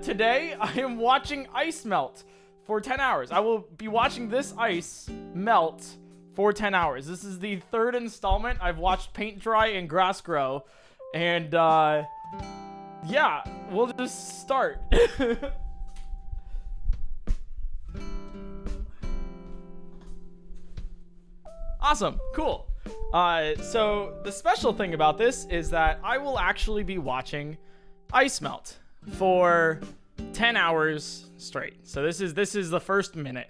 Today, I am watching ice melt for 10 hours. I will be watching this ice melt for 10 hours. This is the third installment. I've watched paint dry and grass grow. And, yeah, we'll just start. Awesome, cool. So the special thing about this is that I will actually be watching ice melt for 10 hours straight. So this is the first minute,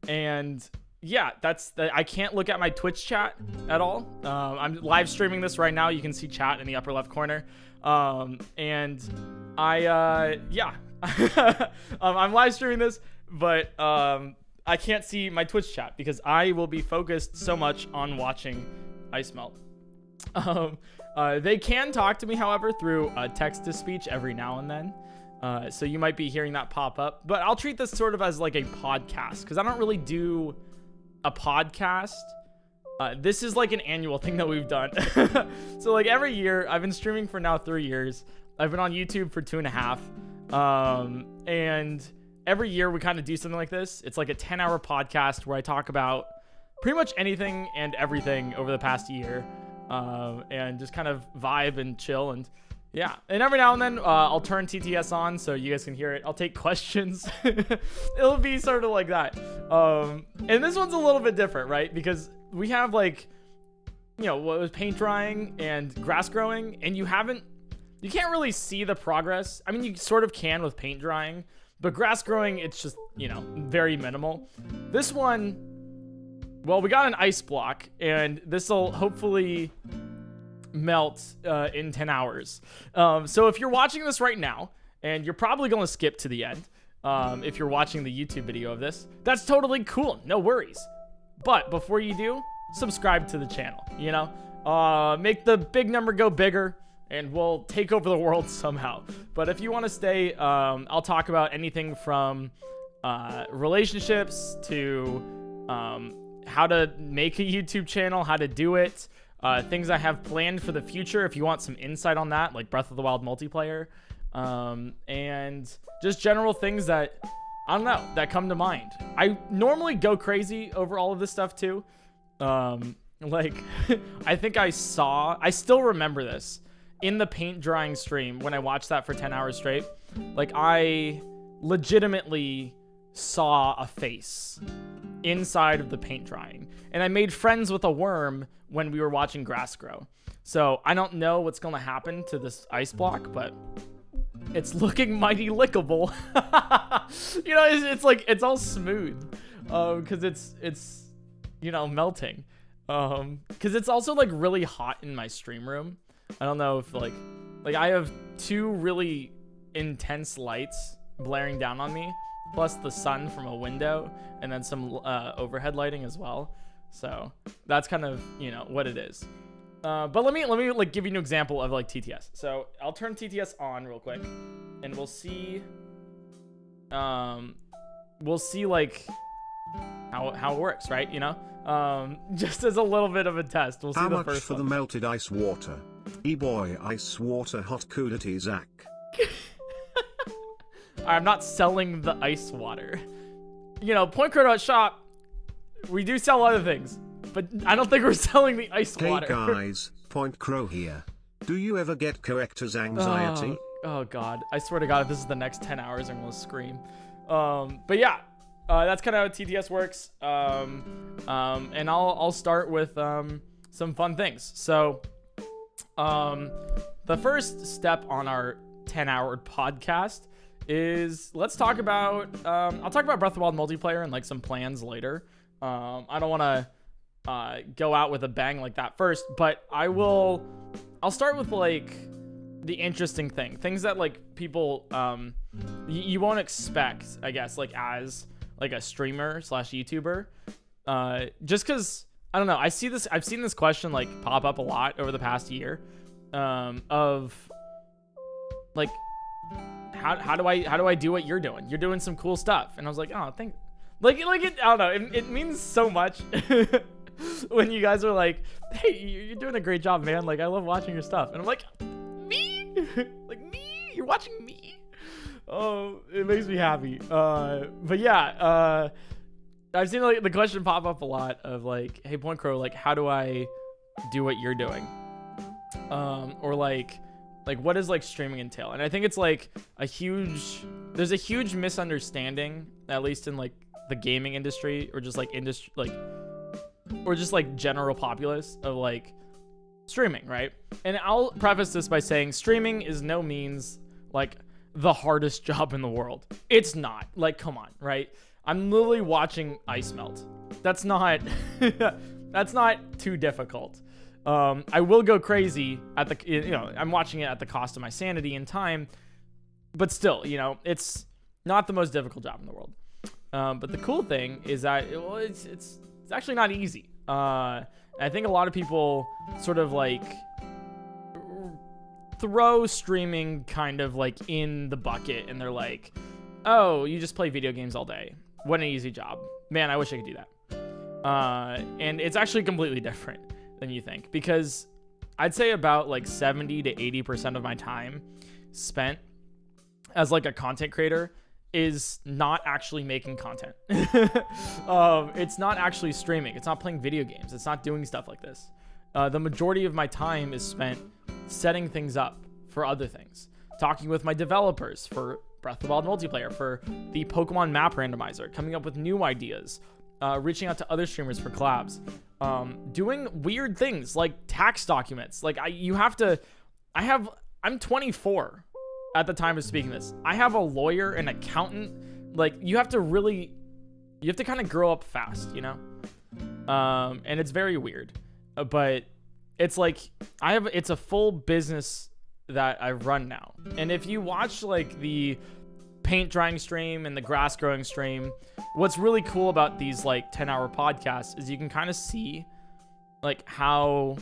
and yeah, I can't look at my Twitch chat at all. I'm live streaming this right now. You can see chat in the upper left corner, and yeah, I'm live streaming this, but I can't see my Twitch chat because I will be focused so much on watching ice melt. They can talk to me, however, through text-to-speech every now and then. So you might be hearing that pop up. But I'll treat this sort of as like a podcast because I don't really do a podcast. This is like an annual thing that we've done. So like every year, I've been streaming for now 3 years. I've been on YouTube for 2.5. And every year we kind of do something like this. It's like a 10-hour podcast where I talk about pretty much anything and everything over the past year. And just kind of vibe and chill, and yeah, and every now and then I'll turn TTS on so you guys can hear it. I'll take questions. It'll be sort of like that. And this one's a little bit different, right? Because we have like, you know, what was paint drying and grass growing, and you can't really see the progress. I mean, you sort of can with paint drying, but grass growing, it's just, you know, very minimal. This one, well, we got an ice block, and this will hopefully melt in 10 hours. So if you're watching this right now, and you're probably going to skip to the end, if you're watching the YouTube video of this, that's totally cool. No worries. But before you do, subscribe to the channel, you know? Make the big number go bigger, and we'll take over the world somehow. But if you want to stay, I'll talk about anything from relationships to how to make a YouTube channel, how to do it, things I have planned for the future if you want some insight on that, like Breath of the Wild multiplayer, and just general things that, I don't know, that come to mind. I normally go crazy over all of this stuff too. Like, I think I still remember this in the paint drying stream when I watched that for 10 hours straight. Like, I legitimately saw a face inside of the paint drying, and I made friends with a worm when we were watching grass grow. So I don't know what's gonna happen to this ice block, but it's looking mighty lickable. You know, it's like, it's all smooth because it's you know, melting, because it's also like really hot in my stream room. I don't know if like I have two really intense lights blaring down on me, plus the sun from a window, and then some overhead lighting as well. So that's kind of, you know, what it is. But let me like give you an example of like TTS. So I'll turn TTS on real quick, and we'll see like how it works, right? You know, just as a little bit of a test. We'll see how the much first for one. the melted ice water? E-boy ice water hot coolity Zach. I'm not selling the ice water. You know, PointCrow.shop, we do sell other things, but I don't think we're selling the ice water. Hey guys, PointCrow here. Do you ever get collector's anxiety? Oh god, I swear to god, if this is the next 10 hours, I'm gonna scream. But yeah, that's kind of how TTS works. And I'll start with some fun things. So, the first step on our 10-hour podcast is, let's talk about, I'll talk about Breath of the Wild multiplayer and like some plans later. I don't want to go out with a bang like that first, but I'll start with like the interesting things that like people, you won't expect, I guess, like as like a streamer slash YouTuber, just cause I don't know. I've seen this question like pop up a lot over the past year, of like, how do I do what you're doing? You're doing some cool stuff. And I was like, oh, thank, like it, I don't know. It means so much when you guys are like, hey, you're doing a great job, man. Like, I love watching your stuff. And I'm like, me? Like, me? You're watching me? Oh, it makes me happy. But yeah, I've seen like the question pop up a lot of like, hey PointCrow, like how do I do what you're doing? Or like what does like streaming entail? And I think it's like there's a huge misunderstanding, at least in like the gaming industry or just like or just like general populace of like streaming, right? And I'll preface this by saying streaming is no means like the hardest job in the world. It's not. Like, come on, right? I'm literally watching ice melt. That's not that's not too difficult. I will go crazy at I'm watching it at the cost of my sanity and time, but still, it's not the most difficult job in the world. But the cool thing is that it's actually not easy. I think a lot of people sort of like throw streaming kind of like in the bucket, and they're like, oh, you just play video games all day. What an easy job. Man, I wish I could do that. And it's actually completely different than you think, because I'd say about like 70 to 80% of my time spent as like a content creator is not actually making content. It's not actually streaming. It's not playing video games. It's not doing stuff like this. The majority of my time is spent setting things up for other things, talking with my developers for Breath of the Wild multiplayer, for the Pokemon map randomizer, coming up with new ideas, reaching out to other streamers for collabs, doing weird things like tax documents. Like I'm 24 at the time of speaking this. I have a lawyer, an accountant. Like you have to kind of grow up fast, and it's very weird, but it's like it's a full business that I run now. And if you watch like the paint drying stream and the grass growing stream, what's really cool about these like 10-hour podcasts is you can kind of see like how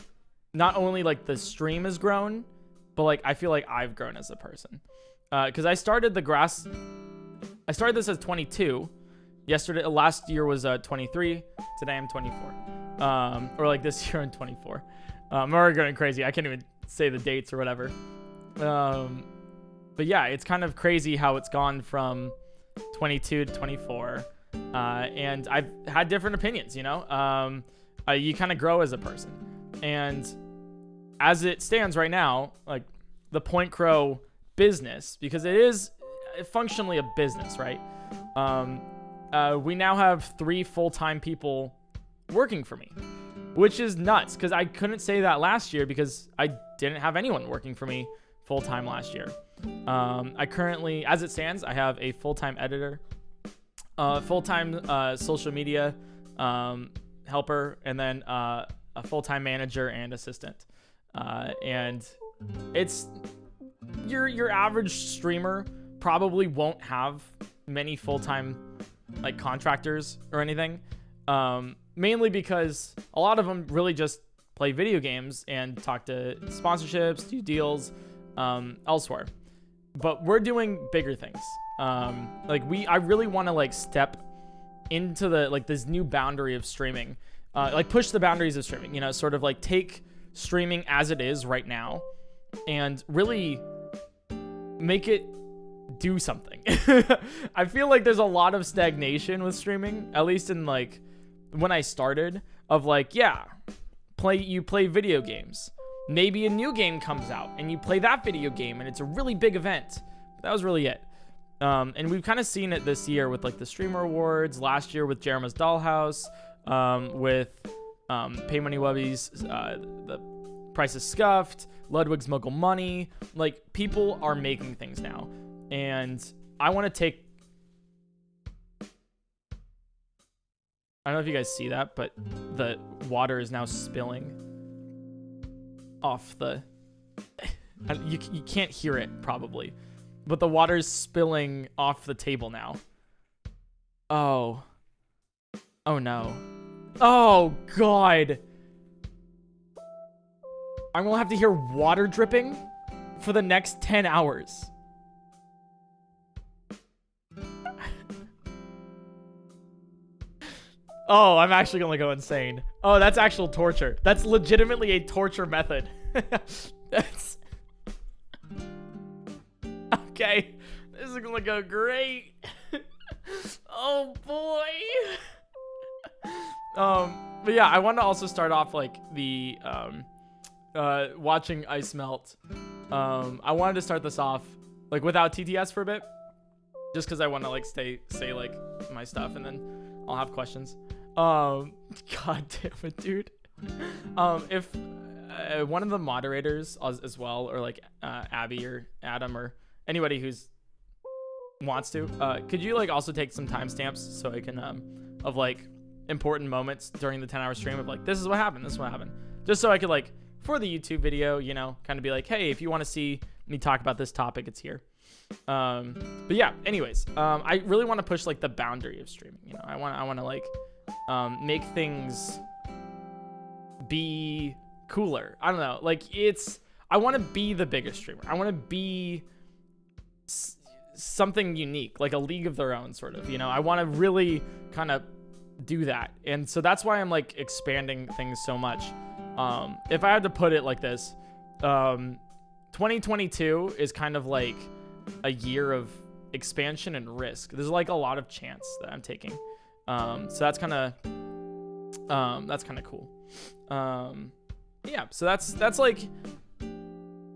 not only like the stream has grown, but like I feel like I've grown as a person. Because I started this as 22. Last year was 23. Today I'm 24. Or like this year I'm 24. I'm already going crazy. I can't even say the dates or whatever. But yeah, it's kind of crazy how it's gone from 22 to 24. And I've had different opinions, you kind of grow as a person. And as it stands right now, like the PointCrow business, because it is functionally a business, right? We now have 3 full-time people working for me, which is nuts, because I couldn't say that last year because I didn't have anyone working for me full-time last year. I currently, as it stands, I have a full-time editor, full-time social media helper, and then a full-time manager and assistant. And it's your average streamer probably won't have many full-time like contractors or anything, mainly because a lot of them really just play video games and talk to sponsorships, do deals elsewhere. But we're doing bigger things. I really want to like step into the like this new boundary of streaming, like push the boundaries of streaming, sort of like take streaming as it is right now and really make it do something. I feel like there's a lot of stagnation with streaming, at least in like when I started, of like, yeah, you play video games. Maybe a new game comes out and you play that video game and it's a really big event. That was really it. And we've kind of seen it this year with like the Streamer Awards, last year with Jerema's Dollhouse, with Pay Money Wubbies, the Price is Scuffed, Ludwig's Muggle Money. Like, people are making things now. And I want to take... I don't know if you guys see that, but the water is now spilling off the... You can't hear it, probably. But the water's spilling off the table now. Oh. Oh, no. Oh, God. I'm going to have to hear water dripping for the next 10 hours. Oh, I'm actually going to go insane. Oh, that's actual torture. That's legitimately a torture method. That's... Okay. This is is gonna go great. Oh boy. But yeah, I want to also start off like the watching ice melt. I wanted to start this off like without TTS for a bit, just because I want to like say like my stuff, and then I'll have questions. God damn it, dude. If one of the moderators as well, or like Abby or Adam or anybody who's wants to, could you like also take some timestamps so I can of like important moments during the 10-hour stream of like, this is what happened, just so I could like for the YouTube video, you know, kind of be like, hey, if you want to see me talk about this topic, it's here. But yeah, anyways, I really want to push like the boundary of streaming, you know. I want to like make things be cooler. I don't know, like I want to be the biggest streamer. I want to be something unique, like a league of their own sort of, you know. I want to really kind of do that, and so that's why I'm like expanding things so much. If I had to put it like this, 2022 is kind of like a year of expansion and risk. There's like a lot of chance that I'm taking, so that's kind of cool. Yeah, so that's like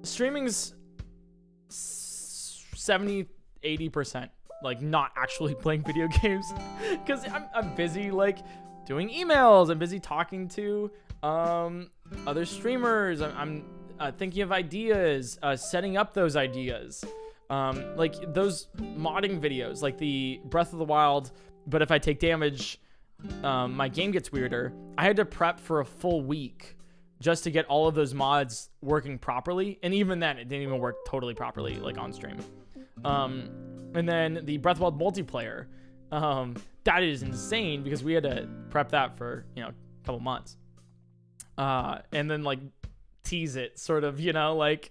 streaming's 70-80% like not actually playing video games, because I'm busy like doing emails, I'm busy talking to other streamers, I'm thinking of ideas, setting up those ideas, like those modding videos, like the Breath of the Wild, but if I take damage, my game gets weirder. I had to prep for a full week just to get all of those mods working properly, and even then it didn't even work totally properly like on stream. And then the Breath of the Wild multiplayer, that is insane because we had to prep that for, you know, a couple months, and then like tease it sort of, you know, like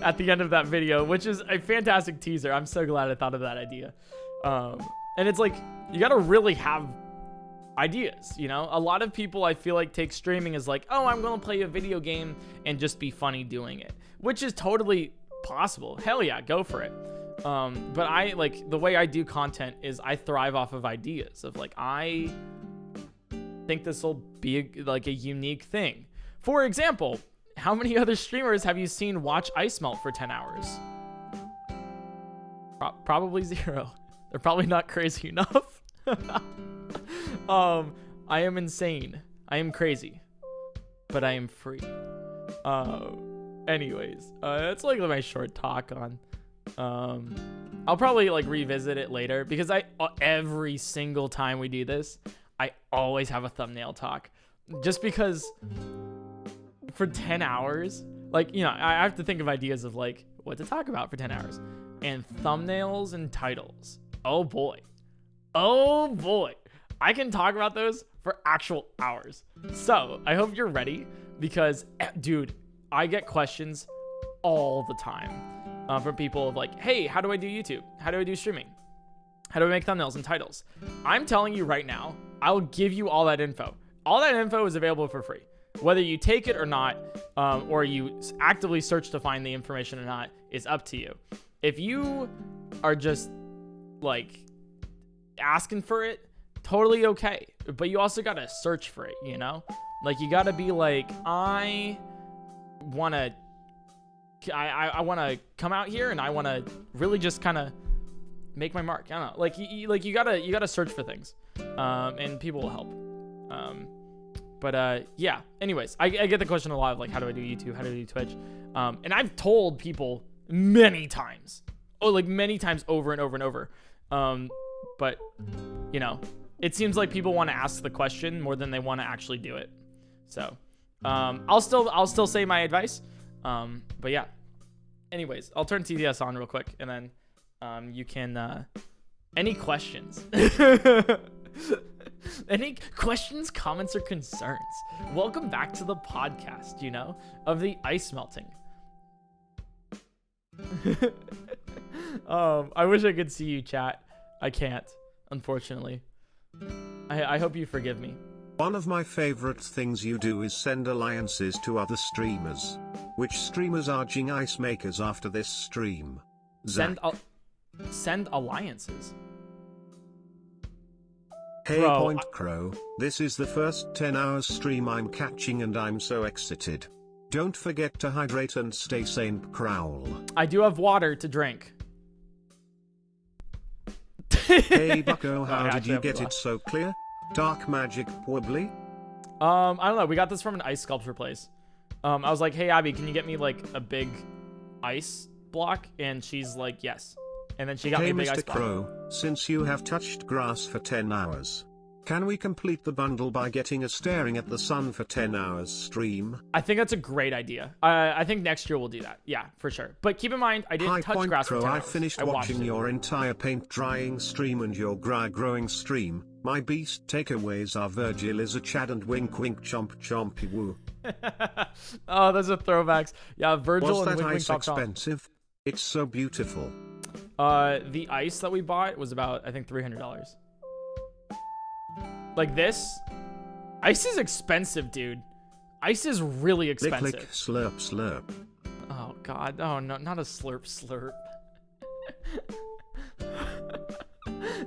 at the end of that video, which is a fantastic teaser. I'm so glad I thought of that idea. And it's like, you gotta really have ideas, you know. A lot of people, I feel like, take streaming as like, oh, I'm gonna play a video game and just be funny doing it, which is totally possible. Hell yeah, go for it. But I like, the way I do content is I thrive off of ideas of like, I think this will be like a unique thing. For example, how many other streamers have you seen watch ice melt for 10 hours? Probably zero. They're probably not crazy enough. I am insane. I am crazy, but I am free. Anyways, that's like my short talk on. I'll probably like revisit it later, because every single time we do this, I always have a thumbnail talk, just because for 10 hours, like, you know, I have to think of ideas of like what to talk about for 10 hours, and thumbnails and titles. Oh boy, I can talk about those for actual hours. So I hope you're ready, because dude, I get questions all the time from people of like, hey, how do I do YouTube? How do I do streaming? How do I make thumbnails and titles? I'm telling you right now, I'll give you all that info. All that info is available for free. Whether you take it or not, or you actively search to find the information or not, is up to you. If you are just like asking for it, totally okay. But you also gotta search for it, you know? Like, you gotta be like, I wanna come out here and I wanna really just kind of make my mark. I don't know. Like, you gotta search for things, and people will help. But yeah. Anyways, I get the question a lot of like, how do I do YouTube? How do I do Twitch? And I've told people many times, many times over and over and over. But you know, it seems like people want to ask the question more than they want to actually do it. So, I'll still say my advice. But yeah. Anyways, I'll turn TDS on real quick, and then you can any questions. Any questions, comments, or concerns? Welcome back to the podcast, you know, of the ice melting. I wish I could see you, chat. I can't, unfortunately. I hope you forgive me. One of my favorite things you do is send alliances to other streamers. Which streamers are Jing Ice Makers after this stream? Zach. Send alliances. Hey Bro, PointCrow, this is the first 10 hours stream I'm catching and I'm so excited. Don't forget to hydrate and stay sane, Crowl. I do have water to drink. Hey Bucko, how I did actually you have get a it so clear? Dark magic wobbly? I don't know. We got this from an ice sculpture place. I was like, hey, Abby, can you get me like a big ice block? And she's like, yes. And then she got me a big Mr. ice block. Crow, since you have touched grass for 10 hours, can we complete the bundle by getting a staring at the sun for 10 hours stream? I think that's a great idea. I think next year we'll do that. Yeah, for sure. But keep in mind, I didn't touch grass for 10 hours. I finished watching your entire paint drying stream and your growing stream. My beast takeaways are Virgil is a Chad and wink wink chomp chompy woo. Oh, those are throwbacks. Yeah, Virgil Was and that wink ice wink chomp chomp. expensive? It's so beautiful. The ice that we bought was about, I think, $300. Like this, ice is expensive, dude. Ice is really expensive. Lick, lick, slurp, slurp. Oh God, oh no, not a slurp, slurp.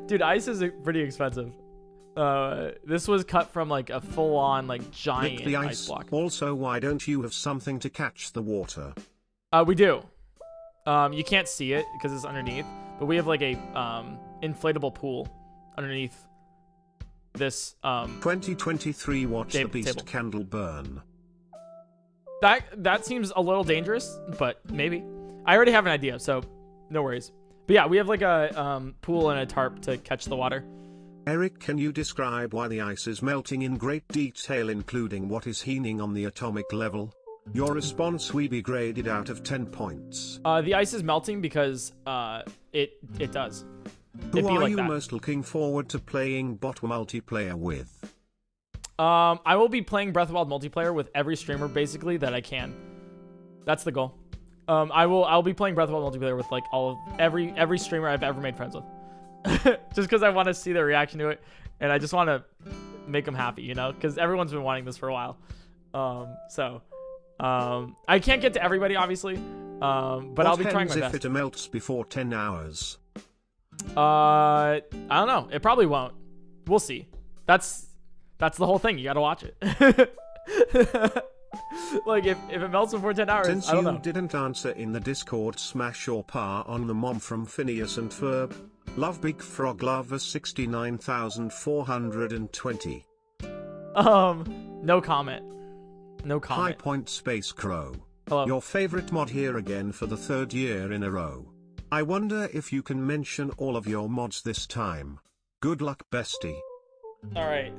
Dude, ice is pretty expensive. This was cut from like a full-on like giant Lick the ice block. Also, why don't you have something to catch the water? We do. You can't see it because it's underneath, but we have like a inflatable pool underneath this 2023 watch the beast table. candle burn. That seems a little dangerous, but maybe. I already have an idea, so no worries. But yeah, we have like a pool and a tarp to catch the water. Eric, can you describe why the ice is melting in great detail, including what is heating on the atomic level? Your response we be graded out of 10 points. The ice is melting because it does. Who are like you that. most looking forward to playing bot multiplayer with? I will be playing Breath of the Wild multiplayer with every streamer basically that I can. That's the goal. I'll be playing Breath of the Wild multiplayer with like every streamer I've ever made friends with. Just because I want to see their reaction to it, and I just want to make them happy, you know, because everyone's been wanting this for a while. I can't get to everybody obviously, but I'll be trying my best. If it melts before 10 hours? I don't know. It probably won't. We'll see. That's the whole thing. You gotta watch it. Like if it melts before 10 hours, Since I don't know. you didn't answer in the Discord, smash or par on the mom from Phineas and Ferb. Love Big Frog Lover 69,420. No comment. No comment. High Point Space Crow. Hello. Your favorite mod here again for the 3rd year in a row. I wonder if you can mention all of your mods this time. Good luck, bestie. All right.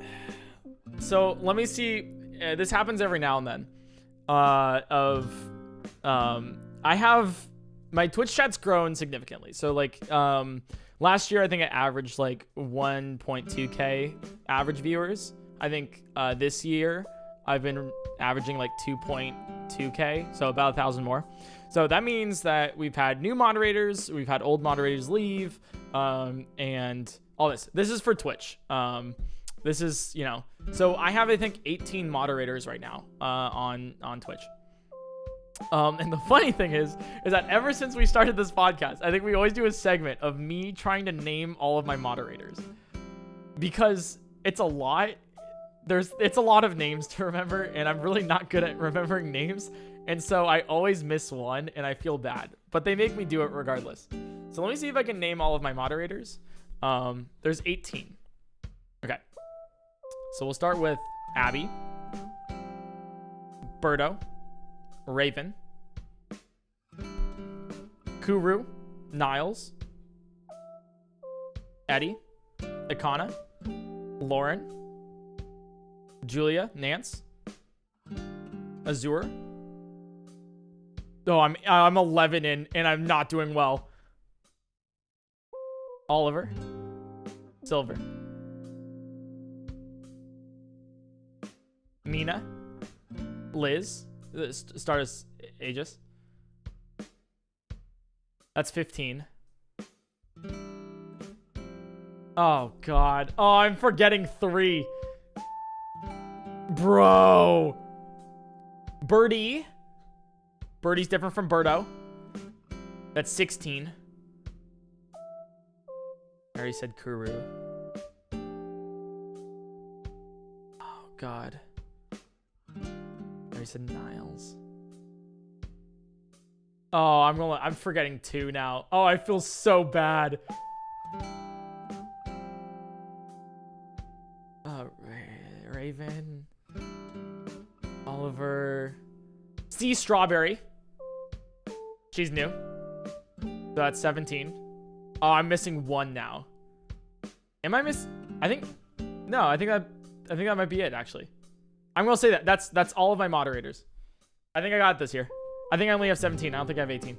So let me see. This happens every now and then. I have my Twitch chat's grown significantly. So like last year I think I averaged like 1.2k average viewers. I think this year I've been averaging like 2.2k, so about 1,000 more. So that means that we've had new moderators, we've had old moderators leave, and all this. This is for Twitch. This is, you know, so I have, I think, 18 moderators right now on Twitch. And the funny thing is that ever since we started this podcast, I think we always do a segment of me trying to name all of my moderators. Because it's a lot. It's a lot of names to remember, and I'm really not good at remembering names. And so I always miss one, and I feel bad. But they make me do it regardless. So let me see if I can name all of my moderators. There's 18. Okay. So we'll start with Abby, Birdo, Raven, Kuru, Niles, Eddie, Ikana, Lauren, Julia, Nance, Azure. Oh, I'm 11 in, and I'm not doing well. Oliver, Silver, Mina, Liz, start as Aegis. That's 15. Oh, God. Oh, I'm forgetting 3. Bro. Birdie. Birdie's different from Birdo. That's 16. already said Kuru. Oh God. I already said Niles. Oh, I'm forgetting 2 now. Oh, I feel so bad. Raven. Oliver. Sea Strawberry. She's new. So that's 17. Oh, I'm missing 1 now. Am I I think that might be it, actually. I'm gonna say that. That's all of my moderators. I think I got this here. I think I only have 17. I don't think I have 18.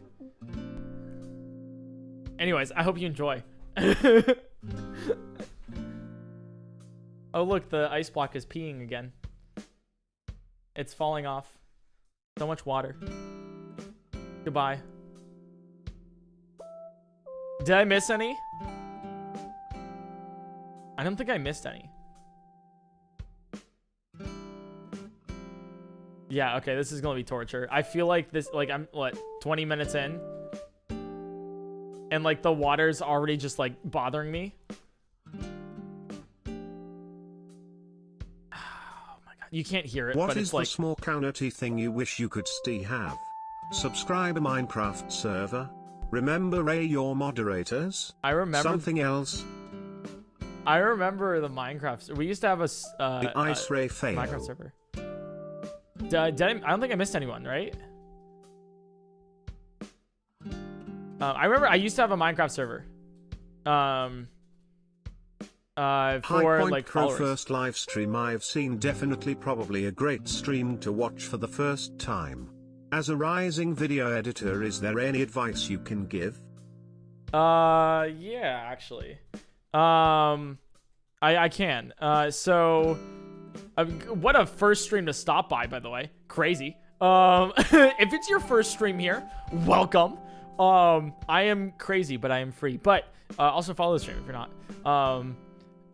Anyways, I hope you enjoy. Oh, look, the ice block is peeing again. It's falling off. So much water. Goodbye. Did I miss any? I don't think I missed any. Yeah, okay, this is gonna be torture. I feel like this, like, I'm, what, 20 minutes in? And, like, the water's already just, like, bothering me. You can't hear it, what but is it's like... the small community thing you wish you could still have? Subscribe a Minecraft server. Remember Ray your moderators? I remember... Something else? I remember the Minecraft... We used to have a... the Ice Ray fail. Minecraft server. I don't think I missed anyone, right? I remember I used to have a Minecraft server. For like PointCrow first live stream I've seen, definitely probably a great stream to watch for the first time. As a rising video editor, is there any advice you can give? Yeah, actually. I can. So what a first stream to stop by the way. Crazy. If it's your first stream here, welcome. I am crazy, but I am free. But also follow the stream if you're not.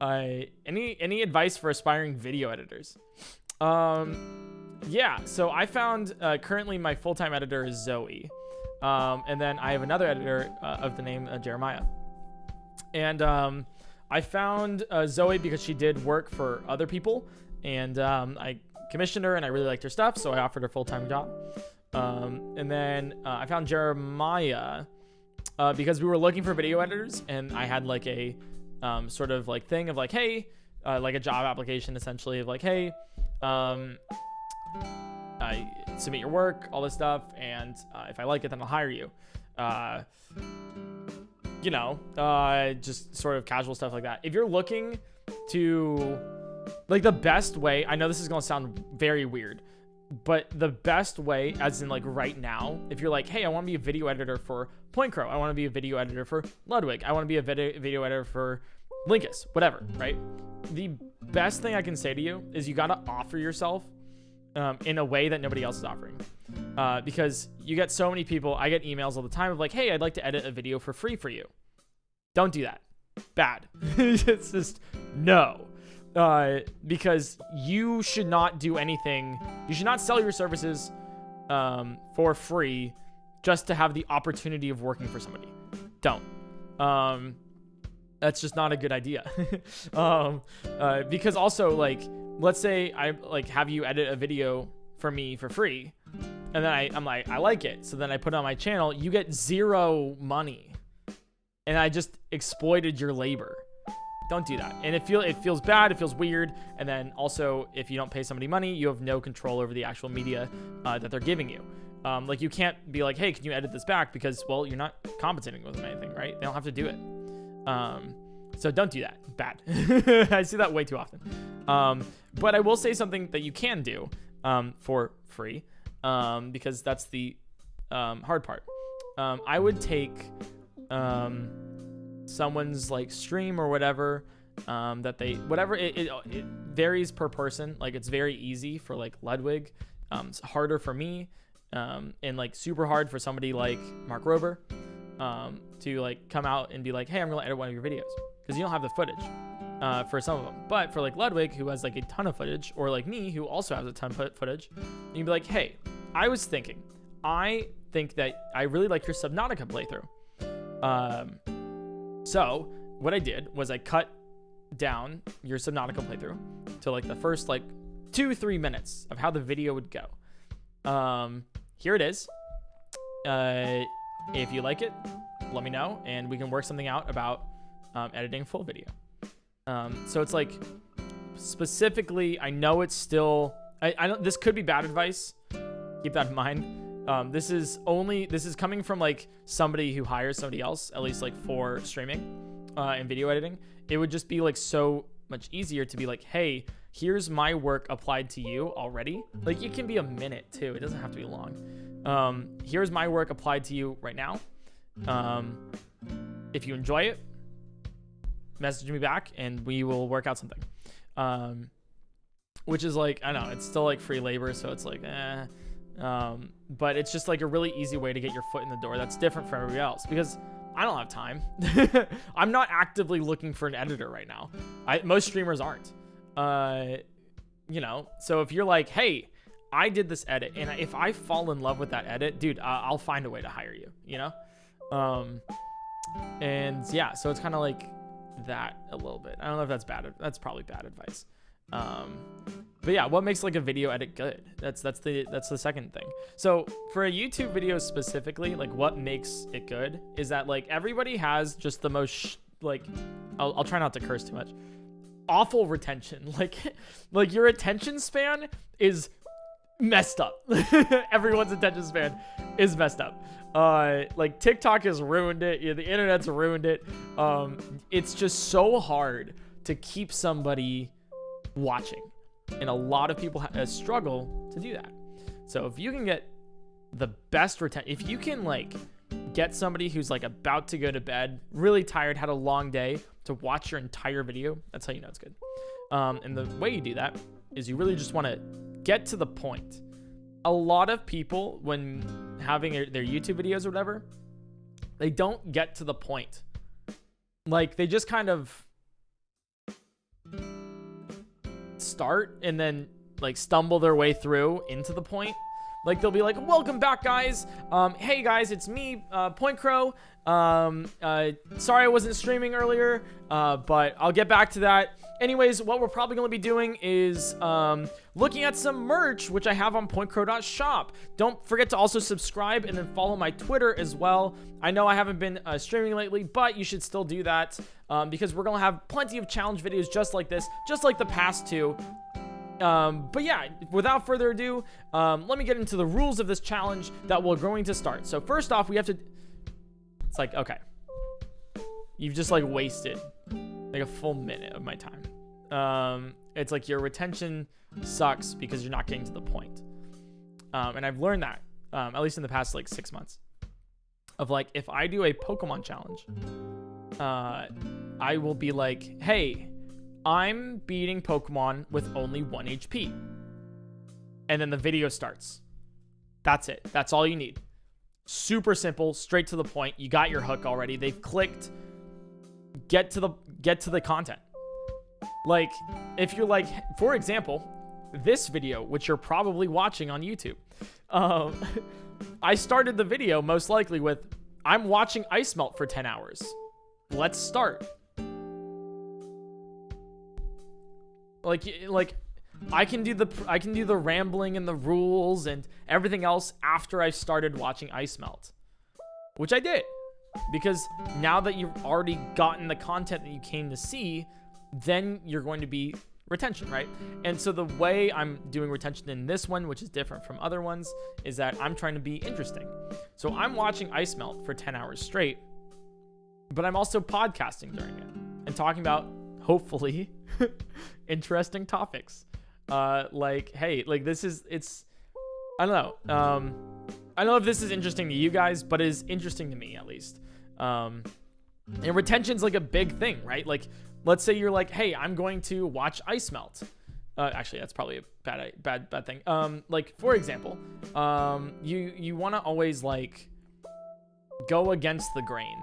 Any advice for aspiring video editors? Yeah, so I found currently my full-time editor is Zoe, and then I have another editor of the name Jeremiah. And I found Zoe because she did work for other people, and I commissioned her and I really liked her stuff, so I offered her a full-time job. And then I found Jeremiah because we were looking for video editors, and I had like a sort of like thing of like, hey, like a job application essentially of like, hey, I submit your work, all this stuff, and if I like it, then I'll hire you. You know, just sort of casual stuff like that. If you're looking to, like, the best way, I know this is gonna sound very weird, but the best way, as in like right now, if you're like, hey, I want to be a video editor for PointCrow, I want to be a video editor for Ludwig, I want to be a video editor for Linkus, whatever, right? The best thing I can say to you is you got to offer yourself in a way that nobody else is offering, because you get so many people. I get emails all the time of like, hey, I'd like to edit a video for free for you. Don't do that. Bad. It's just no. Because you should not do anything. You should not sell your services for free just to have the opportunity of working for somebody. Don't. That's just not a good idea. Because also, like, let's say I like have you edit a video for me for free, and then I'm like, I like it, so then I put it on my channel. You get 0 money, and I just exploited your labor. Don't do that. And it feels bad, it feels weird. And then also, if you don't pay somebody money, you have no control over the actual media that they're giving you. Like, you can't be like, hey, can you edit this back? Because, well, you're not compensating with them anything, right? They don't have to do it. So don't do that. Bad. I see that way too often. But I will say something that you can do for free, because that's the hard part. I would take someone's like stream or whatever, that they, whatever, it varies per person. Like, it's very easy for like Ludwig, it's harder for me, and like super hard for somebody like Mark Rober, to like come out and be like, hey, I'm gonna edit one of your videos, because you don't have the footage for some of them. But for like Ludwig, who has like a ton of footage, or like me, who also has a ton of footage, you can be like, hey, I think that I really like your Subnautica playthrough. So what I did was I cut down your Subnautica playthrough to like the first like 2-3 minutes of how the video would go. Here it is. If you like it, let me know and we can work something out about editing full video. So it's like specifically, I know it's still, I know this could be bad advice. Keep that in mind. This is coming from like somebody who hires somebody else, at least like for streaming and video editing. It would just be like so much easier to be like, hey, here's my work applied to you already. Like it can be a minute too. It doesn't have to be long. Here's my work applied to you right now. If you enjoy it, message me back and we will work out something. Which is like, I know it's still like free labor. So it's like, but it's just like a really easy way to get your foot in the door. That's different from everybody else because I don't have time. I'm not actively looking for an editor right now. Most streamers aren't. You know, so if you're like, hey, I did this edit, and if I fall in love with that edit, dude, I'll find a way to hire you, you know? And yeah, so it's kind of like that a little bit. I don't know if that's bad. That's probably bad advice. But yeah, what makes like a video edit good? That's the second thing. So for a YouTube video specifically, like what makes it good is that like everybody has just the most like, I'll try not to curse too much, awful retention. Like your attention span is messed up. Everyone's attention span is messed up. Like TikTok has ruined it. Yeah, the internet's ruined it. It's just so hard to keep somebody watching, and a lot of people struggle to do that. So if you can get the best retention, if you can like get somebody who's like about to go to bed, really tired, had a long day, to watch your entire video, that's how you know it's good. And the way you do that is you really just want to get to the point. A lot of people, when having their YouTube videos or whatever, they don't get to the point. Like they just kind of start and then like stumble their way through into the point. Like they'll be like, welcome back guys. Hey guys, it's me, PointCrow. Sorry I wasn't streaming earlier, but I'll get back to that. Anyways, what we're probably going to be doing is looking at some merch, which I have on pointcrow.shop. Don't forget to also subscribe and then follow my Twitter as well. I know I haven't been streaming lately, but you should still do that because we're going to have plenty of challenge videos just like this, just like the past two. But yeah, without further ado, let me get into the rules of this challenge that we're going to start. So first off, we have to, it's like, okay, you've just like wasted like a full minute of my time. It's like your retention sucks because you're not getting to the point. And I've learned that, at least in the past like 6 months, of like, if I do a Pokemon challenge, I will be like, hey, I'm beating Pokemon with only 1 HP. And then the video starts. That's it. That's all you need. Super simple, straight to the point. You got your hook already. They've clicked. Get to the content. Like, if you're like, for example, this video, which you're probably watching on YouTube. I started the video most likely with, I'm watching ice melt for 10 hours. Let's start. Like I can do the rambling and the rules and everything else after I started watching ice melt, which I did, because now that you've already gotten the content that you came to see, then you're going to be retention, right? And so the way I'm doing retention in this one, which is different from other ones, is that I'm trying to be interesting. So I'm watching ice melt for 10 hours straight, but I'm also podcasting during it and talking about, hopefully, interesting topics. Like, hey, like it's I don't know. I don't know if this is interesting to you guys, but it is interesting to me at least. And retention's like a big thing, right? Like, let's say you're like, hey, I'm going to watch ice melt. Actually, that's probably a bad thing. Like, for example, you want to always like go against the grain.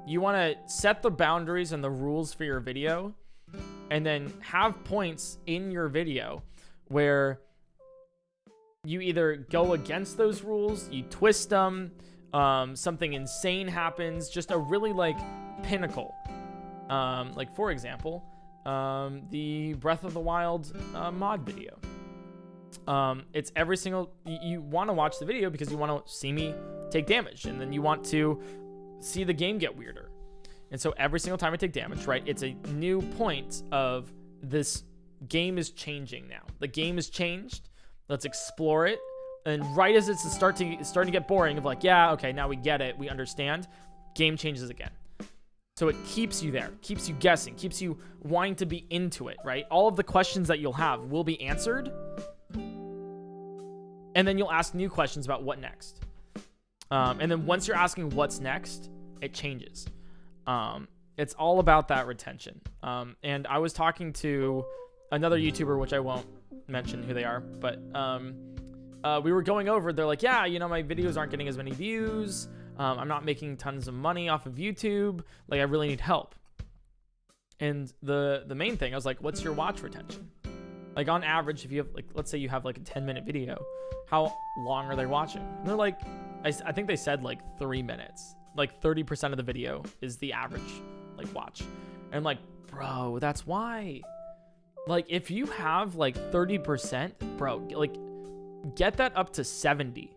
You want to set the boundaries and the rules for your video, and then have points in your video where you either go against those rules, you twist them, something insane happens, just a really like pinnacle. Like for example, the Breath of the Wild mod video. It's every single, you want to watch the video because you want to see me take damage, and then you want to see the game get weirder. And so every single time I take damage, right, it's a new point of this game is changing now. The game is changed. Let's explore it. And right as it's starting to get boring of like, yeah, okay, now we get it, we understand, game changes again. So it keeps you there, keeps you guessing, keeps you wanting to be into it, right? All of the questions that you'll have will be answered. And then you'll ask new questions about what next. And then once you're asking what's next, it changes. It's all about that retention. And I was talking to another YouTuber, which I won't mention who they are, but we were going over, they're like, yeah, you know, my videos aren't getting as many views. I'm not making tons of money off of YouTube. Like, I really need help. And the main thing, I was like, what's your watch retention? Like, on average, if you have, like, let's say you have like a 10-minute video, how long are they watching? And they're like, I think they said like 3 minutes. Like 30% of the video is the average, like, watch. And I'm like, bro, that's why. Like, if you have like 30%, bro, like, get that up to 70.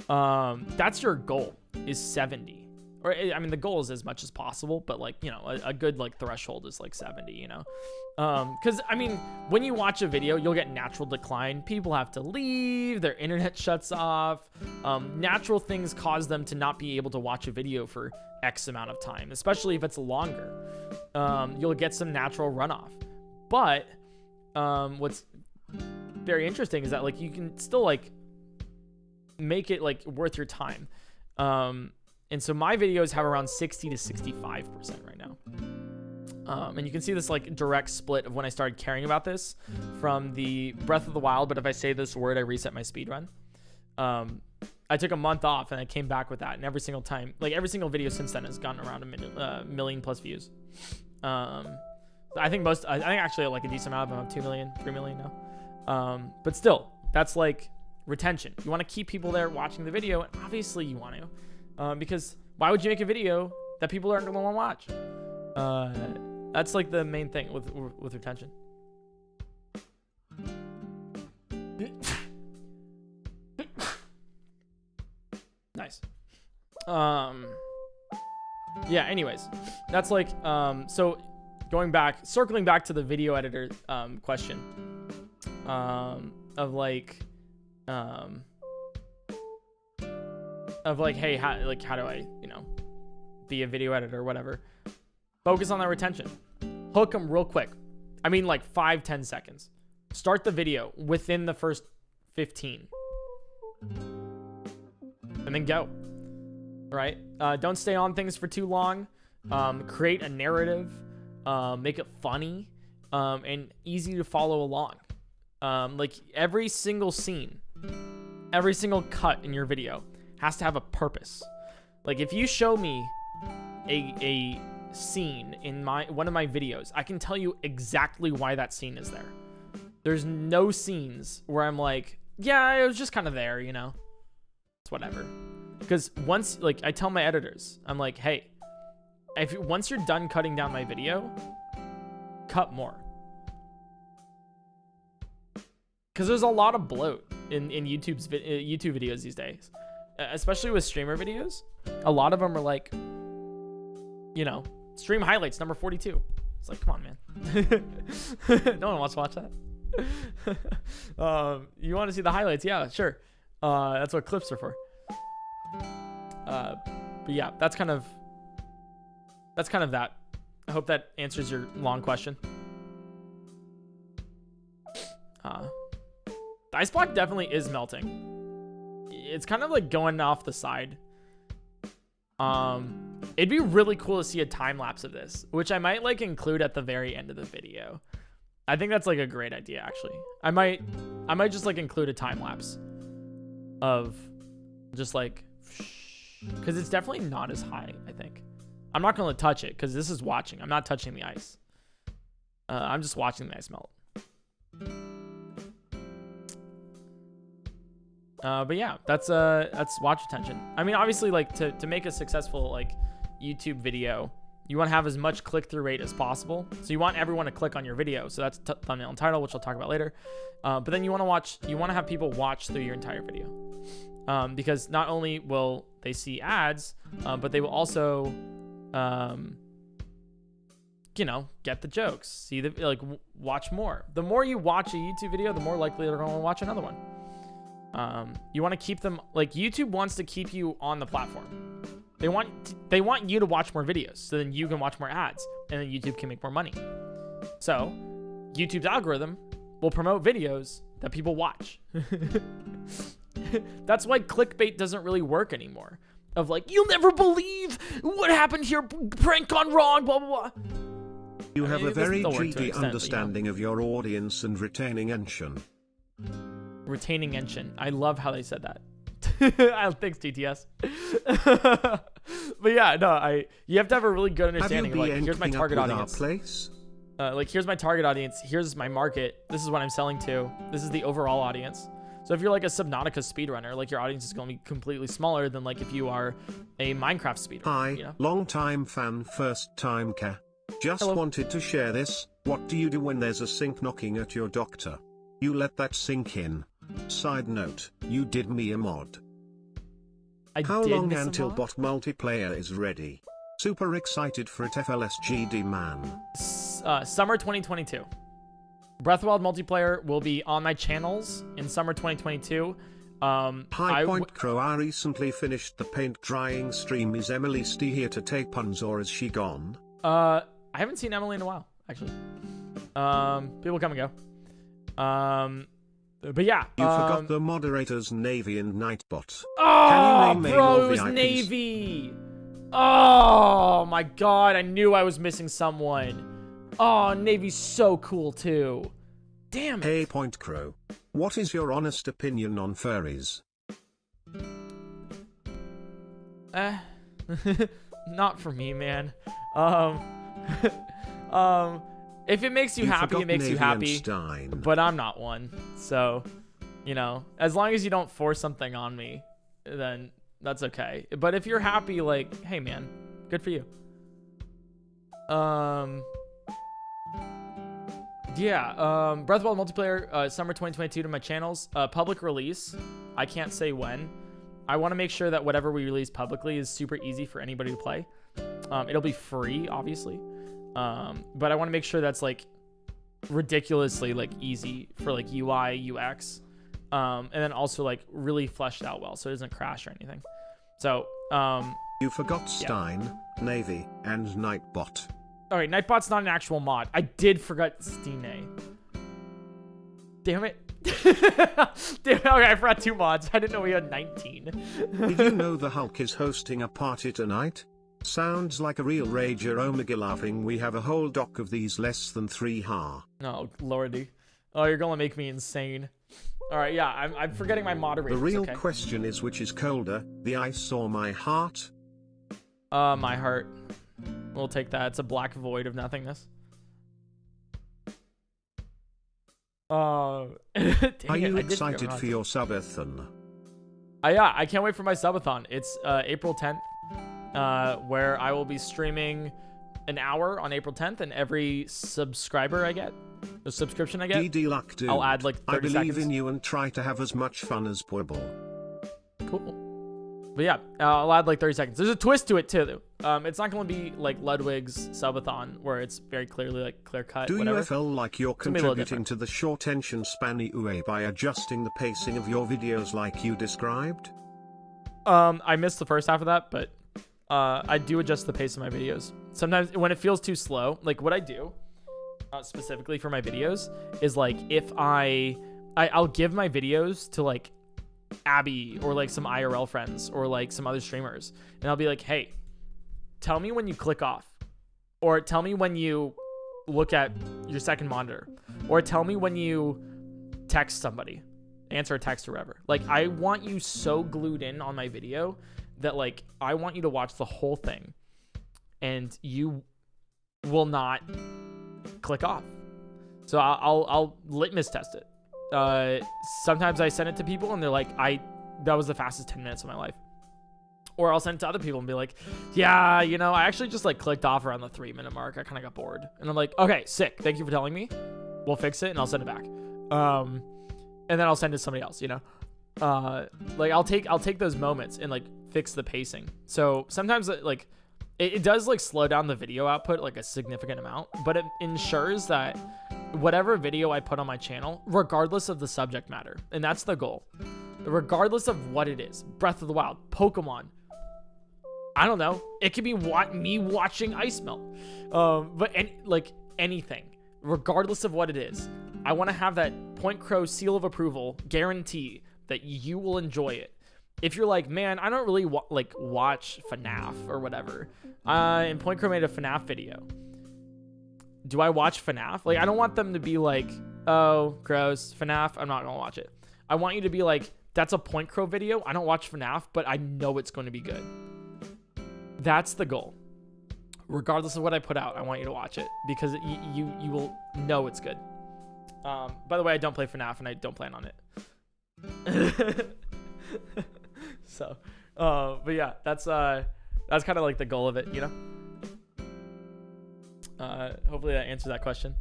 That's your goal, is 70. Or, I mean, the goal is as much as possible, but like, you know, a good like threshold is like 70, you know? Because I mean, when you watch a video, you'll get natural decline. People have to leave, their internet shuts off. Natural things cause them to not be able to watch a video for X amount of time, especially if it's longer. You'll get some natural runoff. But what's very interesting is that like you can still like make it like worth your time. And so my videos have around 60 to 65% right now. And you can see this like direct split of when I started caring about this from the Breath of the Wild. But if I say this word, I reset my speed run. I took a month off and I came back with that. And every single time, like every single video since then has gotten around a million plus views. I think actually like a decent amount of them have 2 million, 3 million now. But still, that's like retention. You want to keep people there watching the video. And obviously you want to, because why would you make a video that people aren't going to want to watch? That's like the main thing with retention. Nice. Yeah, anyways, that's like, so circling back to the video editor, question, of like, hey, how do I, you know, be a video editor or whatever? Focus on that retention. Hook them real quick. I mean, like 5-10 seconds. Start the video within the first 15. And then go. Right? Don't stay on things for too long. Create a narrative. Make it funny. And easy to follow along. Like every single scene, every single cut in your video has to have a purpose. Like if you show me a scene in one of my videos, I can tell you exactly why that scene is there. There's no scenes where I'm like, yeah, it was just kind of there, you know, it's whatever. Because once, like, I tell my editors, I'm like, hey, once you're done cutting down my video, cut more. Because there's a lot of bloat in YouTube videos these days, especially with streamer videos. A lot of them are like, you know, stream highlights number 42. It's like, come on, man. No one wants to watch that. You want to see the highlights? Yeah, sure. That's what clips are for. But yeah, that's kind of that. I hope that answers your long question. The ice block definitely is melting. It's kind of like going off the side. It'd be really cool to see a time lapse of this, which I might like include at the very end of the video. I think that's like a great idea, actually. I might just like include a time lapse of just like, because it's definitely not as high, I think. I'm not going to touch it because this is watching. I'm not touching the ice. I'm just watching the ice melt. But yeah, that's watch retention. I mean, obviously, like to make a successful like YouTube video, You want to have as much click-through rate as possible. So you want everyone to click on your video. So that's thumbnail and title, which I'll talk about later. But then you want to have people watch through your entire video. Because not only will they see ads, but they will also, get the jokes, see watch more. The more you watch a YouTube video, the more likely they're going to watch another one. You want to keep them, YouTube wants to keep you on the platform. They want you to watch more videos, so then you can watch more ads, and then YouTube can make more money. So YouTube's algorithm will promote videos that people watch. That's why clickbait doesn't really work anymore. Of you'll never believe what happened here, prank gone wrong, blah, blah, blah. You have a very GD understanding of your audience and retaining engine. Retaining engine. I love how they said that. Thanks, TTS. But yeah, no, you have to have a really good understanding of here's my target audience. Here's my target audience. Here's my market. This is what I'm selling to. This is the overall audience. So if you're a Subnautica speedrunner, your audience is going to be completely smaller than if you are a Minecraft speedrunner. Hi, long time fan, first time ca. Just wanted to share this. What do you do when there's a sink knocking at your doctor? You let that sink in. Side note, you did me a mod. How long until bot multiplayer is ready? Super excited for it, FLSGD man. Summer 2022. Breath of the Wild multiplayer will be on my channels in summer 2022. Hi PointCrow, I recently finished the paint drying stream. Is Emily still here to take puns, or is she gone? I haven't seen Emily in a while, actually. People come and go. But yeah. You forgot the moderators Navy and Nightbot. Oh, bro, it was Navy. Oh my god, I knew I was missing someone. Oh, Navy's so cool too. Damn it. Hey PointCrow, what is your honest opinion on furries? Not for me, man. If it makes you happy, it makes you happy. But I'm not one. So, as long as you don't force something on me, then that's okay. But if you're happy, hey man, good for you. Yeah, Breath of the Wild multiplayer, summer 2022 to my channels. Public release. I can't say when. I want to make sure that whatever we release publicly is super easy for anybody to play. It'll be free, obviously. But I want to make sure that's ridiculously easy for UI, UX. And then also really fleshed out well, so it doesn't crash or anything. So, you forgot Stein, Navy, and Nightbot. Alright, Nightbot's not an actual mod. I did forget Stine. Damn it. Damn, okay, I forgot 2 mods. I didn't know we had 19. Did you know the Hulk is hosting a party tonight? Sounds like a real rager. Omega laughing. We have a whole doc of these less than 3 ha. Oh, lordy. Oh, you're gonna make me insane. Alright, yeah, I'm forgetting my moderators. The real question is, which is colder, the ice or my heart? My heart. We'll take that. It's a black void of nothingness. Are you excited for your subathon? Yeah, I can't wait for my subathon. It's April 10th, where I will be streaming an hour on April 10th, and every subscriber I get, the subscription I get, DD luck, dude. I'll add 30 I believe seconds. in you and try to have as much fun as possible. Cool. But yeah, I'll add 30 seconds. There's a twist to it too. It's not going to be like Ludwig's subathon, where it's very clearly clear cut. Do whatever. you feel like you're contributing to the short attention span by adjusting the pacing of your videos like you described? I missed the first half of that, but I do adjust the pace of my videos. Sometimes when it feels too slow, what I do specifically for my videos is if I'll give my videos to Abby or some IRL friends or some other streamers, and I'll be like, hey, tell me when you click off, or tell me when you look at your second monitor, or tell me when you text somebody, answer a text or whatever. I want you so glued in on my video that I want you to watch the whole thing and you will not click off. So I'll litmus test it. Sometimes I send it to people and they're like, that was the fastest 10 minutes of my life. Or I'll send it to other people and be like, yeah, you know, I actually just like clicked off around the 3-minute mark. I kind of got bored. And I'm like, okay, sick. Thank you for telling me. We'll fix it and I'll send it back. And then I'll send it to somebody else, you know? Like I'll take those moments and like fix the pacing. So sometimes like it does like slow down the video output like a significant amount, but it ensures that whatever video I put on my channel, regardless of the subject matter, and that's the goal, regardless of what it is, Breath of the Wild, Pokemon, I don't know, it could be me watching ice melt, but like anything, regardless of what it is, I want to have that PointCrow seal of approval guarantee that you will enjoy it. If you're like, man, I don't really watch FNAF or whatever, and PointCrow made a FNAF video, do I watch FNAF? Like, I don't want them to be like, oh, gross, FNAF, I'm not gonna watch it. I want you to be like, that's a PointCrow video. I don't watch FNAF, but I know it's going to be good. That's the goal. Regardless of what I put out, I want you to watch it because you will know it's good. By the way, I don't play FNAF and I don't plan on it. So, but yeah, that's kind of like the goal of it, you know? Hopefully that answers that question.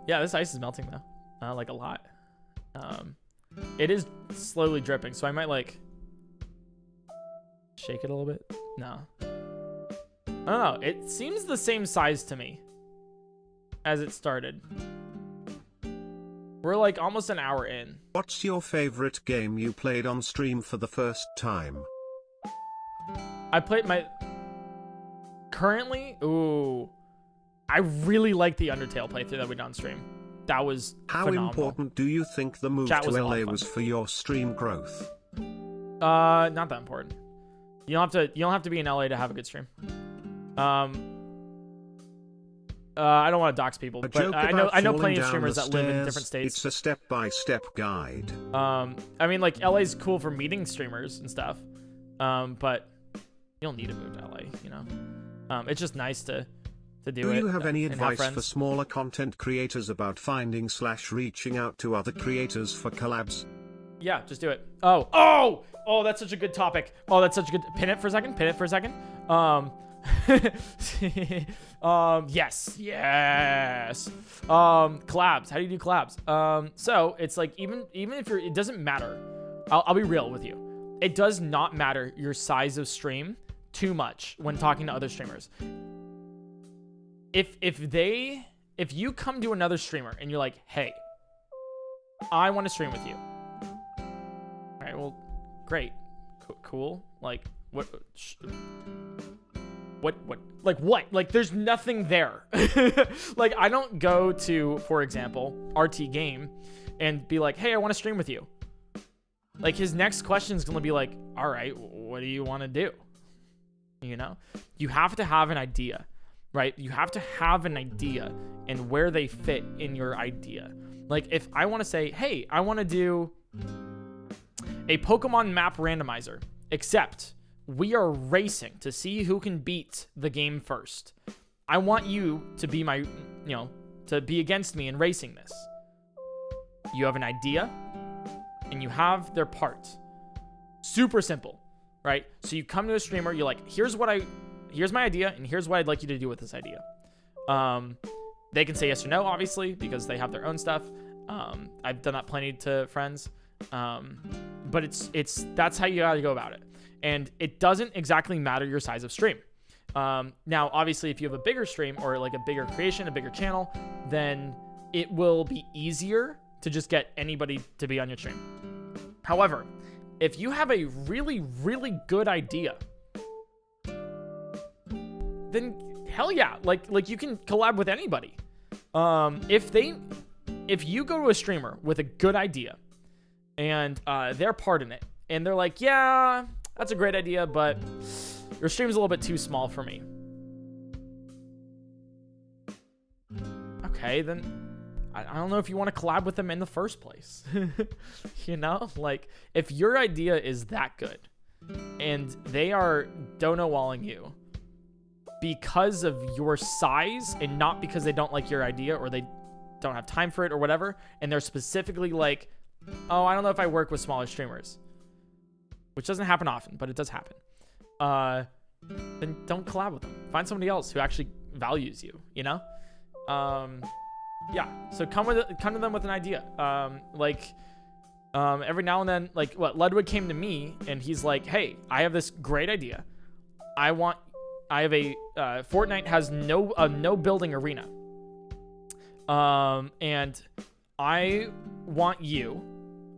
Yeah, this ice is melting though, like a lot. It is slowly dripping, so I might like shake it a little bit. No, I don't know. It seems the same size to me as it started. We're like almost an hour in. What's your favorite game you played on stream for the first time? I played currently, I really like the Undertale playthrough that we did on stream. That was How phenomenal. Important do you think the move to LA was for your stream growth? Not that important. You don't have to be in LA to have a good stream. I don't want to dox people, but I know plenty of streamers that live in different states. It's a step-by-step guide. I mean, like LA's cool for meeting streamers and stuff, but you don't need to move to LA, you know. It's just nice to do it. Do you have any advice for smaller content creators about finding / reaching out to other creators for collabs? Yeah, just do it. Oh, that's such a good topic. Oh, that's such a good. Pin it for a second. Yes. Collabs. How do you do collabs? So it's like even if it doesn't matter. I'll be real with you. It does not matter your size of stream too much when talking to other streamers. If you come to another streamer and you're like, hey, I want to stream with you. All right, well, great, cool. Like what? Like there's nothing there. Like I don't go to, for example, RT Game and be like, hey, I want to stream with you. Like his next question is going to be like, all right, what do you want to do? You know, you have to have an idea, right? You have to have an idea and where they fit in your idea. Like if I want to say, hey, I want to do a Pokemon map randomizer, except we are racing to see who can beat the game first. I want you to be to be against me in racing this. You have an idea and you have their parts. Super simple, right? So you come to a streamer, you're like, here's my idea and here's what I'd like you to do with this idea. They can say yes or no, obviously, because they have their own stuff. I've done that plenty to friends. But that's how you gotta go about it. And it doesn't exactly matter your size of stream. Now, obviously, if you have a bigger stream or like a bigger creation, a bigger channel, then it will be easier to just get anybody to be on your stream. However, if you have a really, really good idea, then hell yeah, like you can collab with anybody. If you go to a streamer with a good idea and they're part in it, and they're like, yeah, that's a great idea, but your stream's a little bit too small for me. Okay, then I don't know if you want to collab with them in the first place. You know, like if your idea is that good and they are dono-walling you because of your size and not because they don't like your idea or they don't have time for it or whatever, and they're specifically like, oh, I don't know if I work with smaller streamers. which doesn't happen often, but it does happen, then don't collab with them. Find somebody else who actually values you, you know? Yeah, so come to them with an idea. Every now and then, like Ludwig came to me and he's like, hey, I have this great idea. Fortnite has no building arena. And I want you,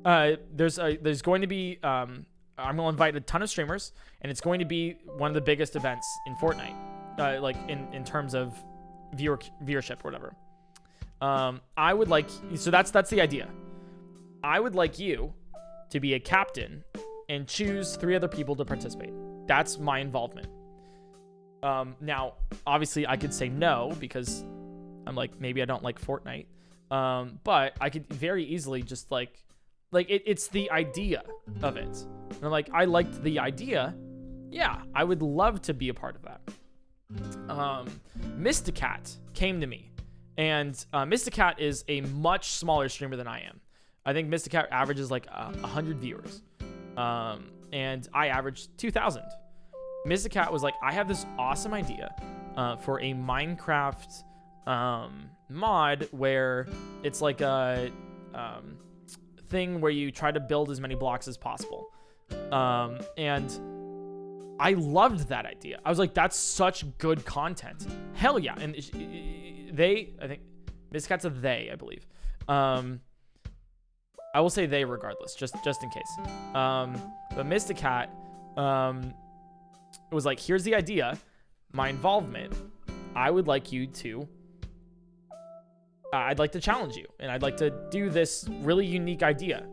there's going to be, I'm going to invite a ton of streamers, and it's going to be one of the biggest events in Fortnite, like in terms of viewership or whatever. I would like, so that's the idea. I would like you to be a captain and choose 3 other people to participate. That's my involvement. Now, obviously I could say no because I'm like, maybe I don't like Fortnite. But I could very easily just it's the idea of it. And I'm like, I liked the idea. Yeah, I would love to be a part of that. Mysticat came to me, and Mysticat is a much smaller streamer than I am. I think Mysticat averages like 100 viewers, and I averaged 2,000. Mysticat was like, I have this awesome idea for a Minecraft mod where it's like a thing where you try to build as many blocks as possible. And I loved that idea. I was like, that's such good content. Hell yeah. And I think Mysticat's a they, I believe. I will say they regardless, just in case. But Mysticat was like, here's the idea, my involvement. I would like you to, I'd like to challenge you, and I'd like to do this really unique idea.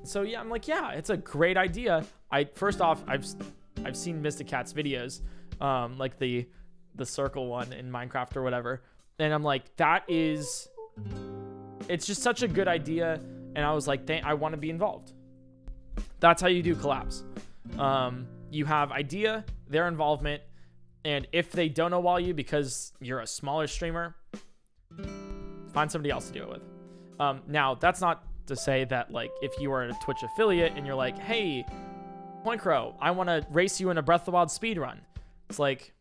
So yeah, I'm like, yeah, it's a great idea. First off, I've seen Mysticat's videos, like the circle one in Minecraft or whatever, and I'm like, it's just such a good idea. And I was like, I want to be involved. That's how you do collabs. You have idea, their involvement, and if they don't know you because you're a smaller streamer, find somebody else to do it with. Now, that's not to say that like if you are a Twitch affiliate and you're like, hey, PointCrow, I want to race you in a Breath of the Wild speed run. It's like,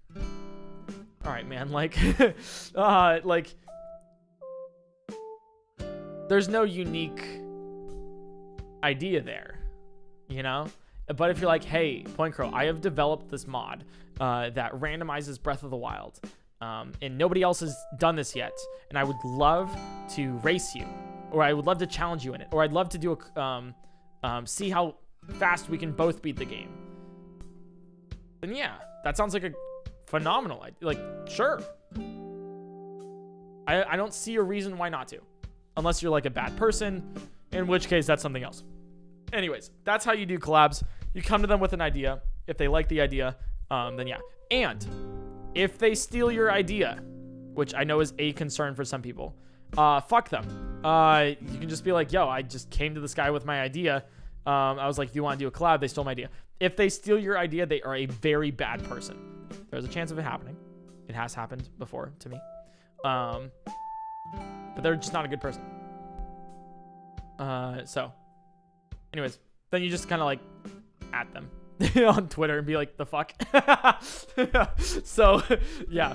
all right, man, like, there's no unique idea there, you know? But if you're like, hey, PointCrow, I have developed this mod that randomizes Breath of the Wild, and nobody else has done this yet, and I would love to race you, or I would love to challenge you in it, or I'd love to do see how fast we can both beat the game. Then yeah, that sounds like a phenomenal idea. Like, sure. I don't see a reason why not to. Unless you're like a bad person, in which case that's something else. Anyways, that's how you do collabs. You come to them with an idea. If they like the idea, then yeah. And if they steal your idea, which I know is a concern for some people, fuck them. You can just be like, yo, I just came to this guy with my idea. I was like, do you want to do a collab? They stole my idea. If they steal your idea, they are a very bad person. There's a chance of it happening. It has happened before to me. But they're just not a good person. So anyways, then you just kind of like at them on Twitter and be like, the fuck. So yeah.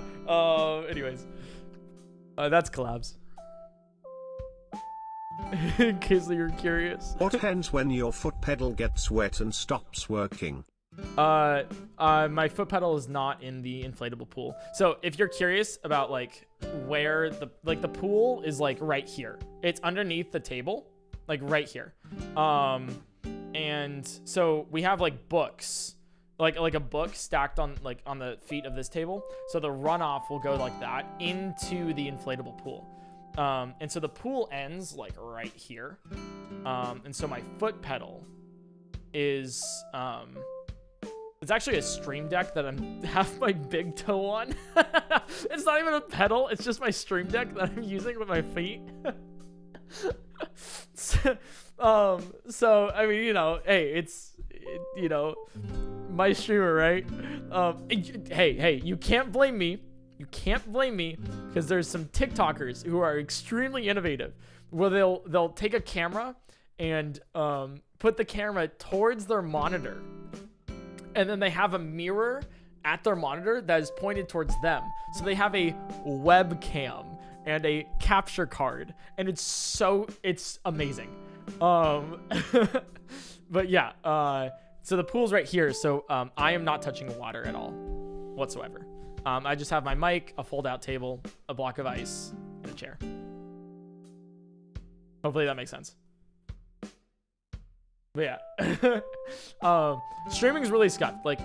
Anyways, that's collabs. In case you're curious. What happens when your foot pedal gets wet and stops working? My foot pedal is not in the inflatable pool. So if you're curious about like where the pool is, like right here, it's underneath the table, like right here. And so we have like books, like a book stacked on the feet of this table. So the runoff will go like that into the inflatable pool. And so the pool ends like right here. And so my foot pedal is, it's actually a stream deck that I'm have my big toe on. It's not even a pedal. It's just my stream deck that I'm using with my feet. So I mean, you know, hey, you know, my streamer, right? Hey, you can't blame me. You can't blame me because there's some TikTokers who are extremely innovative where they'll take a camera and put the camera towards their monitor and then they have a mirror at their monitor that is pointed towards them. So they have a webcam and a capture card, and it's amazing. But yeah, so the pool's right here. So I am not touching the water at all whatsoever. I just have my mic, a fold out table, a block of ice, and a chair. Hopefully that makes sense. But yeah, streaming is really scuffed. Like,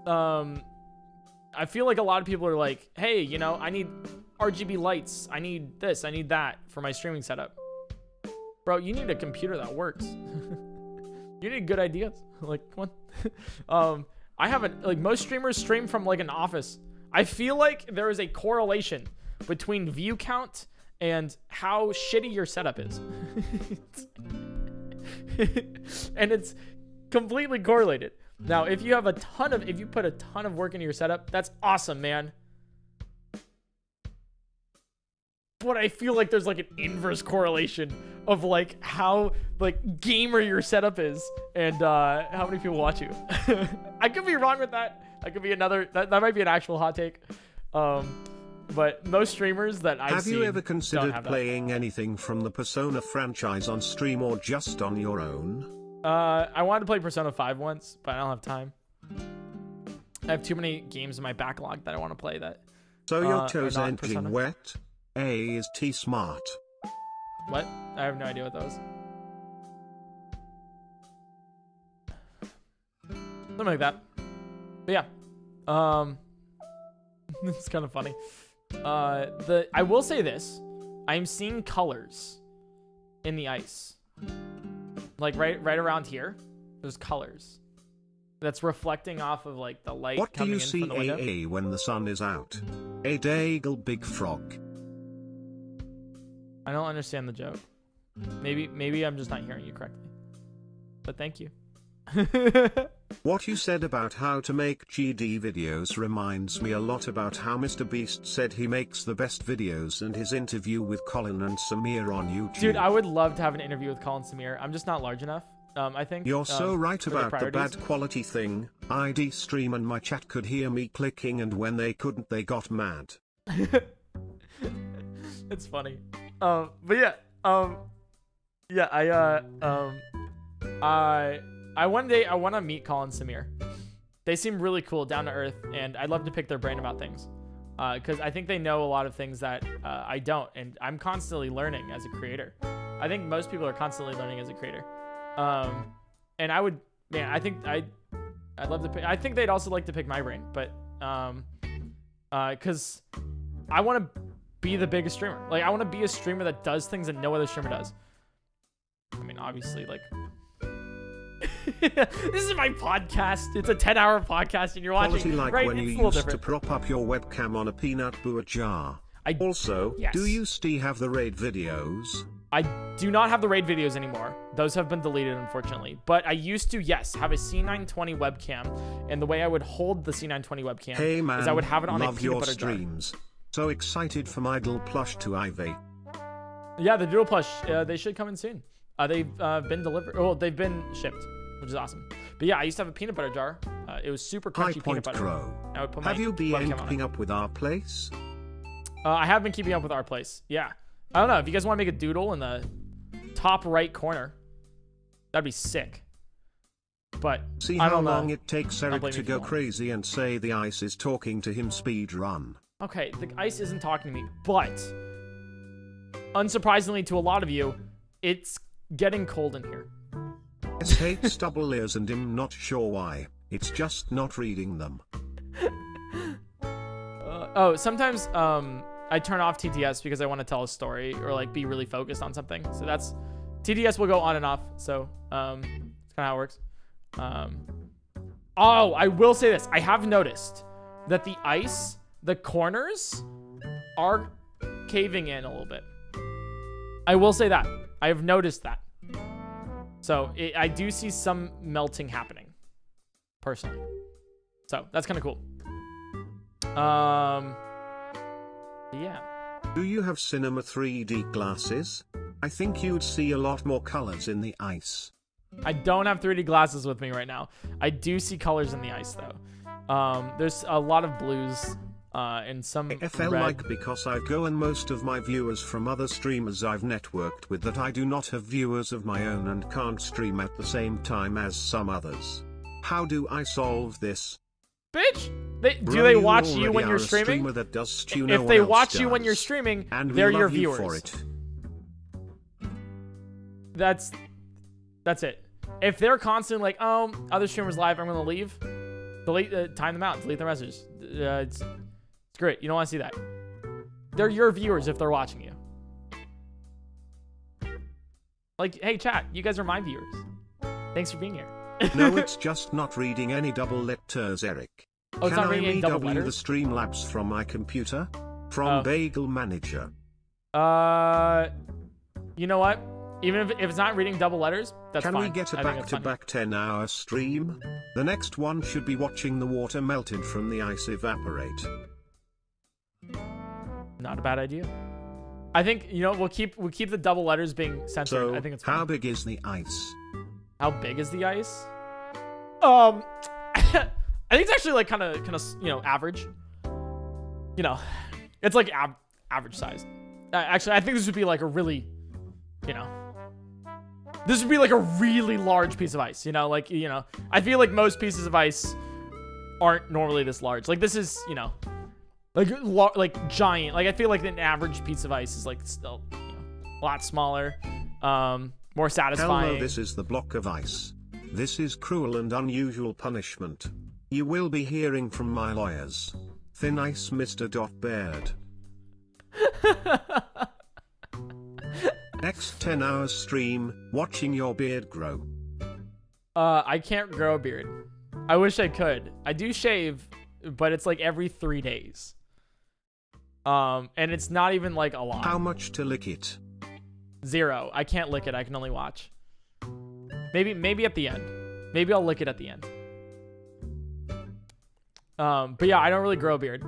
I feel like a lot of people are like, hey, you know, I need RGB lights. I need this. I need that for my streaming setup. Bro, you need a computer that works. You need good ideas. Like, come on. I haven't, like, most streamers stream from like an office. I feel like there is a correlation between view count and how shitty your setup is. And it's completely correlated. Now, if you put a ton of work into your setup, that's awesome, man. But I feel like there's like an inverse correlation of like how like gamer your setup is and how many people watch you. I could be wrong with that. That could be that might be an actual hot take. But most streamers that I've seen have you ever considered playing anything from the Persona franchise on stream or just on your own? I wanted to play Persona 5 once, but I don't have time. I have too many games in my backlog that I want to play that. So your toes edging wet? A is T smart. What? I have no idea what those. Something like that. But yeah. It's kind of funny. I will say this. I'm seeing colors in the ice. Like right around here, there's colors. That's reflecting off of like the light coming in from the window. What do you see when the sun is out? A daigle big frog. I don't understand the joke. Maybe I'm just not hearing you correctly. But thank you. What you said about how to make GD videos reminds me a lot about how Mr. Beast said he makes the best videos and his interview with Colin and Samir on YouTube. Dude, I would love to have an interview with Colin and Samir. I'm just not large enough. I think you're so right about the bad quality thing. ID stream and my chat could hear me clicking, and when they couldn't, they got mad. It's funny. But yeah, I one day I want to meet Colin and Samir. They seem really cool, down to earth, and I'd love to pick their brain about things. Because I think they know a lot of things that I don't, and I'm constantly learning as a creator. I think most people are constantly learning as a creator. And I would, man, I think I'd love to pick. I think they'd also like to pick my brain, but because I want to be the biggest streamer. Like, I want to be a streamer that does things that no other streamer does. I mean, obviously, like. This is my podcast. It's a 10-hour podcast, and you're watching. Quality like right? when It's you a little used different. to prop up your webcam on a peanut butter jar. Also, yes. do you still have the raid videos? I do not have the raid videos anymore. Those have been deleted, unfortunately. But I used to, yes, have a C920 webcam, and the way I would hold the C920 webcam is I would have it on a peanut butter jar. Streams. So excited for my Doodle plush to Ivy. Yeah, the Doodle plush. They should come in soon. They've been delivered. Well, they've been shipped, which is awesome. But yeah, I used to have a peanut butter jar. It was super crunchy peanut butter. PointCrow. I would put have you been webcam keeping up with our place? I have been keeping up with our place. Yeah. I don't know. If you guys want to make a doodle in the top right corner, that'd be sick. But see how long it takes Eric to go crazy and say the ice is talking to him speed run. Okay, the ice isn't talking to me, but unsurprisingly to a lot of you, it's getting cold in here. It hates double ears and I'm not sure why. It's just not reading them. Sometimes I turn off TTS because I want to tell a story or like be really focused on something. So that's TTS will go on and off. So it's kind of how it works. Oh, I will say this. I have noticed that the ice, the corners are caving in a little bit. I will say that. I have noticed that. So I do see some melting happening, personally. So that's kind of cool. Yeah. Do you have Cinema 3D glasses? I think you'd see a lot more colors in the ice. I don't have 3D glasses with me right now. I do see colors in the ice though. There's a lot of blues and some I felt red. like because I go and most of my viewers from other streamers I've networked with that I do not have viewers of my own and can't stream at the same time as some others. How do I solve this? Bitch! Do Bro, they watch you already when are you're a streaming? streamer that does stew no If one they else watch you when you're does. streaming, And we they're your love you viewers. for it. That's it. If they're constantly like, oh, other streamers live, I'm gonna leave. Delete, time them out. Delete their messages. It's great. You don't want to see that. They're your viewers if they're watching you. Like, hey, chat, you guys are my viewers. Thanks for being here. No, it's just not reading any double letters, Eric. Oh, it's Can not I reading any double reW the letters? Streamlabs from my computer? From Oh. Bagel Manager. You know what? Even if it's not reading double letters, that's Can fine. we get a I think it's fine. back-to-back 10-hour stream? The next one should be watching the water melted from the ice evaporate. Not a bad idea. I think, you know, we'll keep the double letters being censored. So, I think it's fine. how big is the ice? How big is the ice? I think it's actually like kind of you know, average. You know, it's like average size. Actually, I think this would be like a really, you know, this would be like a really large piece of ice. You know, like, you know, I feel like most pieces of ice aren't normally this large. Like this is, you know, like giant. Like I feel like an average piece of ice is like still, you know, a lot smaller, more satisfying. Hello, this is the block of ice. This is cruel and unusual punishment. You will be hearing from my lawyers. Thin Ice Mr. Baird. Next 10 hours stream, watching your beard grow. I can't grow a beard. I wish I could. I do shave, but it's like every 3 days. And it's not even like a lot. How much to lick it? 0. I can't lick it. I can only watch. Maybe at the end. Maybe I'll lick it at the end. But yeah, I don't really grow a beard.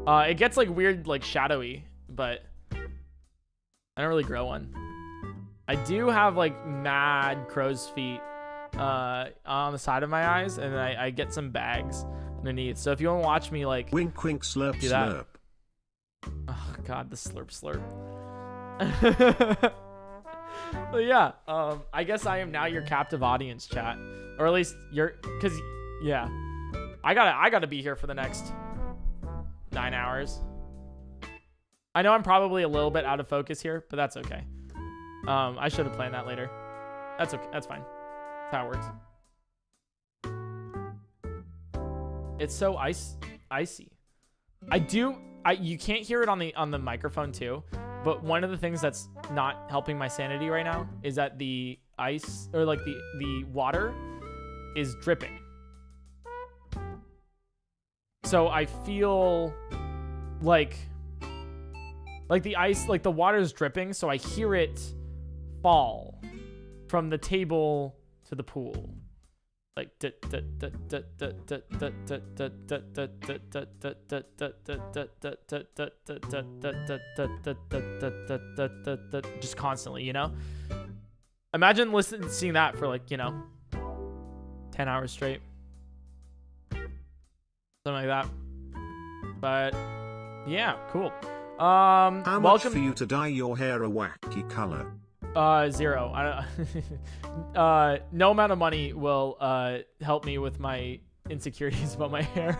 It gets like weird, like shadowy, but I don't really grow one. I do have like mad crow's feet on the side of my eyes, and I get some bags underneath. So if you want to watch me like Wink wink slurp do that. slurp. Oh god, the slurp slurp. But yeah, I guess I am now your captive audience, chat, or at least you're, cause yeah, I gotta be here for the next 9 hours. I know I'm probably a little bit out of focus here, but that's okay. I should have planned that later. That's okay. That's fine. That's how it works. It's so icy. You can't hear it on the microphone too, but one of the things that's not helping my sanity right now is that the ice, or like the water is dripping. So I feel like the ice, like the water is dripping, so I hear it fall from the table to the pool. Like just constantly, you know? Imagine seeing that for like, you know, 10 hours straight. Something like that. But yeah, cool. How much for you to dye your hair a wacky color? 0. No amount of money will help me with my insecurities about my hair.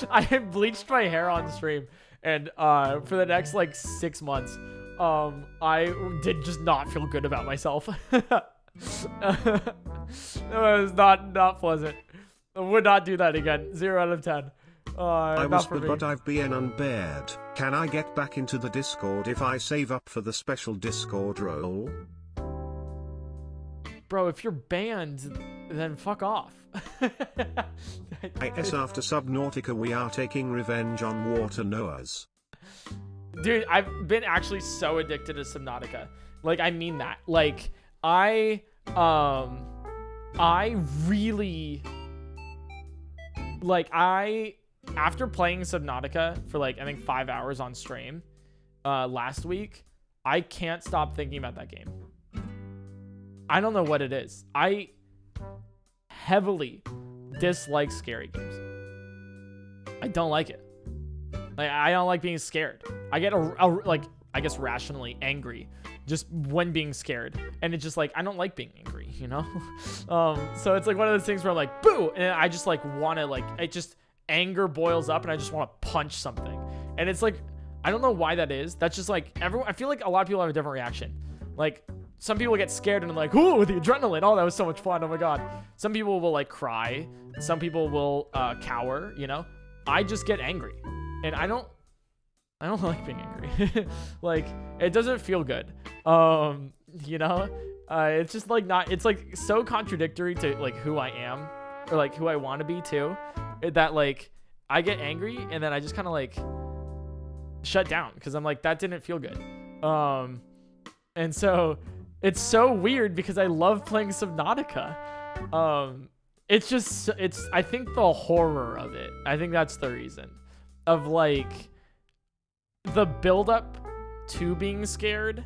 I have bleached my hair on stream, and for the next like 6 months, I did just not feel good about myself. It was not pleasant. I would not do that again. 0 out of 10. I whispered, but I've been unbared. Can I get back into the Discord if I save up for the special Discord role? Bro, if you're banned, then fuck off. Yes, after Subnautica we are taking revenge on water Noahs. Dude, I've been actually so addicted to Subnautica. Like, I mean that. Like, I really... Like, after playing Subnautica for like I think 5 hours on stream last week, I can't stop thinking about that game. I don't know what it is. I heavily dislike scary games. I don't like it. Like, I don't like being scared. I get like, I guess rationally angry just when being scared, and it's just like I don't like being angry, you know. So it's like one of those things where I'm like, boo, and I just like want to like, it just anger boils up, and I just want to punch something, and it's like I don't know why that is. That's just like everyone. I feel like a lot of people have a different reaction. Like some people get scared and they're like, ooh, the adrenaline. Oh, that was so much fun. Oh my god. Some people will like cry. Some people will cower. You know. I just get angry, and I don't like being angry. Like it doesn't feel good. You know, it's just like not, it's like so contradictory to like who I am or like who I want to be too, that like I get angry and then I just kind of like shut down because I'm like, that didn't feel good. And so it's so weird because I love playing Subnautica. It's just, I think the horror of it, I think that's the reason of like the build up to being scared.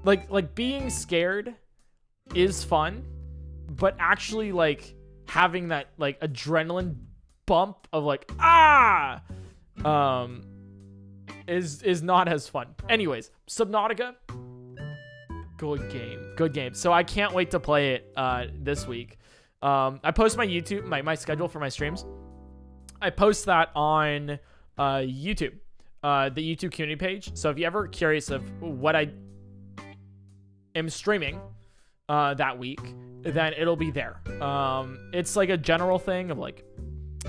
Like being scared is fun, but actually like having that like adrenaline bump of like is not as fun. Anyways, Subnautica, good game. So I can't wait to play it this week. I post my YouTube, my schedule for my streams. I post that on YouTube, the YouTube community page. So if you're ever curious of what I am streaming that week, then it'll be there. It's like a general thing of like,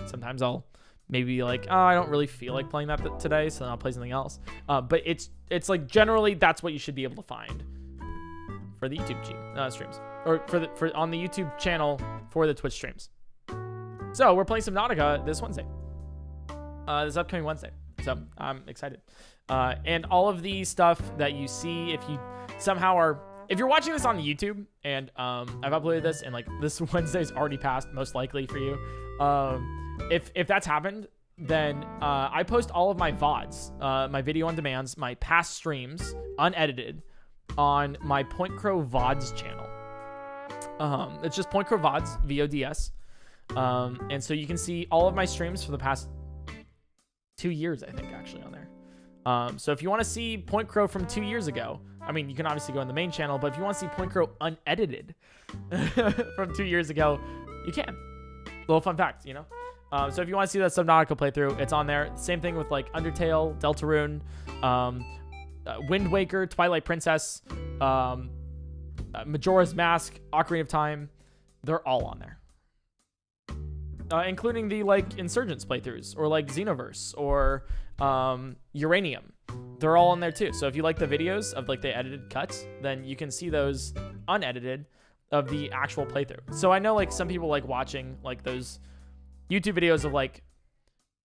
sometimes I'll maybe like, oh, I don't really feel like playing that today, so then I'll play something else. But it's like generally that's what you should be able to find for the YouTube streams, or for on the YouTube channel for the Twitch streams. So we're playing Subnautica this Wednesday, this upcoming Wednesday. So I'm excited. And all of the stuff that you see, if you somehow are, if you're watching this on YouTube and I've uploaded this and like this Wednesday's already passed, most likely for you. If that's happened, then I post all of my VODs, my video on demands, my past streams, unedited, on my PointCrow VODs channel. It's just PointCrow VODs, VODS. And so you can see all of my streams for the past 2 years, I think, actually, on there. So if you want to see PointCrow from 2 years ago, I mean, you can obviously go on the main channel, but if you want to see PointCrow unedited from 2 years ago, you can. Little fun fact, you know? So if you want to see that Subnautica playthrough, it's on there. Same thing with like Undertale, Deltarune, Wind Waker, Twilight Princess, Majora's Mask, Ocarina of Time. They're all on there. Including the like Insurgents playthroughs, or like Xenoverse, or Uranium. They're all on there too. So if you like the videos of like the edited cuts, then you can see those unedited of the actual playthrough. So I know like some people like watching like those YouTube videos of like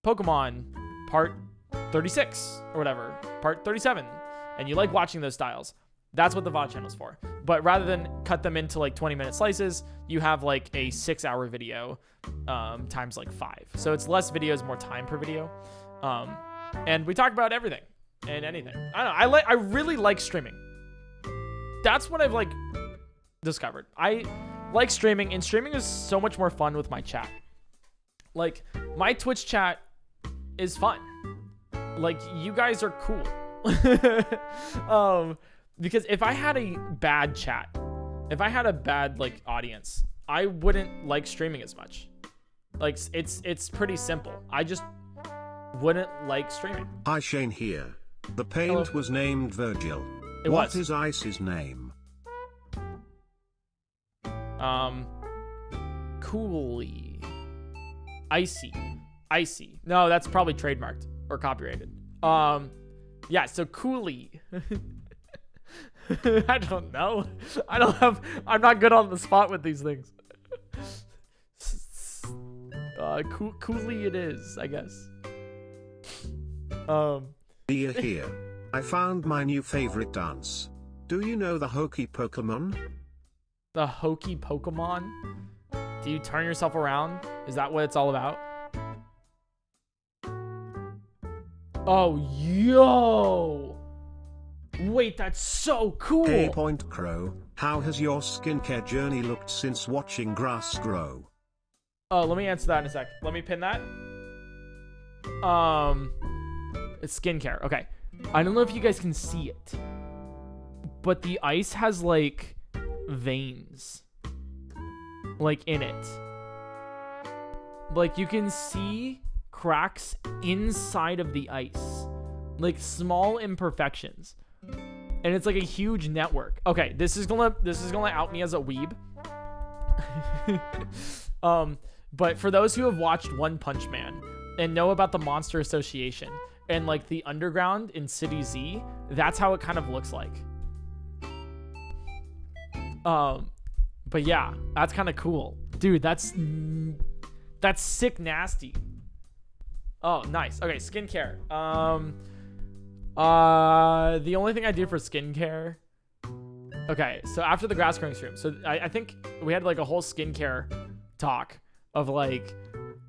Pokemon part 36 or whatever, part 37, and you like watching those styles. That's what the VOD channel's for. But rather than cut them into like 20-minute slices, you have like a 6-hour video times like 5. So it's less videos, more time per video. And we talk about everything and anything. I don't know. I really like streaming. That's what I've like discovered. I like streaming, and streaming is so much more fun with my chat. Like my Twitch chat is fun. Like you guys are cool. Because if I had a bad chat, if I had a bad like audience, I wouldn't like streaming as much. Like it's pretty simple. I just wouldn't like streaming. Hi Shane here. The paint was named Virgil. What is Ice's name? Coolly. Icy. No, that's probably trademarked or copyrighted. Yeah, so Coolly. I don't know. I'm not good on the spot with these things. Coolly it is, I guess. Dear here. I found my new favorite dance. Do you know the hokey Pokemon? The hokey Pokemon? Do you turn yourself around? Is that what it's all about? Oh, yo! Wait, that's so cool. Hey PointCrow, how has your skincare journey looked since watching grass grow? Oh, let me answer that in a sec. Let me pin that. It's skincare. Okay. I don't know if you guys can see it, but the ice has like veins like in it. Like you can see cracks inside of the ice, like small imperfections, and it's like a huge network. Okay, this is gonna out me as a weeb. But for those who have watched One Punch Man and know about the Monster Association and like the underground in City Z, that's how it kind of looks like. But yeah, that's kind of cool, dude. That's sick nasty. Oh, nice. Okay, skincare. The only thing I do for skincare. Okay, so after the grass growing stream, so I think we had like a whole skincare talk of like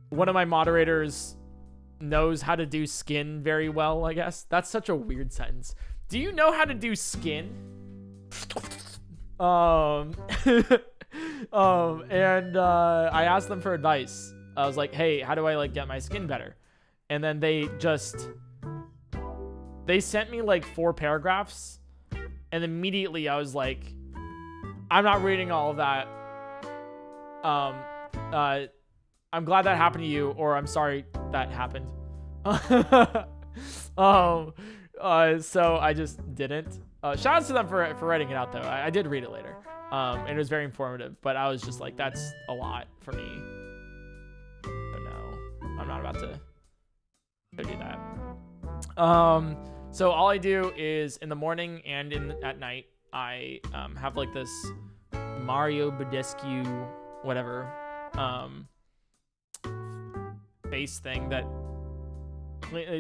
one of my moderators knows how to do skin very well, I guess. That's such a weird sentence. Do you know how to do skin? And I asked them for advice. I was like, hey, how do I like get my skin better? And then they sent me like 4 paragraphs, and immediately I was like, I'm not reading all of that. I'm glad that happened to you, or I'm sorry that happened. So I just didn't. Shout out to them for writing it out though. I did read it later. And it was very informative, but I was just like, that's a lot for me. Oh no, I'm not about to go do that. So all I do is in the morning and at night, I have like this Mario Badescu, whatever, face thing that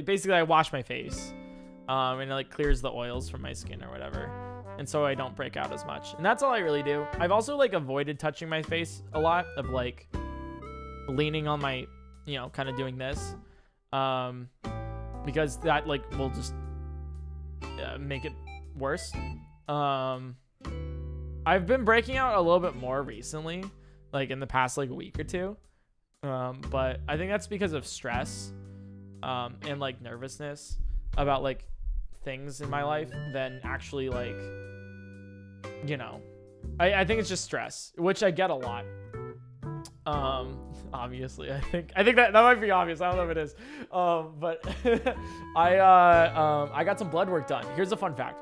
basically I wash my face, and it like clears the oils from my skin or whatever. And so I don't break out as much. And that's all I really do. I've also like avoided touching my face a lot, of like leaning on my, you know, kind of doing this, because that like will just make it worse. I've been breaking out a little bit more recently, like in the past like week or two. But I think that's because of stress, and like nervousness about like things in my life than actually like, you know, I think it's just stress, which I get a lot. Obviously I think that might be obvious. I don't know if it is. But I got some blood work done. Here's a fun fact.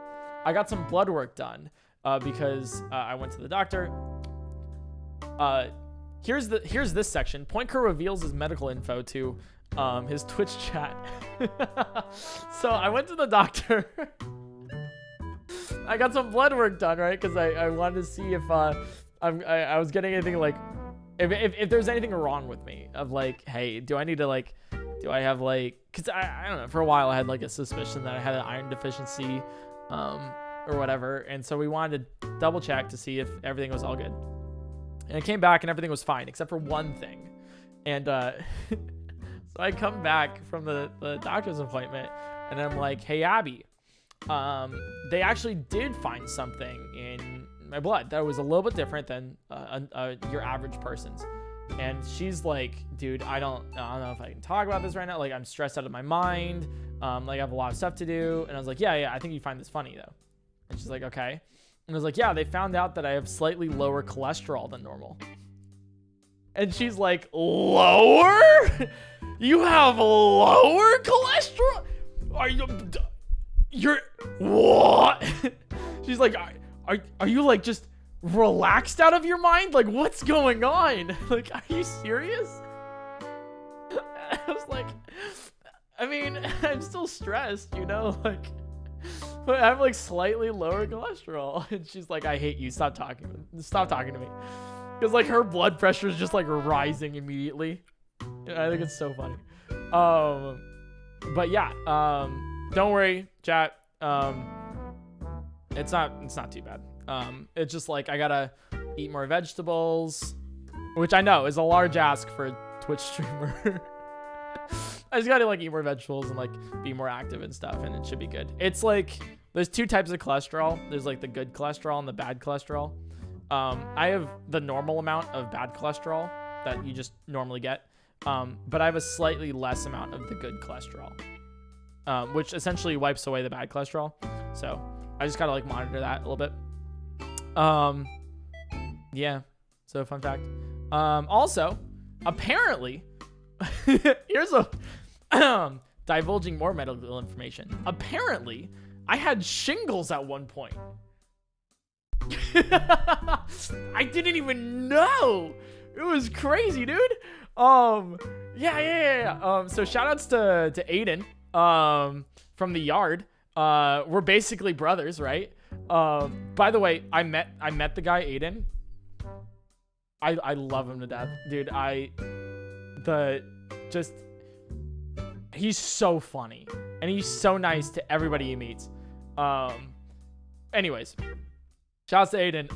I got some blood work done because I went to the doctor. Here's this section. PointCrow reveals his medical info to his Twitch chat. So I went to the doctor. I got some blood work done, right? Because I wanted to see if I was getting anything like, if there's anything wrong with me, of like, hey, do I need to like, do I have like, because I don't know, for a while I had like a suspicion that I had an iron deficiency, or whatever. And so we wanted to double check to see if everything was all good. And it came back and everything was fine except for one thing. And so I come back from the doctor's appointment and I'm like, hey, Abby, they actually did find something in my blood that was a little bit different than your average person's. And she's like, dude, I don't know if I can talk about this right now. Like, I'm stressed out of my mind. Like, I have a lot of stuff to do. And I was like, yeah, I think you find this funny though. And she's like, okay. And I was like, yeah, they found out that I have slightly lower cholesterol than normal. And she's like, lower? You have lower cholesterol? You're what? She's like, are you like just relaxed out of your mind? Like, what's going on? Like, are you serious? I was like, I mean, I'm still stressed, you know, like, but I have like slightly lower cholesterol. And she's like, I hate you. Stop talking to me. Because like her blood pressure is just like rising immediately. I think it's so funny. But yeah, don't worry, chat. It's not too bad. It's just like I gotta eat more vegetables, which I know is a large ask for a Twitch streamer. I just gotta like eat more vegetables and like be more active and stuff, and it should be good. It's like there's two types of cholesterol. There's like the good cholesterol and the bad cholesterol. I have the normal amount of bad cholesterol that you just normally get, but I have a slightly less amount of the good cholesterol, which essentially wipes away the bad cholesterol. So I just gotta like monitor that a little bit. Yeah. So fun fact. Also, apparently, here's a divulging more medical information. Apparently, I had shingles at one point. I didn't even know. It was crazy, dude. Yeah. So shout outs to Aiden, from the yard. We're basically brothers, right? By the way, I met the guy Aiden. I love him to death, dude. He's so funny and he's so nice to everybody he meets. Anyways, shouts to Aiden.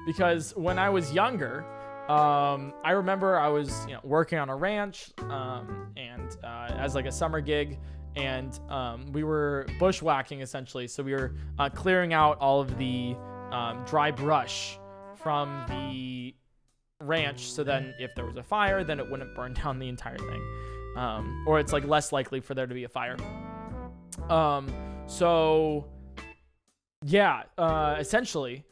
Because when I was younger, I remember I was working on a ranch, and as like a summer gig, and we were bushwhacking essentially. So we were clearing out all of the dry brush from the ranch, so then if there was a fire, then it wouldn't burn down the entire thing, or it's like less likely for there to be a fire. So yeah, essentially,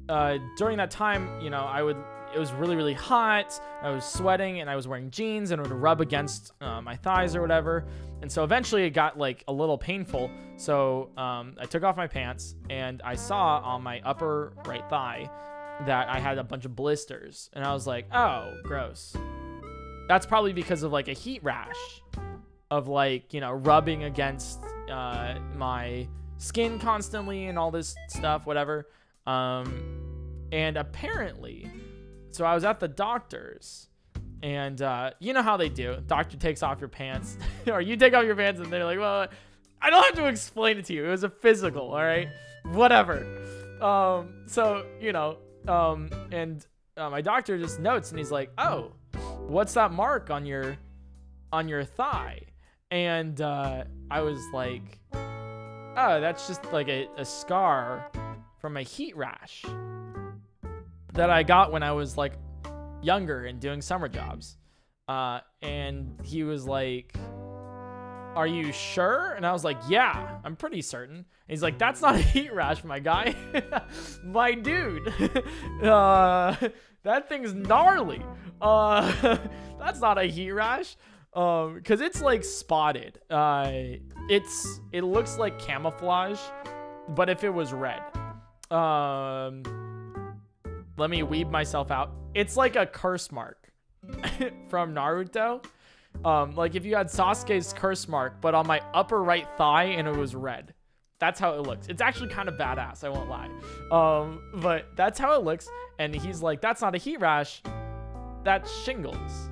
during that time, it was really, really hot. I was sweating and I was wearing jeans and it would rub against my thighs or whatever. And so eventually it got like a little painful. So I took off my pants and I saw on my upper right thigh that I had a bunch of blisters. And I was like, oh, gross. That's probably because of like a heat rash of like, rubbing against my skin constantly and all this stuff, whatever. And apparently, so I was at the doctor's, and you know how they do. Doctor takes off your pants, or you take off your pants, and they're like, well, I don't have to explain it to you. It was a physical, all right? Whatever. So, my doctor just notes, and he's like, oh, what's that mark on your thigh? And I was like, oh, that's just like a scar from a heat rash that I got when I was like younger and doing summer jobs. And he was like, are you sure? And I was like, yeah, I'm pretty certain. And he's like, that's not a heat rash, my guy. My dude. That thing's gnarly. That's not a heat rash. Cause it's like spotted. It looks like camouflage, but if it was red. Let me weeb myself out. It's like a curse mark from Naruto. Like if you had Sasuke's curse mark, but on my upper right thigh and it was red. That's how it looks. It's actually kind of badass, I won't lie. But that's how it looks. And he's like, that's not a heat rash. That's shingles.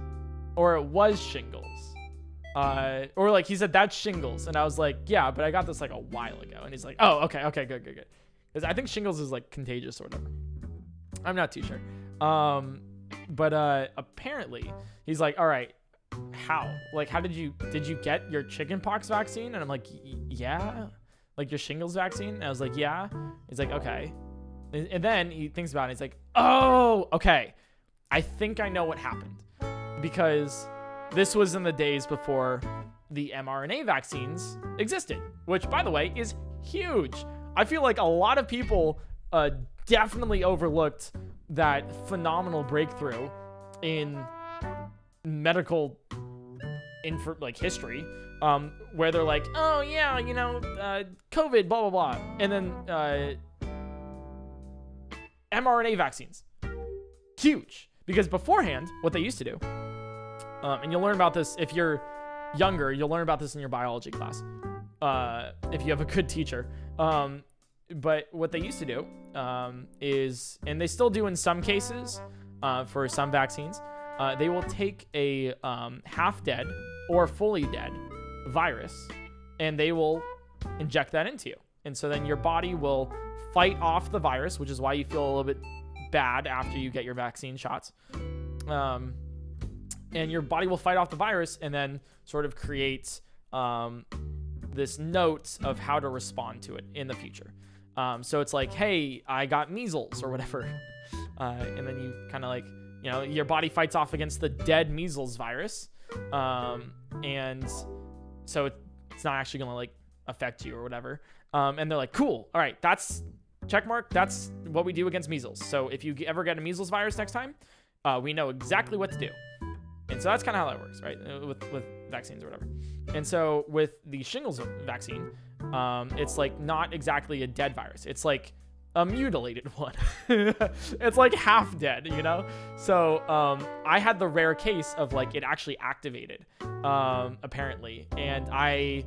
Or it was shingles. Or like he said, that's shingles. And I was like, yeah, but I got this like a while ago. And he's like, oh, okay, good. Because I think shingles is like contagious or whatever. I'm not too sure. But apparently he's like, all right, how? Like, how did you get your chickenpox vaccine? And I'm like, yeah. Like your shingles vaccine? And I was like, yeah. He's like, okay. And then he thinks about it. He's like, oh, okay. I think I know what happened. Because this was in the days before the mRNA vaccines existed, which, by the way, is huge. I feel like a lot of people definitely overlooked that phenomenal breakthrough in medical history, where they're like, oh yeah, COVID, blah blah blah, and then mRNA vaccines, huge. Because beforehand, what they used to do, and you'll learn about this if you're younger, you'll learn about this in your biology class, if you have a good teacher. But what they used to do is, and they still do in some cases, for some vaccines, they will take a half dead or fully dead virus and they will inject that into you. And so then your body will fight off the virus, which is why you feel a little bit bad after you get your vaccine shots. And your body will fight off the virus and then sort of create this note of how to respond to it in the future. So it's like, hey, I got measles or whatever. And then you kind of like, your body fights off against the dead measles virus. And so it's not actually going to like affect you or whatever. And they're like, cool. All right. That's check mark. That's what we do against measles. So if you ever get a measles virus next time, we know exactly what to do. And so that's kind of how that works, right? With vaccines or whatever. And so with the shingles vaccine, it's like not exactly a dead virus. It's like a mutilated one. It's like half dead, So I had the rare case of like it actually activated, apparently. And I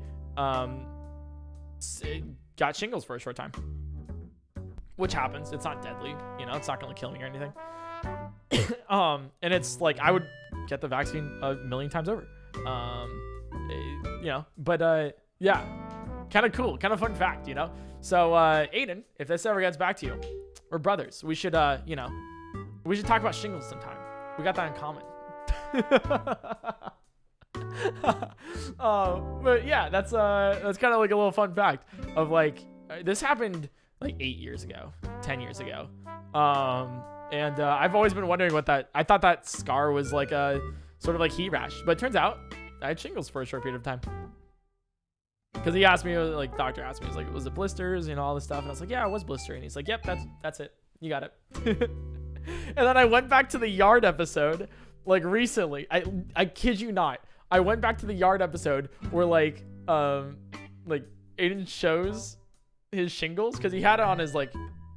got shingles for a short time, which happens. It's not deadly, it's not going to kill me or anything. And it's like I would get the vaccine a million times over. But yeah, kind of cool, kind of fun fact, So Aiden, if this ever gets back to you, we're brothers. We should we should talk about shingles sometime. We got that in common. But yeah, that's kind of like a little fun fact of like this happened like 8 years ago, 10 years ago. And I've always been wondering I thought that scar was like a sort of like heat rash, but it turns out I had shingles for a short period of time. Because he asked me, like, doctor asked me, he's like, was it blisters, all this stuff? And I was like, yeah, it was blistering. And he's like, yep, that's it. You got it. And then I went back to the yard episode, like, recently. I kid you not. I went back to the yard episode where, like Aiden shows his shingles, because he had it on his, like,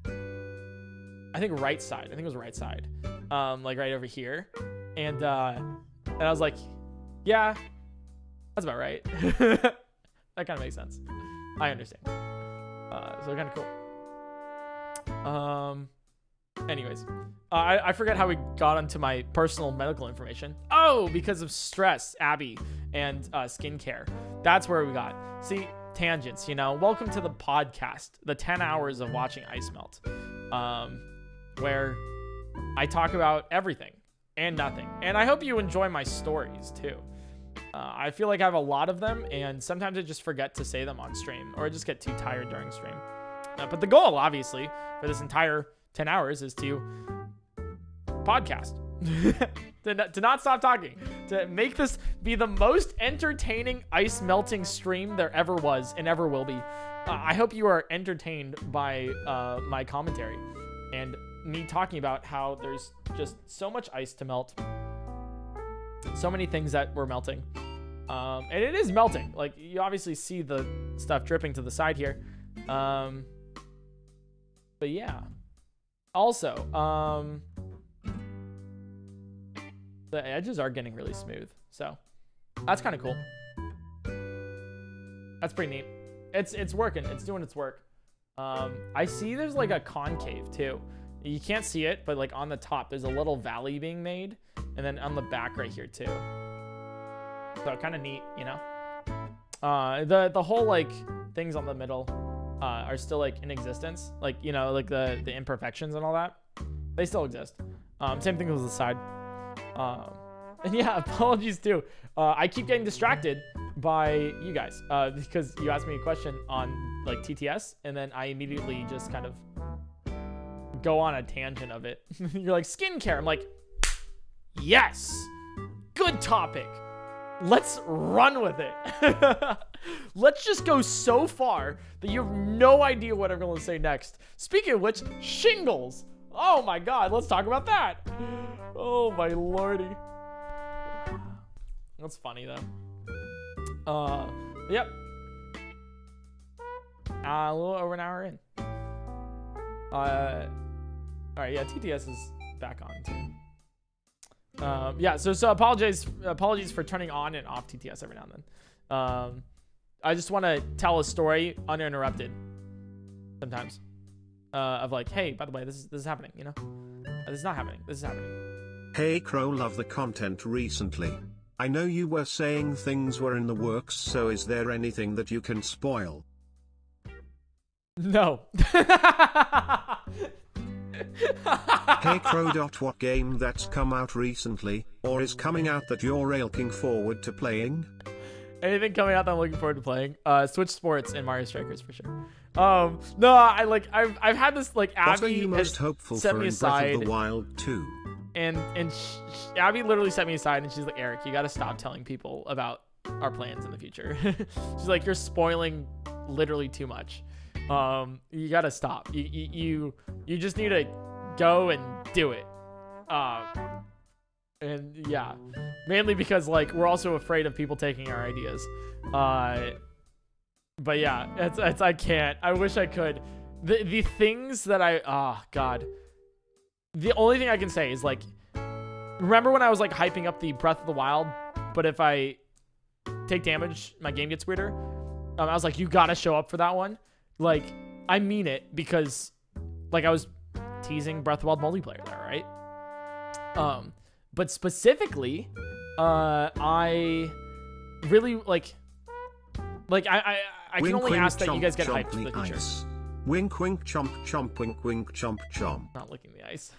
I think right side. I think it was right side. Like, right over here. And I was like, yeah, that's about right. That kind of makes sense. I understand. So kind of cool. Anyways, I forget how we got onto my personal medical information. Oh, because of stress, Abby, and skincare. That's where we got. See, tangents, Welcome to the podcast, the 10 hours of watching ice melt, where I talk about everything and nothing. And I hope you enjoy my stories too. I feel like I have a lot of them, and sometimes I just forget to say them on stream, or I just get too tired during stream. But the goal, obviously, for this entire 10 hours is to podcast. to not stop talking. To make this be the most entertaining ice melting stream there ever was and ever will be. I hope you are entertained by my commentary and me talking about how there's just so much ice to melt. So many things that we're melting. And it is melting. Like, you obviously see the stuff dripping to the side here. But yeah. Also, the edges are getting really smooth. So that's kind of cool. That's pretty neat. It's working. It's doing its work. I see there's like a concave too. You can't see it, but like on the top, there's a little valley being made. And then on the back right here too. So kind of neat, The whole like things on the middle are still like in existence. Like, like the imperfections and all that. They still exist. Same thing with the side. And yeah, apologies too. I keep getting distracted by you guys because you asked me a question on like TTS, and then I immediately just kind of go on a tangent of it. You're like, skincare. I'm like, yes, good topic. Let's run with it. Let's just go so far that you have no idea what I'm going to say next. Speaking of which, shingles. Oh my God, let's talk about that. Oh my lordy. That's funny though. Yep. A little over an hour in. All right, yeah, TTS is back on too. Yeah, so apologies for turning on and off TTS every now and then. I just want to tell a story uninterrupted sometimes. Of like, hey, by the way, this is happening, This is not happening. This is happening. Hey Crow, love the content recently. I know you were saying things were in the works, so is there anything that you can spoil? No. Hey Crow. What game that's come out recently, or is coming out that you're looking forward to playing? Anything coming out that I'm looking forward to playing? Switch Sports and Mario Strikers for sure. No, I've had this like Abby what are you most hopeful set for me in aside, Breath of the Wild 2? and Abby literally set me aside and she's like, Eric, you gotta stop telling people about our plans in the future. She's like, you're spoiling literally too much. You gotta stop. You just need to go and do it. And yeah, mainly because like we're also afraid of people taking our ideas. But yeah, it's I can't. I wish I could. The things that God. The only thing I can say is like, remember when I was like hyping up the Breath of the Wild, but if I take damage, my game gets weirder. I was like, you gotta show up for that one. Like, I mean it, because like I was teasing Breath of the Wild multiplayer there, right? But specifically, I really like I can only ask that you guys get hyped for the future. Wink wink chomp chomp wink wink chomp chomp. Not licking the ice.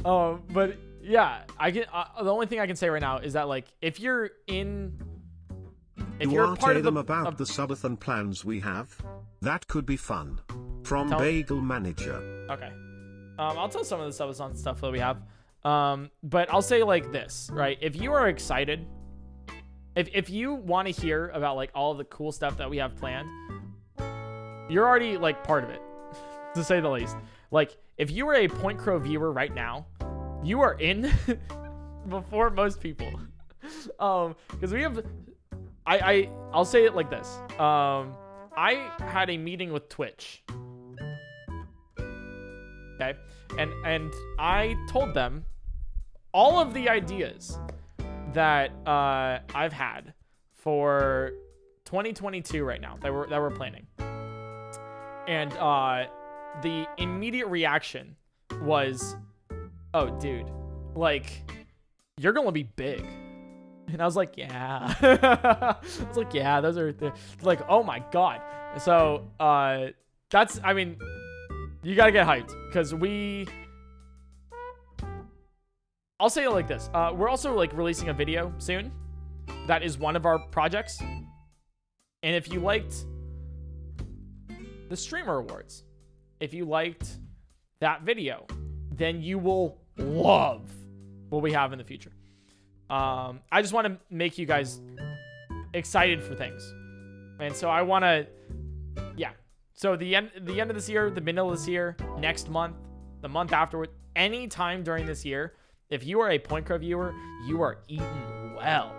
But yeah, I get the only thing I can say right now is that like if you're part of about the subathon plans we have, that could be fun. From Bagel Manager. Okay. I'll tell some of the subathon stuff that we have. But I'll say like this, right? If you are excited, if you want to hear about like all of the cool stuff that we have planned, you're already like part of it, to say the least. Like if you are a PointCrow viewer right now, you are in before most people. Because we have, I'll say it like this. I had a meeting with Twitch. Okay, and I told them all of the ideas that I've had for 2022 right now that we're planning, and the immediate reaction was, "Oh, dude, like you're gonna be big." And I was like, "Yeah." I was like, "Yeah, those are like, oh my god." So that's, I mean, you gotta get hyped because I'll say it like this. We're also like releasing a video soon. That is one of our projects. And if you liked the Streamer Awards, if you liked that video, then you will love what we have in the future. I just want to make you guys excited for things. And so I want to, yeah. So the end of this year, the middle of this year, next month, the month afterward, anytime during this year, if you are a PointCrow viewer, you are eating well.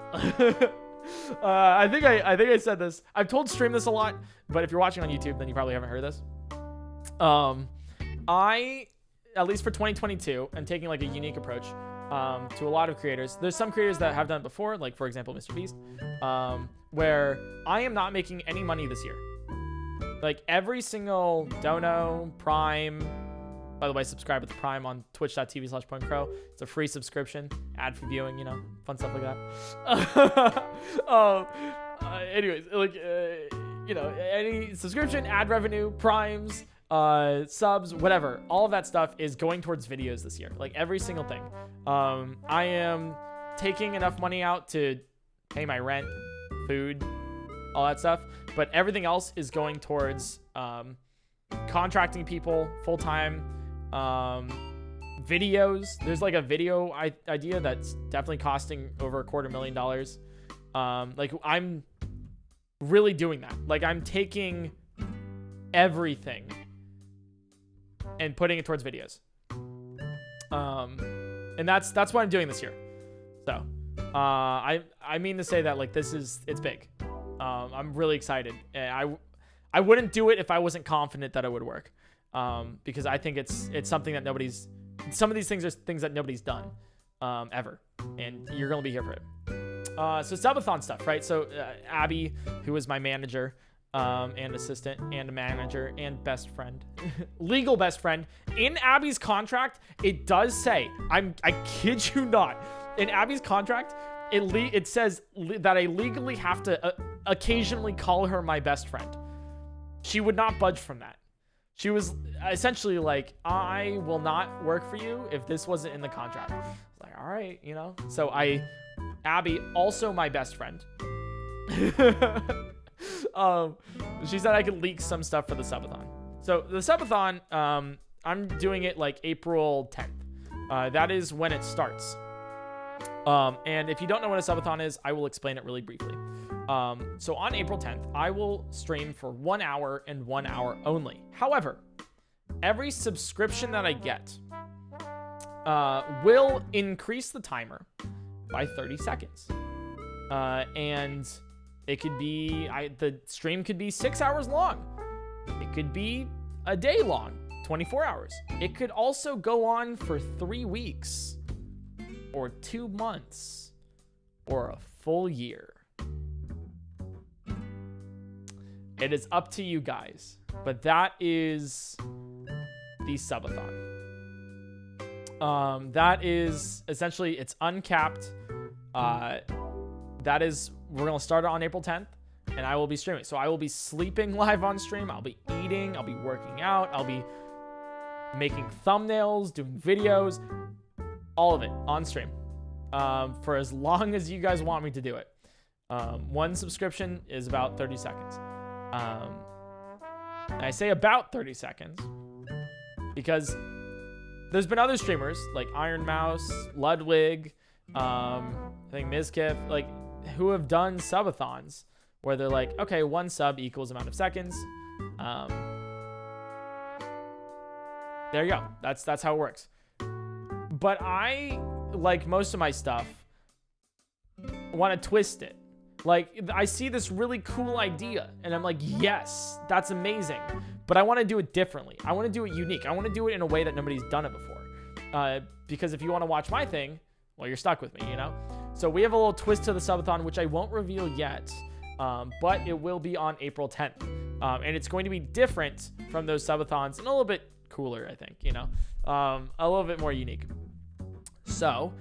I think I said this. I've told Stream this a lot, but if you're watching on YouTube, then you probably haven't heard this. I, at least for 2022, am taking like a unique approach to a lot of creators. There's some creators that have done it before, like for example, Mr. Beast, where I am not making any money this year. Like every single dono, Prime. By the way, subscribe with Prime on twitch.tv/PointCrow. It's a free subscription, ad for viewing, you know, fun stuff like that. Anyways, like, you know, any subscription, ad revenue, Primes, subs, whatever, all of that stuff is going towards videos this year. Like every single thing. I am taking enough money out to pay my rent, food, all that stuff, but everything else is going towards contracting people full-time. Videos, there's like a video idea that's definitely costing over $250,000. Like I'm really doing that. Like I'm taking everything and putting it towards videos. And that's what I'm doing this year. So I mean to say that like it's big. I'm really excited. And I wouldn't do it if I wasn't confident that it would work. Because I think it's something that some of these things are things that nobody's done ever, and you're gonna be here for it. So subathon stuff, right? So Abby, who is my manager and assistant and manager and best friend, legal best friend, in Abby's contract it does say, I kid you not, in Abby's contract it says that I legally have to occasionally call her my best friend. She would not budge from that. She was essentially like, I will not work for you if this wasn't in the contract. I was like, all right, you know? So I Abby, also my best friend. She said I could leak some stuff for the subathon. So the subathon, I'm doing it like April 10th. That is when it starts. And if you don't know what a subathon is, I will explain it really briefly. So on April 10th, I will stream for 1 hour and 1 hour only. However, every subscription that I get will increase the timer by 30 seconds. And it could be, the stream could be 6 hours long. It could be a day long, 24 hours. It could also go on for 3 weeks or 2 months or a full year. It is up to you guys, but that is the subathon. That is essentially, it's uncapped. That is, we're going to start it on April 10th, and I will be streaming. So I will be sleeping live on stream. I'll be eating. I'll be working out. I'll be making thumbnails, doing videos, all of it on stream for as long as you guys want me to do it. One subscription is about 30 seconds. I say about 30 seconds because there's been other streamers like Iron Mouse, Ludwig, I think Mizkif, like, who have done subathons where they're like, okay, 1 sub equals amount of seconds. There you go. That's how it works. But I, like most of my stuff, want to twist it. Like, I see this really cool idea, and I'm like, yes, that's amazing. But I want to do it differently. I want to do it unique. I want to do it in a way that nobody's done it before. Because if you want to watch my thing, well, you're stuck with me, you know? So we have a little twist to the subathon, which I won't reveal yet, but it will be on April 10th. And it's going to be different from those subathons and a little bit cooler, I think, you know? A little bit more unique. So,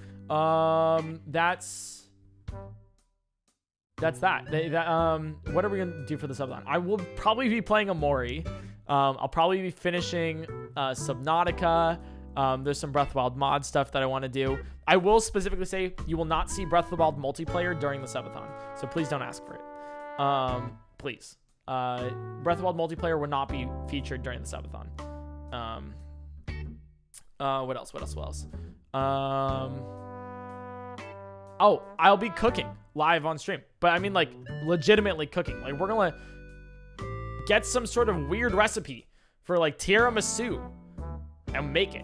that's that. What are we gonna do for the subathon? I will probably be playing Amori. I'll probably be finishing Subnautica. There's some Breath of the Wild mod stuff that I want to do. I will specifically say you will not see Breath of the Wild multiplayer during the subathon, so please don't ask for it. Please. Breath of the Wild multiplayer will not be featured during the subathon. What else? Oh, I'll be cooking live on stream. But I mean, like, legitimately cooking. Like, we're gonna get some sort of weird recipe for, like, tiramisu and make it.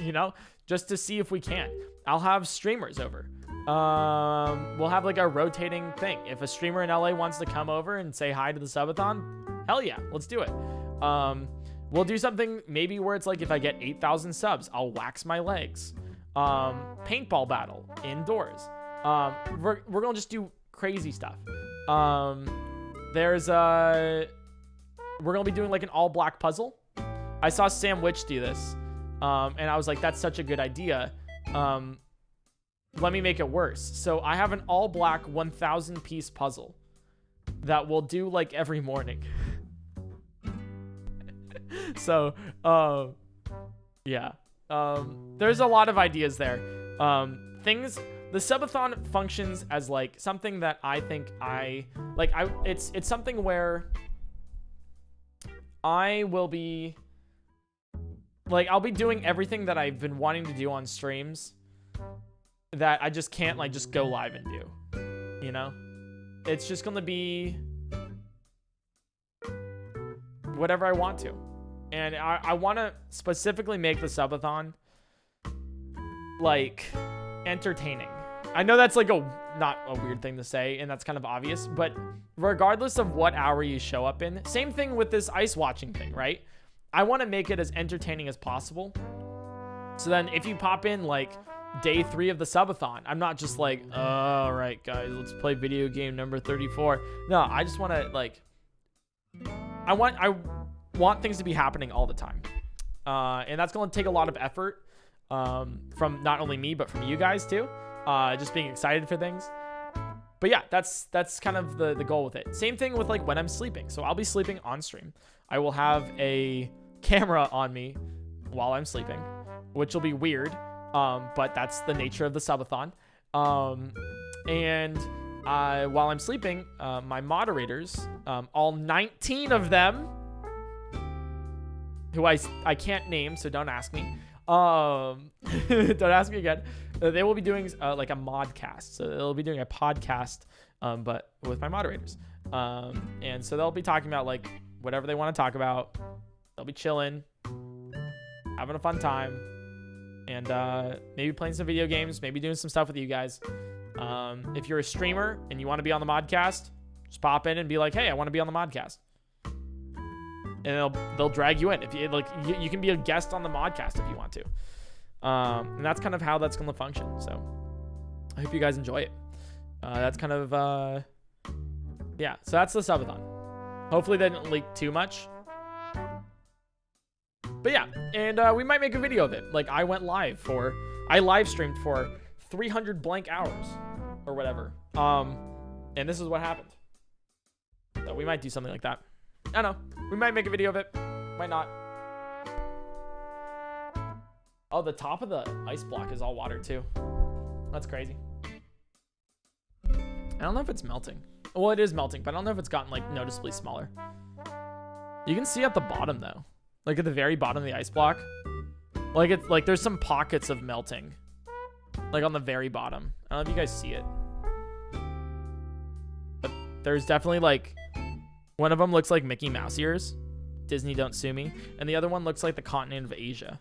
You know? Just to see if we can. I'll have streamers over. We'll have, like, a rotating thing. If a streamer in LA wants to come over and say hi to the subathon, hell yeah, let's do it. We'll do something maybe where it's like, if I get 8,000 subs, I'll wax my legs. Paintball battle indoors. We're gonna just do crazy stuff. We're gonna be doing like an all black puzzle. I saw Sam Witch do this, and I was like, that's such a good idea. Let me make it worse. So I have an all black 1,000 piece puzzle that we'll do like every morning. So yeah. There's a lot of ideas there. The subathon functions as like something that I think it's something where I will be like, I'll be doing everything that I've been wanting to do on streams that I just can't like just go live and do, you know? It's just gonna be whatever I want to. And I want to specifically make the subathon like entertaining. I know that's like not a weird thing to say, and that's kind of obvious, but regardless of what hour you show up in, same thing with this ice watching thing, right? I want to make it as entertaining as possible. So then if you pop in like day 3 of the subathon, I'm not just like, all right, guys, let's play video game number 34. No, I just want to like, I want things to be happening all the time. And that's going to take a lot of effort from not only me, but from you guys too. Just being excited for things. But yeah, that's kind of the goal with it. Same thing with like when I'm sleeping. So I'll be sleeping on stream. I will have a camera on me while I'm sleeping, which will be weird. But that's the nature of the subathon. And while I'm sleeping, my moderators, all 19 of them, who I can't name, so don't ask me. Don't ask me again. They will be doing like a modcast. So they'll be doing a podcast, but with my moderators. And so they'll be talking about like whatever they want to talk about. They'll be chilling, having a fun time, and maybe playing some video games, maybe doing some stuff with you guys. If you're a streamer and you want to be on the modcast, just pop in and be like, hey, I want to be on the modcast. And they'll drag you in. If you like, you can be a guest on the modcast if you want to. And that's kind of how that's going to function. So I hope you guys enjoy it. That's kind of yeah. So that's the subathon. Hopefully they didn't leak too much. But yeah, and we might make a video of it. Like I live streamed for 300 blank hours or whatever. And this is what happened. So we might do something like that. I don't know. We might make a video of it. Might not. Oh, the top of the ice block is all water too. That's crazy. I don't know if it's melting. Well, it is melting, but I don't know if it's gotten like noticeably smaller. You can see at the bottom though. Like at the very bottom of the ice block. Like it's like there's some pockets of melting. Like on the very bottom. I don't know if you guys see it. But there's definitely like one of them looks like Mickey Mouse ears. Disney don't sue me. And the other one looks like the continent of Asia.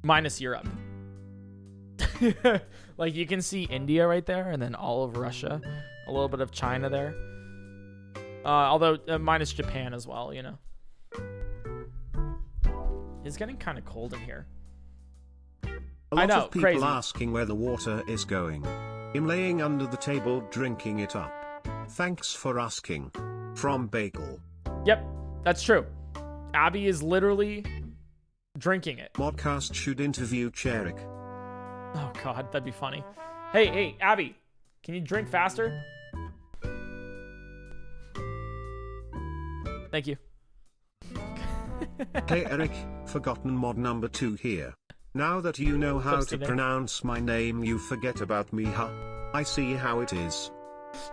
Minus Europe. Like you can see India right there and then all of Russia. A little bit of China there. Although minus Japan as well, you know. It's getting kind of cold in here. A lot of people crazy. Asking where the water is going. I'm laying under the table drinking it up. Thanks for asking. From Bagel. Yep, that's true. Abby is literally drinking it. Modcast should interview Cherik. Oh god, that'd be funny. Hey, Abby, can you drink faster? Thank you. Hey Eric, forgotten mod number 2 here. Now that you know how to pronounce my name, you forget about me, huh? I see how it is.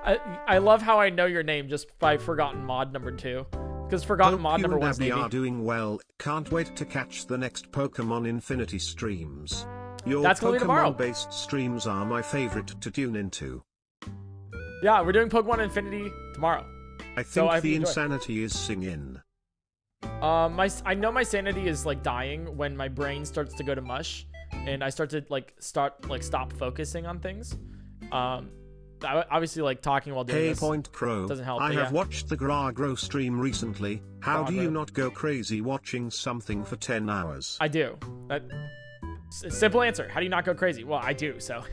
I love how I know your name just by forgotten mod number 2. Because forgotten mod number 1 is Abby are doing well. Can't wait to catch the next Pokemon Infinity streams. Your Pokemon-based streams are my favorite to tune into. Yeah, we're doing Pokemon Infinity tomorrow. I think the insanity is singing. I know my sanity is like dying when my brain starts to go to mush, and I start to stop focusing on things. Obviously, like talking while doing this PointCrow doesn't help. I have watched the Gragro stream recently. How do you not go crazy watching something for 10 hours? I do. Simple answer. How do you not go crazy? Well, I do. So.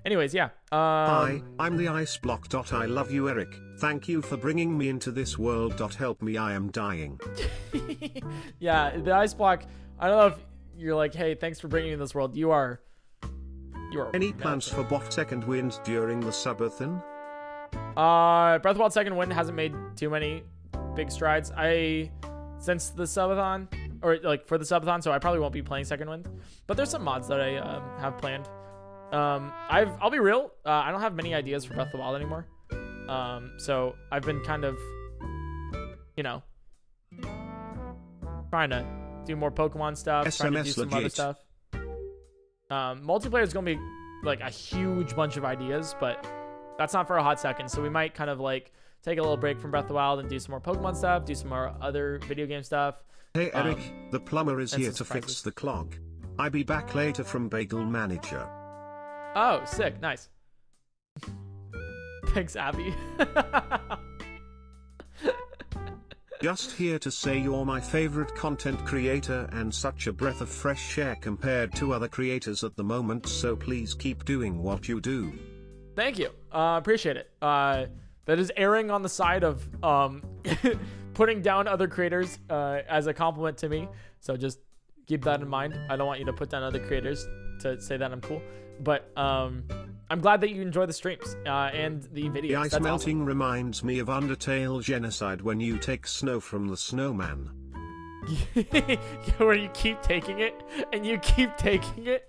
Anyways, yeah. Hi, I'm the ice block. I love you, Eric. Thank you for bringing me into this world. Help me, I am dying. Yeah, the ice block. I don't know if you're like, hey, thanks for bringing me in this world. You are. Any plans for bot second wind during the subathon? Breath of the Wild second wind hasn't made too many big strides. Since the subathon, or like for the subathon, so I probably won't be playing second wind. But there's some mods that I have planned. I'll be real. I don't have many ideas for Breath of the Wild anymore. So I've been kind of, you know, trying to do more Pokemon stuff, trying to do some other stuff. Multiplayer is going to be like a huge bunch of ideas, but that's not for a hot second. So we might kind of like take a little break from Breath of the Wild and do some more Pokemon stuff, do some more other video game stuff. Hey Eric, the plumber is here to fix the clog. I'll be back later from Bagel Manager. Oh, sick. Nice. Thanks, Abby. Just here to say you're my favorite content creator and such a breath of fresh air compared to other creators at the moment, so please keep doing what you do. Thank you. Appreciate it. That is erring on the side of putting down other creators as a compliment to me. So just keep that in mind. I don't want you to put down other creators to say that I'm cool. But I'm glad that you enjoy the streams and the videos. The ice That's melting awesome. reminds me of Undertale Genocide when you take snow from the snowman. Where you keep taking it and you keep taking it.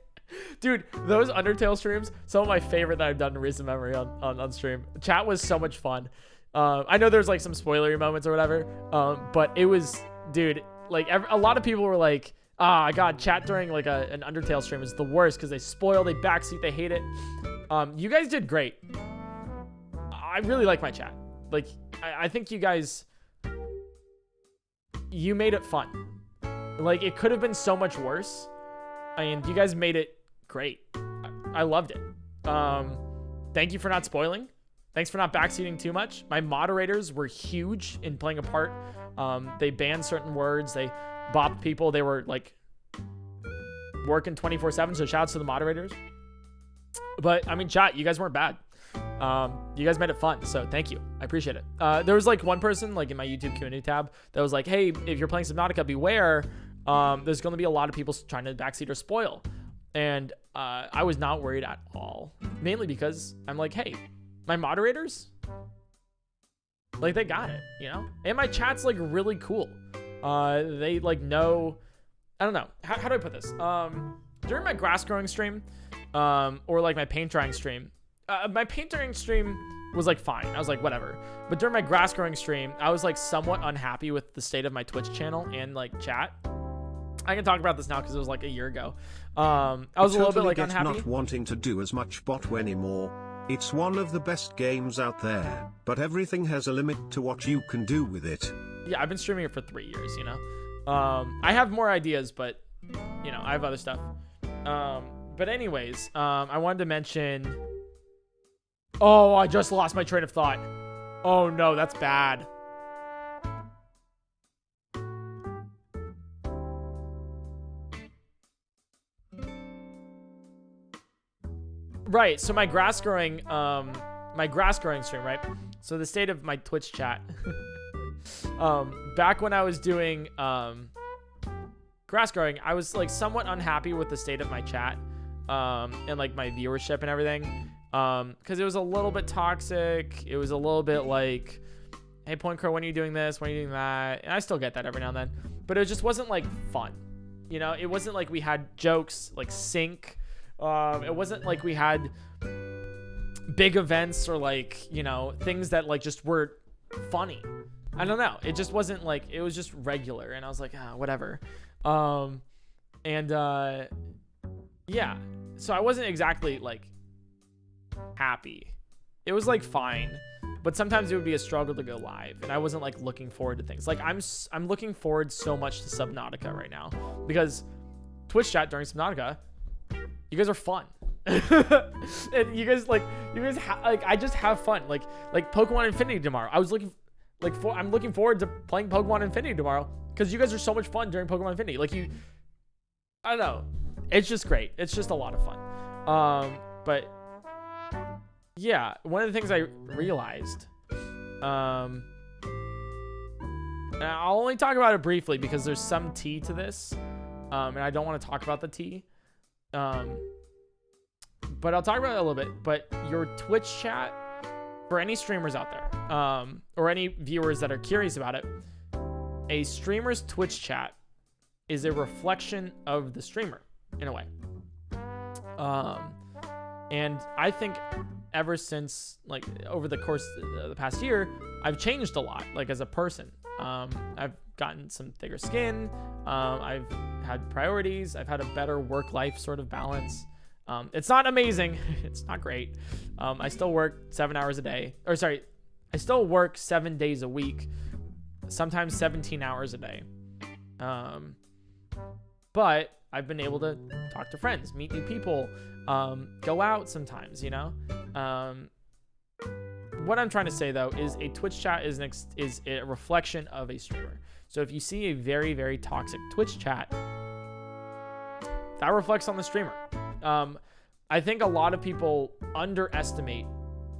Dude, those Undertale streams, some of my favorite that I've done in recent memory on stream. Chat was so much fun. I know there's like some spoilery moments or whatever, but it was, dude, like a lot of people were like, God, chat during like an Undertale stream is the worst because they spoil, they backseat, they hate it. You guys did great. I really like my chat. Like, I think you guys, you made it fun. Like, it could have been so much worse. I mean, you guys made it great. I loved it. Thank you for not spoiling. Thanks for not backseating too much. My moderators were huge in playing a part. They banned certain words. They bopped people. They were like working 24/7. So shout outs to the moderators. But I mean, chat, you guys weren't bad. You guys made it fun. So thank you. I appreciate it. There was like one person like in my YouTube Q&A tab that was like, hey, if you're playing Subnautica, beware. There's going to be a lot of people trying to backseat or spoil. And I was not worried at all. Mainly because I'm like, hey, my moderators, like, they got it, you know? And my chat's like really cool. They like know, I don't know. How do I put this? During my grass growing stream, or like my paint drying stream, my paint drying stream was like fine. I was like, whatever. But during my grass growing stream, I was like somewhat unhappy with the state of my Twitch channel and like chat. I can talk about this now because it was like a year ago. I was a little bit like unhappy. Not wanting to do as much bot anymore. It's one of the best games out there, but everything has a limit to what you can do with it. Yeah, I've been streaming it for 3 years, you know? I have more ideas, but, you know, I have other stuff. But anyways, I wanted to mention... Oh, I just lost my train of thought. Oh, no, that's bad. Right, so my grass growing stream, right? So the state of my Twitch chat. Back when I was doing grass growing, I was like somewhat unhappy with the state of my chat and like my viewership and everything. Because it was a little bit toxic. It was a little bit like, hey, PointCrow, when are you doing this? When are you doing that? And I still get that every now and then. But it just wasn't like fun. You know, it wasn't like we had jokes like sync. It wasn't like we had big events or like, you know, things that like just were funny. I don't know. It just wasn't like, it was just regular. And I was like, whatever. Yeah. So I wasn't exactly like happy. It was like fine, but sometimes it would be a struggle to go live. And I wasn't like looking forward to things. Like I'm looking forward so much to Subnautica right now because Twitch chat during Subnautica, you guys are fun. And you guys I just have fun. Like Pokemon Infinity tomorrow. I'm looking forward to playing Pokemon Infinity tomorrow because you guys are so much fun during Pokemon Infinity. Like I don't know. It's just great. It's just a lot of fun. But yeah, one of the things I realized, and I'll only talk about it briefly because there's some tea to this, and I don't want to talk about the tea. But I'll talk about it a little bit. But your Twitch chat, for any streamers out there, or any viewers that are curious about it, a streamer's Twitch chat is a reflection of the streamer in a way. And I think ever since, like, over the course of the past year, I've changed a lot, like, as a person. I've gotten some thicker skin. I've had priorities. I've had a better work-life sort of balance. It's not amazing. It's not great. I still work 7 hours a day. Or sorry, I still work 7 days a week, sometimes 17 hours a day. But I've been able to talk to friends, meet new people, go out sometimes, you know? What I'm trying to say, though, is a Twitch chat is a reflection of a streamer. So if you see a very, very toxic Twitch chat, that reflects on the streamer. I think a lot of people underestimate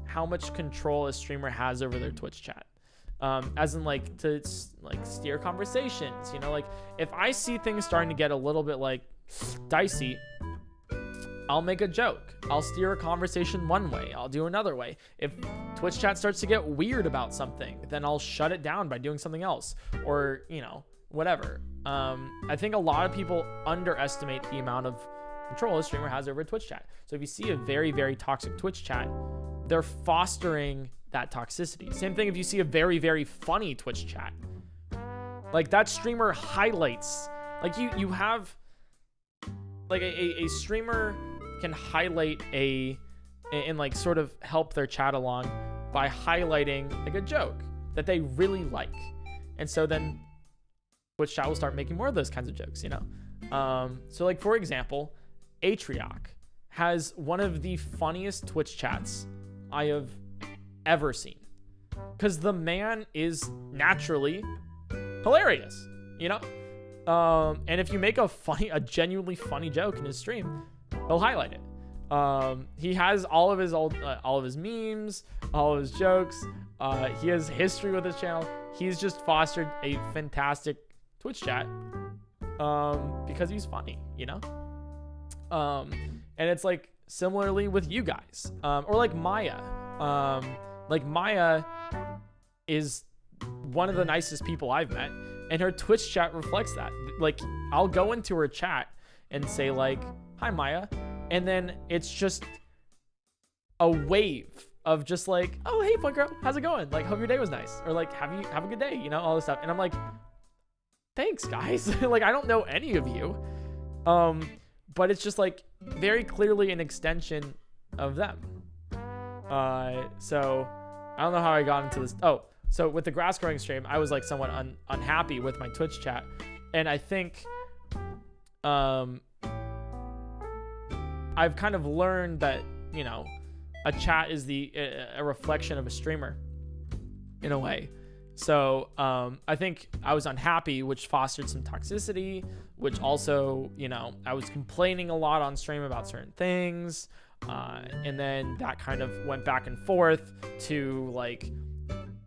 how much control a streamer has over their Twitch chat. As in, like, to like steer conversations, you know, like if I see things starting to get a little bit like dicey, I'll make a joke. I'll steer a conversation one way. I'll do another way. If Twitch chat starts to get weird about something, then I'll shut it down by doing something else, or, you know, whatever. I think a lot of people underestimate the amount of control a streamer has over Twitch chat. So if you see a very, very toxic Twitch chat, they're fostering that toxicity. Same thing if you see a very, very funny Twitch chat. Like, that streamer highlights, like, you have, like, a streamer can highlight and like sort of help their chat along by highlighting like a joke that they really like. And so then Twitch chat will start making more of those kinds of jokes, you know? So like, for example, Atrioc has one of the funniest Twitch chats I have ever seen, because the man is naturally hilarious, you know? And if you make a genuinely funny joke in his stream, he'll highlight it. He has all of his memes, all of his jokes. He has history with his channel. He's just fostered a fantastic Twitch chat because he's funny, you know? And it's like similarly with you guys, or like Maya. Like, Maya is one of the nicest people I've met, and her Twitch chat reflects that. Like, I'll go into her chat and say like, "Hi, Maya," and then it's just a wave of just like, "Oh, hey, PointCrow, how's it going? Like, hope your day was nice," or like, have a good day," you know, all this stuff. And I'm like, thanks, guys. Like, I don't know any of you, but it's just like very clearly an extension of them. So I don't know how I got into this. Oh, so with the grass growing stream, I was like somewhat unhappy with my Twitch chat, and I think I've kind of learned that, you know, a chat is a reflection of a streamer in a way. So I think I was unhappy, which fostered some toxicity, which also, you know, I was complaining a lot on stream about certain things. And then that kind of went back and forth to like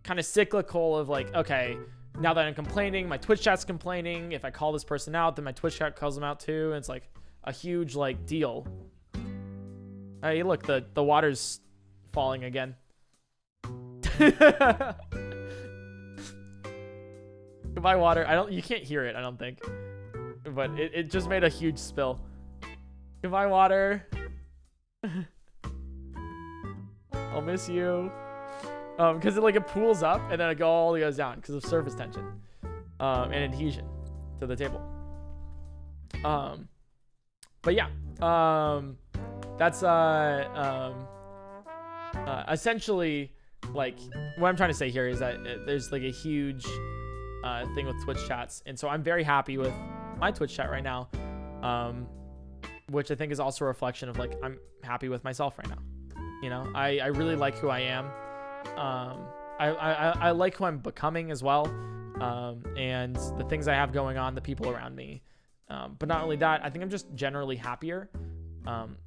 kind of cyclical of like, okay, now that I'm complaining, my Twitch chat's complaining. If I call this person out, then my Twitch chat calls them out too. And it's like a huge like deal. Hey, look, the water's falling again. Goodbye, water. You can't hear it, I don't think. But it just made a huge spill. Goodbye, water. I'll miss you. Because it pools up and then it all goes down because of surface tension and adhesion to the table. But yeah, that's essentially, like, what I'm trying to say here is that there's like a huge thing with Twitch chats, and so I'm very happy with my Twitch chat right now, which I think is also a reflection of like, I'm happy with myself right now. You know, I really like who I am. I like who I'm becoming as well, and the things I have going on, the people around me. But not only that, I think I'm just generally happier,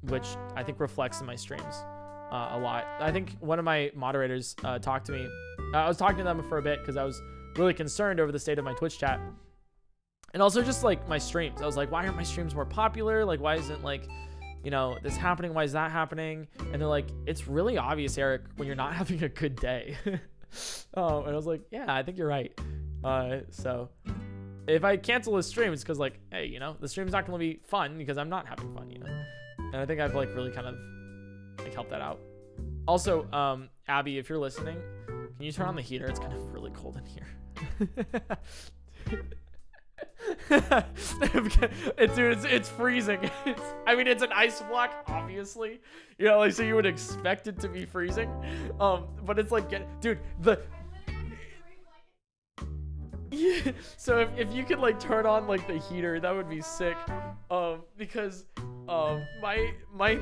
which I think reflects in my streams a lot. I think one of my moderators talked to me. I was talking to them for a bit because I was really concerned over the state of my Twitch chat. And also just like my streams. I was like, why aren't my streams more popular? Like, why isn't like, you know, this happening? Why is that happening? And they're like, it's really obvious, Eric, when you're not having a good day. And I was like, yeah, I think you're right. So if I cancel this stream, it's because like, hey, you know, the stream's not going to be fun because I'm not having fun, you know? And I think I've like really kind of like helped that out. Also, Abby, if you're listening, can you turn on the heater? It's kind of really cold in here. It's freezing. I mean, it's an ice block, obviously, you know, like, so you would expect it to be freezing, but it's like, dude, yeah, so if you could like turn on like the heater, that would be sick, because my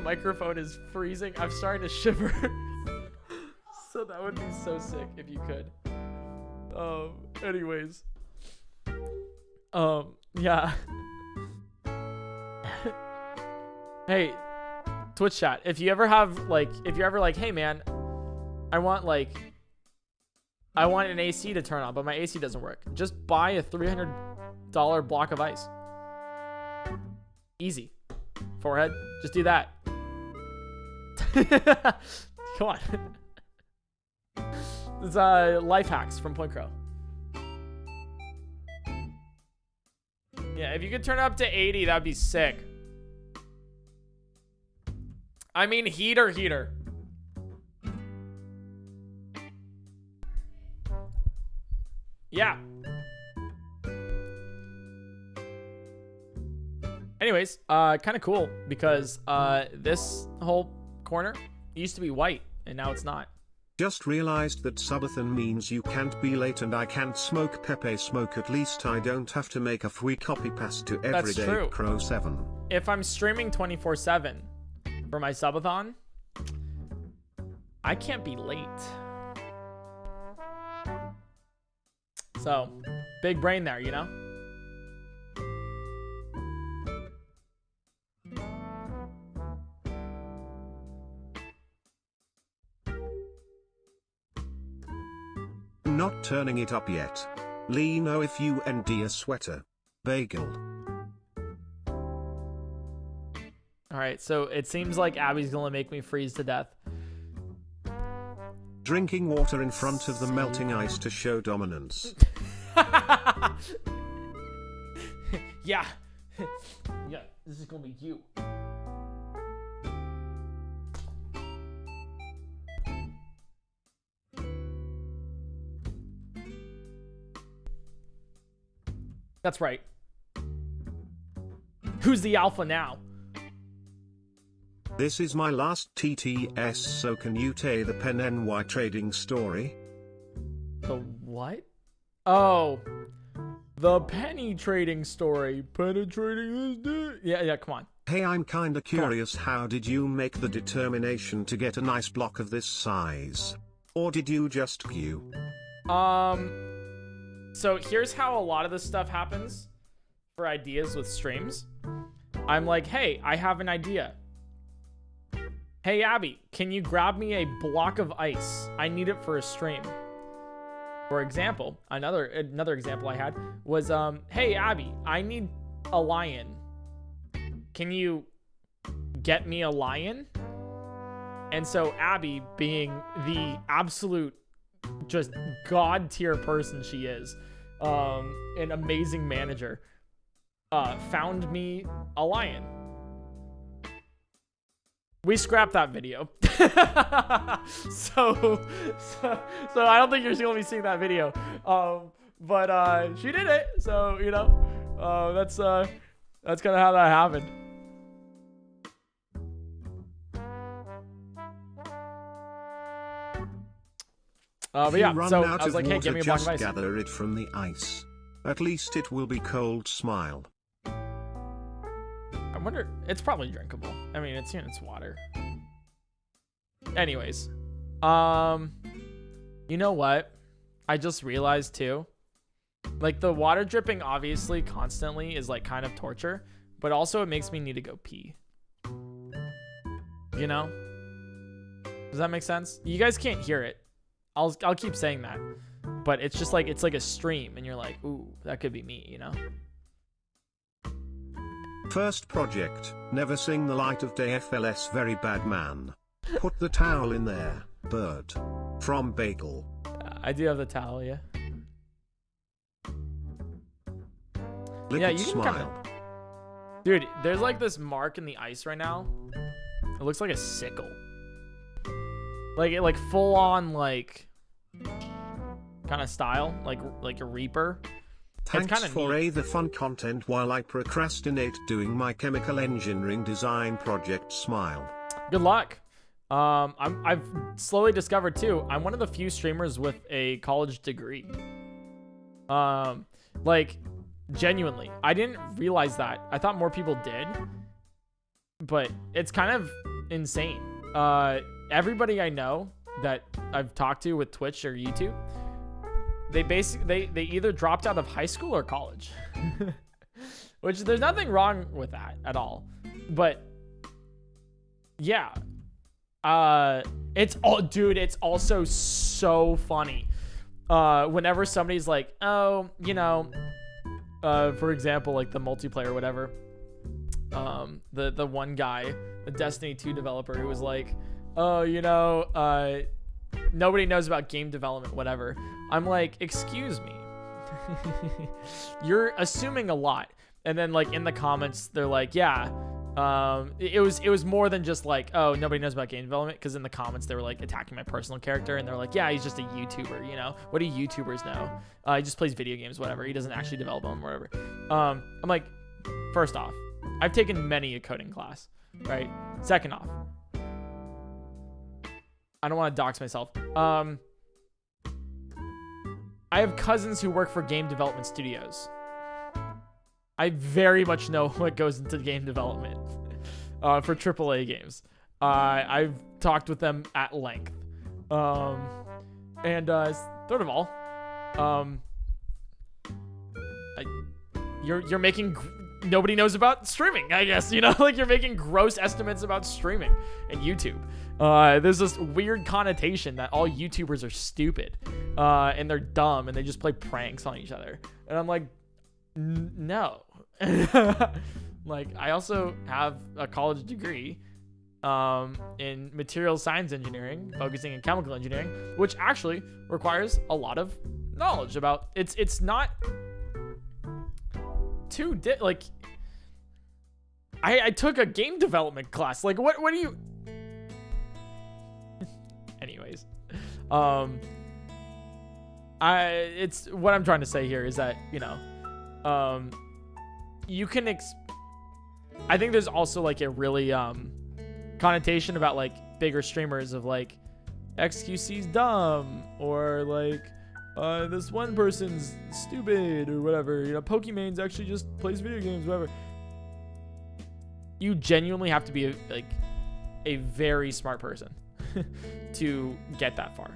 microphone is freezing. I'm starting to shiver. So that would be so sick if you could. Anyways, yeah. Hey, Twitch chat, if you're ever like, hey man, I want an AC to turn on, but my AC doesn't work, just buy a $300 block of ice. Easy. forehead. Just do that. Come on. It's life hacks from PointCrow. Yeah, if you could turn it up to 80, that'd be sick. I mean, heater. Yeah. Anyways, kind of cool because this whole corner used to be white and now it's not. Just realized that subathon means you can't be late and I can't smoke Pepe smoke. At least I don't have to make a free copy paste to everyday Crow 7. If I'm streaming 24/7 for my subathon, I can't be late. So, big brain there, you know? Not turning it up yet. Lee, know if you and a sweater. Bagel. Alright, so it seems like Abby's gonna make me freeze to death. Drinking water in front of the melting ice to show dominance. Yeah. Yeah, this is gonna be you. That's right. Who's the alpha now? This is my last TTS, so can you tell the pen NY trading story? The what? Oh. The penny trading story. Penetrating this dude. Yeah, come on. Hey, I'm kinda curious, how did you make the determination to get a nice block of this size? Or did you just queue? So here's how a lot of this stuff happens for ideas with streams. I'm like, hey, I have an idea. Hey, Abby, can you grab me a block of ice? I need it for a stream. For example, another example I had was, hey, Abby, I need a lion. Can you get me a lion? And so Abby, being the absolute just god tier person she is, an amazing manager, found me a lion. We scrapped that video. so I don't think you're gonna be seeing that video. But she did it, so you know, that's kind of how that happened. But yeah, so I was like, hey, give me a block of ice. Gather it from the ice. At least it will be cold. Smile. I wonder, it's probably drinkable. I mean, it's water. Anyways, you know what? I just realized too, like the water dripping obviously constantly is like kind of torture, but also it makes me need to go pee. You know? Does that make sense? You guys can't hear it. I'll keep saying that, but it's just like, it's like a stream and you're like, ooh, that could be me, you know? First project, never sing the light of day FLS, very bad man. Put the towel in there, bird. From Bagel. I do have the towel, yeah. Lick yeah, it, you can smile. Dude, there's like this mark in the ice right now. It looks like a sickle. Like it, like full on, like kind of style, like a reaper. Thanks for the fun content while I procrastinate doing my chemical engineering design project. Smile. Good luck. I've slowly discovered too, I'm one of the few streamers with a college degree. Like genuinely, I didn't realize that. I thought more people did, but it's kind of insane. Everybody I know that I've talked to with Twitch or YouTube, they either dropped out of high school or college. Which there's nothing wrong with that at all. But yeah. It's also so funny. Whenever somebody's like, oh, you know, for example, like the multiplayer or whatever, The one guy, the Destiny 2 developer, who was like, oh, you know, nobody knows about game development, whatever. I'm like, excuse me. You're assuming a lot. And then like in the comments, they're like, yeah, it was more than just like, oh, nobody knows about game development, because in the comments they were like attacking my personal character, and they're like, yeah, he's just a YouTuber, you know, what do YouTubers know? He just plays video games, whatever, he doesn't actually develop them or whatever. I'm like, first off, I've taken many a coding class, right? Second off, I don't want to dox myself. I have cousins who work for game development studios. I very much know what goes into game development for AAA games. I've talked with them at length. And third of all, you're making nobody knows about streaming, I guess, you know, like you're making gross estimates about streaming and YouTube. There's this weird connotation that all YouTubers are stupid and they're dumb and they just play pranks on each other. And I'm like, no. Like, I also have a college degree in material science engineering, focusing in chemical engineering, which actually requires a lot of knowledge about it's not too like I took a game development class. Like, what do you anyways, it's what I'm trying to say here is that, you know, you can I think there's also like a really connotation about like bigger streamers of like XQC's dumb, or like this one person's stupid or whatever, you know, Pokemon's actually just plays video games, whatever. You genuinely have to be a very smart person to get that far.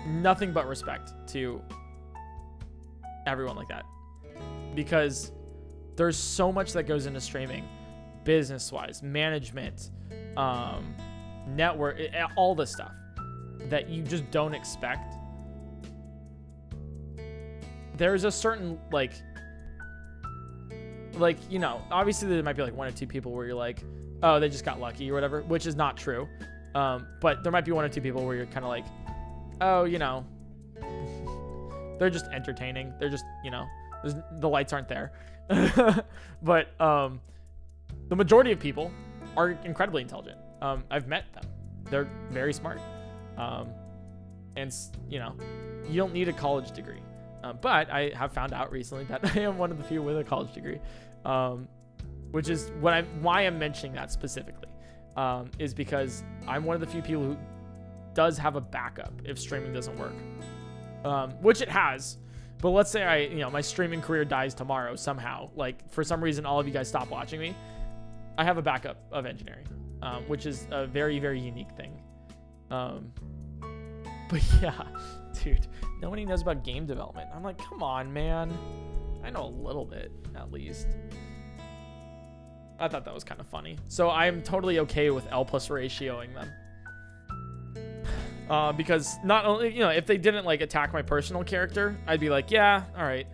Nothing but respect to everyone like that, because there's so much that goes into streaming, business-wise, management, network, all this stuff that you just don't expect. There's a certain like, you know, obviously there might be like one or two people where you're like, oh, they just got lucky or whatever, which is not true. But there might be one or two people where you're kind of like, oh, you know, they're just entertaining. They're just, you know, the lights aren't there. But the majority of people are incredibly intelligent. I've met them. They're very smart. And, you know, you don't need a college degree. But I have found out recently that I am one of the few with a college degree, which is why I'm mentioning that specifically, is because I'm one of the few people who does have a backup if streaming doesn't work, which it has. But let's say my streaming career dies tomorrow somehow, like for some reason all of you guys stop watching me, I have a backup of engineering, which is a very, very unique thing. But yeah, dude, nobody knows about game development. I'm like, come on, man. I know a little bit, at least. I thought that was kind of funny. So I'm totally okay with L plus ratioing them. Because not only, you know, if they didn't like attack my personal character, I'd be like, yeah, all right,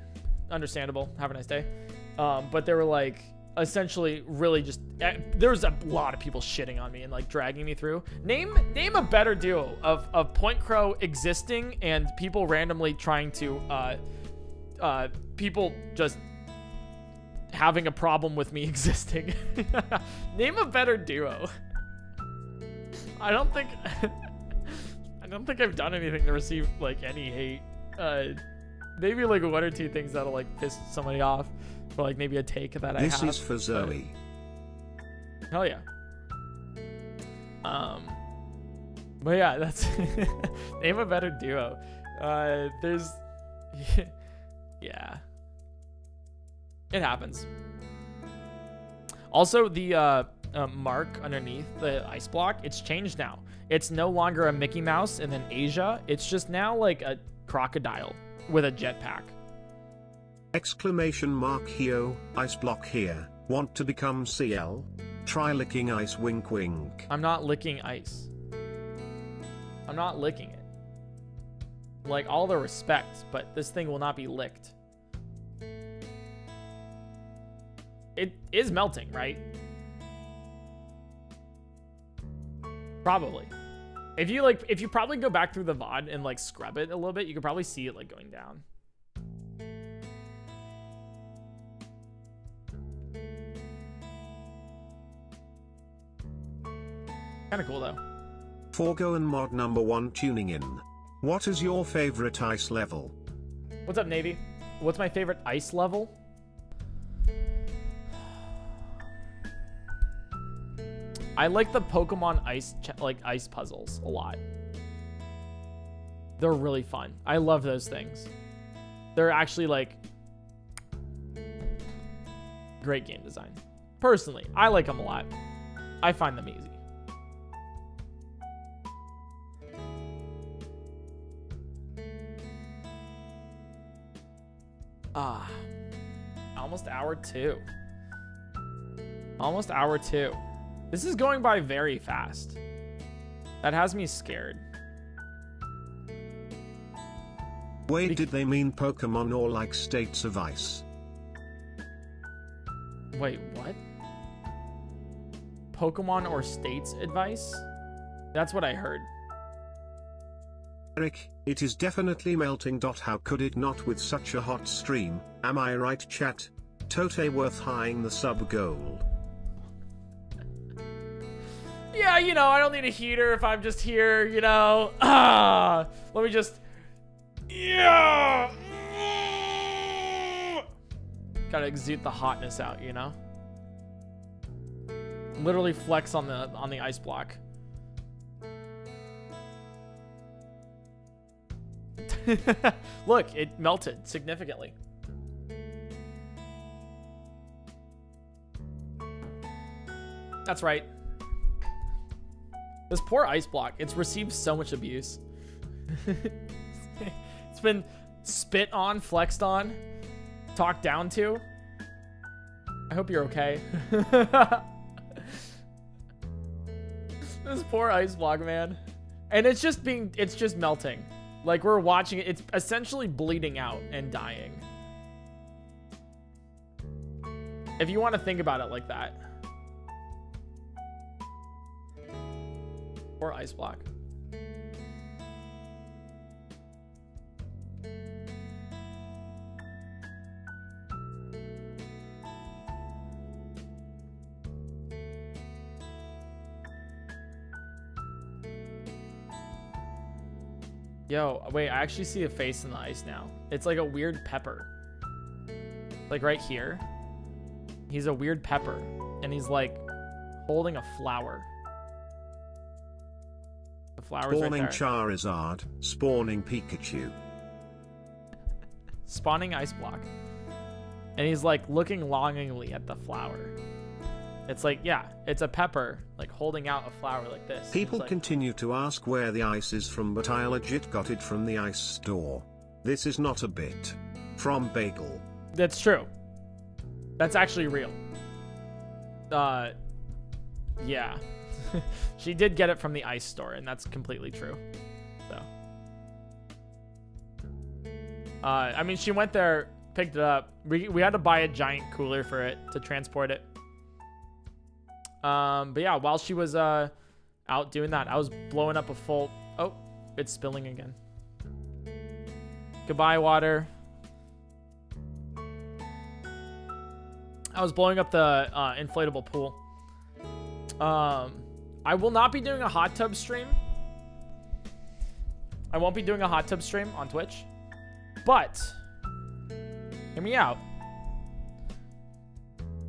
understandable. Have a nice day. But they were like, essentially really just, there was a lot of people shitting on me and like dragging me through. Name a better duo of PointCrow existing and people randomly trying to, people just having a problem with me existing. Name a better duo. I don't think I've done anything to receive like any hate. Maybe like one or two things that'll like piss somebody off, or like maybe a take that I have. This is for Zoe. Hell yeah. But yeah, that's name a better duo. There's yeah. It happens. Also, the mark underneath the ice block, it's changed now. It's no longer a Mickey Mouse and then Asia. It's just now like a crocodile with a jetpack. Exclamation mark Heo, ice block here. Want to become CL? Try licking ice, wink wink. I'm not licking ice. I'm not licking it. Like, all the respect, but this thing will not be licked. it is melting, right? Probably. If you probably go back through the VOD and like scrub it a little bit, you could probably see it like going down. Kind of cool though. Forgo and mod number 1 tuning in. What is your favorite ice level? What's up, Navy? What's my favorite ice level? I like the Pokemon ice puzzles a lot. They're really fun. I love those things. They're actually like great game design. Personally, I like them a lot. I find them easy. Almost hour 2. Almost hour 2. This is going by very fast. That has me scared. Wait, did they mean Pokemon or like states of ice? Wait, what? Pokemon or states advice? That's what I heard. Eric, it is definitely melting. How could it not with such a hot stream? Am I right, chat? Tote worth highing the sub goal. Yeah, you know, I don't need a heater if I'm just here, you know. Let me just... Yeah! Gotta exude the hotness out, you know? Literally flex on the ice block. Look, it melted significantly. That's right. This poor ice block, it's received so much abuse. It's been spit on, flexed on, talked down to. I hope you're okay. This poor ice block, man. And it's just melting. Like, we're watching it. It's essentially bleeding out and dying. If you want to think about it like that. Or ice block. Yo, wait, I actually see a face in the ice now. It's like a weird pepper. Like right here. He's a weird pepper. And he's like holding a flower. The flower's spawning right there. Charizard, spawning Pikachu. Spawning ice block. And he's like looking longingly at the flower. It's like, yeah, it's a pepper, like holding out a flower like this. People like, continue to ask where the ice is from, but I legit got it from the ice store. This is not a bit. From Bagel. That's true. That's actually real. Yeah. She did get it from the ice store, and that's completely true. So. I mean, she went there, picked it up. We had to buy a giant cooler for it to transport it. But yeah, while she was out doing that, I was blowing up a full... Oh, it's spilling again. Goodbye, water. I was blowing up the inflatable pool. I will not be doing a hot tub stream. I won't be doing a hot tub stream on Twitch. But, hear me out.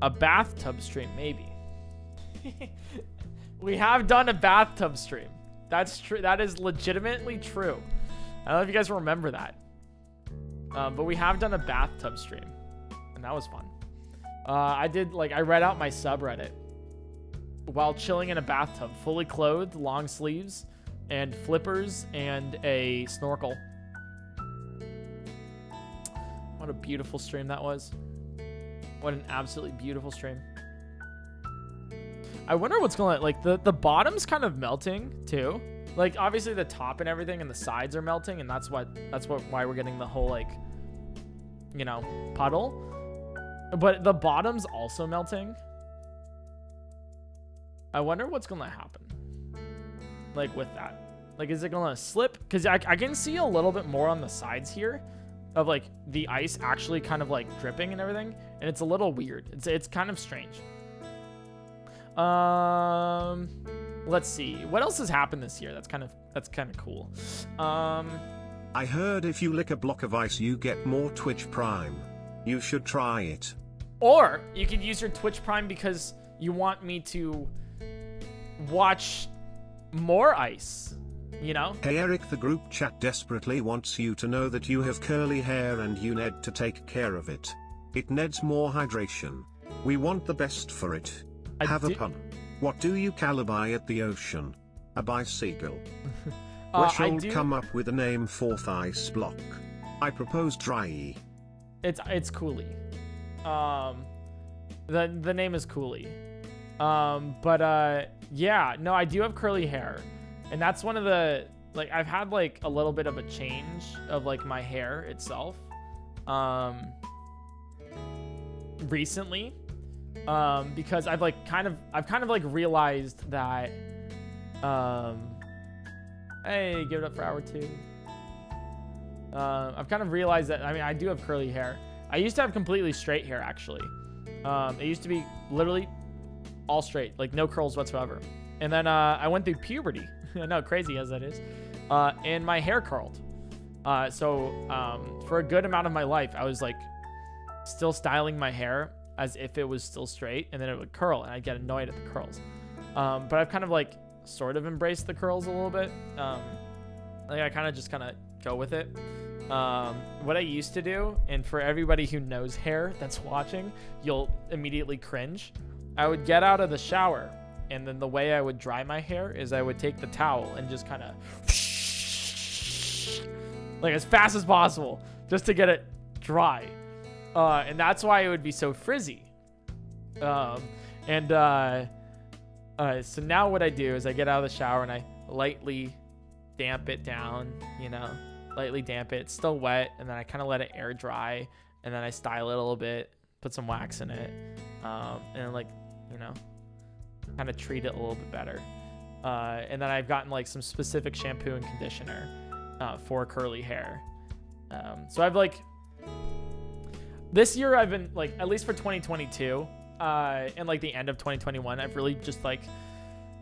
A bathtub stream, maybe. We have done a bathtub stream. That's true. That is legitimately true. I don't know if you guys remember that. But we have done a bathtub stream. And that was fun. I read out my subreddit while chilling in a bathtub, fully clothed, long sleeves, and flippers, and a snorkel. What a beautiful stream that was. What an absolutely beautiful stream. I wonder what's going on. Like, the bottom's kind of melting, too. Like, obviously the top and everything and the sides are melting, and that's why we're getting the whole, like, you know, puddle. But the bottom's also melting. I wonder what's gonna happen. Like with that. Like, is it gonna slip? Because I can see a little bit more on the sides here of like the ice actually kind of like dripping and everything. And it's a little weird. It's kind of strange. Let's see. What else has happened this year? That's kind of cool. I heard if you lick a block of ice you get more Twitch Prime. You should try it. Or you could use your Twitch Prime because you want me to watch more ice, you know? Hey Eric, the group chat desperately wants you to know that you have curly hair and you need to take care of it. It needs more hydration. We want the best for it. Have a pun. What do you calibi at the ocean? A bicycle. We should come up with a name for the ice block. I propose dry. It's Cooley. The name is Cooley. Yeah, no, I do have curly hair, and that's one of the, like, I've had like a little bit of a change of like my hair itself recently, because I've kind of like realized that hey, give it up for hour 2. I've kind of realized that, I mean, I do have curly hair. I used to have completely straight hair, actually. It used to be literally all straight, like no curls whatsoever. And then I went through puberty. I know, crazy as that is. And my hair curled. So for a good amount of my life, I was like still styling my hair as if it was still straight, and then it would curl, and I'd get annoyed at the curls. But I've kind of like sort of embraced the curls a little bit. Like I kind of go with it. What I used to do, and for everybody who knows hair that's watching, you'll immediately cringe. I would get out of the shower, and then the way I would dry my hair is I would take the towel and just kind of like as fast as possible just to get it dry. And that's why it would be so frizzy. So now what I do is I get out of the shower and I lightly damp it down, you know, lightly damp it. It's still wet, and then I kind of let it air dry, and then I style it a little bit, put some wax in it, and like, you know, kind of treat it a little bit better. And then I've gotten like some specific shampoo and conditioner for curly hair. So I've like, this year I've been like, at least for 2022 and like the end of 2021, I've really just like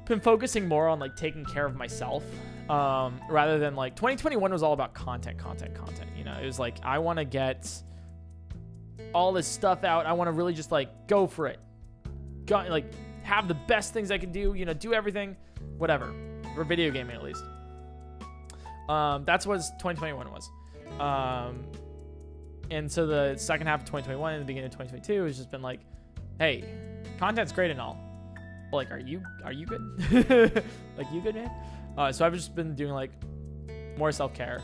been focusing more on like taking care of myself, rather than like 2021 was all about content, you know. It was like, I want to get all this stuff out. I want to really just like go for it, like have the best things I can do, you know, do everything, whatever, for video gaming at least. That's what 2021 was. And so the second half of 2021 and the beginning of 2022 has just been like, hey, content's great and all, but like, are you good? Like, you good, man? So I've just been doing like more self-care,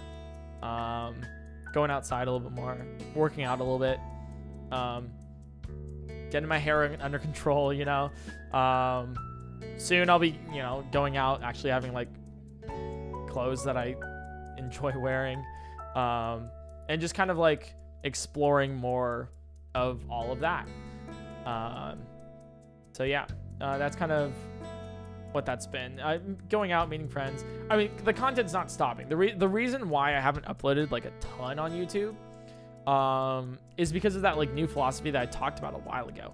going outside a little bit more, working out a little bit, getting my hair under control, you know. Soon I'll be, you know, going out, actually having like clothes that I enjoy wearing, and just kind of like exploring more of all of that. So yeah, that's kind of what that's been. Going out, meeting friends. I mean, the content's not stopping. The reason why I haven't uploaded like a ton on YouTube is because of that like new philosophy that I talked about a while ago,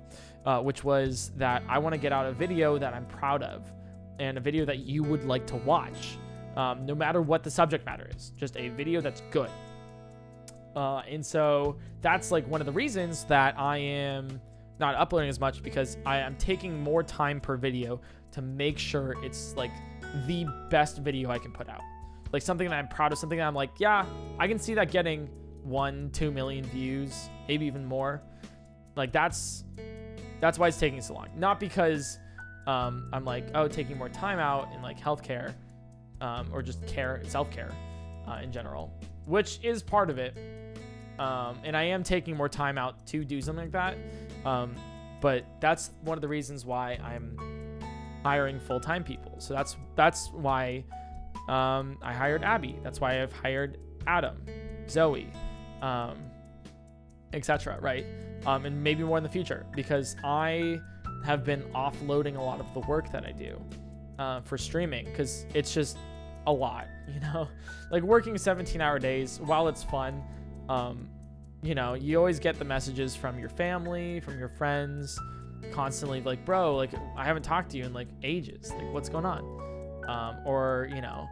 which was that I want to get out a video that I'm proud of, and a video that you would like to watch, no matter what the subject matter is, just a video that's good. And so that's like one of the reasons that I am not uploading as much, because I am taking more time per video to make sure it's like the best video I can put out, like something that I'm proud of, something that I'm like, yeah, I can see that getting 1-2 million views, maybe even more. Like that's why it's taking so long. Not because I'm like, oh, taking more time out in like healthcare, or just self-care in general, which is part of it. And I am taking more time out to do something like that. But that's one of the reasons why I'm hiring full-time people. So that's why I hired Abby. That's why I've hired Adam, Zoe, etc. Right? and maybe more in the future, because I have been offloading a lot of the work that I do for streaming, because it's just a lot, you know, like working 17-hour days. While it's fun, you know, you always get the messages from your family, from your friends, constantly like, bro, like I haven't talked to you in like ages, like what's going on, or you know,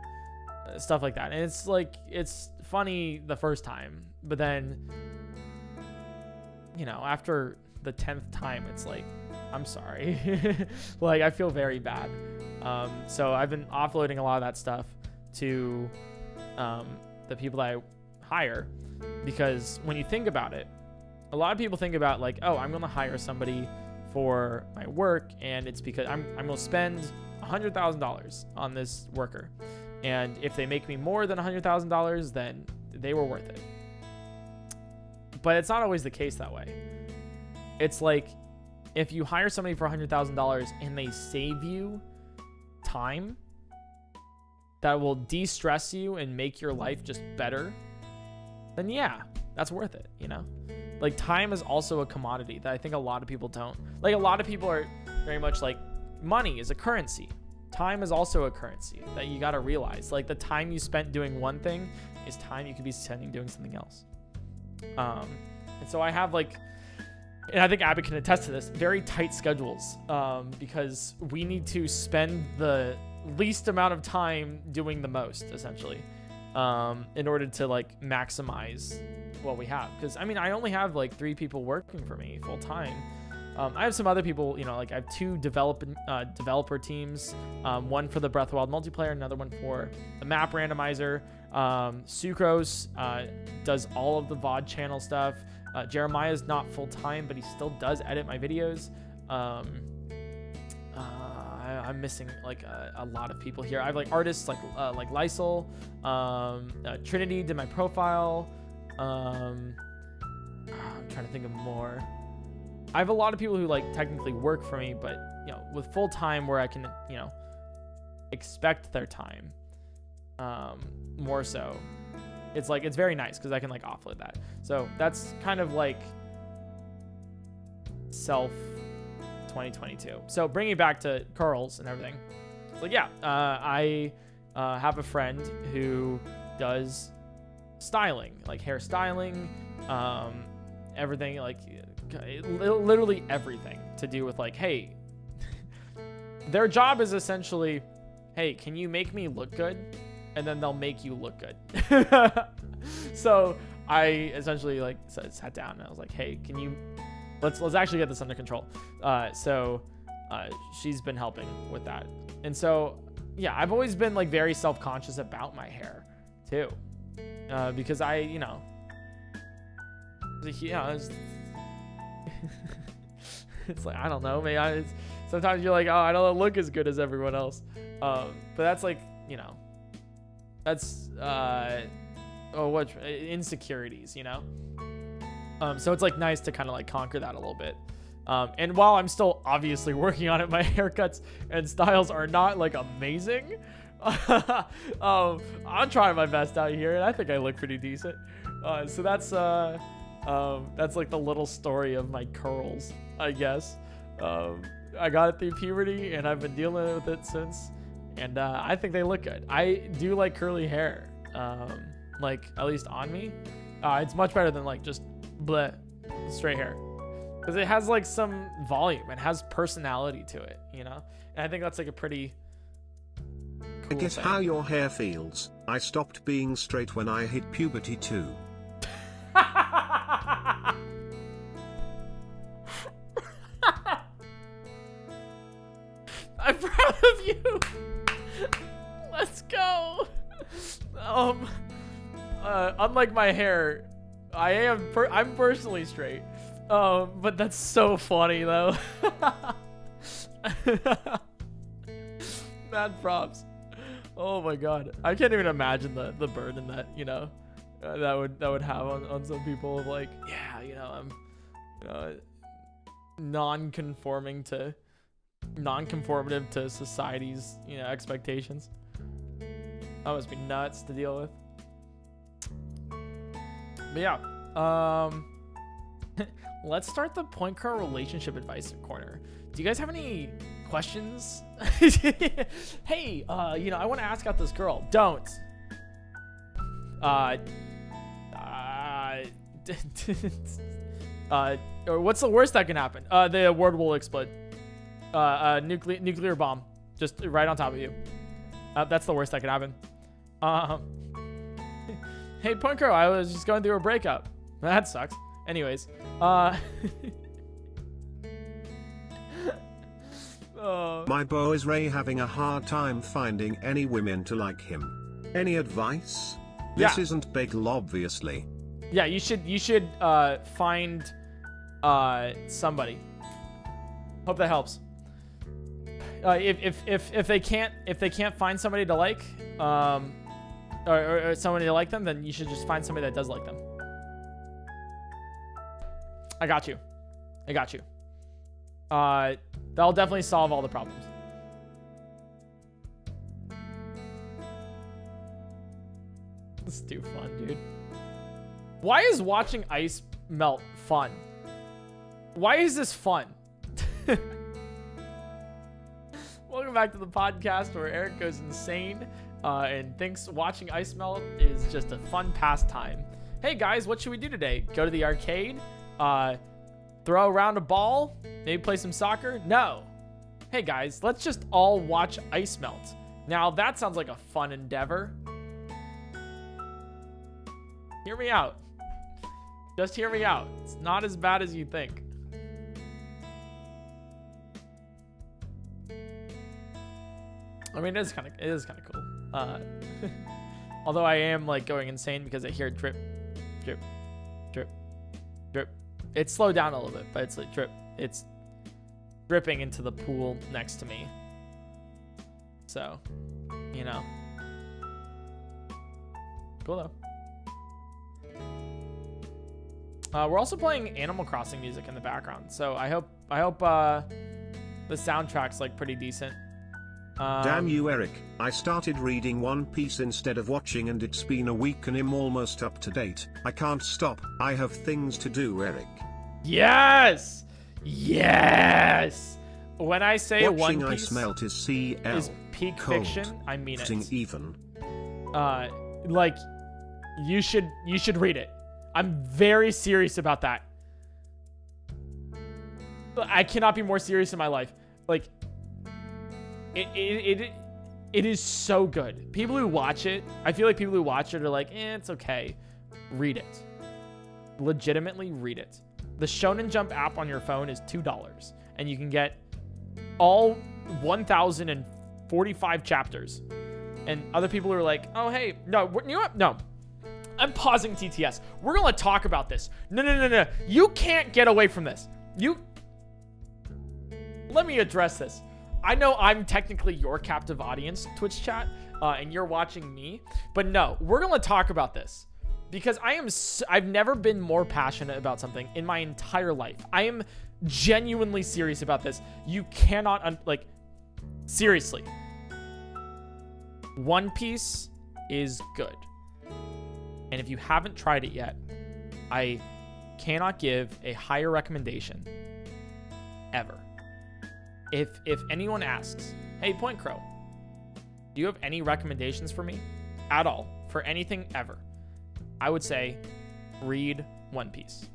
stuff like that. And it's like, it's funny the first time, but then, you know, after the 10th time, it's like, I'm sorry. Like I feel very bad. So I've been offloading a lot of that stuff to the people that I hire, because when you think about it, a lot of people think about like, oh, I'm going to hire somebody for my work, and it's because I'm going to spend $100,000 on this worker, and if they make me more than $100,000, then they were worth it. But it's not always the case that way. It's like, if you hire somebody for $100,000 and they save you time that will de-stress you and make your life just better, then yeah, that's worth it, you know? Like, time is also a commodity that I think a lot of people don't. Like, a lot of people are very much like, money is a currency. Time is also a currency that you got to realize. Like, the time you spent doing one thing is time you could be spending doing something else. And so I have like, and I think Abby can attest to this, very tight schedules, because we need to spend the least amount of time doing the most, essentially, in order to like maximize what we have. Because I mean, I only have like 3 people working for me full time. I have some other people, you know, like I have 2 developer teams, one for the Breath of the Wild multiplayer, another one for the map randomizer. Sucrose does all of the VOD channel stuff. Jeremiah's not full time, but he still does edit my videos. I'm missing like a lot of people here. I have like artists like Lysol, Trinity did my profile. I'm trying to think of more. I have a lot of people who like technically work for me, but you know, with full time where I can, you know, expect their time, more so. It's like, it's very nice because I can like offload that. So that's kind of like self 2022. So bringing it back to curls and everything. It's like, yeah, I have a friend who does styling, like hair styling, everything, like literally everything to do with like, hey, their job is essentially, hey, can you make me look good? And then they'll make you look good. So I essentially like sat down and I was like, hey, can you, let's actually get this under control. So she's been helping with that. And so, yeah, I've always been like very self-conscious about my hair too. Because I, you know, it's like, I don't know, man. Sometimes you're like, oh, I don't look as good as everyone else. But that's like, you know, that's insecurities, you know. So it's like nice to kind of like conquer that a little bit. And while I'm still obviously working on it, my haircuts and styles are not like amazing. I'm trying my best out here, and I think I look pretty decent. So that's like the little story of my curls, I guess. I got it through puberty, and I've been dealing with it since. And I think they look good. I do like curly hair, like at least on me. It's much better than like just bleh, straight hair, because it has like some volume. It has personality to it, you know. And I think that's like a pretty cool I guess thing. how your hair feels. I stopped being straight when I hit puberty too. I'm proud of you. Let's go. Unlike my hair, I'm personally straight. But that's so funny though. Mad props. Oh my god, I can't even imagine the burden that, you know, that would have on some people of like, yeah, you know, I'm non-conformative to society's, you know, expectations. That must be nuts to deal with. But yeah, let's start the PointCrow relationship advice corner. Do you guys have any questions? Hey, you know, I want to ask out this girl. Don't. Or what's the worst that can happen? The world will explode. Nuclear bomb, just right on top of you. That's the worst that can happen. Hey, PointCrow, I was just going through a breakup. That sucks. Anyways, My boy is Ray having a hard time finding any women to like him. Any advice? This isn't bagel, obviously. Yeah, you should find somebody. Hope that helps. If they can't find somebody to like, or somebody to like them, then you should just find somebody that does like them. I got you. That'll definitely solve all the problems. This is too fun, dude. Why is watching ice melt fun? Why is this fun? Welcome back to the podcast where Eric goes insane and thinks watching ice melt is just a fun pastime. Hey guys, what should we do today? Go to the arcade? Throw around a ball? Maybe play some soccer? No. Hey guys, let's just all watch ice melt. Now that sounds like a fun endeavor. Hear me out. Just hear me out. It's not as bad as you think. I mean, it is kind of cool. Although I am like going insane because I hear drip, drip, drip, drip. It's slowed down a little bit, but it's like drip. It's dripping into the pool next to me. So, you know. Cool though. We're also playing Animal Crossing music in the background, so I hope the soundtrack's like pretty decent. Damn you, Eric. I started reading One Piece instead of watching and it's been a week and I'm almost up to date. I can't stop. I have things to do, Eric. Yes! Yes! When I say watching One Piece ice melt is CL. is peak cold, fiction, I mean it. Even. Like, you should read it. I'm very serious about that. I cannot be more serious in my life. Like, it is so good. People who watch it, I feel like people who watch it are like, it's okay. Read it. Legitimately read it. The Shonen Jump app on your phone is $2, and you can get all 1,045 chapters. And other people are like, oh, hey, no, you know what? No. I'm pausing TTS. We're going to talk about this. No. You can't get away from this. Let me address this. I know I'm technically your captive audience, Twitch chat, and you're watching me. But no, we're going to talk about this. Because I've never been more passionate about something in my entire life. I am genuinely serious about this. You cannot, seriously. One Piece is good. And if you haven't tried it yet, I cannot give a higher recommendation ever. If anyone asks, hey, PointCrow, do you have any recommendations for me at all for anything ever? I would say read One Piece.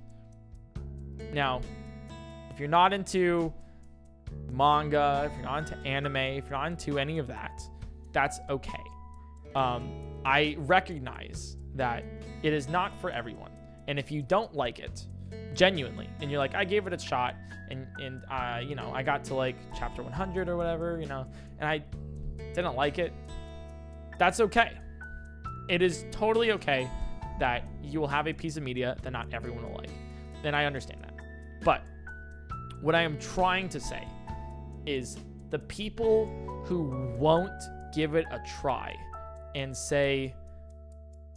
Now, if you're not into manga, if you're not into anime, if you're not into any of that, that's okay. I recognize that it is not for everyone. And if you don't like it, genuinely, and you're like, I gave it a shot, and you know, I got to like chapter 100 or whatever, you know, and I didn't like it, that's okay. It is totally okay that you will have a piece of media that not everyone will like. And I understand that. But what I am trying to say is the people who won't give it a try and say,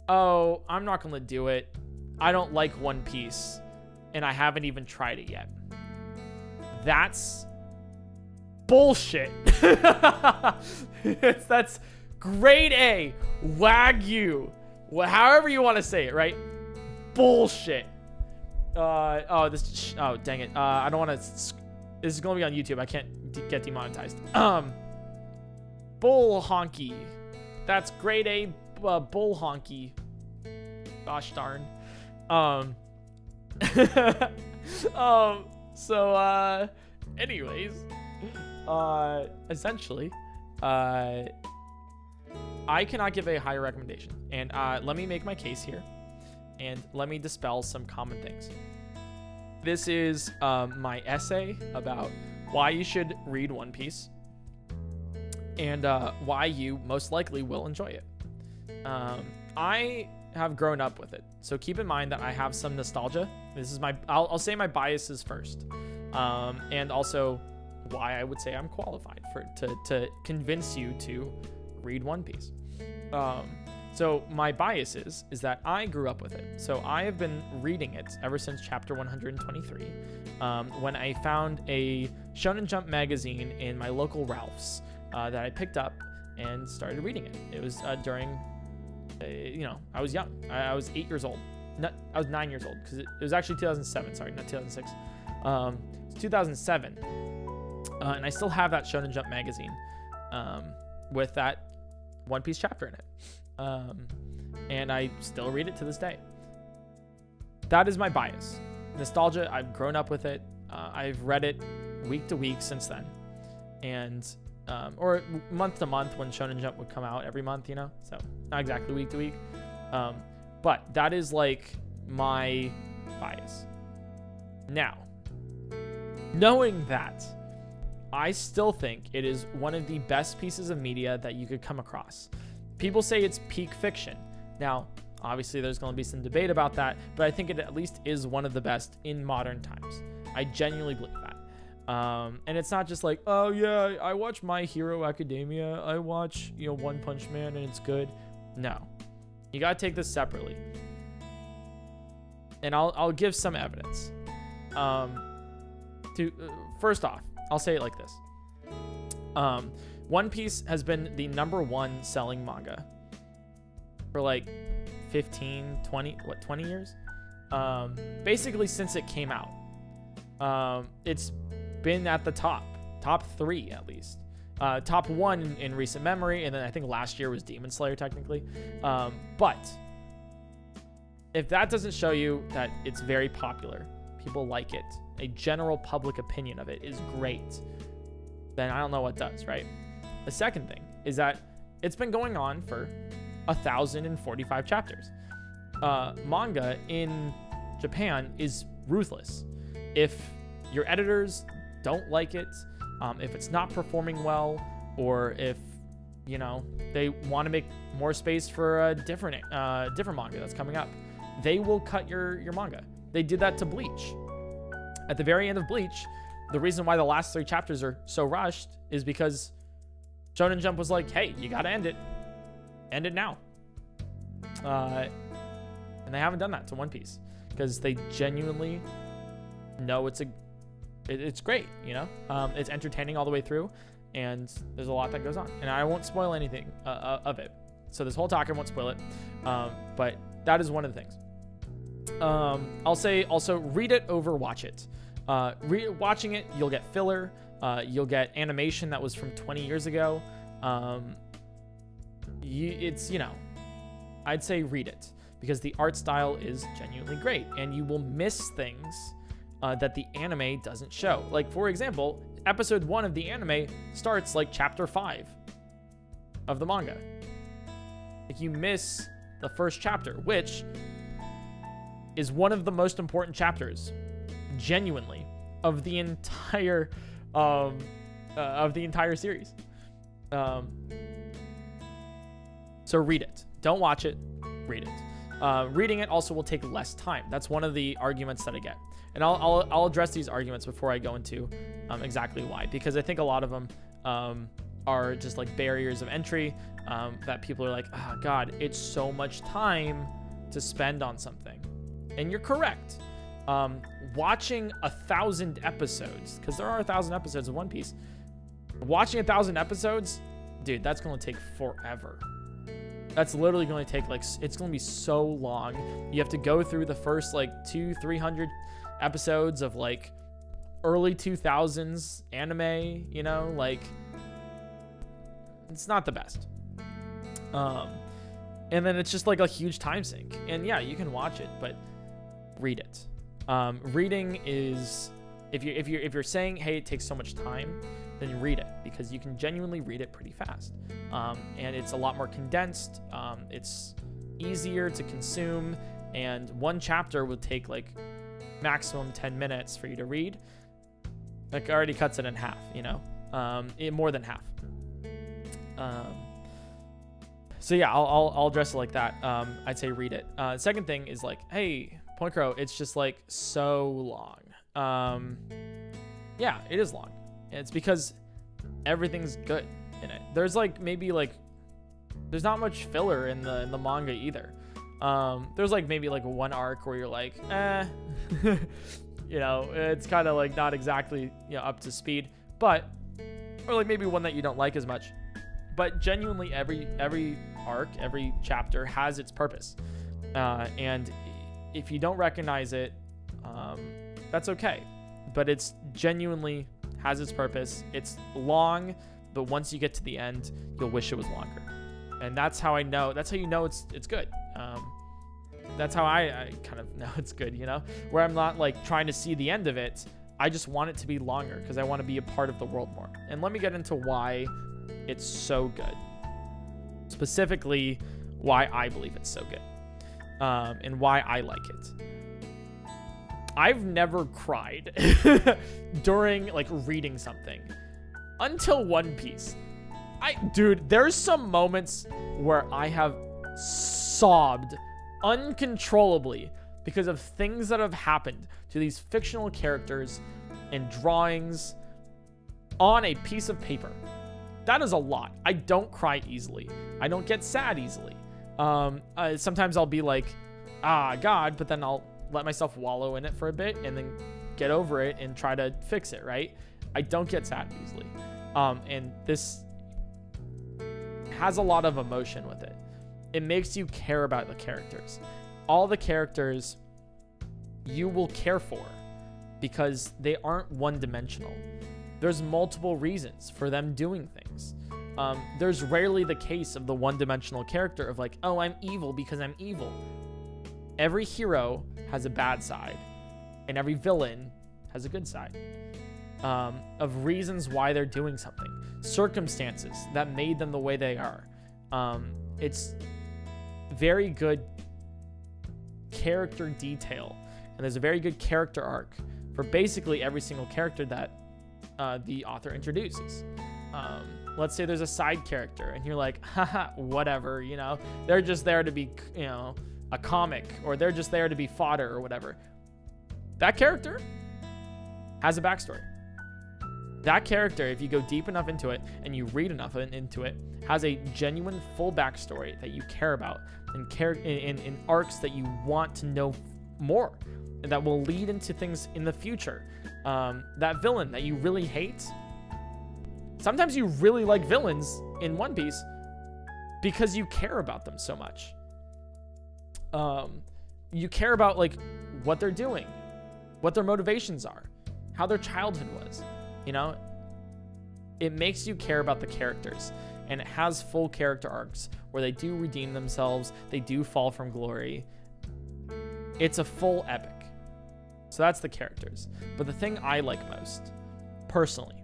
oh, I'm not going to do it. I don't like One Piece, and I haven't even tried it yet. That's bullshit. That's grade A, Wagyu, however you want to say it, right? Bullshit. Oh, dang it. I don't want to. This is going to be on YouTube. I can't get demonetized. Bull honky. That's grade A bull honky. Gosh darn. So, anyways, essentially, I cannot give a higher recommendation. And let me make my case here, and let me dispel some common things. This is my essay about why you should read One Piece, and why you most likely will enjoy it. I have grown up with it, so keep in mind that I have some nostalgia. This is I'll say my biases first, and also why I would say I'm qualified to convince you to read One Piece. So my bias is that I grew up with it. So I have been reading it ever since chapter 123, when I found a Shonen Jump magazine in my local Ralph's that I picked up and started reading it. It was during, I was young. I was 8 years old. I was 9 years old, because it was actually 2007. Sorry, not 2006. It's 2007. And I still have that Shonen Jump magazine with that One Piece chapter in it. And I still read it to this day. That is my bias. Nostalgia, I've grown up with it. I've read it week to week since then. And, or month to month when Shonen Jump would come out every month, so not exactly week to week. But that is like my bias. Now, knowing that, I still think it is one of the best pieces of media that you could come across. People say it's peak fiction. Now, obviously there's going to be some debate about that, but I think it at least is one of the best in modern times. I genuinely believe that. And it's not just like, oh yeah, I watch My Hero Academia, I watch, One Punch Man, and it's good. No. You got to take this separately. And I'll give some evidence. First off, I'll say it like this. One Piece has been the #1 selling manga for like 20 years? Basically since it came out. It's been at the top 3 at least. Top 1 in recent memory, and then I think last year was Demon Slayer technically. But if that doesn't show you that it's very popular, people like it, a general public opinion of it is great, then I don't know what does, right? The second thing is that it's been going on for 1,045 chapters. Manga in Japan is ruthless. If your editors don't like it, if it's not performing well, or if they want to make more space for a different manga that's coming up, they will cut your manga. They did that to Bleach. At the very end of Bleach, the reason why the last 3 chapters are so rushed is because Shonen Jump was like, hey, you gotta end it. End it now. And they haven't done that to One Piece because they genuinely know it's great, it's entertaining all the way through, and there's a lot that goes on, and I won't spoil anything of it. So this whole talk, I won't spoil it, but that is one of the things. I'll say also, read it over watch it. Watching it, you'll get filler, you'll get animation that was from 20 years ago. I'd say read it because the art style is genuinely great, and you will miss things that the anime doesn't show. Like, for example, episode 1 of the anime starts like chapter 5 of the manga. Like, you miss the first chapter, which is one of the most important chapters, genuinely, of the entire series. So read it. Don't watch it. Read it. Reading it also will take less time. That's one of the arguments that I get, and I'll address these arguments before I go into exactly why, because I think a lot of them are just like barriers of entry that people are like, oh God, it's so much time to spend on something. And you're correct. Watching 1,000 episodes, because there are 1,000 episodes of One Piece. Watching 1,000 episodes, dude, that's going to take forever. That's literally going to take like, it's going to be so long. You have to go through the first like 200-300 episodes of like early 2000s anime, you know, like it's not the best. And then it's just like a huge time sink. And yeah, you can watch it, but read it. Reading is, if you're saying, hey, it takes so much time, then you read it, because you can genuinely read it pretty fast. And it's a lot more condensed. It's easier to consume, and one chapter would take like maximum 10 minutes for you to read. That already cuts it in half, you know, more than half. So yeah, I'll address it like that. I'd say read it. Second thing is like, hey, PointCrow, it's just like so long. Yeah, it is long. It's because everything's good in it. There's like maybe like, there's not much filler in the manga either. There's like maybe like one arc where you're like, you know, it's kind of like not exactly, you know, up to speed, but, or like maybe one that you don't like as much. But genuinely every arc, every chapter has its purpose. And if you don't recognize it, that's okay. But it's genuinely has its purpose. It's long, but once you get to the end, you'll wish it was longer. And that's how I know, that's how you know it's good. That's how I kind of know it's good, you know, where I'm not like trying to see the end of it. I just want it to be longer because I want to be a part of the world more. And let me get into why it's so good. Specifically, why I believe it's so good. And why I like it. I've never cried during like reading something until One Piece. Dude, there's some moments where I have sobbed uncontrollably because of things that have happened to these fictional characters and drawings on a piece of paper. That is a lot. I don't cry easily. I don't get sad easily. Sometimes I'll be like, ah, God, but then I'll let myself wallow in it for a bit and then get over it and try to fix it, right? I don't get sad easily. And this has a lot of emotion with it. It makes you care about the characters. All the characters you will care for because they aren't one-dimensional. There's multiple reasons for them doing things. There's rarely the case of the one-dimensional character of like, oh, I'm evil because I'm evil. Every hero has a bad side, and every villain has a good side. Of reasons why they're doing something. Circumstances that made them the way they are. It's very good character detail, and there's a very good character arc for basically every single character that the author introduces. Let's say there's a side character and you're like, haha, whatever, you know, they're just there to be, you know, a comic, or they're just there to be fodder or whatever. That character has a backstory. That character, if you go deep enough into it and you read enough into it, has a genuine full backstory that you care about and in arcs that you want to know more, and that will lead into things in the future. That villain that you really hate, sometimes you really like villains in One Piece because you care about them so much. You care about like what they're doing, what their motivations are, how their childhood was, you know. It makes you care about the characters, and it has full character arcs where they do redeem themselves, they do fall from glory. It's a full epic. So that's the characters. But the thing I like most, personally,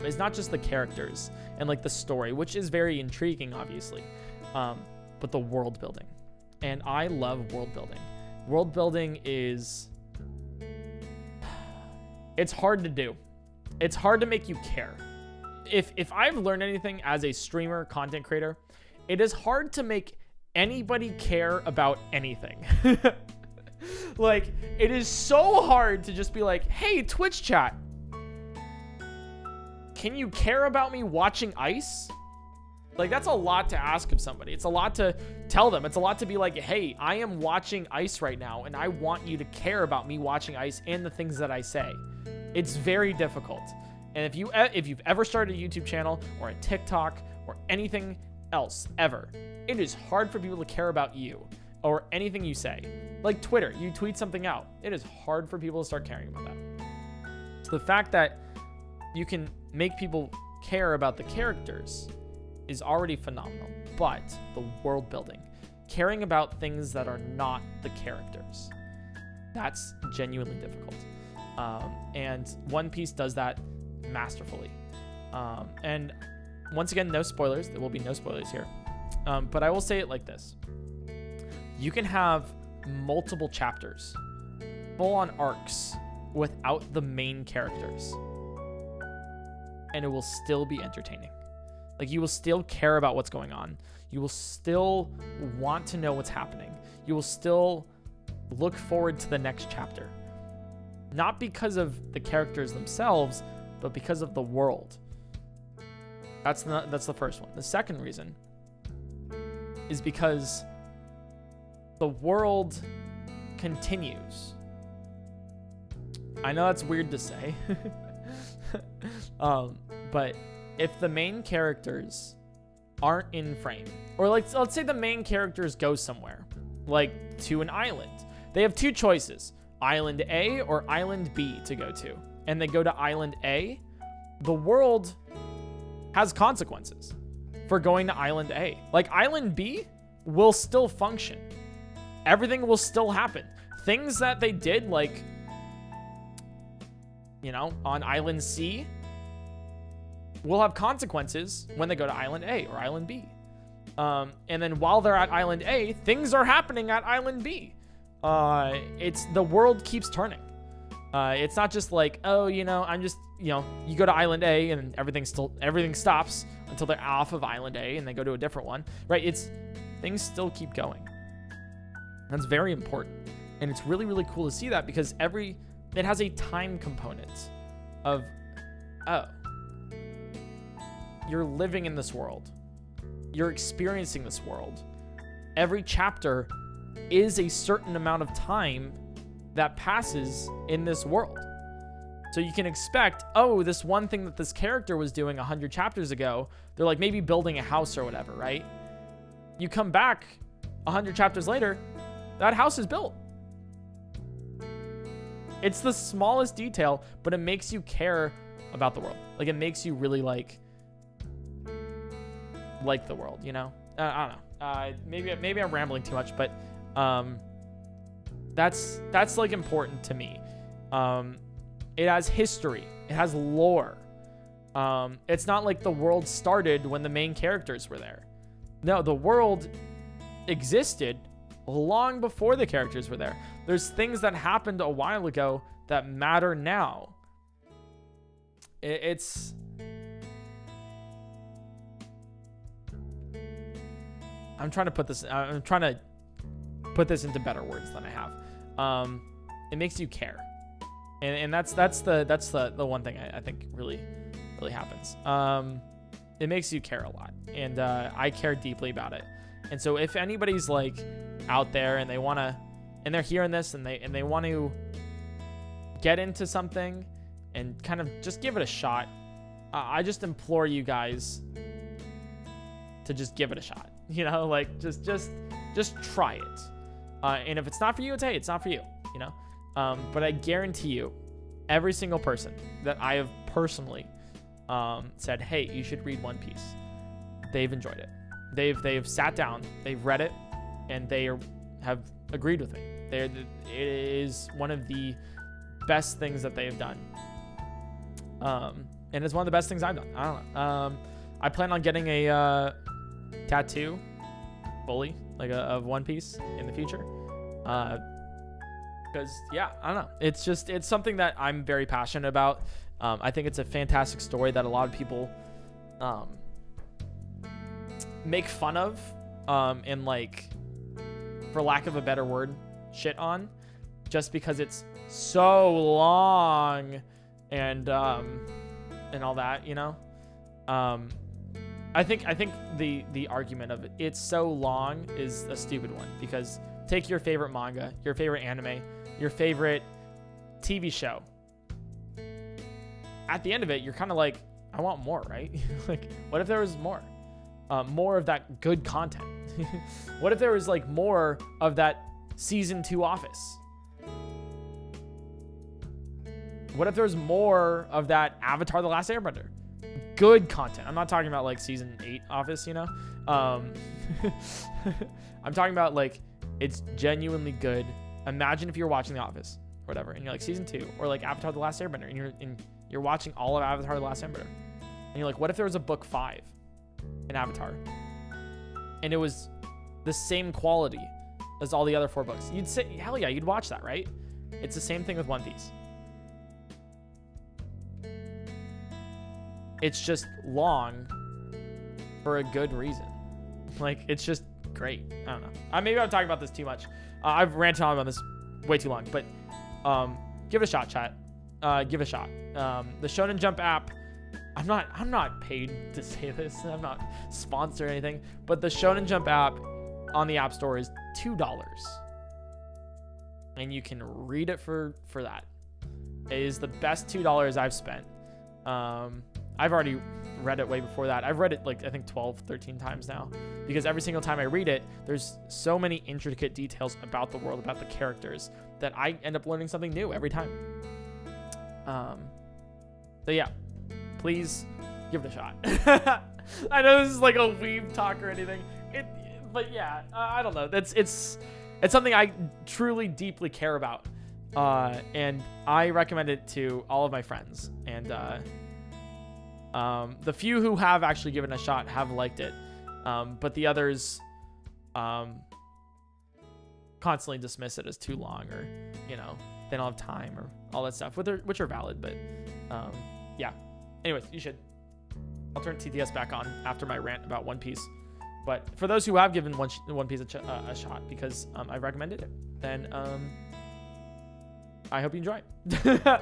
is not just the characters and like the story, which is very intriguing, obviously, but the world building. And I love world building. World building is, it's hard to do. It's hard to make you care. If I've learned anything as a streamer, content creator, it is hard to make anybody care about anything. Like, it is so hard to just be like, hey, Twitch chat, can you care about me watching ice? Like, that's a lot to ask of somebody. It's a lot to tell them. It's a lot to be like, hey, I am watching ice right now, and I want you to care about me watching ice and the things that I say. It's very difficult. And if you've ever started a YouTube channel or a TikTok or anything else ever, it is hard for people to care about you or anything you say. Like Twitter, you tweet something out, it is hard for people to start caring about that. So the fact that you can make people care about the characters is already phenomenal, but the world building, caring about things that are not the characters, that's genuinely difficult. And One Piece does that masterfully. And once again, no spoilers. There will be no spoilers here. But I will say it like this. You can have multiple chapters, full-on arcs, without the main characters, and it will still be entertaining. Like, you will still care about what's going on. You will still want to know what's happening. You will still look forward to the next chapter. Not because of the characters themselves, but because of the world. That's the first one. The second reason is because the world continues. I know that's weird to say. But if the main characters aren't in frame, or let's say the main characters go somewhere, like to an island. They have two choices, Island A or Island B to go to. And they go to Island A, the world has consequences for going to Island A. Like, Island B will still function. Everything will still happen. Things that they did, like, you know, on Island C will have consequences when they go to Island A or Island B. And then while they're at Island A, things are happening at Island B. It's the world keeps turning. It's not just like, oh, you know, I'm just, you know, you go to Island A and everything stops until they're off of Island A and they go to a different one, right? Things still keep going. That's very important. And it's really, really cool to see that because it has a time component of, oh, you're living in this world. You're experiencing this world. Every chapter is a certain amount of time that passes in this world. So you can expect, oh, this one thing that this character was doing 100 chapters ago, they're like maybe building a house or whatever, right? You come back 100 chapters later, that house is built. It's the smallest detail, but it makes you care about the world. Like, it makes you really like the world, you know? I don't know. Maybe I'm rambling too much, but that's like important to me. It has history. It has lore. It's not like the world started when the main characters were there. No, the world existed long before the characters were there. There's things that happened a while ago that matter now. I'm trying to put this into better words than I have. It makes you care. And that's the one thing I think really happens. It makes you care a lot, and I care deeply about it. And so if anybody's like out there and they're hearing this and they want to get into something and kind of just give it a shot, I just implore you guys to just give it a shot. You know, like just try it. And if it's not for you, it's not for you. You know. But I guarantee you, every single person that I have personally said, hey, you should read One Piece, they've enjoyed it. They've sat down, they've read it, and they have agreed with me. It is one of the best things that they have done. And it's one of the best things I've done. I don't know. I plan on getting a tattoo, fully, like of One Piece in the future. Because yeah, I don't know. It's something that I'm very passionate about. I think it's a fantastic story that a lot of people make fun of, and like, for lack of a better word, shit on, just because it's so long and all that, you know. I think the argument of it's so long is a stupid one, because take your favorite manga, your favorite anime, your favorite TV show. At the end of it, you're kind of like, I want more, right? Like, what if there was more? more of that good content? What if there was like more of that season 2 Office? What if there's more of that Avatar: The Last Airbender? Good content. I'm not talking about like season 8 Office, you know? I'm talking about like it's genuinely good. Imagine if you're watching The Office or whatever, and you're like season 2 or like Avatar: The Last Airbender, and you're watching all of Avatar: The Last Airbender, and you're like, what if there was a book 5 in Avatar, and it was the same quality as all the other 4 books? You'd say, hell yeah, you'd watch that, right? It's the same thing with One Piece. It's just long for a good reason. Like, it's just great. I don't know. Maybe I'm talking about this too much. I've ranted on about this way too long, but give it a shot, chat. Give it a shot. The Shonen Jump app, I'm not paid to say this. I'm not sponsored or anything, but the Shonen Jump app on the App Store is $2. And you can read it for that. It is the best $2 I've spent. I've already read it way before that. I've read it like I think 12, 13 times now, because every single time I read it, there's so many intricate details about the world, about the characters, that I end up learning something new every time. So yeah, please give it a shot. I know this is like a weeb talk or anything, but yeah, I don't know. It's something I truly deeply care about, and I recommend it to all of my friends. And the few who have actually given it a shot have liked it, but the others constantly dismiss it as too long, or they don't have time, or all that stuff, which are valid. But yeah, anyways, you should. I'll turn TTS back on after my rant about One Piece. But for those who have given One Piece a shot because I recommended it, then I hope you enjoy it.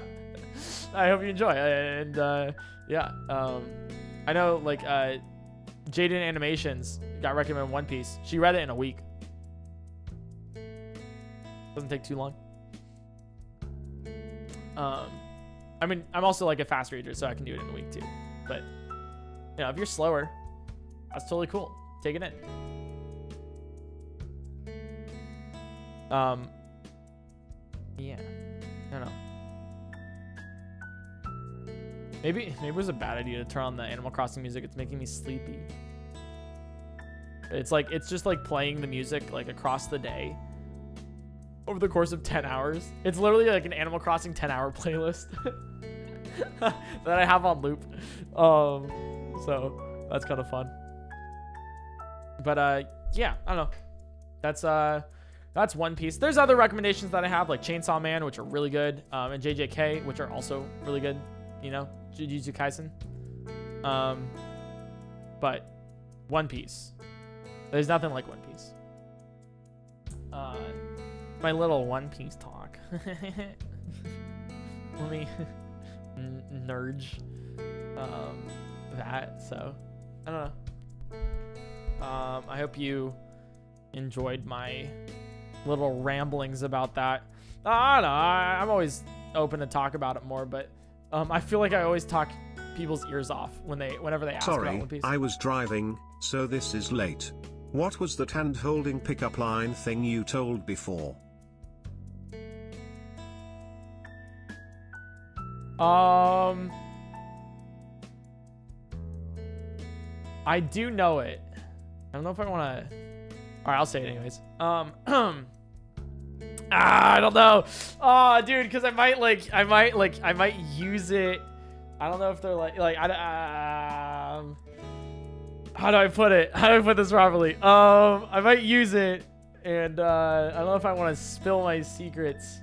I hope you enjoy it. And yeah, I know like Jaden Animations got recommended One Piece. She read it in a week. Doesn't take too long. I mean, I'm also like a fast reader, so I can do it in a week too. But if you're slower, that's totally cool. Take it in. Yeah, I don't know. Maybe it was a bad idea to turn on the Animal Crossing music. It's making me sleepy. It's just like playing the music like across the day over the course of 10 hours. It's literally like an Animal Crossing 10-hour playlist that I have on loop. So that's kind of fun. But yeah, I don't know. That's One Piece. There's other recommendations that I have, like Chainsaw Man, which are really good, and JJK, which are also really good. Jujutsu Kaisen. But One Piece. There's nothing like One Piece. My little One Piece talk. Let me nudge that. So I don't know. I hope you enjoyed my little ramblings about that. I don't know. I'm always open to talk about it more, but I feel like I always talk people's ears off whenever they ask about One Piece. Sorry, I was driving, so this is late. What was that hand-holding pickup line thing you told before? I do know it. I don't know if I want to. All right, I'll say it anyways. I don't know. Oh, dude, because I might use it. I don't know if they're how do I put it? How do I put this properly? I might use it, and I don't know if I want to spill my secrets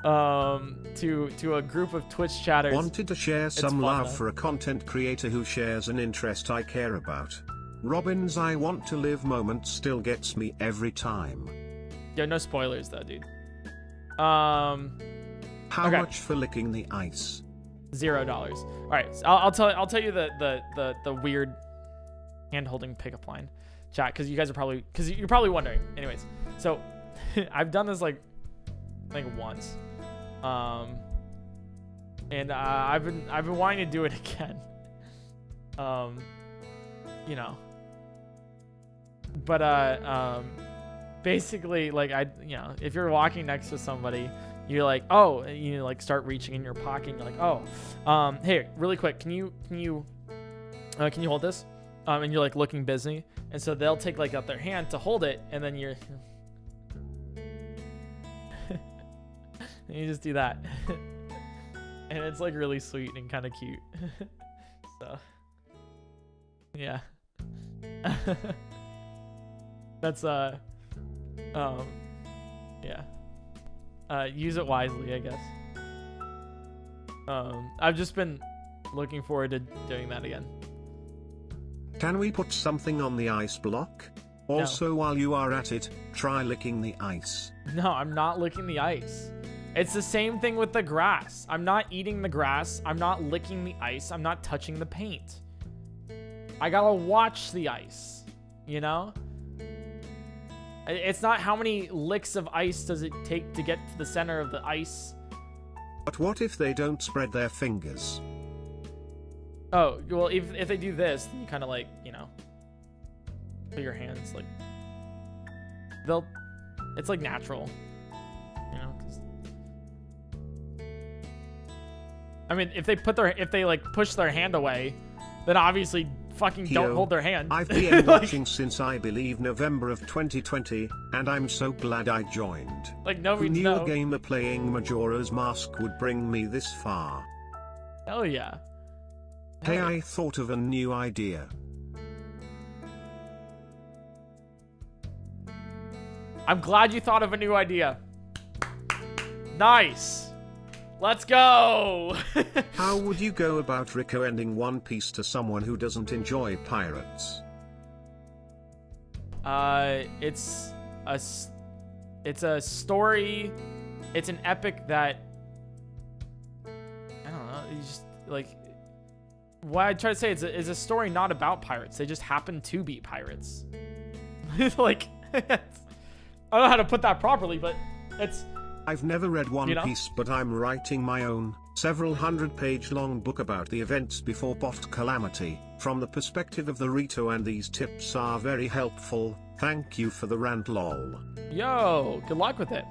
to a group of Twitch chatters. Wanted to share some love for a content creator who shares an interest I care about. Robin's I want to live moment still gets me every time. Yeah, no spoilers though, dude. How much for licking the ice? $0. All right, so I'll tell you the weird hand-holding pickup line, chat, because you're probably wondering. Anyways, so I've done this like once, and I've been wanting to do it again. basically, like, if you're walking next to somebody, you're like, oh, you like start reaching in your pocket, and you're like, oh, hey, really quick, can you hold this? And you're like looking busy, and so they'll take like out their hand to hold it, and then you're and you just do that. And it's like really sweet and kind of cute. So yeah. That's yeah. Use it wisely, I guess. I've just been looking forward to doing that again. Can we put something on the ice block? Also, while you are at it, try licking the ice. No, I'm not licking the ice. It's the same thing with the grass. I'm not eating the grass. I'm not licking the ice. I'm not touching the paint. I gotta watch the ice, you know? It's not how many licks of ice does it take to get to the center of the ice. But what if they don't spread their fingers? Oh, well, if they do this, then you kind of like, you know, put your hands like, it's like natural, you know, 'cause, I mean, if they like push their hand away, then obviously fucking don't hold their hand. I've been watching since I believe November of 2020, and I'm so glad I joined. Like, no, Who knew a gamer playing Majora's Mask would bring me this far? Hell yeah. Hey, I thought of a new idea. I'm glad you thought of a new idea. Nice. Let's go. How would you go about recommending One Piece to someone who doesn't enjoy pirates? It's a story. It's an epic that, I don't know. You just like, what I try to say is a story not about pirates. They just happen to be pirates. Like, I don't know how to put that properly, but it's. I've never read One Piece, but I'm writing my own, several hundred-page long book about the events before Bot Calamity, from the perspective of the Rito, and these tips are very helpful. Thank you for the rant, lol. Yo, good luck with it.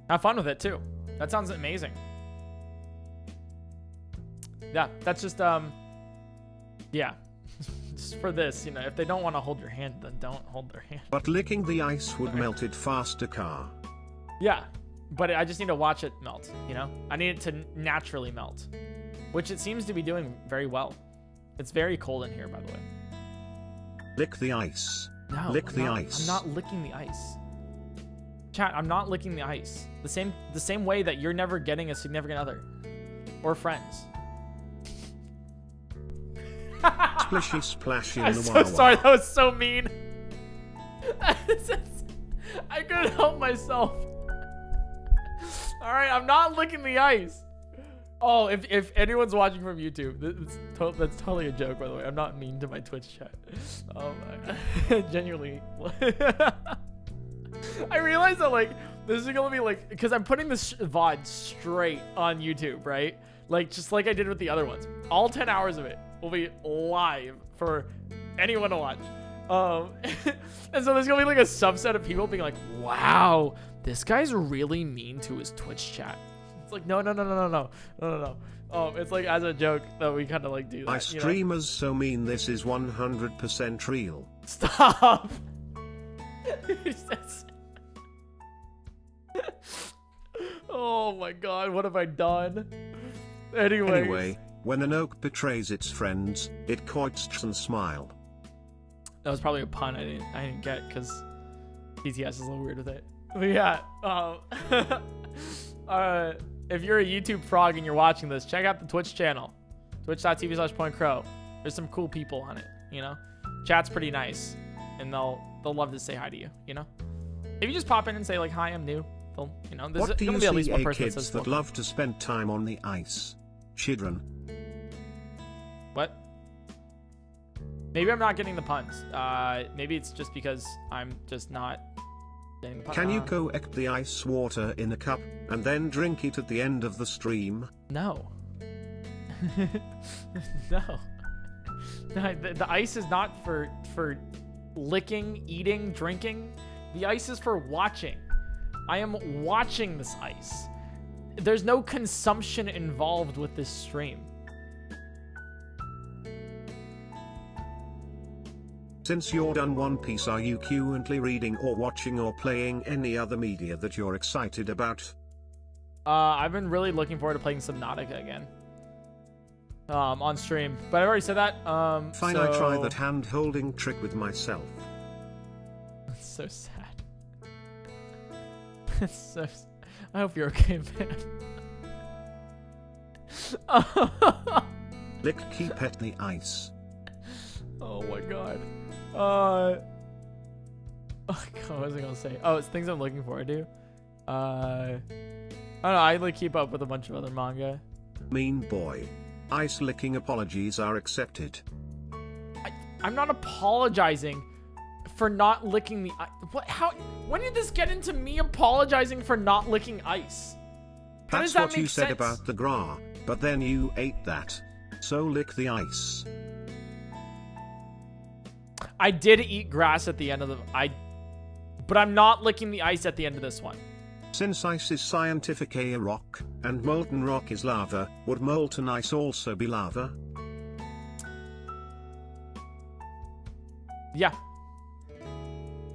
Have fun with it, too. That sounds amazing. Yeah, that's just, yeah. Just for this, you know, if they don't want to hold your hand, then don't hold their hand. But licking the ice would melt it faster, car. Yeah. But I just need to watch it melt, you know? I need it to naturally melt, which it seems to be doing very well. It's very cold in here, by the way. Lick the ice. No, lick the ice. I'm not licking the ice. Chat, I'm not licking the ice. The same way that you're never getting a significant other or friends. Splishy splashy in I'm the so water. sorry, that was so mean. I couldn't help myself. All right, I'm not licking the ice. Oh, if anyone's watching from YouTube, that's totally a joke, by the way. I'm not mean to my Twitch chat. Oh my, genuinely. I realized that like this is gonna be like, because I'm putting this VOD straight on YouTube, right? Like just like I did with the other ones. All 10 hours of it will be live for anyone to watch. And so there's gonna be like a subset of people being like, wow, this guy's really mean to his Twitch chat. It's like, no. It's like as a joke that we kind of like do that. My streamer's so mean, this is 100% real. Stop. Oh my god, what have I done? Anyway, when an oak betrays its friends, it coits and smile. That was probably a pun I didn't get because BTS is a little weird with it. But yeah, if you're a YouTube frog and you're watching this, check out the Twitch channel, twitch.tv/PointCrow. There's some cool people on it, you know. Chat's pretty nice, and they'll love to say hi to you, you know. If you just pop in and say like, hi, I'm new, they'll, you know, there's gonna be at least one person that says kids that love to spend time on the ice? Children. What? Maybe I'm not getting the puns. Maybe it's just because I'm just not getting the puns. Can you collect the ice water in a cup and then drink it at the end of the stream? No. No. The ice is not for licking, eating, drinking. The ice is for watching. I am watching this ice. There's no consumption involved with this stream. Since you're done One Piece, are you currently reading or watching or playing any other media that you're excited about? I've been really looking forward to playing Subnautica again. On stream. But I already said that. Fine, I try that hand-holding trick with myself. That's so sad. It's so... I hope you're okay, man. Lick, keep at the ice. Oh my god. Oh god, what was I gonna say? Oh, it's things I'm looking forward to. I don't know, I like keep up with a bunch of other manga. Mean boy. Ice licking apologies are accepted. I'm not apologizing for not licking the ice. What? How? When did this get into me apologizing for not licking ice? How That's does that what make you said sense? about the gra, but then you ate that. So lick the ice. I did eat grass at the end of the... But I'm not licking the ice at the end of this one. Since ice is scientifically a rock, and molten rock is lava, would molten ice also be lava? Yeah.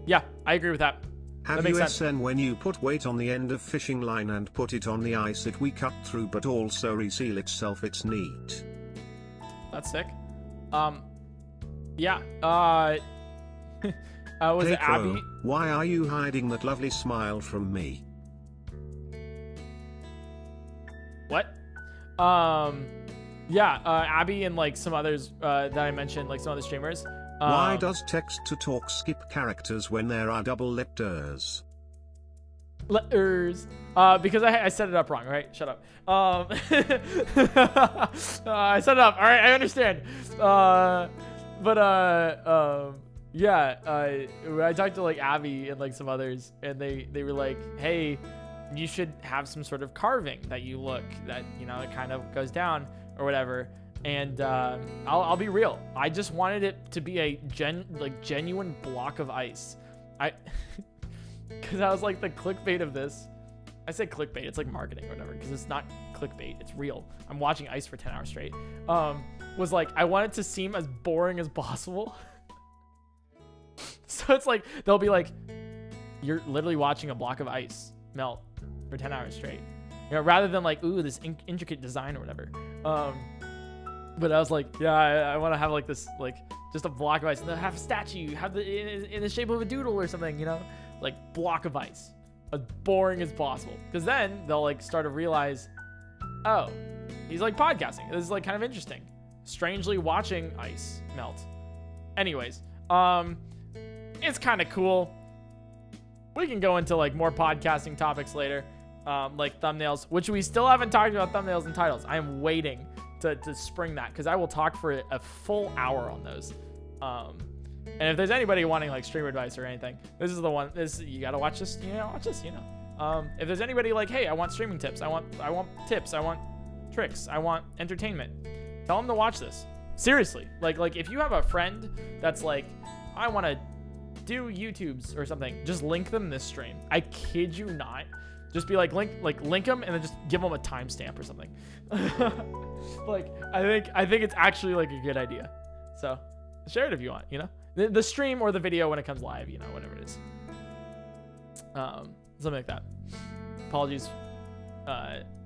Yeah, I agree with that. Have you SN when you put weight on the end of fishing line and put it on the ice it we cut through but also reseal itself? It's neat. That's sick. Yeah. Was Hey, it Abby? Crow, why are you hiding that lovely smile from me? What? Yeah, Abby and like some others that I mentioned, like some other streamers. Why does text-to-talk skip characters when there are double letters? Letters. Because I set it up wrong, right? Shut up. I set it up. All right, I understand. Yeah, I talked to like Abby and like some others, and they were like, hey, you should have some sort of carving that you look that, you know, it kind of goes down or whatever. And I'll be real, I just wanted it to be a genuine block of ice. Because I was like, the clickbait of this, I say clickbait, it's like marketing or whatever, because it's not clickbait, it's real. I'm watching ice for 10 hours straight. Was like, I want it to seem as boring as possible. So it's like, they'll be like, you're literally watching a block of ice melt for 10 hours straight. You know, rather than like, ooh, this intricate design or whatever. But I was like, yeah, I want to have like this, like just a block of ice, and then have a statue, have the in the shape of a doodle or something, you know, like block of ice, as boring as possible. Because then they'll like start to realize, oh, he's like podcasting. This is like kind of interesting. Strangely watching ice melt. Anyways, it's kind of cool. We can go into like more podcasting topics later, like thumbnails, which we still haven't talked about thumbnails and titles. I am waiting to spring that, because I will talk for a full hour on those. And if there's anybody wanting like stream advice or anything, this is the one. You gotta watch this. You know, watch this. You know, if there's anybody like, hey, I want streaming tips. I want tips. I want tricks. I want entertainment. Tell them to watch this. Seriously, like if you have a friend that's like, I want to do YouTubes or something, just link them this stream. I kid you not. Just be like link them and then just give them a timestamp or something. Like I think it's actually like a good idea. So share it if you want, you know, the stream or the video when it comes live, you know, whatever it is. Something like that. Apologies.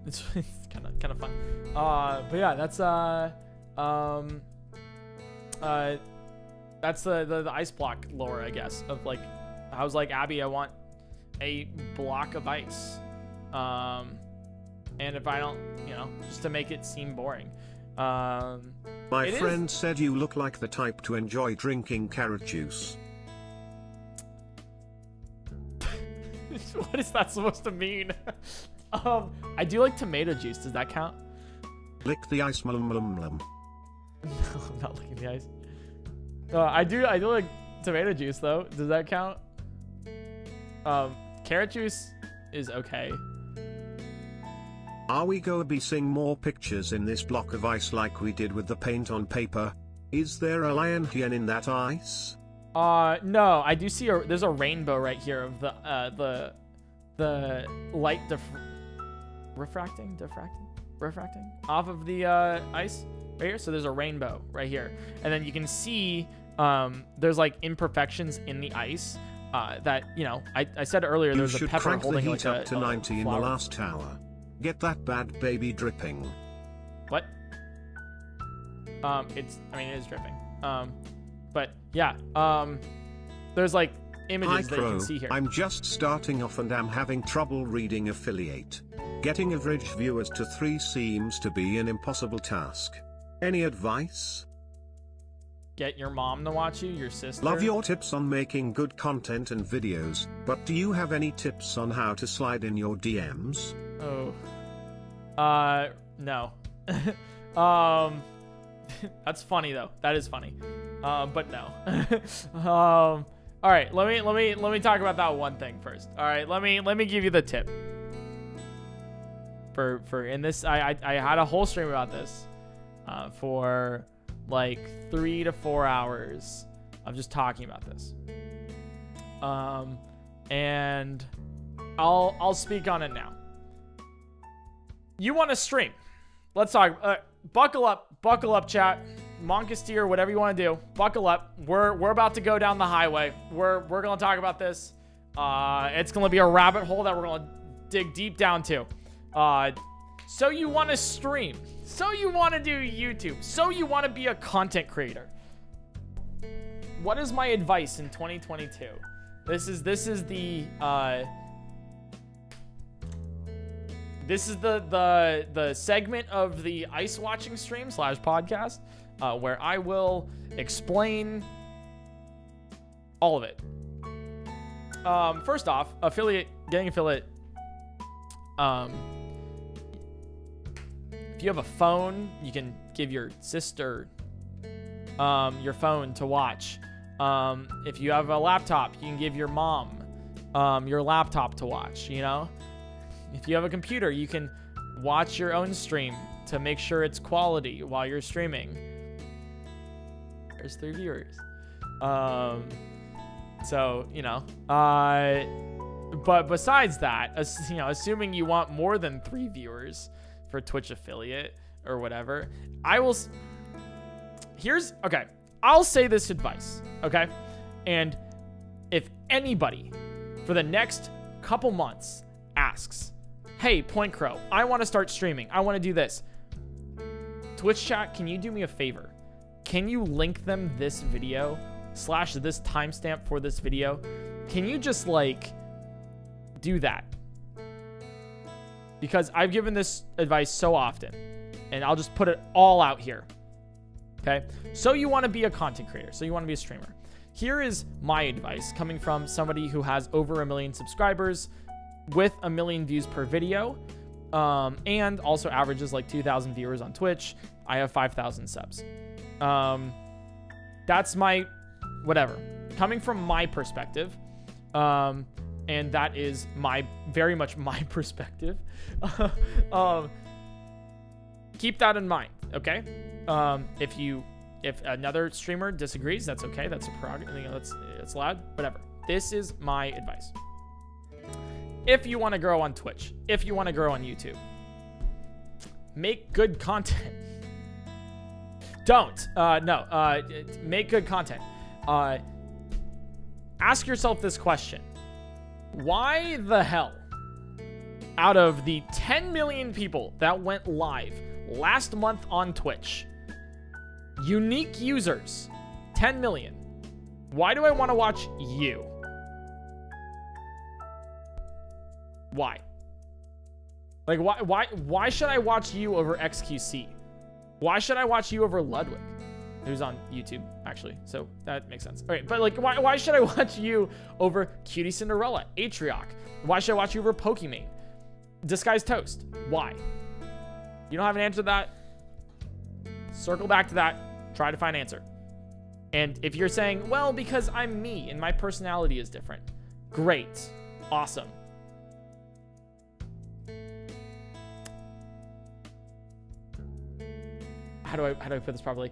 It's kind of fun. But yeah, that's the ice block lore, I guess, of like, I was like, Abby, I want a block of ice. And if I don't, you know, just to make it seem boring. My friend said you look like the type to enjoy drinking carrot juice. What is that supposed to mean? I do like tomato juice. Does that count? Lick the ice, mlum mlum mlum. No, I'm not licking the ice. I do like tomato juice though. Does that count? Carrot juice is okay. Are we gonna be seeing more pictures in this block of ice like we did with the paint on paper? Is there a lion in that ice? No, I do see there's a rainbow right here of the light refracting off of the ice right here. So there's a rainbow right here, and then you can see there's like imperfections in the ice that, you know, I said earlier there's a pepper holding like up to 90 in the last hour. Get that bad baby dripping. What? It is dripping. But yeah, there's like images that you can see here. I'm just starting off and am having trouble reading affiliate. Getting average viewers to 3 seems to be an impossible task. Any advice? Get your mom to watch you, your sister. Love your tips on making good content and videos, but do you have any tips on how to slide in your DMs? Oh. No. That's funny though. That is funny. But no. All right, let me talk about that one thing first. All right, let me give you the tip. For in this, I had a whole stream about this, for like 3 to 4 hours of just talking about this. And I'll speak on it now. You want to stream? Let's talk. Buckle up, chat. Monkasteer, whatever you want to do. Buckle up. We're about to go down the highway. We're gonna talk about this. It's gonna be a rabbit hole that we're gonna dig deep down to. So you want to stream? So you want to do YouTube? So you want to be a content creator? What is my advice in 2022? This is the segment of the ice watching stream / podcast where I will explain all of it. First off, getting affiliate. If you have a phone, you can give your sister your phone to watch. If you have a laptop, you can give your mom your laptop to watch, you know? If you have a computer, you can watch your own stream to make sure it's quality while you're streaming. There's 3 viewers. So, you know, but besides that, you know, assuming you want more than 3 viewers for Twitch affiliate or whatever, I'll say this advice, okay? And if anybody for the next couple months asks, hey, PointCrow, I want to start streaming. I want to do this. Twitch chat, can you do me a favor? Can you link them this video / this timestamp for this video? Can you just like do that? Because I've given this advice so often, and I'll just put it all out here. Okay? So you want to be a content creator. So you want to be a streamer. Here is my advice coming from somebody who has over 1 million subscribers with 1 million views per video, and also averages like 2,000 viewers on Twitch. I have 5,000 subs. That's my whatever. Coming from my perspective, and that is very much my perspective. Keep that in mind, okay? If another streamer disagrees, that's okay. That's a prerogative. You know, it's allowed. Whatever. This is my advice. If you want to grow on Twitch, if you want to grow on YouTube, make good content. Make good content. Ask yourself this question. Why the hell, out of the 10 million people that went live last month on Twitch, unique users, 10 million, why do I want to watch you? Why? Like, why should I watch you over XQC? Why should I watch you over Ludwig, who's on YouTube, actually? So that makes sense. All right, but like, why should I watch you over Cutie Cinderella, Atrioc? Why should I watch you over Pokimane, Disguised Toast? Why? You don't have an answer to that? Circle back to that. Try to find an answer. And if you're saying, well, because I'm me and my personality is different, great, awesome. How do I put this properly?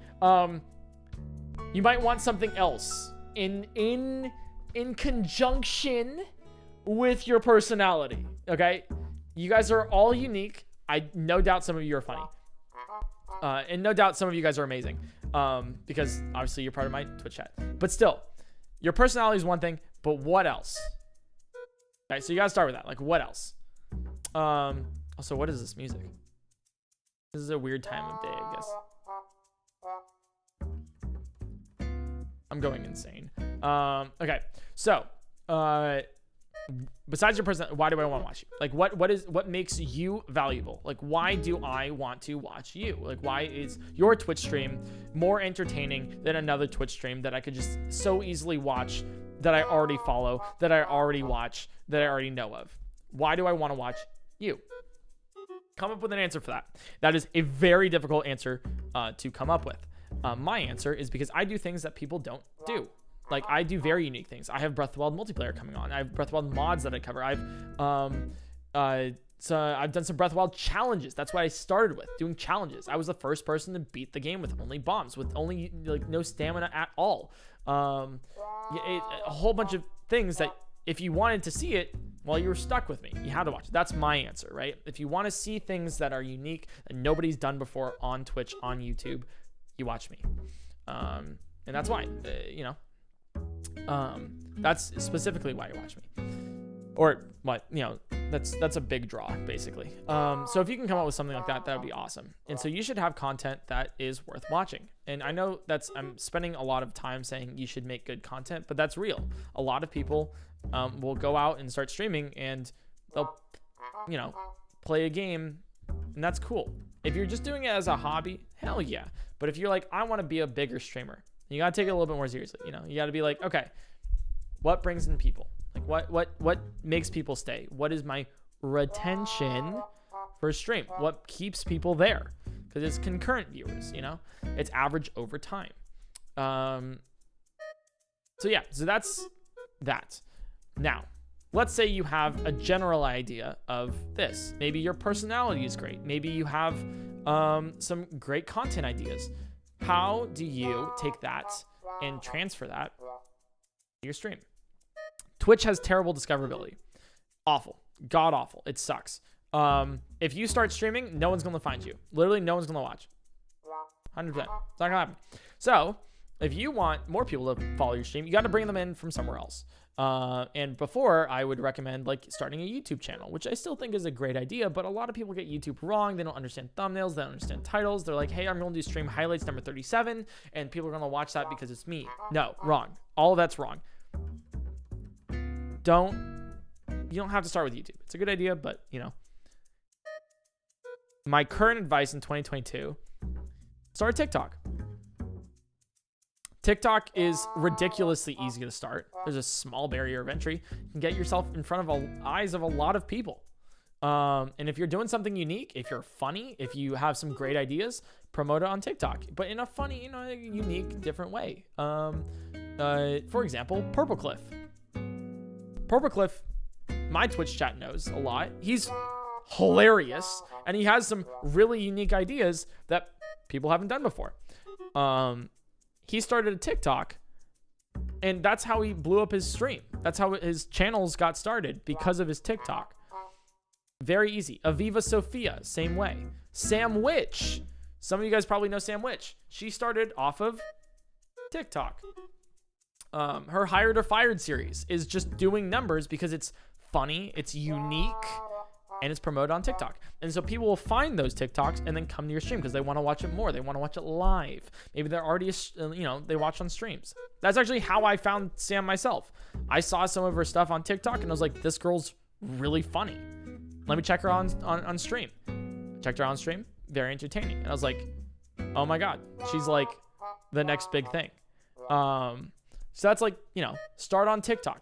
You might want something else in conjunction with your personality. Okay, you guys are all unique. I no doubt some of you are funny, and no doubt some of you guys are amazing, because obviously you're part of my Twitch chat. But still, your personality is one thing, but what else? Okay, so you gotta start with that. Like, what else? Also, what is this music? This is a weird time of day, I guess. I'm going insane. Okay, so besides your person, why do I want to watch you? Like, what makes you valuable? Like, why do I want to watch you? Like, why is your Twitch stream more entertaining than another Twitch stream that I could just so easily watch, that I already follow, that I already watch, that I already know of? Why do I want to watch you? Come up with an answer for that. That is a very difficult answer to come up with. My answer is because I do things that people don't do. Like, I do very unique things. I have Breath of the Wild multiplayer coming on. I have Breath of the Wild mods that I cover. I've done some Breath of the Wild challenges. That's what I started with, doing challenges. I was the first person to beat the game with only bombs, with only like no stamina at all. A whole bunch of things that if you wanted to see it, well, you were stuck with me. You had to watch it. That's my answer, right? If you want to see things that are unique that nobody's done before on Twitch, on YouTube, you watch me. And that's why, that's specifically why you watch me. Or what, that's a big draw, basically. So if you can come up with something like that, that would be awesome. And so you should have content that is worth watching. And I know I'm spending a lot of time saying you should make good content, but that's real. A lot of people will go out and start streaming and they'll, play a game, and that's cool. If you're just doing it as a hobby, hell yeah. But if you're like, I want to be a bigger streamer, you got to take it a little bit more seriously. You got to be like, okay, what brings in people? Like what makes people stay? What is my retention for a stream? What keeps people there? Because it's concurrent viewers, it's average over time. So that's that. Now, let's say you have a general idea of this. Maybe your personality is great. Maybe you have some great content ideas. How do you take that and transfer that to your stream? Twitch has terrible discoverability. Awful. God awful. It sucks. If you start streaming, no one's going to find you. Literally, no one's going to watch. 100%. It's not going to happen. So, if you want more people to follow your stream, you got to bring them in from somewhere else. And before, I would recommend starting a YouTube channel, which I still think is a great idea, but a lot of people get YouTube wrong. They don't understand thumbnails. They don't understand titles. They're like, hey, I'm going to do stream highlights number 37, and people are going to watch that because it's me. No, wrong. All of that's wrong. You don't have to start with YouTube. It's a good idea, but my current advice in 2022, start TikTok. TikTok is ridiculously easy to start. There's a small barrier of entry. You can get yourself in front of eyes of a lot of people. And if you're doing something unique, if you're funny, if you have some great ideas, promote it on TikTok, but in a funny, unique, different way. For example, Purple Cliff. Purple Cliff, my Twitch chat knows a lot. He's hilarious, and he has some really unique ideas that people haven't done before. He started a TikTok, and that's how he blew up his stream. That's how his channels got started, because of his TikTok. Very easy. Aviva Sophia, same way. Sam Witch. Some of you guys probably know Sam Witch. She started off of TikTok. Her Hired or Fired series is just doing numbers because it's funny, it's unique, and it's promoted on TikTok. And so people will find those TikToks and then come to your stream because they want to watch it more. They want to watch it live. Maybe they're already, they watch on streams. That's actually how I found Sam myself. I saw some of her stuff on TikTok and I was like, this girl's really funny. Let me check her on stream. Checked her on stream. Very entertaining. And I was like, oh my God, she's like the next big thing. So that's start on TikTok.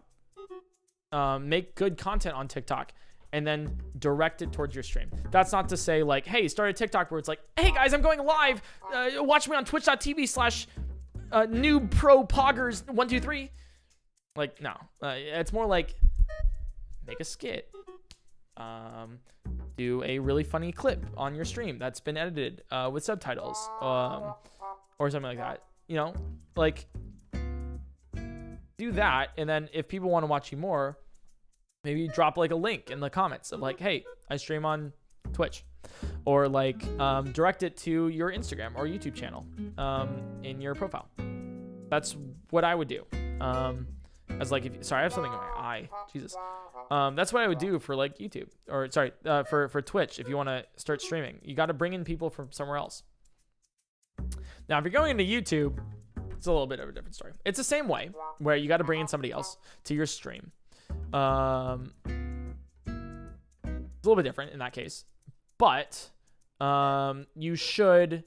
Make good content on TikTok and then direct it towards your stream. That's not to say hey, start a TikTok where it's hey guys, I'm going live. Watch me on twitch.tv/noobpropoggers123. No. It's more make a skit. Do a really funny clip on your stream that's been edited with subtitles or something like that. do that. And then if people want to watch you more, maybe drop like a link in the comments of like, hey, I stream on Twitch, or like direct it to your Instagram or YouTube channel in your profile. That's what I would do. As like, sorry, I have something in my eye. Jesus. That's what I would do for like YouTube, or sorry, for Twitch. If you want to start streaming, you got to bring in people from somewhere else. Now, if you're going into YouTube, it's a little bit of a different story. It's the same way where you got to bring in somebody else to your stream. It's a little bit different in that case, but you should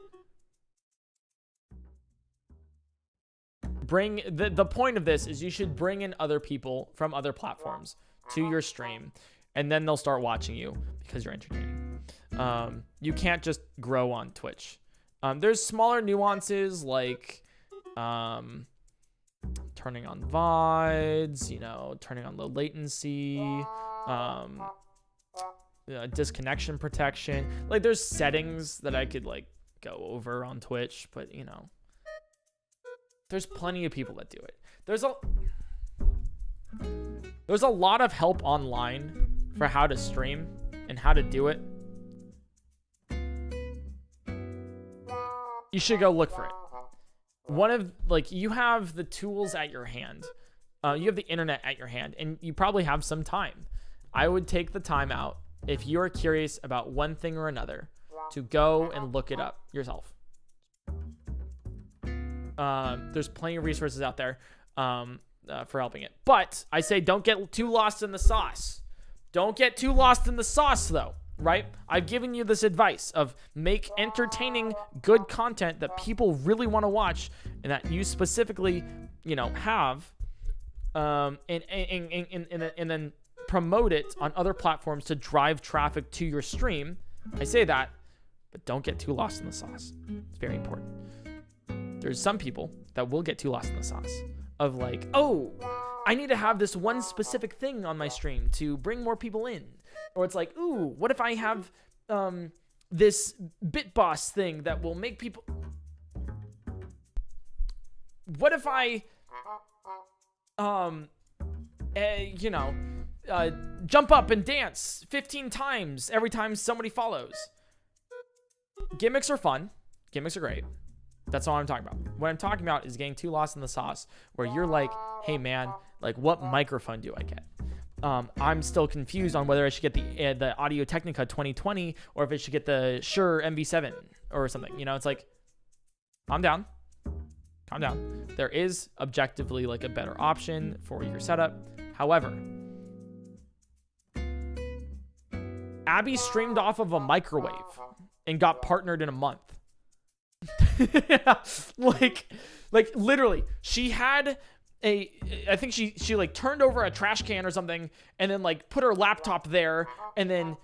bring the point of this is you should bring in other people from other platforms to your stream, and then they'll start watching you because you're entertaining. You can't just grow on Twitch. There's smaller nuances like turning on VODs, you know, turning on low latency, disconnection protection. Like there's settings that I could like go over on Twitch, but you know, there's plenty of people that do it. There's a lot of help online for how to stream and how to do it. You should go look for it. One of like, you have the tools at your hand. You have the internet at your hand, and you probably have some time. I would take the time out, if you're curious about one thing or another, to go and look it up yourself. There's plenty of resources out there for helping it. But I say don't get too lost in the sauce. Don't get too lost in the sauce, though, right? I've given you this advice of make entertaining, good content that people really want to watch and that you specifically, you know, have, and then promote it on other platforms to drive traffic to your stream. I say that, but don't get too lost in the sauce. It's very important. There's some people that will get too lost in the sauce of like, oh, I need to have this one specific thing on my stream to bring more people in. Or it's like, ooh, what if I have this bit boss thing that will make people... What if I, jump up and dance 15 times every time somebody follows? Gimmicks are fun. Gimmicks are great. That's all I'm talking about. What I'm talking about is getting too lost in the sauce where you're like, hey man, like what microphone do I get? I'm still confused on whether I should get the Audio Technica 2020 or if I should get the Shure MV7 or something. You know, it's like, calm down. Calm down. There is objectively like a better option for your setup. However, Abby streamed off of a microwave and got partnered in a month. like literally, she had I think she like turned over a trash can or something, and then like put her laptop there, and then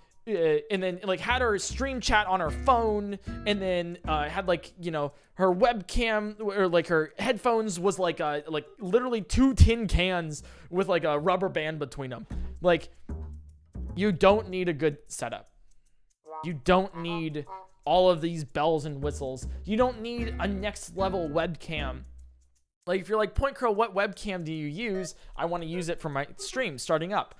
like had her stream chat on her phone, and then had like, you know, her webcam or like her headphones was like literally 2 tin cans with like a rubber band between them. Like, you don't need a good setup. You don't need all of these bells and whistles. You don't need a next level webcam. Like, if you're like, PointCrow, what webcam do you use? I want to use it for my stream starting up.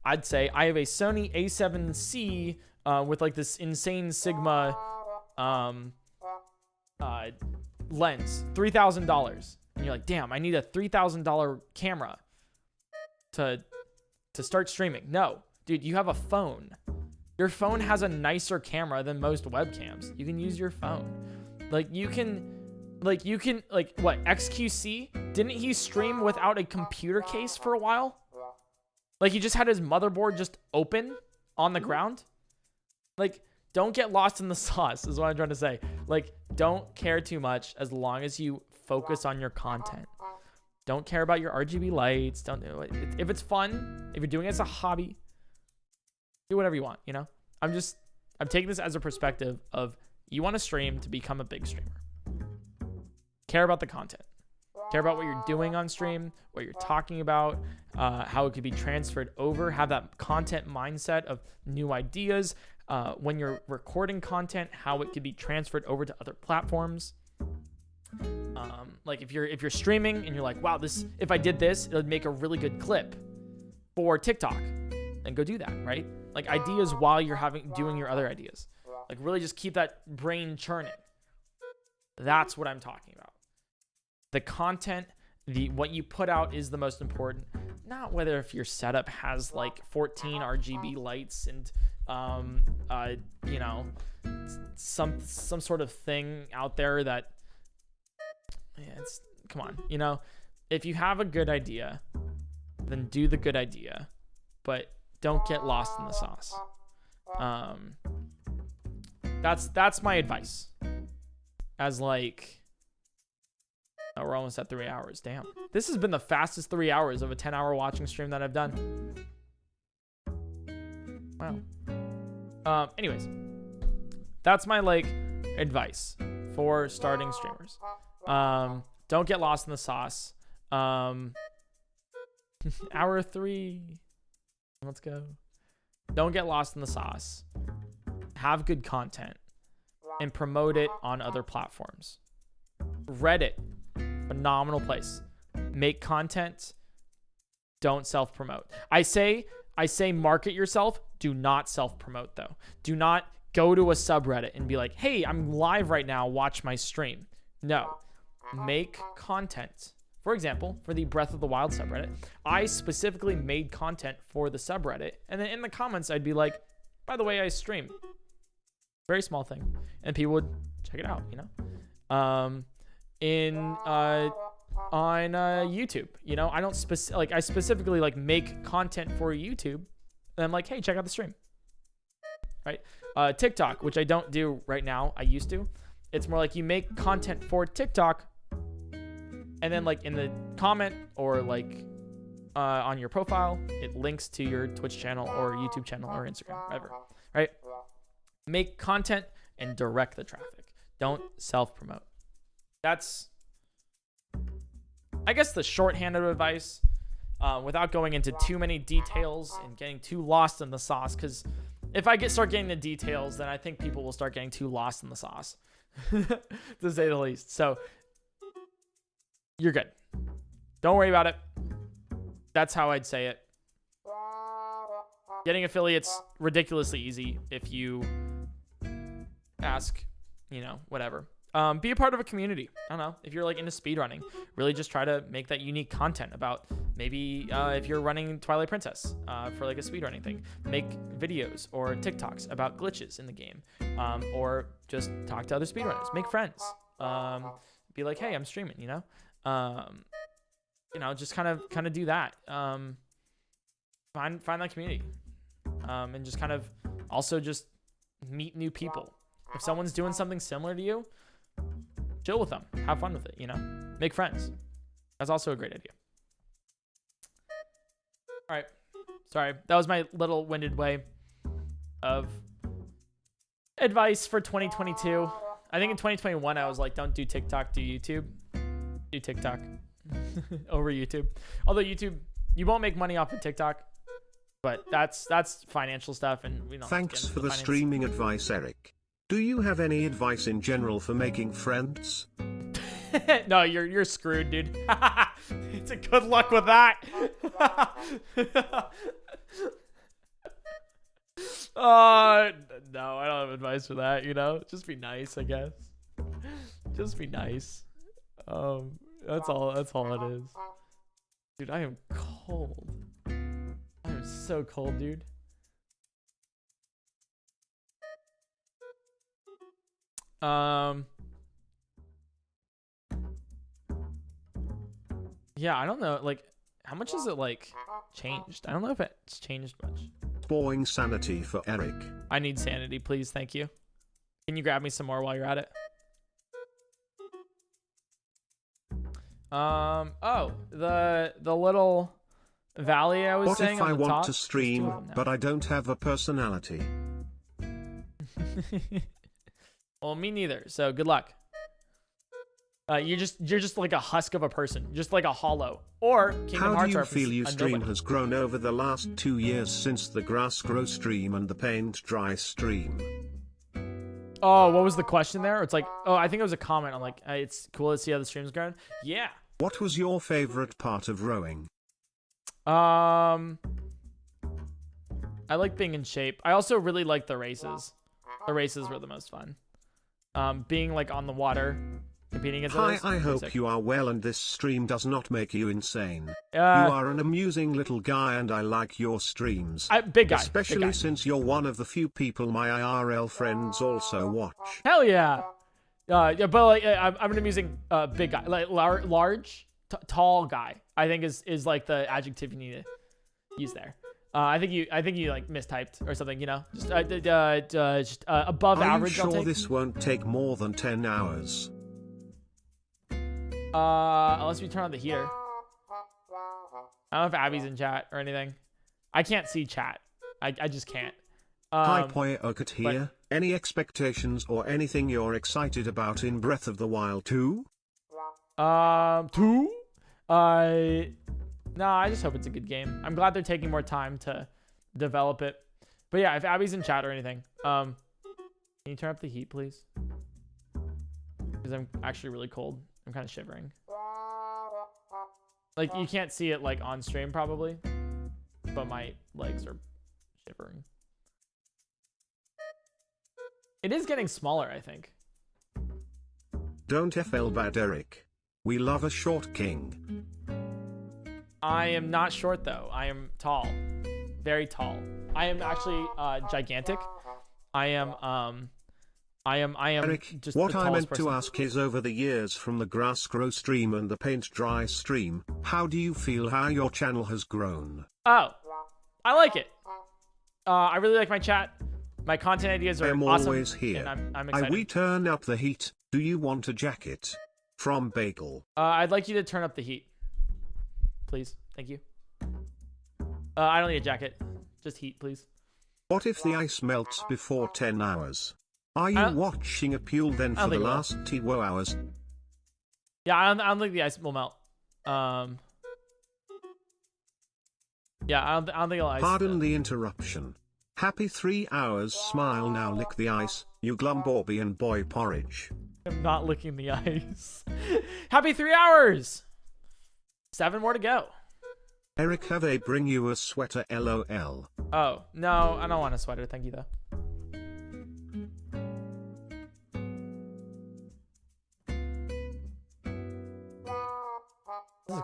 I'd say I have a Sony A7C with like this insane Sigma lens, $3,000. And you're like, damn, I need a $3,000 camera to start streaming. No, dude, you have a phone. Your phone has a nicer camera than most webcams. You can use your phone. Like, you can what, XQC? Didn't he stream without a computer case for a while? Like, he just had his motherboard just open on the ground? Like, don't get lost in the sauce is what I'm trying to say. Like, don't care too much as long as you focus on your content. Don't care about your RGB lights. Don't do it. If it's fun, if you're doing it as a hobby, do whatever you want, you know? I'm taking this as a perspective of you want to stream to become a big streamer. Care about the content. Care about what you're doing on stream, what you're talking about, how it could be transferred over. Have that content mindset of new ideas. When you're recording content, how it could be transferred over to other platforms. Like if you're streaming and you're like, wow, if I did this, it would make a really good clip for TikTok, then go do that, right? Like ideas while you're doing your other ideas. Like really just keep that brain churning. That's what I'm talking about. The content, what you put out is the most important. Not whether if your setup has like 14 RGB lights and you know, some sort of thing out there that, yeah, come on, you know, if you have a good idea, then do the good idea, but don't get lost in the sauce. That's my advice. As like, oh, we're almost at 3 hours. Damn, this has been the fastest 3 hours of a 10-hour watching stream that I've done. Wow. Anyways, that's my like advice for starting streamers. Don't get lost in the sauce. Hour 3. Let's go. Don't get lost in the sauce. Have good content and promote it on other platforms. Reddit, phenomenal place. Make content. Don't self-promote. I say market yourself. Do not self-promote though. Do not go to a subreddit and be like, hey, I'm live right now. Watch my stream. No. Make content. For example, for the Breath of the Wild subreddit, I specifically made content for the subreddit. And then in the comments, I'd be like, by the way, I stream. Very small thing. And people would check it out, you know? On YouTube, you know, I don't I specifically like make content for YouTube. And I'm like, hey, check out the stream. Right? TikTok, which I don't do right now. I used to. It's more like you make content for TikTok. And then like in the comment or like on your profile, it links to your Twitch channel or YouTube channel or Instagram, whatever, right? Make content and direct the traffic. Don't self-promote. That's, I guess, the shorthand of advice without going into too many details and getting too lost in the sauce. Because if I start getting the details, then I think people will start getting too lost in the sauce, to say the least. So you're good. Don't worry about it. That's how I'd say it. Getting affiliates, ridiculously easy if you ask, you know, whatever. Be a part of a community. I don't know. If you're like into speedrunning, really just try to make that unique content about maybe if you're running Twilight Princess for like a speedrunning thing, make videos or TikToks about glitches in the game, or just talk to other speedrunners, make friends. Be like, hey, I'm streaming, you know? You know, just kind of do that. Find that community, and just kind of also just meet new people. If someone's doing something similar to you, chill with them, have fun with it, you know, make friends. That's also a great idea. All right, sorry, that was my little winded way of advice for 2022. I think in 2021 I was like, don't do TikTok, do YouTube. Do TikTok over YouTube. Although YouTube, you won't make money off of TikTok, but that's financial stuff, and we don't. Thanks for the streaming advice, Eric. Do you have any advice in general for making friends? No, you're screwed, dude. It's a good luck with that. No, I don't have advice for that, you know? Just be nice, I guess. Just be nice. That's all it is. Dude, I am cold. I am so cold, dude. Yeah, I don't know, like, how much is it, like, changed? I don't know if it's changed much. Boring sanity for Eric. I need sanity, please, thank you. Can you grab me some more while you're at it? Oh, the little valley I was saying on the top. What if I want to stream, but I don't have a personality? Well, me neither, so good luck. You're just like a husk of a person, just like a hollow. Or Kingdom Hearts. How do you feel your stream has grown over the last 2 years since the Grass Grow stream and the Paint Dry stream? Oh, what was the question there? It's like, oh, I think it was a comment. I'm like, it's cool to see how the stream's going. Yeah. What was your favorite part of rowing? I like being in shape. I also really like the races. The races were the most fun. Being like on the water, competing against others. Hi, I hope you are well and this stream does not make you insane. You Uh, are an amusing little guy and I like your streams. big guy. Especially big guy. since you're one of the few people my IRL friends also watch. Hell yeah. Yeah, but like, I'm an amusing big guy, like large, tall guy. I think is like the adjective you need to use there. I think you like mistyped or something. You know, just above average. Are you sure this won't take more than 10 hours? Unless we turn on the heater. I don't know if Abby's in chat or anything. I can't see chat. I just can't. Hi PointCrow here. Any expectations or anything you're excited about in Breath of the Wild 2? 2? No, I just hope it's a good game. I'm glad they're taking more time to develop it. But yeah, if Abby's in chat or anything, can you turn up the heat, please? Because I'm actually really cold. I'm kind of shivering. Like, you can't see it, like, on stream, probably. But my legs are shivering. It is getting smaller, I think. Don't FL bad, Eric. We love a short king. I am not short, though. I am tall. Very tall. I am actually gigantic. I am Eric, just what the I tallest meant person. to ask is over the years from the grass grow stream and the paint dry stream, how do you feel how your channel has grown? Oh, I like it. I really like my chat. My content ideas are I'm awesome. always here. And I'm excited. We turn up the heat. Do you want a jacket? From Bagel. I'd like you to turn up the heat. Please. Thank you. I don't need a jacket. Just heat, please. What if the ice melts before 10 hours? Are you watching a pool then for the last 2 hours? Yeah, I don't think the ice will melt. Yeah, I don't think it'll ice. Pardon the interruption. Happy 3 hours. Smile now. Lick the ice. You glumborbian boy porridge. I'm not licking the ice. Happy 3 hours. 7 more to go. Eric, have I bring you a sweater? LOL. Oh no, I don't want a sweater. Thank you though.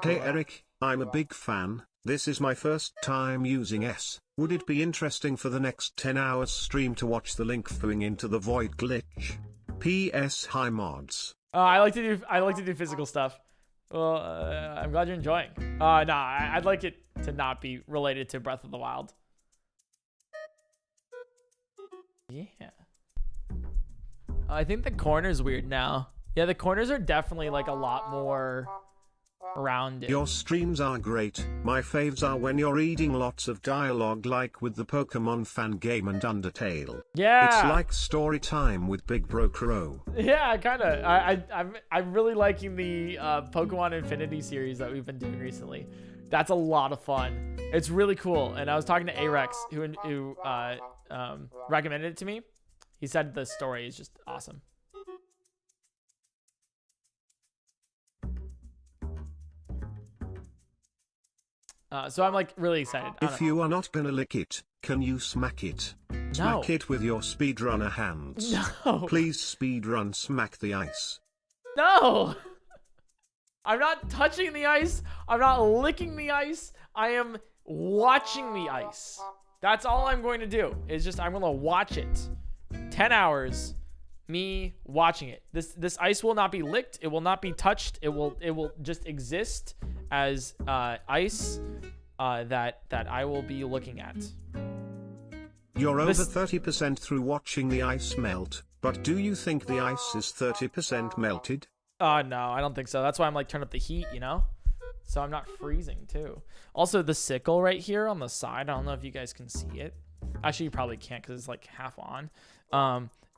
Hey Eric, I'm a big fan. This is my first time using S. Would it be interesting for the next 10 hours stream to watch the link flowing into the void glitch? PS hi mods. I like to do physical stuff. Well, I'm glad you're enjoying. Nah, I'd like it to not be related to Breath of the Wild. Yeah. I think the corner's weird now. Yeah, the corners are definitely like a lot more rounded. Your streams are great. My faves are when you're reading lots of dialogue like with the Pokemon fan game and Undertale. Yeah. It's like story time with Big Bro Crow. Yeah, kind of. I'm really liking the Pokemon Infinity series that we've been doing recently. That's a lot of fun. It's really cool. And I was talking to Arex, who recommended it to me. He said the story is just awesome. So I'm like really excited. If you are not gonna lick it, can you smack it? Smack it with your speedrunner hands. No. Please speedrun smack the ice. No. I'm not touching the ice. I'm not licking the ice. I am watching the ice. That's all I'm going to do. Is just I'm gonna watch it. 10 hours. Me watching it. This ice will not be licked. It will not be touched. It will just exist as ice that I will be looking at. You're over 30% through watching the ice melt, but do you think the ice is 30% melted? No, I don't think so. That's why I'm like turn up the heat, you know? So I'm not freezing too. Also, the sickle right here on the side, I don't know if you guys can see it. Actually, you probably can't because it's like half on.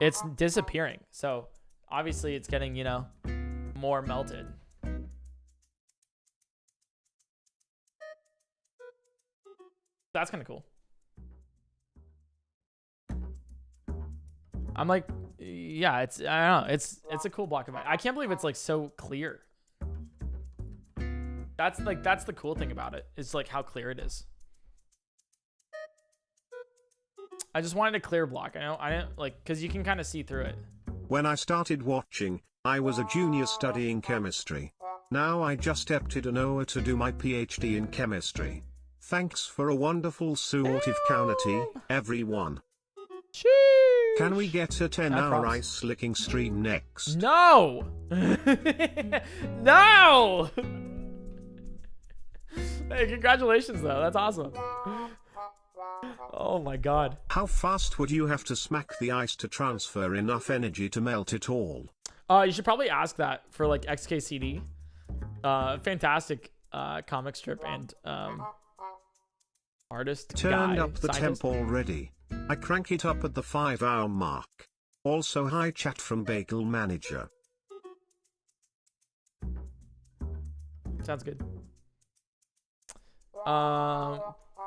It's disappearing. So obviously it's getting, you know, more melted. That's kind of cool. I'm like Yeah, it's, I don't know, it's a cool block of ice. I can't believe it's like so clear. That's the cool thing about it. It's like how clear it is. I just wanted a clear block. I didn't like, cause you can kind of see through it. When I started watching, I was a junior studying chemistry. Now I just opted an hour to do my PhD in chemistry. Thanks for a wonderful supportive community, everyone. Sheesh. Can we get a 10-hour ice licking stream next? No! No! Hey, congratulations though. That's awesome. Oh my god. How fast would you have to smack the ice to transfer enough energy to melt it all? You should probably ask that for like XKCD. Fantastic comic strip and artist. Turned guy, up the scientist. temp already. I crank it up at the 5-hour mark. Also hi chat from Bagel Manager. Sounds good.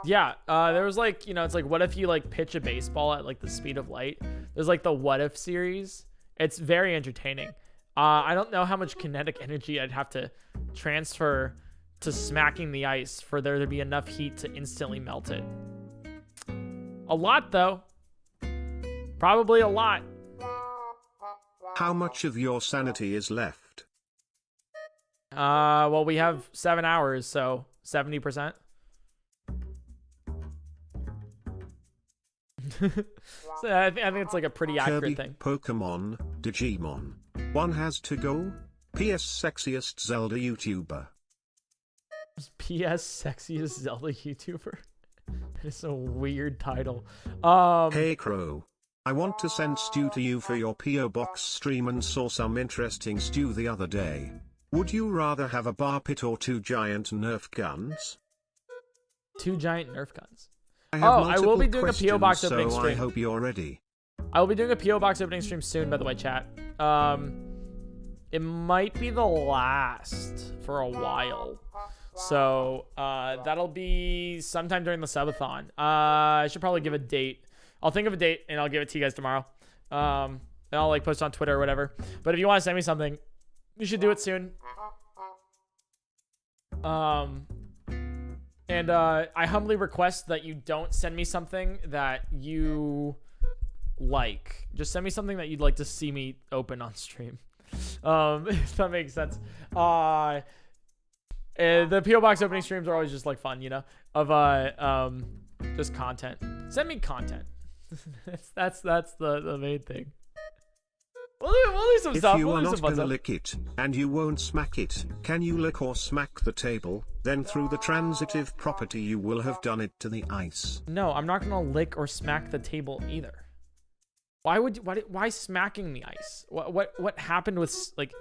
Yeah, there was like, you know, it's like, what if you like pitch a baseball at like the speed of light? There's like the what if series. It's very entertaining. I don't know how much kinetic energy I'd have to transfer to smacking the ice for there to be enough heat to instantly melt it. A lot though. Probably a lot. How much of your sanity is left? Well, we have 7 hours, so 70%. So I think it's like a pretty accurate Kirby, thing. Pokemon, Digimon. One has to go. PS sexiest Zelda YouTuber. PS sexiest Zelda YouTuber. That is a weird title. Hey Crow. I want to send stew to you for your P.O. Box stream and saw some interesting stew the other day. Would you rather have a bar pit or 2 giant Nerf guns? 2 giant Nerf guns. I will be doing a P.O. Box opening so stream. I hope you're ready. I will be doing a P.O. Box opening stream soon, by the way, chat. It might be the last for a while. So, that'll be sometime during the subathon. I should probably give a date. I'll think of a date and I'll give it to you guys tomorrow. And I'll like post on Twitter or whatever. But if you want to send me something, you should do it soon. And I humbly request that you don't send me something that you like. Just send me something that you'd like to see me open on stream. If that makes sense. The P.O. Box opening streams are always just like fun, you know, of just content. Send me content. that's the main thing. We'll do some stuff. If you we'll are do not some fun gonna stuff. lick it, and you won't smack it, can you lick or smack the table? Then through the transitive property you will have done it to the ice. No, I'm not gonna lick or smack the table either. Why smacking the ice? What happened with like?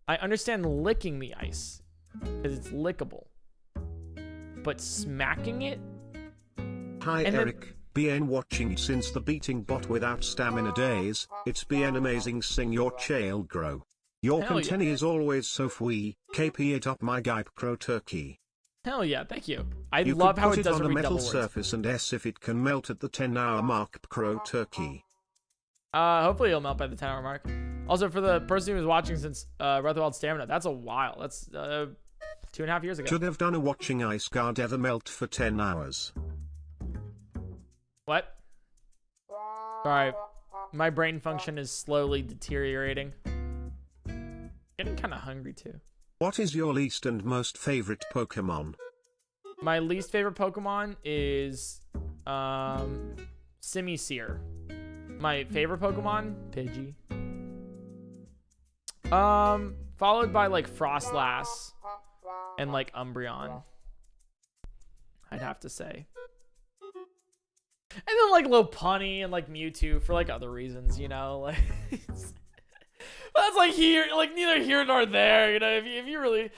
I understand licking the ice because it's lickable, but smacking it. Hi And then- Eric, BN watching since the beating bot without stamina days. It's BN amazing sing your chail grow. Your Hell yeah. content is always so free. KP it up my guy Crow turkey. Hell yeah, thank you. I You love could how put it it on doesn't a read metal double words. surface and S if it can melt at the 10-hour mark Crow turkey. Hopefully it'll melt by the 10-hour mark. Also, for the person who was watching since Breath of the Wild Stamina, that's a while. That's 2.5 years ago. Should have done a watching ice guard ever melt for 10 hours. What? Sorry, my brain function is slowly deteriorating. Getting kind of hungry too. What is your least and most favorite Pokemon? My least favorite Pokemon is Simisear. My favorite Pokemon, Pidgey. Followed by like Frostlass and like Umbreon, I'd have to say. And then like Lopunny and like Mewtwo for like other reasons, you know, like that's like here, like neither here nor there, you know. If you really,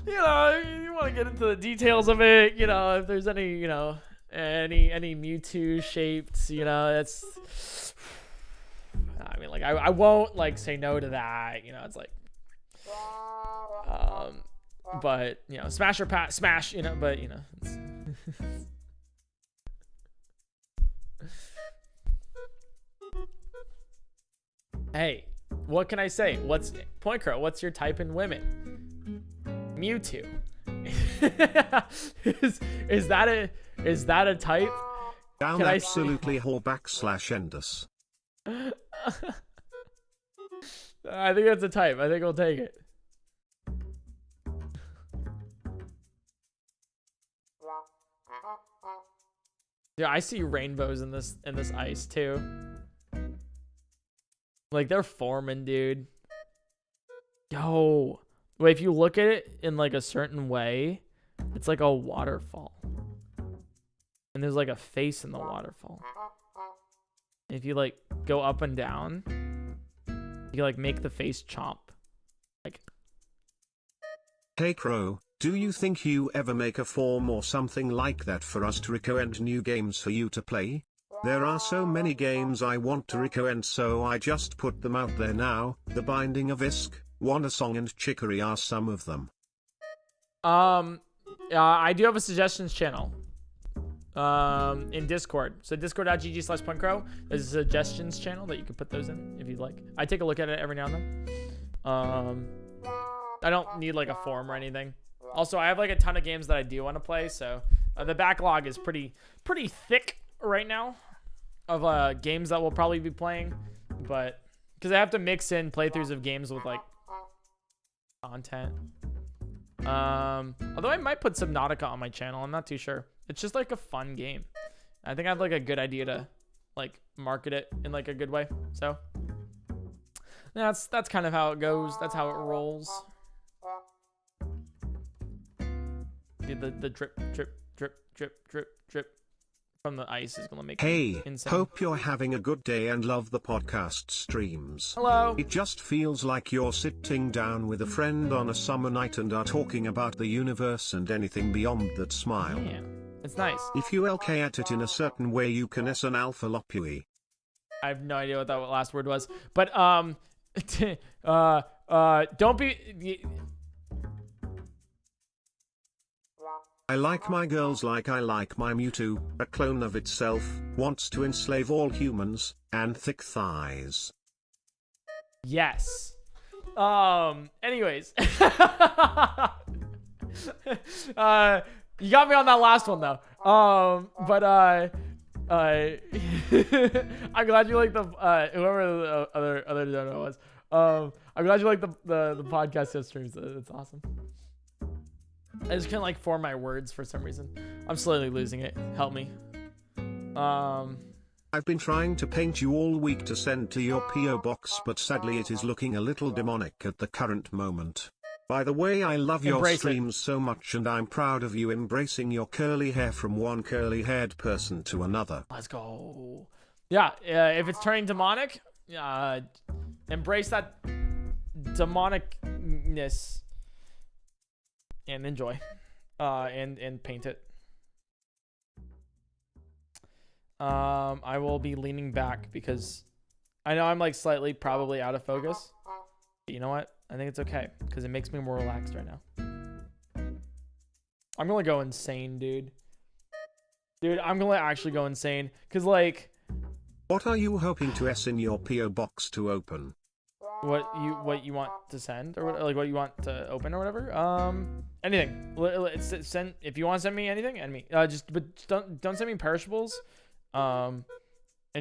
you know, if you want to get into the details of it, you know, if there's any, you know, any Mewtwo shaped, you know, that's, I mean, like I won't like say no to that, you know. It's like, but you know, smash or pass, smash, you know, but you know. It's Hey, what can I say? What's PointCrow? What's your type in women? Mewtwo. is that a type? Down Can absolutely whore /endus. I think that's a type. I think I'll take it. Yeah, I see rainbows in this ice too. Like they're forming, dude. Yo. Wait, if you look at it in like a certain way, it's like a waterfall. And there's like a face in the waterfall. If you like go up and down, you like make the face chomp. Like, Hey Crow, do you think you ever make a form or something like that for us to recommend new games for you to play? There are so many games I want to recommend, so I just put them out there now. The Binding of Isk, Wandersong and Chicory are some of them. I do have a suggestions channel in Discord. So discord.gg/PointCrow. There's a suggestions channel that you can put those in if you'd like. I take a look at it every now and then. I don't need like a form or anything. Also, I have like a ton of games that I do want to play, so the backlog is pretty thick right now of games that we'll probably be playing, but because I have to mix in playthroughs of games with like content. Although I might put Subnautica on my channel, I'm not too sure. It's just like a fun game. I think I have like a good idea to like market it in like a good way. So that's kind of how it goes. That's how it rolls. The drip from the ice is gonna make Hey, insane. Hope you're having a good day and love the podcast streams. Hello. It just feels like you're sitting down with a friend on a summer night and are talking about the universe and anything beyond that. Smile. Yeah, it's nice. If you LK at it in a certain way, you can S an alpha lopui. I have no idea what that last word was, but don't be. I like my girls like I like my Mewtwo, a clone of itself, wants to enslave all humans, and thick thighs. Yes. Anyways. You got me on that last one though. But I'm glad you like the whoever the other donor was. I'm glad you like the podcast streams. It's awesome. I just can't like form my words for some reason. I'm slowly losing it. Help me. I've been trying to paint you all week to send to your PO box, but sadly it is looking a little demonic at the current moment. By the way, I love your streams so much, and I'm proud of you embracing your curly hair from one curly-haired person to another. Let's go. Yeah, if it's turning demonic, embrace that demonicness and enjoy, and paint it. I will be leaning back because I know I'm like slightly probably out of focus. But you know what? I think it's okay because it makes me more relaxed right now. I'm gonna go insane, dude. I'm gonna actually go insane because like. What are you hoping to S in your PO box to open? What you want to send, or like what you want to open or whatever. Anything. Send if you want to send me anything, and me. But don't send me perishables. And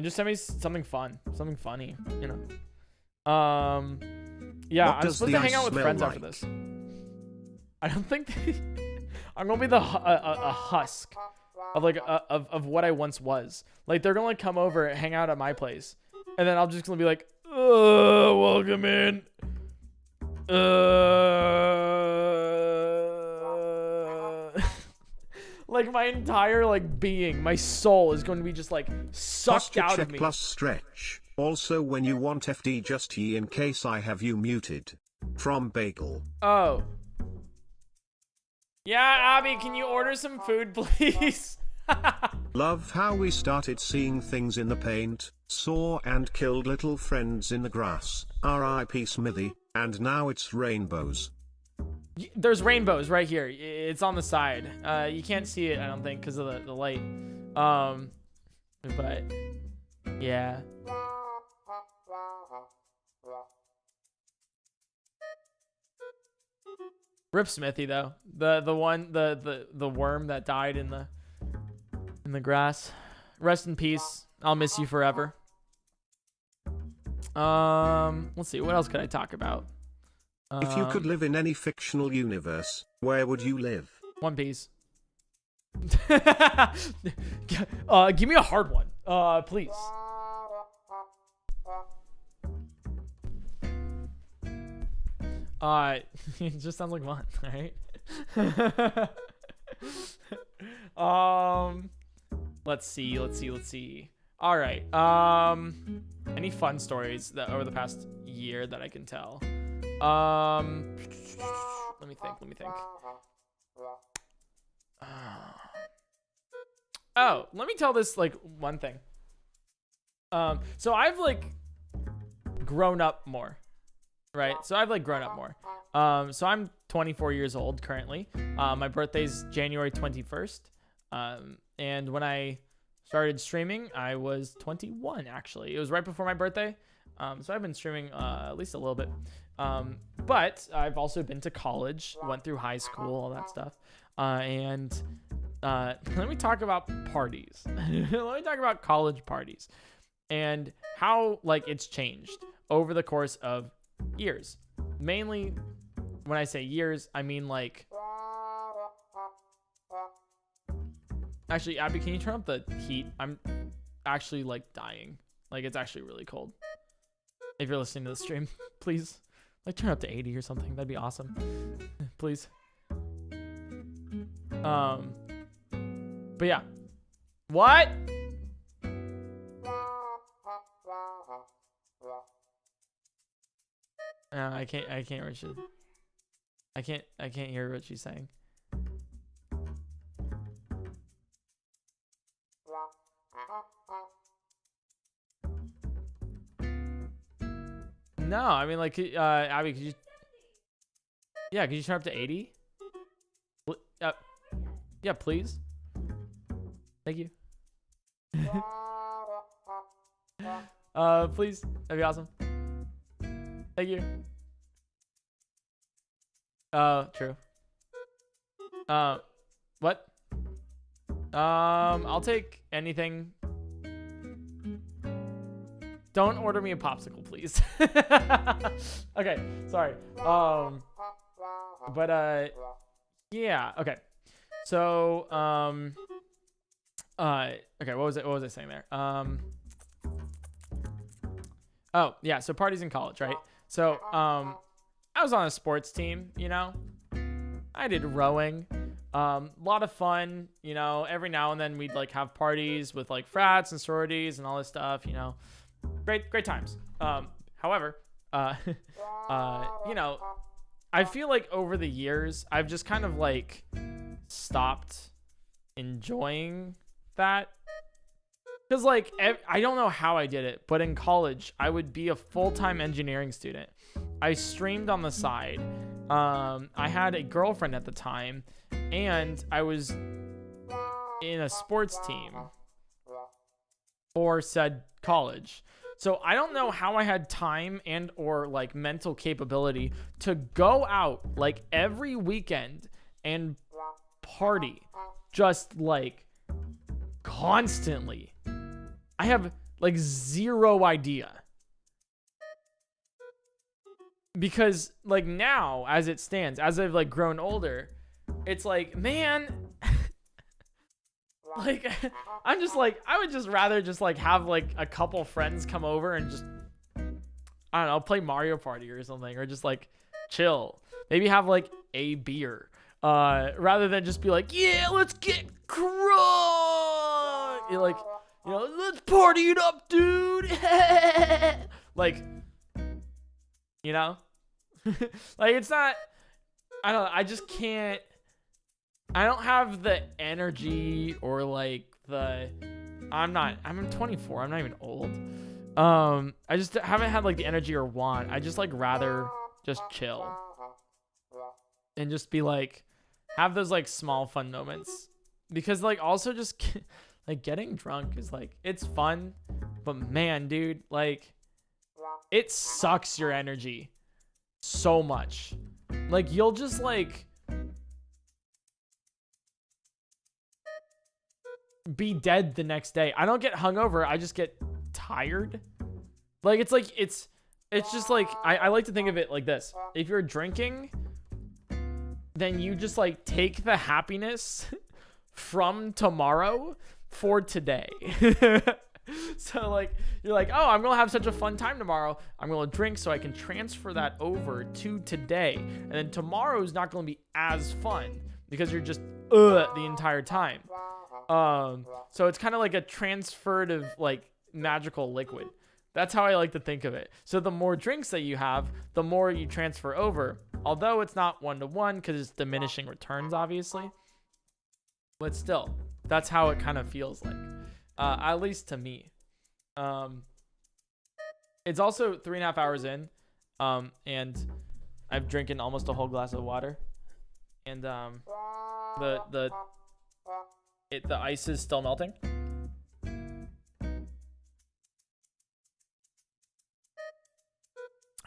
just send me something fun, something funny, you know. Yeah, I'm supposed to hang out with friends after this. I don't think I'm gonna be a husk of like of what I once was. Like they're gonna like come over and hang out at my place, and then I'm just gonna be like, welcome in. Like my entire like being, my soul is going to be just like sucked out of me. Plus stretch. Also, when you want FD, just ye in case I have you muted. From Bagel. Oh. Yeah, Abby, can you order some food, please? Love how we started seeing things in the paint, saw and killed little friends in the grass, R.I.P. Smithy, and now it's rainbows. There's rainbows right here. It's on the side. You can't see it, I don't think, because of the light. But yeah. Rip Smithy though. The worm that died in the grass. Rest in peace. I'll miss you forever. Let's see. What else could I talk about? If you could live in any fictional universe, where would you live? One Piece. Give me a hard one, please. It just sounds like fun, right? Let's see. All right. Any fun stories that over the past year that I can tell? Let me think. Oh, let me tell this like one thing. So I've like grown up more, right? So I'm 24 years old currently. My birthday's January 21st. And when I started streaming, I was 21 actually. It was right before my birthday. So I've been streaming at least a little bit. But I've also been to college, went through high school, all that stuff. And let me talk about parties. Let me talk about college parties and how like it's changed over the course of years. Mainly when I say years, I mean like, actually, Abby, can you turn up the heat? I'm actually like dying. Like it's actually really cold. If you're listening to the stream, please like turn up to 80 or something. That'd be awesome. Please. But yeah. What? I can't hear what I can't hear what she's saying. No, I mean like Abby, could you turn up to 80? Yeah, please. Thank you. Please, that'd be awesome. Thank you. True. What? I'll take anything. Don't order me a popsicle, please. Okay, sorry. But yeah, okay. So, okay, what was I saying there? Oh, yeah, so parties in college, right? So, I was on a sports team, you know? I did rowing. A lot of fun, you know, every now and then we'd like have parties with like frats and sororities and all this stuff, you know. Great times. However, you know, I feel like over the years, I've just kind of like stopped enjoying that. Because like, I don't know how I did it, but in college, I would be a full-time engineering student. I streamed on the side. I had a girlfriend at the time, and I was in a sports team for said college. So I don't know how I had time and or like mental capability to go out like every weekend and party just like constantly. I have like zero idea. Because like now as it stands, as I've like grown older, it's like, man, like I'm just like, I would just rather just like have like a couple friends come over and just, I don't know, play Mario Party or something, or just like chill, maybe have like a beer, rather than just be like, yeah, let's get crunk, like, you know, let's party it up, dude. Like, you know, like it's not, I don't know, I just can't, I don't have the energy or like I'm 24, I'm not even old. I just haven't had like the energy or want. I just like rather just chill and just be like, have those like small fun moments, because like also just like getting drunk is like, it's fun, but man, dude, like it sucks your energy so much. Like you'll just like be dead the next day. I don't get hungover. I just get tired. Like, it's just like, I like to think of it like this. If you're drinking, then you just like take the happiness from tomorrow for today. So like, you're like, oh, I'm gonna have such a fun time tomorrow. I'm gonna drink so I can transfer that over to today. And then tomorrow is not gonna be as fun because you're just the entire time. So it's kind of like a transfertive, like, magical liquid. That's how I like to think of it. So the more drinks that you have, the more you transfer over. Although it's not 1-to-1 because it's diminishing returns, obviously. But still, that's how it kind of feels like. At least to me. It's also 3.5 hours in. And I've drinking almost a whole glass of water. And the ice is still melting.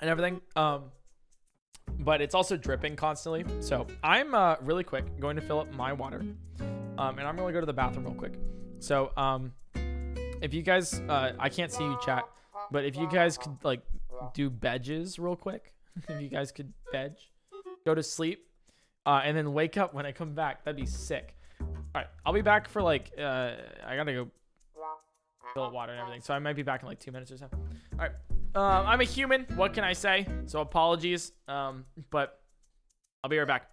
And everything. But it's also dripping constantly. So I'm really quick going to fill up my water. And I'm gonna go to the bathroom real quick. So if you guys I can't see you chat, but if you guys could like do bedges real quick, if you guys could veg, go to sleep, and then wake up when I come back, that'd be sick. All right, I'll be back for like I gotta go fill up water and everything, so I might be back in like 2 minutes or so. All right, I'm a human. What can I say? So apologies, but I'll be right back.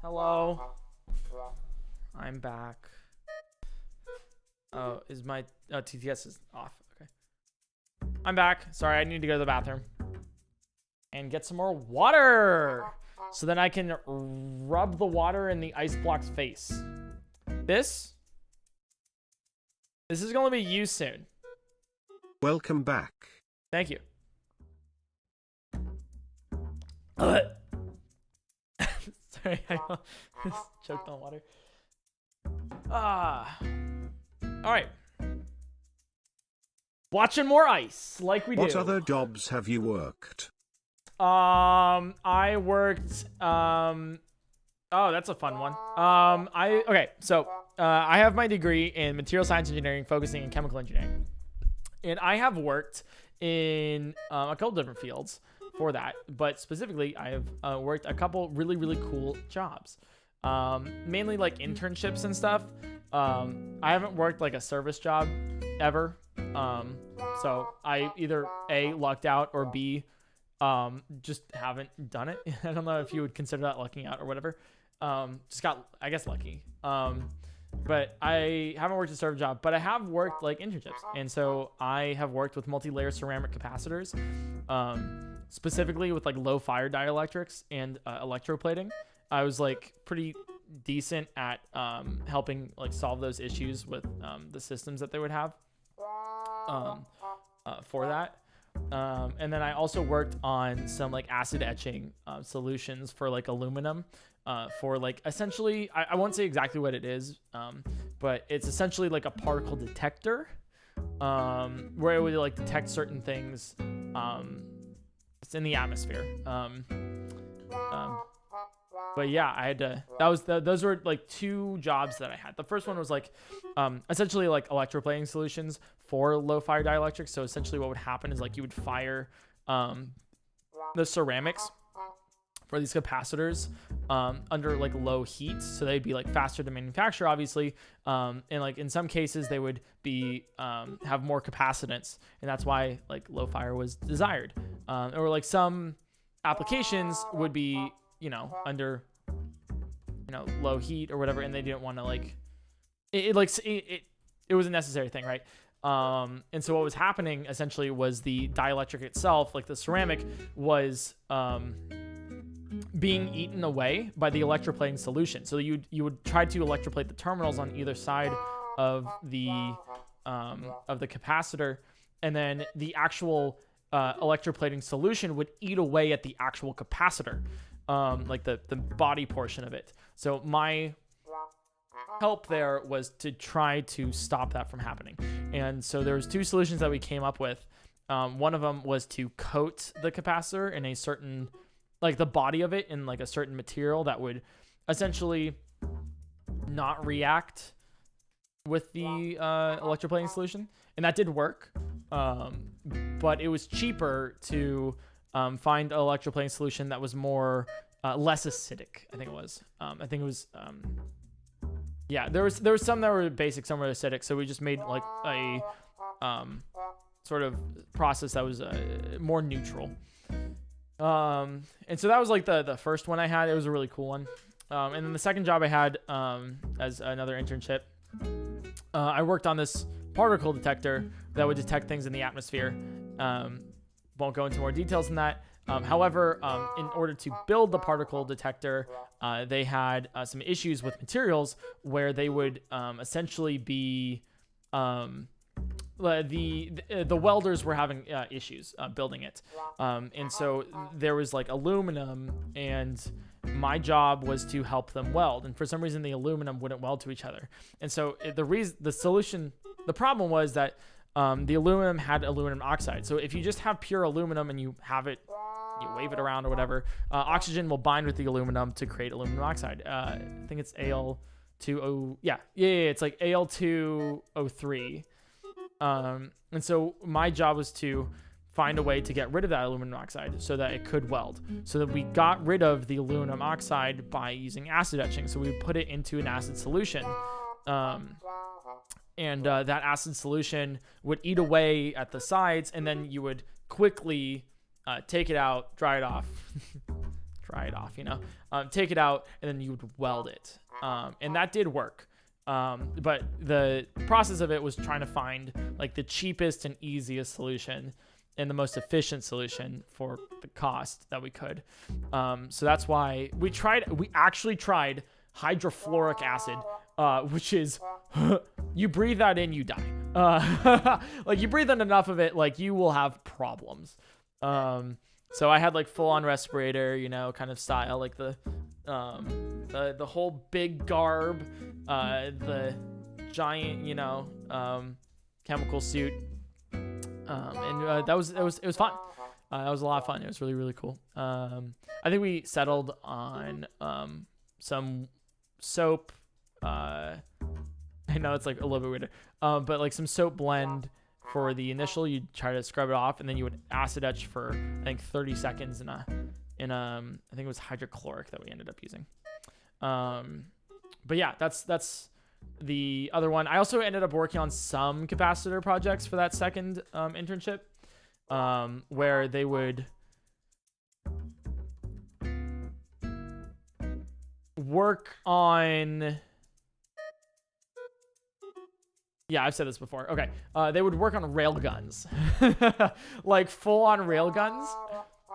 Hello. I'm back. Oh, is my TTS is off. Okay. I'm back. Sorry, I need to go to the bathroom and get some more water so then I can rub the water in the ice block's face. This is going to be used soon. Welcome back. Thank you. Sorry, I choked on water. All right. Watching more ice, like we do. What other jobs have you worked? I worked. Oh, that's a fun one. So I have my degree in material science engineering, focusing in chemical engineering, and I have worked in a couple different fields for that, but specifically I have worked a couple really cool jobs, mainly like internships and stuff. I haven't worked like a service job ever, so I either A, lucked out, or B, just haven't done it. I don't know if you would consider that lucking out or whatever. Just got, I guess, lucky. But I haven't worked a service job, but I have worked like internships, and so I have worked with multi-layer ceramic capacitors, specifically with like low fire dielectrics and electroplating. I was like pretty decent at helping like solve those issues with the systems that they would have for that. And then I also worked on some like acid etching solutions for like aluminum, for like essentially, I won't say exactly what it is, but it's essentially like a particle detector, where it would like detect certain things it's in the atmosphere. But yeah, I had to, those were like two jobs that I had. The first one was like essentially like electroplating solutions for low fire dielectrics. So essentially what would happen is like you would fire the ceramics for these capacitors under like low heat, so they'd be like faster to manufacture, obviously, and like in some cases they would be have more capacitance, and that's why like low fire was desired. Or like some applications would be, you know, under, you know, low heat or whatever, and they didn't want to like it was a necessary thing, right? And so what was happening essentially was the dielectric itself, like the ceramic, was being eaten away by the electroplating solution. So you would try to electroplate the terminals on either side of the capacitor, and then the actual electroplating solution would eat away at the actual capacitor, like the body portion of it. So my help there was to try to stop that from happening. And so there was two solutions that we came up with. One of them was to coat the capacitor in a certain, like the body of it in like a certain material that would essentially not react with the electroplating solution, and that did work. But it was cheaper to find an electroplating solution that was more less acidic. I think it was. Yeah, there was some that were basic, some were acidic. So we just made like a sort of process that was more neutral. And so that was like the first one I had. It was a really cool one. And then the second job I had as another internship, I worked on this particle detector that would detect things in the atmosphere. Won't go into more details than that. However, in order to build the particle detector, they had some issues with materials where they would essentially be the welders were having issues building it, and so there was like aluminum, and my job was to help them weld, and for some reason the aluminum wouldn't weld to each other. And so the problem was that the aluminum had aluminum oxide. So if you just have pure aluminum and you wave it around or whatever, oxygen will bind with the aluminum to create aluminum oxide. I think it's Al2O. Yeah, it's like Al2O3. And so my job was to find a way to get rid of that aluminum oxide so that it could weld. So that we got rid of the aluminum oxide by using acid etching. So we put it into an acid solution. And that acid solution would eat away at the sides, and then you would quickly take it out, dry it off, take it out, and then you would weld it. And that did work. But the process of it was trying to find like the cheapest and easiest solution and the most efficient solution for the cost that we could. So that's why we actually tried hydrofluoric acid, which is you breathe that in, you die. Like you breathe in enough of it, like you will have problems. So I had like full on respirator, kind of style, like the whole big garb, the giant, chemical suit. And it was fun. That was a lot of fun. It was really, really cool. I think we settled on some soap. I know it's like a little bit weirder, but like some soap blend for the initial. You'd try to scrub it off, and then you would acid etch for I think 30 seconds in I think it was hydrochloric that we ended up using. But yeah, that's the other one. I also ended up working on some capacitor projects for that second internship, where they would work on. Yeah, I've said this before. Okay. They would work on rail guns. Like full on rail guns.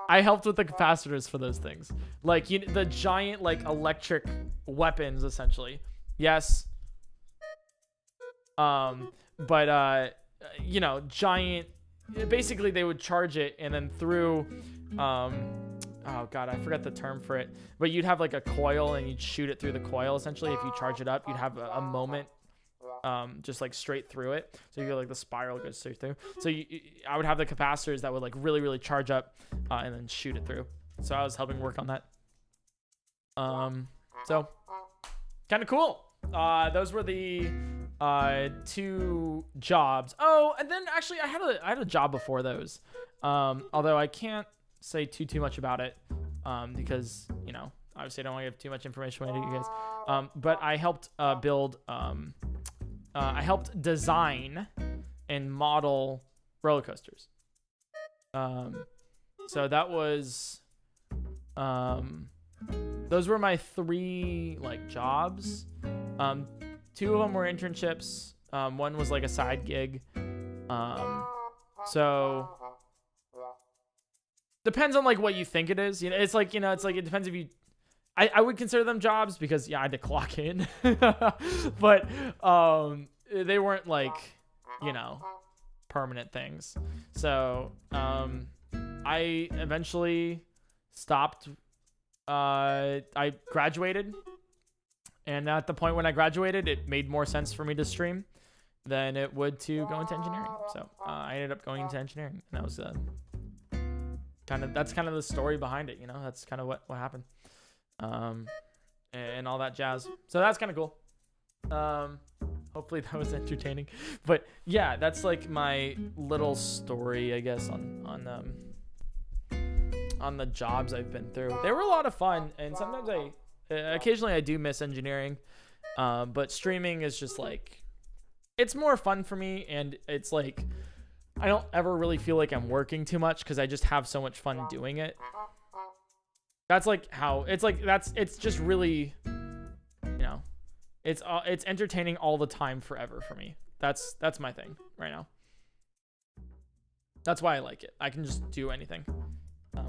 I helped with the capacitors for those things. Like the giant like electric weapons essentially. Yes. But giant, basically they would charge it and then through oh god, I forgot the term for it. But you'd have like a coil and you'd shoot it through the coil essentially. If you charge it up, you'd have a moment just like straight through it, so you go like the spiral goes straight through. So I would have the capacitors that would like really, really charge up and then shoot it through. So I was helping work on that. So kind of cool. Those were the two jobs. Oh, and then actually I had a job before those, although I can't say too much about it because obviously I don't want to give too much information away to you guys. But I helped build I helped design and model roller coasters. So that was, those were my three like jobs. Two of them were internships. One was like a side gig. So depends on like what you think it is. It's like it depends if you. I would consider them jobs because I had to clock in, but they weren't like permanent things. So I eventually stopped. I graduated, and at the point when I graduated, it made more sense for me to stream. than it would to go into engineering. So I ended up going into engineering, and that was that's kind of the story behind it. You know, that's kind of what happened, and all that jazz. So that's kind of cool. Hopefully that was entertaining, but yeah, that's like my little story, I guess, on the jobs I've been through. They were a lot of fun, and sometimes occasionally I do miss engineering, but streaming is just like, it's more fun for me, and it's like I don't ever really feel like I'm working too much because I just have so much fun doing it. That's like how it's like, it's just really, you know, it's entertaining all the time forever for me. That's my thing right now. That's why I like it. I can just do anything.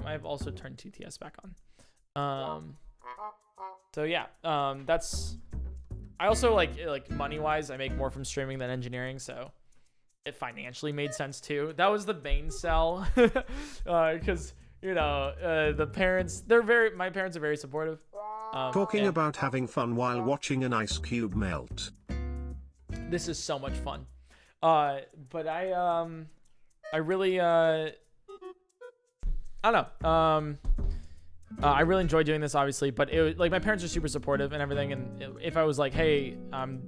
I've also turned TTS back on. So yeah, that's, I also like money wise, I make more from streaming than engineering, so it financially made sense too. That was the main sell, because you know, my parents are very supportive. Talking about having fun while watching an ice cube melt. This is so much fun. But I really, I don't know. I really enjoy doing this, obviously, but it was, like, my parents are super supportive and everything. And if I was like, hey, I'm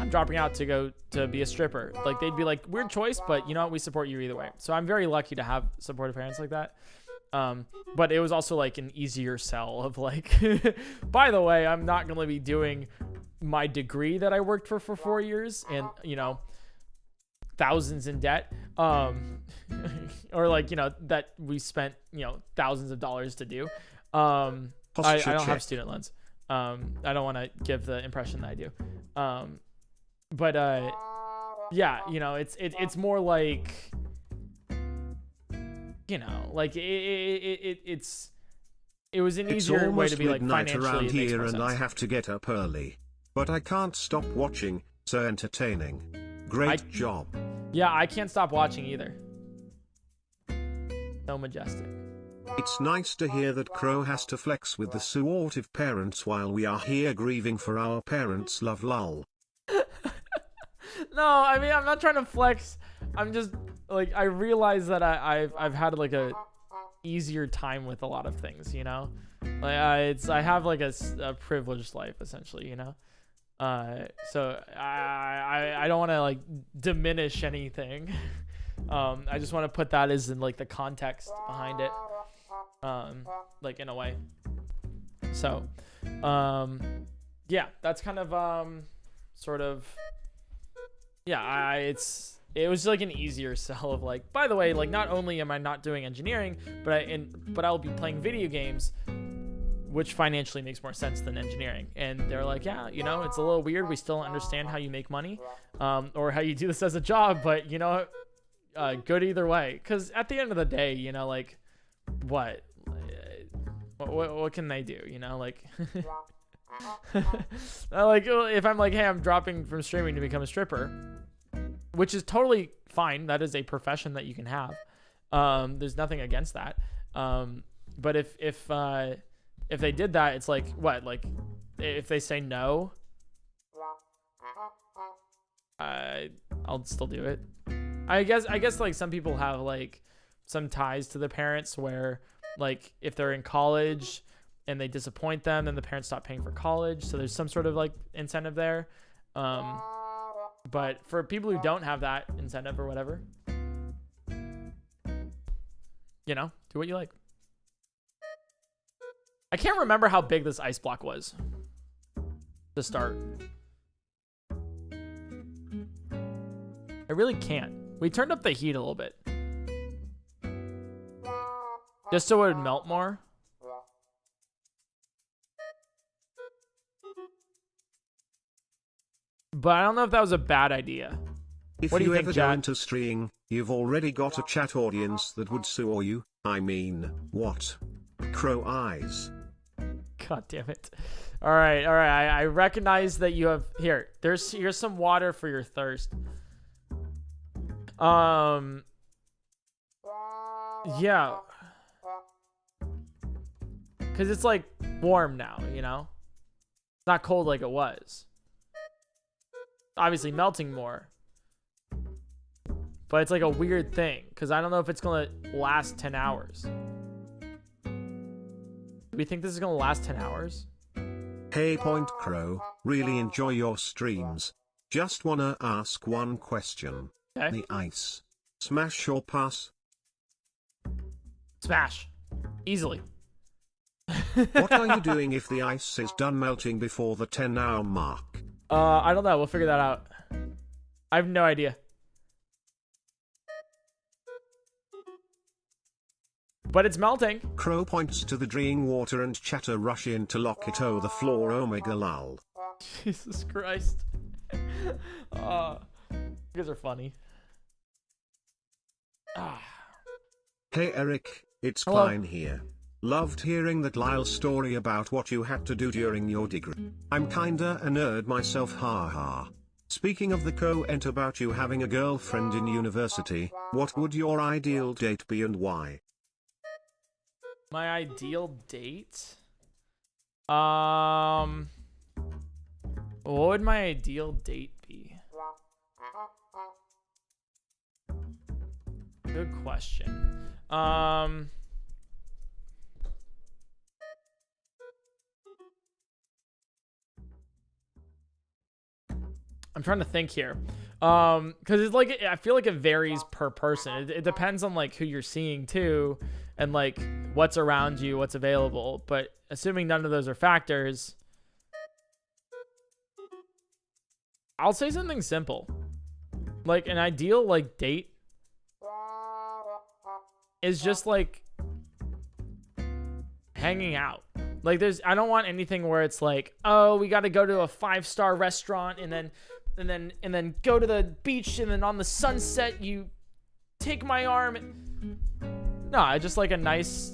dropping out to go to be a stripper, like, they'd be like, weird choice, but you know what? We support you either way. So I'm very lucky to have supportive parents like that. But it was also like an easier sell of like, by the way, I'm not going to be doing my degree that I worked for 4 years and, you know, thousands in debt, or like, you know, that we spent, you know, thousands of dollars to do. I don't have student loans. I don't want to give the impression that I do. But yeah, you know, it's more like, you know, like it was an easier way to be like financially around here, and sense. I have to get up early, but I can't stop watching. So entertaining. Great job. Yeah, I can't stop watching either. So majestic. It's nice to hear that Crow has to flex with the supportive parents while we are here grieving for our parents. Love, lol. No, I mean, I'm not trying to flex. I'm just like, I realize that I've had like a easier time with a lot of things, you know. Like I have like a privileged life essentially, you know. So I don't want to like diminish anything. I just want to put that as in like the context behind it, like in a way. So yeah, that's kind of sort of, yeah, it was like an easier sell of like, by the way, like, not only am I not doing engineering, but I'll be playing video games, which financially makes more sense than engineering. And they're like, yeah, you know, it's a little weird. We still don't understand how you make money, or how you do this as a job, but you know, good either way. Cause at the end of the day, you know, like what can they do? You know, like, like if I'm like, hey, I'm dropping from streaming to become a stripper, which is totally fine. That is a profession that you can have. There's nothing against that. But if they did that, it's like, what? Like, if they say no, I'll still do it. I guess like some people have like some ties to the parents where, like, if they're in college and they disappoint them, then the parents stop paying for college. So there's some sort of like incentive there. But for people who don't have that incentive or whatever, you know, do what you like. I can't remember how big this ice block was to start. I really can't. We turned up the heat a little bit, just so it would melt more. But I don't know if that was a bad idea. If what do you you think, ever Chad? go into streaming, you've already got a chat audience that would sue you. I mean, what? Crow eyes. God damn it. All right. I recognize that you have, here's some water for your thirst. Yeah. Cause it's like warm now, you know? It's not cold like it was. obviously melting more. But it's like a weird thing, because I don't know if it's going to last 10 hours. Do we think this is going to last 10 hours? Hey PointCrow, really enjoy your streams. Just wanna ask one question. Okay. The ice. Smash or pass? Smash. Easily. What are you doing if the ice is done melting before the 10-hour mark? I don't know. We'll figure that out. I have no idea. But it's melting. Crow points to the draining water and chatter rush in to lock it oh the floor omega lol. Jesus Christ. You guys are funny. Hey Eric, it's Hello. Klein here. Loved hearing that Lyle's story about what you had to do during your degree. I'm kinda a nerd myself, haha. Speaking of the comment about you having a girlfriend in university, what would your ideal date be and why? My ideal date? What would my ideal date be? Good question. I'm trying to think here. Because it's like, I feel like it varies per person. It depends on like who you're seeing too, and like what's around you, what's available. But assuming none of those are factors, I'll say something simple. Like an ideal like date is just like hanging out. Like I don't want anything where it's like, oh, we got to go to a 5-star restaurant and then go to the beach, and then on the sunset you take my arm. No, I just like a nice,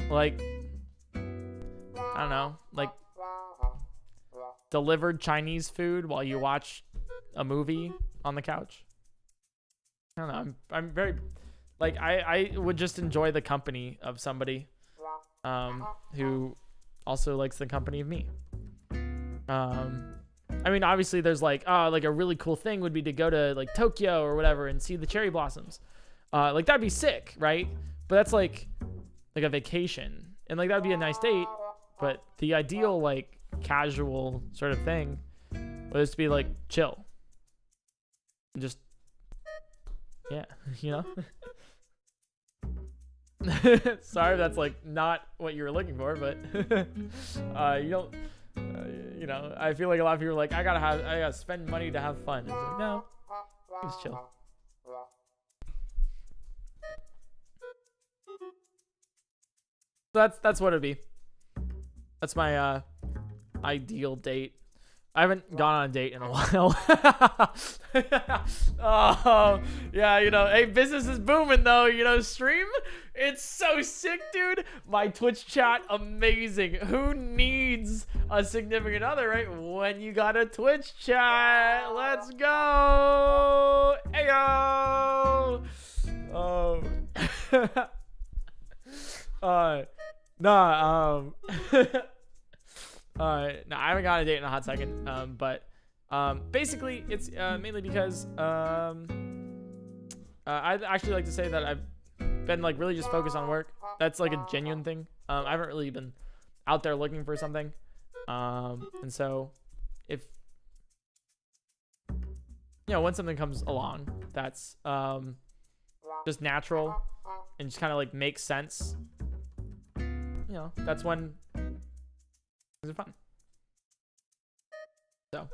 like, I don't know, like delivered Chinese food while you watch a movie on the couch. I don't know. I'm very, like, I would just enjoy the company of somebody who also likes the company of me. I mean, obviously there's like a really cool thing would be to go to like Tokyo or whatever and see the cherry blossoms. Like that'd be sick, right? But that's like a vacation, and like that'd be a nice date. But the ideal like casual sort of thing was to be like chill. And just, yeah, you know? Sorry if that's like not what you were looking for, but you don't, you know, I feel like a lot of people are like, I gotta spend money to have fun. It's like, no, just chill. That's what it'd be. That's my ideal date. I haven't gone on a date in a while. Oh, yeah, you know, hey, business is booming though, you know, stream. It's so sick, dude. My Twitch chat, amazing. Who needs a significant other, right? When you got a Twitch chat. Let's go. Ayo. Oh. No, I haven't got a date in a hot second. But basically, it's mainly because I'd actually like to say that I've been like really just focused on work. That's like a genuine thing. I haven't really been out there looking for something. And so if you know, when something comes along that's just natural and just kind of like makes sense, you know, that's when things are fun. So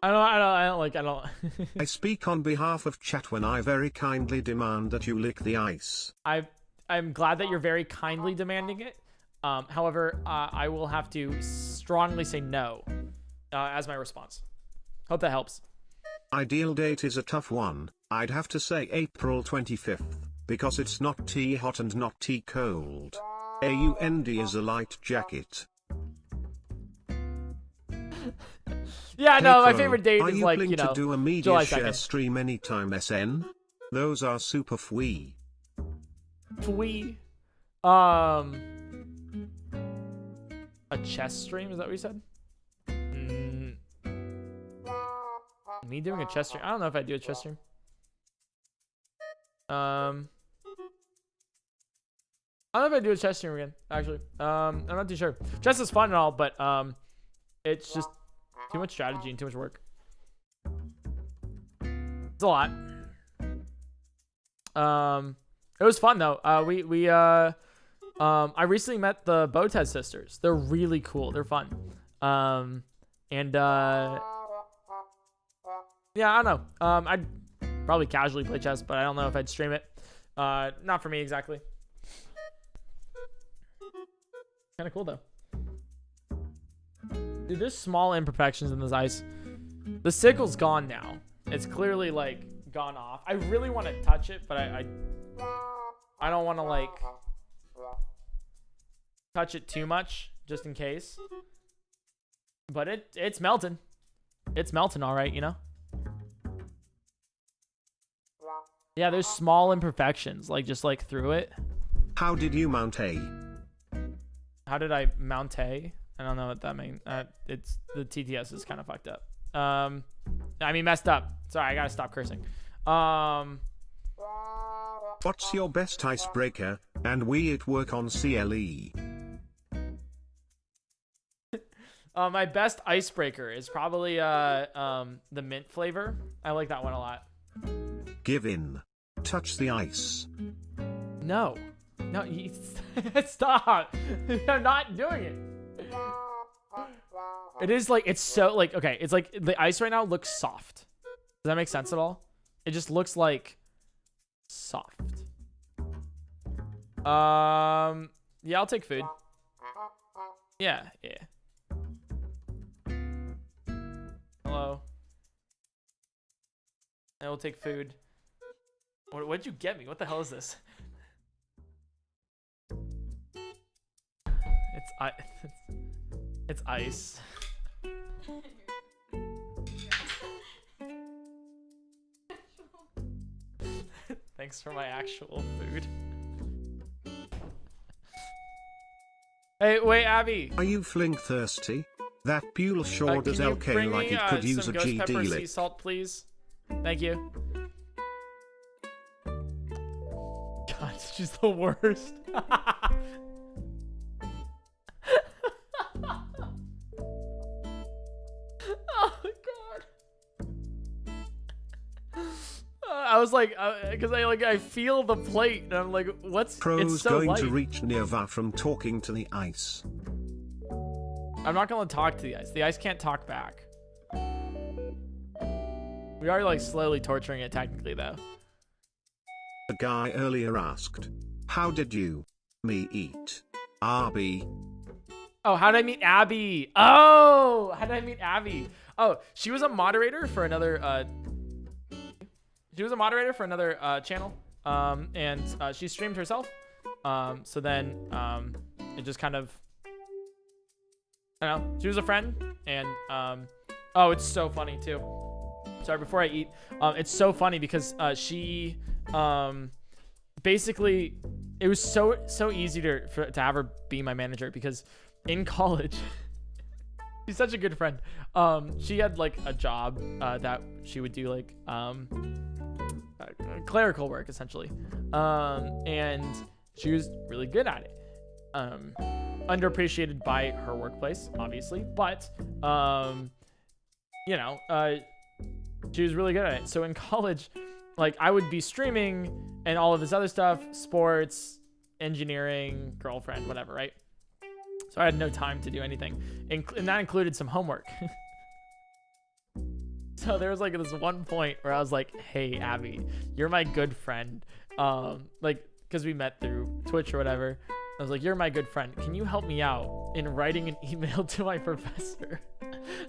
I don't I speak on behalf of chat when I very kindly demand that you lick the ice. I'm glad that you're very kindly demanding it. However, I will have to strongly say no as my response. Hope that helps. Ideal date is a tough one. I'd have to say April 25th, because it's not tea hot and not tea cold. AUND is a light jacket. Yeah, Hey no, my Crow, favorite date are is you like, planning you know, to do a media July share 2nd. stream anytime SN? Those are super fwee. Fwee. A chess stream, is that what you said? Me doing a chest stream? I don't know if I do a chest stream. I don't know if I do a chess stream again, actually. I'm not too sure. Chess is fun and all, but it's just too much strategy and too much work. It's a lot. It was fun though. I recently met the Bowtez sisters. They're really cool. They're fun. Yeah, I don't know. I'd probably casually play chess, but I don't know if I'd stream it. Not for me exactly. Kind of cool though. Dude, there's small imperfections in this ice. The sickle's gone now. It's clearly like gone off. I really want to touch it, but I don't want to like touch it too much just in case. But it's melting. It's melting all right, you know? Yeah, there's small imperfections, like just like through it. How did you mount A? How did I mount A? I don't know what that means. It's the TTS is kind of fucked up. I mean messed up. Sorry, I gotta stop cursing. What's your best icebreaker? And we it work on CLE. My best icebreaker is probably the mint flavor. I like that one a lot. Give in. Touch the ice. No, stop. I'm not doing it. It is like, it's so like, okay, it's like the ice right now looks soft. Does that make sense at all? It just looks like soft. Yeah, I'll take food. Yeah. Hello. I will take food. What'd you get me? What the hell is this? It's ice. Thanks for my actual food. Hey, wait, Abby. Are you fling thirsty? That Buell sure does LK like it could use a GD lick. Sea salt, please. Thank you. God, she's the worst. Oh God. I was like, because I feel the plate, and I'm like, what's? Crow's it's so going light. to reach Nirva from talking to the ice. I'm not gonna talk to the ice. The ice can't talk back. We are like slowly torturing it technically though. A guy earlier asked, how did you meet Abby? Oh, how did I meet Abby? Oh, how did I meet Abby? Oh, she was a moderator for another channel. And she streamed herself. So then it just kind of, I don't know, she was a friend, and oh, it's so funny too. Sorry, before I eat, it's so funny because she basically, it was so easy to have her be my manager because in college she's such a good friend. She had like a job that she would do like clerical work essentially, and she was really good at it. Underappreciated by her workplace, obviously, but you know, she was really good at it. So in college, like I would be streaming and all of this other stuff, sports, engineering, girlfriend, whatever, right? So I had no time to do anything, and that included some homework. So there was like this one point where I was like, hey Abby, you're my good friend, like because we met through Twitch or whatever. I was like, you're my good friend, can you help me out in writing an email to my professor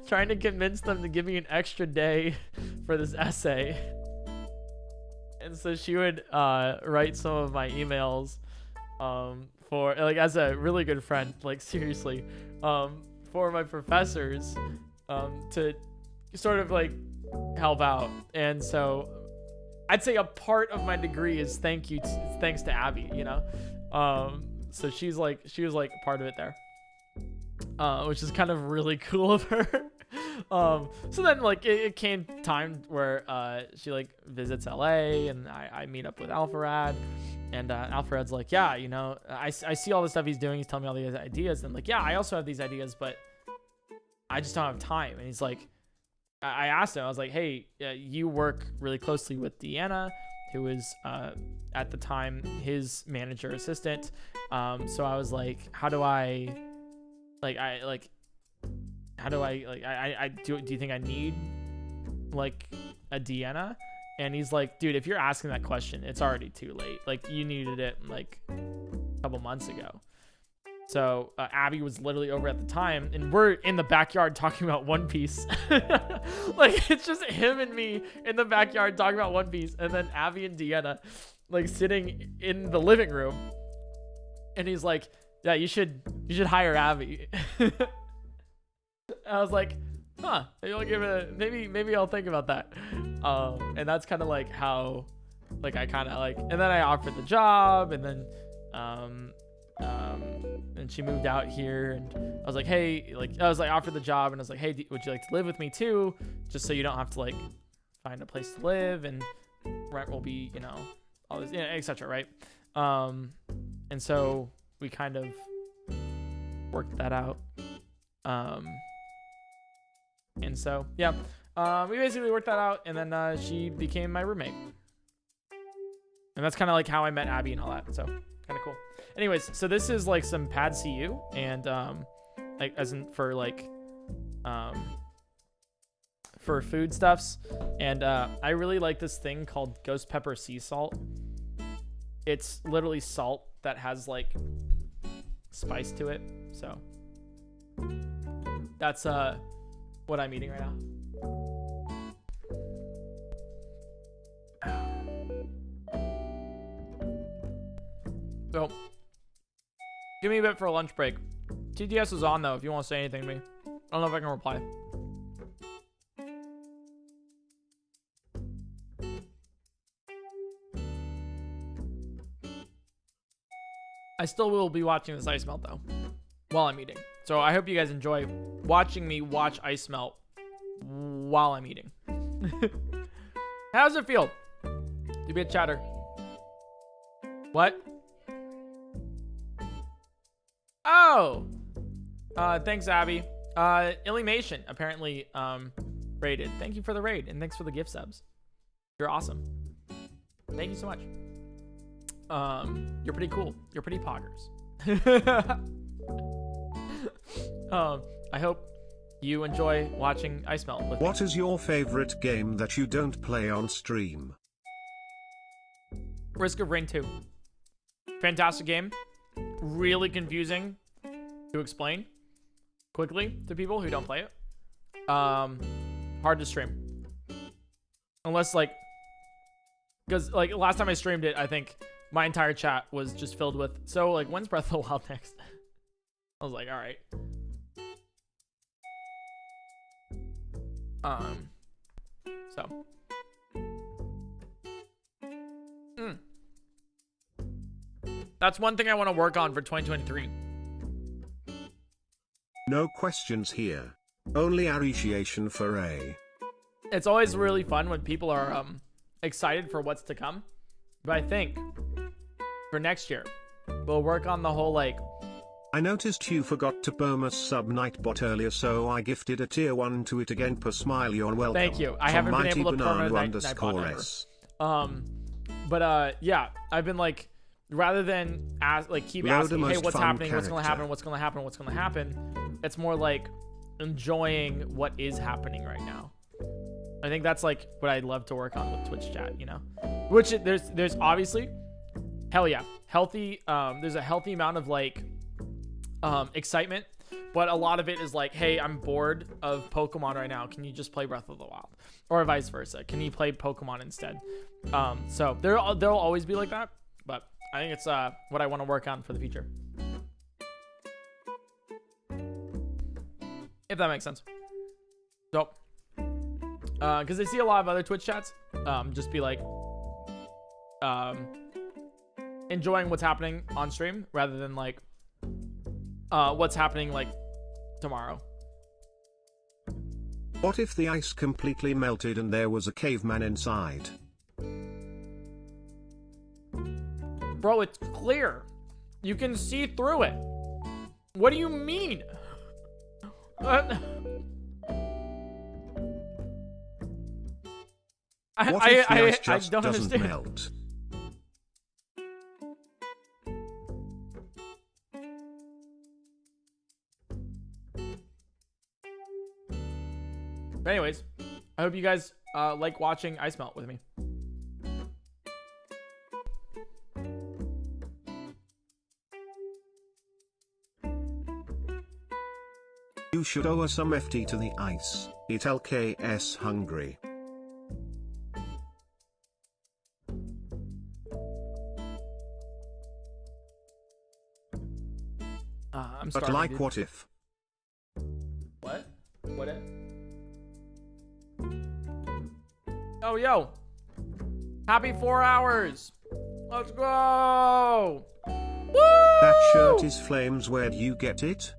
trying to convince them to give me an extra day for this essay? And so she would write some of my emails for like, as a really good friend, like seriously, for my professors to sort of like help out. And so I'd say a part of my degree is thanks to Abby, you know. So she was like part of it there, which is kind of really cool of her. So then like it came time where she like visits LA, and I meet up with Alpharad, and Alpharad's like, yeah, you know, I see all the stuff he's doing. He's telling me all these ideas, and I'm like, yeah, I also have these ideas, but I just don't have time. And he's like, I asked him, I was like, hey, you work really closely with Deanna, who was at the time his manager assistant. So I was like, how do I do you think I need like a Deanna? And he's like, dude, if you're asking that question, it's already too late. Like, you needed it like a couple months ago. So Abby was literally over at the time, and we're in the backyard talking about One Piece. Like, it's just him and me in the backyard talking about One Piece, and then Abby and Deanna like sitting in the living room. And he's like, yeah, you should hire Abby. I was like, huh, maybe I'll give it maybe I'll think about that. And that's kind of like how like I kind of like, and then I offered the job, and then and she moved out here, and I was like, hey, like I was like offered the job, and I was like, hey, would you like to live with me too, just so you don't have to like find a place to live, and rent will be, you know, all this, etc., right? And so we kind of worked that out. And so yeah, we basically worked that out, and then she became my roommate, and that's kind of like how I met Abby and all that. So kind of cool. Anyways, so this is like some pad CU, and like as in for like for foodstuffs, and I really like this thing called ghost pepper sea salt. It's literally salt that has like spice to it. So that's what I'm eating right now. So give me a bit for a lunch break. TTS is on though, if you want to say anything to me. I don't know if I can reply. I still will be watching this ice melt though, while I'm eating. So I hope you guys enjoy watching me watch ice melt while I'm eating. How does it feel to be a chatter? What? Oh! Thanks, Abby. Illimation apparently raided. Thank you for the raid, and thanks for the gift subs. You're awesome. Thank you so much. You're pretty cool. You're pretty poggers. I hope you enjoy watching ice melt with What me. is your favorite game that you don't play on stream? Risk of Rain 2. Fantastic game. Really confusing to explain quickly to people who don't play it. Hard to stream. Unless like, because like last time I streamed it, I think my entire chat was just filled with, so like, when's Breath of the Wild next? I was like, all right. So. That's one thing I want to work on for 2023. No questions here. Only appreciation for A. It's always really fun when people are excited for what's to come. But I think for next year, we'll work on the whole like, I noticed you forgot to perma sub Nightbot earlier, so I gifted a tier 1 to it again per smile. You're welcome. Thank you. I haven't been able to perma Nightbot ever. But yeah, I've been like, rather than keep asking, hey, what's happening, what's gonna happen, what's gonna happen, what's gonna happen, it's more like enjoying what is happening right now. I think that's like what I'd love to work on with Twitch chat, you know, which there's obviously, hell yeah, healthy, there's a healthy amount of like excitement, but a lot of it is like, hey, I'm bored of Pokemon right now, can you just play Breath of the Wild, or vice versa, can you play Pokemon instead? So there'll always be like that, but I think it's what I want to work on for the future, if that makes sense. So because I see a lot of other Twitch chats just be like enjoying what's happening on stream rather than like what's happening like tomorrow. What if the ice completely melted and there was a caveman inside? Bro, it's clear. You can see through it. What do you mean? What if the ice just don't doesn't understand. melt? But anyways, I hope you guys like watching ice melt with me. You should owe us some FT to the ice. It LKS hungry. I'm But starving, like dude. what if? What? What if? Oh, yo. Happy 4 hours. Let's go. Woo! That shirt is flames. Where do you get it?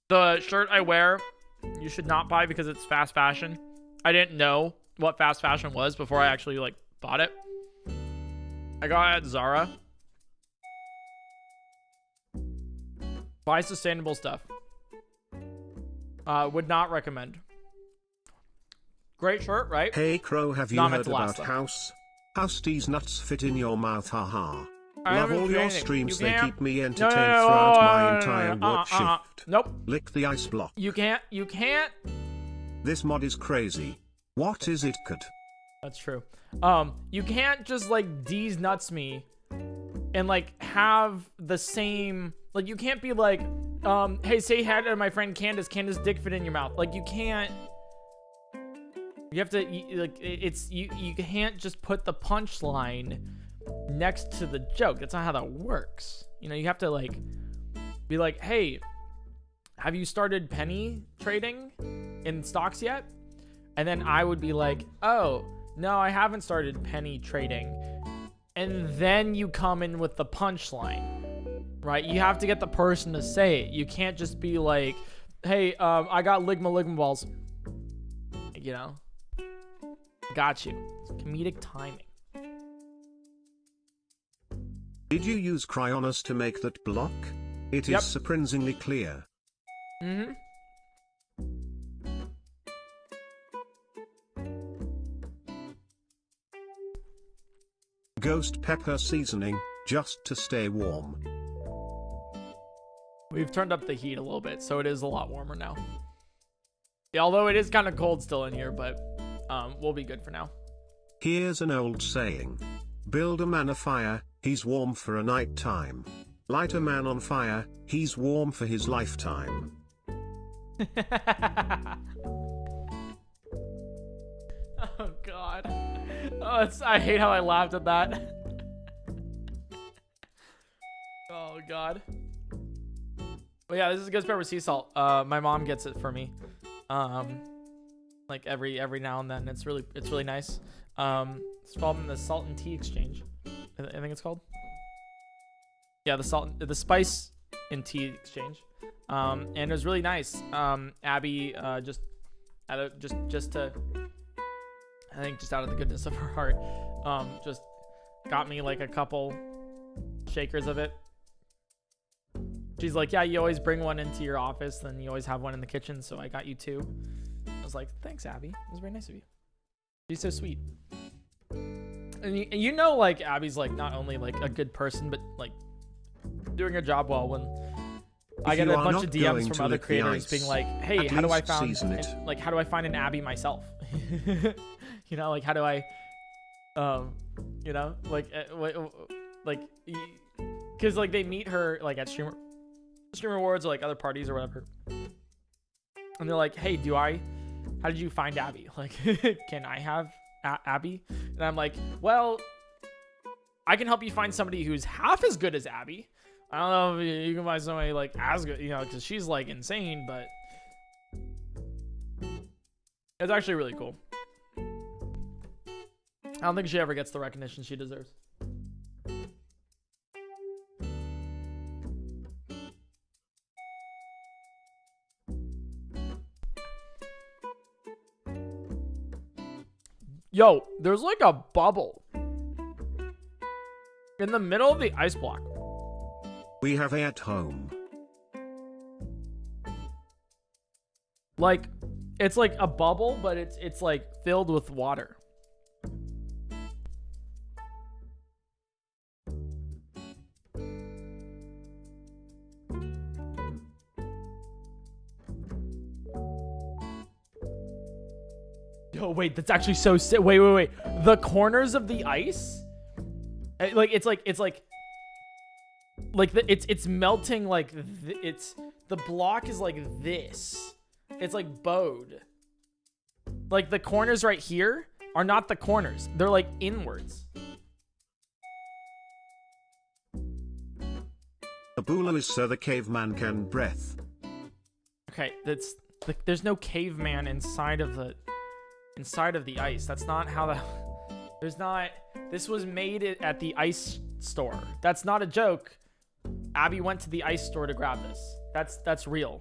The shirt I wear, you should not buy because it's fast fashion. I didn't know what fast fashion was before I actually like bought it. I got it at Zara. Buy sustainable stuff. Would not recommend. Great shirt, right? Hey Crow, have you Not meant heard to last, about though. House these nuts fit in your mouth? Haha. I Love haven't all seen your anything. streams, You they can't- keep me No, entertained no, no, throughout no, my no, no, entire no, work shift. Nope. Lick the ice block. You can't. This mod is crazy. What is it, could? That's true. You can't just like D's nuts me and like have the same, like you can't be like, hey, say hi to my friend Candace dick fit in your mouth. Like you can't, you have to, you can't just put the punchline next to the joke. That's not how that works. You know, you have to like, be like, hey, have you started penny trading in stocks yet? And then I would be like, oh, no, I haven't started penny trading. And then you come in with the punchline, right? You have to get the person to say it. You can't just be like, hey, I got ligma balls. You know? Got you. It's comedic timing. Did you use Cryonis to make that block? It is surprisingly clear. Mm-hmm. Ghost pepper seasoning, just to stay warm. We've turned up the heat a little bit, so it is a lot warmer now. Yeah, although it is kind of cold still in here, but we'll be good for now. Here's an old saying. Build a man a fire, he's warm for a night time. Light a man on fire, he's warm for his lifetime. Oh god. Oh, I hate how I laughed at that. Oh god. But yeah, this is ghost pepper sea salt. My mom gets it for me. Like every now and then. It's really nice. It's called the salt and tea exchange. I think it's called. Yeah, the spice and tea exchange. And it was really nice. Abby just to, I think just out of the goodness of her heart, just got me like a couple shakers of it. She's like, yeah, you always bring one into your office, then you always have one in the kitchen, so I got you two. I was like, thanks, Abby. It was very nice of you. She's so sweet. And you know, like, Abby's like not only like a good person, but like doing her job well. When I get a bunch of DMs from other creators being like, hey, how do I find an Abby myself? You know, like how do I you know, like because like they meet her like at streamer awards or like other parties or whatever, and they're like, hey, how did you find Abby? Like, can I have Abby? And I'm like, well, I can help you find somebody who's half as good as Abby. I don't know if you can find somebody like as good, you know, because she's like insane, but it's actually really cool. I don't think she ever gets the recognition she deserves. Yo, there's like a bubble in the middle of the ice block. We have a at home. Like, it's like a bubble, but it's like filled with water. Yo, wait, that's actually so sick. Wait. The corners of the ice, like it's melting. Like the block is like this. It's like bowed. Like the corners right here are not the corners. They're like inwards. Abula is so the caveman can breath. Okay, that's like there's no caveman inside of the ice. That's not how the there's not. This was made at the ice store. That's not a joke. Abby went to the ice store to grab this. That's real.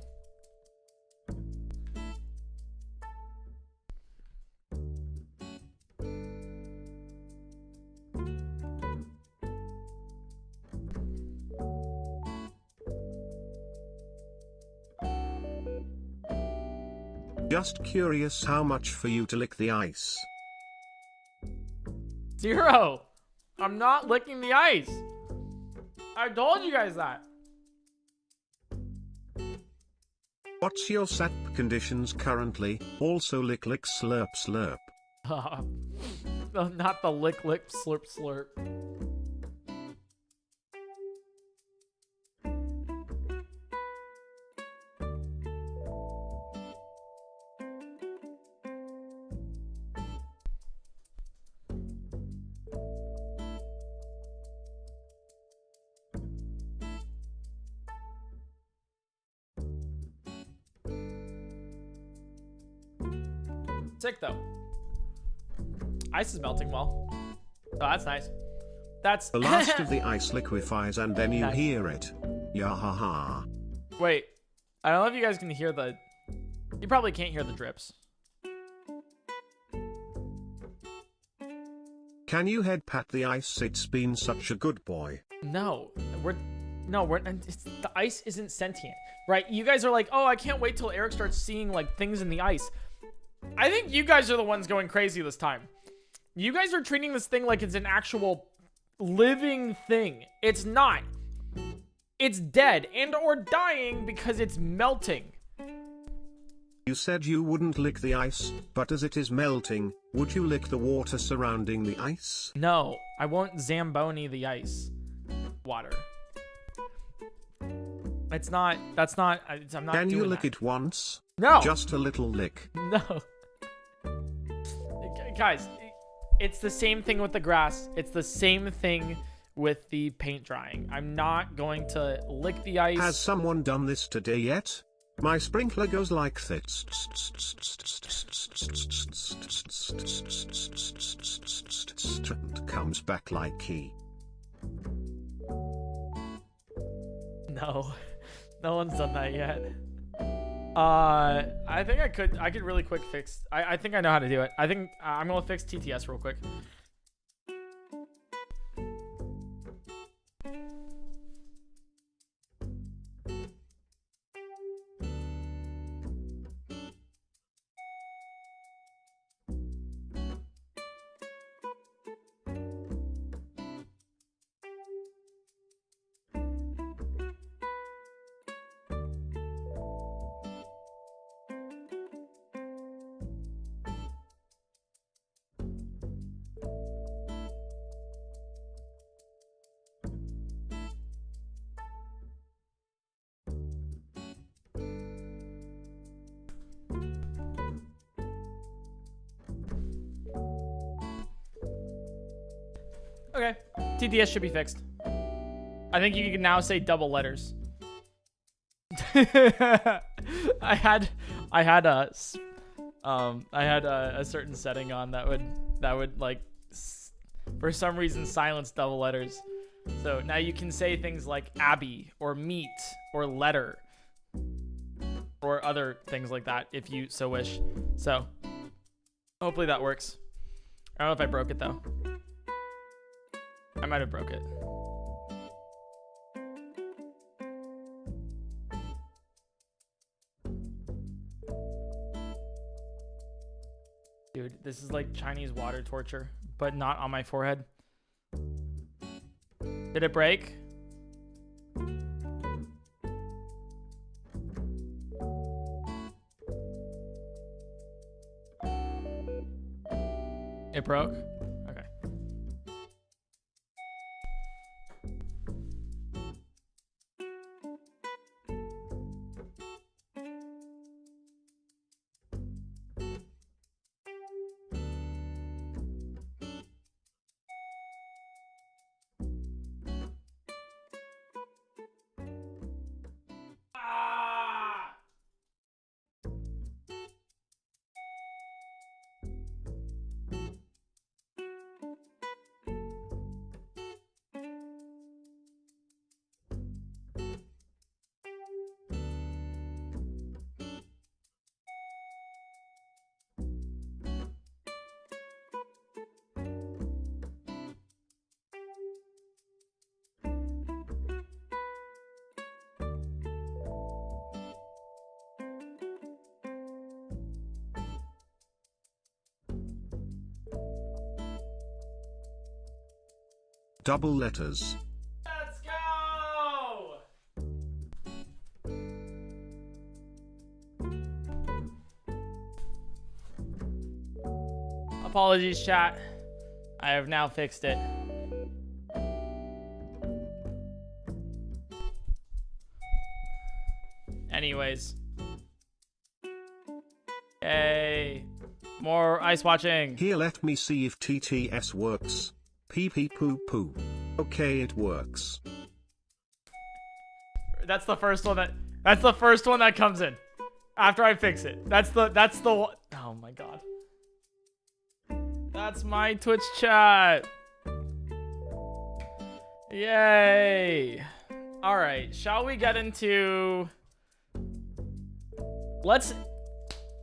Just curious how much for you to lick the ice. 0. I'm not licking the ice. I told you guys that. What's your SAP conditions currently? Also lick lick slurp slurp. Not the lick lick slurp slurp. Sick though. Ice is melting well. Oh, that's nice. That's The last of the ice liquefies and then you Nice. hear it. Yahaha. Wait. I don't know if you guys can hear the. You probably can't hear the drips. Can you head pat the ice? It's been such a good boy. No, we're. The ice isn't sentient, right? You guys are like, oh, I can't wait till Eric starts seeing like things in the ice. I think you guys are the ones going crazy this time. You guys are treating this thing like it's an actual living thing. It's not. It's dead and or dying because it's melting. You said you wouldn't lick the ice, but as it is melting, would you lick the water surrounding the ice? No, I won't Zamboni the ice. Water. It's not. That's not. I'm not. Can you doing lick that. it once? No. Just a little lick. No. Guys, it's the same thing with the grass. It's the same thing with the paint drying. I'm not going to lick the ice. Has someone done this today yet? My sprinkler goes like this. And comes back like key. No. No one's done that yet. I think I could really quick fix. I think I know how to do it. I think I'm gonna fix TTS real quick. Okay, TTS should be fixed. I think you can now say double letters. I had a certain setting on that would like for some reason silence double letters. So now you can say things like Abby or meat or letter or other things like that if you so wish. So hopefully that works. I don't know if I broke it though. I might have broke it. Dude, this is like Chinese water torture, but not on my forehead. Did it break? It broke? Okay. Double letters. Let's go! Apologies, chat. I have now fixed it. Anyways. Yay. More ice watching. Here, let me see if TTS works. Pee pee poo poo. Okay, it works. That's the first one that comes in after I fix it. That's the one. Oh my god. That's my Twitch chat. Yay. All right, shall we get into Let's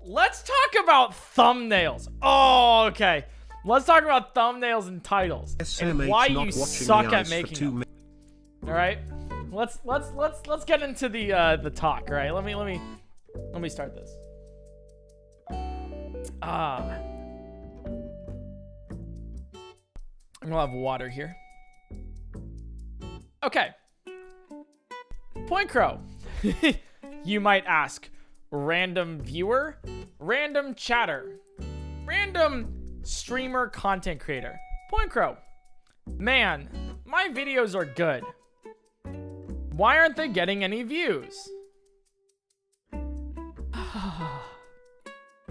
talk about thumbnails. Oh, okay. Let's talk about thumbnails and titles and why you suck at making them. All right, let's get into the talk. All right, let me start this. I'm gonna have water here. Okay, PointCrow. You might ask, random viewer, random chatter, random streamer content creator. PointCrow, man, my videos are good. Why aren't they getting any views?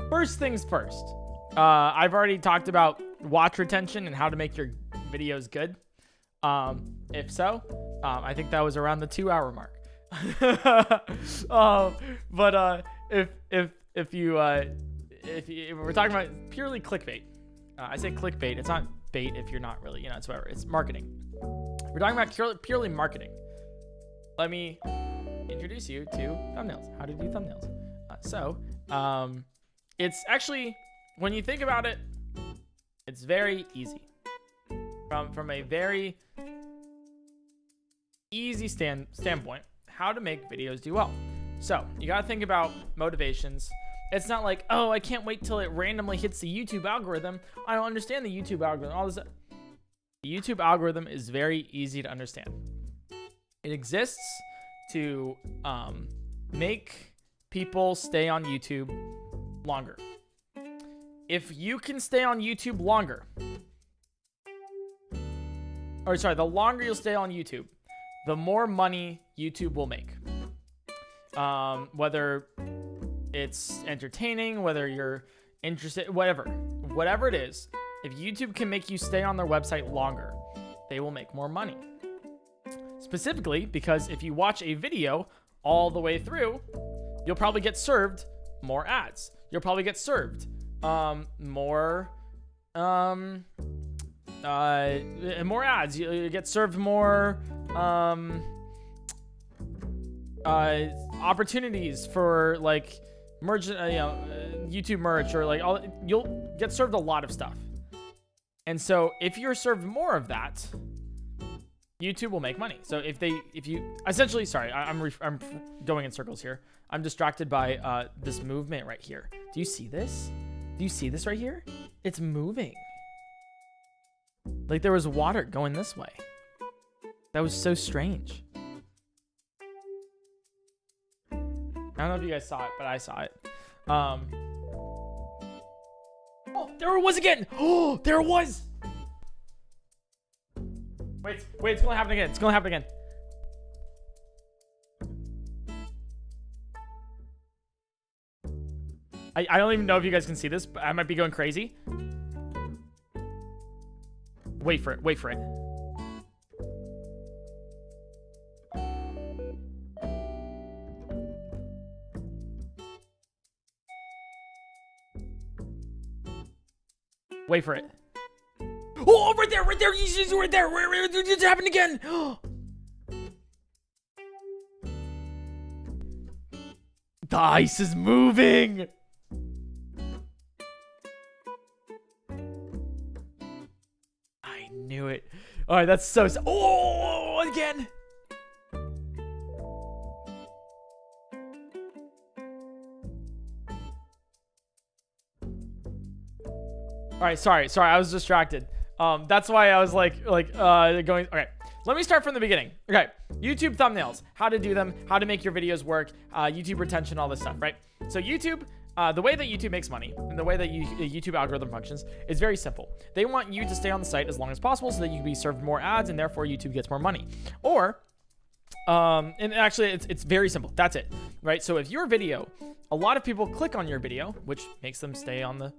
First things first. I've already talked about watch retention and how to make your videos good. If so, I think that was around the 2-hour mark. But if we're talking about purely clickbait, I say clickbait. It's not bait if you're not really, it's whatever. It's marketing. We're talking about purely marketing. Let me introduce you to thumbnails. How to do thumbnails. It's actually, when you think about it, it's very easy. From a very easy standpoint, how to make videos do well. So you gotta think about motivations. It's not like, oh, I can't wait till it randomly hits the YouTube algorithm. I don't understand the YouTube algorithm. All this. The YouTube algorithm is very easy to understand. It exists to make people stay on YouTube longer. If you can stay on YouTube longer, the longer you'll stay on YouTube, the more money YouTube will make. Whether it's entertaining, whether you're interested, whatever it is, if YouTube can make you stay on their website longer, they will make more money. Specifically, because if you watch a video all the way through, you'll probably get served more ads. You'll probably get served more ads. You get served more opportunities for like merch, YouTube merch, or like you'll get served a lot of stuff. And so if you're served more of that, YouTube will make money. So if you essentially, sorry, I'm going in circles here. I'm distracted by this movement right here. Do you see this? Do you see this right here? It's moving. Like there was water going this way. That was so strange. I don't know if you guys saw it, but I saw it. Oh, there it was again. Oh, there it was. Wait, it's gonna happen again. It's gonna happen again. I don't even know if you guys can see this, but I might be going crazy. Wait for it. Wait for it. Wait for it. Oh, right there, right there. He's right there. It happened again. The ice is moving. I knew it. All right, that's so. Oh, again. All right, sorry, I was distracted. That's why I was like going. Okay, let me start from the beginning. Okay, YouTube thumbnails, how to do them, how to make your videos work, YouTube retention, all this stuff, right? So YouTube, the way that YouTube makes money and the way that YouTube algorithm functions is very simple. They want you to stay on the site as long as possible so that you can be served more ads and therefore YouTube gets more money. Or, and actually it's very simple. That's it, right? So if your video, a lot of people click on your video, which makes them stay on the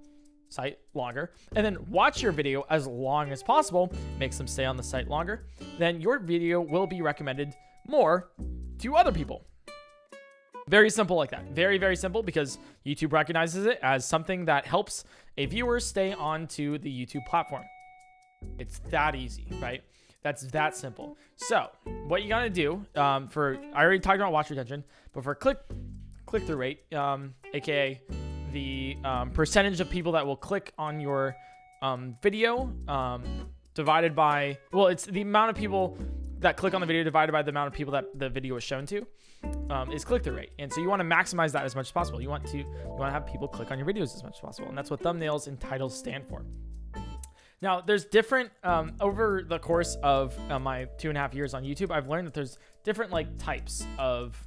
site longer, and then watch your video as long as possible, makes them stay on the site longer, then your video will be recommended more to other people. Very simple like that. Very, very simple, because YouTube recognizes it as something that helps a viewer stay onto the YouTube platform. It's that easy, right? That's that simple. So what you gotta do I already talked about watch retention, but for click-through rate, aka the percentage of people that will click on your video divided by, well, it's the amount of people that click on the video divided by the amount of people that the video is shown to, is click-through rate. And so you want to maximize that as much as possible. You want to have people click on your videos as much as possible, and that's what thumbnails and titles stand for. Now, there's different over the course of my 2.5 years on YouTube, I've learned that there's different like types of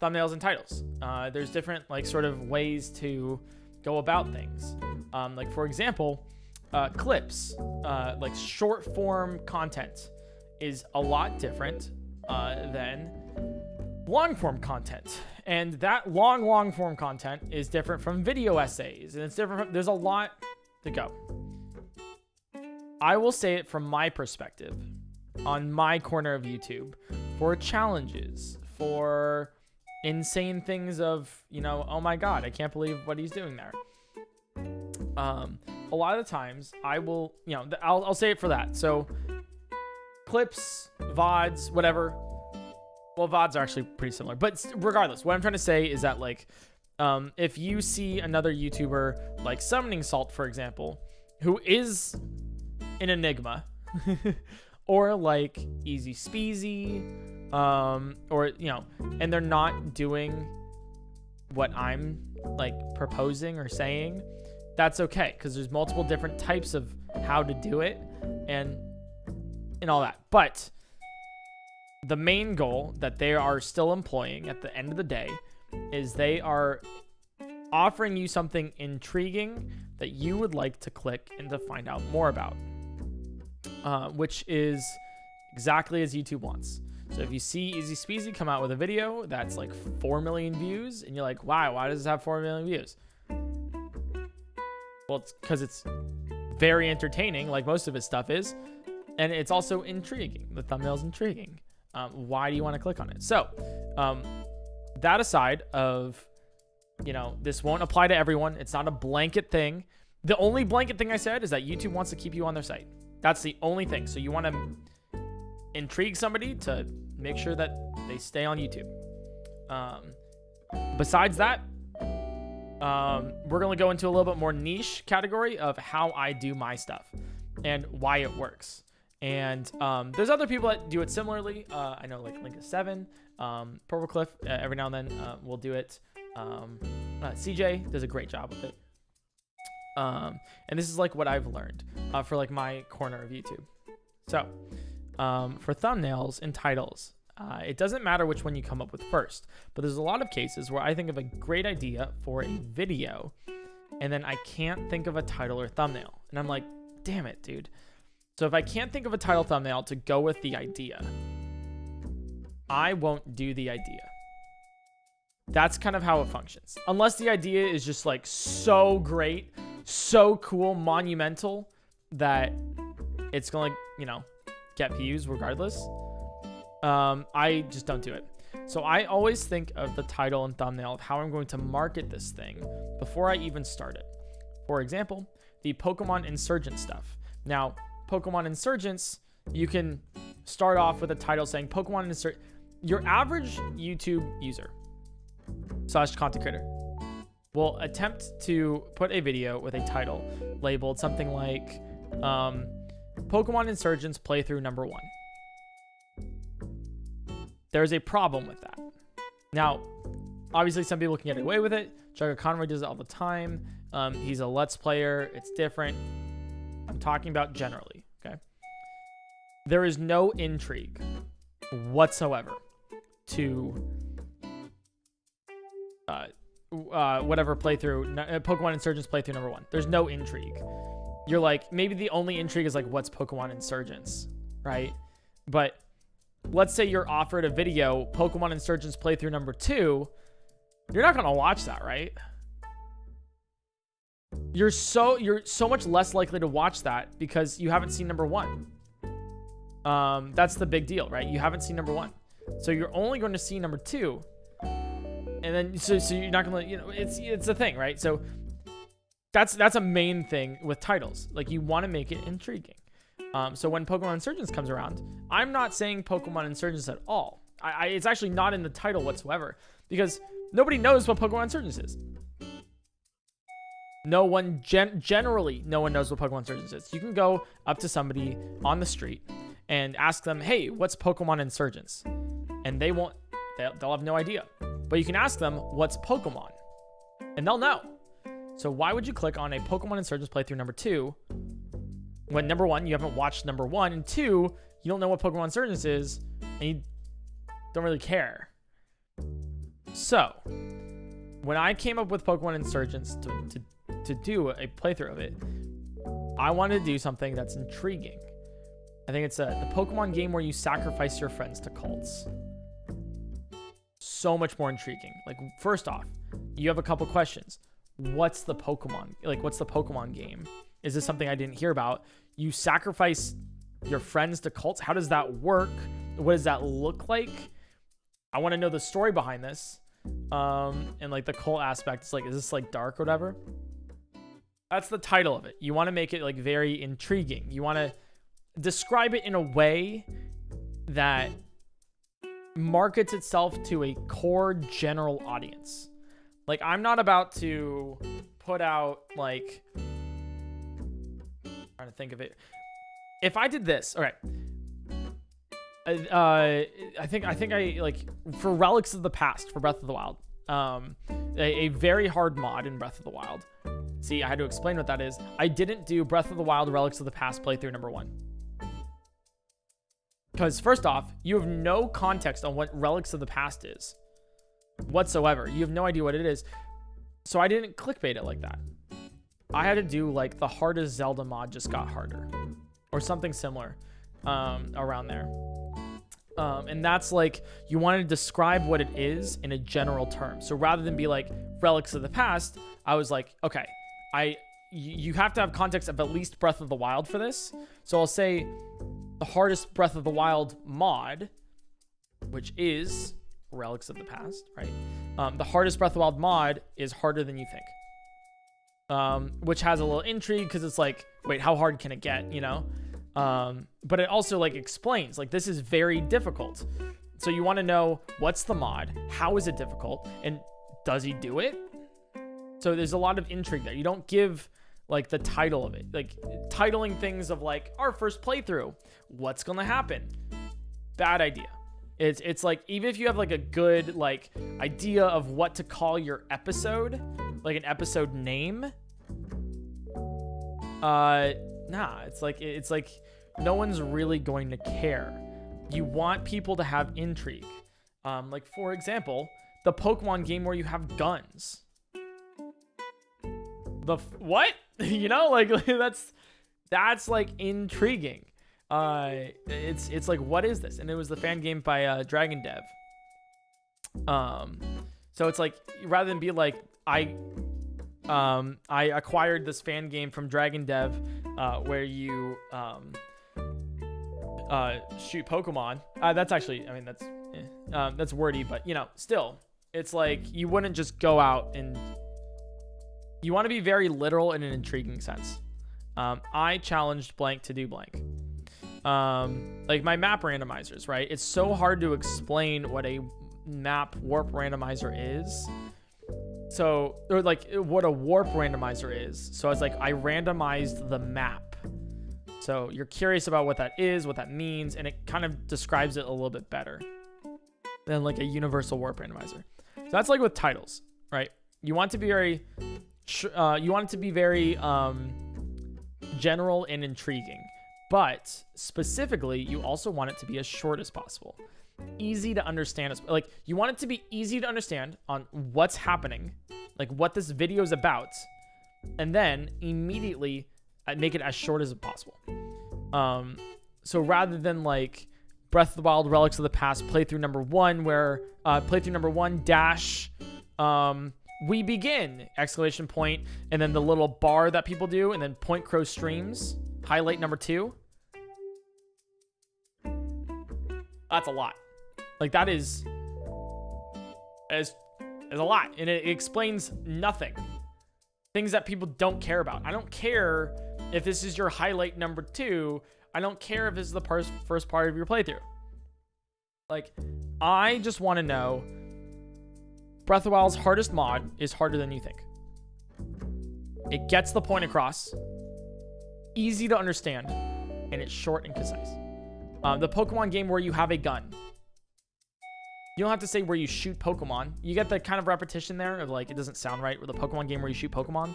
thumbnails and titles. There's different like sort of ways to go about things. Like for example, clips, like short form content is a lot different than long form content. And that long form content is different from video essays, and it's different from, there's a lot to go. I will say it from my perspective on my corner of YouTube for challenges, for insane things of, you know, oh my God, I can't believe what he's doing there. A lot of the times I will, you know, I'll say it for that. So clips, VODs, whatever. Well, VODs are actually pretty similar, but regardless, what I'm trying to say is that like, if you see another YouTuber like Summoning Salt, for example, who is an enigma, or like Easy Speezy, or, you know, and they're not doing what I'm like proposing or saying, that's okay, because there's multiple different types of how to do it and all that. But the main goal that they are still employing at the end of the day is they are offering you something intriguing that you would like to click and to find out more about, which is exactly as YouTube wants. So if you see Easy Speezy come out with a video that's like 4 million views and you're like, wow, why does it have 4 million views? Well, it's because it's very entertaining, like most of his stuff is, and it's also intriguing. The thumbnail's intriguing. Why do you want to click on it? So that aside of, you know, this won't apply to everyone. It's not a blanket thing. The only blanket thing I said is that YouTube wants to keep you on their site. That's the only thing. So you want to intrigue somebody to make sure that they stay on YouTube. Besides that, we're going to go into a little bit more niche category of how I do my stuff and why it works. And there's other people that do it similarly. I know like Link7, Purplecliff, every now and then will do it. CJ does a great job with it. And this is like what I've learned for like my corner of YouTube. So for thumbnails and titles, it doesn't matter which one you come up with first, but there's a lot of cases where I think of a great idea for a video and then I can't think of a title or thumbnail. And I'm like, damn it, dude. So if I can't think of a title thumbnail to go with the idea, I won't do the idea. That's kind of how it functions. Unless the idea is just like so great, so cool, monumental that it's going to, you know, get views regardless. I just don't do it. So I always think of the title and thumbnail of how I'm going to market this thing before I even start it. For example, the Pokemon Insurgent stuff. Now, Pokemon Insurgents, you can start off with a title saying Pokemon Insurgent. Your average YouTube user / content creator will attempt to put a video with a title labeled something like Pokemon Insurgents playthrough number 1. There's a problem with that. Now, obviously some people can get away with it. Jugga Conroy does it all the time. He's a Let's Player. It's different. I'm talking about generally, okay? There is no intrigue whatsoever to whatever playthrough, Pokemon Insurgents playthrough number 1. There's no intrigue. You're like, maybe the only intrigue is like, what's Pokemon Insurgents, right? But let's say you're offered a video, Pokemon Insurgents playthrough number 2, you're not gonna watch that, right? You're so much less likely to watch that because you haven't seen number 1. That's the big deal, right? You haven't seen number 1, so you're only going to see number 2, and then so you're not gonna, you know, it's a thing, right? So that's a main thing with titles. Like, you want to make it intriguing. So when Pokemon Insurgents comes around, I'm not saying Pokemon Insurgents at all. It's actually not in the title whatsoever because nobody knows what Pokemon Insurgents is. No one, generally, no one knows what Pokemon Insurgents is. You can go up to somebody on the street and ask them, hey, what's Pokemon Insurgents? And they'll have no idea. But you can ask them, what's Pokemon? And they'll know. So why would you click on a Pokemon Insurgents playthrough number 2 when number 1, you haven't watched number 1, and 2, you don't know what Pokemon Insurgents is, and you don't really care? So when I came up with Pokemon Insurgents to do a playthrough of it, I wanted to do something that's intriguing. I think it's the Pokemon game where you sacrifice your friends to cults. So much more intriguing. Like, first off, you have a couple questions. What's the Pokemon? Like, what's the Pokemon game? Is this something I didn't hear about? You sacrifice your friends to cults? How does that work? What does that look like? I want to know the story behind this. And like the cult aspect. It's like, is this like dark or whatever? That's the title of it. You want to make it like very intriguing. You want to describe it in a way that markets itself to a core general audience. Like, I'm not about to put out like, trying to think of it. If I did this, all right. I think I like, for Relics of the Past for Breath of the Wild, a very hard mod in Breath of the Wild. See, I had to explain what that is. I didn't do Breath of the Wild Relics of the Past playthrough number 1. Because first off, you have no context on what Relics of the Past is whatsoever. You have no idea what it is. So I didn't clickbait it like that. I had to do like the hardest Zelda mod just got harder or something similar around there. And that's like, you want to describe what it is in a general term. So rather than be like Relics of the Past, I was like, okay, you have to have context of at least Breath of the Wild for this. So I'll say the hardest Breath of the Wild mod, which is Relics of the Past, right? The hardest Breath of the Wild mod is harder than you think. Which has a little intrigue because it's like, wait, how hard can it get, you know? But it also like explains, like, this is very difficult. So you want to know, what's the mod? How is it difficult? And does he do it? So there's a lot of intrigue there. You don't give like the title of it, like titling things of like our first playthrough, what's gonna happen. Bad idea. It's like, even if you have like a good like idea of what to call your episode, like an episode name, nah, it's like no one's really going to care. You want people to have intrigue. Like for example, the Pokemon game where you have guns. What? You know, like that's like intriguing. It's like, what is this? And it was the fan game by Dragon Dev. So it's like, rather than be like, I acquired this fan game from Dragon Dev, where you shoot Pokemon. That's actually, I mean, that's wordy, but you know, still, it's like you wouldn't just go out and you want to be very literal in an intriguing sense. I challenged blank to do blank. Like my map randomizers, right? It's so hard to explain what a map warp randomizer is. So, or like what a warp randomizer is. So it's like I randomized the map. So you're curious about what that is, what that means, and it kind of describes it a little bit better than like a universal warp randomizer. So that's like with titles, right? You want it to be very, general and intriguing, but specifically, you also want it to be as short as possible, easy to understand. Like you want it to be easy to understand on what's happening, like what this video is about, and then immediately make it as short as possible. So rather than like Breath of the Wild Relics of the Past playthrough number 1, where playthrough number 1 dash we begin exclamation point, and then the little bar that people do, and then PointCrow streams highlight number 2. That's a lot. Like that is a lot, and it explains nothing. Things that people don't care about. I don't care if this is your highlight number 2. I don't care if this is the first part of your playthrough. Like, I just want to know Breath of the Wild's hardest mod is harder than you think. It gets the point across, easy to understand, and it's short and concise. The Pokemon game where you have a gun. You don't have to say where you shoot Pokemon. You get the kind of repetition there of like, it doesn't sound right, with the Pokemon game where you shoot Pokemon.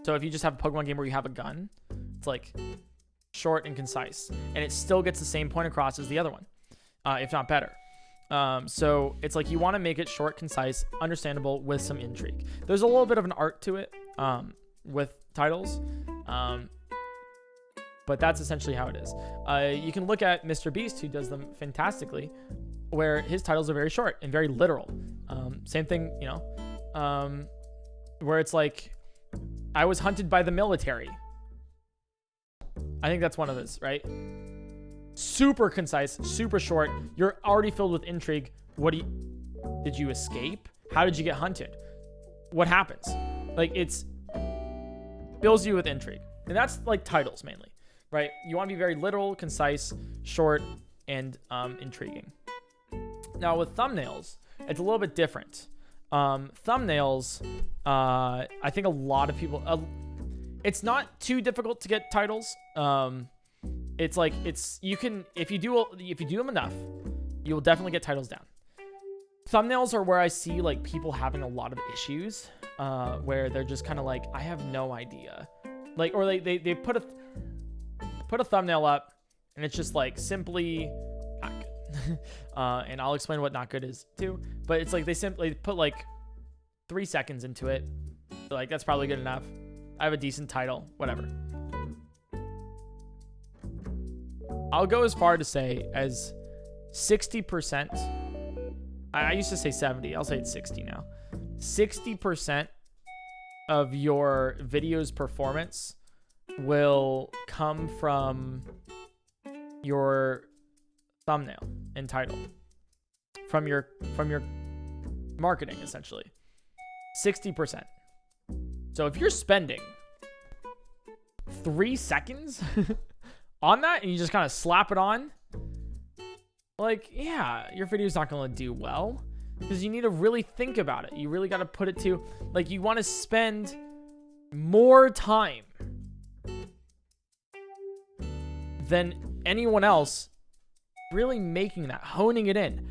So if you just have a Pokemon game where you have a gun, it's like short and concise, and it still gets the same point across as the other one, if not better. So it's like you want to make it short, concise, understandable with some intrigue. There's a little bit of an art to it with titles, but that's essentially how it is. You can look at Mr. Beast, who does them fantastically, where his titles are very short and very literal. Same thing, you know, where it's like, I was hunted by the military. I think that's one of his, right? Super concise, super short. You're already filled with intrigue. Did you escape? How did you get hunted? What happens? Like, it's fills you with intrigue. And that's like titles mainly, right? You want to be very literal, concise, short, and intriguing. Now with thumbnails, it's a little bit different. Thumbnails, I think a lot of people, it's not too difficult to get titles. It's like, you can, if you do them enough, you will definitely get titles down. Thumbnails are where I see like people having a lot of issues, where they're just kind of like, I have no idea. Like, or they put a thumbnail up and it's just like simply not good. And I'll explain what not good is too, but it's like they simply put like 3 seconds into it. They're like, that's probably good enough. I have a decent title, whatever. I'll go as far to say as 60%. I used to say 70. I'll say it's 60 now. 60% of your video's performance will come from your thumbnail and title, from your marketing, essentially. 60%. So if you're spending 3 seconds on that and you just kind of slap it on, like, yeah, your video's not going to do well. because you need to really think about it. You really got to put it to, like, you want to spend more time than anyone else really making that, honing it in.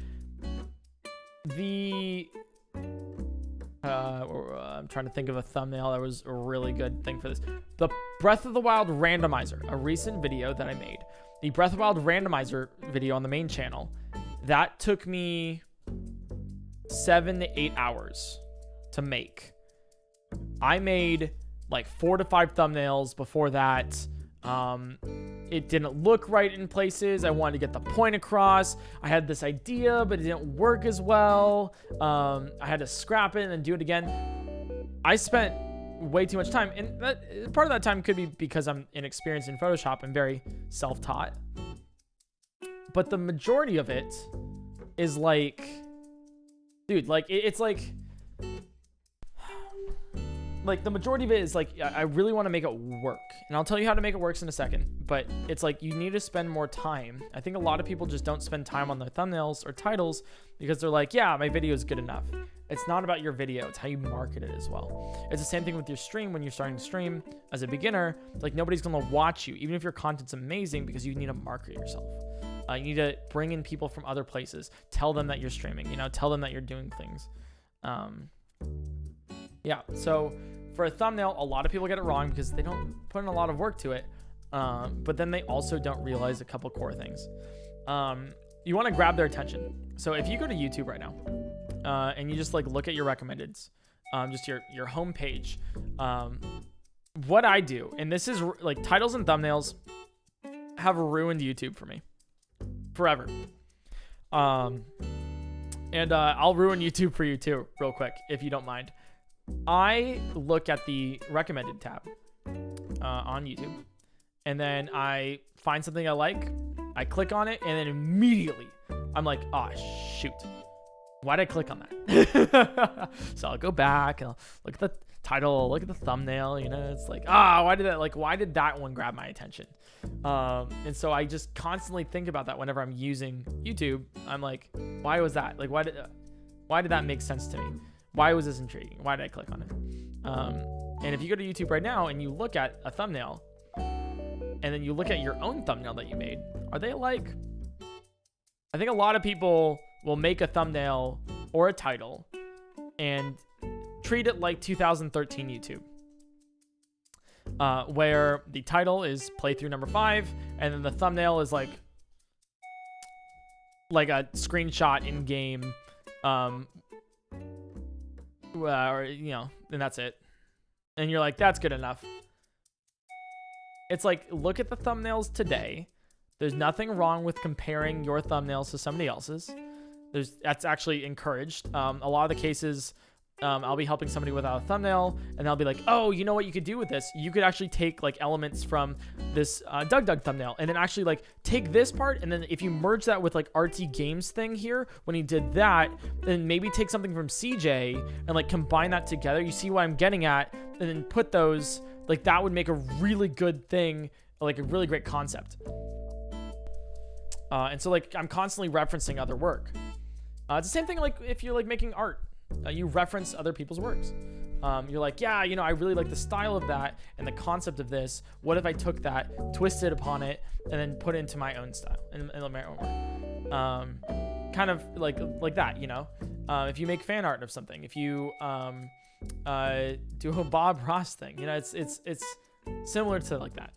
I'm trying to think of a thumbnail that was a really good thing for this. The Breath of the Wild randomizer, a recent video that I made. The Breath of the Wild randomizer video on the main channel, that took me 7 to 8 hours to make. I made like 4 to 5 thumbnails before that. It didn't look right in places. I wanted to get the point across. I had this idea, but it didn't work as well. I had to scrap it and then do it again. I spent way too much time, and that, part of that time could be because I'm inexperienced in Photoshop and very self-taught. But the majority of it is like, dude, like it's like the majority of it is like, I really want to make it work, and I'll tell you how to make it work in a second, but it's like, you need to spend more time. I think a lot of people just don't spend time on their thumbnails or titles because they're like, yeah, my video is good enough. It's not about your video. It's how you market it as well. It's the same thing with your stream. When you're starting to stream as a beginner, like, nobody's going to watch you, even if your content's amazing, because you need to market yourself. You need to bring in people from other places, tell them that you're streaming, you know, tell them that you're doing things. Yeah, so for a thumbnail, a lot of people get it wrong because they don't put in a lot of work to it. But then they also don't realize a couple core things. You want to grab their attention. So if you go to YouTube right now, and you just like look at your recommendeds, just your home page, what I do, and this is like, titles and thumbnails have ruined YouTube for me forever. And I'll ruin YouTube for you too, real quick, if you don't mind. I look at the recommended tab on YouTube, and then I find something I like, I click on it, and then immediately I'm like, oh shoot, why did I click on that? So I'll go back, I'll look at the title, look at the thumbnail, you know, it's like, why did that one grab my attention? And so I just constantly think about that whenever I'm using YouTube. I'm like, why was that? Like, why did that make sense to me? Why was this intriguing? Why did I click on it? And if you go to YouTube right now and you look at a thumbnail, and then you look at your own thumbnail that you made, are they like, I think a lot of people will make a thumbnail or a title and treat it like 2013 YouTube, where the title is playthrough number 5, and then the thumbnail is like a screenshot in game, or, you know, and that's it. And you're like, that's good enough. It's like, look at the thumbnails today. There's nothing wrong with comparing your thumbnails to somebody else's. That's actually encouraged. A lot of the cases, I'll be helping somebody without a thumbnail, and they'll be like, oh, you know what you could do with this? You could actually take like elements from this Doug thumbnail, and then actually like take this part, and then if you merge that with like RT Games thing here, when he did that, then maybe take something from CJ and like combine that together. You see what I'm getting at? And then put those, like, that would make a really good thing, like a really great concept. And so like, I'm constantly referencing other work. It's the same thing like if you're like making art. You reference other people's works. You're like, yeah, you know, I really like the style of that and the concept of this. What if I took that, twisted upon it, and then put it into my own style and my own work? Kind of like that, you know. If you make fan art of something, if you do a Bob Ross thing, you know, it's similar to like that.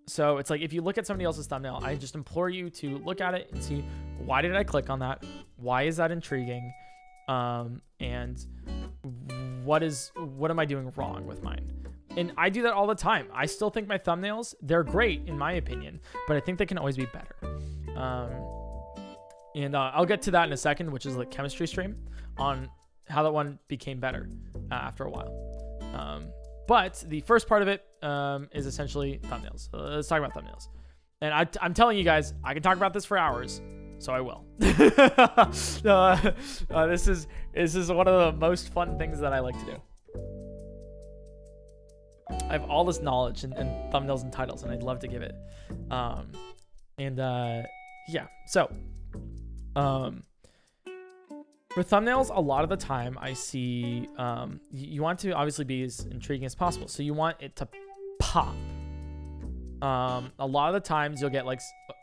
So it's like, if you look at somebody else's thumbnail, I just implore you to look at it and see, why did I click on that? Why is that intriguing? And what am I doing wrong with mine? And I do that all the time. I still think my thumbnails, they're great in my opinion, but I think they can always be better. And I'll get to that in a second, which is like chemistry stream on how that one became better after a while. But the first part of it is essentially thumbnails. So let's talk about thumbnails. And I'm telling you guys, I can talk about this for hours, so I will. This is one of the most fun things that I like to do. I have all this knowledge in thumbnails and titles, and I'd love to give it. Yeah, so For thumbnails, a lot of the time I see you want to obviously be as intriguing as possible. So you want it to pop. A lot of the times you'll get like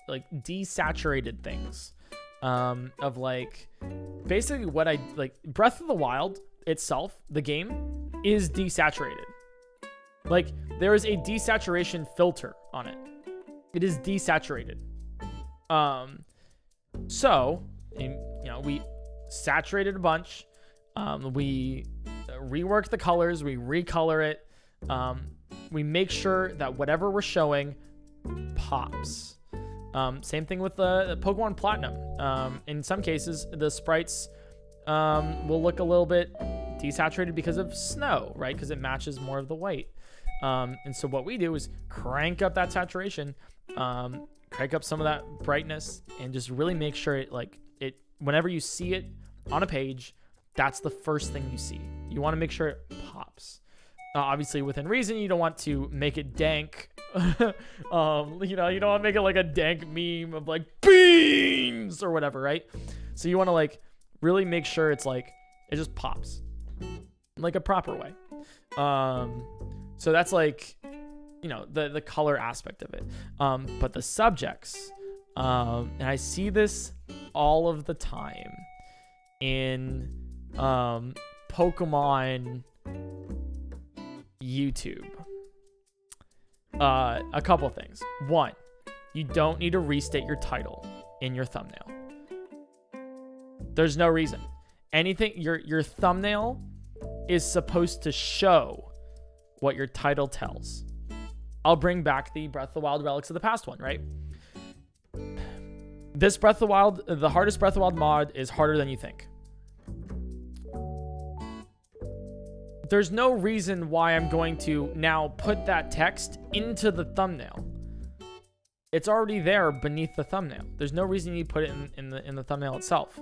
desaturated things of like basically what I like. Breath of the Wild itself, the game, is desaturated. Like there is a desaturation filter on it. It is desaturated. So you know, we saturated a bunch. We rework the colors. We recolor it. We make sure that whatever we're showing pops. Same thing with the Pokemon Platinum. In some cases, the sprites will look a little bit desaturated because of snow, right? Because it matches more of the white. And so what we do is crank up that saturation, crank up some of that brightness, and just really make sure it whenever you see it on a page, that's the first thing you see. You want to make sure it pops. Obviously, within reason, you don't want to make it dank. You know, you don't want to make it like a dank meme of like beans or whatever, right? So you want to like really make sure it's like it just pops like a proper way. So that's like, you know, the color aspect of it. But the subjects, and I see this all of the time in Pokemon YouTube. A couple things. One, you don't need to restate your title in your thumbnail. There's no reason. Anything, your thumbnail is supposed to show what your title tells. I'll bring back the Breath of the Wild Relics of the Past one, right? This Breath of the Wild, the hardest Breath of the Wild mod is harder than you think. There's no reason why I'm going to now put that text into the thumbnail. It's already there beneath the thumbnail. There's no reason you need to put it in the thumbnail itself.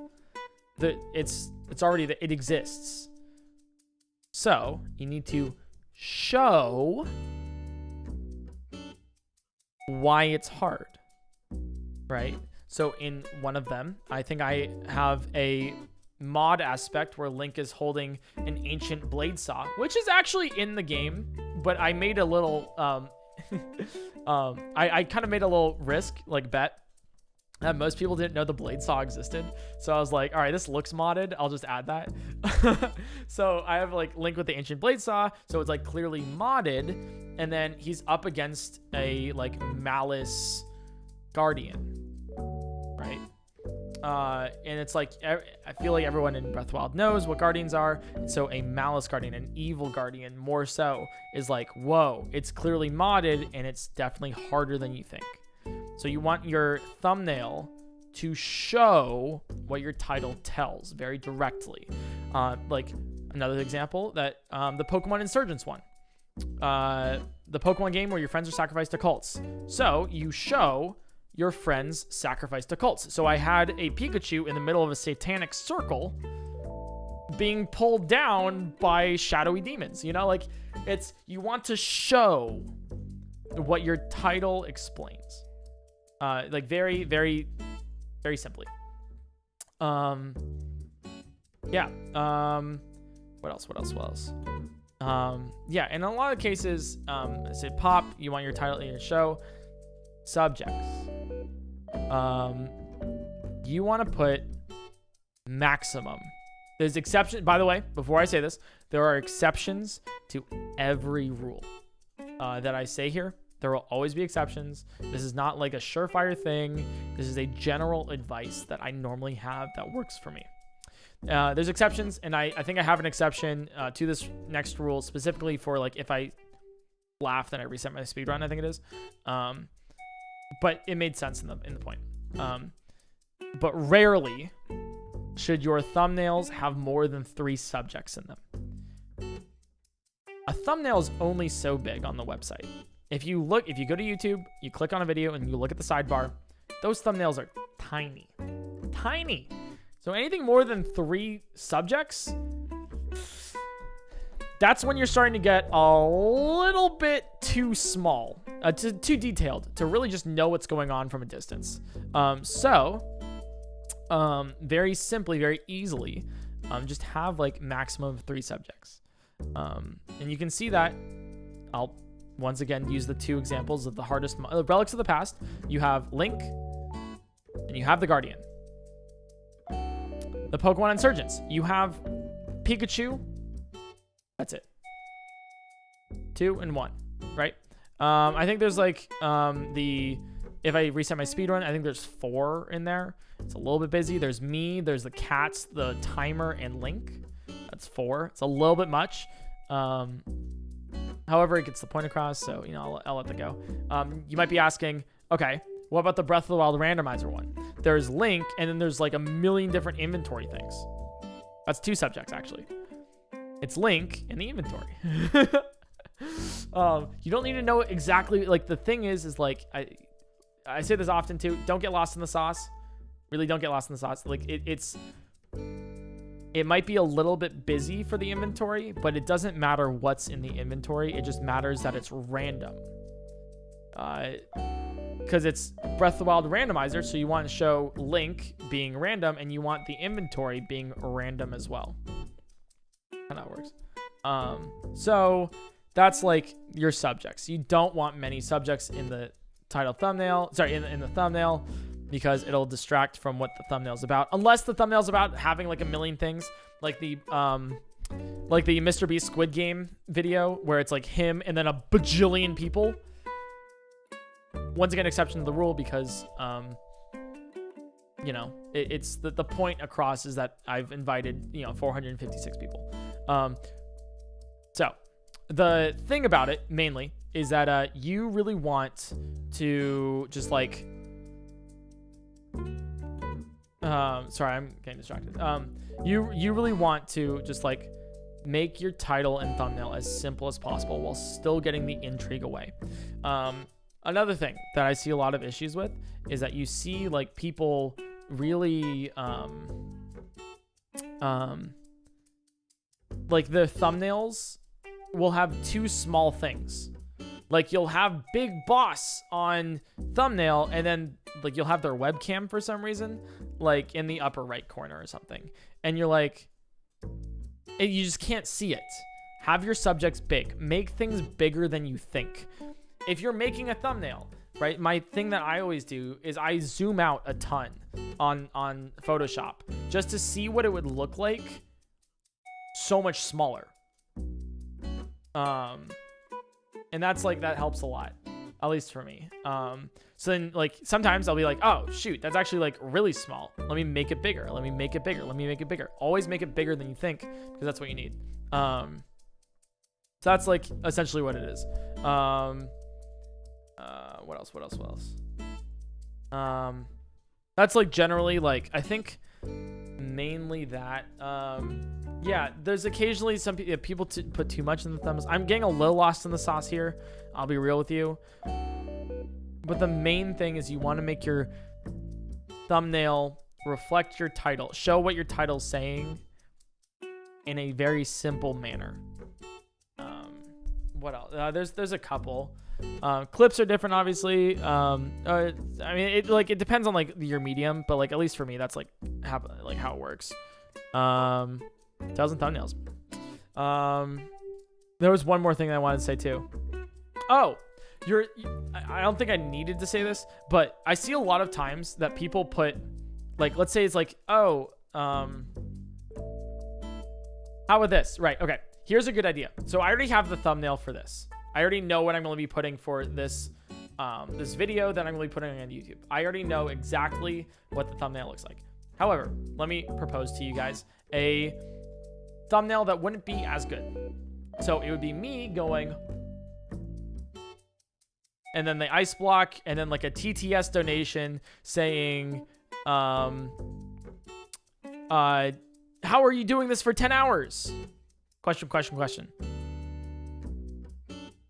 It's already there. It exists. So you need to show why it's hard, right? So in one of them, I think I have a mod aspect where Link is holding an ancient blade saw, which is actually in the game, but I made a little I kind of made a little risk, like bet, that most people didn't know the blade saw existed. So I was like, all right, this looks modded, I'll just add that. So I have like Link with the ancient blade saw, so it's like clearly modded, and then he's up against a like malice guardian, right? And it's like, I feel like everyone in Breath of the Wild knows what guardians are. And so a malice guardian, an evil guardian, more so, is like, whoa, it's clearly modded and it's definitely harder than you think. So you want your thumbnail to show what your title tells very directly. Like another example, that the Pokemon Insurgents one. The Pokemon game where your friends are sacrificed to cults. So you show your friends sacrificed to cults. So I had a Pikachu in the middle of a satanic circle being pulled down by shadowy demons. You know, like it's, you want to show what your title explains. Like very, very, very simply. Yeah. What else? Yeah, in a lot of cases, I say pop, you want your title in your show. Subjects. You want to put maximum. There's exception, by the way, before I say this, there are exceptions to every rule that I say here. There will always be exceptions. This is not like a surefire thing. This is a general advice that I normally have that works for me. There's exceptions, and I think I have an exception to this next rule specifically for like if I laugh, then I reset my speedrun, I think it is. But it made sense in the point. But rarely should your thumbnails have more than 3 subjects in them. A thumbnail is only so big on the website. If you go to YouTube, you click on a video and you look at the sidebar, those thumbnails are tiny. Tiny. So anything more than 3 subjects, that's when you're starting to get a little bit too small, too detailed to really just know what's going on from a distance. So very simply, very easily, just have like maximum of 3 subjects. And you can see that. I'll once again use the 2 examples of the hardest relics of the past. You have Link and you have the Guardian. The Pokemon Insurgents, you have Pikachu. That's it. 2 and 1, right? I think there's like if I reset my speedrun, I think there's 4 in there. It's a little bit busy. There's me, there's the cats, the timer, and Link. That's 4. It's a little bit much. However, it gets the point across, so I'll let that go. You might be asking, okay, what about the Breath of the Wild randomizer one? There's Link, and then there's like a million different inventory things. That's 2 subjects, actually. It's Link and the inventory. You don't need to know exactly, like, the thing is like, I say this often too, don't get lost in the sauce. Really don't get lost in the sauce. Like, it might be a little bit busy for the inventory, but it doesn't matter what's in the inventory. It just matters that it's random. Because it's Breath of the Wild randomizer, so you want to show Link being random, and you want the inventory being random as well. That's how it works. So that's like your subjects. You don't want many subjects in the title thumbnail. Sorry, in the thumbnail, because it'll distract from what the thumbnail's about. Unless the thumbnail's about having like a million things, like the Mr. Beast Squid Game video where it's like him and then a bajillion people. Once again, exception to the rule, because it's the point across is that I've invited 456 people. So the thing about it mainly is that you really want to just like sorry, I'm getting distracted. You really want to just like make your title and thumbnail as simple as possible while still getting the intrigue away. Another thing that I see a lot of issues with is that you see like people really like the thumbnails will have 2 small things. Like you'll have big boss on thumbnail, and then like you'll have their webcam for some reason like in the upper right corner or something, and you're like, you just can't see it. Have your subjects big. Make things bigger than you think. If you're making a thumbnail, right? My thing that I always do is I zoom out a ton on Photoshop just to see what it would look like so much smaller. And that's like, that helps a lot, at least for me. So then like sometimes I'll be like, oh shoot, that's actually like really small. Let me make it bigger. Let me make it bigger. Let me make it bigger. Always make it bigger than you think, because that's what you need. So that's like essentially what it is. What else? That's like generally like, I think mainly that. Yeah, there's occasionally some people put too much in the thumbs. I'm getting a little lost in the sauce here. I'll be real with you. But the main thing is you want to make your thumbnail reflect your title. Show what your title's saying in a very simple manner. What else? There's a couple. Clips are different, obviously. I mean, it depends on like your medium, but like at least for me, that's like how it works. Titles and thumbnails. There was one more thing I wanted to say too. Oh, I don't think I needed to say this, but I see a lot of times that people put, like, let's say it's like, oh, how about this? Right. Okay. Here's a good idea. So I already have the thumbnail for this. I already know what I'm going to be putting for this, this video that I'm going to be putting on YouTube. I already know exactly what the thumbnail looks like. However, let me propose to you guys a thumbnail that wouldn't be as good. So it would be me going, and then the ice block, and then like a TTS donation saying, how are you doing this for 10 hours? Question.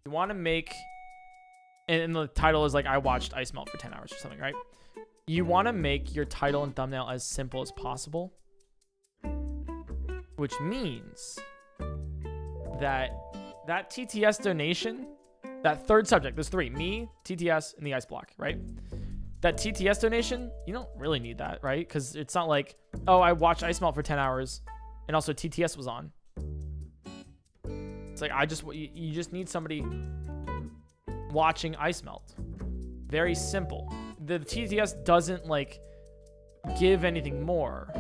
You want to make, and the title is like, I watched ice melt for 10 hours or something, right? You want to make your title and thumbnail as simple as possible, which means that TTS donation, that third subject, there's 3, me, TTS, and the ice block, right? that TTS donation, you don't really need that, right? Because it's not like, oh, I watched ice melt for 10 hours and also TTS was on. It's like, you just need somebody watching ice melt. Very simple. The TTS doesn't like give anything more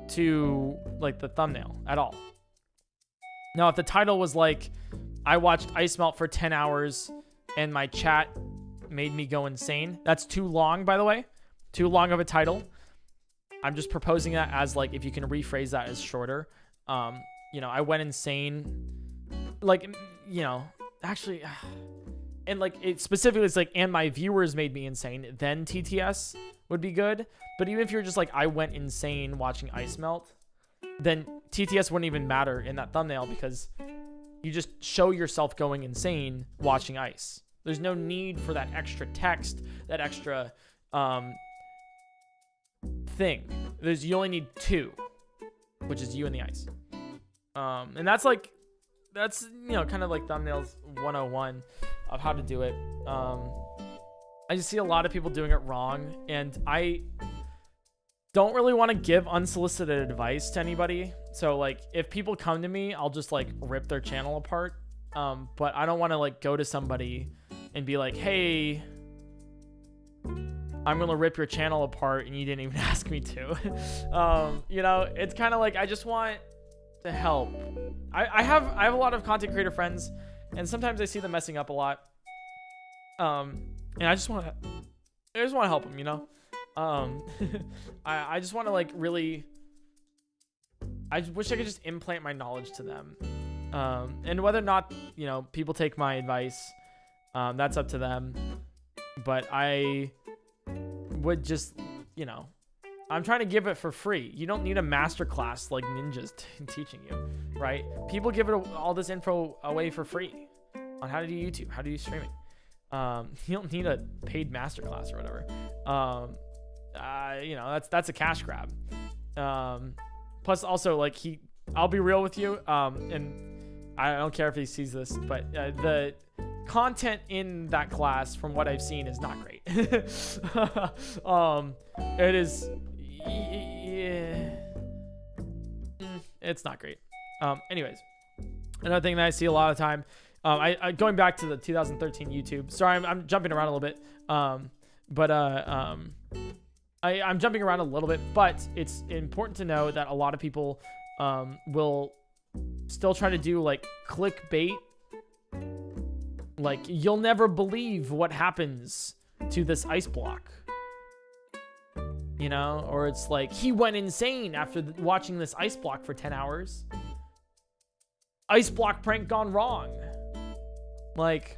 to like the thumbnail at all. Now, if the title was like, I watched ice melt for 10 hours and my chat made me go insane. That's too long, by the way. Too long of a title. I'm just proposing that as like, if you can rephrase that as shorter. You know, I went insane. Like, you know, actually, and like it specifically, it's like, and my viewers made me insane. Then TTS would be good. But even if you're just like, I went insane watching ice melt, then TTS wouldn't even matter in that thumbnail because you just show yourself going insane watching ice. There's no need for that extra text, that extra thing. You only need two, which is you and the ice. And that's you know, kind of like thumbnails 101 of how to do it. I just see a lot of people doing it wrong, and I don't really want to give unsolicited advice to anybody. So like, if people come to me, I'll just like rip their channel apart. But I don't want to like go to somebody and be like, hey, I'm gonna rip your channel apart and you didn't even ask me to. You know, it's kind of like, I just want to help. I have a lot of content creator friends, and sometimes I see them messing up a lot. And I just want to help them, you know. I just want to like really, I wish I could just implant my knowledge to them. And whether or not, you know, people take my advice, that's up to them. But I would just, you know, I'm trying to give it for free. You don't need a master class like ninjas teaching you, right? People give it all this info away for free on how to do YouTube, how to do streaming. You don't need a paid master class or whatever. You know, that's a cash grab. Plus also like I'll be real with you. And I don't care if he sees this, but the content in that class, from what I've seen, is not great. It is, it's not great. Anyways, another thing that I see a lot of time, I going back to the 2013 YouTube. Sorry, I'm jumping around a little bit. I'm jumping around a little bit, but it's important to know that a lot of people will still try to do like clickbait. Like, you'll never believe what happens to this ice block, you know? Or it's like, he went insane after watching this ice block for 10 hours. Ice block prank gone wrong. Like,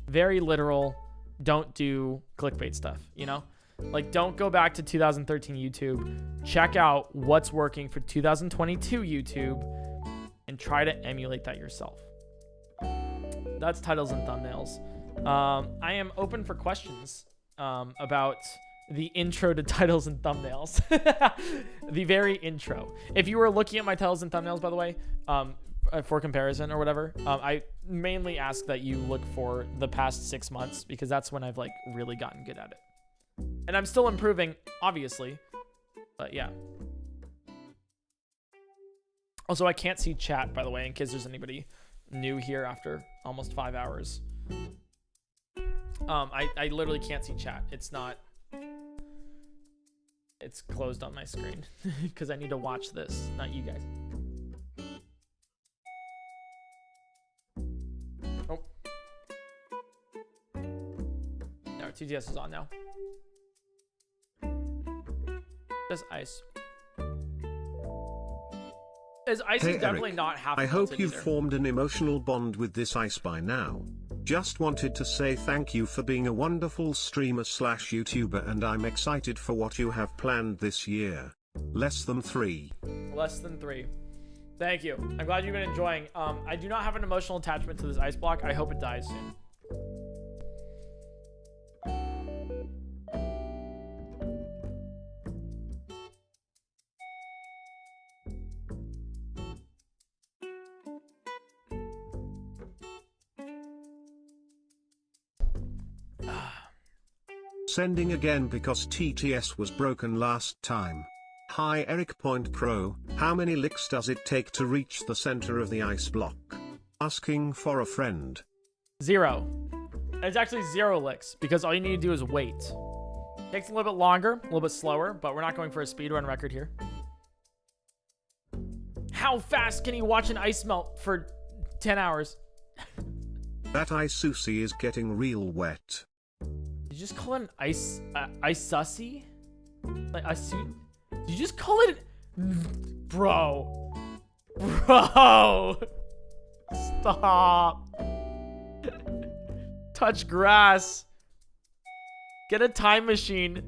very literal. Don't do clickbait stuff, you know? Like, don't go back to 2013 YouTube. Check out what's working for 2022 YouTube and try to emulate that yourself. That's titles and thumbnails. I am open for questions about the intro to titles and thumbnails. The very intro. If you were looking at my titles and thumbnails, by the way, for comparison or whatever, I mainly ask that you look for the past 6 months, because that's when I've like really gotten good at it. And I'm still improving, obviously, but yeah. Also, I can't see chat, by the way, in case there's anybody new here after almost 5 hours. I literally can't see chat. It's closed on my screen because I need to watch this, not you guys. Oh. No, TTS is on now. Just ice. Ice hey, is definitely Eric, not half. I hope you've either. formed an emotional bond with this ice by now. Just wanted to say thank you for being a wonderful streamer / YouTuber, and I'm excited for what you have planned this year. Less than 3. Less than 3. Thank you. I'm glad you've been enjoying. I do not have an emotional attachment to this ice block. I hope it dies soon. Sending again because TTS was broken last time. Hi Eric PointCrow, how many licks does it take to reach the center of the ice block? Asking for a friend. 0. It's actually 0 licks because all you need to do is wait. Takes a little bit longer, a little bit slower, but we're not going for a speedrun record here. How fast can you watch an ice melt for 10 hours? That ice sushi is getting real wet. Did you just call it an ice sussy? Like ice suit? Did you just call it bro? Bro! Stop. Touch grass. Get a time machine.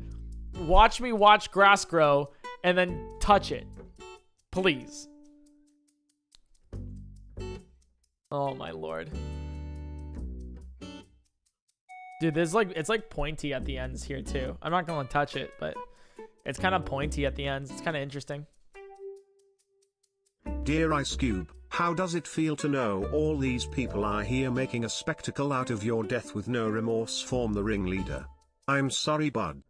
Watch me watch grass grow and then touch it. Please. Oh my lord. Dude, there's like, it's like pointy at the ends here too. I'm not gonna touch it, but it's kind of pointy at the ends. It's kind of interesting. Dear Ice Cube, how does it feel to know all these people are here making a spectacle out of your death with no remorse from the ringleader? I'm sorry, bud.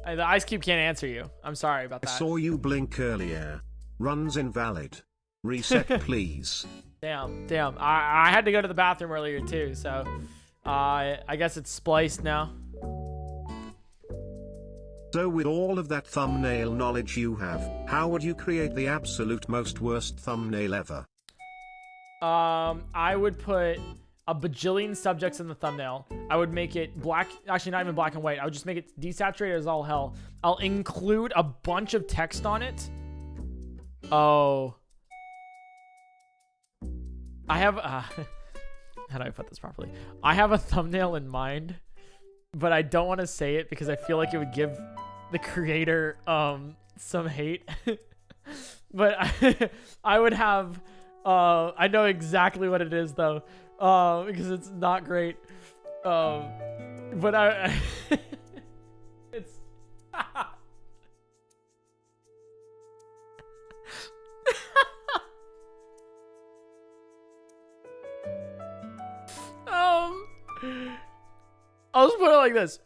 The Ice Cube can't answer you. I'm sorry about that. I saw you blink earlier. Run's invalid. Reset, please. Damn. I had to go to the bathroom earlier too, so I guess it's spliced now. So with all of that thumbnail knowledge you have, how would you create the absolute most worst thumbnail ever? I would put a bajillion subjects in the thumbnail. I would make it black, actually not even black and white. I would just make it desaturated as all hell. I'll include a bunch of text on it. Oh. I have, how do I put this properly? I have a thumbnail in mind, but I don't want to say it because I feel like it would give the creator some hate. But I would have, I know exactly what it is though, because it's not great. But it's I'll just put it like this.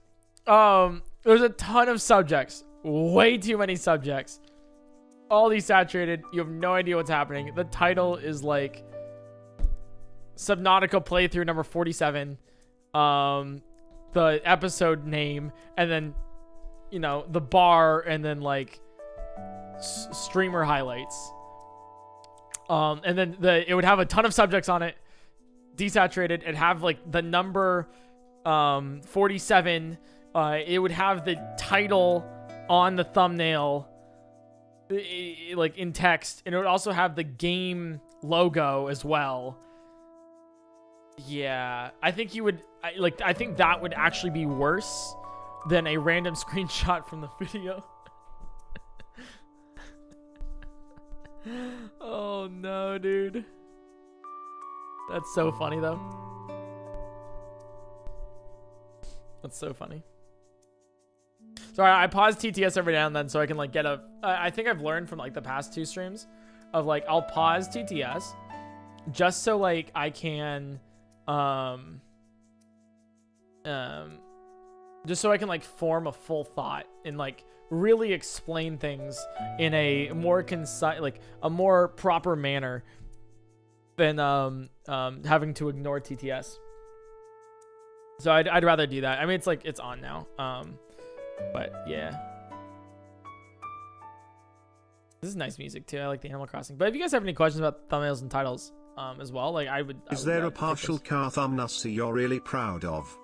There's a ton of subjects, way too many subjects, all desaturated. You have no idea what's happening. The title is like Subnautica playthrough number 47, the episode name, and then, you know, the bar, and then like streamer highlights. And then it would have a ton of subjects on it, desaturated, and have like the number 47. It would have the title on the thumbnail, like in text, and it would also have the game logo as well. Yeah, I think you would, I think that would actually be worse than a random screenshot from the video. Oh no, dude. That's so funny though. That's so funny. Sorry, I pause TTS every now and then so I can like get a, I think I've learned from like the past 2 streams of like, I'll pause TTS just so like I can, just so I can like form a full thought and like really explain things in a more concise, like a more proper manner than having to ignore TTS. So I'd rather do that. I mean, it's like, it's on now. But yeah. This is nice music too. I like the Animal Crossing. But if you guys have any questions about thumbnails and titles as well, like I would. Is there a partial car thumbnail you're really proud of?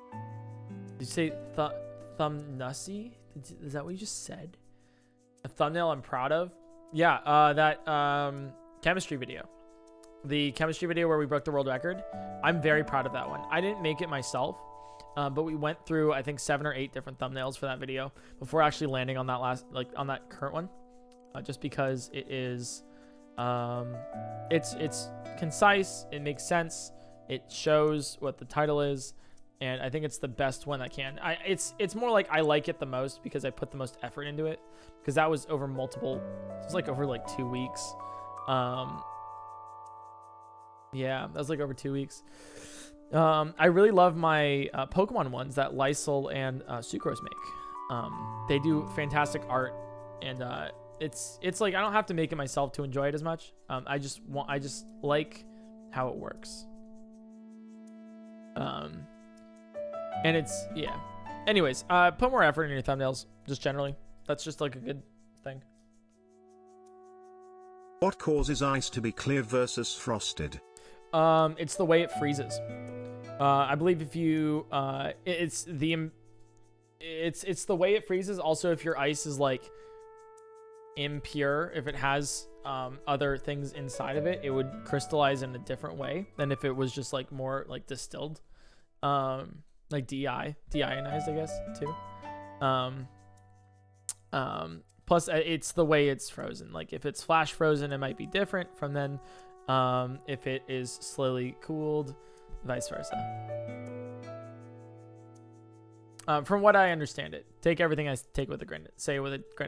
Did you say thumbnail? Is that what you just said? A thumbnail I'm proud of? Yeah, that chemistry video. The chemistry video where we broke the world record. I'm very proud of that one. I didn't make it myself. But we went through, I think, 7 or 8 different thumbnails for that video before actually landing on that last, like on that current one, just because it is, it's concise, it makes sense, it shows what the title is, and I think it's the best one that can. It's more like I like it the most because I put the most effort into it, because that was over multiple, it was like over like 2 weeks. Yeah, that was like over 2 weeks. I really love my Pokemon ones that Lysol and Sucrose make. They do fantastic art, and it's like I don't have to make it myself to enjoy it as much. I just like how it works. And it's, yeah. Anyways, put more effort in your thumbnails, just generally. That's just like a good thing. What causes ice to be clear versus frosted? It's the way it freezes. I believe if you, it's the way it freezes. Also, if your ice is like impure, if it has other things inside of it, it would crystallize in a different way than if it was just like more like distilled, like deionized, I guess, too. Plus it's the way it's frozen. Like if it's flash frozen, it might be different from then. If it is slowly cooled, vice versa. From what I understand it, take everything I say with a grain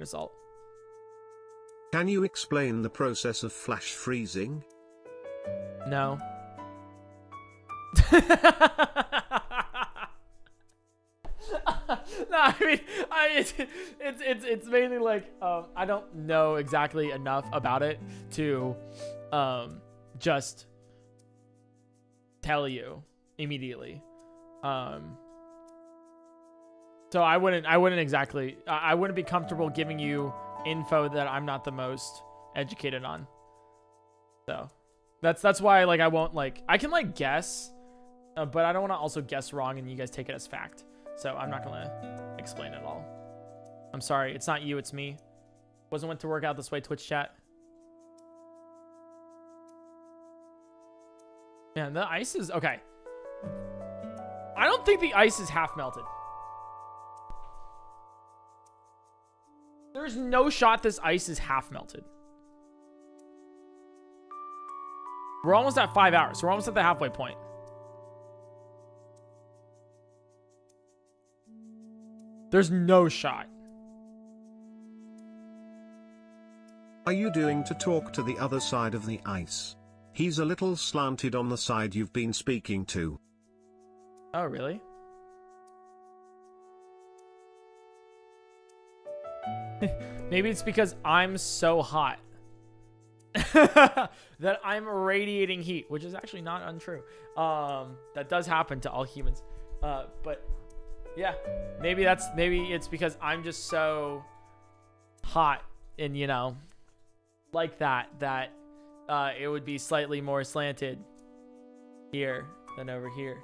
of salt. Can you explain the process of flash freezing? No. No, I mean, it's mainly like I don't know exactly enough about it to just tell you immediately. So I wouldn't be comfortable giving you info that I'm not the most educated on. So that's why like I won't like I can like guess, but I don't want to also guess wrong and you guys take it as fact. So I'm not gonna explain it all. I'm sorry, it's not you, it's me. Wasn't meant to work out this way, Twitch chat. Man, the ice is okay. I don't think the ice is half melted. There's no shot this ice is half melted. We're almost at 5 hours. We're almost at the halfway point. There's no shot. Are you doing to talk to the other side of the ice? He's a little slanted on the side you've been speaking to. Oh, really? Maybe it's because I'm so hot that I'm radiating heat, which is actually not untrue. That does happen to all humans. But yeah, maybe it's because I'm just so hot and, you know, like that it would be slightly more slanted here than over here.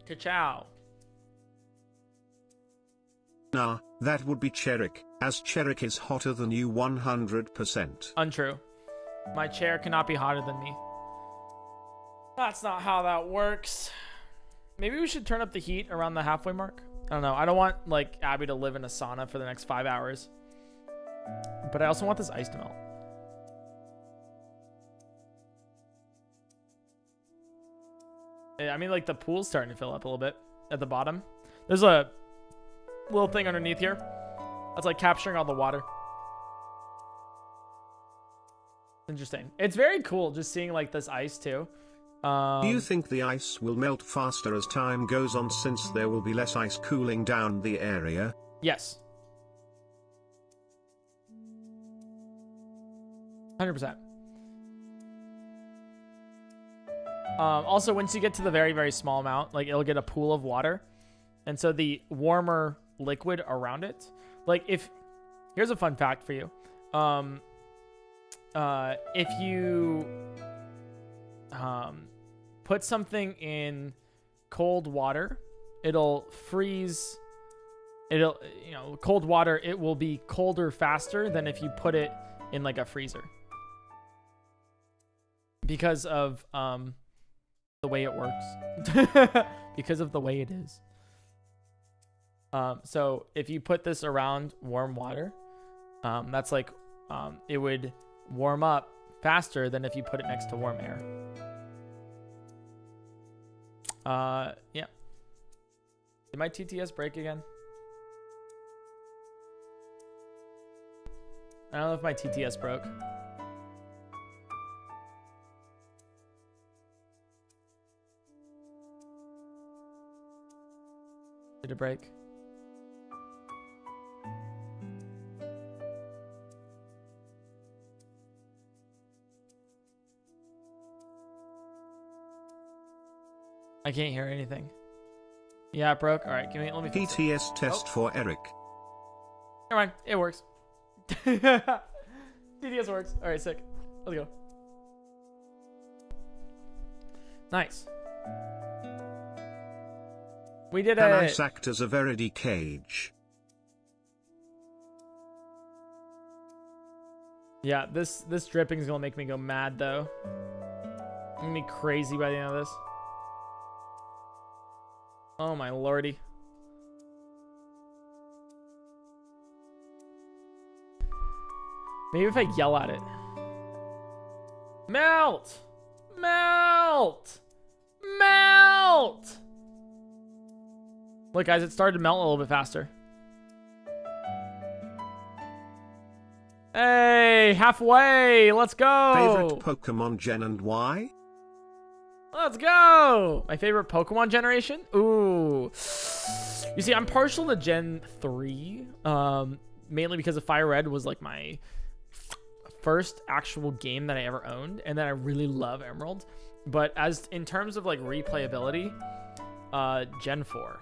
Ka-chow. Nah, that would be Cherik, as Cherik is hotter than you 100%. Untrue. My chair cannot be hotter than me. That's not how that works. Maybe we should turn up the heat around the halfway mark. I don't know. I don't want like Abby to live in a sauna for the next 5 hours. But I also want this ice to melt. I mean, like the pool's starting to fill up a little bit at the bottom. There's a little thing underneath here that's like capturing all the water. Interesting. It's very cool just seeing like this ice too. Do you think the ice will melt faster as time goes on since there will be less ice cooling down the area? Yes. 100%. Also, once you get to the very, very small amount, like it'll get a pool of water. And so the warmer liquid around it, like here's a fun fact for you. If you put something in cold water, it'll freeze. Cold water, it will be colder faster than if you put it in like a freezer. Because of the way it works. Because of the way it is. So if you put this around warm water, that's like it would warm up faster than if you put it next to warm air. Yeah. Did my TTS break again? I don't know if my TTS broke. Did it break? I can't hear anything. Yeah, it broke. All right, let me fix it. PTS test for Eric. Never mind, it works. DDS works. All right, sick. Let's go. Nice. We did Can ice act as a Verity cage? Yeah, this dripping is gonna make me go mad though. I'm gonna be crazy by the end of this. Oh my lordy. Maybe if I yell at it. Melt! Melt! Melt! Look guys, it started to melt a little bit faster. Hey, halfway! Let's go! Favorite Pokemon gen and why? Let's go! My favorite Pokemon generation? Ooh. You see, I'm partial to Gen 3. Mainly because of Fire Red was like my first actual game that I ever owned. And then I really love Emerald. But as in terms of like replayability, Gen 4.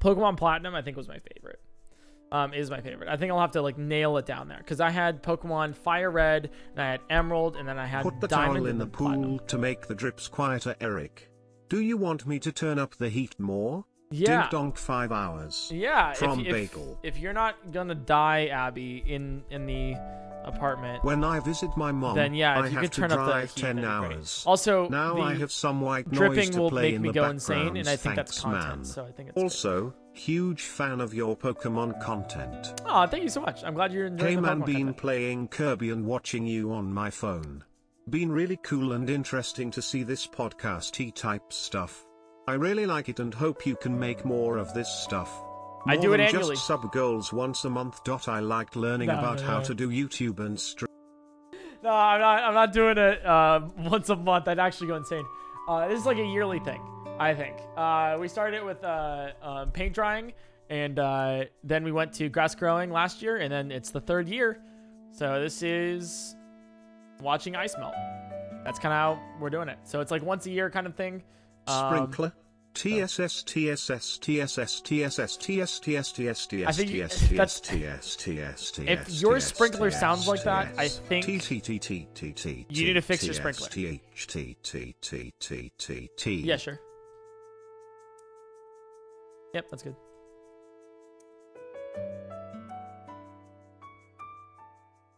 Pokemon Platinum, I think was my favorite. Is my favorite. I think I'll have to like nail it down there because I had Pokemon Fire Red and I had Emerald and then I had Put the Diamond towel in the pool Platinum. to make the drips quieter, Eric. Do you want me to turn up the heat more? Yeah. Dink donk 5 hours. Yeah. From Bagel. If you're not gonna die, Abby, in the apartment, When I visit my mom, then yeah, I if you have could to turn up the drive heat, 10 that'd be great. hours. Also, Now the I have some white noise dripping to will play make in me the go background. insane, and I think that's Thanks, content. man. So I think it's Also, huge fan of your Pokemon content. Oh, thank you so much. I'm glad you're enjoying Hey the man, Pokemon been content. playing Kirby and watching you on my phone. Been really cool and interesting to see this podcast-y type stuff. I really like it and hope you can make more of this stuff. I More do it than annually. Just sub goals once a month. I liked learning about how to do YouTube and stream. No, I'm not doing it once a month. I'd actually go insane. This is like a yearly thing, I think. We started it with paint drying, and then we went to grass growing last year, and then it's the 3rd year. So this is watching ice melt. That's kind of how we're doing it. So it's like once a year kind of thing. Sprinkler. TSS TSS TSS TSS TS TS TS I think that's if your sprinkler sounds like that, I think you need to fix your sprinkler. Yeah, sure. Yep, that's good.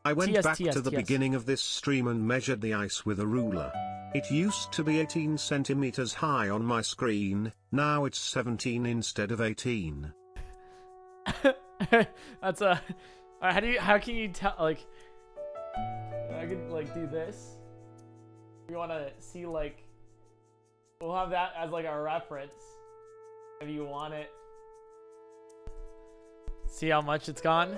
I went back to the beginning of this stream and measured the ice with a ruler. It used to be 18 centimeters high on my screen, now it's 17 instead of 18. That's a... How can you tell, like... I could, like, do this. If you want to see, like... We'll have that as, like, a reference. If you want it. See how much it's gone?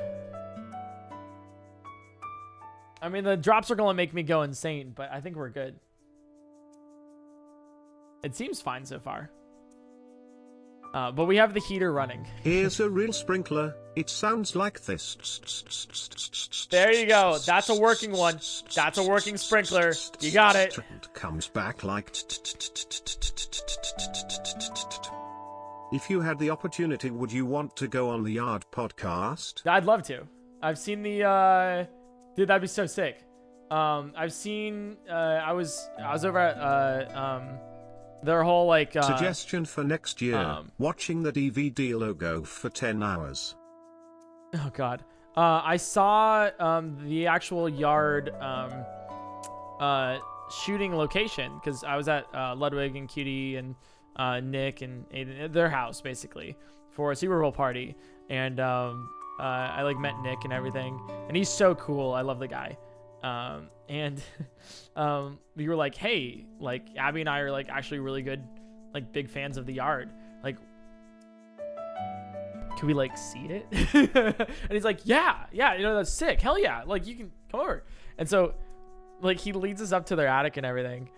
I mean, the drops are going to make me go insane, but I think we're good. It seems fine so far. But we have the heater running. Here's a real sprinkler. It sounds like this. There you go. That's a working one. That's a working sprinkler. You got it. Comes back like. If you had the opportunity, would you want to go on the Yard podcast? I'd love to. I've seen the dude, that'd be so sick. I've seen I was over at their whole like suggestion for next year, watching the DVD logo for 10 hours. Oh god. I saw the actual Yard shooting location because I was at Ludwig and Cutie and Nick and Aiden, their house basically for a Super Bowl party, and I like met Nick and everything, and he's so cool. I love the guy. And we were like, hey, like Abby and I are like actually really good, like big fans of the Yard. Like, can we like see it? And he's like, yeah, you know, that's sick. Hell yeah. Like you can come over. And so like he leads us up to their attic and everything.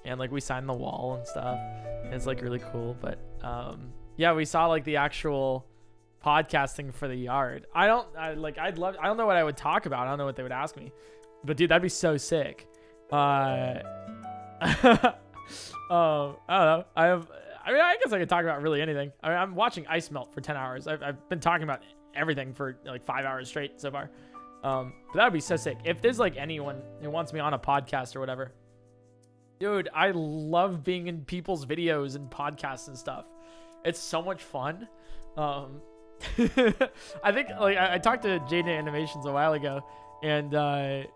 and like we signed the wall and stuff. And it's like really cool. But yeah, we saw like the actual podcasting for the yard. I don't know what I would talk about. I don't know what they would ask me, but dude, that'd be so sick. I don't know. I guess I could talk about really anything. I mean, I'm watching ice melt for 10 hours. I've been talking about everything for like 5 hours straight so far. But that would be so sick. If there's like anyone who wants me on a podcast or whatever, dude, I love being in people's videos and podcasts and stuff. It's so much fun. I think like I talked to Jaden Animations a while ago, and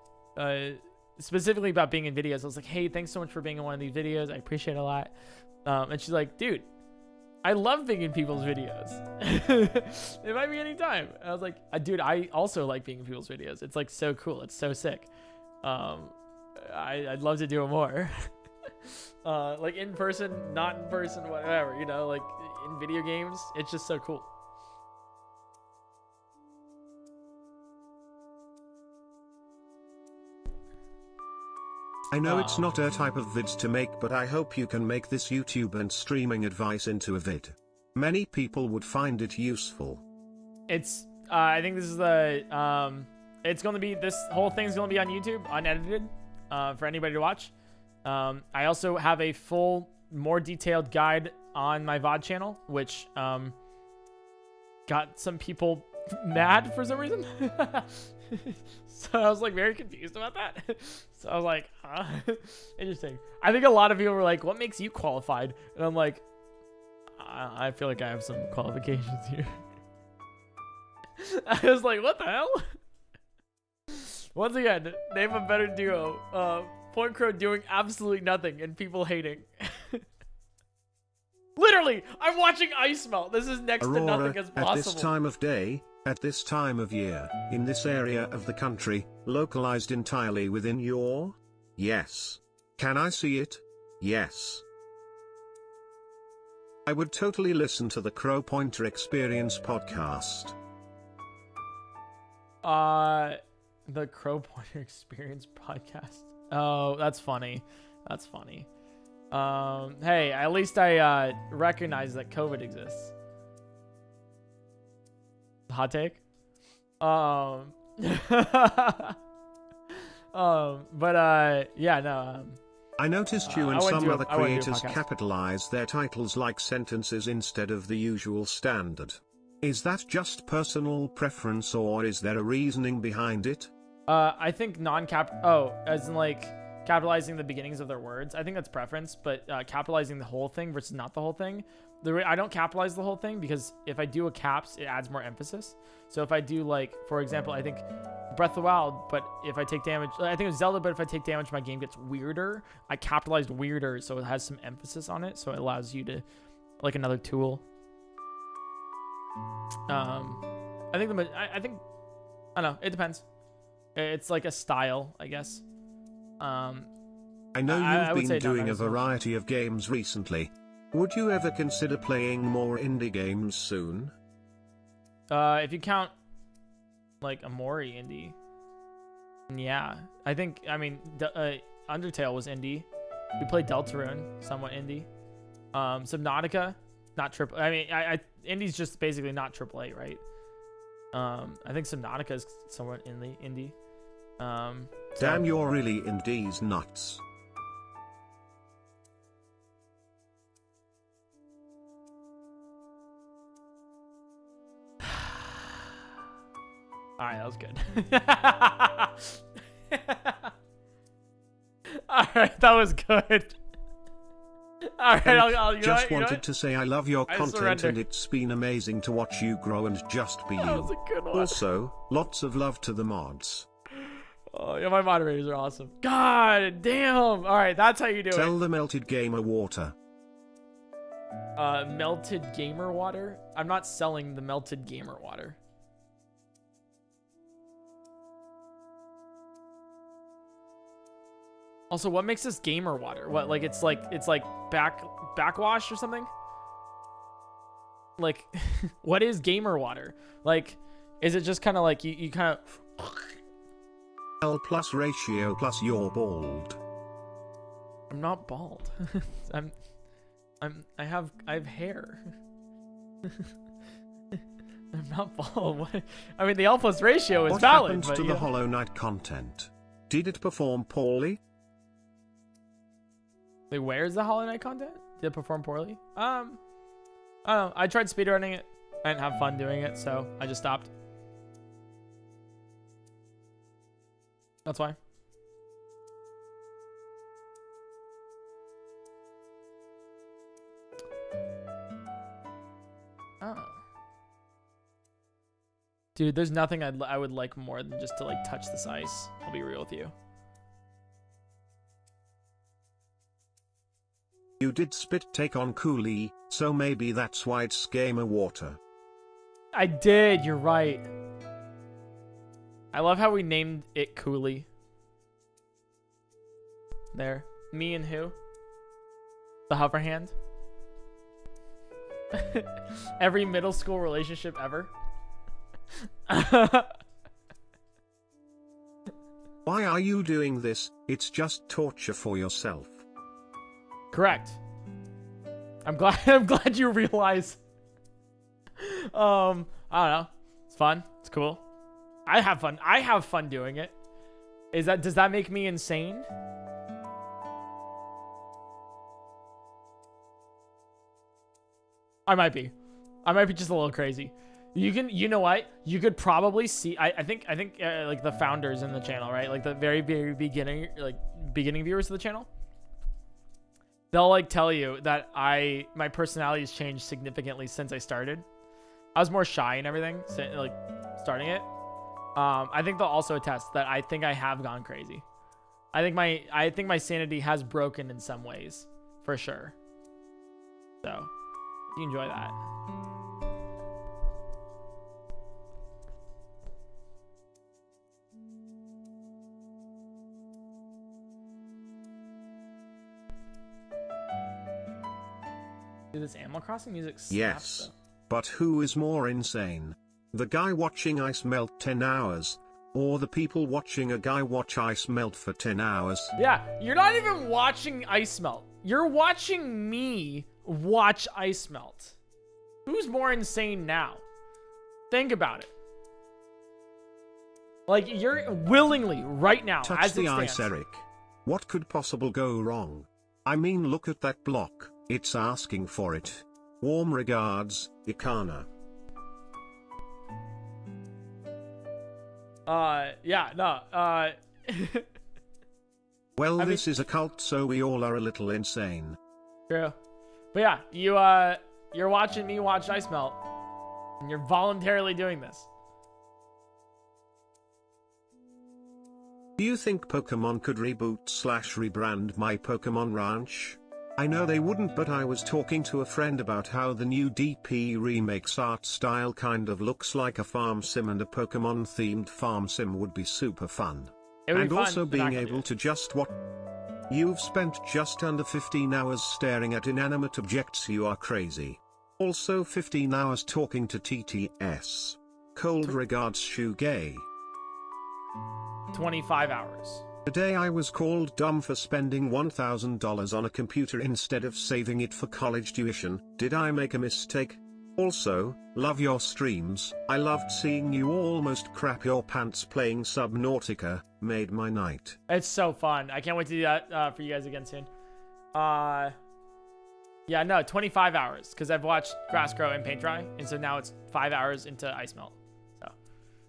specifically about being in videos. I was like, hey, thanks so much for being in one of these videos. I appreciate it a lot. And she's like, dude, I love being in people's videos. It might be any time. I was like, dude, I also like being in people's videos. It's like so cool. It's so sick. I'd love to do it more. Like in person, not in person, whatever, you know, like in video games. It's just so cool. I know it's not a type of vids to make, but I hope you can make this YouTube and streaming advice into a vid. Many people would find it useful. It's, I think this is the, it's going to be, this whole thing's going to be on YouTube, unedited, for anybody to watch. I also have a full, more detailed guide on my VOD channel, which, got some people mad for some reason. So I was like very confused about that. So I was like, interesting. I think a lot of people were like, what makes you qualified? And I'm like, I feel like I have some qualifications here. I was like, what the hell? Once again, name a better duo. PointCrow doing absolutely nothing and people hating. Literally, I'm watching ice melt. This is next to nothing as possible. At this time of day, at this time of year, in this area of the country, localized entirely within your... Yes. Can I see it? Yes. I would totally listen to the Crow Pointer Experience podcast. The Crow Pointer Experience podcast. Oh, that's funny. That's funny. Hey, at least I recognize that COVID exists. Hot take. But yeah, no. I noticed you and some other creators capitalize their titles like sentences instead of the usual standard. Is that just personal preference, or is there a reasoning behind it? I think as in like capitalizing the beginnings of their words. I think that's preference, but capitalizing the whole thing versus not the whole thing. I don't capitalize the whole thing because if I do a caps, it adds more emphasis. So if I do, like, for example, I think Breath of the Wild, but if I take damage, I think it was Zelda, but if I take damage, my game gets weirder. I capitalized weirder, so it has some emphasis on it, so it allows you to, like, another tool. I think I don't know, it depends. It's like a style, I guess. I know you've been doing a variety of games recently. Would you ever consider playing more indie games soon? If you count, like, a Mori indie, yeah. I mean, Undertale was indie. We played Deltarune, somewhat indie. Subnautica, not triple. I mean, indie's just basically not AAA, right? I think Subnautica is somewhat indie. Damn, you're really indies nuts. All right, that was good. All right, that was good. All right, I'll just wanted to say I love your content and it's been amazing to watch you grow and just be you. That was a good one. Also, lots of love to the mods. Oh, yeah, my moderators are awesome. God damn. All right, that's how you do it. Sell the melted gamer water. Melted gamer water? I'm not selling the melted gamer water. Also, what makes this gamer water? What, like it's like backwash or something? Like, what is gamer water? Like, is it just kind of like you kind of L plus ratio plus you're bald. I'm not bald. I have hair. I'm not bald. What? I mean, the L plus ratio is valid. What happened to the Hollow Knight content? Did it perform poorly? Wait, where's the Hollow Knight content? Did it perform poorly? I don't know. I tried speedrunning it. I didn't have fun doing it, so I just stopped. That's why. Oh. Dude, there's nothing I would like more than just to like touch this ice. I'll be real with you. You did spit take on Cooley, so maybe that's why it's gamer water. I did, you're right. I love how we named it Cooley. There. Me and who? The hover hand. Every middle school relationship ever. Why are you doing this? It's just torture for yourself. Correct. I'm glad you realize. I don't know. It's fun. It's cool. I have fun. I have fun doing it. Does that make me insane? I might be just a little crazy. You know what? You could probably see. I think like the founders in the channel, right? Like the very beginning viewers of the channel. They'll like tell you that my personality has changed significantly since I started. I was more shy and everything, like starting it. I think they'll also attest that I think I have gone crazy. I think my sanity has broken in some ways, for sure. So, you enjoy that. Dude, this Animal Crossing music slaps, Yes. though. But who is more insane? The guy watching ice melt 10 hours? Or the people watching a guy watch ice melt for 10 hours? Yeah, you're not even watching ice melt. You're watching me watch ice melt. Who's more insane now? Think about it. Like, you're willingly, right now, Touch as the it ice, stands. Eric. What could possibly go wrong? I mean, look at that block. It's asking for it. Warm regards, Ikana. Yeah, no, Well, this is a cult, so we all are a little insane. True. But yeah, you're watching me watch ice melt. And you're voluntarily doing this. Do you think Pokemon could reboot/rebrand My Pokemon Ranch? I know they wouldn't, but I was talking to a friend about how the new DP remake's art style kind of looks like a farm sim, and a Pokemon themed farm sim would be super fun. It would And be fun, also but not being gonna do able it. to just watch. You've spent just under 15 hours staring at inanimate objects, you are crazy. Also 15 hours talking to TTS. Cold regards, Shugay. 25 hours. Today I was called dumb for spending $1,000 on a computer instead of saving it for college tuition. Did I make a mistake? Also, love your streams. I loved seeing you almost crap your pants playing Subnautica. Made my night. It's so fun. I can't wait to do that for you guys again soon. Yeah, no, 25 hours, because I've watched grass grow and paint dry, and so now it's 5 hours into ice melt. So,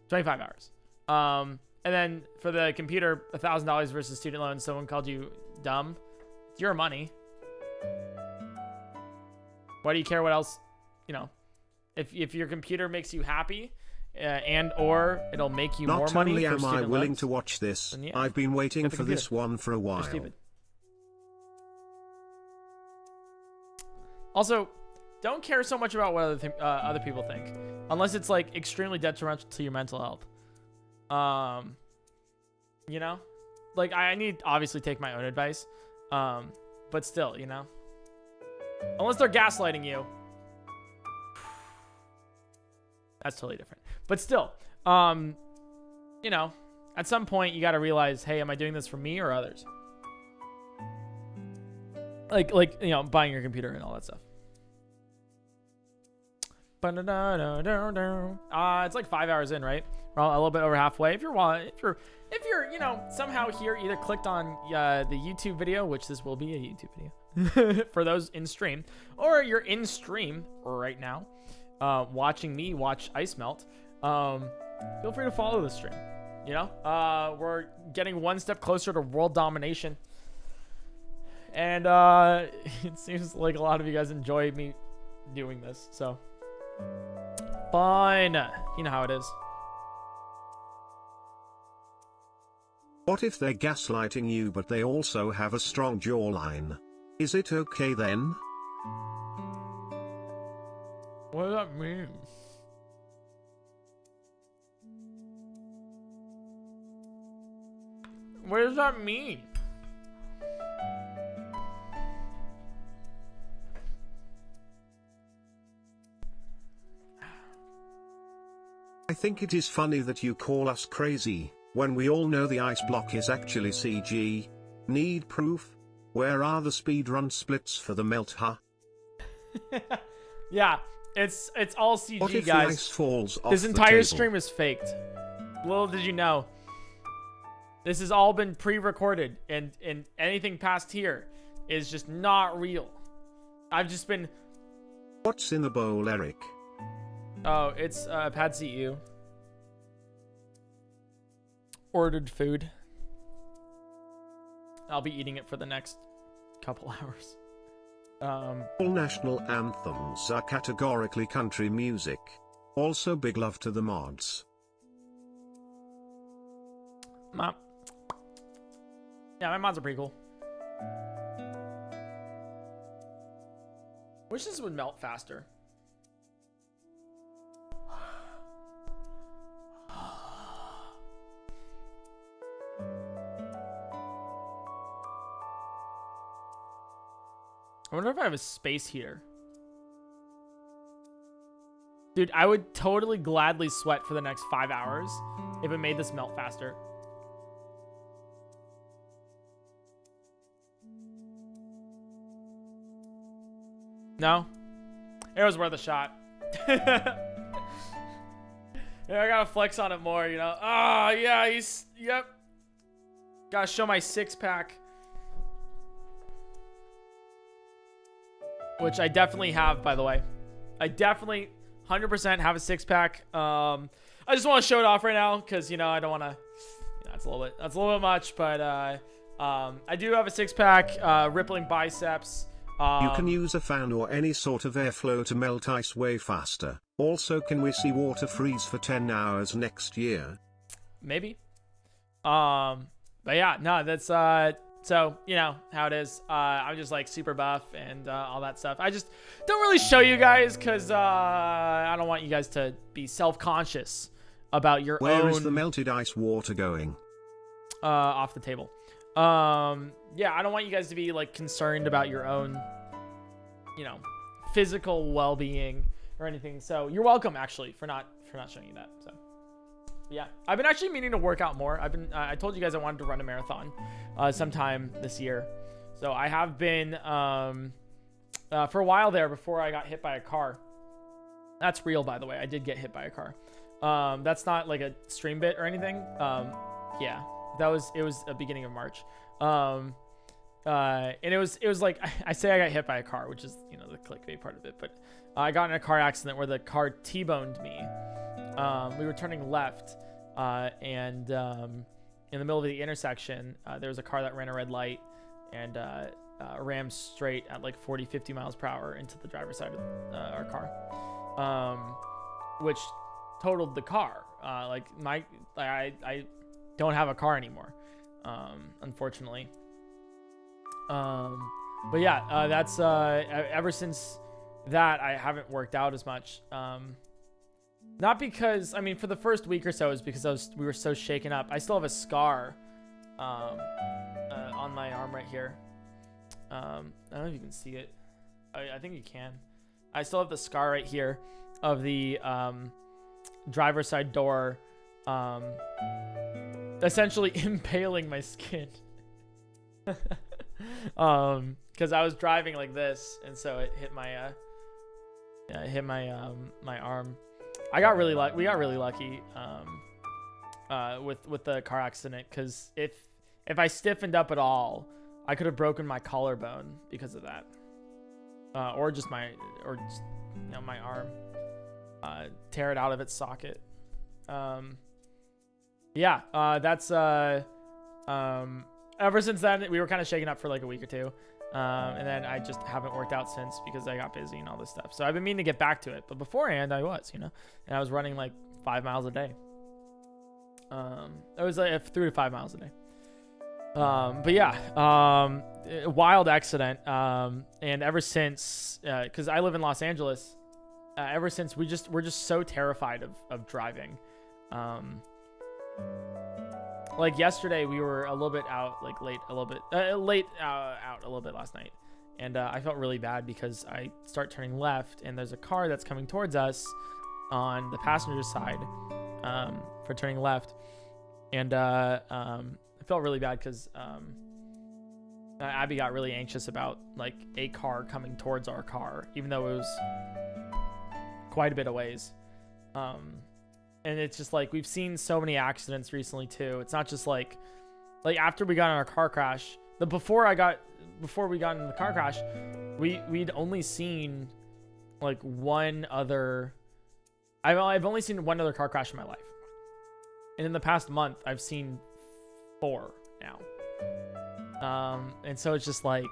25 hours. And then for the computer, $1,000 versus student loans. Someone called you dumb. It's your money. Why do you care what else? You know, if your computer makes you happy, and or it'll make you more Not money only for am I student willing loans, to watch this, then yeah, I've been waiting get the for this computer. one for a while. You're stupid. Also, don't care so much about what other people think, unless it's like extremely detrimental to your mental health. You know, like I need to obviously take my own advice, but still, you know, unless they're gaslighting you, that's totally different. But still, you know, at some point you got to realize, hey, am I doing this for me or others? like you know, buying your computer and all that stuff. It's like 5 hours in, right? We're a little bit over halfway. If you're you know, somehow here, either clicked on the YouTube video, which this will be a YouTube video for those in stream, or you're in stream right now, watching me watch ice melt, feel free to follow the stream. You know, we're getting one step closer to world domination, and it seems like a lot of you guys enjoy me doing this, so fine. You know how it is. What if they're gaslighting you but they also have a strong jawline? Is it okay then? What does that mean? What does that mean? I think it is funny that you call us crazy, when we all know the ice block is actually CG. Need proof? Where are the speedrun splits for the melt, huh? Yeah, it's all CG, what if guys. The ice falls off this the entire table? stream is faked. Little did you know. This has all been pre-recorded, and anything past here is just not real. I've just been... What's in the bowl, Eric? Oh, it's pad CU. Ordered food. I'll be eating it for the next couple hours. All national anthems are categorically country music. Also big love to the mods. Yeah, my mods are pretty cool. Wish this would melt faster. I wonder if I have a space heater. Dude, I would totally gladly sweat for the next 5 hours if it made this melt faster. No? It was worth a shot. Yeah, I gotta flex on it more, you know? Oh, yeah, yep. Gotta show my six-pack. Which I definitely have, by the way. I definitely 100% have a six-pack. I just want to show it off right now because, you know, I don't want to... You know, that's a little bit much, but I do have a six-pack, rippling biceps. You can use a fan or any sort of airflow to melt ice way faster. Also, can we see water freeze for 10 hours next year? Maybe. But yeah, no, that's... So, you know how it is. I'm just like super buff and all that stuff. I just don't really show you guys because I don't want you guys to be self-conscious about your own... Where is the melted ice water going? Off the table. Yeah, I don't want you guys to be like concerned about your own, you know, physical well-being or anything. So you're welcome actually for not showing you that. So yeah, I've been actually meaning to work out more. I told you guys I wanted to run a marathon sometime this year. So I have been for a while there before I got hit by a car. That's real, by the way. I did get hit by a car. That's not like a stream bit or anything. Yeah, it was the beginning of March. And it was like, I say I got hit by a car, which is, you know, the clickbait part of it, but I got in a car accident where the car T-boned me. We were turning left, and in the middle of the intersection, there was a car that ran a red light and rammed straight at like 40-50 miles per hour into the driver's side of our car, which totaled the car. I don't have a car anymore, unfortunately. But yeah, that's ever since that I haven't worked out as much. Not because, I mean, for the first week or so, it was because we were so shaken up. I still have a scar on my arm right here. I don't know if you can see it. I think you can. I still have the scar right here of the driver's side door essentially impaling my skin. Because I was driving like this, and so it hit my my arm. We got really lucky with the car accident, because if I stiffened up at all, I could have broken my collarbone because of that, or just my arm, tear it out of its socket. That's ever since then we were kind of shaken up for like a week or two, and then I just haven't worked out since because I got busy and all this stuff. So I've been meaning to get back to it, but beforehand I was, and I was running like 5 miles a day. It was like 3 to 5 miles a day. Wild accident. And ever since, because I live in Los Angeles, ever since we're just so terrified of driving. Like yesterday we were a little bit out, like late out a little bit last night, and I felt really bad because I start turning left and there's a car that's coming towards us on the passenger side, for turning left, and I felt really bad because Abby got really anxious about like a car coming towards our car, even though it was quite a bit of ways. And it's just like, we've seen so many accidents recently too. It's not just like after we got in our car crash, before we got in the car crash, we'd only seen like one other. I've only seen one other car crash in my life, and in the past month I've seen 4 now. And so it's just like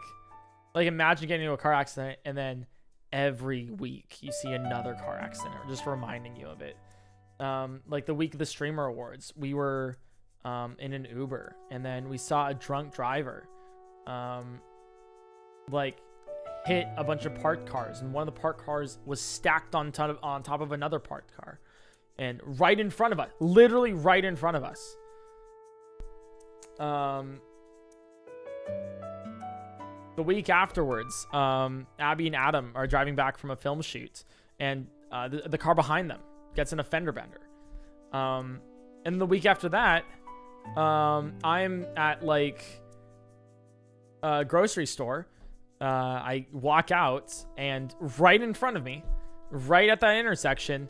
imagine getting into a car accident and then every week you see another car accident, just reminding you of it. Like the week of the Streamer Awards, we were in an Uber, and then we saw a drunk driver like hit a bunch of parked cars, and one of the parked cars was stacked on top of another parked car, and right in front of us, literally right in front of us. The week afterwards, Abby and Adam are driving back from a film shoot, and the car behind them gets in a fender bender. And the week after that, I'm at like a grocery store. I walk out, and right in front of me, right at that intersection,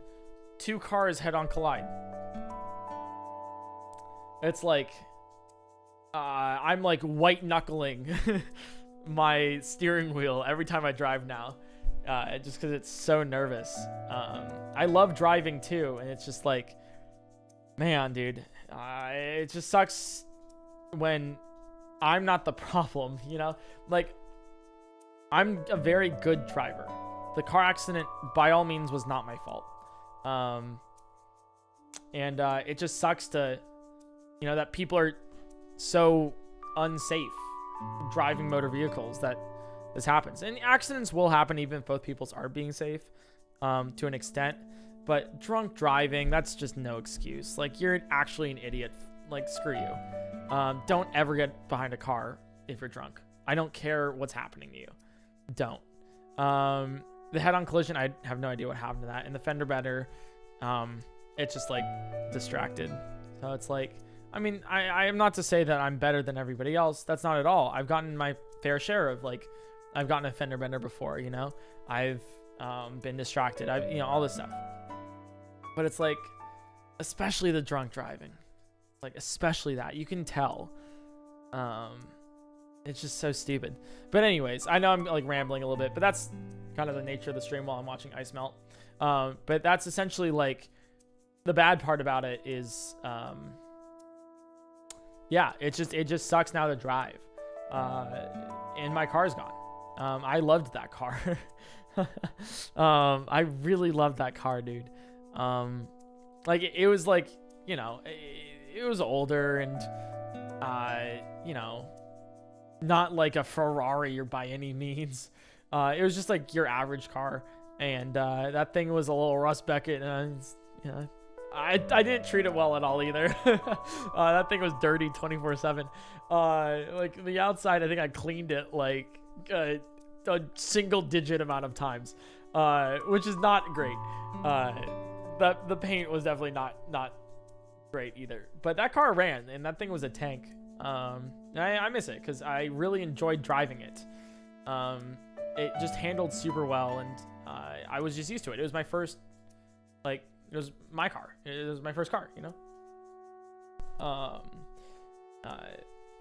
2 cars head-on collide. It's like I'm like white knuckling my steering wheel every time I drive now, just because it's so nervous. I love driving too, and it's just like, man, dude, it just sucks when I'm not the problem, like I'm a very good driver. The car accident by all means was not my fault. And it just sucks to, that people are so unsafe driving motor vehicles that this happens. And accidents will happen even if both peoples are being safe, to an extent. But drunk driving, that's just no excuse. Like, you're actually an idiot. Like, screw you. Don't ever get behind a car if you're drunk. I don't care what's happening to you. Don't. The head-on collision, I have no idea what happened to that. And the fender bender, it's just like distracted. So it's like, I mean, I am not to say that I'm better than everybody else. That's not at all. I've gotten my fair share of, like, I've gotten a fender bender before, I've been distracted. All this stuff. But it's like, especially the drunk driving, like especially that, you can tell. It's just so stupid. But anyways, I know I'm like rambling a little bit, but that's kind of the nature of the stream while I'm watching ice melt. But that's essentially like the bad part about it is, it just sucks now to drive. And my car's gone. I loved that car. I really loved that car, dude. Like it was like, it was older and, not like a Ferrari or by any means. It was just like your average car. And, that thing was a little Rust Beckett, and, I didn't treat it well at all either. That thing was dirty 24/7. Like the outside, I think I cleaned it like a single digit amount of times, which is not great. The paint was definitely not great either. But that car ran, and that thing was a tank. And And I miss it because I really enjoyed driving it. It just handled super well, and I was just used to it. It was my first, like, it was my car. It was my first car, you know?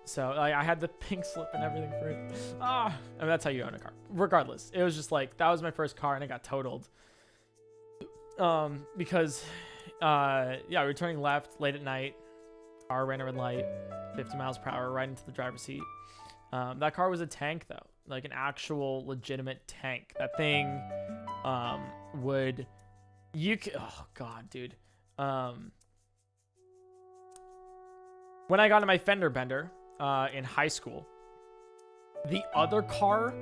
So I had the pink slip and everything for it. I mean, that's how you own a car. Regardless, it was just like, that was my first car, and it got totaled. Because, yeah, we were turning left late at night. Car ran a red light, 50 miles per hour, right into the driver's seat. That car was a tank, though, like an actual legitimate tank. That thing oh god, dude. When I got in my fender bender in high school, the other car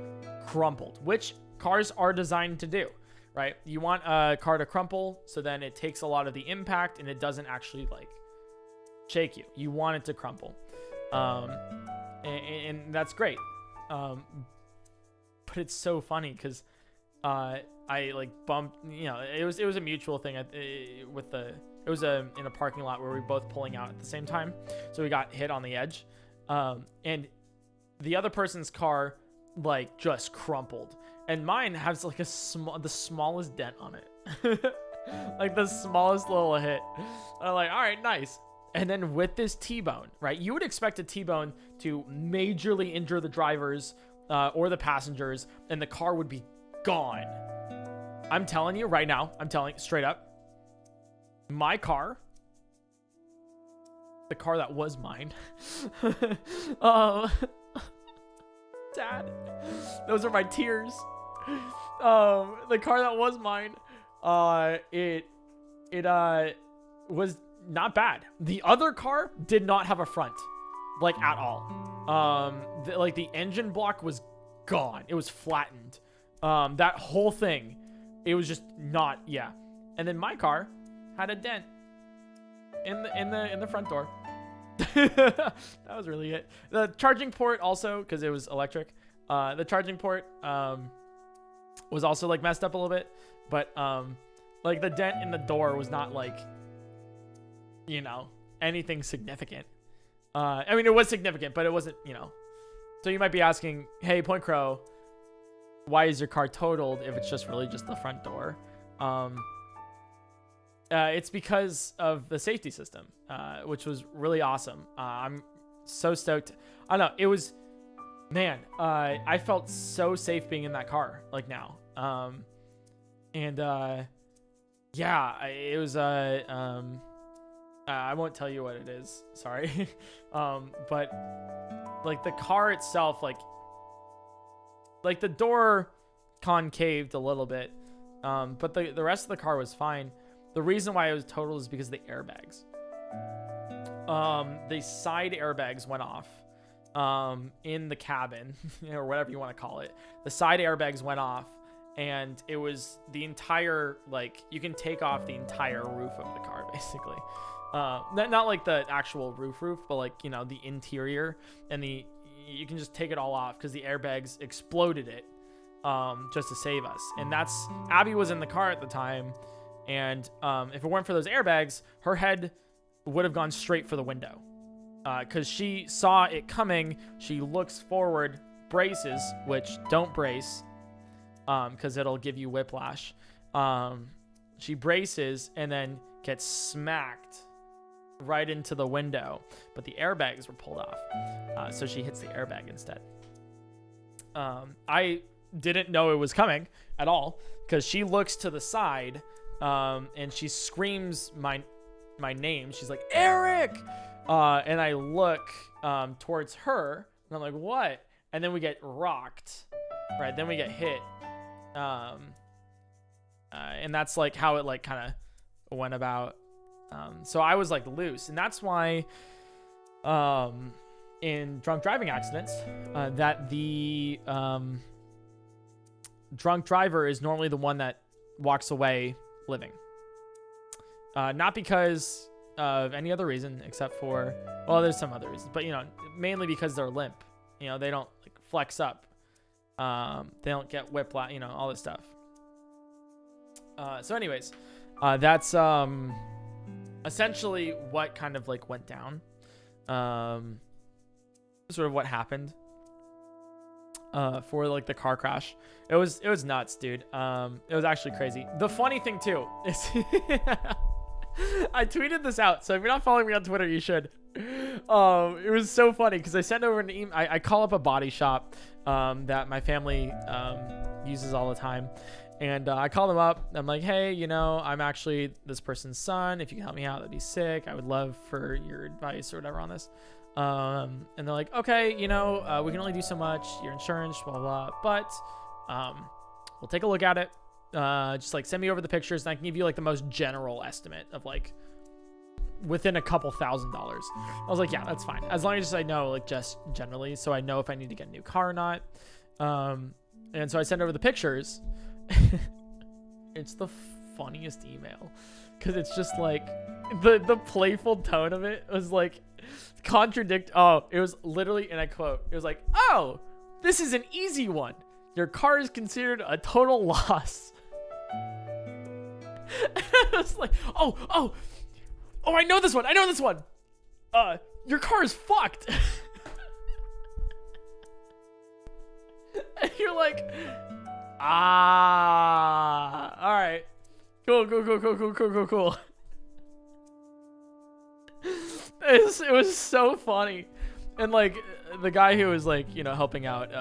crumpled, which cars are designed to do, right? You want a car to crumple, so then it takes a lot of the impact and it doesn't actually like shake you. You want it to crumple, and that's great. But it's so funny because I like bumped. You know, it was a mutual thing in a parking lot where we were both pulling out at the same time, so we got hit on the edge, and the other person's car like just crumpled, and mine has like the smallest dent on it. Like the smallest little hit. I'm like, all right, nice. And then with this T-bone, right, you would expect a T-bone to majorly injure the drivers or the passengers, and the car would be gone. I'm telling you right now, I'm telling you straight up, my car, the car that was mine, Dad, those are my tears. The car that was mine, it was not bad. The other car did not have a front, like at all. Like the engine block was gone. It was flattened. That whole thing, it was just not, yeah. And then my car had a dent in the front door. That was really it. The charging port also, because it was electric, the charging port was also like messed up a little bit, but like the dent in the door was not like, you know, anything significant. I mean, it was significant, but it wasn't, you know. So you might be asking, hey, PointCrow, why is your car totaled if it's just really just the front door? It's because of the safety system, which was really awesome. I'm so stoked. I don't know. It was, man, I felt so safe being in that car, like now. Yeah, it was, I won't tell you what it is. Sorry. But like the car itself, like the door concaved a little bit. But the rest of the car was fine. The reason why it was total is because of the airbags. The side airbags went off, in the cabin, or whatever you want to call it. The side airbags went off, and it was the entire, like, you can take off the entire roof of the car, basically. Not like the actual roof, but like, you know, the interior, and you can just take it all off because the airbags exploded it, just to save us. And Abby was in the car at the time, and if it weren't for those airbags, her head would have gone straight for the window, because she saw it coming. She looks forward, braces, which don't brace, because it'll give you whiplash. She braces and then gets smacked right into the window, but the airbags were pulled off, so she hits the airbag instead. I didn't know it was coming at all, because she looks to the side, and she screams my name. She's like, Eric! And I look towards her, and I'm like, what? And then we get rocked, right? Then we get hit. And that's like how it like kind of went about. So I was like loose, and that's why in drunk driving accidents, that the drunk driver is normally the one that walks away living. Not because of any other reason except for, well, there's some other reasons, but, you know, mainly because they're limp. You know, they don't like flex up. They don't get whiplash, you know, all this stuff. So anyways, that's essentially what kind of like went down. sort of what happened for like the car crash. It was nuts, dude. It was actually crazy. The funny thing too is I tweeted this out, so if you're not following me on Twitter, you should. It was so funny because I sent over an email. I call up a body shop that my family uses all the time, and I call them up. I'm like, hey, you know, I'm actually this person's son. If you can help me out, that'd be sick. I would love for your advice or whatever on this. And they're like, okay, you know, we can only do so much. Your insurance, blah blah. But we'll take a look at it. Just like send me over the pictures, and I can give you like the most general estimate of like within a couple $1,000s. I was like, yeah, that's fine, as long as I know like just generally, so I know if I need to get a new car or not. And so I send over the pictures. It's the funniest email because it's just like the playful tone of it was like it was literally, and I quote, it was like, oh, this is an easy one. Your car is considered a total loss. I was like, oh, I know this one. Your car is fucked. And you're like, all right, cool. It was so funny. And like the guy who was like, you know, helping out,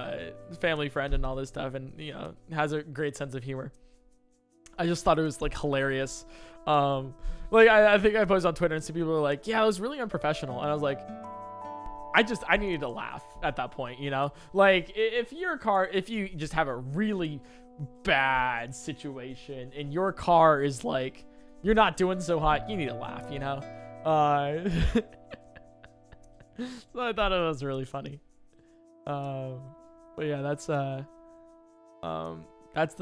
family friend and all this stuff, and you know, has a great sense of humor. I just thought it was like hilarious. Like I think I posted on Twitter and some people were like, yeah, it was really unprofessional. And I was like, I needed to laugh at that point, you know? Like if you just have a really bad situation and your car is like, you're not doing so hot, you need to laugh, you know? So I thought it was really funny. But yeah, that's the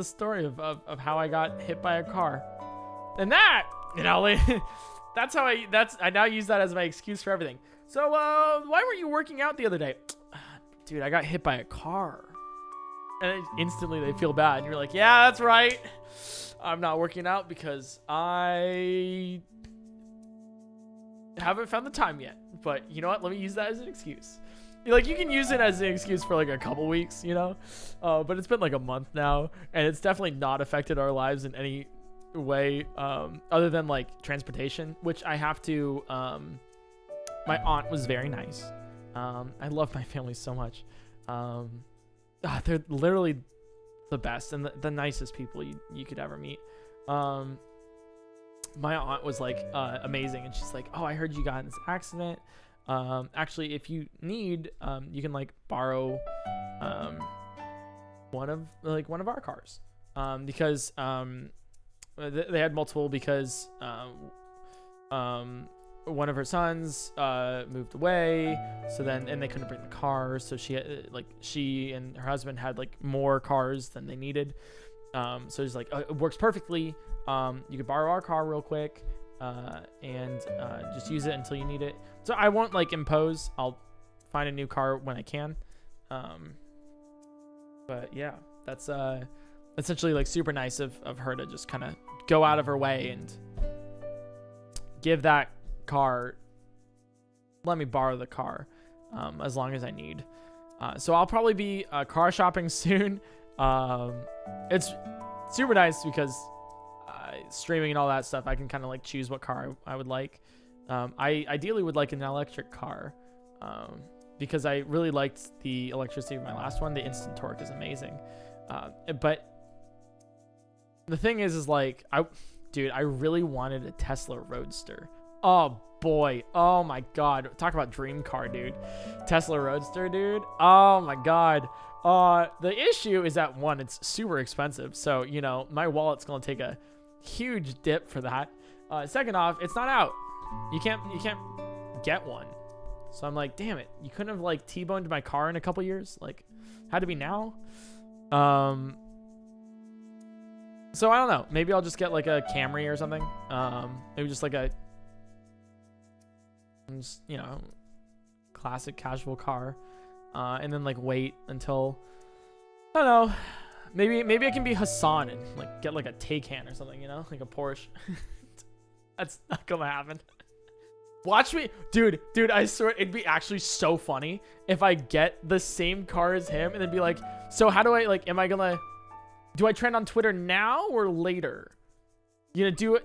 story of how I got hit by a car. And that, you know, I now use that as my excuse for everything. So why weren't you working out the other day? Dude, I got hit by a car. And instantly they feel bad. And you're like, yeah, that's right. I'm not working out because I haven't found the time yet. But you know what? Let me use that as an excuse. Like, you can use it as an excuse for like a couple weeks, you know? But it's been like a month now, and it's definitely not affected our lives in any way other than like transportation, which I have to. My aunt was very nice. I love my family so much. They're literally the best and the nicest people you could ever meet. My aunt was like amazing, and she's like, oh, I heard you got in this accident. Actually, if you need, you can like borrow one of our cars, because they had multiple, because one of her sons moved away, so then, and they couldn't bring the car, so she and her husband had like more cars than they needed. So she's like, it works perfectly. You could borrow our car real quick, and just use it until you need it. So I won't like impose. I'll find a new car when I can. But yeah, that's essentially like super nice of her to just kind of go out of her way and give that car, let me borrow the car, as long as I need. So I'll probably be car shopping soon. It's super nice because streaming and all that stuff, I can kind of like choose what car I would like. I ideally would like an electric car, because I really liked the electricity of my last one. The instant torque is amazing. But the thing is like, I really wanted a Tesla Roadster. Oh boy. Oh my God. Talk about dream car, dude. Tesla Roadster, dude. Oh my God. The issue is that, one, it's super expensive. So, you know, my wallet's going to take a huge dip for that. Second off, it's not out. You can't get one. So I'm like, damn it. You couldn't have like T-boned my car in a couple years? Like, had to be now? So I don't know. Maybe I'll just get like a Camry or something. Maybe just like you know, classic casual car. And then like wait until, I don't know, maybe I can be Hassan and like get like a Taycan or something, you know, like a Porsche. That's not gonna happen. Watch me, dude, I swear it'd be actually so funny if I get the same car as him and then be like, so how do I, like, do I trend on Twitter now or later? You know,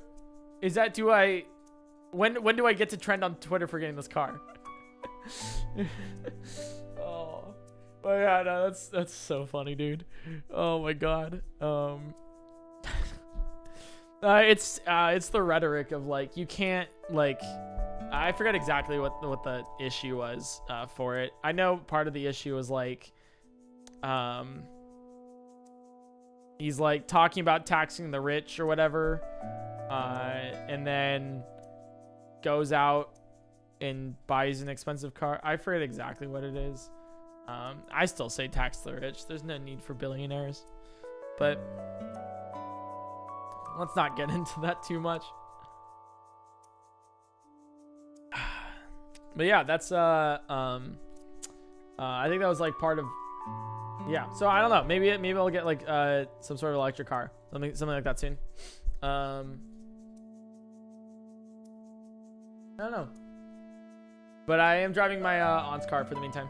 when do I get to trend on Twitter for getting this car? Oh, but yeah, no, that's so funny, dude. Oh my God. It's the rhetoric of like, you can't, like, I forget exactly what the issue was for it. I know part of the issue was like, he's like talking about taxing the rich or whatever, and then goes out and buys an expensive car. I forget exactly what it is. I still say tax the rich. There's no need for billionaires, but let's not get into that too much. But yeah, that's I think that was like part of, yeah. So I don't know. Maybe I'll get like some sort of electric car, something like that soon. I don't know. But I am driving my aunt's car for the meantime.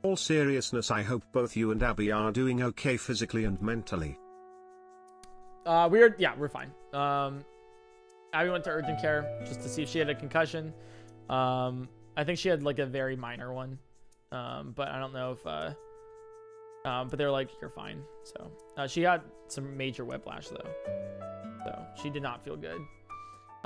All seriousness, I hope both you and Abby are doing okay physically and mentally. We're fine. Abby went to urgent care just to see if she had a concussion. I think she had like a very minor one. But I don't know if but they're like, you're fine. So she had some major whiplash though. So she did not feel good.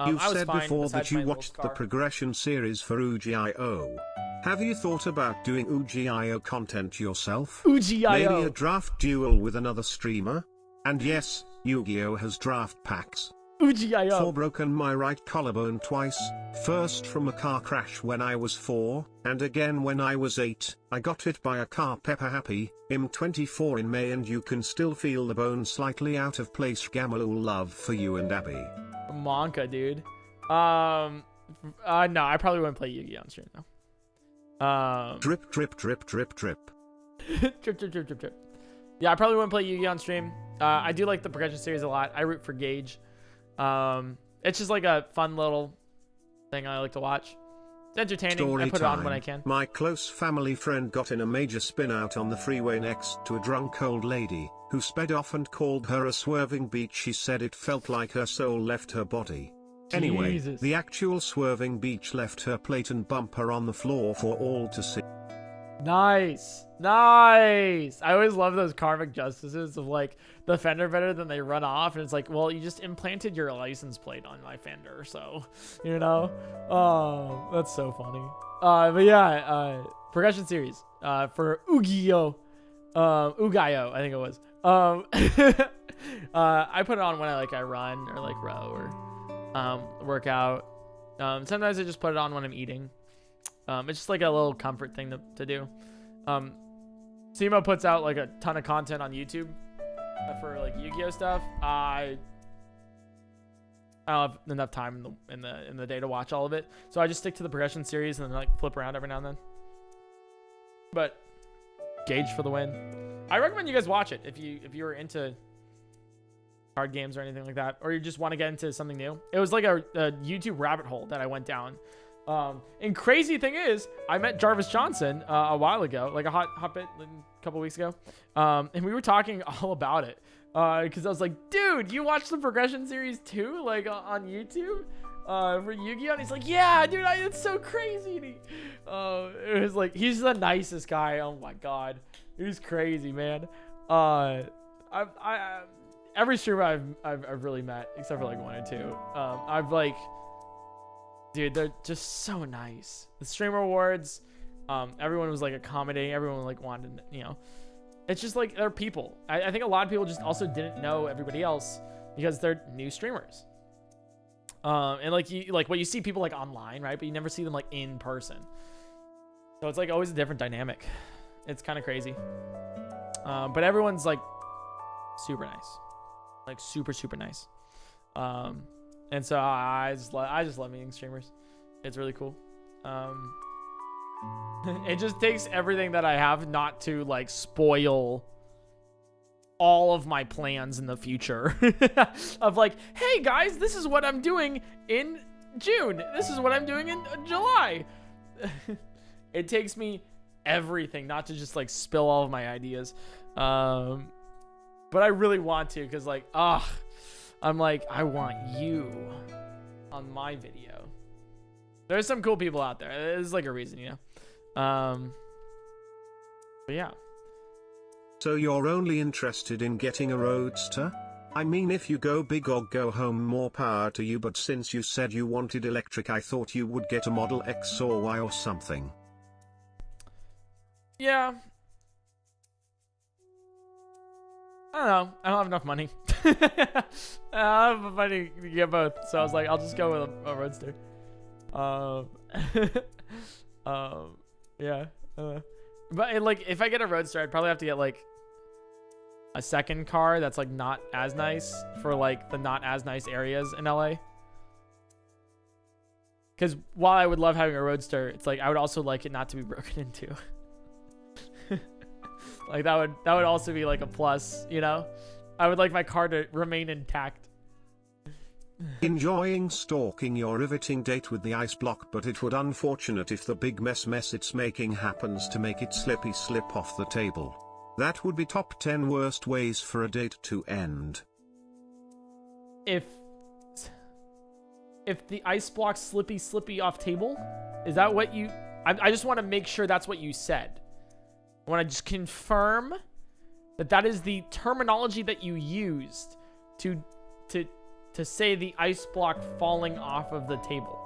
You said before that you watched the progression series for UGIO. Have you thought about doing UGIO content yourself? UGIO. Maybe a draft duel with another streamer? And yes, Yu-Gi-Oh has draft packs. UGIO. 4 broken my right collarbone twice, first from a car crash when I was 4, and again when I was 8. I got hit by a car. Pepper happy, I'm 24 in May and you can still feel the bone slightly out of place. Gamalul love for you and Abby. Monka, dude. No, I probably wouldn't play Yu-Gi-Oh on stream though. Drip drip drip drip drip. Drip. Yeah, I probably wouldn't play Yu-Gi-Oh on stream. I do like the progression series a lot. I root for Gage. It's just like a fun little thing I like to watch. It's entertaining. Story I put time. it on when I can. My close family friend got in a major spin out on the freeway next to a drunk old lady, who sped off and called her a swerving beach. She said it felt like her soul left her body. Anyway, Jesus. the actual swerving beach left her plate and bumper on the floor for all to see. Nice. I always love those karmic justices of like the fender bender, then they run off and it's like, well, you just implanted your license plate on my fender, so you know. Oh, that's so funny. But yeah, progression series for Yu-Gi-Oh, Ugayo, I think it was. I put it on when I run or like row or work out. Sometimes I just put it on when I'm eating. It's just like a little comfort thing to do. Simo puts out like a ton of content on YouTube for like Yu-Gi-Oh stuff. I don't have enough time in the day to watch all of it, so I just stick to the progression series and then like flip around every now and then. But Gage for the win. I recommend you guys watch it if you're into card games or anything like that, or you just want to get into something new. It was like a YouTube rabbit hole that I went down. And crazy thing is, I met Jarvis Johnson a while ago, like a hot bit, like, a couple weeks ago, and we were talking all about it because I was like, dude, you watched the progression series too, like on YouTube for Yu-Gi-Oh? And he's like, yeah, dude, it's so crazy. And it was like, he's the nicest guy. Oh my god, he's crazy, man. Every streamer I've really met, except for like one or two, I've like. Dude, they're just so nice. The streamer awards, everyone was like accommodating. Everyone like wanted, it's just like they're people. I think a lot of people just also didn't know everybody else because they're new streamers. And like what you see people like online, right? But you never see them like in person. So it's like always a different dynamic. It's kind of crazy. But everyone's like super nice, like super nice. And so I just love meeting streamers. It's really cool. It just takes everything that I have not to like spoil all of my plans in the future of like, hey guys, this is what I'm doing in June. This is what I'm doing in July. It takes me everything not to just like spill all of my ideas. But I really want to, because like, I'm like, I want you on my video. There's some cool people out there. There's like a reason, you know? But yeah. So you're only interested in getting a roadster? I mean, if you go big or go home, more power to you, but since you said you wanted electric, I thought you would get a Model X or Y or something. Yeah. I don't know. I don't have enough money. I don't have enough money to get both, so I was like, I'll just go with a roadster. Yeah. But like, if I get a roadster, I'd probably have to get like a second car that's like not as nice for like the not as nice areas in LA. Because while I would love having a roadster, it's like I would also like it not to be broken into. Like that would also be like a plus, you know? I would like my car to remain intact. Enjoying stalking your riveting date with the ice block, but it would unfortunate if the big mess it's making happens to make it slip off the table. That would be top 10 worst ways for a date to end. If the ice block slippy off table, is that what you... I just want to make sure that's what you said. I want to just confirm that that is the terminology that you used to say the ice block falling off of the table.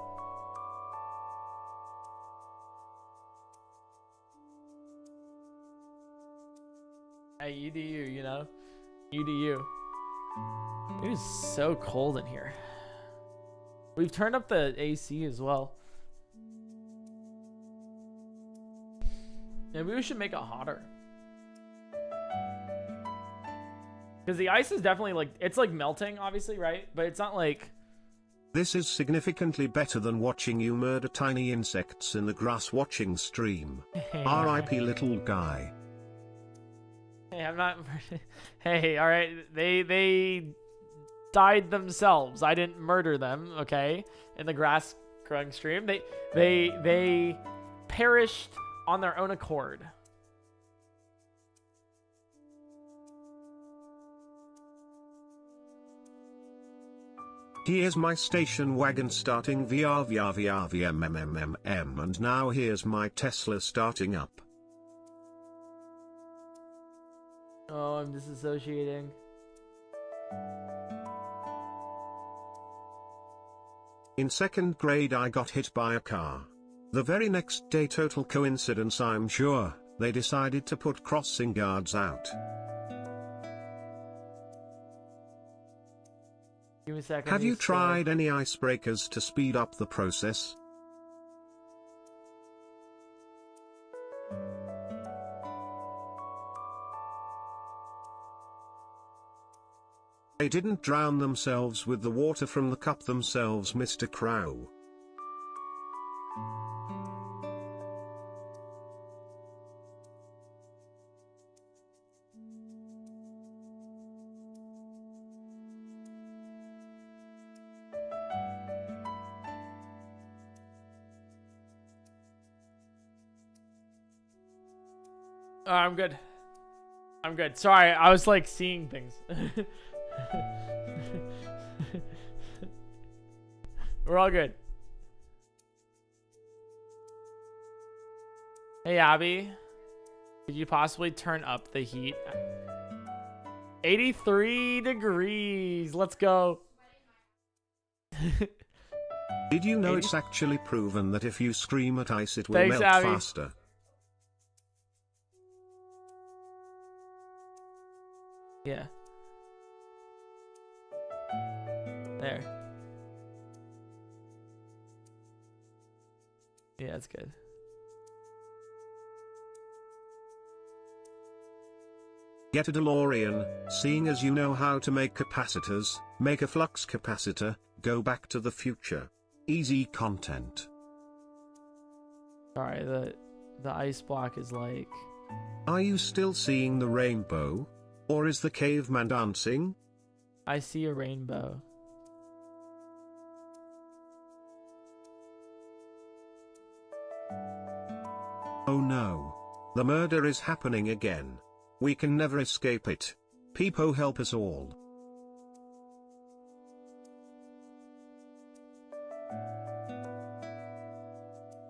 Hey, you do you, you know? You do you. It is so cold in here. We've turned up the AC as well. Maybe we should make it hotter. Because the ice is definitely like, it's like melting, obviously, right? But it's not like... This is significantly better than watching you murder tiny insects in the grass watching stream. R.I.P. little guy. Hey, I'm not... Hey, alright. They died themselves. I didn't murder them, okay? In the grass growing stream. They perished on their own accord. Here's my station wagon starting VRVRVRVMMMM, and now here's my Tesla starting up. Oh, I'm disassociating. In second grade I got hit by a car. The very next day, total coincidence I'm sure, they decided to put crossing guards out. Give me a second. Have you tried any icebreakers to speed up the process? They didn't drown themselves with the water from the cup themselves, Mr. Crow. I'm good. I'm good. Sorry, I was like seeing things. We're all good. Hey, Abby. Could you possibly turn up the heat? 83 degrees. Let's go. Did you know it's actually proven that if you scream at ice it will Thanks, melt Abby. faster? Yeah. There. Yeah, that's good. Get a DeLorean, seeing as you know how to make capacitors, make a flux capacitor, go back to the future. Easy content. Sorry, the ice block is like... Are you still seeing the rainbow? Or is the caveman dancing? I see a rainbow. Oh no. The murder is happening again. We can never escape it. People help us all.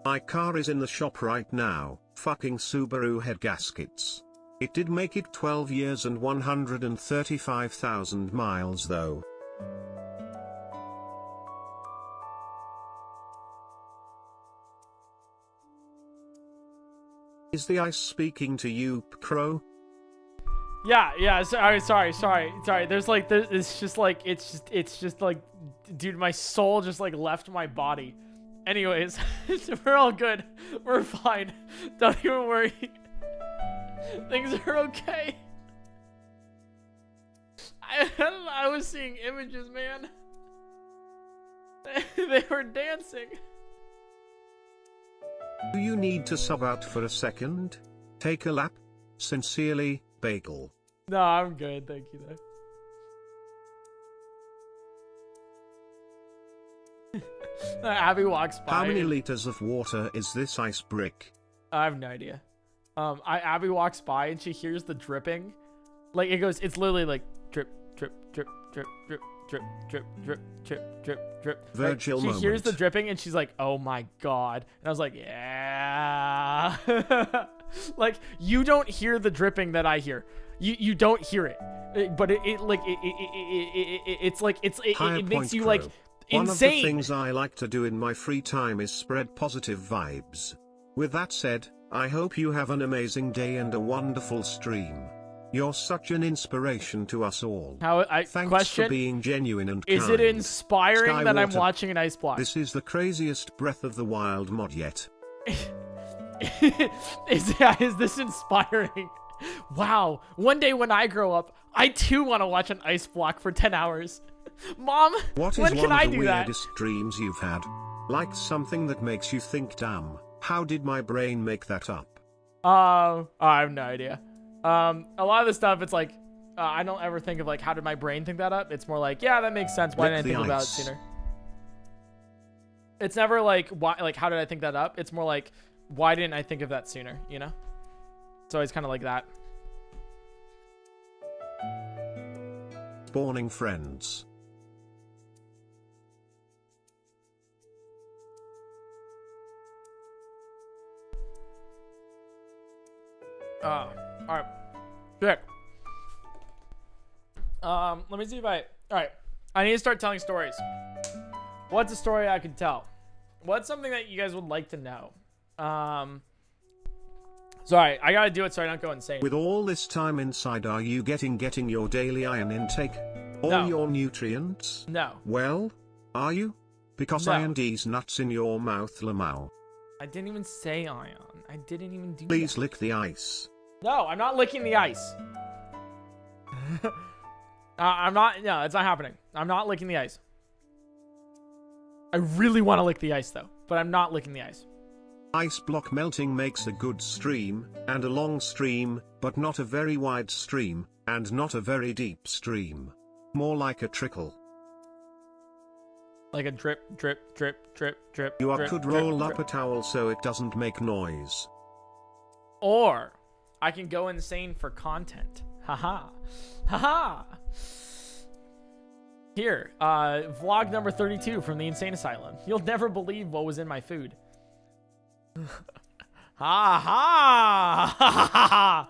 My car is in the shop right now, fucking Subaru head gaskets. It did make it 12 years and 135,000 miles though. Is the ice speaking to you, PointCrow? Yeah. Sorry. There's it's just like, dude, my soul just like left my body. Anyways, we're all good. We're fine. Don't even worry. Things are okay. I was seeing images, man. They were dancing. Do you need to sub out for a second? Take a lap? Sincerely, Bagel. No, I'm good. Thank you, though. Abby walks by. How many liters of water is this ice brick? I have no idea. Abby walks by and she hears the dripping. Like, it goes, it's literally like drip, drip, drip, drip, drip, drip, drip, drip, drip, drip, drip. Virgil moment. She hears the dripping and she's like, oh my God. And I was like, yeah. Like, you don't hear the dripping that I hear. You don't hear it. But it makes you like insane. One of the things I like to do in my free time is spread positive vibes. With that said, I hope you have an amazing day and a wonderful stream. You're such an inspiration to us all. Thanks for being genuine and kind. Is it inspiring Skywater, that I'm watching an ice block? This is the craziest Breath of the Wild mod yet. Is this inspiring? Wow. One day when I grow up, I too want to watch an ice block for 10 hours. Mom, when can I do that? What is one of the weirdest dreams you've had? Like something that makes you think, damn, how did my brain make that up? I have no idea. A lot of the stuff, it's like, I don't ever think of like, how did my brain think that up? It's more like, yeah, that makes sense. Why didn't I think about it sooner? It's never like, why, like, how did I think that up? It's more like, why didn't I think of that sooner? You know? It's always kind of like that. Spawning friends. Alright. Sick. Let me see if alright. I need to start telling stories. What's a story I could tell? What's something that you guys would like to know? Sorry, I gotta do it so I don't go insane. With all this time inside, are you getting your daily iron intake? All your nutrients? No. Well, are you? Because no. iron D's nuts in your mouth, Lamau. I didn't even say ion. I didn't even do Please that. lick the ice. No, I'm not licking the ice. I'm not, no, it's not happening. I'm not licking the ice. I really want to lick the ice though, but I'm not licking the ice. Ice block melting makes a good stream, and a long stream, but not a very wide stream, and not a very deep stream. More like a trickle. Like a drip, drip, drip, drip, drip. You drip, could drip, roll drip, up drip. a towel so it doesn't make noise. Or I can go insane for content. Haha. Haha. Here, vlog number 32 from the Insane Asylum. You'll never believe what was in my food. Ha ha ha.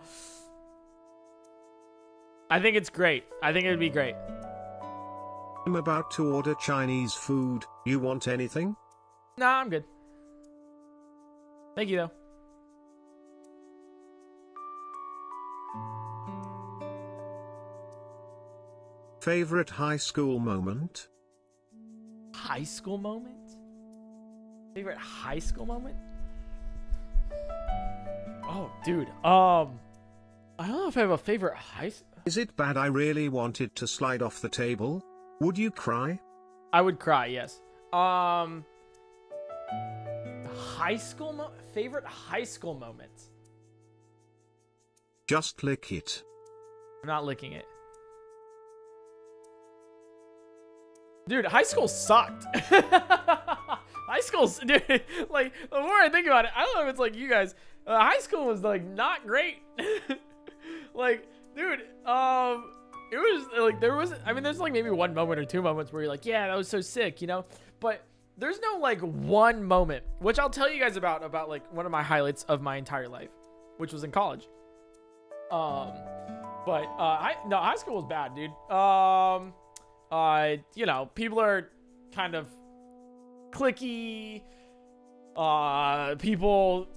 I think it's great. I think it would be great. I'm about to order Chinese food. You want anything? Nah, I'm good. Thank you though. Favorite high school moment? High school moment? Favorite high school moment? Oh, dude. I don't know if I have a favorite high. Is it bad I really wanted to slide off the table? Would you cry? I would cry, yes. High school favorite high school moment. Just lick it. I'm not licking it. Dude, high school sucked. High school's, dude, like, the more I think about it, I don't know if it's like you guys, high school was like not great. Like, dude, it was like there's like maybe one moment or two moments where you're like, yeah, that was so sick, you know? But there's no like one moment, which I'll tell you guys about like one of my highlights of my entire life, which was in college. But high school was bad, dude. You know, people are kind of cliquey. People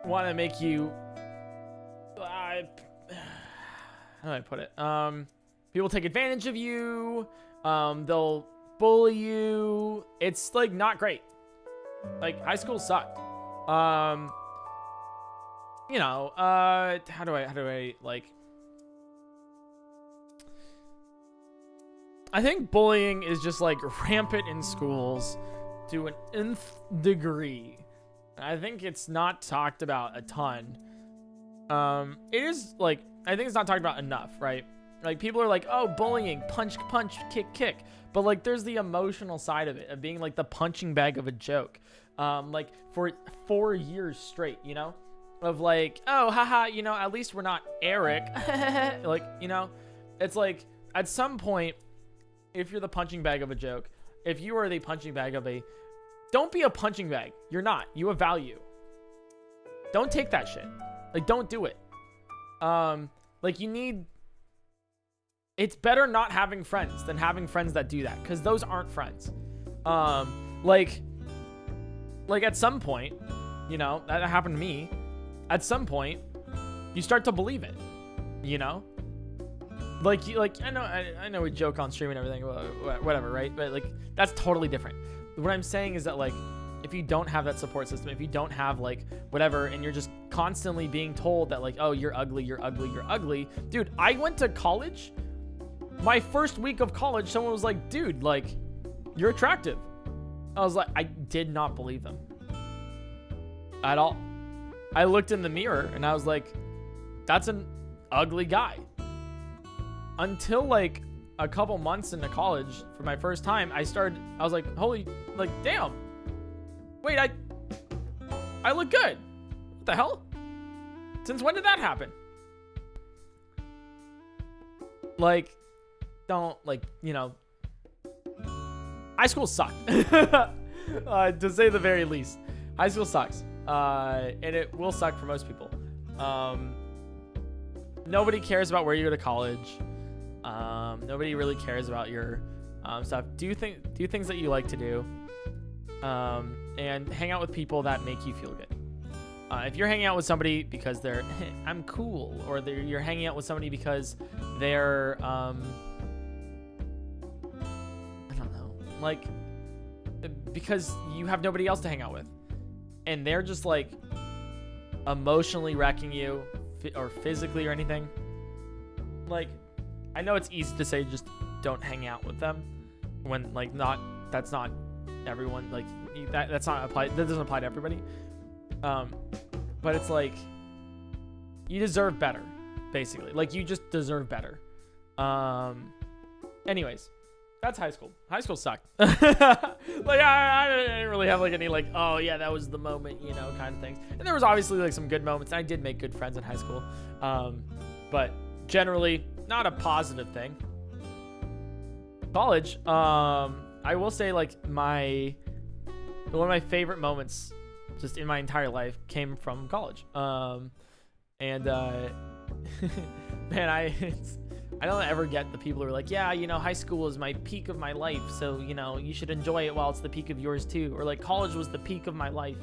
want to make you, how do I put it? People take advantage of you. They'll bully you. It's like not great. Like high school sucked. You know, how do I like, I think bullying is just like rampant in schools to an nth degree. I think it's not talked about a ton. It is like, I think it's not talked about enough, right? Like people are like, oh, bullying, punch, punch, kick, kick. But like there's the emotional side of it, of being like the punching bag of a joke. Like for 4 years straight, you know? Of like, oh, haha, you know, at least we're not Eric. Like, you know, it's like at some point, if you're the punching bag of a joke, if you are the punching bag of don't be a punching bag. You're not. You have value. Don't take that shit. Like, don't do it. Like it's better not having friends than having friends that do that, because those aren't friends. Like at some point, you know, that happened to me. At some point, you start to believe it, you know? Like I know we joke on stream and everything, whatever, right? But like, that's totally different. What I'm saying is that like, if you don't have that support system, if you don't have like whatever, and you're just constantly being told that like, oh, you're ugly, you're ugly, you're ugly. Dude, I went to college. My first week of college, someone was like, dude, like, you're attractive. I was like, I did not believe them at all. I looked in the mirror and I was like, that's an ugly guy. Until like a couple months into college, for my first time, I was like, holy, like, damn. Wait, I look good. What the hell? Since when did that happen? Like, don't, like, you know, high school sucked. To say the very least. High school sucks. And it will suck for most people. Nobody cares about where you go to college. Nobody really cares about your stuff. Do things that you like to do, and hang out with people that make you feel good. If you're hanging out with somebody because they're I'm cool, or you're hanging out with somebody because they're I don't know, like, because you have nobody else to hang out with, and they're just like emotionally wrecking you or physically or anything, like, I know it's easy to say just don't hang out with them when like that's not everyone, like that's not apply, that doesn't apply to everybody. But it's like, you deserve better, basically. Like, you just deserve better. Anyways, that's high school. High school sucked. Like, I didn't really have like any like, oh yeah, that was the moment, you know, kind of things. And there was obviously like some good moments. And I did make good friends in high school. But generally not a positive thing. College, I will say like one of my favorite moments just in my entire life came from college. Man, I don't ever get the people who are like, yeah, you know, high school was my peak of my life, so, you know, you should enjoy it while it's the peak of yours too. Or like, college was the peak of my life.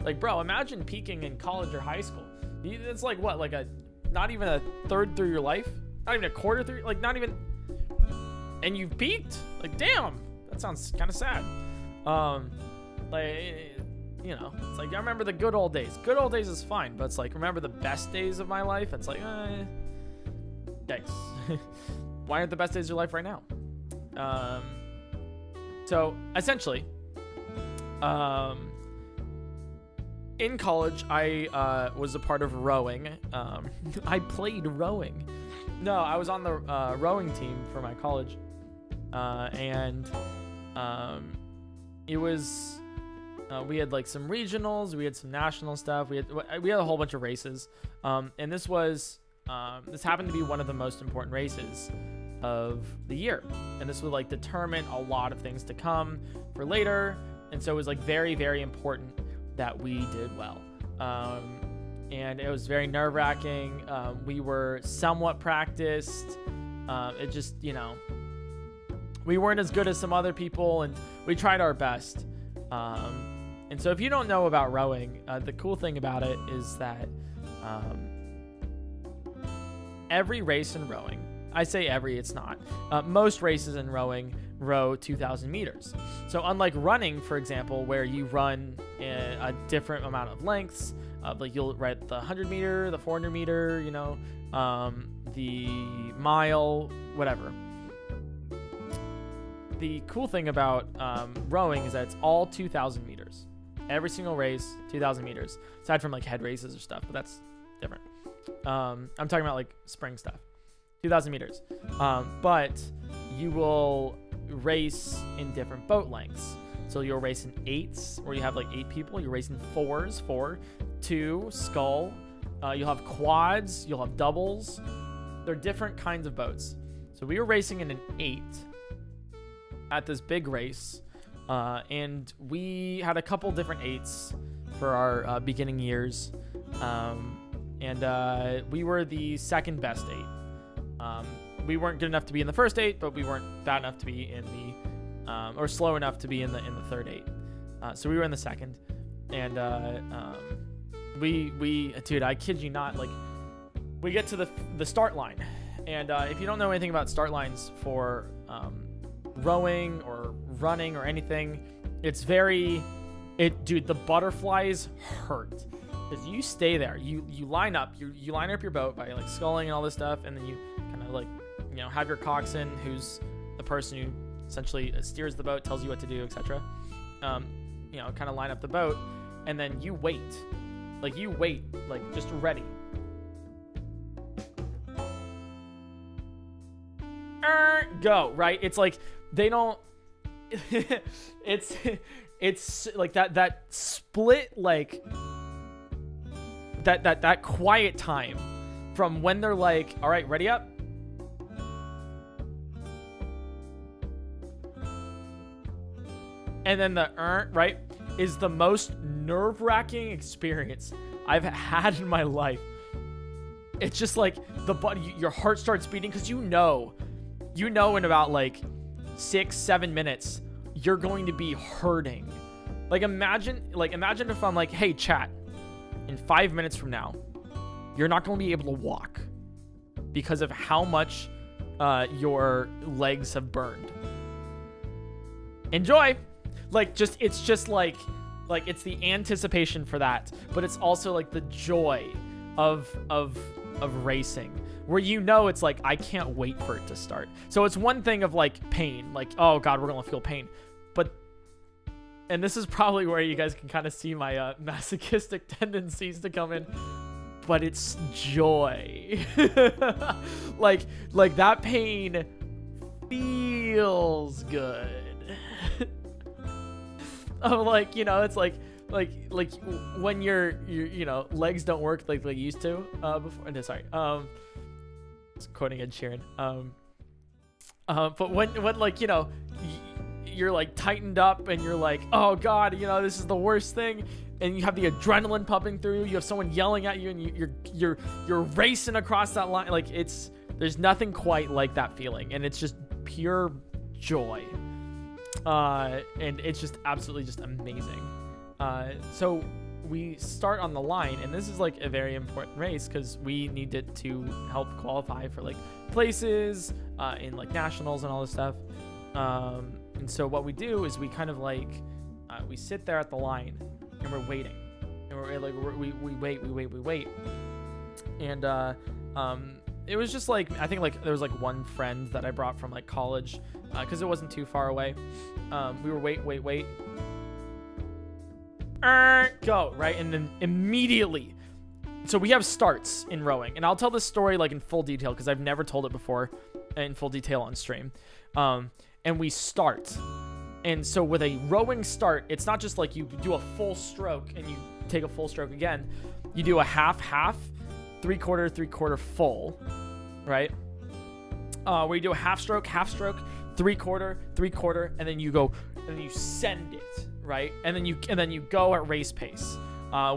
Like, bro, imagine peaking in college or high school. It's like what, like not even a third through your life? Not even a quarter through, like not even, and you've peaked? Like, damn, that sounds kind of sad. Like, you know, it's like, I remember the good old days. Good old days is fine, but it's like, remember the best days of my life? It's like, yikes. Why aren't the best days of your life right now? So essentially, in college, I was a part of rowing. I played rowing. No, I was on the rowing team for my college, and it was We had like some regionals, we had some national stuff, we had a whole bunch of races, and this happened to be one of the most important races of the year, and this would like determine a lot of things to come for later, and so it was like very, very important that we did well, and it was very nerve-wracking. We were somewhat practiced. It just, we weren't as good as some other people, and we tried our best. And so if you don't know about rowing, the cool thing about it is that every race in rowing, I say every, it's not, most races in rowing row 2,000 meters. So unlike running, for example, where you run a different amount of lengths, like you'll ride the 100 meter, the 400 meter, the mile, whatever. The cool thing about rowing is that it's all 2,000 meters. Every single race, 2,000 meters, aside from like head races or stuff, but that's different. I'm talking about like spring stuff, 2,000 meters. But you will race in different boat lengths. So you'll race in 8s, where you have like 8 people. You'll race in 4s, 4, 2, scull. You'll have quads. You'll have doubles. They're different kinds of boats. So we were racing in an 8 at this big race. And we had a couple different 8s for our beginning years. And we were the second best 8. We weren't good enough to be in the first 8, but we weren't bad enough to be in the, or slow enough to be in the third 8. So we were in the second. And dude, I kid you not, like, we get to the start line. And if you don't know anything about start lines for rowing or running or anything, it's dude, the butterflies hurt, because you stay there, you line up your boat by like sculling and all this stuff, and then you kind of like have your coxswain, who's the person who essentially steers the boat, tells you what to do, etc. Kind of line up the boat, and then you wait like just ready. Go, right? It's like they don't it's like that split, like that quiet time from when they're like, all right, ready up, and then the right is the most nerve-wracking experience I've had in my life. It's just like your heart starts beating, because you know in about like 6-7 minutes you're going to be hurting. Like imagine if I'm like, hey chat, in 5 minutes from now you're not going to be able to walk because of how much your legs have burned. Enjoy. Like it's just like it's the anticipation for that, but it's also like the joy of racing, where it's like, I can't wait for it to start. So it's one thing of like pain, like, oh god, we're gonna feel pain, and this is probably where you guys can kind of see my masochistic tendencies to come in, but it's joy. like that pain feels good. I'm like, it's like when your legs don't work like they used to before. No, sorry. It's quoting Ed Sheeran. But when like you're like tightened up and you're like, oh god, this is the worst thing, and you have the adrenaline pumping through you. You have someone yelling at you, and you're racing across that line. Like there's nothing quite like that feeling, and it's just pure joy. And it's just absolutely just amazing. So we start on the line, and this is like a very important race because we needed to help qualify for like places in like nationals and all this stuff. And so what we do is we kind of like we sit there at the line and we're waiting, and we're like we wait, and it was just like, I think like there was like one friend that I brought from like college because it wasn't too far away. We were wait, go, right? And then immediately, so we have starts in rowing, and I'll tell this story like in full detail because I've never told it before in full detail on stream. And we start, And so with a rowing start, it's not just like you do a full stroke and you take a full stroke again. You do a half, 3/4, full, right? Where you do a half stroke, 3/4, and then you go, and then you send it, right? And then you go at race pace,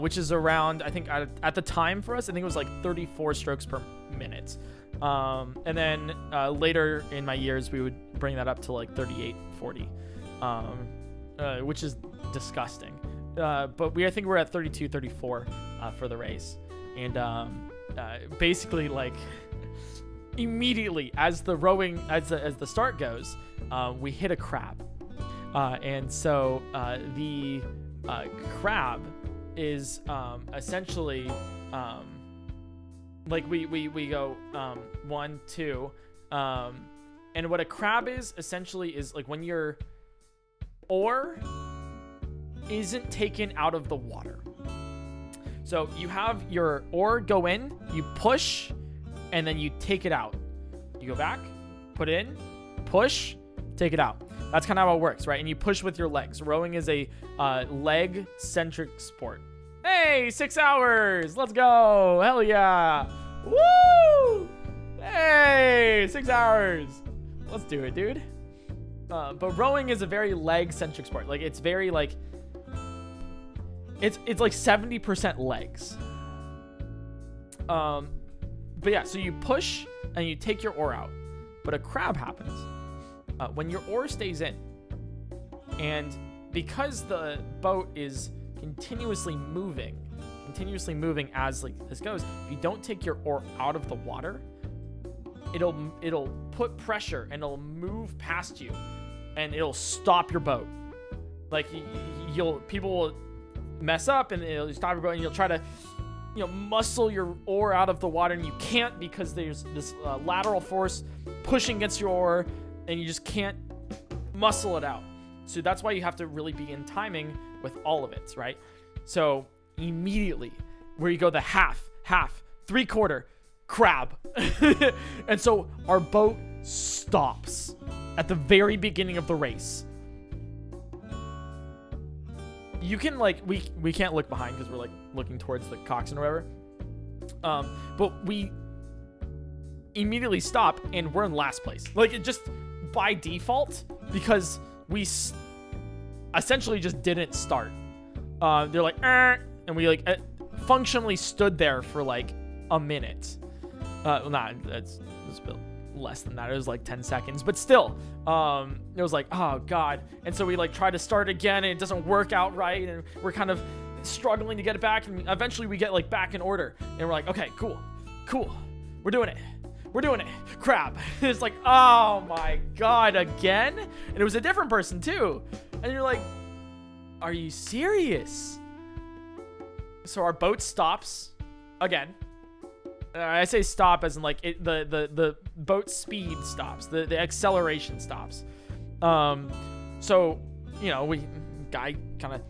which is around, I think at the time for us, I think it was like 34 strokes per minute. And then later in my years, we would bring that up to like 38, 40, which is disgusting. But I think we're at 32, 34 for the race. And basically, like, immediately as the start goes, we hit a crab. And so the crab is essentially like we go 1, 2, and what a crab is essentially is like when your oar isn't taken out of the water. So you have your oar go in, you push, and then you take it out. You go back, put it in, push, take it out. That's kind of how it works, right? And you push with your legs. Rowing is a leg-centric sport. Hey, 6 hours. Let's go. Hell yeah. Woo! Hey, 6 hours. Let's do it, dude. But rowing is a very leg-centric sport. Like, it's very, like... It's like 70% legs. But yeah, so you push and you take your oar out. But a crab happens. When your oar stays in, and because the boat is continuously moving as like this goes, if you don't take your oar out of the water, it'll put pressure and it'll move past you, and it'll stop your boat. Like people will mess up and it'll stop your boat, and you'll try to muscle your oar out of the water, and you can't because there's this lateral force pushing against your oar, and you just can't muscle it out. So that's why you have to really be in timing with all of it, right? So immediately, where you go the half, 3/4, crab. And so our boat stops at the very beginning of the race. You can like, we can't look behind because we're like looking towards the coxswain or whatever. But we immediately stop and we're in last place. Like, it just by default, because we essentially just didn't start. They're like, and we like functionally stood there for like a minute. Well, it's a bit less than that. It was like 10 seconds, but still, it was like, oh God. And so we like try to start again, and it doesn't work out right, and we're kind of struggling to get it back, and eventually we get like back in order, and we're like, okay, cool, we're doing it, crab. It's like, oh my God, again? And it was a different person too, and you're like, are you serious? So our boat stops again. I say stop as in like the boat speed stops, the acceleration stops. So guy kind of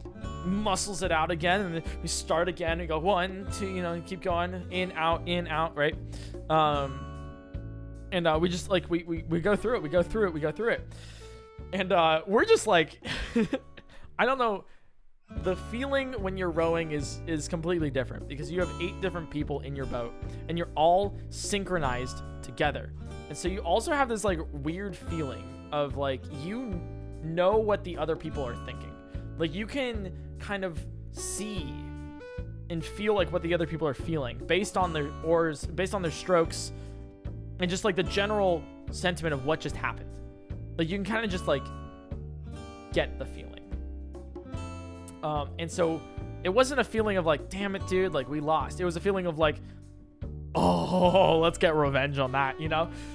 muscles it out again, and we start again. We go 1, 2, keep going, in, out, right? And we just like we go through it, and we're just like, I don't know. The feeling when you're rowing is completely different, because you have 8 different people in your boat, and you're all synchronized together. And so you also have this like weird feeling of like, you know what the other people are thinking. Like, you can kind of see and feel like what the other people are feeling based on their oars, based on their strokes, and just like the general sentiment of what just happened. Like, you can kind of just like get the feeling. And so it wasn't a feeling of like, damn it, dude, like we lost. It was a feeling of like, oh, let's get revenge on that,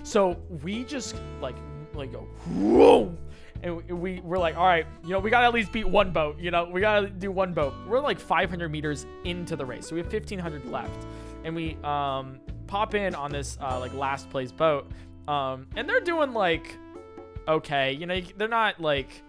So we just like go, whoa. And we're like, all right, we gotta at least beat one boat, we gotta do one boat. We're like 500 meters into the race. So we have 1,500 left. And we pop in on this like last place boat. And they're doing like, okay, they're not like,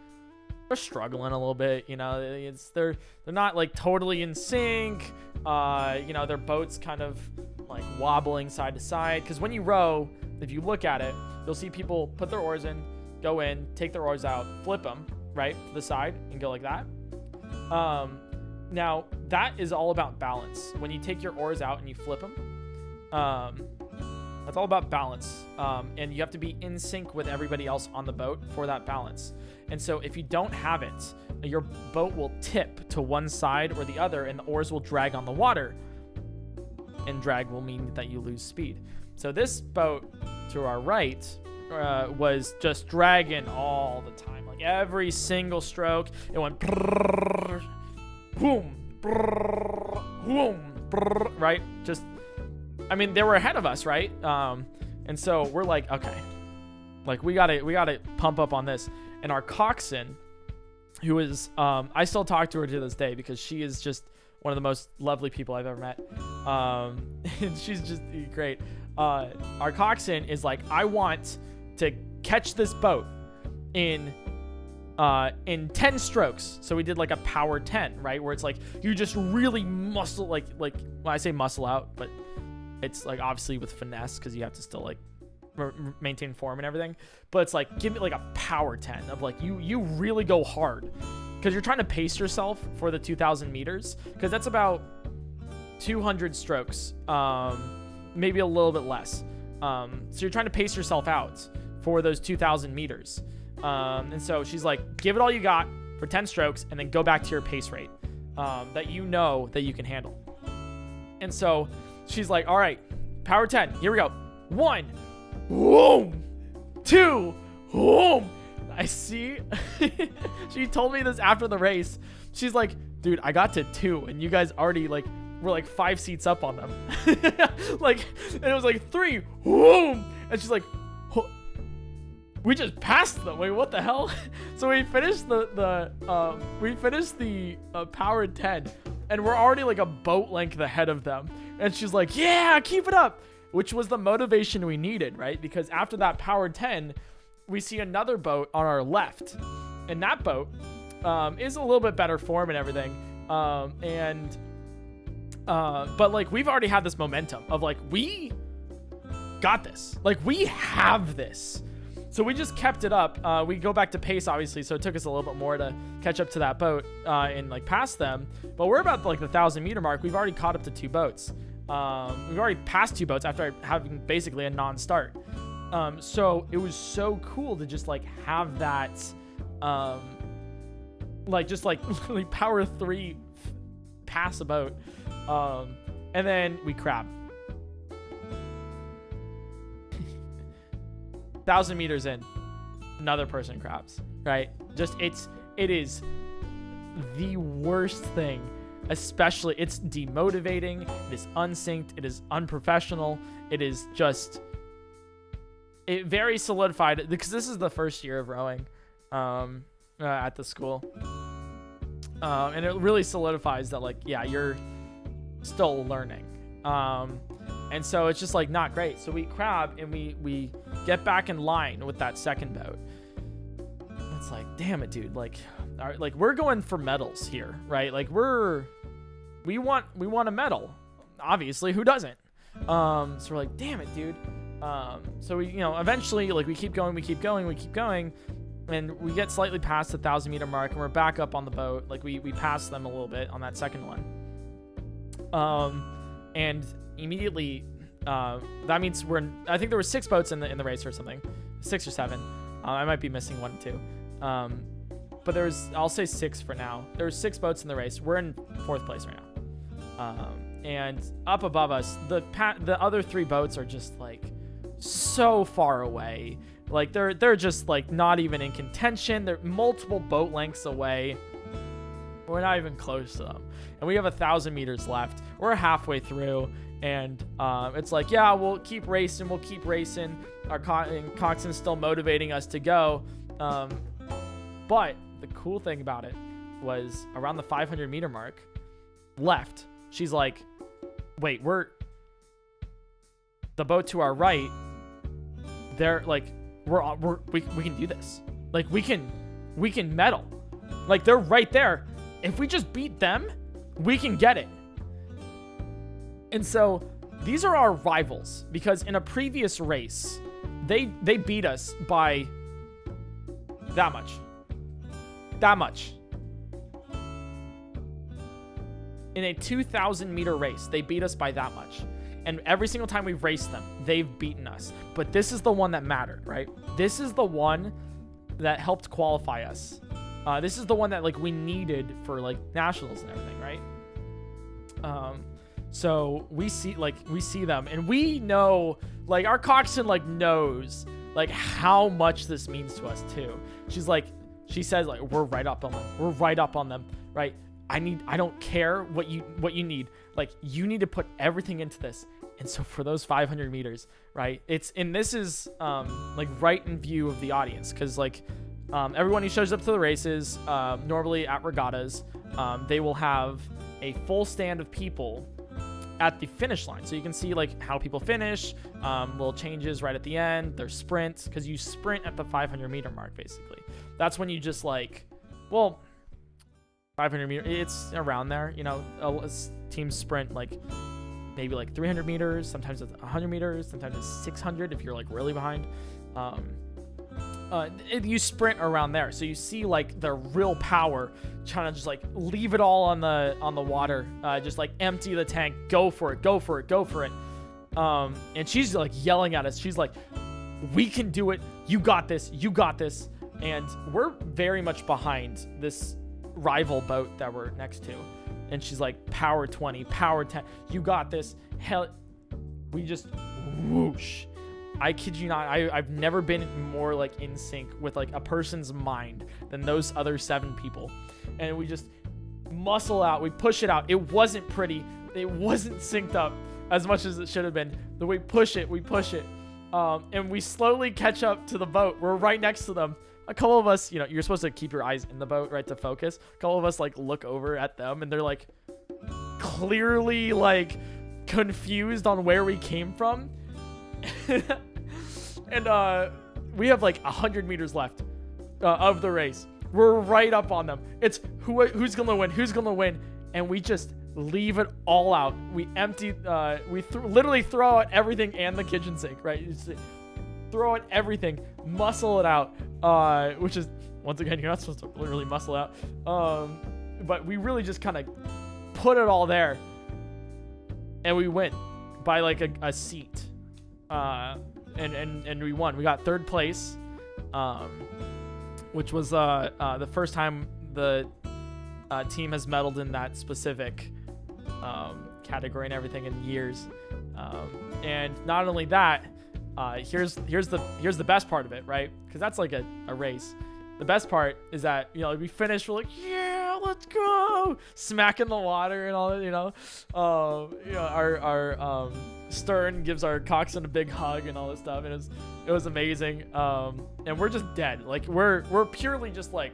they're struggling a little bit, they're not like totally in sync. Their boat's kind of like wobbling side to side, because when you row, if you look at it, you'll see people put their oars in, go in, take their oars out, flip them, right, to the side and go like that. Now that is all about balance. When you take your oars out and you flip them, that's all about balance. And you have to be in sync with everybody else on the boat for that balance. And so if you don't have it, your boat will tip to one side or the other, and the oars will drag on the water. And drag will mean that you lose speed. So this boat to our right was just dragging all the time. Like every single stroke, it went brrr, boom, brrr, boom, brrr, right? Just, I mean, they were ahead of us, right? And so we're like, okay, like we gotta pump up on this. And our coxswain, who is, I still talk to her to this day because she is just one of the most lovely people I've ever met. And she's just great. Our coxswain is like, I want to catch this boat in 10 strokes. So we did like a power 10, right? Where it's like, you just really muscle, like, well, I say muscle out, but it's like obviously with finesse, because you have to still like maintain form and everything. But it's like, give me like a power 10 of like, you really go hard. Because you're trying to pace yourself for the 2,000 meters, because that's about 200 strokes, maybe a little bit less. So you're trying to pace yourself out for those 2,000 meters. And so she's like, give it all you got for 10 strokes, and then go back to your pace rate that you know that you can handle. And so she's like, all right, power 10, here we go. 1, boom, 2, boom. I see. She told me this after the race. She's like, dude, I got to 2 and you guys already like were like 5 seats up on them. Like, and it was like 3, boom. And she's like, we just passed them. Wait, what the hell? So we finished the power 10, and we're already like a boat length ahead of them. And she's like, yeah, keep it up, which was the motivation we needed, right? Because after that power 10, we see another boat on our left, and that boat is a little bit better form and everything. But like, we've already had this momentum of like, we got this, like we have this. So we just kept it up. We go back to pace, obviously, so it took us a little bit more to catch up to that boat and like pass them. But we're about like the 1,000 meter mark. We've already caught up to 2 boats. We've already passed 2 boats after having basically a non-start. So it was so cool to just like have that, like just like literally power 3 pass a boat. And then we crab. 1,000 meters in, another person crabs, right? Just, it is the worst thing, especially, it's demotivating, it is unsynced, it is unprofessional, it is just, it very solidified, because this is the first year of rowing at the school. And it really solidifies that, like, yeah, you're still learning. And so it's just like not great. So we crab and we get back in line with that second boat. It's like, damn it, dude. Like we're going for medals here, right? Like we want a medal. Obviously, who doesn't? So we're like, damn it, dude. So we, eventually, like, we keep going, and we get slightly past the 1,000 meter mark, and we're back up on the boat. Like we passed them a little bit on that second one. And immediately, that means I think there were 6 boats in the race or something, 6 or 7. I might be missing 1 or 2. But I'll say 6 for now. There were 6 boats in the race. We're in 4th place right now. And up above us, the other 3 boats are just like so far away. Like they're just like not even in contention. They're multiple boat lengths away. We're not even close to them. And we have 1,000 meters left. We're halfway through. And it's like, yeah, we'll keep racing. Our coxswain's still motivating us to go. But the cool thing about it was around the 500 meter mark left, she's like, wait, the boat to our right, they're like, we can do this. Like we can medal. Like they're right there. If we just beat them, we can get it. And so these are our rivals, because in a previous race, they beat us by that much. that much. In a 2,000 meter race, they beat us by that much. And every single time we've raced them, they've beaten us. But this is the one that mattered, right? This is the one that helped qualify us. This is the one that like we needed for like nationals and everything, right? So we see them, and we know, like, our coxswain like knows like how much this means to us too. She says like, we're right up on them, right? I don't care what you need. Like, you need to put everything into this. And so for those 500 meters, right? This is like right in view of the audience, because like everyone who shows up to the races, normally at regattas, they will have a full stand of people at the finish line, so you can see like how people finish, little changes right at the end, their sprints, because you sprint at the 500 meter mark. Basically, that's when you just like, well, 500 meter, it's around there, you know. Teams sprint like maybe like 300 meters, sometimes it's 100 meters, sometimes it's 600 if you're like really behind. You sprint around there, so you see like their real power, trying to just like leave it all on the water, just like empty the tank, go for it. And she's like yelling at us. She's like, we can do it, you got this. And we're very much behind this rival boat that we're next to, and she's like, power 20, power 10, you got this. Hell, we just whoosh. I kid you not, I've never been more like in sync with like a person's mind than those other 7 people. And we just muscle out, we push it out. It wasn't pretty, it wasn't synced up as much as it should have been. But we push it, and we slowly catch up to the boat. We're right next to them. A couple of us, you know, you're supposed to keep your eyes in the boat, right, to focus. A couple of us like look over at them, and they're like clearly like confused on where we came from. And we have like 100 meters left of the race. We're right up on them. It's who's gonna win, and we just leave it all out. We empty, literally throw out everything and the kitchen sink, right? Throw out everything, muscle it out, which is, once again, you're not supposed to literally muscle out, but we really just kind of put it all there, and we win by like a seat, and we won. We got 3rd place, which was the first time the team has medaled in that specific category and everything in years. And not only that, here's the best part of it, right? Because that's like a race. The best part is that, you know, we finish, we're like, yeah, let's go, smacking the water and all that, you know. Our stern gives our coxswain a big hug and all this stuff, and it was amazing. And we're just dead. Like, we're purely just like,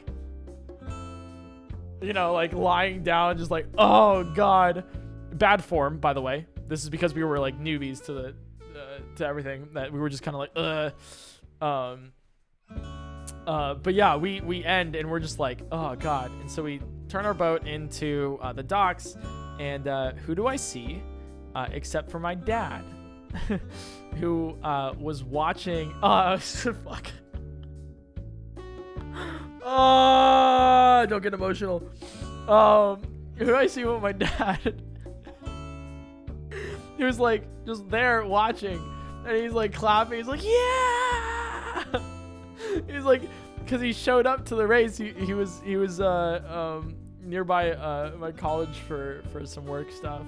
you know, like lying down, just like, oh god. Bad form, by the way. This is because we were like newbies to everything, that we were just kind of like, but yeah, we end, and we're just like, oh god. And so we turn our boat into the docks, and who do I see except for my dad, who was watching. Fuck. Don't get emotional. Who do I see with my dad? He was like just there watching, and he's like clapping. He's like, yeah. He's like, because he showed up to the race. He was nearby my college for some work stuff,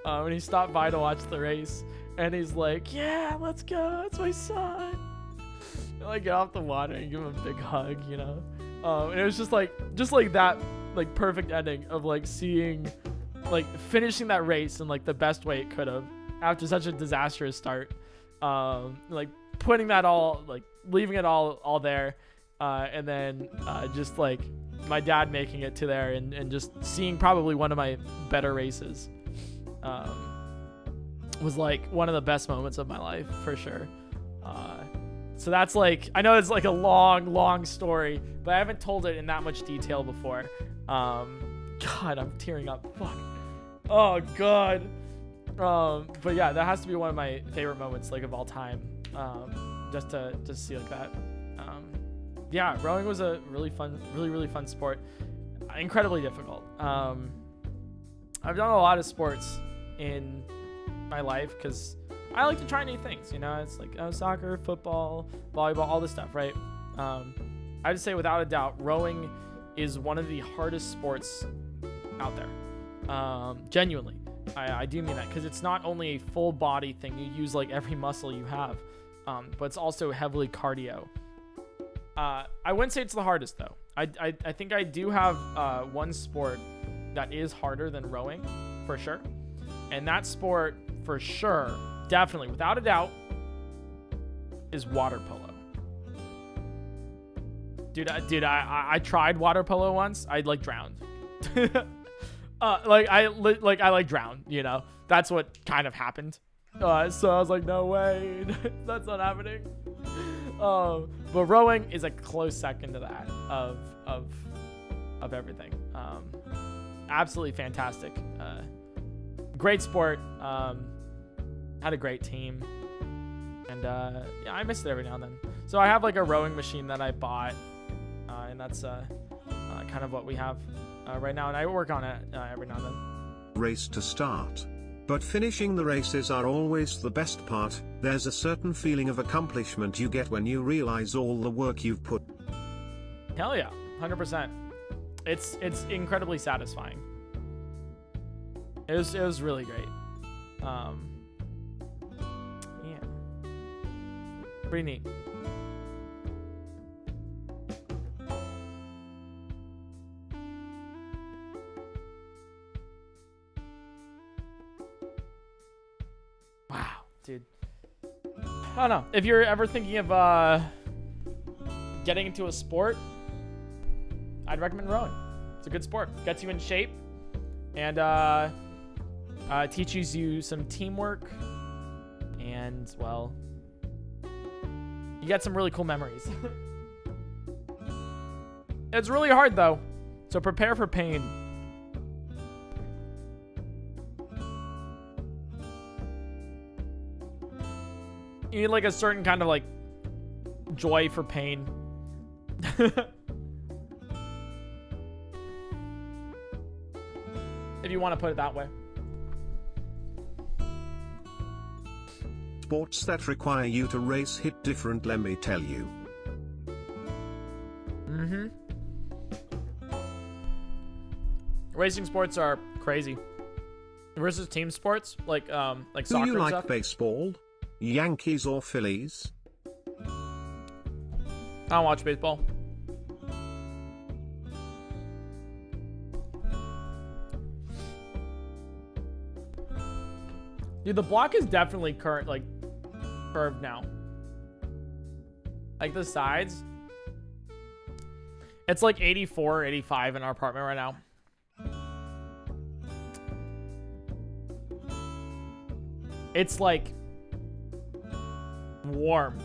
and he stopped by to watch the race. And he's like, yeah, let's go. It's my son. And like, get off the water and give him a big hug, you know. And it was just like that, like perfect ending of like seeing, like finishing that race in like the best way it could have after such a disastrous start. Like putting that all, like leaving it all there, and then just like my dad making it to there, and just seeing probably one of my better races. Was like one of the best moments of my life for sure. So that's like, I know it's like a long story, but I haven't told it in that much detail before. God, I'm tearing up. Fuck. Oh god. But yeah, that has to be one of my favorite moments, like, of all time. Just to see like that. yeah, rowing was a really fun, really fun sport. Incredibly difficult. I've done a lot of sports in my life because I like to try new things. You know, it's like soccer, football, volleyball, all this stuff, right? I would say without a doubt, rowing is one of the hardest sports out there. Genuinely, I do mean that because it's not only a full body thing. You use like every muscle you have, but it's also heavily cardio. I wouldn't say it's the hardest though. I think I do have one sport that is harder than rowing for sure, and that sport for sure, definitely without a doubt, is water polo. Dude, I tried water polo once. I like drowned. I drowned. You know, that's what kind of happened. So I was like, no way, that's not happening. But rowing is a close second to that of everything. Absolutely fantastic. Great sport. Had a great team, and yeah, I miss it every now and then. So I have like a rowing machine that I bought, and that's kind of what we have right now, and I work on it every now and then. Race to start. But finishing the races are always the best part. There's a certain feeling of accomplishment you get when you realize all the work you've put. Hell yeah, 100%. It's incredibly satisfying. It was really great. Yeah, pretty neat. Dude, I don't know. If you're ever thinking of getting into a sport, I'd recommend rowing. It's a good sport. Gets you in shape and teaches you some teamwork, and well, you get some really cool memories. It's really hard though, so prepare for pain. You need like a certain kind of like joy for pain. If you want to put it that way. Sports that require you to race hit different, let me tell you. Racing sports are crazy. Versus team sports like soccer and stuff. Do you like baseball? Yankees or Phillies? I don't watch baseball. Dude, the block is definitely curved now. Like the sides. It's like 84, 85 in our apartment right now. It's like warm.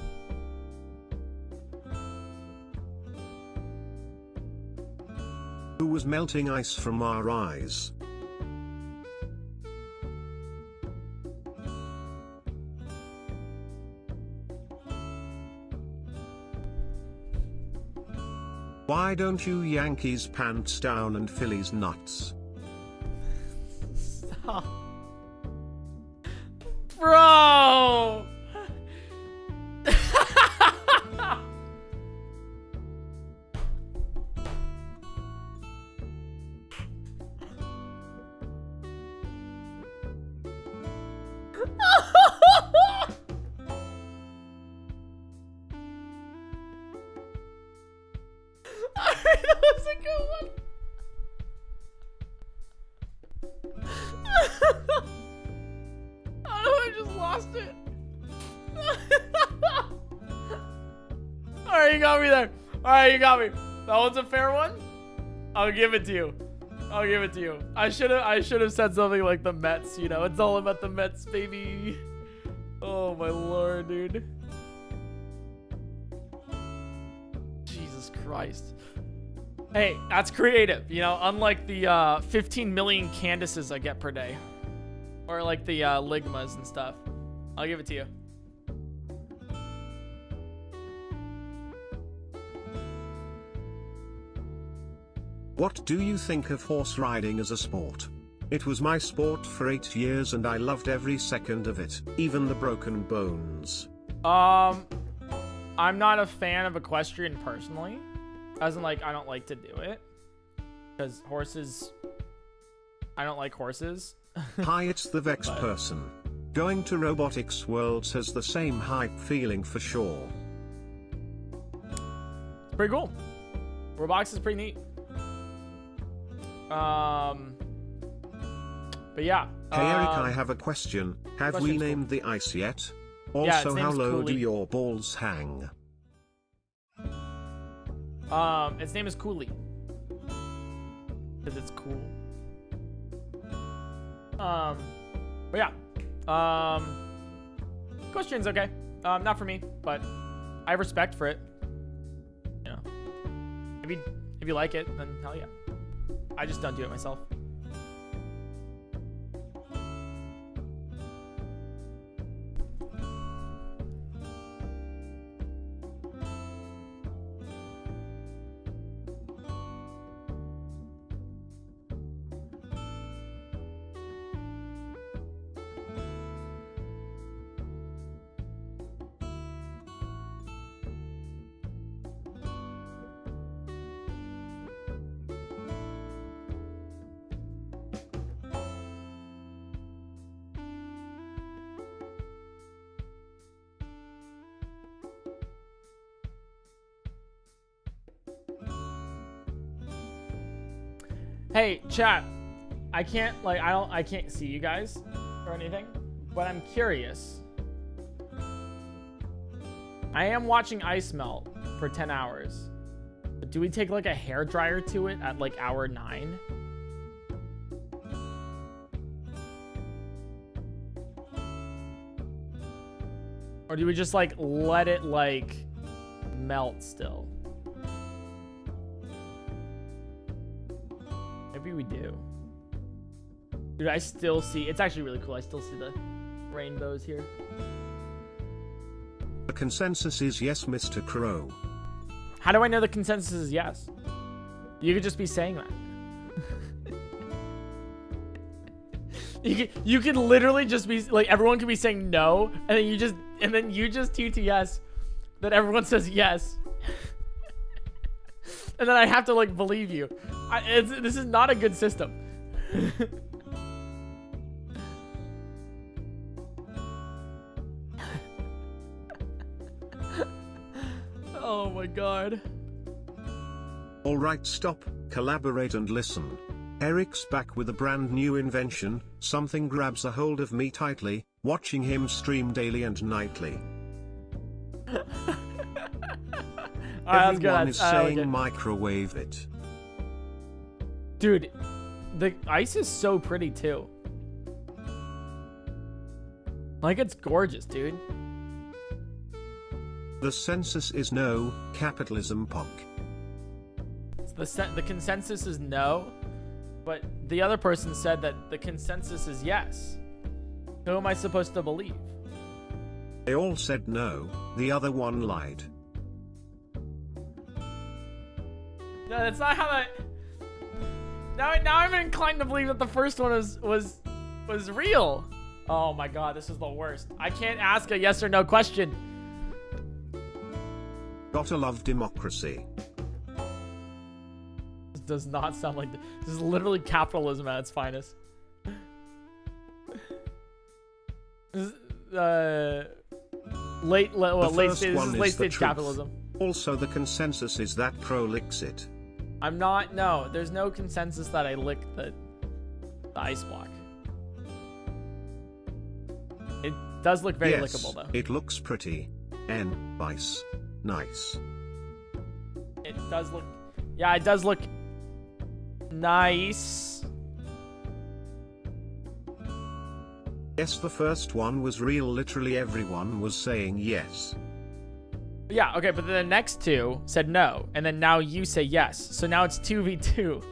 Who was melting ice from our eyes? Why don't you Yankees pants down and Phillies nuts? Stop. Bro! That was a good one. I just lost it. Alright, you got me there. Alright, you got me. That was a fair one. I'll give it to you. I'll give it to you. I should have said something like the Mets, you know. It's all about the Mets, baby. Oh my lord, dude. Jesus Christ. Hey, that's creative, you know, unlike the 15 million Candaces I get per day. Or like the Ligmas and stuff. I'll give it to you. What do you think of horse riding as a sport? It was my sport for 8 years and I loved every second of it, even the broken bones. I'm not a fan of equestrian personally. As in, like, I don't like to do it. Because horses... I don't like horses. Hi, it's the Vex person. Going to robotics worlds has the same hype feeling for sure. Pretty cool. Robotics is pretty neat. But yeah. Hey Eric, I have a question. Have we named the ice yet? Also, how low do your balls hang? Its name is Cooley. Because it's cool. But yeah. Question's okay. Not for me, but I have respect for it. You know. If you like it, then hell yeah. I just don't do it myself. Hey, chat. I can't see you guys or anything, but I'm curious. I am watching ice melt for 10 hours. But do we take like a hair dryer to it at like hour 9? Or do we just like let it like melt still? Maybe we do. Dude, I still see... It's actually really cool. I still see the rainbows here. The consensus is yes, Mr. Crow. How do I know the consensus is yes? You could just be saying that. you could literally just be... Like, everyone could be saying no, and then you just... And then you just TTS that everyone says yes. And then I have to, like, believe you. This is not a good system. Oh my god. Alright, stop, collaborate and listen. Eric's back with a brand new invention. Something grabs a hold of me tightly, watching him stream daily and nightly. Everyone is saying microwave it. Dude, the ice is so pretty too. Like, it's gorgeous, dude. The census is no, capitalism punk. The consensus is no, but the other person said that the consensus is yes. Who am I supposed to believe? They all said no, the other one lied. No, that's not how that... Now I'm inclined to believe that the first one was real. Oh my god, this is the worst. I can't ask a yes or no question. Gotta love democracy. This does not sound like... This is literally capitalism at its finest. This is, late stage capitalism. Also, the consensus is that Crow licks it. I'm not... No, there's no consensus that I lick the ice block. It does look very lickable, though. It looks pretty. Ice. Nice. It does look... Yeah, it does look nice. Yes, the first one was real. Literally everyone was saying yes. Yeah, okay, but then the next two said no, and then now you say yes. So now it's 2v2.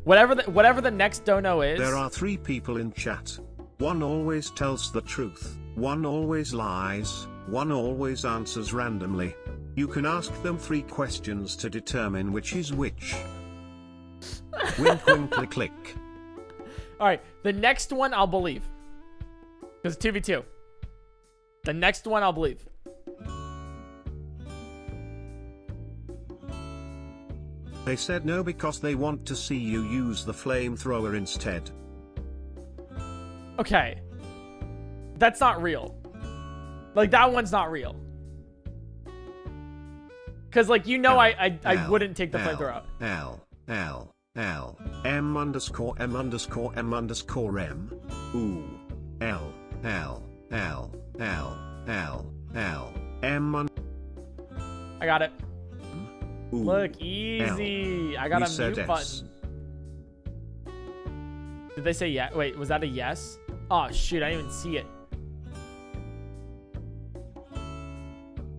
Whatever the next dono is... There are 3 people in chat. One always tells the truth, one always lies, one always answers randomly. You can ask them 3 questions to determine which is which. Wink, wink, click, click. All right, the next one I'll believe. Because 2v2. The next one I'll believe. They said no because they want to see you use the flamethrower instead. Okay. That's not real. Like, that one's not real. Because, like, you know, I wouldn't take the flamethrower out. M underscore M underscore M underscore M. Ooh. M. I got it. Ooh. Look, easy. I got a mute button. Did they say yeah? Wait, was that a yes? Oh, shoot. I didn't even see it.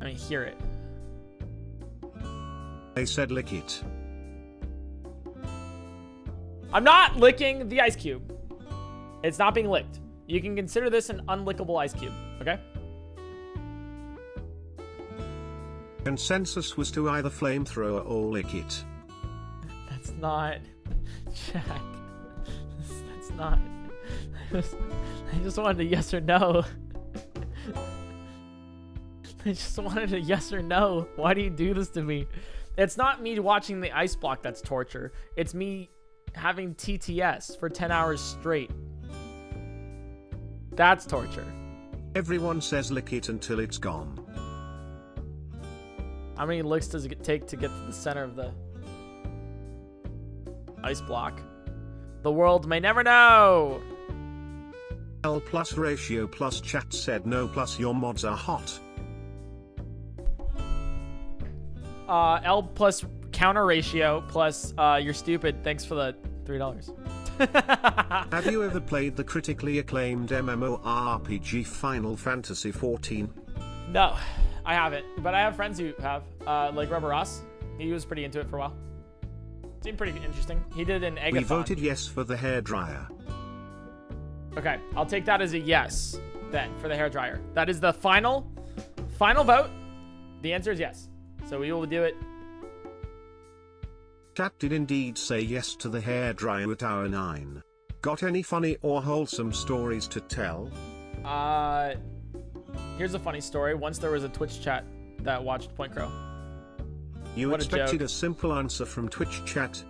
I didn't hear it. They said lick it. I'm not licking the ice cube. It's not being licked. You can consider this an unlickable ice cube, okay? Consensus was to either flamethrower or lick it. That's not... Jack. That's not... I just wanted a yes or no. I just wanted a yes or no. Why do you do this to me? It's not me watching the ice block that's torture. It's me having TTS for 10 hours straight. That's torture. Everyone says lick it until it's gone. How many licks does it take to get to the center of the ice block? The world may never know. L plus ratio plus chat said no plus your mods are hot. L plus counter ratio plus you're stupid. Thanks for the $3. Have you ever played the critically acclaimed MMORPG Final Fantasy XIV? No, I haven't. But I have friends who have. Like Rubber Ross. He was pretty into it for a while. Seemed pretty interesting. He did an eggathon. We voted yes for the hairdryer. Okay, I'll take that as a yes then for the hairdryer. That is the final vote. The answer is yes. So we will do it. Chat did indeed say yes to the hairdryer at hour 9. Got any funny or wholesome stories to tell? Here's a funny story. Once there was a Twitch chat that watched PointCrow. You What expected a simple answer from Twitch chat.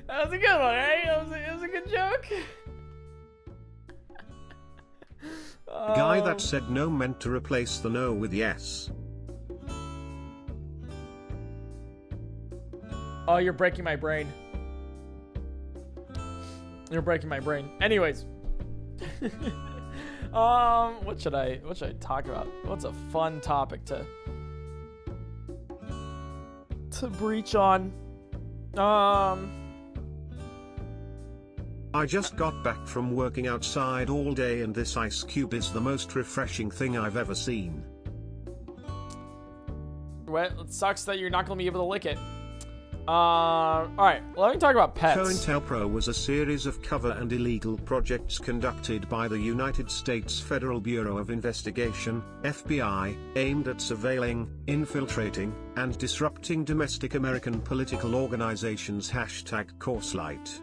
That was a good one, right? It was a good joke. The guy that said no meant to replace the no with yes. Oh, you're breaking my brain. You're breaking my brain. Anyways. What should I talk about? What's a fun topic to breach on? I just got back from working outside all day and this ice cube is the most refreshing thing I've ever seen. Well, it sucks that you're not going to be able to lick it. Alright, let me talk about pets. COINTELPRO was a series of cover and illegal projects conducted by the United States Federal Bureau of Investigation, FBI, aimed at surveilling, infiltrating, and disrupting domestic American political organizations. #CourseLight.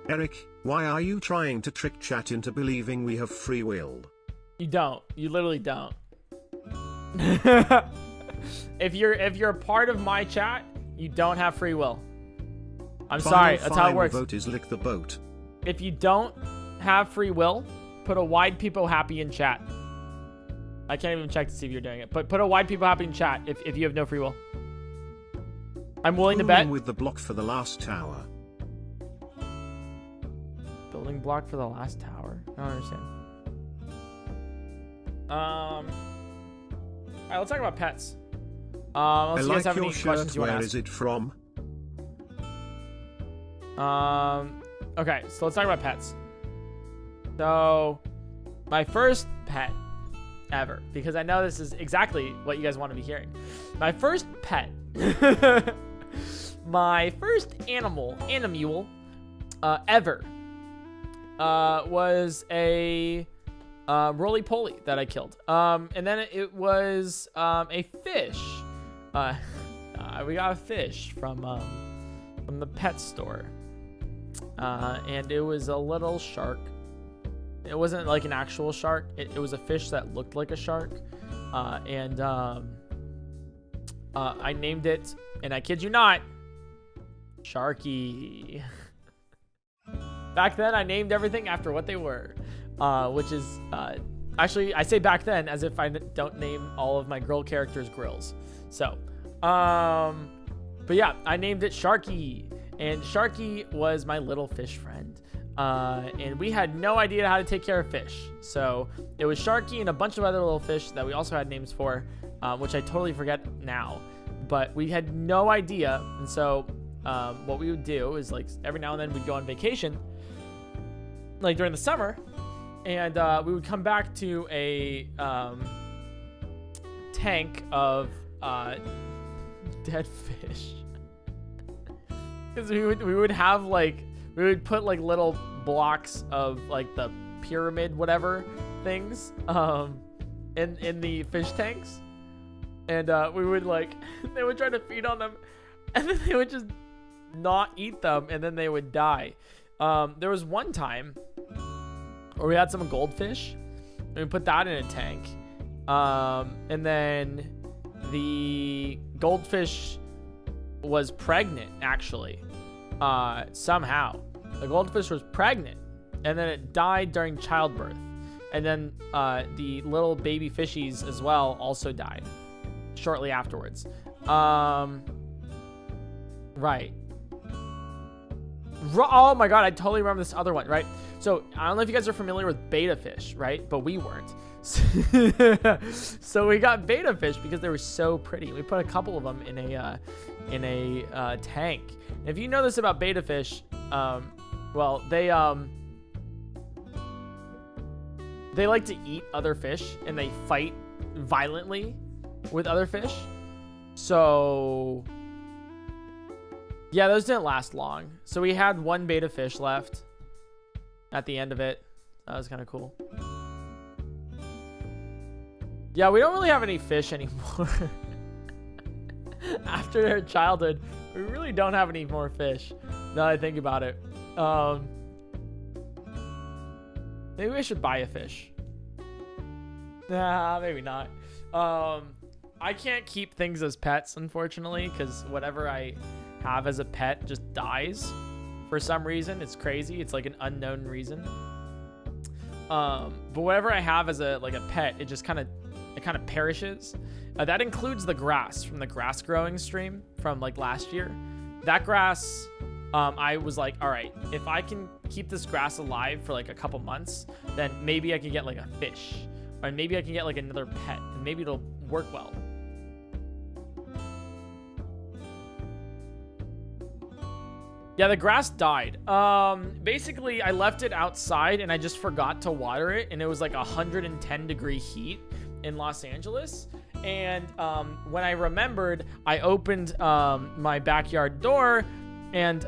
Eric, why are you trying to trick chat into believing we have free will? You don't. You literally don't. If you're a part of my chat, you don't have free will. I'm sorry. That's how it works. Vote is lick the boat. If you don't have free will, put a wide people happy in chat. I can't even check to see if you're doing it. But put a wide people happy in chat if you have no free will. I'm willing to bet. With the block for the last tower. Building block for the last tower? I don't understand. Alright, let's talk about pets. I you guys like have your any shirt. questions you want to Where ask. is it from? Okay, so let's talk about pets. So, my first pet ever, because I know this is exactly what you guys want to be hearing. My first pet, my first animal ever, was a roly-poly that I killed. And then it was a fish. we got a fish from the pet store, and it was a little shark. It wasn't like an actual shark. It was a fish that looked like a shark, and I named it, and I kid you not, Sharky. Back then, I named everything after what they were, which is actually, I say back then as if I don't name all of my girl characters grills. So, but yeah, I named it Sharky, and Sharky was my little fish friend. And we had no idea how to take care of fish. So it was Sharky and a bunch of other little fish that we also had names for, which I totally forget now, but we had no idea. And so, what we would do is like every now and then we'd go on vacation, like during the summer, and we would come back to a tank of dead fish, because we would have like, we would put like little blocks of like the pyramid whatever things in the fish tanks, and we would like they would try to feed on them, and then they would just not eat them, and then they would die. There was one time where we had some goldfish, and we put that in a tank, and then the goldfish was pregnant, actually. Somehow the goldfish was pregnant, and then it died during childbirth, and then the little baby fishies as well also died shortly afterwards. Right. Oh my god, I totally remember this other one, right? So I don't know if you guys are familiar with betta fish, right? But we weren't. So we got betta fish because they were so pretty. We put a couple of them in a tank. And if you know this about betta fish, well, they like to eat other fish, and they fight violently with other fish. So yeah, those didn't last long. So we had one betta fish left at the end of it. That was kind of cool. Yeah, we don't really have any fish anymore. After their childhood, we really don't have any more fish, now that I think about it. Maybe we should buy a fish. Nah, maybe not. I can't keep things as pets, unfortunately, because whatever I have as a pet just dies for some reason. It's crazy. It's like an unknown reason. But whatever I have as a pet, it just kind of perishes. That includes the grass from the grass growing stream from like last year. That grass, I was like, all right, if I can keep this grass alive for like a couple months, then maybe I can get like a fish, or maybe I can get like another pet, and maybe it'll work well. Yeah, the grass died. Basically, I left it outside and I just forgot to water it, and it was like 110-degree heat in Los Angeles. And when I remembered, I opened my backyard door, and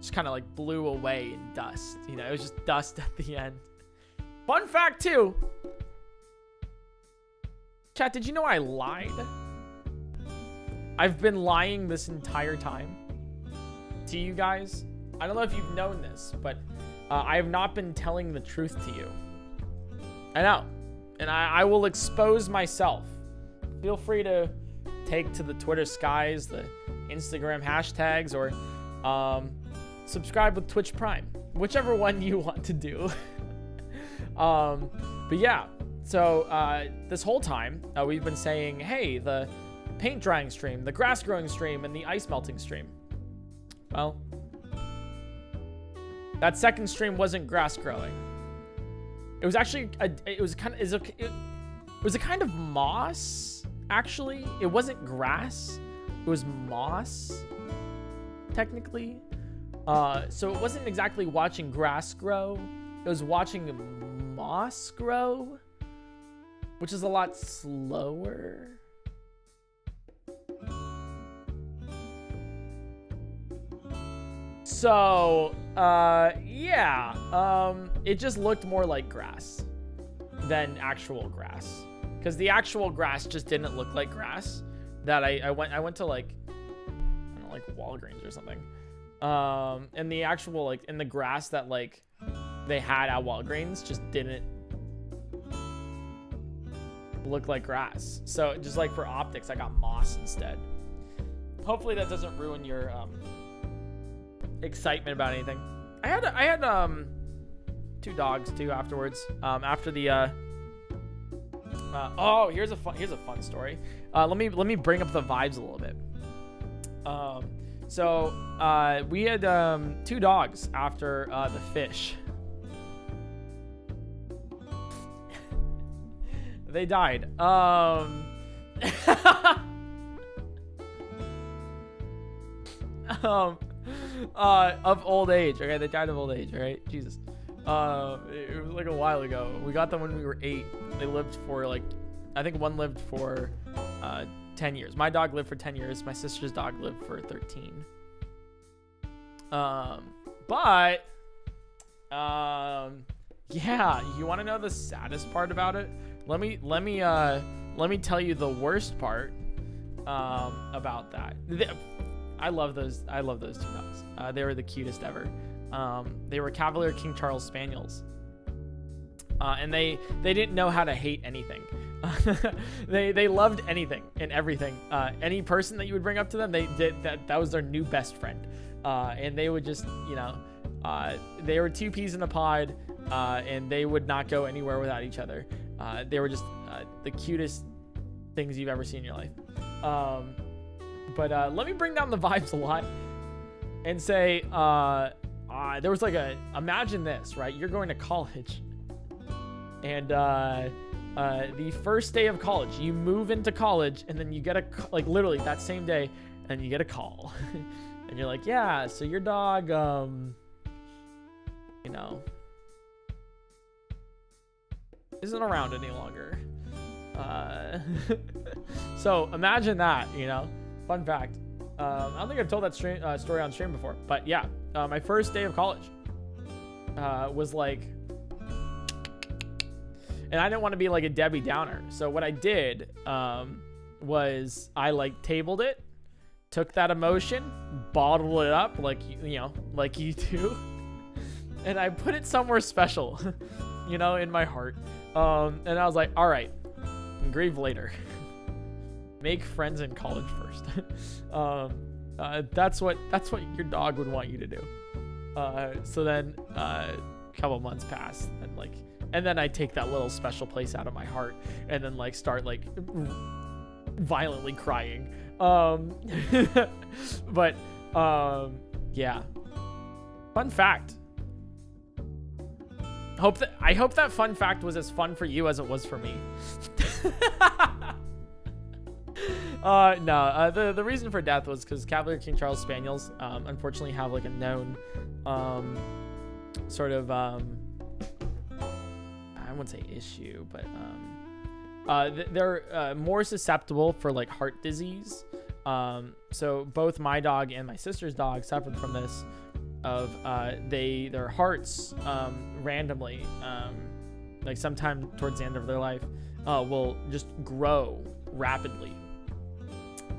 just kind of like blew away in dust. You know, it was just dust at the end. Fun fact too. Chat, did you know I lied? I've been lying this entire time to you guys. I don't know if you've known this, but I have not been telling the truth to you. I know. And I will expose myself. Feel free to take to the Twitter skies, the Instagram hashtags, or subscribe with Twitch Prime. Whichever one you want to do. But yeah. So this whole time, we've been saying, hey, the paint drying stream, the grass growing stream, and the ice melting stream. Well, that second stream wasn't grass growing. It was actually it was a kind of moss, actually. It wasn't grass. It was moss, technically. So it wasn't exactly watching grass grow. It was watching moss grow, which is a lot slower. So, yeah, it just looked more like grass than actual grass. because the actual grass just didn't look like grass. That I went to like, I don't know, like Walgreens or something. And the actual like in the grass that like they had at Walgreens just didn't look like grass. So just like for optics, I got moss instead. Hopefully that doesn't ruin your excitement about anything. I had 2 dogs too afterwards. After the oh, here's a fun story. Let me bring up the vibes a little bit. So we had 2 dogs after the fish. They died. Of old age. Okay, they died of old age. All right, Jesus. It was like a while ago. We got them when we were 8. They lived for like, I think one lived for 10 years. My dog lived for 10 years. My sister's dog lived for 13. But yeah, you want to know the saddest part about it? Let me tell you the worst part about that. I love those 2 dogs. They were the cutest ever. They were Cavalier King Charles Spaniels. And they didn't know how to hate anything. They loved anything and everything. Any person that you would bring up to them, that was their new best friend. And they would just, you know, they were 2 peas in a pod, and they would not go anywhere without each other. They were just the cutest things you've ever seen in your life. But let me bring down the vibes a lot and say, there was like imagine this, right? You're going to college, and the first day of college, you move into college, and then you get like literally that same day, and you get a call, and you're like, yeah, so your dog, you know, isn't around any longer. So imagine that, you know. Fun fact. I don't think I've told that story on stream before, but yeah, my first day of college was like, and I didn't want to be like a Debbie Downer. So what I did was I like tabled it, took that emotion, bottled it up like you know, like you do, and I put it somewhere special, you know, in my heart. And I was like, all right, grieve later. Make friends in college first. That's what your dog would want you to do. So then a couple months pass, and then I take that little special place out of my heart, and then like start like violently crying. But yeah. Fun fact. I hope that fun fact was as fun for you as it was for me. No, the reason for death was because Cavalier King Charles Spaniels unfortunately have like a known sort of I wouldn't say issue, but they're more susceptible for like heart disease. So both my dog and my sister's dog suffered from this, of their hearts randomly like sometime towards the end of their life will just grow rapidly.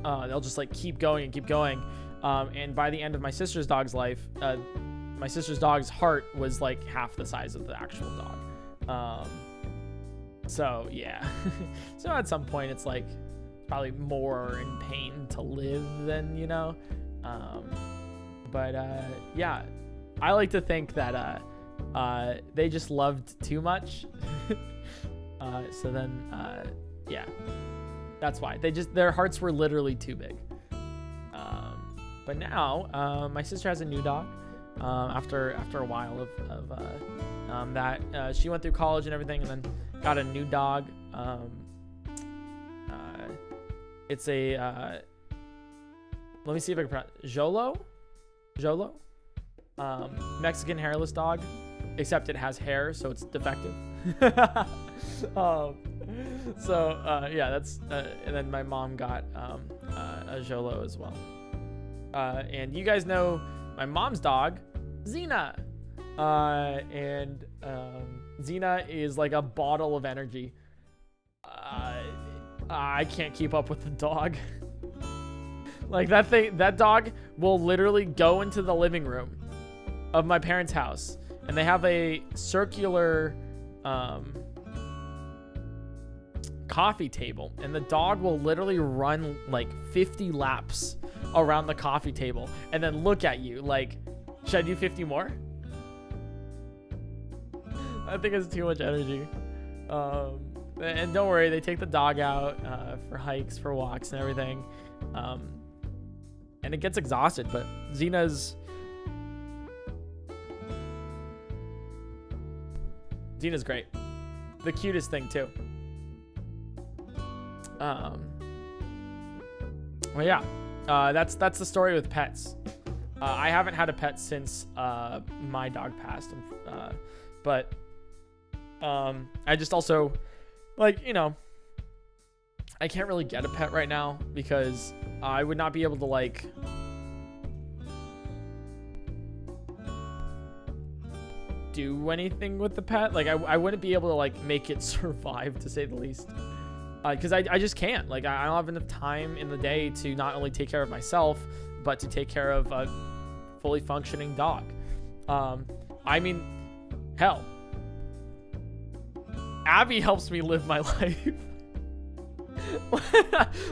They'll just like keep going and keep going, and by the end of my sister's dog's life, my sister's dog's heart was like half the size of the actual dog. So yeah. So at some point it's like probably more in pain to live than, you know. But yeah, I like to think that they just loved too much. So then yeah, that's why their hearts were literally too big. But now my sister has a new dog. After a while of that, she went through college and everything, and then got a new dog. It's a let me see if I can pronounce Jolo, Mexican hairless dog, except it has hair, so it's defective. So yeah, that's and then my mom got a Jolo as well. And you guys know my mom's dog, Xena, and Xena is like a bottle of energy. I can't keep up with the dog. Like that dog will literally go into the living room of my parents' house, and they have a circular coffee table, and the dog will literally run like 50 laps around the coffee table and then look at you like, should I do 50 more? I think it's too much energy. And don't worry, they take the dog out for hikes, for walks, and everything. And it gets exhausted, but Xena's great. The cutest thing too. Well, yeah, that's the story with pets. I haven't had a pet since my dog passed, but I just also, like, you know, I can't really get a pet right now because I would not be able to, like, do anything with the pet. Like, I wouldn't be able to, like, make it survive, to say the least. Because I just can't. Like, I don't have enough time in the day to not only take care of myself, but to take care of a fully functioning dog. I mean, hell, Abby helps me live my life.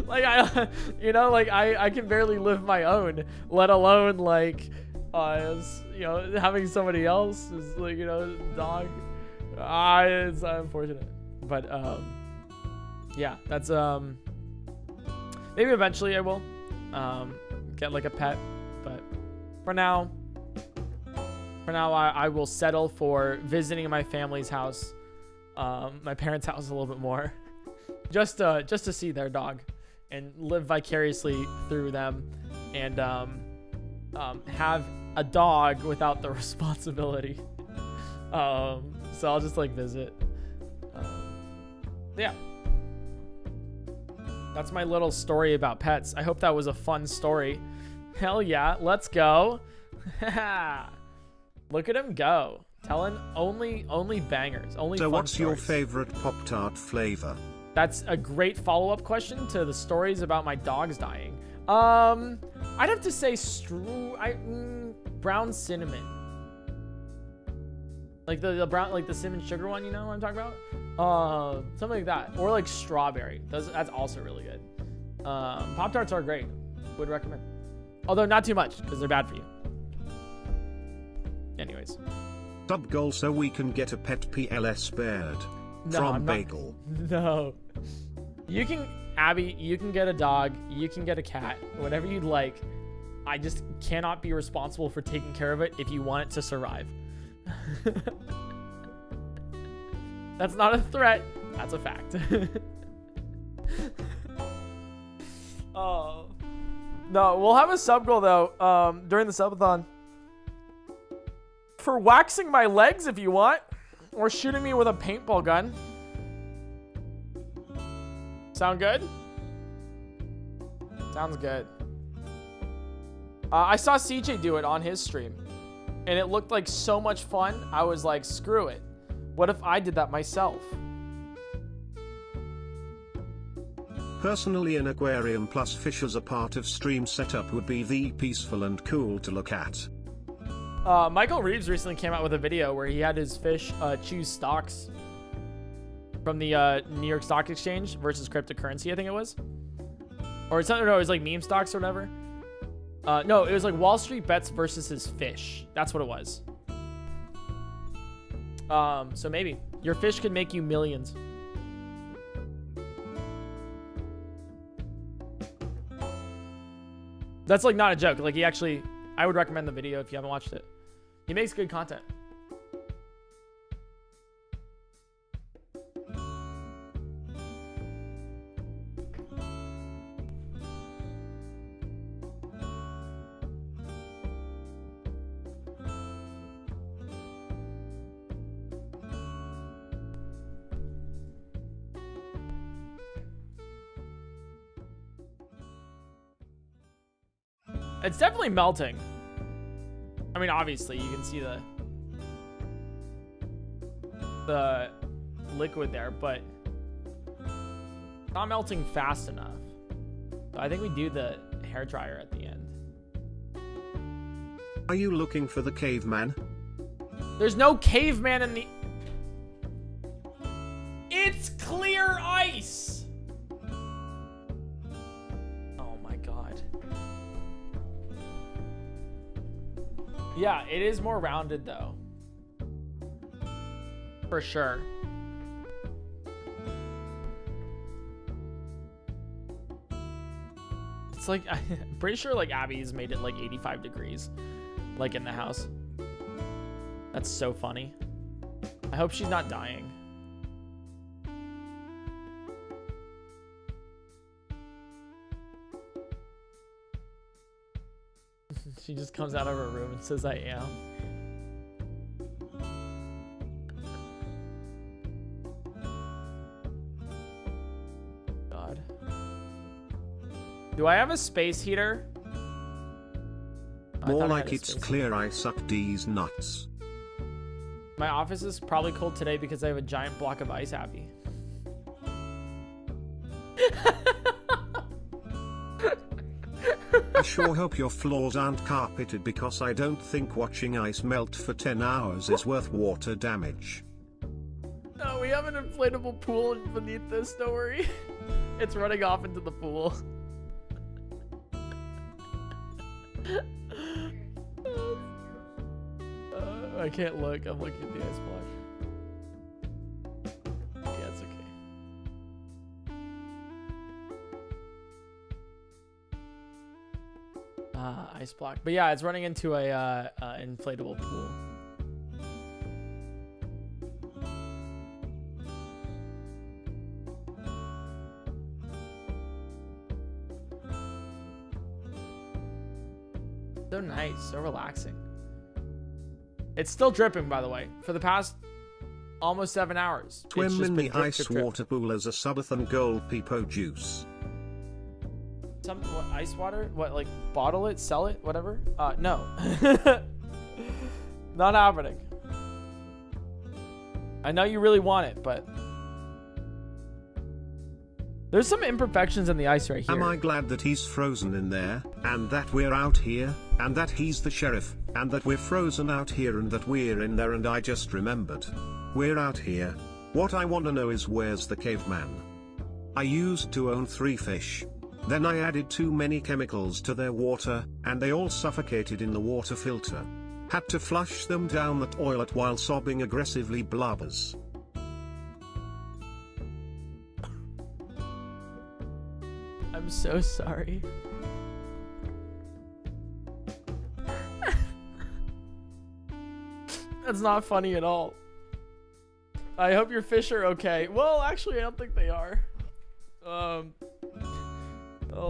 Like, I can barely live my own, let alone, like, you know, having somebody else is, like, you know, dog. It's unfortunate, but yeah, that's maybe eventually I will get like a pet, but for now I will settle for visiting my family's house, my parents' house a little bit more, just to see their dog and live vicariously through them, and have a dog without the responsibility. So I'll just, like, visit. Yeah. That's my little story about pets. I hope that was a fun story. Hell yeah, let's go. Look at him go. Telling only bangers. Only so fun what's stories. your favorite Pop-Tart flavor? That's a great follow-up question to the stories about my dogs dying. I'd have to say brown cinnamon. Like the brown, like the cinnamon sugar one, you know what I'm talking about? Something like that. Or like strawberry. That's also really good. Pop-Tarts are great. Would recommend. Although not too much, because they're bad for you. Anyways. Sub goal so we can get a pet PLS bird. No, From Bagel. No. You can, Abby, you can get a dog. You can get a cat. Whatever you'd like. I just cannot be responsible for taking care of it if you want it to survive. That's not a threat. That's a fact. Oh. No, we'll have a sub goal though, during the subathon. For waxing my legs if you want. Or shooting me with a paintball gun. Sound good? Sounds good. I saw CJ do it on his stream. And it looked like so much fun. I was like, screw it. What if I did that myself? Personally, an aquarium plus fish as a part of stream setup would be the peaceful and cool to look at. Michael Reeves recently came out with a video where he had his fish choose stocks from the New York Stock Exchange versus cryptocurrency, I think it was. Or it's not, no, it was like meme stocks or whatever. No, it was like Wall Street bets versus his fish. That's what it was. So maybe your fish could make you millions. That's like not a joke. Like, he actually, I would recommend the video if you haven't watched it. He makes good content. It's definitely melting. I mean, obviously, you can see the liquid there, but Not melting fast enough. So I think we do the hair dryer at the end. Are you looking for the caveman? There's no caveman in the... It's clear ice! Oh my god. Yeah, it is more rounded though. For sure. It's like, I'm pretty sure like Abby's made it like 85 degrees. Like in the house. That's so funny. I hope she's not dying. She just comes out of her room and says, I am. God. Do I have a space heater? More like it's clear I suck D's nuts. My office is probably cold today because I have a giant block of ice, Abby. I sure hope your floors aren't carpeted because I don't think watching ice melt for 10 hours is worth water damage. No, we have an inflatable pool beneath this, don't worry. It's running off into the pool. I can't look. I'm looking at the ice block. Yeah, it's okay. Ice block. But yeah, it's running into a inflatable pool. So nice, so relaxing. It's still dripping, by the way, for the past almost 7 hours. Swim in the ice water pool as a subathon gold peepo juice. Some what, ice water? What, like bottle it, sell it, whatever? No. Not happening. I know you really want it, but there's some imperfections in the ice right here. Am I glad that he's frozen in there, and that we're out here, and that he's the sheriff, and that we're frozen out here and that we're in there, and I just remembered. We're out here. What I want to know is where's the caveman? I used to own 3 fish. Then I added too many chemicals to their water, and they all suffocated in the water filter. Had to flush them down the toilet while sobbing aggressively blubbers. I'm so sorry. That's not funny at all. I hope your fish are okay. Well, actually, I don't think they are. Oh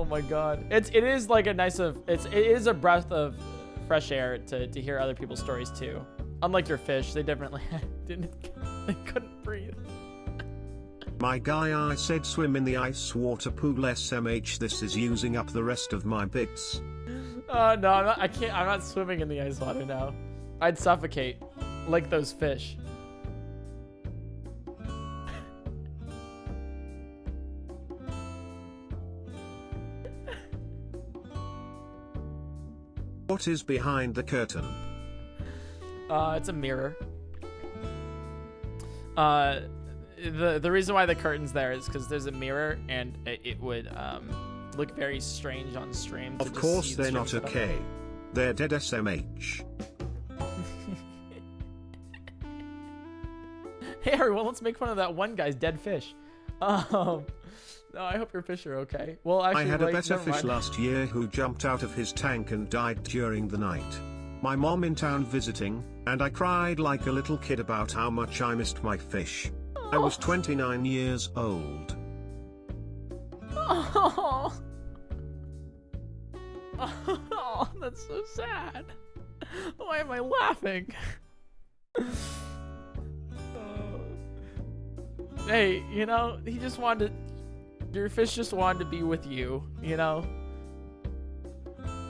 my god. It is like a nice it is a breath of fresh air to hear other people's stories too. Unlike your fish, they definitely they couldn't breathe. My guy, I said swim in the ice water pool SMH. This is using up the rest of my bits. No, I'm not swimming in the ice water now. I'd suffocate like those fish. What is behind the curtain? It's a mirror. The reason why the curtain's there is because there's a mirror and it would look very strange on stream. Of course they're not okay. They're dead SMH. Hey everyone, let's make fun of that one guy's dead fish. No, I hope your fish are okay. Well, actually, I had a better fish last year who jumped out of his tank and died during the night. My mom in town visiting, and I cried like a little kid about how much I missed my fish. I was 29 years old. Oh, oh, that's so sad. Why am I laughing? Hey, you know, he just wanted to, your fish just wanted to be with you, you know?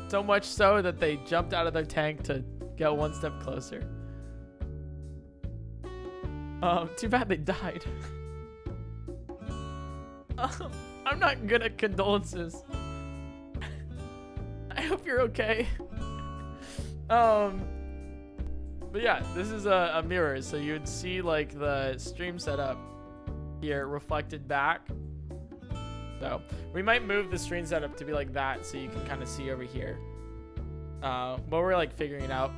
So much so that they jumped out of their tank to get one step closer. Too bad they died. I'm not good at condolences. I hope you're okay. But yeah, this is a mirror, so you would see like the stream setup here reflected back. So we might move the stream setup to be like that, so you can kind of see over here. But we're like figuring it out.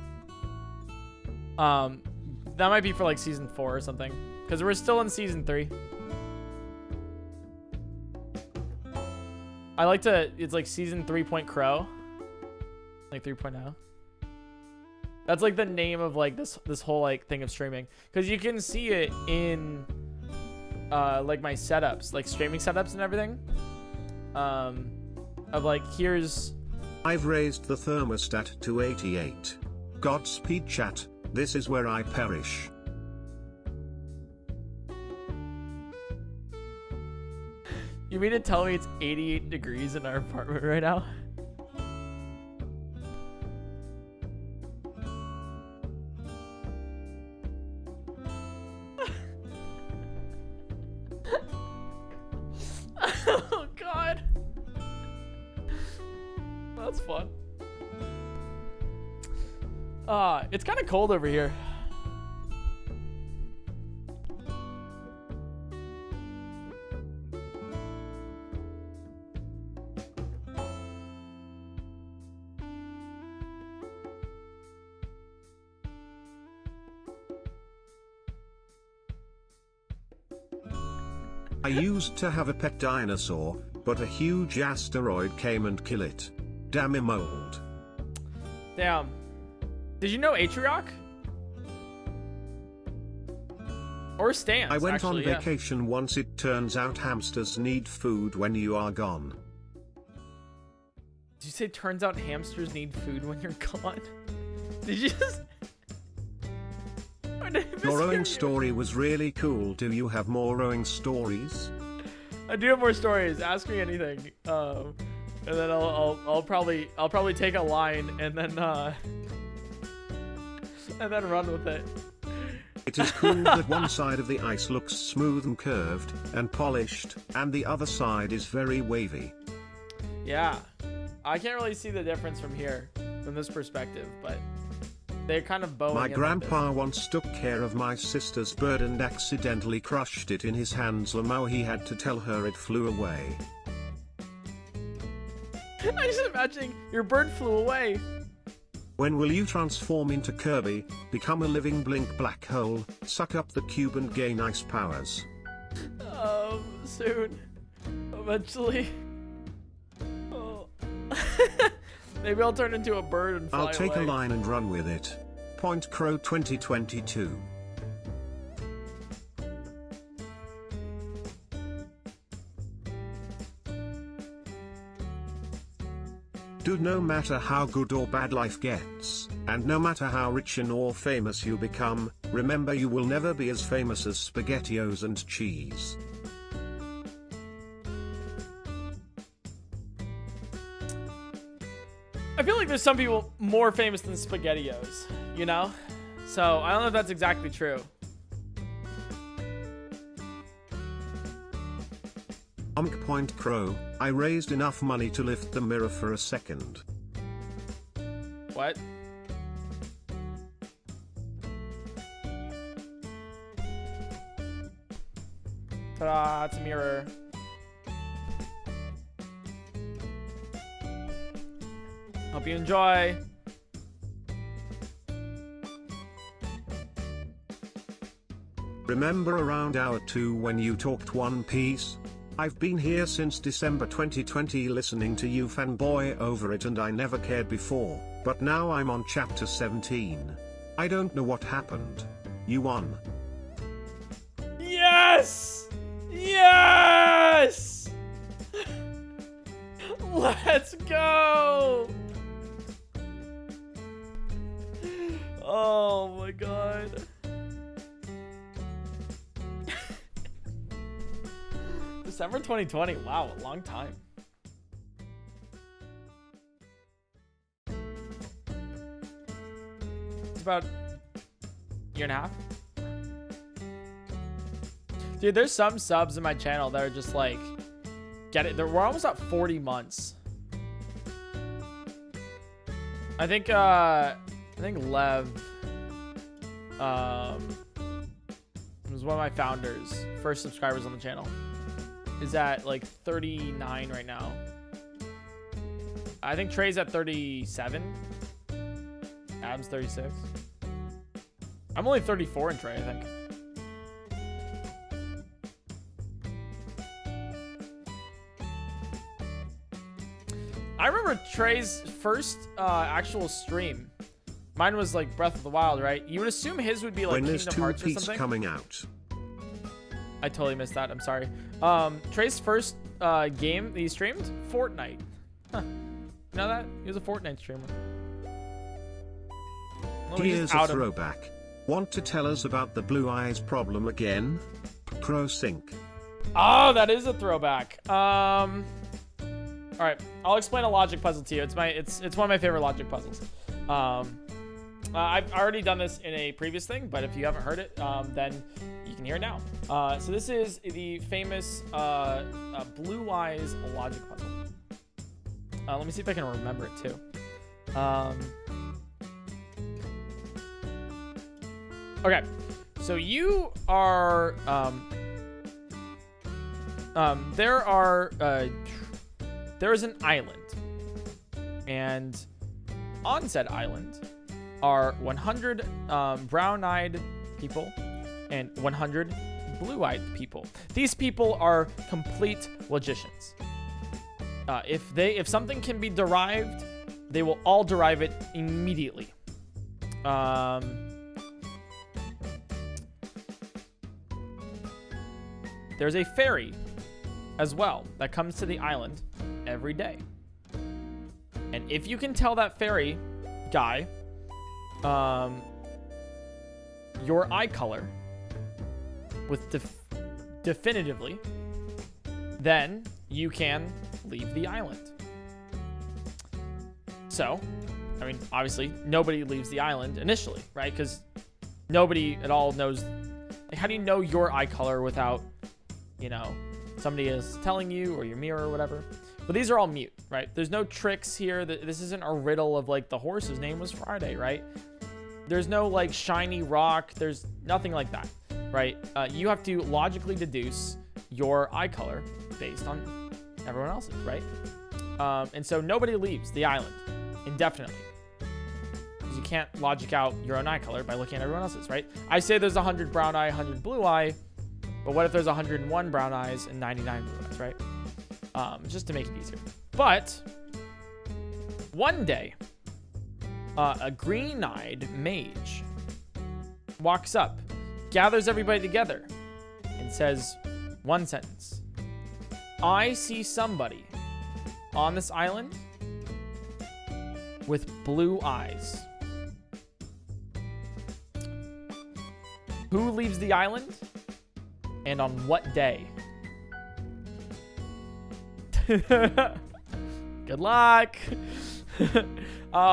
That might be for like season 4 or something, because we're still in season 3. I like to, it's like season 3 PointCrow, like 3.0. That's like the name of like this whole like thing of streaming, because you can see it in like my setups, like streaming setups and everything. Of like, here's, I've raised the thermostat to 88. Godspeed chat, this is where I perish. You mean to tell me it's 88 degrees in our apartment right now? Oh God. That's fun. It's kind of cold over here. I used to have a pet dinosaur, but a huge asteroid came and killed it. Damn it, mold. Damn. Did you know Atrioc? Or Stans, I went actually, on vacation once. It turns out hamsters need food when you are gone. Did you say turns out hamsters need food when you're gone? Did you just... Your rowing story was really cool. Do you have more rowing stories? I do have more stories. Ask me anything. And then I'll probably take a line and then run with it. It is cool that one side of the ice looks smooth and curved and polished, and the other side is very wavy. Yeah, I can't really see the difference from here, from this perspective, but they're kind of bowing. My in grandpa like once took care of my sister's bird and accidentally crushed it in his hands. Lamau, he had to tell her it flew away. I just imagine your bird flew away. When will you transform into Kirby, become a living blink black hole, suck up the cube and gain ice powers? Soon. Eventually. Oh. Maybe I'll turn into a bird and fly I'll take away. a line and run with it. PointCrow 2022. Dude, no matter how good or bad life gets, and no matter how rich and or famous you become, remember you will never be as famous as SpaghettiOs and cheese. I feel like there's some people more famous than SpaghettiOs, you know? So I don't know if that's exactly true. PointCrow, I raised enough money to lift the mirror for a second. What? Ta-da, it's a mirror. Hope you enjoy. Remember around hour 2 when you talked One Piece? I've been here since December 2020 listening to you fanboy over it and I never cared before, but now I'm on chapter 17. I don't know what happened. You won. Yes! Yes! Let's go! Oh my god. December 2020. Wow, a long time. It's about a year and a half. Dude, there's some subs in my channel that are just like get it. We're almost at 40 months. I think Lev was one of my founders, first subscribers on the channel, is at like 39 right now. I think Trey's at 37. Adam's 36. I'm only 34 in Trey, I think. I remember Trey's first actual stream. Mine was like Breath of the Wild, right? You would assume his would be like Kingdom Hearts or something. When is 2 Piece coming out? I totally missed that. I'm sorry. Trey's first game that he streamed, Fortnite. Huh. You know that? He was a Fortnite streamer. Well, here's a throwback. Want to tell us about the blue eyes problem again? Crow sync. Oh, that is a throwback. All right, I'll explain a logic puzzle to you. It's one of my favorite logic puzzles. I've already done this in a previous thing, but if you haven't heard it, then you can hear it now. So this is the famous blue eyes logic puzzle. Let me see if I can remember it too. Okay, so you are there is an island, and on said island are 100 brown-eyed people and 100 blue-eyed people. These people are complete logicians. If something can be derived, they will all derive it immediately. There's a fairy as well that comes to the island every day. And if you can tell that fairy guy your eye color with definitively, then you can leave the island. So, I mean, obviously, nobody leaves the island initially, right? Because nobody at all knows. Like, how do you know your eye color without, you know, somebody is telling you, or your mirror or whatever? But these are all mute, right? There's no tricks here. This isn't a riddle of like the horse's name was Friday, right? There's no like shiny rock. There's nothing like that, right? You have to logically deduce your eye color based on everyone else's, right? And so nobody leaves the island indefinitely, because you can't logic out your own eye color by looking at everyone else's, right? I say there's 100 brown eye, 100 blue eye, but what if there's 101 brown eyes and 99 blue eyes, right? Just to make it easier. But one day, a green-eyed mage walks up, gathers everybody together, and says one sentence: I see somebody on this island with blue eyes. Who leaves the island and on what day? Good luck. In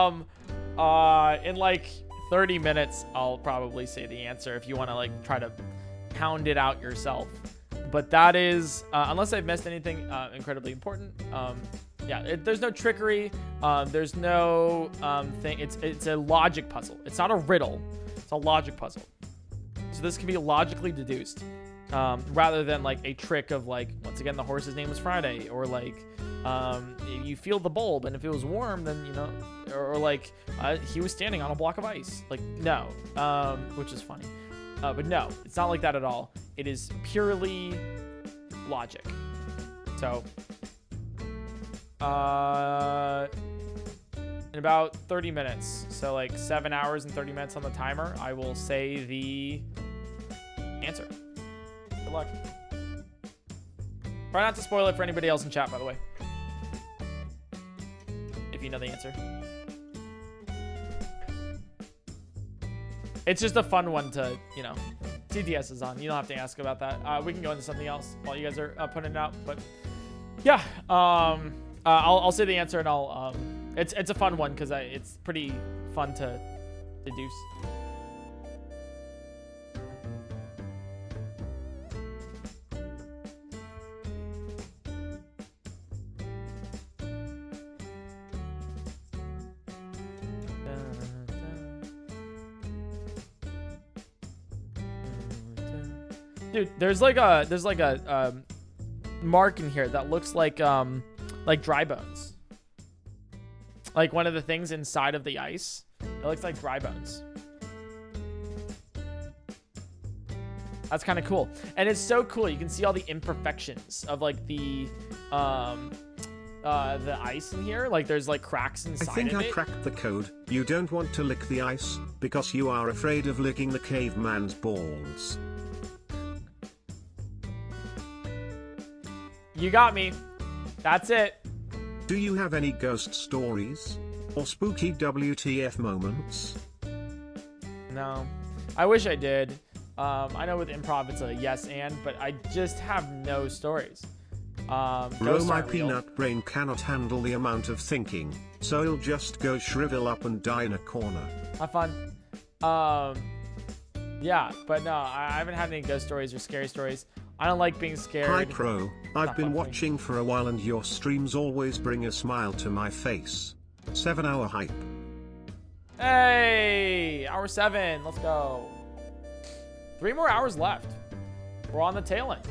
like 30 minutes, I'll probably say the answer if you want to like try to pound it out yourself. But that is, unless I've missed anything incredibly important, yeah, there's no trickery. There's no thing. It's a logic puzzle. It's not a riddle. It's a logic puzzle. So this can be logically deduced, rather than like a trick of like, once again, the horse's name was Friday, or like you feel the bulb, and if it was warm, then you know, or like he was standing on a block of ice. Like, no, which is funny. But no, it's not like that at all. It is purely logic. So, in about 30 minutes, so like 7 hours and 30 minutes on the timer, I will say the answer. Good luck. Try not to spoil it for anybody else in chat, by the way, if you know the answer. It's just a fun one to, you know, TTS is on. You don't have to ask about that. We can go into something else while you guys are putting it out. But yeah, I'll say the answer, and I'll it's a fun one because it's pretty fun to deduce. Dude, there's like a mark in here that looks like dry bones. Like one of the things inside of the ice. It looks like dry bones. That's kind of cool. And it's so cool. You can see all the imperfections of like the ice in here. Like there's like cracks inside of it. I think I cracked the code. You don't want to lick the ice because you are afraid of licking the caveman's balls. You got me. That's it. Do you have any ghost stories? Or spooky WTF moments? No. I wish I did. I know with improv it's a yes and, but I just have no stories. Bro, my peanut brain cannot handle the amount of thinking, so it'll just go shrivel up and die in a corner. Have fun. Yeah, but no, I haven't had any ghost stories or scary stories. I don't like being scared. Hi Crow, I've been watching for a while and your streams always bring a smile to my face. 7-hour hype. Hey, hour 7, let's go. 3 more hours left. We're on the tail end.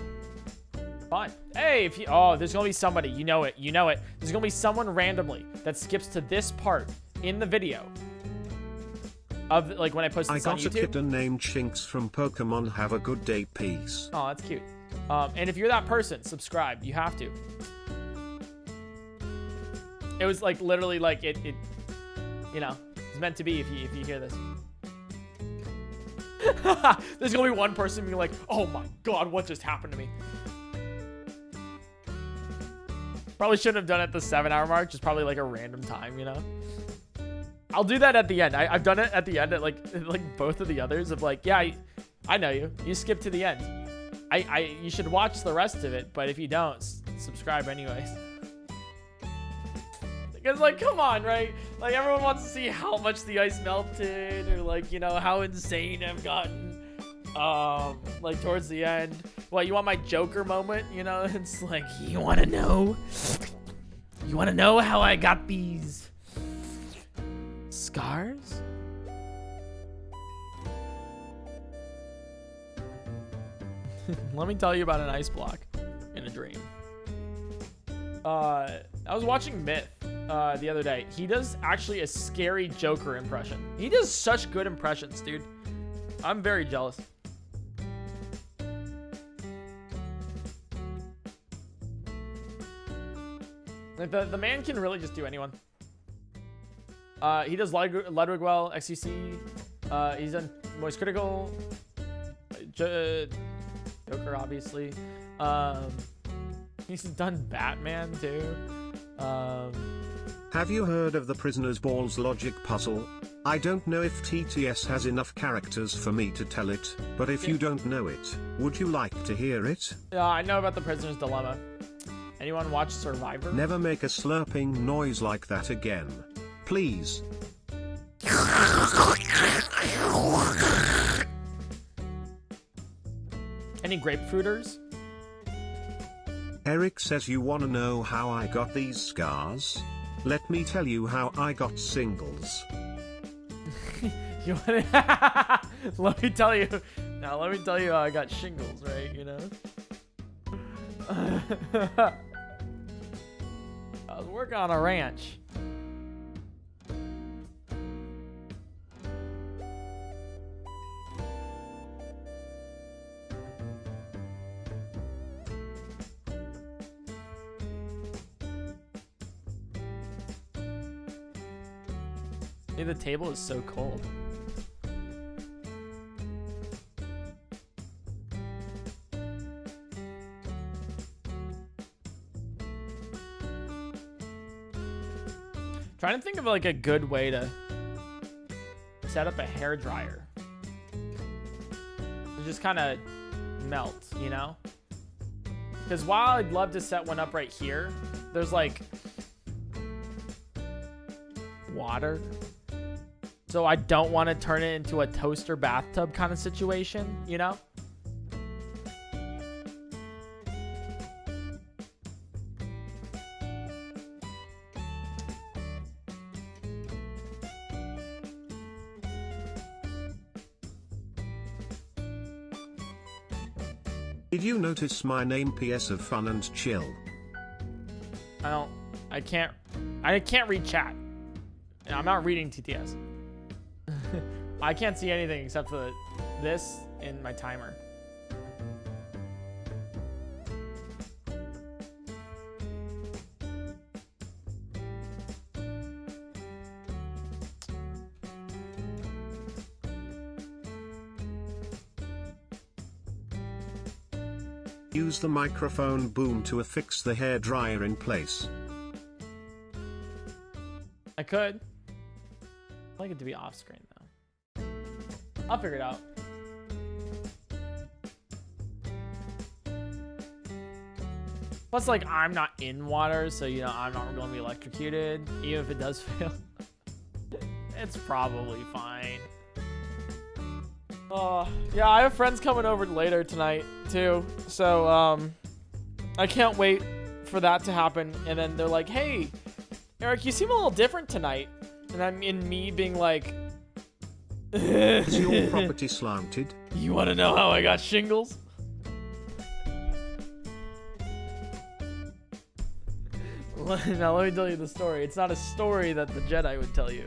Fine. Hey, if you, oh, there's gonna be somebody, you know it. There's gonna be someone randomly that skips to this part in the video of like when I post this on YouTube. I got a kitten named Shinx from Pokemon. Have a good day, peace. Oh, that's cute. And if you're that person, subscribe. You have to. It was like literally like it you know, it's meant to be if you hear this. There's gonna be one person being like, oh my god, what just happened to me? Probably shouldn't have done it at the 7-hour mark, just probably like a random time, you know? I'll do that at the end. I've done it at the end at like both of the others of like, yeah, I know you. You skip to the end. You should watch the rest of it, but if you don't, subscribe anyways. Because like, come on, right? Like everyone wants to see how much the ice melted or like, you know, how insane I've gotten. Like towards the end. What, you want my Joker moment? You know, it's like, you want to know? You want to know how I got these scars? Let me tell you about an ice block in a dream. I was watching Myth the other day. He does actually a scary Joker impression. He does such good impressions, dude. I'm very jealous. Like the man can really just do anyone. He does Ludwig well, XUC. He's done Moist Critical. Joker, obviously. He's done Batman too. Have you heard of the Prisoner's Balls logic puzzle? I don't know if TTS has enough characters for me to tell it, but if you don't know it, would you like to hear it? Yeah, I know about the Prisoner's Dilemma. Anyone watch Survivor? Never make a slurping noise like that again. Please. Any grapefruiters? Eric says you wanna know how I got these scars? Let me tell you how I got singles. You wanna let me tell you. Now let me tell you how I got shingles, right? You know? I was working on a ranch. Hey, the table is so cold. Trying to think of like a good way to set up a hair dryer. Just kind of melt, you know? Because while I'd love to set one up right here, there's like water. So I don't want to turn it into a toaster bathtub kind of situation, you know? Did you notice my name PS of fun and chill? I can't read chat. I'm not reading TTS. I can't see anything except for this in my timer. Use the microphone boom to affix the hairdryer in place. I could. I'd like it to be off screen though. I'll figure it out. Plus, like, I'm not in water, so, you know, I'm not going to be electrocuted. Even if it does fail. It's probably fine. Yeah, I have friends coming over later tonight, too. So, I can't wait for that to happen. And then they're like, hey, Eric, you seem a little different tonight. And I'm in me being like... Is your property slanted? You want to know how I got shingles? Now let me tell you the story. It's not a story that the Jedi would tell you.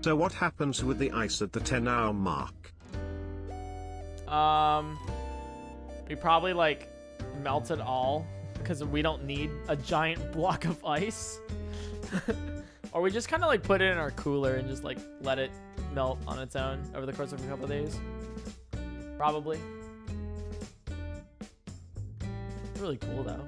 So what happens with the ice at the 10-hour mark? We probably like melt it all because we don't need a giant block of ice. Or we just kind of like put it in our cooler and just like let it melt on its own over the course of a couple of days. Probably. It's really cool though.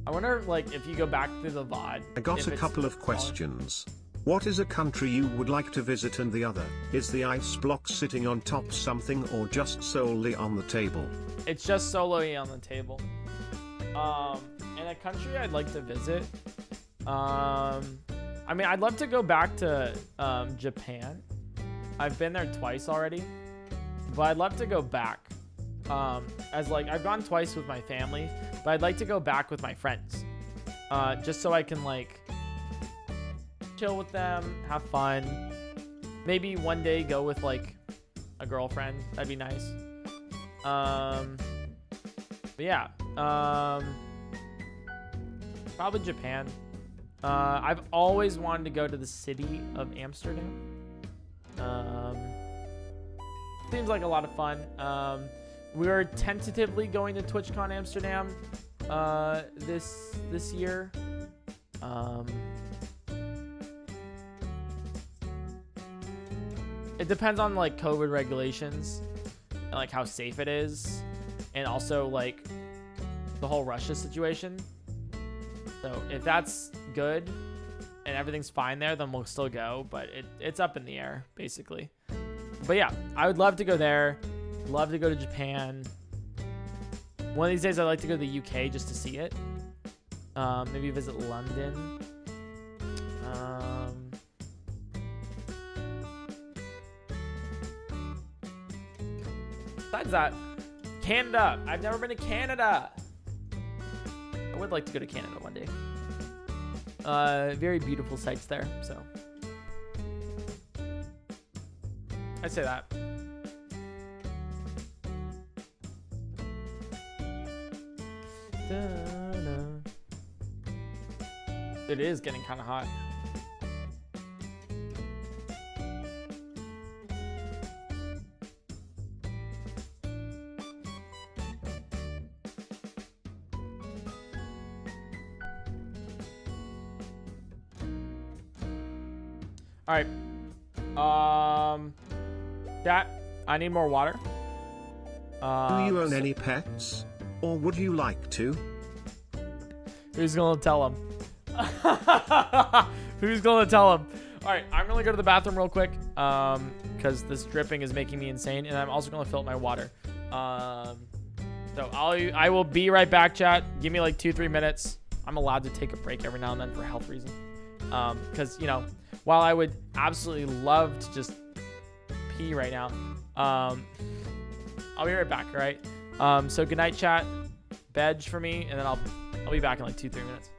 I wonder like if you go back through the VOD. I got a couple of questions. What is a country you would like to visit, and the other, is the ice block sitting on top something or just solely on the table? It's just solely on the table. In a country I'd like to visit, I mean, I'd love to go back to Japan. I've been there twice already, but I'd love to go back. As like, I've gone twice with my family, but I'd like to go back with my friends, just so I can like chill with them, have fun. Maybe one day go with like a girlfriend. That'd be nice. But yeah, probably Japan. I've always wanted to go to the city of Amsterdam. Seems like a lot of fun. We're tentatively going to TwitchCon Amsterdam this year. It depends on like COVID regulations and like how safe it is, and also like the whole Russia situation. So if that's good and everything's fine there, then we'll still go, but it's up in the air basically. But yeah, I would love to go there. Love to go to Japan. One of these days I'd like to go to the UK just to see it. Maybe visit London. Besides that, Canada. I've never been to Canada. I would like to go to Canada one day. Very beautiful sights there, so I'd say that. It is getting kind of hot. All right. Chat, I need more water. Do you own any pets? Or would you like to? Who's gonna tell him? Who's gonna tell him? All right, I'm gonna go to the bathroom real quick, because this dripping is making me insane, and I'm also gonna fill up my water. So I will be right back, chat. Give me like 2-3 minutes. I'm allowed to take a break every now and then for health reasons. Because you know, while I would absolutely love to just pee right now, I'll be right back. All right. So good night, chat. Veg for me, and then I'll be back in like 2-3 minutes.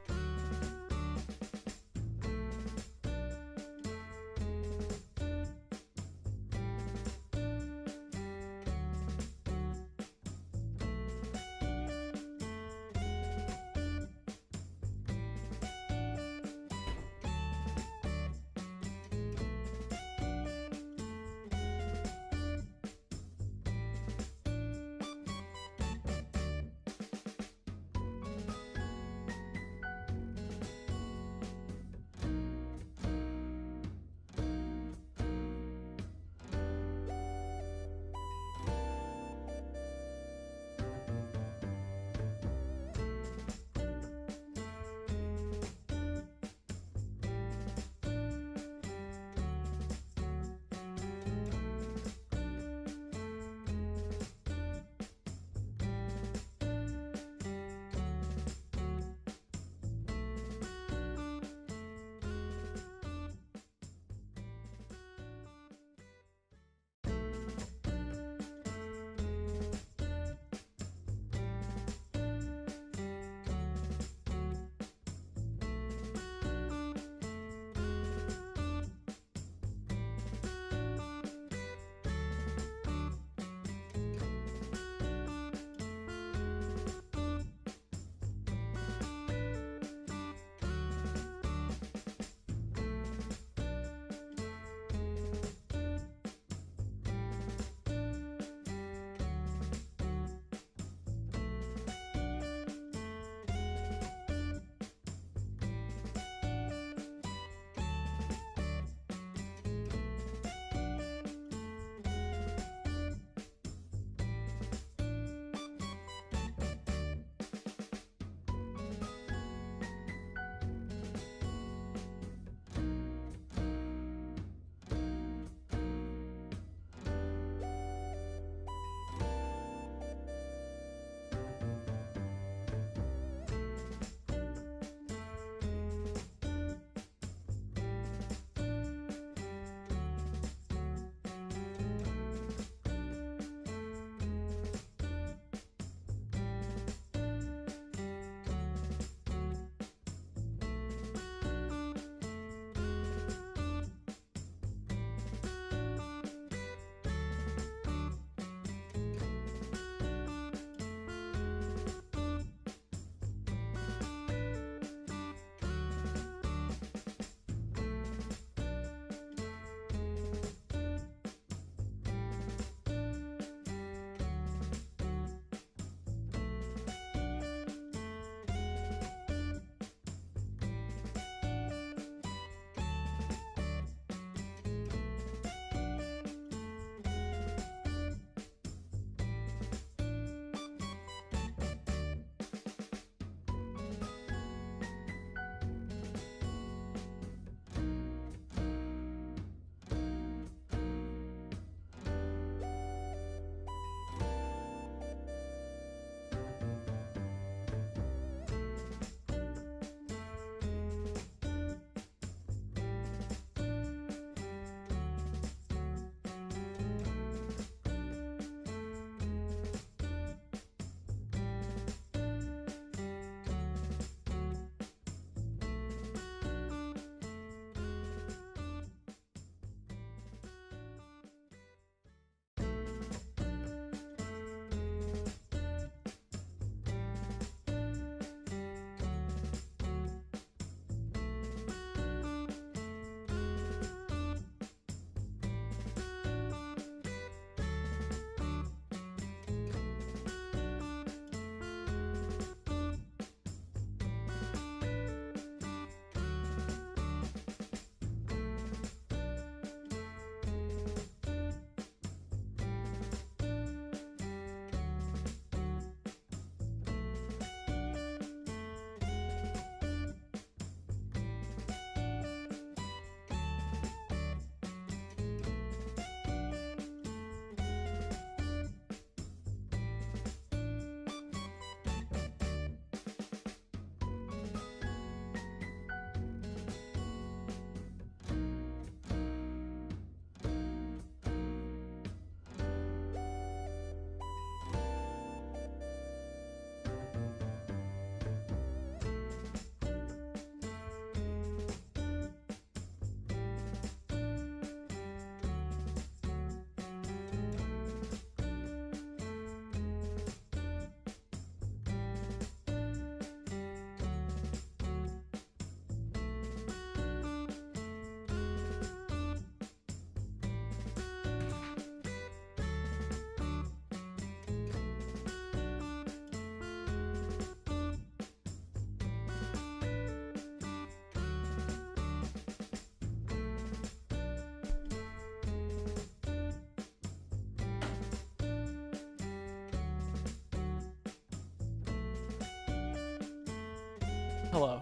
Hello.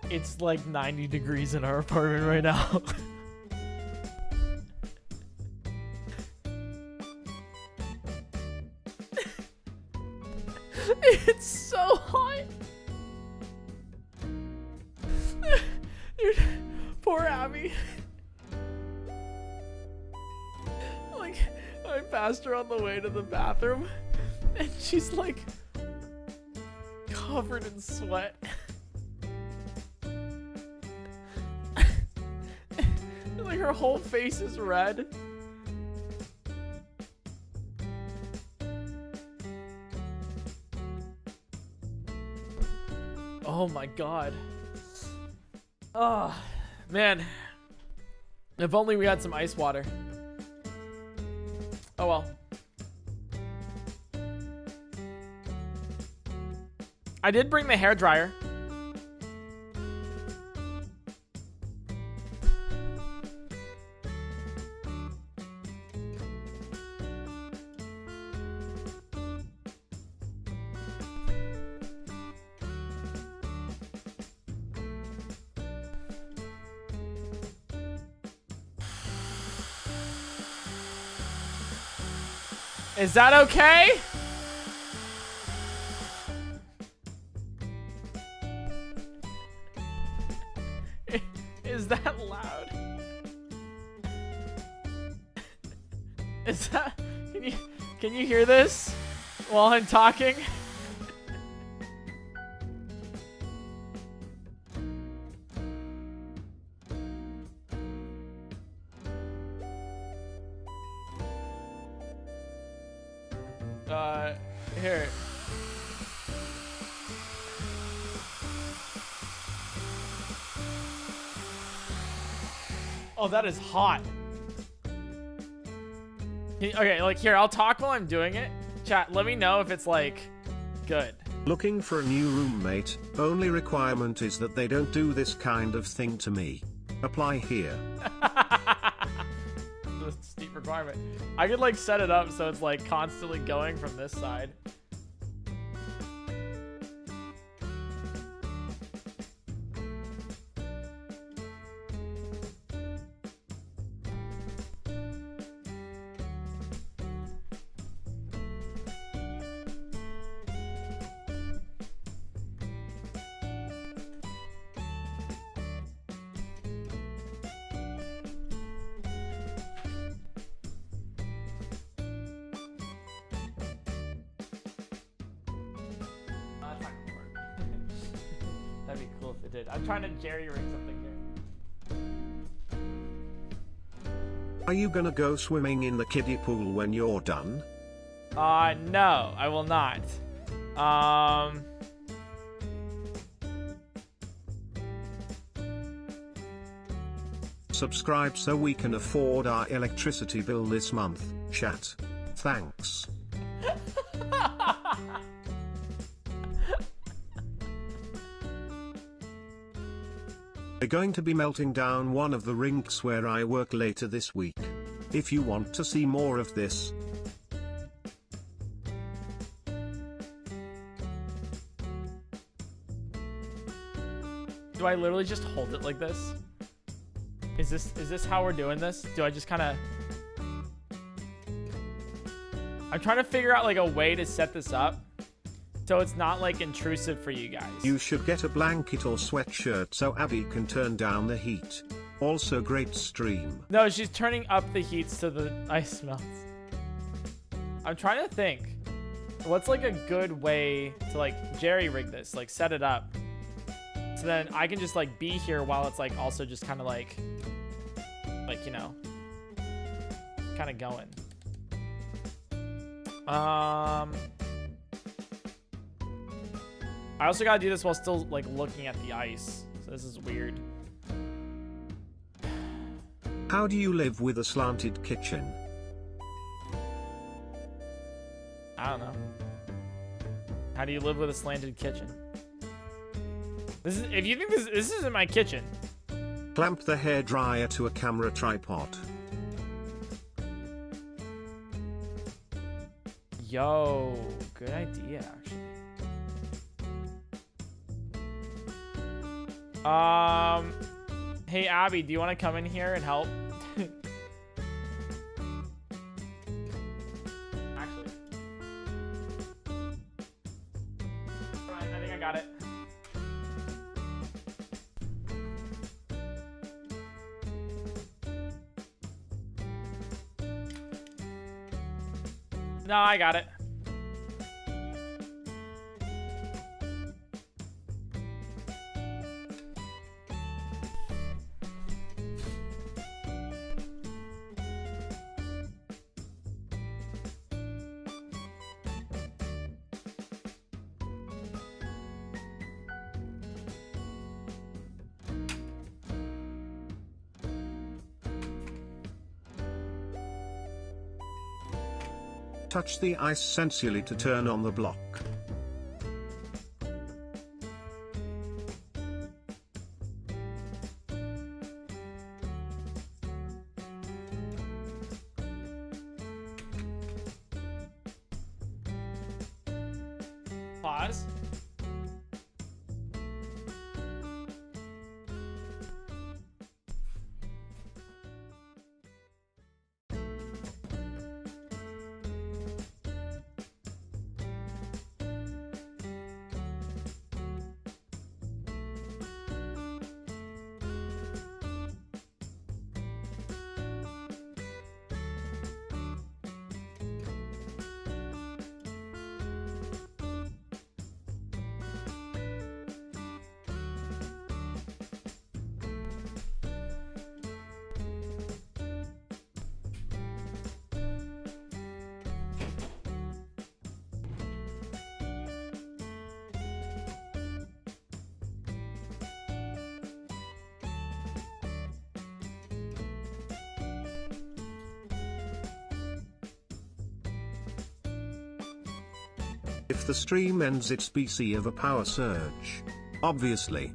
It's like 90 degrees in our apartment right now. It's so hot. Dude, poor Abby. Like, I passed her on the way to the bathroom, and she's like covered in sweat. Like her whole face is red. Oh my god. Oh, man. If only we had some ice water. Oh well. I did bring the hairdryer. Is that okay? Is that loud? Is that, can you hear this while I'm talking? Here. Oh, that is hot. Okay, like here, I'll talk while I'm doing it. Chat, let me know if it's like good. Looking for a new roommate, only requirement is that they don't do this kind of thing to me. Apply here. That's a steep requirement. I could like set it up so it's like constantly going from this side. That'd be cool if it did. I'm trying to jerry-rig something here. Are you gonna go swimming in the kiddie pool when you're done? No, I will not. Subscribe so we can afford our electricity bill this month, chat. Thanks. We're going to be melting down one of the rinks where I work later this week. If you want to see more of this, do I literally just hold it like this? Is this how we're doing this? Do I just kind of... I'm trying to figure out like a way to set this up so it's not like intrusive for you guys. you should get a blanket or sweatshirt so Abby can turn down the heat. Also great stream. No, she's turning up the heats to the ice melts. I'm trying to think. What's like a good way to like jerry-rig this? Like set it up. So then I can just like be here while it's like also just kind of like, you know, kind of going. I also gotta do this while still like looking at the ice. So this is weird. How do you live with a slanted kitchen? I don't know. How do you live with a slanted kitchen? This is, if you think this isn't my kitchen. Clamp the hairdryer to a camera tripod. Yo, good idea, actually. Hey, Abby, do you want to come in here and help? Actually. Alright, I think I got it. No, I got it. Touch the ice sensually to turn on the block. Pause. If the stream ends, it's BC of a power surge. Obviously.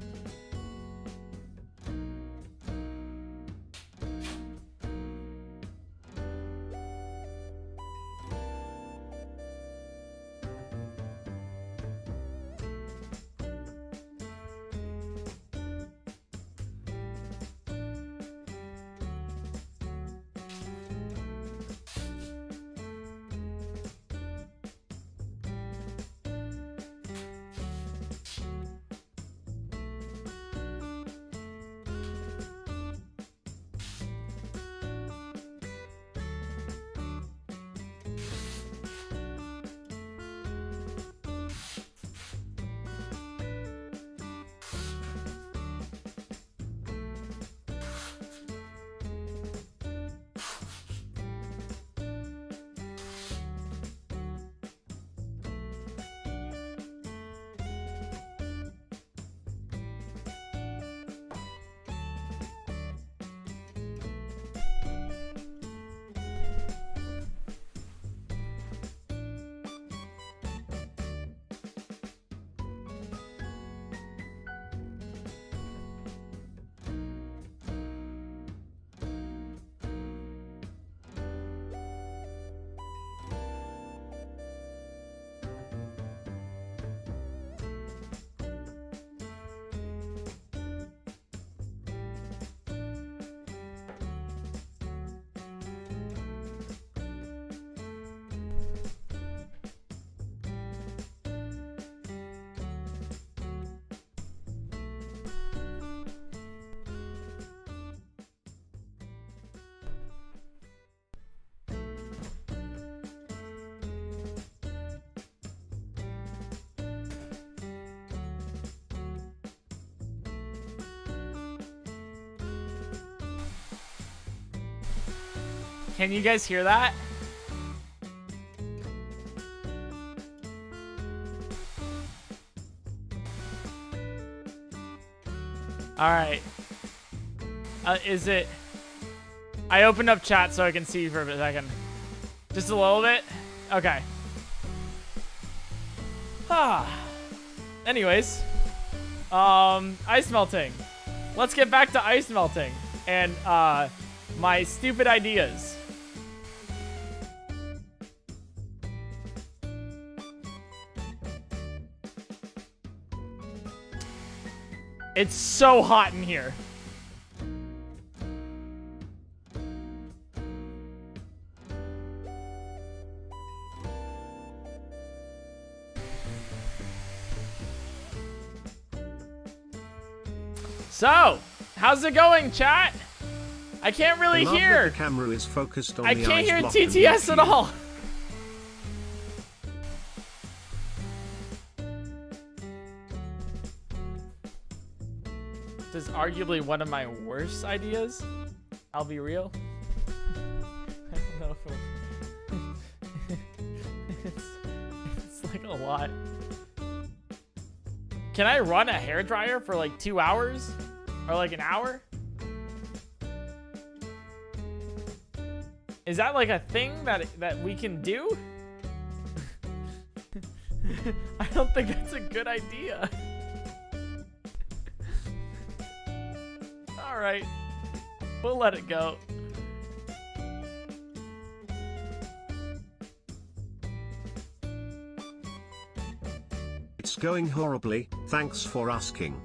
Can you guys hear that? All right. Is it... I opened up chat so I can see for a second. Just a little bit? Okay. Anyways. Ice melting. Let's get back to ice melting. And, my stupid ideas. It's so hot in here. So, how's it going, chat? I can't really hear. The camera is focused on I the can't ice hear block TTS at all. This is arguably one of my worst ideas. I'll be real. I don't know if it's like a lot. Can I run a hairdryer for like 2 hours? Or like an hour? Is that like a thing that we can do? I don't think that's a good idea. All right, we'll let it go. It's going horribly, thanks for asking.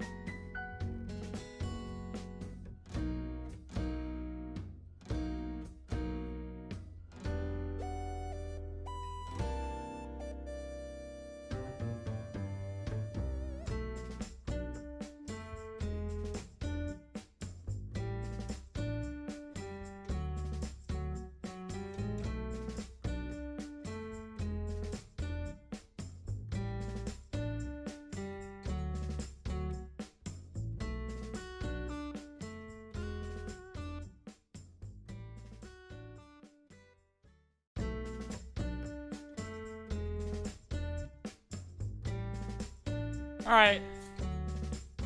All right.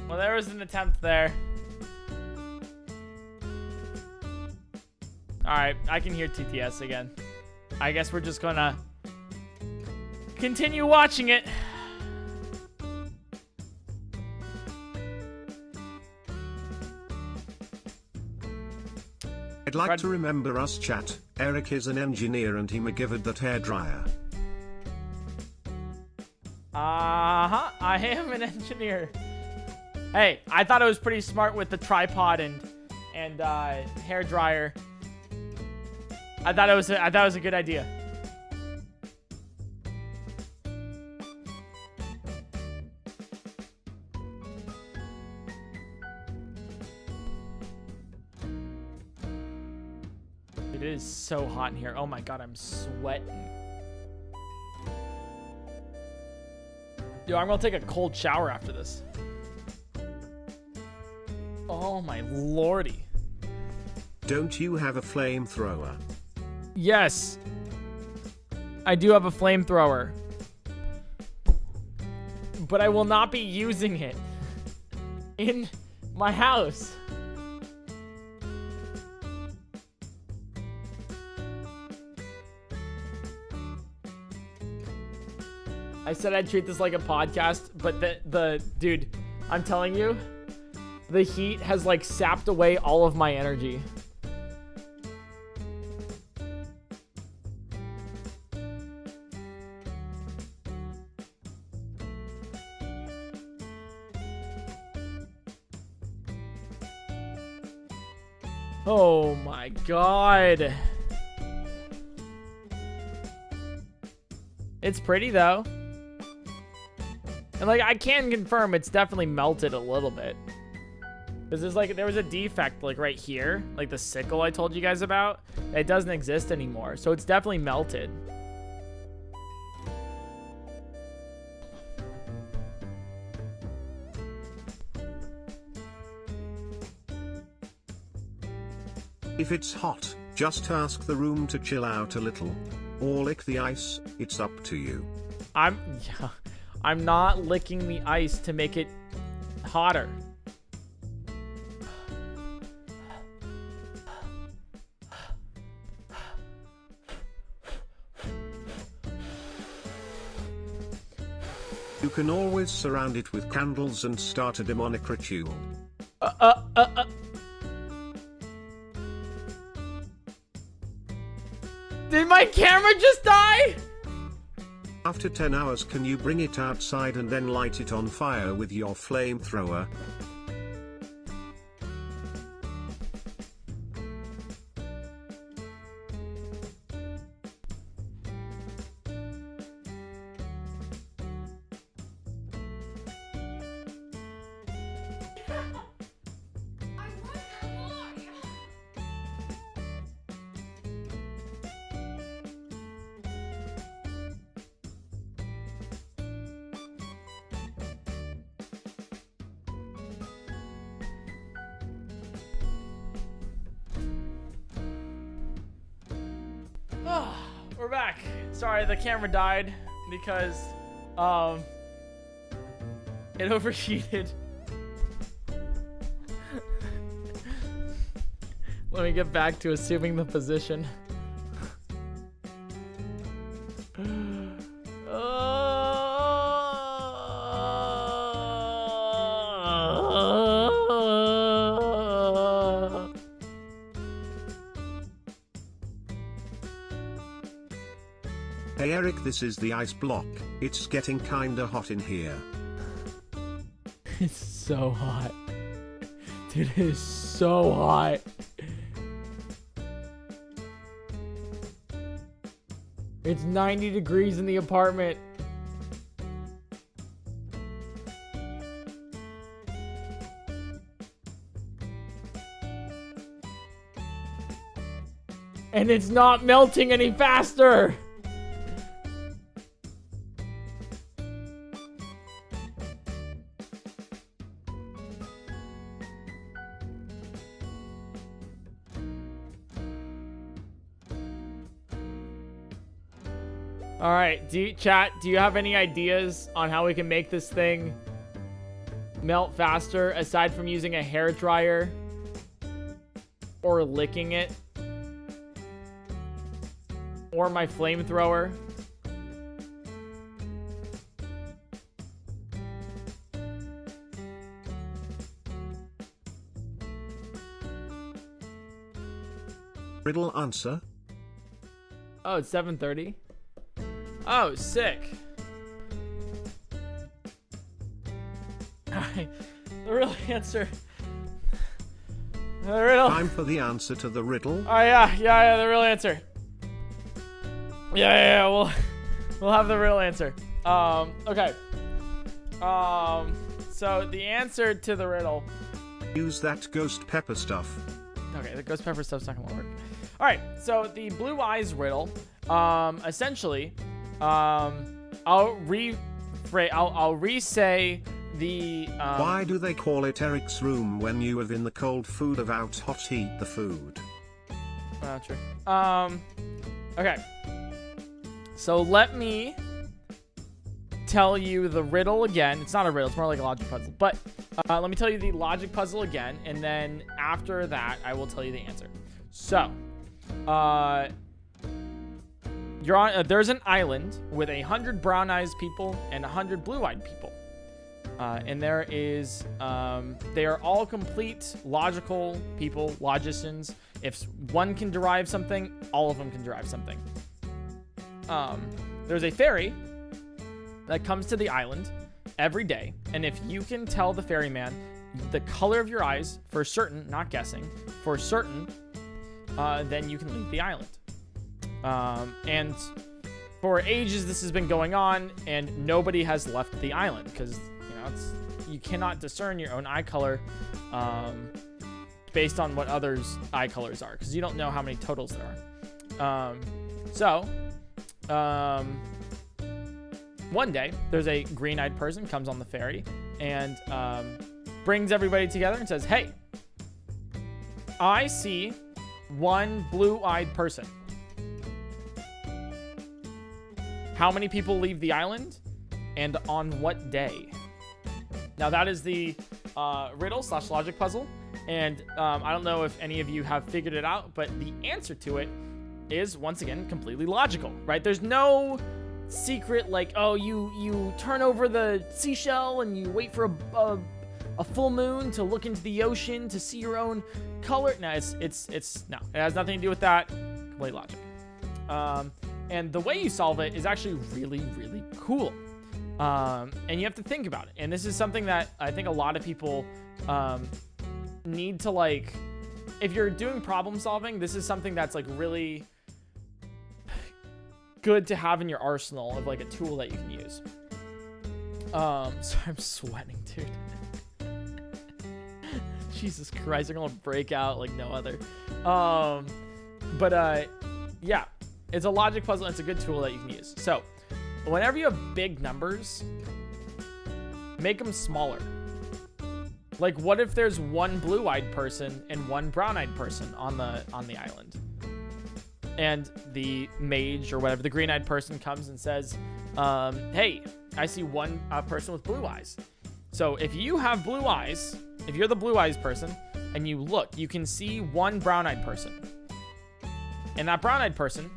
Well, there was an attempt there. All right, I can hear TTS again. I guess we're just gonna continue watching it. I'd like to remember us, chat. Eric is an engineer and he McGivered that hairdryer. I am an engineer. Hey, I thought it was pretty smart with the tripod and hair dryer. I thought it was a good idea. It is so hot in here. Oh my god, I'm sweating. Yo, I'm gonna take a cold shower after this. Oh my lordy. Don't you have a flamethrower? Yes. I do have a flamethrower. But I will not be using it in my house. I said I'd treat this like a podcast, but the dude, I'm telling you, the heat has like sapped away all of my energy. Oh my god. It's pretty though. And like I can confirm it's definitely melted a little bit. Cause there's like there was a defect like right here, like the sickle I told you guys about. It doesn't exist anymore. So it's definitely melted. If it's hot, just ask the room to chill out a little. Or lick the ice, it's up to you. I'm not licking the ice to make it hotter. You can always surround it with candles and start a demonic ritual. Did my camera just die? After 10 hours, can you bring it outside and then light it on fire with your flamethrower? we're back. Sorry, the camera died because it overheated. Let me get back to assuming the position. Hey Eric, this is the ice block. It's getting kinda hot in here. It's so hot. Dude, it is so hot. It's 90 degrees in the apartment. And it's not melting any faster. All right, chat, do you have any ideas on how we can make this thing melt faster aside from using a hair dryer or licking it or my flamethrower? Riddle answer. Oh, it's 7:30. Oh, sick. Alright, the real answer. The riddle. Time for the answer to the riddle. Oh yeah, the real answer. Yeah, we'll have the real answer. Okay. So the answer to the riddle. Use that ghost pepper stuff. Okay, the ghost pepper stuff's not gonna work. All right, so the blue eyes riddle, essentially, I'll re-say the. Why do they call it Eric's room when you have in the cold food of out hot heat the food? True. Okay. So let me tell you the riddle again. It's not a riddle, it's more like a logic puzzle. But let me tell you the logic puzzle again, and then after that, I will tell you the answer. So, you're on. There's an island with 100 brown-eyed people and 100 blue-eyed people, and there is. They are all complete logical people, logicians. If one can derive something, all of them can derive something. There's a fairy that comes to the island every day, and if you can tell the ferryman the color of your eyes for certain, not guessing, for certain, then you can leave the island. And for ages this has been going on, and nobody has left the island because you cannot discern your own eye color based on what others' eye colors are, because you don't know how many totals there are. One day there's a green-eyed person comes on the ferry and brings everybody together and says, "Hey, I see one blue-eyed person. How many people leave the island and on what day?" Now that is the riddle / logic puzzle, and I don't know if any of you have figured it out, but the answer to it is, once again, completely logical, right? There's no secret like, oh, you turn over the seashell and you wait for a full moon to look into the ocean to see your own color. No, it's no, it has nothing to do with that. Complete logic. And the way you solve it is actually really, really cool. And you have to think about it. And this is something that I think a lot of people need to, like, if you're doing problem solving, this is something that's like really good to have in your arsenal of like a tool that you can use. So I'm sweating, dude. Jesus Christ, I'm gonna break out like no other. Yeah, it's a logic puzzle and it's a good tool that you can use. So whenever you have big numbers, make them smaller. Like, what if there's one blue-eyed person and one brown-eyed person on the island? and the mage or whatever, the green-eyed person comes and says, hey, I see one person with blue eyes. So if you have blue eyes, if you're the blue eyes person and you look, you can see one brown-eyed person. And that brown-eyed person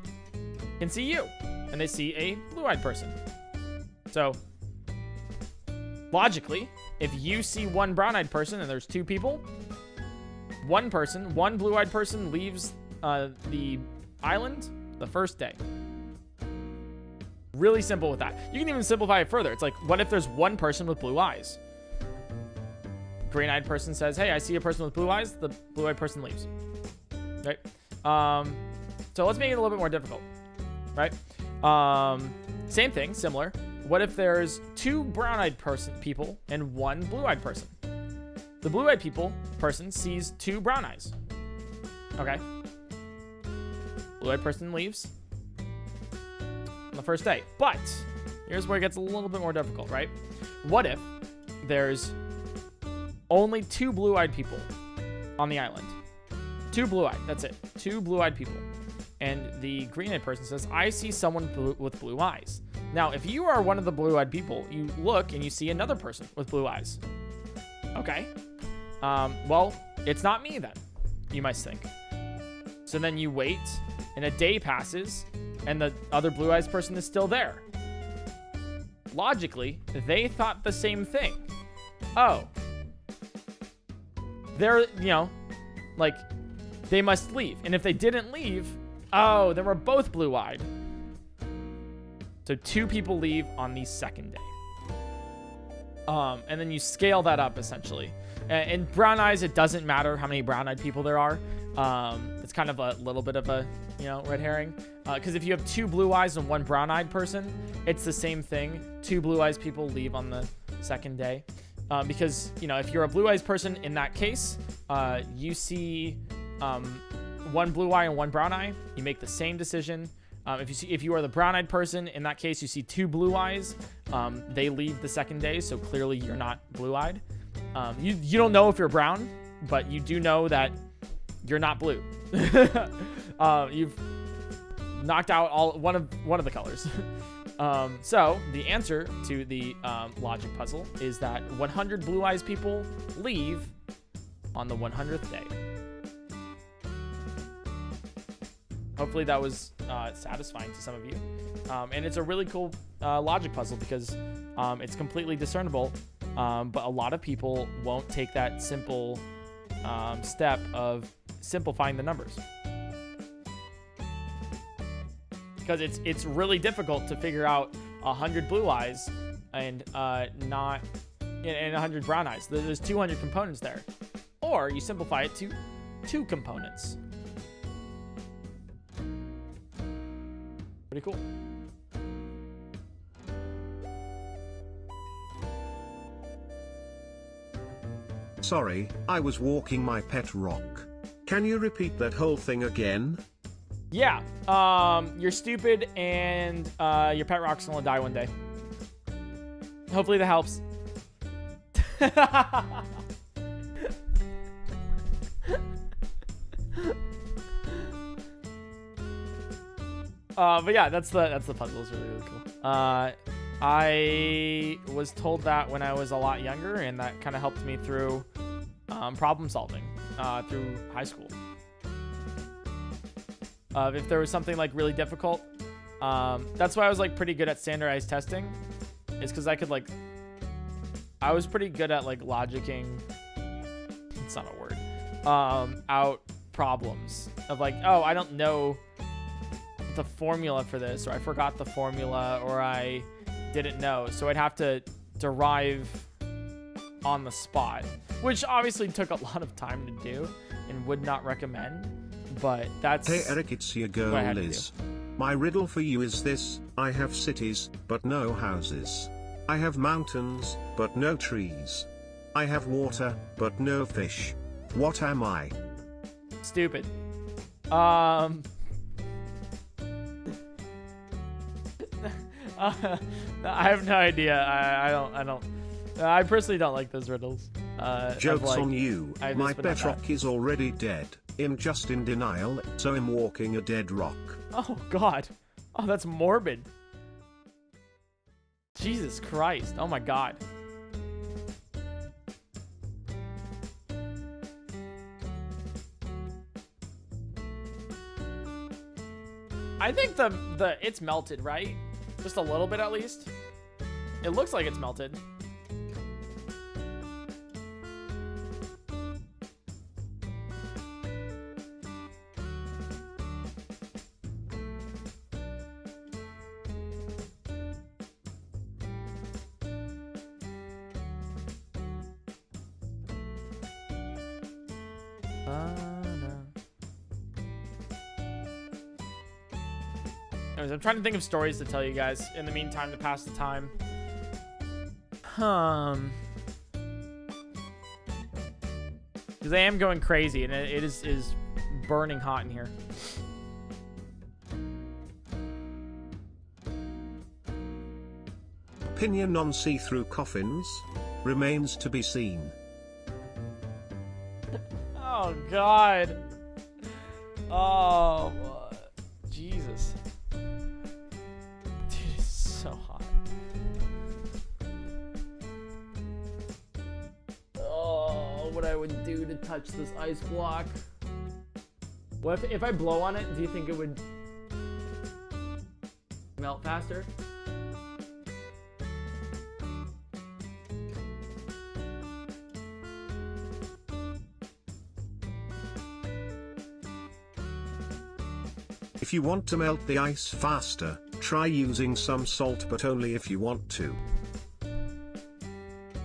can see you, and they see a blue-eyed person. So logically, if you see one brown-eyed person and there's two people, one blue-eyed person leaves the island the first day. Really simple with that. You can even simplify it further. It's like, what if there's one person with blue eyes? Green-eyed person says, hey, I see a person with blue eyes. The blue-eyed person leaves. Right? So let's make it a little bit more difficult. Right? Same thing, similar. What if there's two brown-eyed people and one blue-eyed person? The blue-eyed person sees two brown eyes. Okay. Blue-eyed person leaves on the first day. But here's where it gets a little bit more difficult, right? What if there's only two blue-eyed people on the island? Two blue-eyed, that's it. Two blue-eyed people. And the green-eyed person says, I see someone with blue eyes. Now, if you are one of the blue-eyed people, you look and you see another person with blue eyes. Okay. Well, it's not me then, you might think. So then you wait, and a day passes, and the other blue eyes person is still there. Logically, they thought the same thing. Oh. They're, like, they must leave. And if they didn't leave, oh, then we're both blue-eyed. So two people leave on the second day. And then you scale that up, essentially. And brown eyes, it doesn't matter how many brown-eyed people there are. It's kind of a little bit of a, red herring. Because if you have two blue eyes and one brown-eyed person, it's the same thing. Two blue eyes people leave on the second day. Because, if you're a blue eyes person, in that case, you see one blue eye and one brown eye. You make the same decision. If you are the brown-eyed person, in that case, you see two blue eyes. They leave the second day, so clearly you're not blue-eyed. You don't know if you're brown, but you do know that you're not blue. You've knocked out one of the colors. So the answer to the logic puzzle is that 100 blue eyes people leave on the 100th day. Hopefully that was satisfying to some of you. And it's a really cool logic puzzle because it's completely discernible, but a lot of people won't take that simple step of simplifying the numbers. Because it's really difficult to figure out 100 blue eyes and 100 brown eyes. There's 200 components there. Or you simplify it to 2 components. Pretty cool. Sorry, I was walking my pet rock. Can you repeat that whole thing again? Yeah, you're stupid and your pet rock's gonna die one day. Hopefully that helps. But yeah, that's the puzzle. It's really, really cool. I was told that when I was a lot younger, and that kind of helped me through problem solving through high school. If there was something like really difficult, that's why I was like pretty good at standardized testing. Is because I was pretty good at like logicking. It's not a word. Out problems of like, oh, I don't know the formula for this, or I forgot the formula, or I didn't know, so I'd have to derive on the spot, which obviously took a lot of time to do and would not recommend, but that's Hey Eric, it's your girl Liz. My riddle for you is this: I have cities but no houses, I have mountains but no trees, I have water but no fish. What am I? Stupid. I have no idea. I personally don't like those riddles. Joke's on you. My bedrock is already dead. just in denial, so I'm walking a dead rock. Oh, God. Oh, that's morbid. Jesus Christ. Oh, my God. I think it's melted, right? Just a little bit at least. It looks like it's melted. Anyways, I'm trying to think of stories to tell you guys in the meantime to pass the time. Because I am going crazy and it is burning hot in here. Opinion on see-through coffins remains to be seen. Oh, God. Oh, Jesus. Dude, it's so hot. Oh, what I would do to touch this ice block. What if I blow on it, do you think it would melt faster? If you want to melt the ice faster, try using some salt, but only if you want to.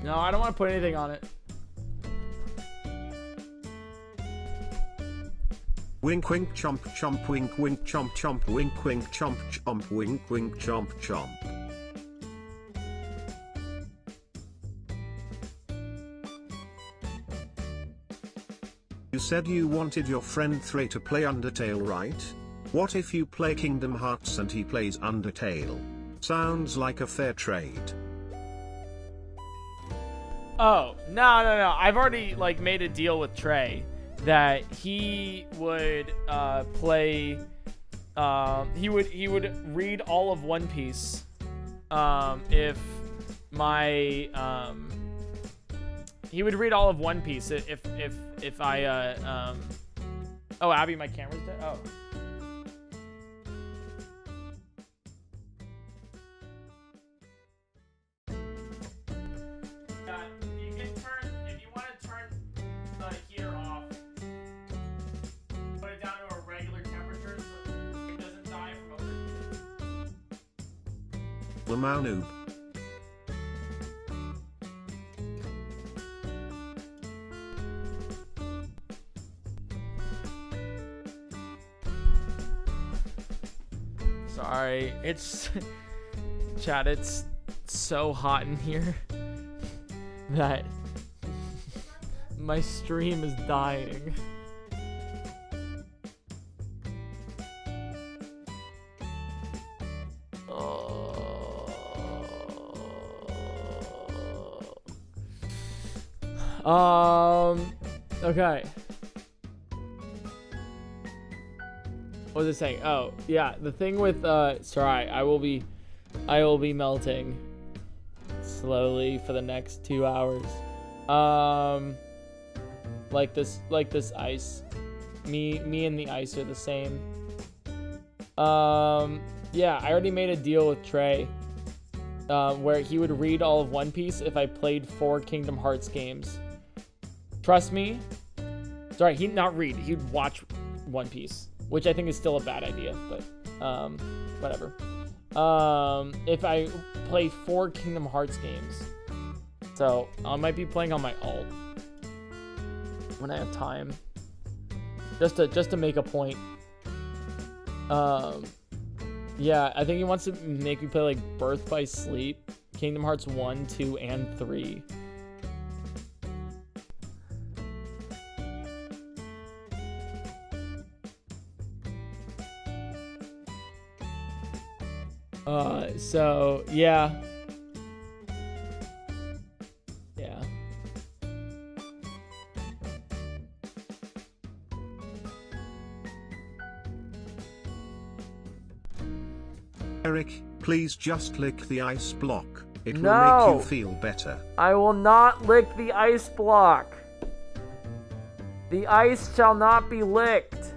No, I don't want to put anything on it. Wink wink chomp chomp wink wink chomp chomp wink wink chomp chomp wink wink chomp chomp. You said you wanted your friend Thray to play Undertale, right? What if you play Kingdom Hearts and he plays Undertale? Sounds like a fair trade. Oh, no. I've already, like, made a deal with Trey that he would play... he would read all of One Piece if my... he would read all of One Piece if I... Oh, Abby, my camera's dead? Oh. Lamau noob. Sorry, it's Chad, it's so hot in here that my stream is dying. Okay. What was it saying? Oh, yeah, the thing with sorry, I will be melting slowly for the next 2 hours. Like this ice. Me and the ice are the same. Yeah, I already made a deal with Trey where he would read all of One Piece if I played 4 Kingdom Hearts games. Trust me. Sorry, he'd not read. He'd watch One Piece, which I think is still a bad idea, but whatever. If I play 4 Kingdom Hearts games, so I might be playing on my alt when I have time, just to make a point. Yeah, I think he wants to make me play like Birth by Sleep, Kingdom Hearts 1, 2, and 3. So yeah. Eric, please just lick the ice block. It will No. make you feel better. I will not lick the ice block. The ice shall not be licked.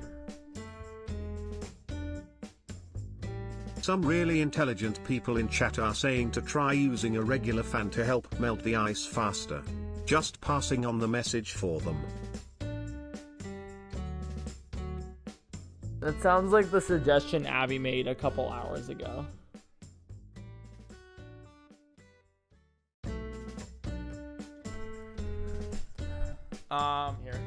Some really intelligent people in chat are saying to try using a regular fan to help melt the ice faster. Just passing on the message for them. That sounds like the suggestion Abby made a couple hours ago. Here.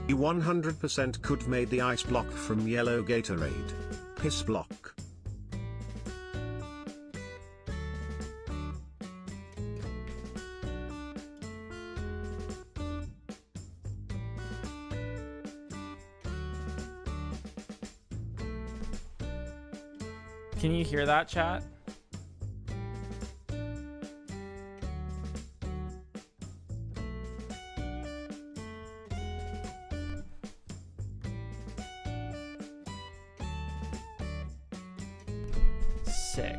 You 100% could made the ice block from yellow Gatorade. Piss block. Can you hear that, chat? Sick.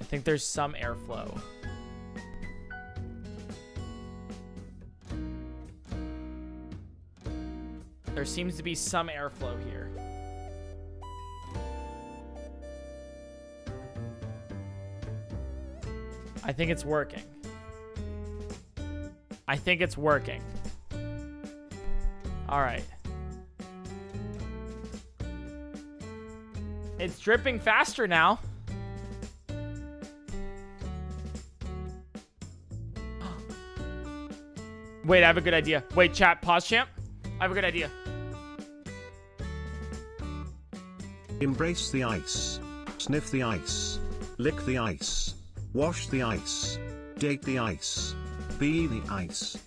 I think there's some airflow. There seems to be some airflow here. I think it's working. I think it's working. All right. It's dripping faster now. Wait, I have a good idea. Wait, chat, pause, champ. I have a good idea. Embrace the ice. Sniff the ice. Lick the ice. Wash the ice. Date the ice. Be the ice.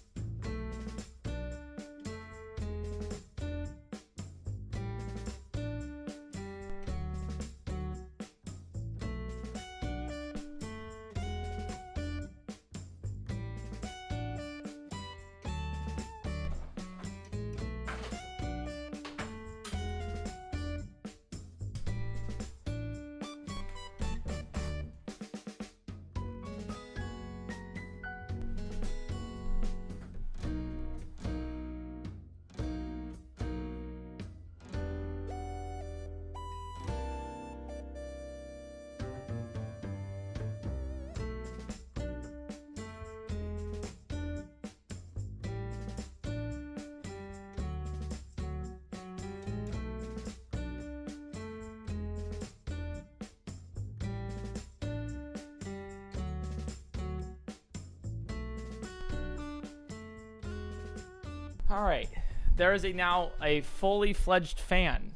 All right, there is now a fully fledged fan,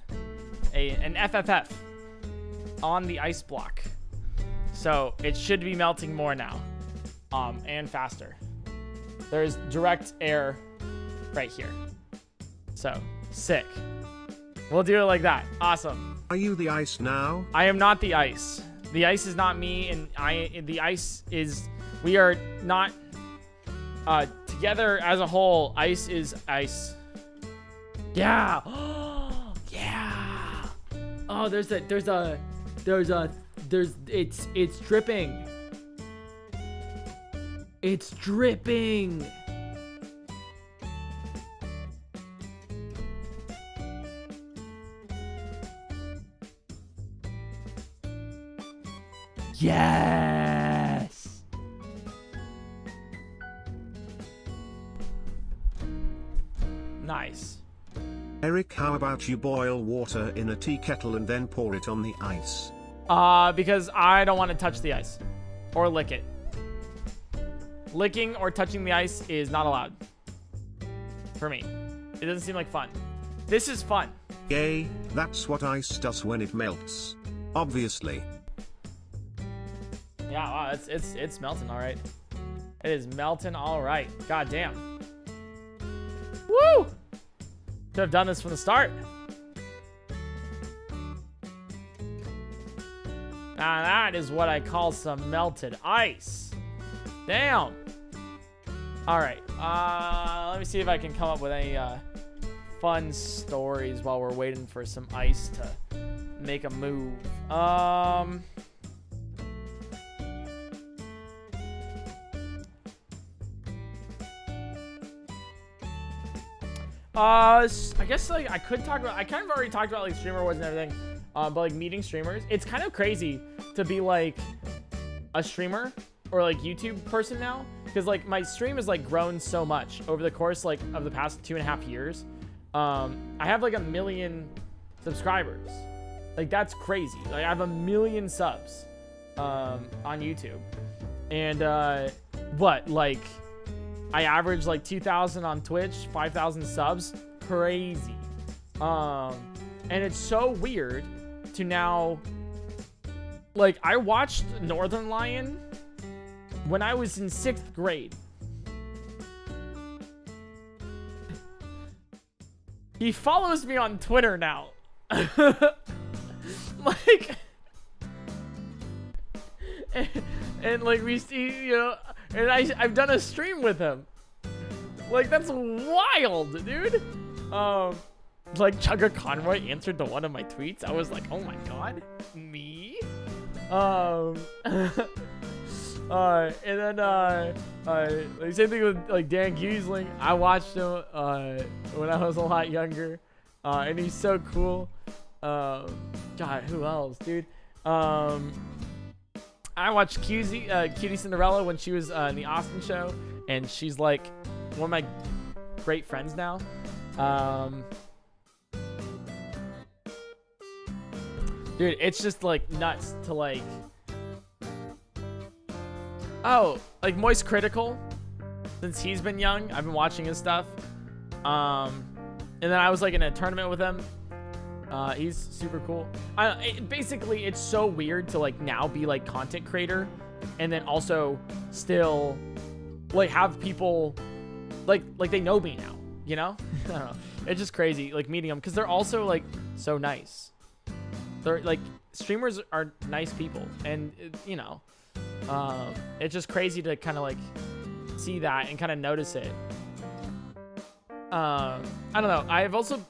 an FFF on the ice block. So it should be melting more now, and faster. There's direct air right here. So sick. We'll do it like that. Awesome. Are you the ice now? I am not the ice. The ice is not me, and the ice is, we are not together as a whole. Ice is ice. Yeah. Yeah. Oh, it's dripping. It's dripping. Yes. Nice. Eric, how about you boil water in a tea kettle and then pour it on the ice? Because I don't want to touch the ice or lick it. Licking or touching the ice is not allowed for me. It doesn't seem like fun. This is fun. Yay, that's what ice does when it melts. Obviously. Yeah, wow, it's melting all right. It is melting all right. God damn. Woo! Could have done this from the start. Now that is what I call some melted ice. Damn. All right. Let let me see if I can come up with any fun stories while we're waiting for some ice to make a move. I guess like I kind of already talked about like streamer awards and everything, but like meeting streamers, it's kind of crazy to be like a streamer or like YouTube person now, because like my stream has like grown so much over the course like of the past 2.5 years. I have like 1 million subscribers. Like that's crazy. Like I have 1 million subs on YouTube, and what, like I average like 2,000 on Twitch, 5,000 subs. Crazy. And it's so weird to now, like, I watched Northern Lion when I was in 6th grade. He follows me on Twitter now. Like, and like we see, you know, and I've done a stream with him. Like, that's wild, dude. Like Chugga Conroy answered to one of my tweets. I was like, oh my god, me? And then like same thing with like Dan Giesling. I watched him when I was a lot younger, and he's so cool. God, who else, dude? I watched Cutie Cinderella when she was in the Austin show, and she's like one of my great friends now. Dude, it's just like nuts to like, like Moist Critical. Since he's been young, I've been watching his stuff. And then I was like in a tournament with him. He's super cool. Basically, it's so weird to like now be like content creator, and then also still like have people like they know me now, you know? I don't know. It's just crazy like meeting them, because they're also like so nice. They're like, streamers are nice people, and you know, it's just crazy to kind of like see that and kind of notice it. I don't know.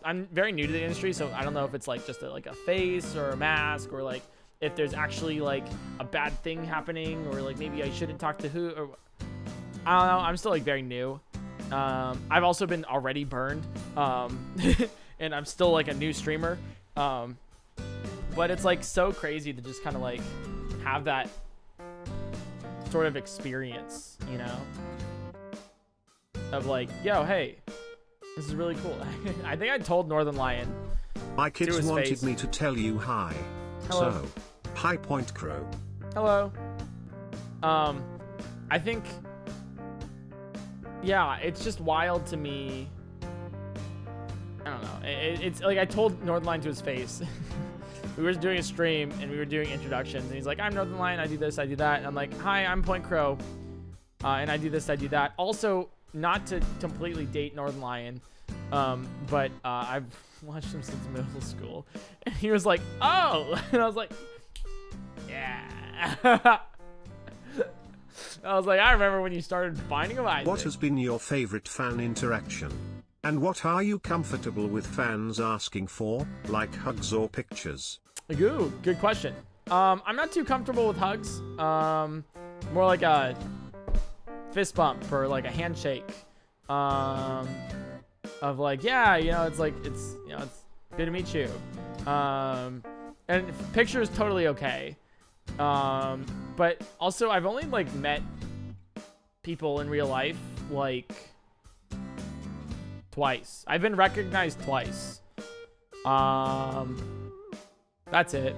I'm very new to the industry, so I don't know if it's like just like a face or a mask, or like if there's actually like a bad thing happening, or like maybe I shouldn't talk to who, or I don't know. I'm still like very new. I've also been already burned, and I'm still like a new streamer. But it's like so crazy to just kind of like have that sort of experience, you know, of like, yo, hey, this is really cool. I think I told Northern Lion. My kids wanted me to tell you hi. Hello. So, hi PointCrow. Hello. I think, yeah, it's just wild to me. I don't know. It's like I told Northern Lion to his face. We were doing a stream and we were doing introductions, and he's like, I'm Northern Lion, I do this, I do that. And I'm like, hi, I'm PointCrow, and I do this, I do that. Also, not to completely date Northern Lion, but I've watched him since middle school. And he was like, oh, and I was like, yeah. I was like, I remember when you started Binding of Isaac. What has been your favorite fan interaction? And what are you comfortable with fans asking for, like hugs or pictures? Ooh, good question. I'm not too comfortable with hugs. More like a fist bump or like a handshake. Of like, yeah, you know, it's like, it's, you know, it's good to meet you. And picture is totally okay. But also I've only like met people in real life like twice. I've been recognized twice. That's it.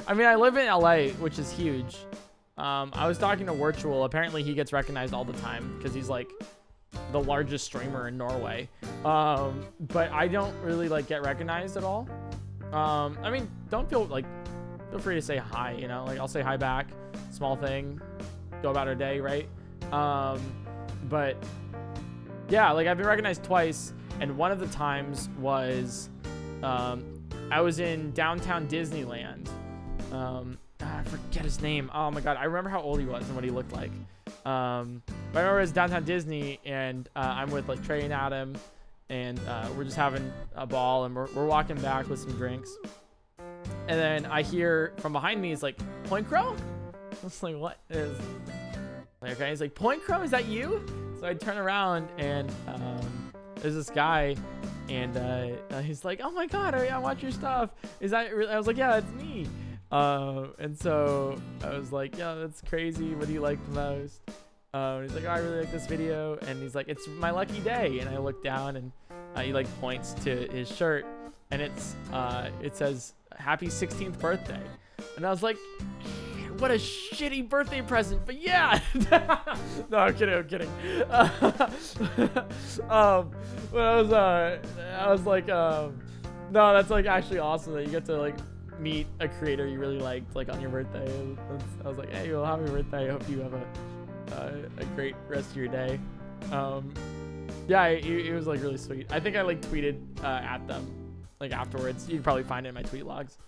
I mean, I live in LA, which is huge. I was talking to Virtual. Apparently he gets recognized all the time because he's like the largest streamer in Norway. But I don't really like get recognized at all. I mean, feel free to say hi, you know, like I'll say hi back, small thing, go about our day, right? But yeah, like I've been recognized twice, and one of the times was I was in downtown Disneyland. I forget his name. Oh my god, I remember how old he was and what he looked like. But I remember it's downtown Disney, and I'm with like Trey and Adam, and we're just having a ball, and we're walking back with some drinks. And then I hear from behind me, it's like, PointCrow? I was like, what is... Okay, he's like, PointCrow, is that you? So I turn around, and there's this guy, and he's like, oh my god, I watch your stuff. Is that... I was like, yeah, that's me. And so I was like, yeah, that's crazy. What do you like the most? He's like, oh, I really like this video. And he's like, it's my lucky day. And I look down, and he like points to his shirt, and it says, happy 16th birthday. And I was like, what a shitty birthday present, but yeah. No, I'm kidding. But I was like, no, that's like actually awesome that you get to like meet a creator you really liked like on your birthday. I was like, hey, well, happy birthday. I hope you have a great rest of your day. Yeah, it was like really sweet. I think I like tweeted at them like afterwards. You can probably find it in my tweet logs.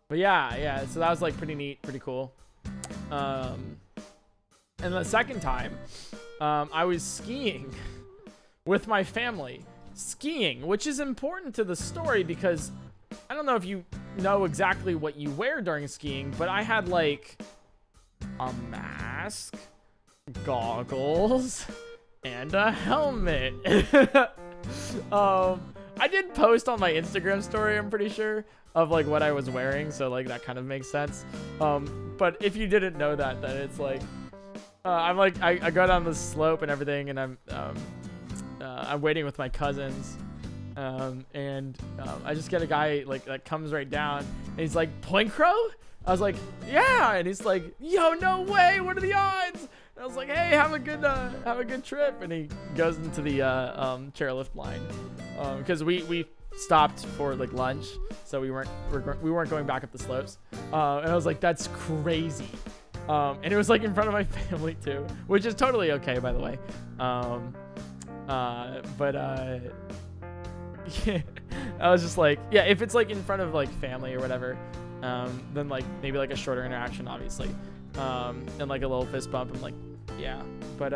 But yeah, so that was like pretty neat, pretty cool. And the second time, I was skiing with my family. Skiing, which is important to the story because I don't know if you know exactly what you wear during skiing, but I had like a mask, goggles, and a helmet. I did post on my Instagram story, I'm pretty sure, of like what I was wearing, so like that kind of makes sense. But if you didn't know that, then it's like I'm like I go down the slope and everything, and I'm waiting with my cousins, and I just get a guy like that comes right down, and he's like, PointCrow? I was like, yeah, and he's like, yo, no way, what are the odds? And I was like, hey, have a good trip, and he goes into the chairlift line, because we stopped for like lunch, so we weren't going back up the slopes, and I was like, that's crazy. And it was like in front of my family too, which is totally okay, by the way. Yeah, I was just like, yeah, if it's like in front of like family or whatever, then like maybe like a shorter interaction, obviously, and like a little fist bump, and like, yeah, but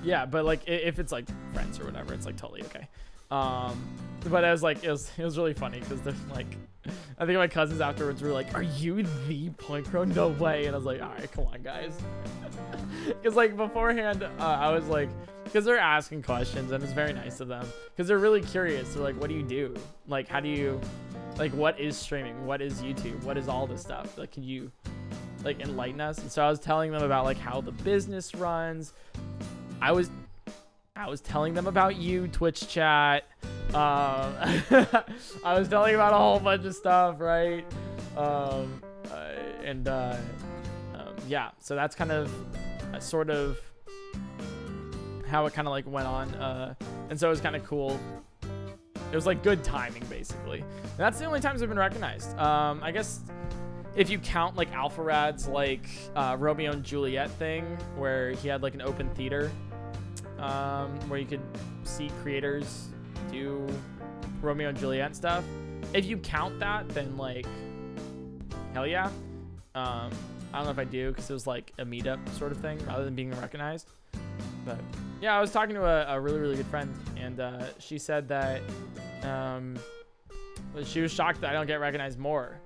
yeah, but like if it's like friends or whatever, it's like totally okay. But I was like, it was really funny because there's like, I think my cousins afterwards were like, are you the PointCrow? No way. And I was like, all right, come on, guys. Because like beforehand, I was like, because they're asking questions, and it's very nice of them because they're really curious. They're like, what do you do? Like, how do you, like, what is streaming? What is YouTube? What is all this stuff? Like, can you like enlighten us? And so I was telling them about like how the business runs. I was telling them about you, Twitch chat. I was telling about a whole bunch of stuff, right? Yeah, so that's kind of sort of how it kind of like went on. And so it was kind of cool. It was like good timing, basically. And that's the only times I've been recognized. I guess if you count like Alpha Rad's like Romeo and Juliet thing, where he had like an open theater, where you could see creators do Romeo and Juliet stuff. If you count that, then like, hell yeah. I don't know if I do, because it was like a meetup sort of thing rather than being recognized. But yeah, I was talking to a really, really good friend, and she said that she was shocked that I don't get recognized more.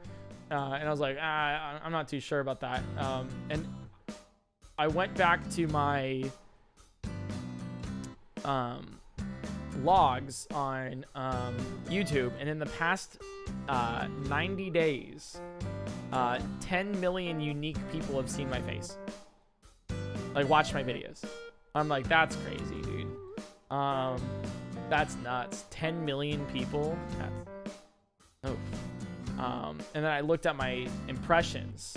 And I was like, I'm not too sure about that. And I went back to my logs on YouTube, and in the past 90 days 10 million unique people have seen my face, like watched my videos. I'm like, that's crazy, dude. That's nuts. 10 million people. And then I looked at my impressions,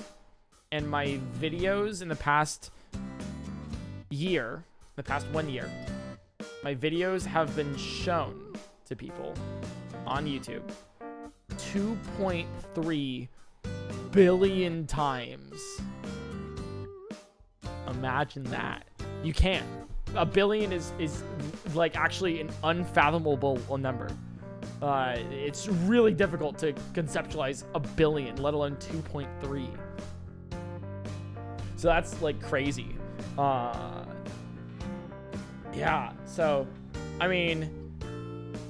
and my videos in the past 1 year, my videos have been shown to people on YouTube 2.3 billion times. Imagine that. You can't. A billion is like actually an unfathomable number. It's really difficult to conceptualize a billion, let alone 2.3. So that's like crazy. Yeah, so I mean,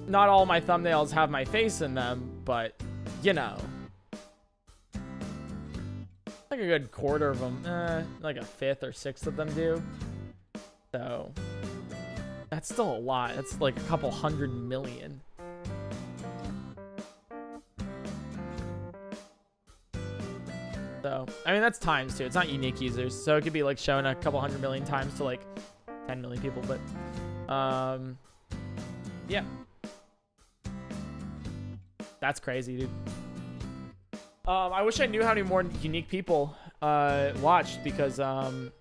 not all my thumbnails have my face in them, but you know, like a good quarter of them, like a fifth or sixth of them do. So that's still a lot. That's like a couple 100 million. So I mean, that's times too. It's not unique users, so it could be like shown a couple 100 million times to like 10 million people. But yeah, that's crazy, dude. I wish I knew how many more unique people watched, because the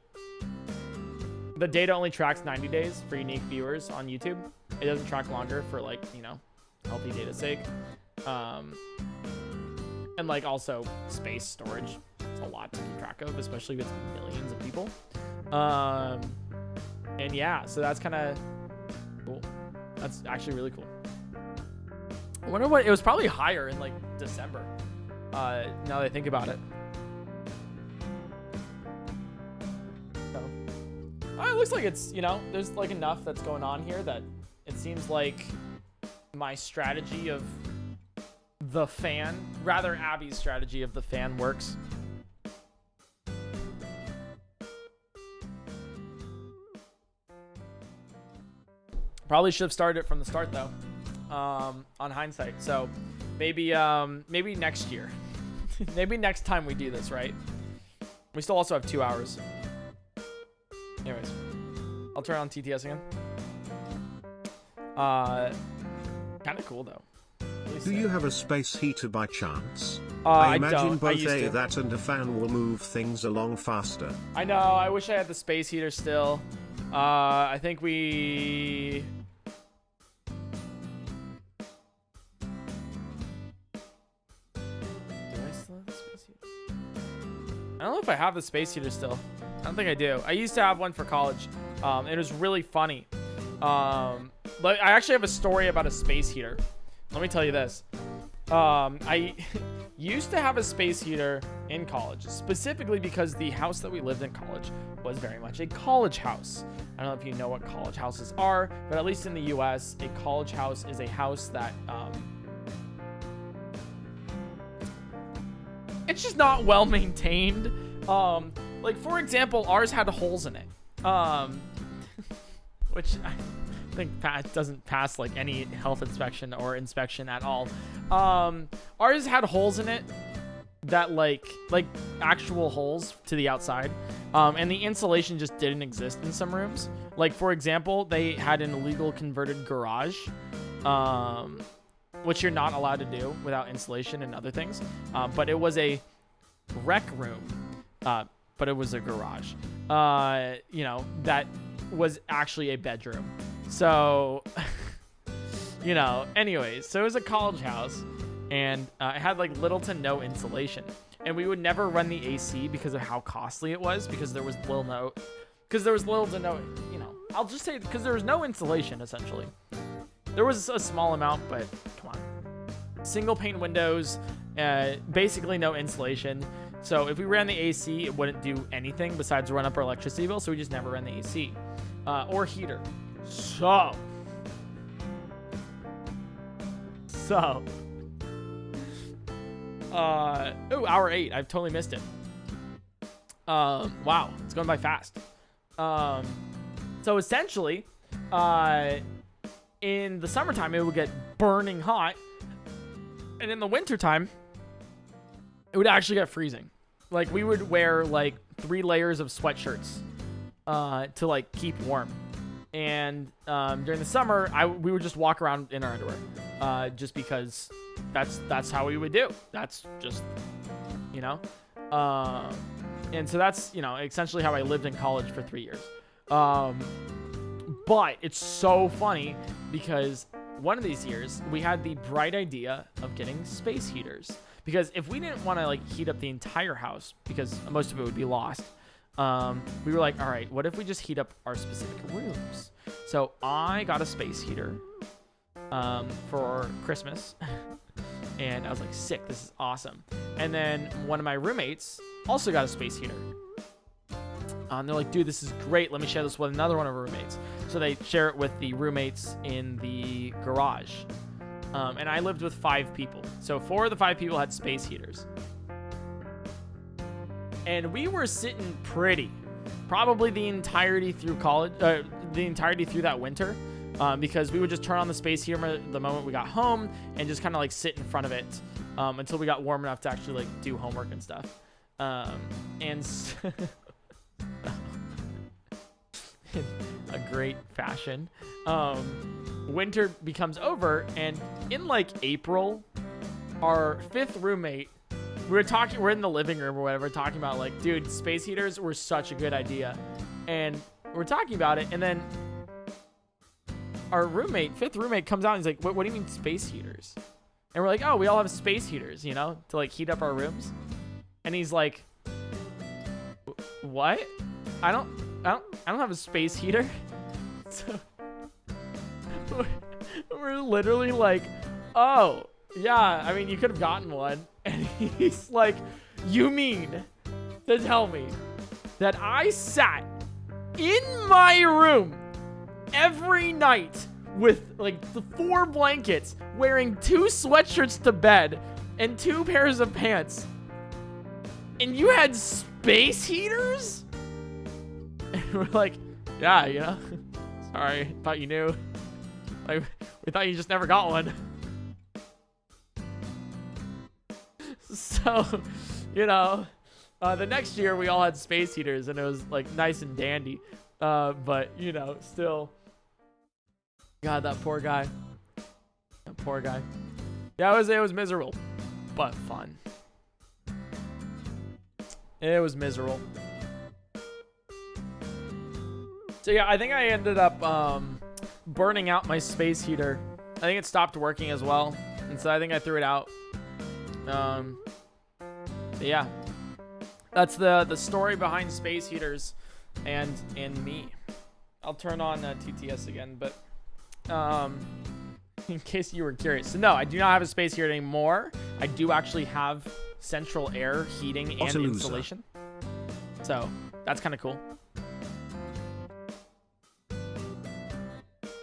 data only tracks 90 days for unique viewers on YouTube. It doesn't track longer for, like, you know, healthy data sake. And like also space storage. It's a lot to keep track of, especially with millions of people. And yeah, so that's kind of cool. That's actually really cool. I wonder what, it was probably higher in like December. Now that I think about it. So, it looks like it's, you know, there's like enough that's going on here that it seems like my strategy of the fan, rather Abby's strategy of the fan, works. Probably should have started it from the start though, on hindsight. So maybe maybe next year. Maybe next time we do this, right? We still also have 2 hours. Anyways, I'll turn on TTS again. Kind of cool though. Really Do you have a space heater by chance? I imagine don't. both that and a fan will move things along faster. I know. I wish I had the space heater still. I think we... I don't know if I have the space heater still. I don't think I do. I used to have one for college. It was really funny. But I actually have a story about a space heater. Let me tell you this. I used to have a space heater in college, specifically because the house that we lived in college was very much a college house. I don't know if you know what college houses are, but at least in the US, a college house is a house that it's just not well maintained. Like for example, ours had holes in it, which I think doesn't pass like any health inspection or inspection at all. Ours had holes in it that like actual holes to the outside, and the insulation just didn't exist in some rooms. Like for example, they had an illegal converted garage, which you're not allowed to do without insulation and other things. But it was a rec room, but it was a garage, you know, that was actually a bedroom. So, you know, anyways, so it was a college house, and it had like little to no insulation, and we would never run the AC because of how costly it was, because there was little to no, you know, I'll just say because there was no insulation essentially. There was a small amount, but come on. Single pane windows, basically no insulation. So if we ran the AC, it wouldn't do anything besides run up our electricity bill, so we just never ran the AC or heater. So, oh, hour 8. I've totally missed it. Wow, it's going by fast. So essentially, in the summertime, it would get burning hot, and in the wintertime, it would actually get freezing. Like we would wear like 3 layers of sweatshirts to like keep warm. And during the summer, we would just walk around in our underwear, just because that's how we would do. That's just, you know, and so that's, you know, essentially how I lived in college for 3 years. But it's so funny because one of these years we had the bright idea of getting space heaters, because if we didn't want to like heat up the entire house because most of it would be lost, we were like, all right, what if we just heat up our specific rooms? So I got a space heater for Christmas, and I was like, sick, this is awesome. And then one of my roommates also got a space heater. They're like, dude, this is great. Let me share this with another one of our roommates. So they share it with the roommates in the garage. And I lived with 5 people. So 4 of the 5 people had space heaters. And we were sitting pretty. Probably the entirety through college, the entirety through that winter. Because we would just turn on the space heater the moment we got home and just kind of like sit in front of it until we got warm enough to actually like do homework and stuff. In a great fashion, winter becomes over, and in like April, our 5th roommate, we're in the living room or whatever, talking about like, dude, space heaters were such a good idea, and we're talking about it, and then our 5th roommate comes out and he's like, what do you mean space heaters? And we're like, oh, we all have space heaters, you know, to like heat up our rooms. And he's like, what? I don't have a space heater. So we're literally like, oh, yeah, I mean, you could have gotten one. And he's like, you mean to tell me that I sat in my room every night with like the 4 blankets, wearing 2 sweatshirts to bed and 2 pairs of pants, and you had space heaters? And we're like, yeah, you know, sorry, thought you knew. Like, we thought you just never got one. So, you know, the next year we all had space heaters and it was like nice and dandy. But you know, still, God, that poor guy. That poor guy. Yeah, it was miserable, but fun. It was miserable. So yeah, I think I ended up burning out my space heater. I think it stopped working as well, and so I think I threw it out. But yeah, that's the story behind space heaters and me. I'll turn on TTS again, but in case you were curious. So no, I do not have a space heater anymore. I do actually have central air heating and insulation. So that's kind of cool.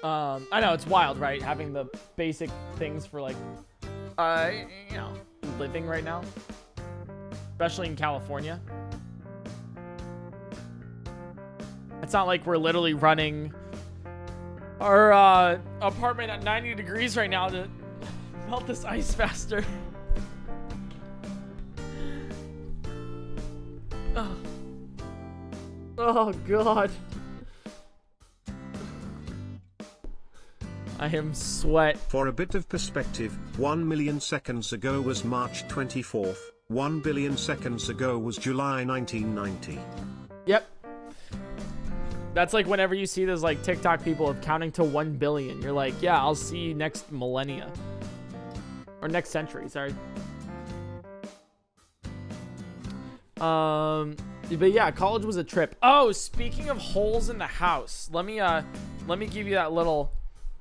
I know, it's wild, right? Having the basic things for like, you know, living right now, especially in California. It's not like we're literally running our apartment at 90 degrees right now to melt this ice faster. Oh God. I am sweat. For a bit of perspective, 1 million seconds ago was March 24th, 1 billion seconds ago was July 1990. Yep. That's like whenever you see those like TikTok people of counting to 1 billion, you're like, yeah, I'll see you next millennia. Or next century, sorry. But yeah, college was a trip. Oh, speaking of holes in the house, let me give you that little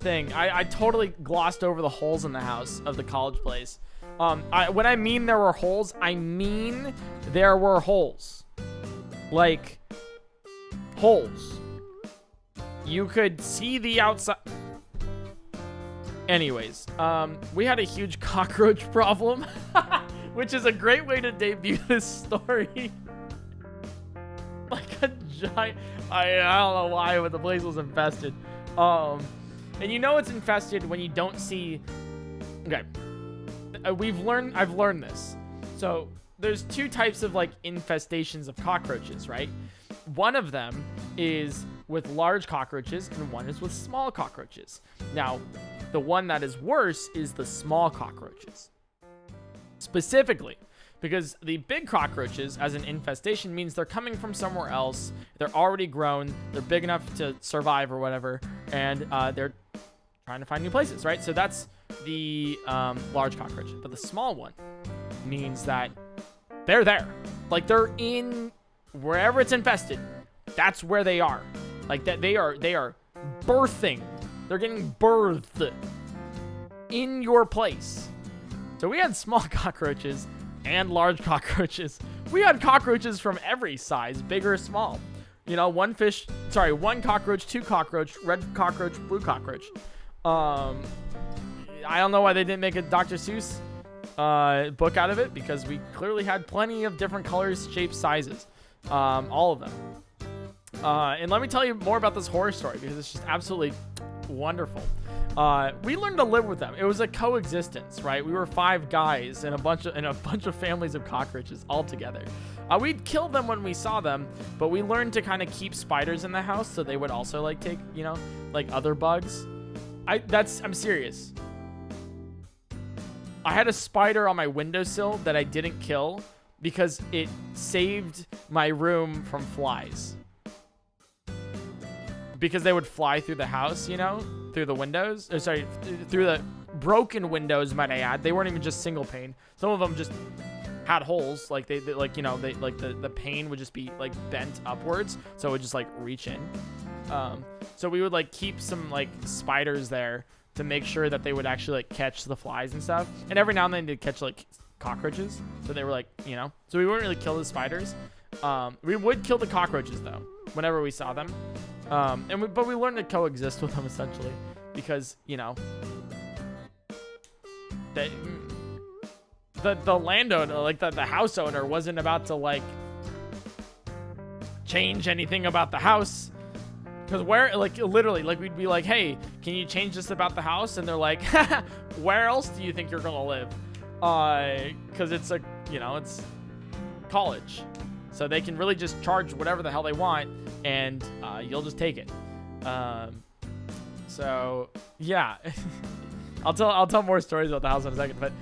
thing. I totally glossed over the holes in the house of the college place. When I mean there were holes, I mean there were holes. Like, holes. You could see the outside. Anyways, we had a huge cockroach problem, which is a great way to debut this story. Like a giant, I don't know why, but the place was infested. And you know it's infested when you don't see. Okay, I've learned this. So there's 2 types of like infestations of cockroaches, right? One of them is with large cockroaches and one is with small cockroaches. Now, the one that is worse is the small cockroaches. Specifically, because the big cockroaches as an infestation means they're coming from somewhere else. They're already grown. They're big enough to survive or whatever. And they're trying to find new places, right? So that's the large cockroach. But the small one means that they're there. Like, they're in wherever it's infested. That's where they are. Like, that they are birthing. They're getting birthed in your place. So we had small cockroaches and large cockroaches. We had cockroaches from every size, big or small. You know, one cockroach, two cockroach, red cockroach, blue cockroach. I don't know why they didn't make a Dr. Seuss book out of it, because we clearly had plenty of different colors, shapes, sizes, all of them. And let me tell you more about this horror story, because it's just absolutely wonderful. We learned to live with them. It was a coexistence, right? We were 5 guys and a bunch of families of cockroaches all together. We'd kill them when we saw them, but we learned to kind of keep spiders in the house so they would also like take, you know, like other bugs. I'm serious. I had a spider on my windowsill that I didn't kill because it saved my room from flies. Because they would fly through the house, you know, through the windows. Or sorry, through the broken windows, might I add. They weren't even just single pane. Some of them just had holes, like they like, you know, they like the pane would just be like bent upwards, so it would just like reach in. So we would like keep some like spiders there to make sure that they would actually like catch the flies and stuff. And every now and then they'd catch like cockroaches, so they were like, you know, so we wouldn't really kill the spiders. We would kill the cockroaches though whenever we saw them. But we learned to coexist with them essentially, because, you know, the landowner, like the house owner, wasn't about to like change anything about the house. Because where, like, literally, like, we'd be like, hey, can you change this about the house? And they're like, where else do you think you're gonna live? Because it's a, you know, it's college, so they can really just charge whatever the hell they want, and you'll just take it. So yeah, I'll tell more stories about the house in a second. But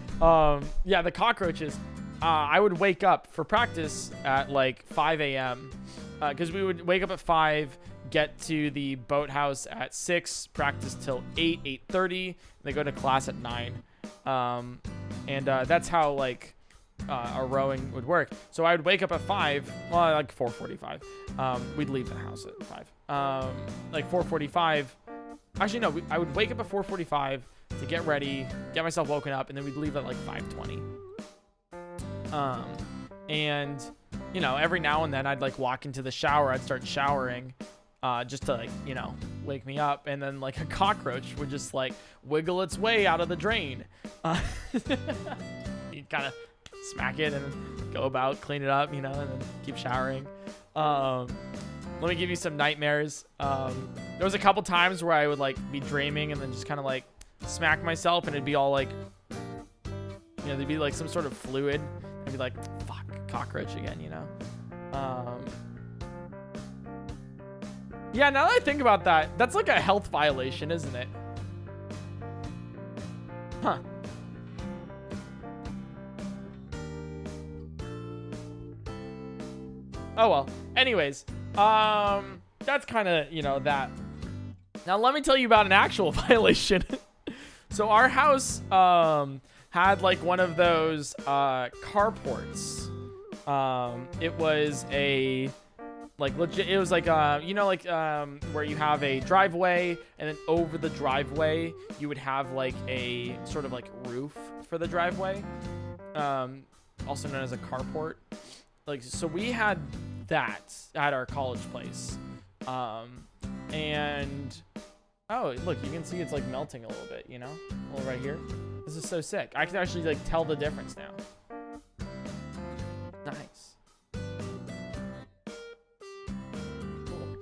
yeah, the cockroaches. I would wake up for practice at like 5 a.m. Because we would wake up at 5, get to the boathouse at 6, practice till 8:30. They go to class at 9. And that's how like our rowing would work. So I would wake up at 5, well, like 4:45. We'd leave the house at 5. Like 4:45. Actually, no, I would wake up at 4:45 to get ready, get myself woken up, and then we'd leave at like 5:20. And you know, every now and then I'd like walk into the shower. I'd start showering, just to like, you know, wake me up. And then like a cockroach would just like wiggle its way out of the drain. You'd kind of smack it and go about, clean it up, you know, and then keep showering. Let me give you some nightmares. There was a couple times where I would like be dreaming and then just kind of like smack myself, and it'd be all like, you know, there'd be like some sort of fluid. I'd be like, fuck, cockroach again, you know? Yeah, now that I think about that, that's like a health violation, isn't it? Huh. Oh well. Anyways, that's kind of, you know, that. Now let me tell you about an actual violation. So our house had like one of those carports. It was a like legit. It was like you know, like where you have a driveway, and then over the driveway you would have like a sort of like roof for the driveway, also known as a carport. Like, so we had that at our college place, and oh look, you can see it's like melting a little bit, you know, a little right here. This is so sick. I can actually like tell the difference now. Nice. Cool.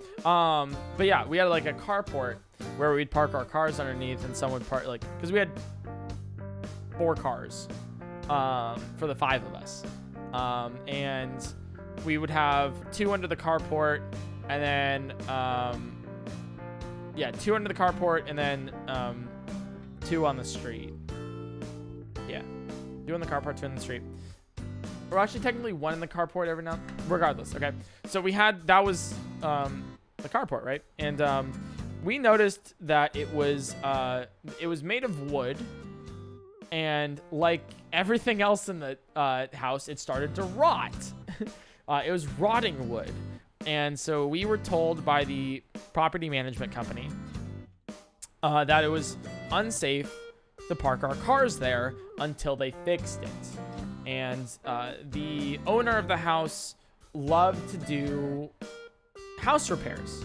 But yeah, we had like a carport where we'd park our cars underneath, and someone would park, like, because we had 4 cars for the 5 of us, and we would have 2 under the carport, and then yeah, 2 under the carport, and then 2 on the street. Yeah, 2 on the carport, 2 on the street. Or actually technically 1 in the carport every now, regardless. Okay, so we had, that was the carport, right? And we noticed that it was made of wood, and like everything else in the house, it started to rot. It was rotting wood. And so we were told by the property management company that it was unsafe to park our cars there until they fixed it. And the owner of the house loved to do house repairs,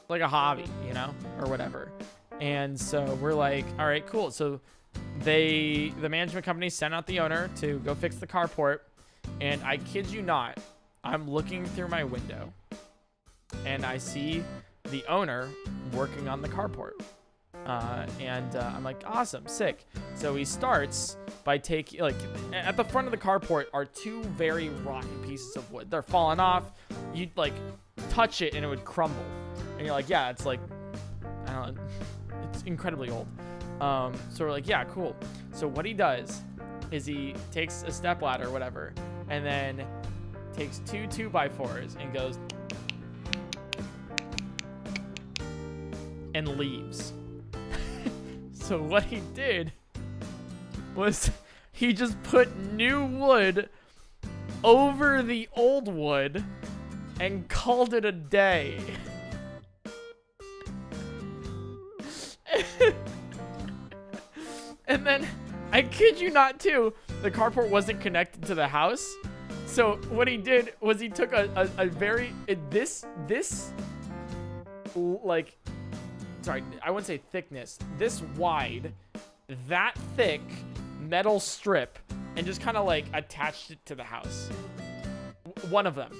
like a hobby, you know, or whatever. And so we're like, all right, cool. So the management company sent out the owner to go fix the carport. And I kid you not, I'm looking through my window and I see the owner working on the carport. I'm like, awesome, sick. So he starts by taking, like, at the front of the carport are two very rotten pieces of wood. They're falling off. You'd like touch it and it would crumble. And you're like, yeah, it's like, I don't know, it's incredibly old. So we're like, yeah, cool. So what he does is he takes a stepladder or whatever, and then takes two 2x4s and goes and leaves. So what he did was he just put new wood over the old wood and called it a day. And then, I kid you not too, the carport wasn't connected to the house. So what he did was he took a very, like, sorry, I wouldn't say thickness, this wide, that thick metal strip, and just kind of like attached it to the house. One of them.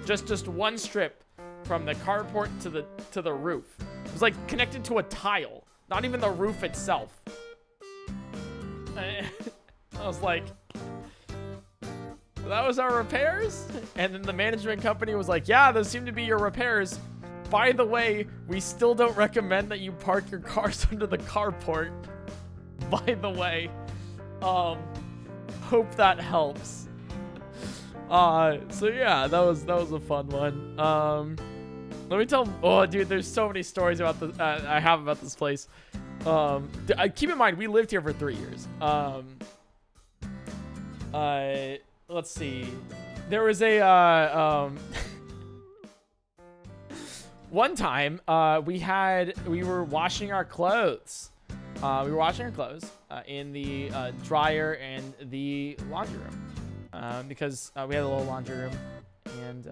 Just one strip from the carport to the roof. It was like connected to a tile, not even the roof itself. I was like, that was our repairs? And then the management company was like, yeah, those seem to be your repairs. By the way, we still don't recommend that you park your cars under the carport. By the way, hope that helps. So yeah, that was a fun one. Let me tell. Oh, dude, there's so many stories about the I have about this place. Keep in mind, we lived here for 3 years. Let's see. There was a one time we were washing our clothes. In the dryer and the laundry room, because we had a little laundry room, and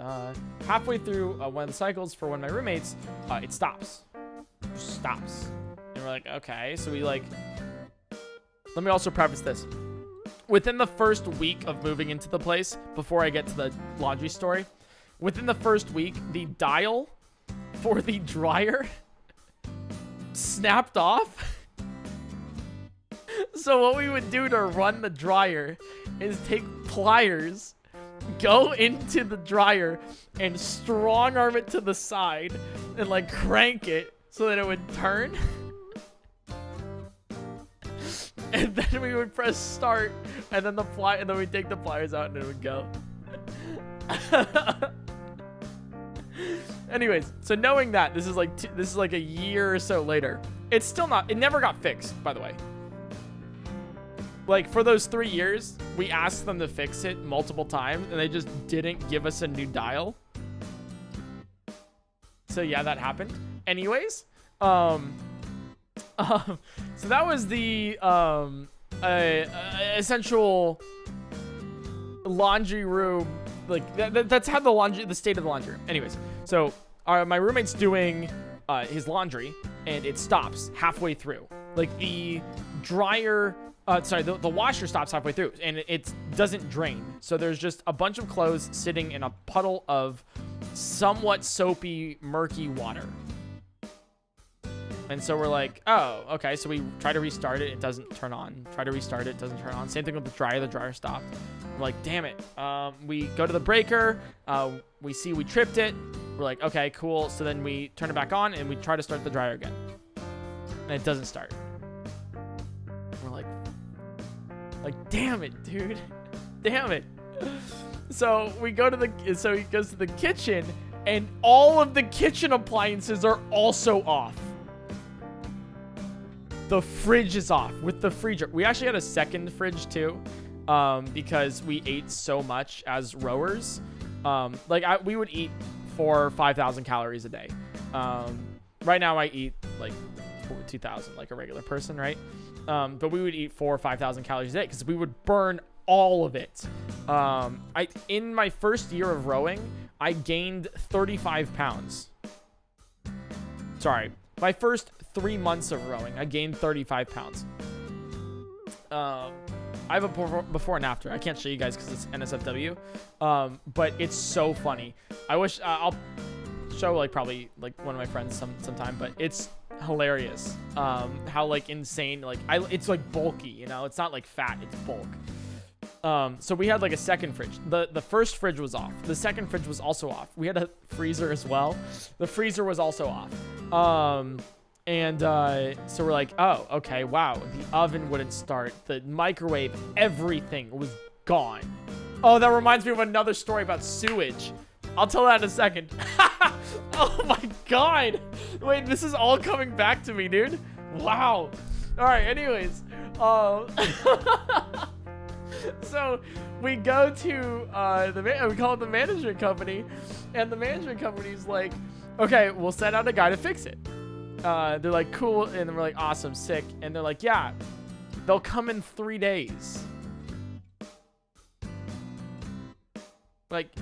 halfway through one of the cycles for one of my roommates, it stops. It just stops. And we're like, okay. So we like, let me also preface this. Within the first week of moving into the place, before I get to the laundry story, within the first week, the dial for the dryer snapped off. So what we would do to run the dryer is take pliers, go into the dryer, and strong arm it to the side and like crank it so that it would turn. And then we would press start, and then we'd take the pliers out and it would go. Anyways, so knowing that this is like a year or so later, it never got fixed, by the way. Like, for those 3 years, we asked them to fix it multiple times, and they just didn't give us a new dial. So yeah, that happened. Anyways, so that was the essential laundry room. Like, that's how the state of the laundry room. Anyways, so my roommate's doing his laundry, and it stops halfway through. Like, the dryer. The washer stops halfway through, and it doesn't drain. So there's just a bunch of clothes sitting in a puddle of somewhat soapy, murky water. And so we're like, oh, okay. So we try to restart it. It doesn't turn on. Try to restart it. It doesn't turn on. Same thing with the dryer. The dryer stopped. We're like, damn it. We go to the breaker. We see we tripped it. We're like, okay, cool. So then we turn it back on, and we try to start the dryer again. And it doesn't start. We're like, damn it, dude. Damn it. So he goes to the kitchen, and all of the kitchen appliances are also off. The fridge is off with the freezer. We actually had a second fridge too, because we ate so much as rowers. We would eat 4,000 or 5,000 calories a day. Right now I eat like 2,000, like a regular person, right? But we would eat 4,000 or 5,000 calories a day because we would burn all of it. In my first year of rowing, I gained 35 pounds. Sorry, my first 3 months of rowing, I gained 35 pounds. I have a before and after. I can't show you guys because it's NSFW, but it's so funny. I wish I'll show like probably like one of my friends sometime, but it's hilarious. How like insane, like it's like bulky, you know, it's not like fat, it's bulk. So we had like a second fridge. The first fridge was off. The second fridge was also off. We had a freezer as well. The freezer was also off. So we're like, oh, okay, wow. The oven wouldn't start. The microwave, everything was gone. Oh, that reminds me of another story about sewage. I'll tell that in a second. Oh my God. Wait, this is all coming back to me, dude. Wow. All right, anyways. So we go to we call it the management company, and the management company's like, okay, we'll send out a guy to fix it. They're like, cool, and we're like, awesome, sick, and they're like, yeah, they'll come in 3 days. Like,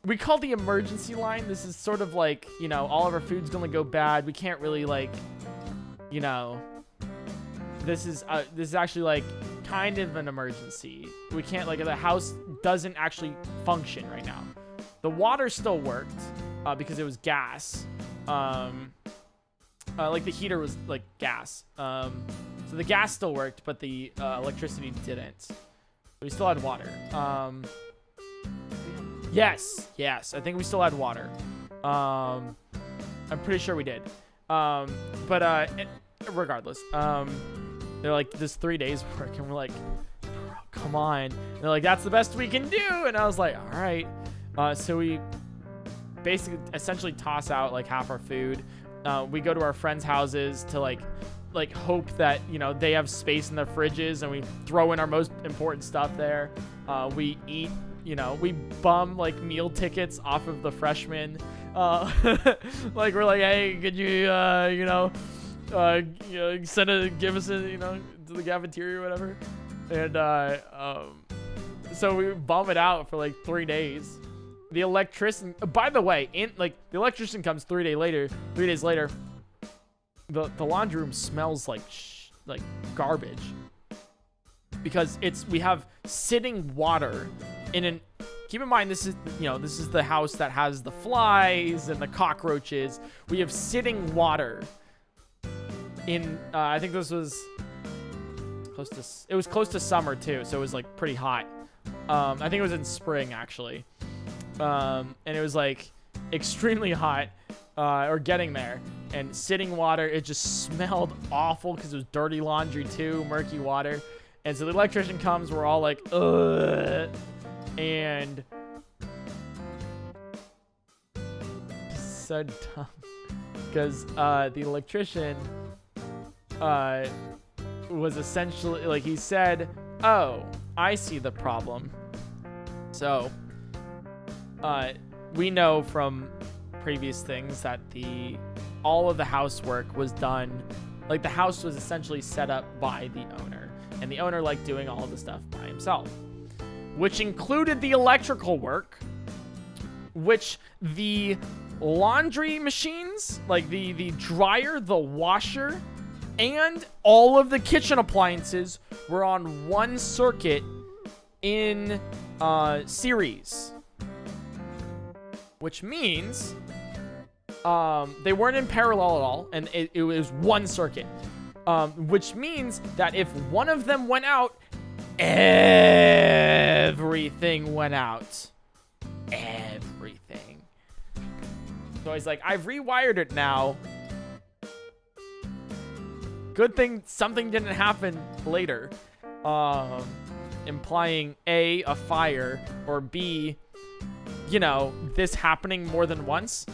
we call the emergency line. This is sort of like, you know, all of our food's gonna go bad. We can't really like, you know, this is actually like kind of an emergency. We can't, like, the house doesn't actually function right now. The water still worked because it was gas. Like the heater was like gas. So the gas still worked, but the electricity didn't. We still had water. Yes, I think we still had water. I'm pretty sure we did. Regardless, they're like, this 3 days work, and we're like, bro, come on. And they're like, that's the best we can do, and I was like, all right. So we basically essentially toss out like half our food. We go to our friends' houses to like hope that, you know, they have space in their fridges, and we throw in our most important stuff there. We eat, you know, we bum like meal tickets off of the freshmen. Like, we're like, hey, could you, give us a, you know, to the cafeteria or whatever. And so we bum it out for like 3 days. The electrician, by the way, the electrician comes 3 days later. 3 days later, the laundry room smells like garbage because we have sitting water in an. Keep in mind, this is the house that has the flies and the cockroaches. We have sitting water in. I think this was close to summer too, so it was like pretty hot. I think it was in spring actually. And it was like extremely hot, or getting there, and sitting water, it just smelled awful because it was dirty laundry too, murky water. And so the electrician comes, we're all like, ugh, and so dumb because the electrician was essentially like, he said, oh, I see the problem. So we know from previous things that all of the housework was done, like the house was essentially set up by the owner, and the owner liked doing all of the stuff by himself, which included the electrical work, which the laundry machines, like the dryer, the washer, and all of the kitchen appliances were on one circuit in series. Which means they weren't in parallel at all, and it was one circuit. Which means that if one of them went out, everything went out. Everything. So he's like, I've rewired it now. Good thing something didn't happen later. Implying A, a fire, or B, you know, this happening more than once.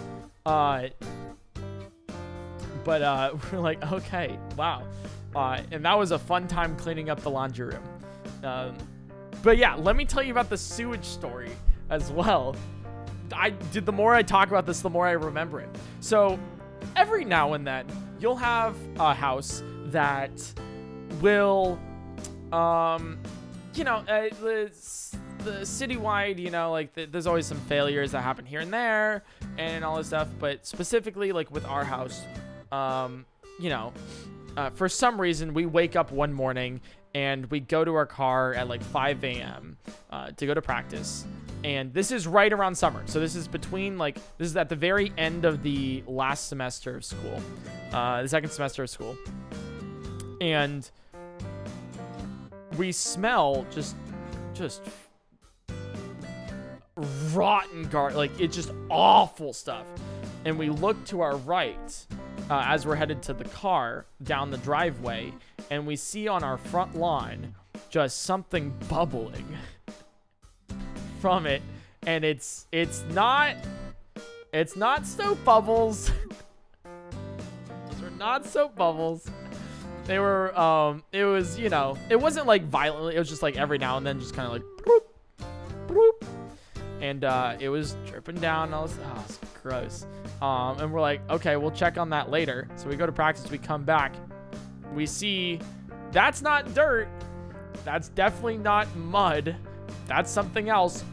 But we're like, okay, wow. And that was a fun time cleaning up the laundry room. But yeah, let me tell you about the sewage story as well. The more I talk about this, the more I remember it. So every now and then you'll have a house that will, you know, the citywide, you know, like there's always some failures that happen here and there and all this stuff. But specifically, like with our house, you know, for some reason we wake up one morning and we go to our car at like 5 a.m. To go to practice. And this is right around summer. So this is between this is at the very end of the last semester of school, the second semester of school. And we smell just rotten garbage. Like, it's just awful stuff. And we look to our right as we're headed to the car down the driveway, and we see on our front lawn just something bubbling from it. And it's not soap bubbles. Those are not soap bubbles. They were it was, you know, it wasn't like violently, it was just like every now and then just kind of like bloop, bloop. And it was dripping down. It's gross. And we're like, okay, we'll check on that later. So we go to practice, we come back, we see that's not dirt, that's definitely not mud, that's something else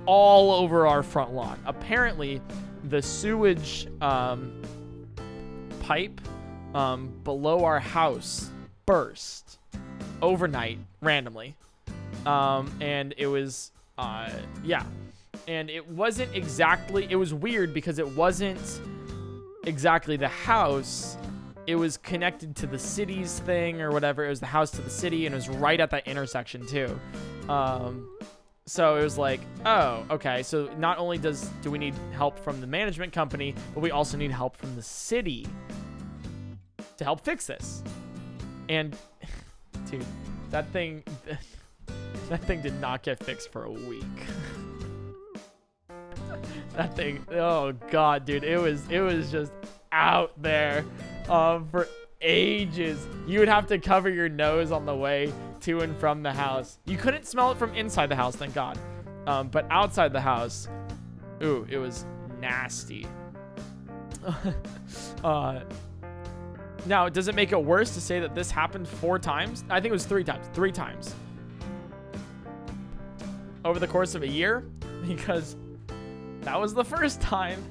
all over our front lawn. Apparently the sewage pipe below our house burst overnight randomly. And it was yeah. And it wasn't exactly, it was weird because it wasn't exactly the house. It was connected to the city's thing or whatever. It was the house to the city, and it was right at that intersection too. So it was like, oh, okay. So not only do we need help from the management company, but we also need help from the city to help fix this. And dude, that thing did not get fixed for a week. That thing, oh god, dude, it was just out there for ages. You would have to cover your nose on the way to and from the house. You couldn't smell it from inside the house, thank god. But outside the house, ooh, it was nasty. Now, does it make it worse to say that this happened 4 times? I think it was 3 times. 3 times. Over the course of a year? Because that was the first time.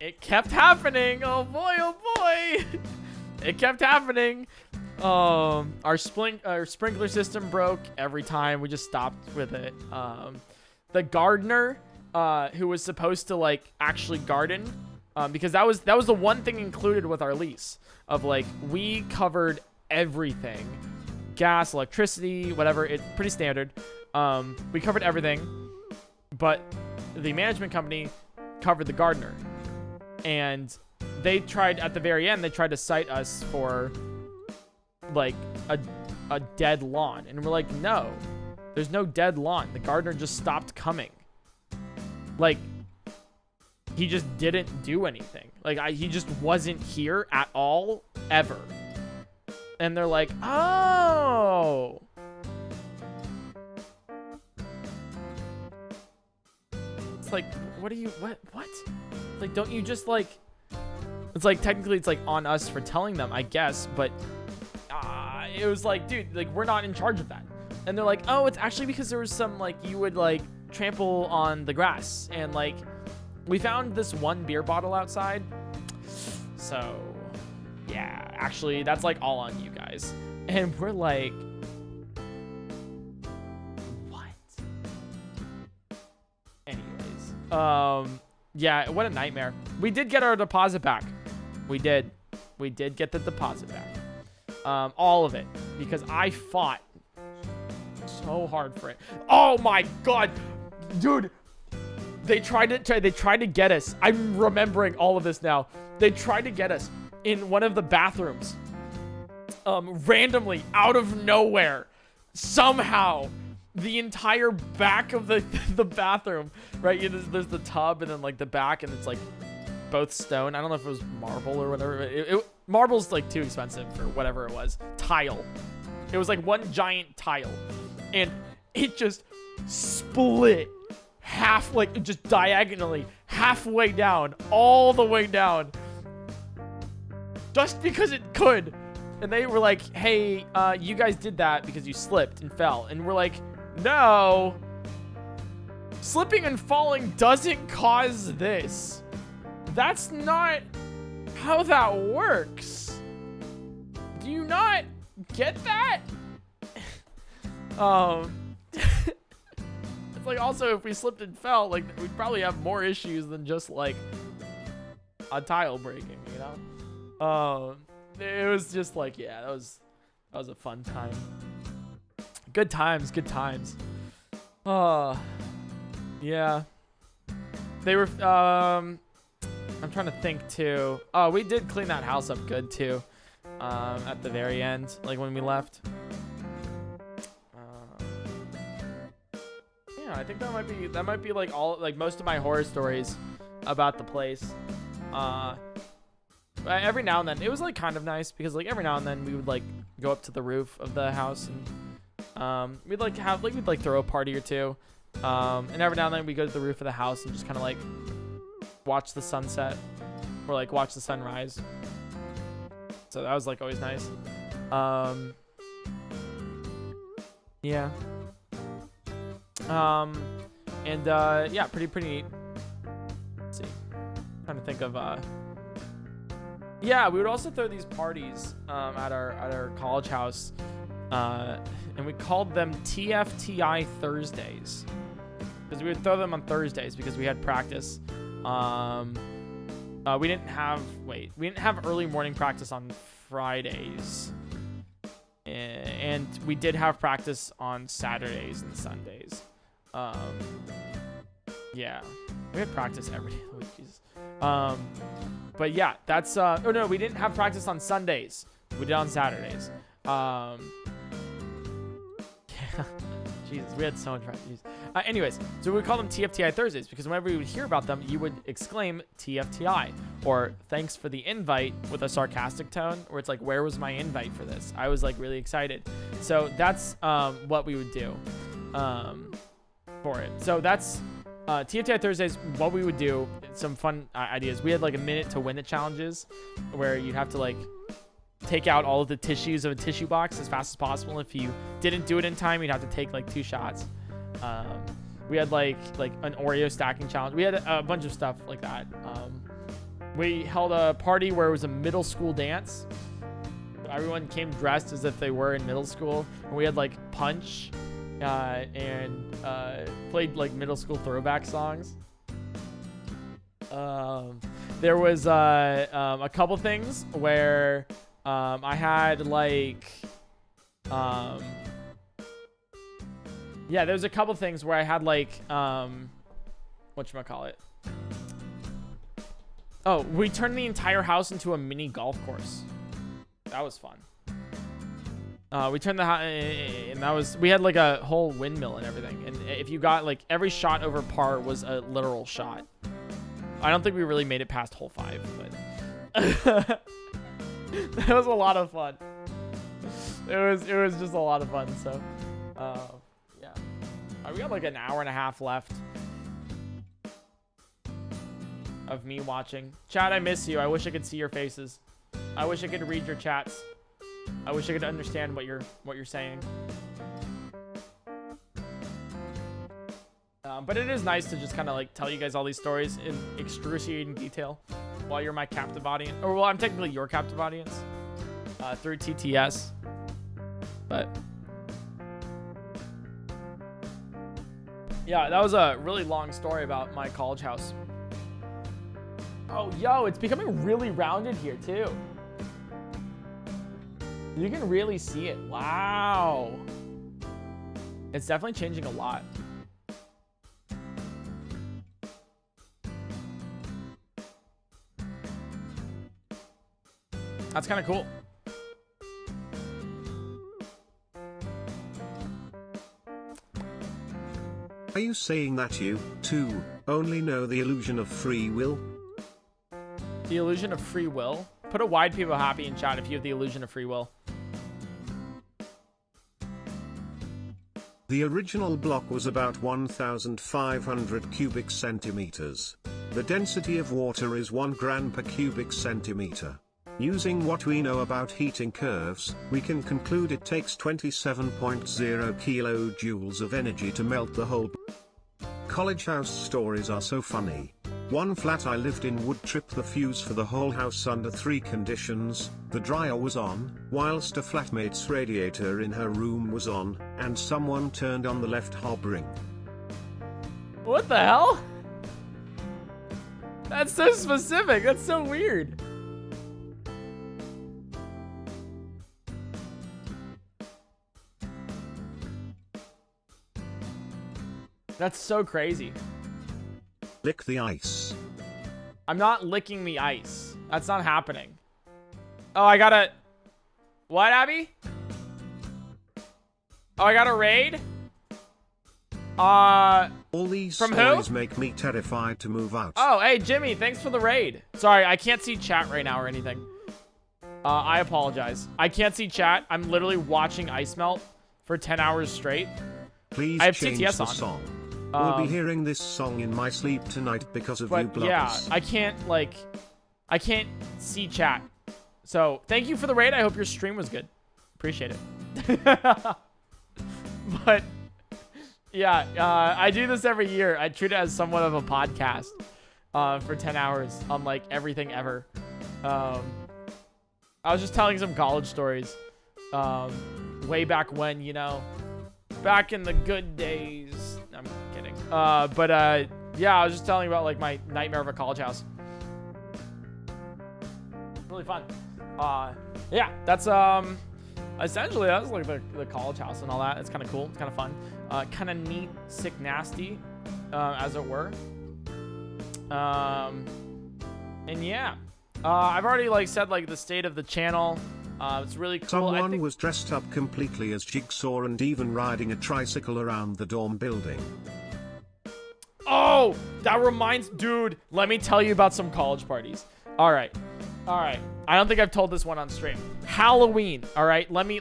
It kept happening. Oh boy, oh boy. It kept happening. Our sprinkler system broke every time. We just stopped with it. The gardener, who was supposed to like actually garden, because that was the one thing included with our lease of like, we covered everything, gas, electricity, whatever. It's pretty standard. We covered everything, but the management company covered the gardener. And they tried, at the very end, they tried to cite us for like a dead lawn. And we're like, no, there's no dead lawn. The gardener just stopped coming. Like, he just didn't do anything. Like, he just wasn't here at all, ever. And they're like, oh. It's like, what? Like, don't you just like, it's like, technically it's like on us for telling them, I guess, but it was like, dude, like, we're not in charge of that. And they're like, oh, it's actually because there was some, like, you would like trample on the grass, and like, we found this one beer bottle outside. So yeah, actually that's like all on you guys. And we're like, what? Anyways, yeah, what a nightmare. We did get our deposit back. We did get the deposit back. All of it, because I fought so hard for it. Oh my god, dude. They tried to get us. I'm remembering all of this now. They tried to get us in one of the bathrooms. Randomly, out of nowhere. Somehow, the entire back of the bathroom, right? There's the tub and then like the back, and it's like both stone. I don't know if it was marble or whatever. Marble's like too expensive for whatever it was. Tile. It was like one giant tile. And it just split half, like just diagonally, halfway down, all the way down, just because it could. And they were like, hey, you guys did that because you slipped and fell. And we're like, no. Slipping and falling doesn't cause this. That's not how that works. Do you not get that? It's like, also, if we slipped and fell, like, we'd probably have more issues than just like a tile breaking, you know? It was just like, yeah, that was a fun time. Good times, good times. Yeah. They were, I'm trying to think too. Oh, we did clean that house up good too. At the very end, like when we left. Yeah, I think that might be like most of my horror stories about the place. Every now and then, it was like kind of nice because like every now and then we would like go up to the roof of the house and we'd like throw a party or two. And every now and then we go to the roof of the house and just kind of like watch the sunset or like watch the sunrise. So that was like always nice. Yeah. Yeah, pretty neat. Let's see. I'm trying to think of yeah, we would also throw these parties at our college house, and we called them TFTI Thursdays because we would throw them on Thursdays because we had practice. We didn't have early morning practice on Fridays, and we did have practice on Saturdays and Sundays. Yeah, we had practice every day of the week. Jesus. But yeah, that's oh no, we didn't have practice on Sundays. We did on Saturdays. Yeah, Jesus, we had so much practice. Anyways, so we would call them TFTI Thursdays because whenever you would hear about them, you would exclaim TFTI or thanks for the invite with a sarcastic tone, where it's like, where was my invite for this? I was like really excited. So that's what we would do for it. So that's TFTI Thursdays. What we would do, some fun ideas. We had like a minute to win it challenges where you'd have to like take out all of the tissues of a tissue box as fast as possible. If you didn't do it in time, you'd have to take like 2 shots. We had like an Oreo stacking challenge. We had a bunch of stuff like that. We held a party where it was a middle school dance. Everyone came dressed as if they were in middle school. And we had like punch and played like middle school throwback songs. There was a couple things where I had like yeah, there's a couple things where I had like whatchamacallit. Oh, we turned the entire house into a mini golf course. That was fun. We turned the house, and that was, we had like a whole windmill and everything. And if you got like every shot over par was a literal shot. I don't think we really made it past hole 5, but that was a lot of fun. It was just a lot of fun. So, yeah, we got like an hour and a half left of me watching. Chat, I miss you. I wish I could see your faces. I wish I could read your chats. I wish I could understand what you're saying. But it is nice to just kind of like tell you guys all these stories in excruciating detail while you're my captive audience. Or well, I'm technically your captive audience through TTS. But yeah, that was a really long story about my college house. Oh, yo, it's becoming really rounded here too. You can really see it. Wow. It's definitely changing a lot. That's kind of cool. Are you saying that you, too, only know the illusion of free will? The illusion of free will? Put a wide people happy in chat if you have the illusion of free will. The original block was about 1,500 cubic centimeters. The density of water is 1 gram per cubic centimeter. Using what we know about heating curves, we can conclude it takes 27.0 kilojoules of energy to melt the whole. College house stories are so funny. One flat I lived in would trip the fuse for the whole house under 3 conditions: the dryer was on, whilst a flatmate's radiator in her room was on, and someone turned on the left hob ring. What the hell? That's so specific. That's so weird. That's so crazy. Lick the ice. I'm not licking the ice. That's not happening. Oh, I gotta... What, Abby? Oh, I got a raid? All these from stories who? make me terrified to move out. Oh, hey, Jimmy, thanks for the raid. Sorry, I can't see chat right now or anything. I apologize. I can't see chat. I'm literally watching ice melt for 10 hours straight. Please I have change TTS the on. song. We'll be hearing this song in my sleep tonight because of you But bloggers. yeah, I can't see chat. So thank you for the raid. I hope your stream was good. Appreciate it. But yeah, I do this every year. I treat it as somewhat of a podcast for 10 hours on like everything ever. I was just telling some college stories way back when, you know, back in the good days. I'm kidding. Yeah, I was just telling about like my nightmare of a college house. Really fun. Yeah, that's essentially that's like the college house and all that. It's kind of cool. It's kind of fun. Kind of neat, sick, nasty, as it were. And yeah, I've already like said like the state of the channel. It's really cool. Someone was dressed up completely as Jigsaw and even riding a tricycle around the dorm building. Oh, that reminds, dude, let me tell you about some college parties. All right. I don't think I've told this one on stream. Halloween. All right. Let me,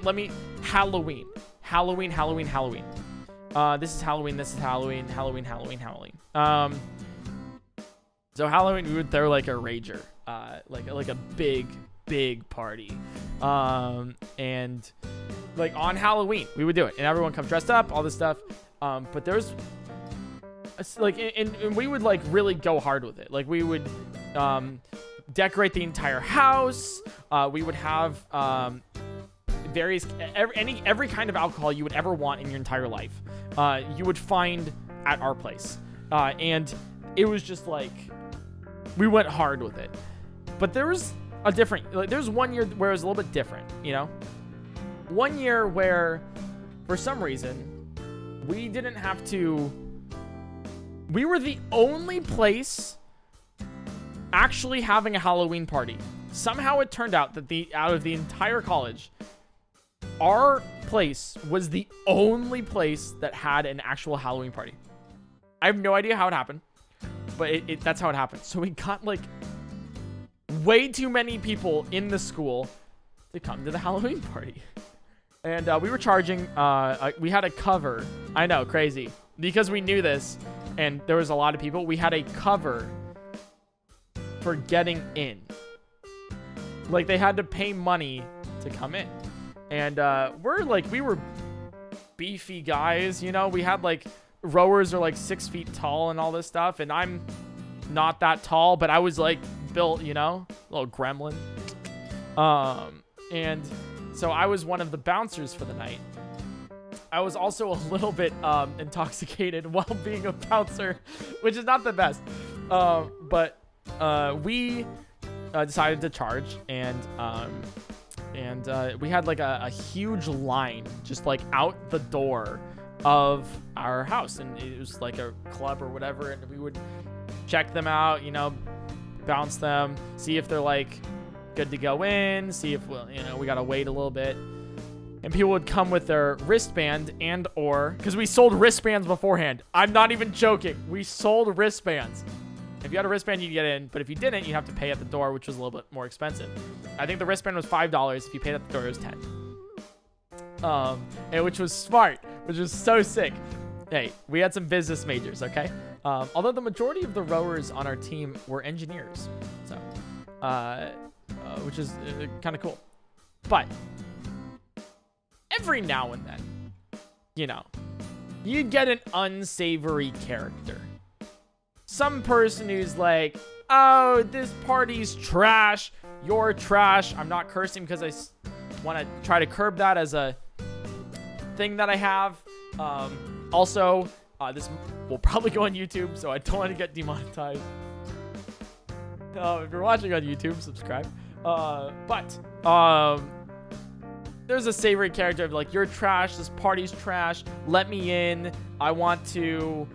Halloween. This is Halloween. So Halloween, we would throw like a rager, like a big party. And like on Halloween, we would do it and everyone come dressed up, all this stuff. But there's like, and we would like really go hard with it. Like we would, decorate the entire house. We would have every kind of alcohol you would ever want in your entire life. You would find at our place, and it was just like we went hard with it. But there was a different, like there's one year where it was a little bit different, you know. One year where, for some reason, we didn't have to. We were the only place actually having a Halloween party. Somehow it turned out that out of the entire college, our place was the only place that had an actual Halloween party. I have no idea how it happened, but that's how it happened. So we got like way too many people in the school to come to the Halloween party. And we were charging, we had a cover. I know, crazy. Because we knew this and there was a lot of people, we had a cover for getting in. Like they had to pay money to come in. And we were beefy guys, you know. We had like rowers are like 6 feet tall and all this stuff, and I'm not that tall, but I was like built, you know, little gremlin. And so I was one of the bouncers for the night. I was also a little bit intoxicated while being a bouncer, which is not the best. But we decided to charge, and we had like a huge line just like out the door of our house, and it was like a club or whatever, and we would check them out, you know, bounce them, see if they're like good to go in, see if we gotta wait a little bit. And people would come with their wristband and or, because we sold wristbands beforehand. I'm not even joking. We sold wristbands. If you had a wristband, you'd get in. But if you didn't, you'd have to pay at the door, which was a little bit more expensive. I think the wristband was $5. If you paid at the door, it was $10. And which was smart, which was so sick. Hey, we had some business majors, okay? Although the majority of the rowers on our team were engineers. So, which is kind of cool. But every now and then, you know, you get an unsavory character. Some person who's like, oh, this party's trash. You're trash. I'm not cursing because I want to try to curb that as a thing that I have. Also, this will probably go on YouTube, so I don't want to get demonetized. If you're watching on YouTube, subscribe. There's a savory character of like, you're trash. This party's trash. Let me in. I want to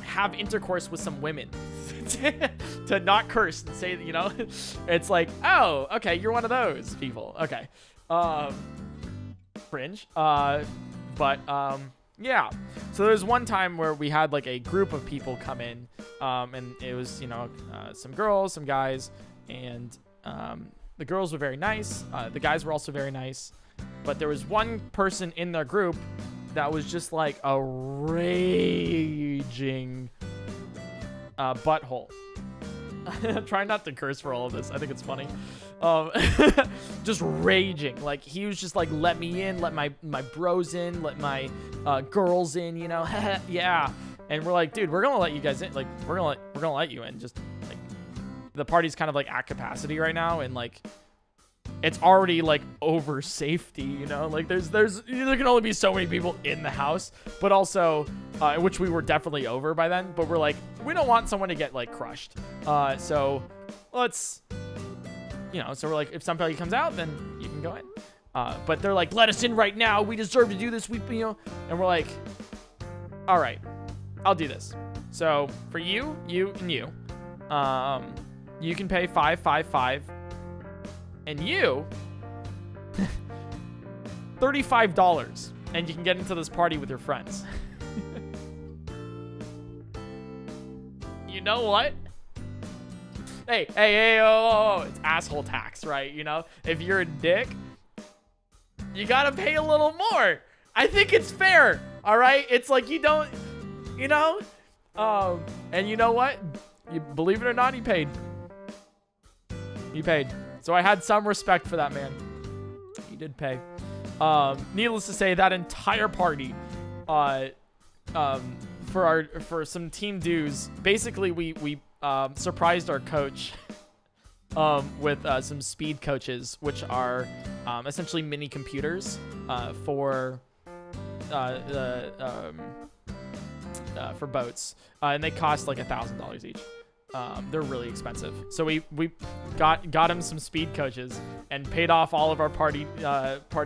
have intercourse with some women. To not curse and say, you know, it's like, oh, okay, you're one of those people. Okay. Fringe. Yeah. So there's one time where we had like a group of people come in, and it was, you know, some girls, some guys, and the girls were very nice. The guys were also very nice, but there was one person in the group that was just like a raging butthole. I'm trying not to curse for all of this. I think it's funny. Just raging. Like, he was just like, let me in, let my bros in, let my girls in, you know. Yeah. And we're like, dude, we're gonna let you guys in. Like, we're gonna let you in. Just like, the party's kind of like at capacity right now, and like, it's already like over safety, you know. Like, there can only be so many people in the house, but also which we were definitely over by then, but we're like, we don't want someone to get like crushed, so let's, you know, so we're like, if somebody comes out, then you can go in, but they're like, let us in right now, we deserve to do this, we, you know. And we're like, all right, I'll do this. So for you and you can pay $555, and you $35, and you can get into this party with your friends. You know what? Hey, oh, it's asshole tax, right? You know, if you're a dick, you gotta pay a little more. I think it's fair, all right? It's like, you don't, you know, and you know what? You believe it or not, he paid. He paid. So I had some respect for that man. He did pay. Needless to say, that entire party, for some team dues, basically we surprised our coach with some speed coaches, which are essentially mini computers for boats, and they cost like $1,000 each. They're really expensive. So we got him some speed coaches and paid off all of our party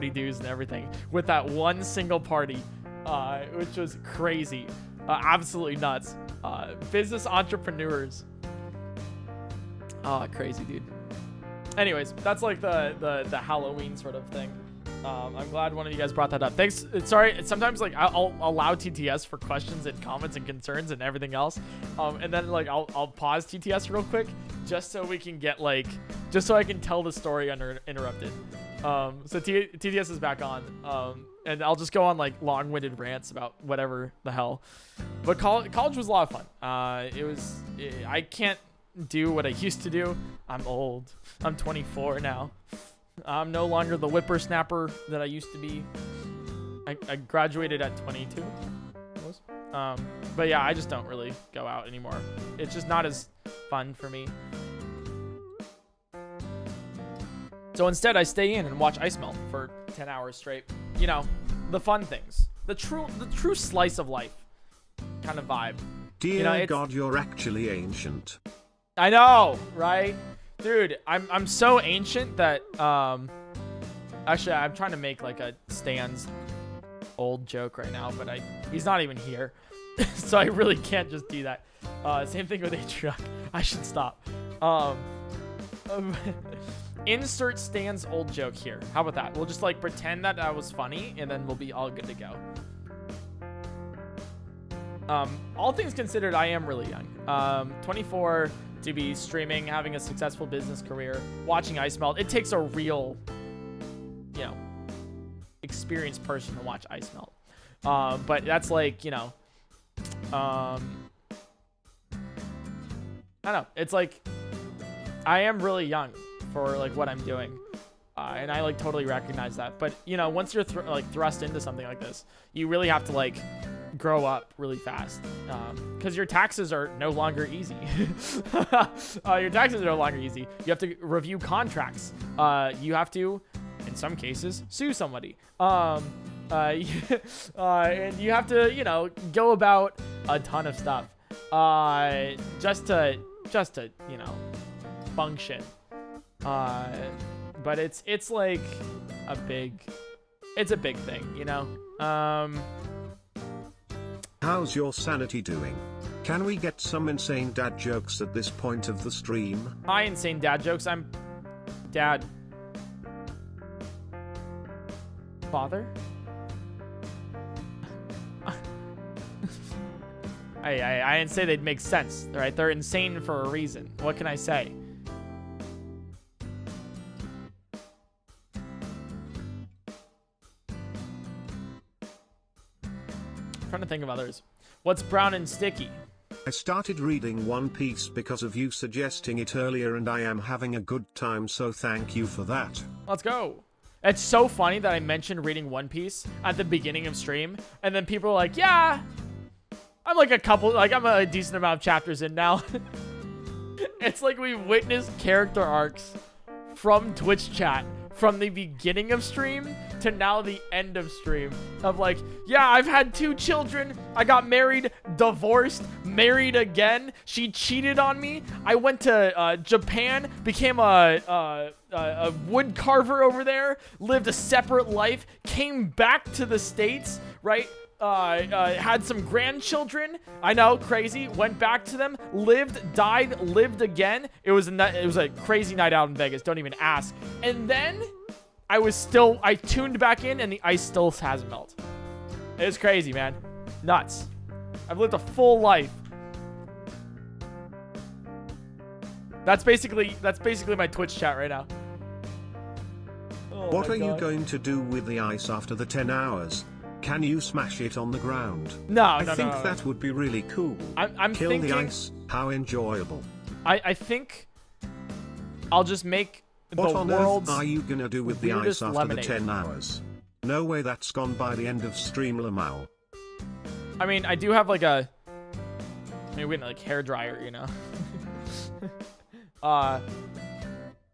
dues and everything with that one single party, which was crazy, absolutely nuts. Business entrepreneurs. Oh, crazy, dude. Anyways, that's like the Halloween sort of thing. I'm glad one of you guys brought that up. Thanks. Sorry, sometimes like I'll allow TTS for questions and comments and concerns and everything else, and then like I'll pause TTS real quick just so we can get like, just so I can tell the story uninterrupted. So TTS is back on, and I'll just go on like long-winded rants about whatever the hell. But college was a lot of fun. I can't do what I used to do. I'm old. I'm 24 now. I'm no longer the whippersnapper that I used to be. I graduated at 22. But yeah, I just don't really go out anymore. It's just not as fun for me. So instead, I stay in and watch ice melt for 10 hours straight. You know, the fun things, the true slice of life kind of vibe. Dear you know, God, you're actually ancient. I know, right? Dude, I'm so ancient that actually I'm trying to make like a Stan's old joke right now, but he's not even here. So I really can't just do that. Same thing with Atriarch. I should stop. Insert Stan's old joke here. How about that? We'll just like pretend that was funny, and then we'll be all good to go. All things considered, I am really young. 24, to be streaming, having a successful business career, watching ice melt. It takes a real, you know, experienced person to watch ice melt. But that's like, you know, I don't know. It's like, I am really young for like what I'm doing. And I like totally recognize that. But you know, once you're like thrust into something like this, you really have to like grow up really fast, because your taxes are no longer easy. Your taxes are no longer easy. You have to review contracts. You have to, in some cases, sue somebody. And you have to, you know, go about a ton of stuff, just to you know, function. But it's like a big thing, you know. How's your sanity doing? Can we get some insane dad jokes at this point of the stream? Hi, insane dad jokes. I'm dad. Father? I didn't say they'd make sense, right? They're insane for a reason. What can I say? Trying to think of others. What's brown and sticky? I started reading One Piece because of you suggesting it earlier, and I am having a good time, so thank you for that. Let's go. It's so funny that I mentioned reading One Piece at the beginning of stream, and then people are like, yeah, I'm a decent amount of chapters in now. It's like we witnessed character arcs from Twitch chat from the beginning of stream to now the end of stream of like, yeah, I've had 2 children. I got married, divorced, married again. She cheated on me. I went to Japan, became a wood carver over there, lived a separate life, came back to the States, right? Had some grandchildren. I know, crazy. Went back to them, lived, died, lived again. It was a crazy night out in Vegas. Don't even ask. And then I tuned back in, and the ice still hasn't melted. It's crazy, man. Nuts. I've lived a full life. That's basically my Twitch chat right now. Oh, what are you going to do with the ice after the 10 hours? Can you smash it on the ground? No. I think that would be really cool. I'm Kill thinking, the ice. How enjoyable. I think I'll just make what the on world's earth are you gonna do with the ice after lemonade. the 10 hours? No way that's gone by the end of stream, Lamau. I mean, I do have like hair dryer, you know. I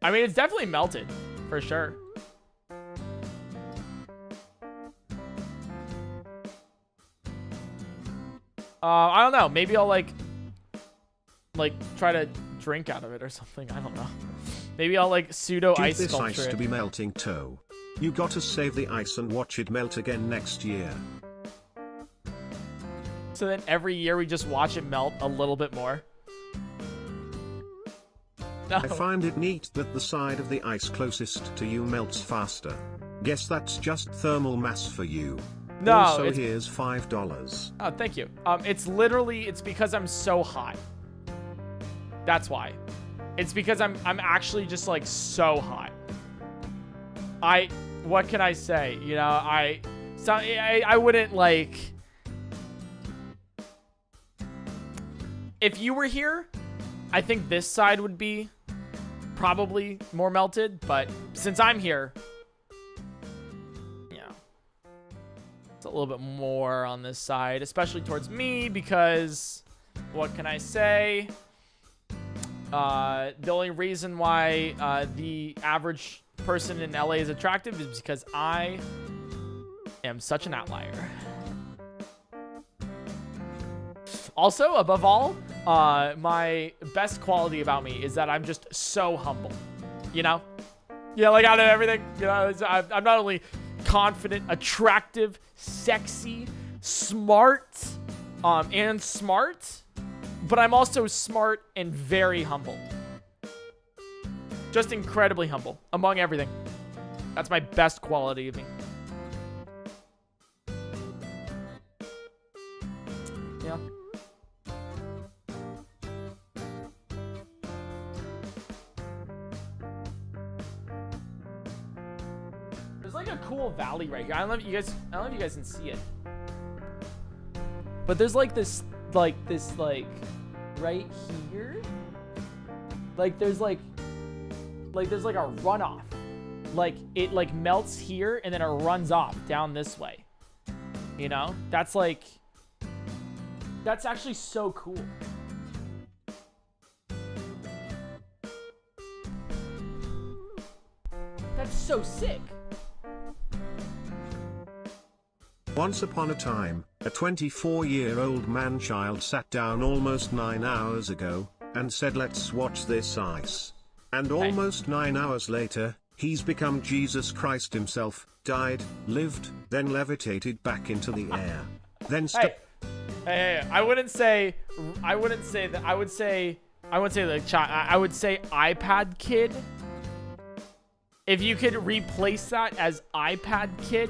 mean, it's definitely melted for sure. I don't know. Maybe I'll like try to drink out of it or something. I don't know. Maybe I'll like pseudo ice this sculpture ice it. to be melting toe. You gotta save the ice and watch it melt again next year. So then every year we just watch it melt a little bit more. No. I find it neat that the side of the ice closest to you melts faster. Guess that's just thermal mass for you. No, also, here's $5. Oh, thank you. It's because I'm so hot. That's why. It's because I'm actually just like so hot. What can I say? You know, I wouldn't like. If you were here, I think this side would be probably more melted, but since I'm here, yeah, it's a little bit more on this side, especially towards me, because what can I say? The only reason why the average person in LA is attractive is because I am such an outlier. Also, above all, my best quality about me is that I'm just so humble, you know? Yeah, like out of everything, you know, I'm not only confident, attractive, sexy, smart, and smart, but I'm also smart and very humble. Just incredibly humble among everything. That's my best quality of me. Yeah. There's like a cool valley right here. I don't know if you guys can see it. But there's like this right here. Like there's like like there's like a runoff. Like it like melts here and then it runs off down this way. You know? That's actually so cool. That's so sick. Once upon a time, a 24-year-old man-child sat down almost 9 hours ago, and said let's watch this ice. And almost 9 hours later, he's become Jesus Christ himself, died, lived, then levitated back into the air. Then Hey, I wouldn't say that. I would say iPad kid. If you could replace that as iPad kid.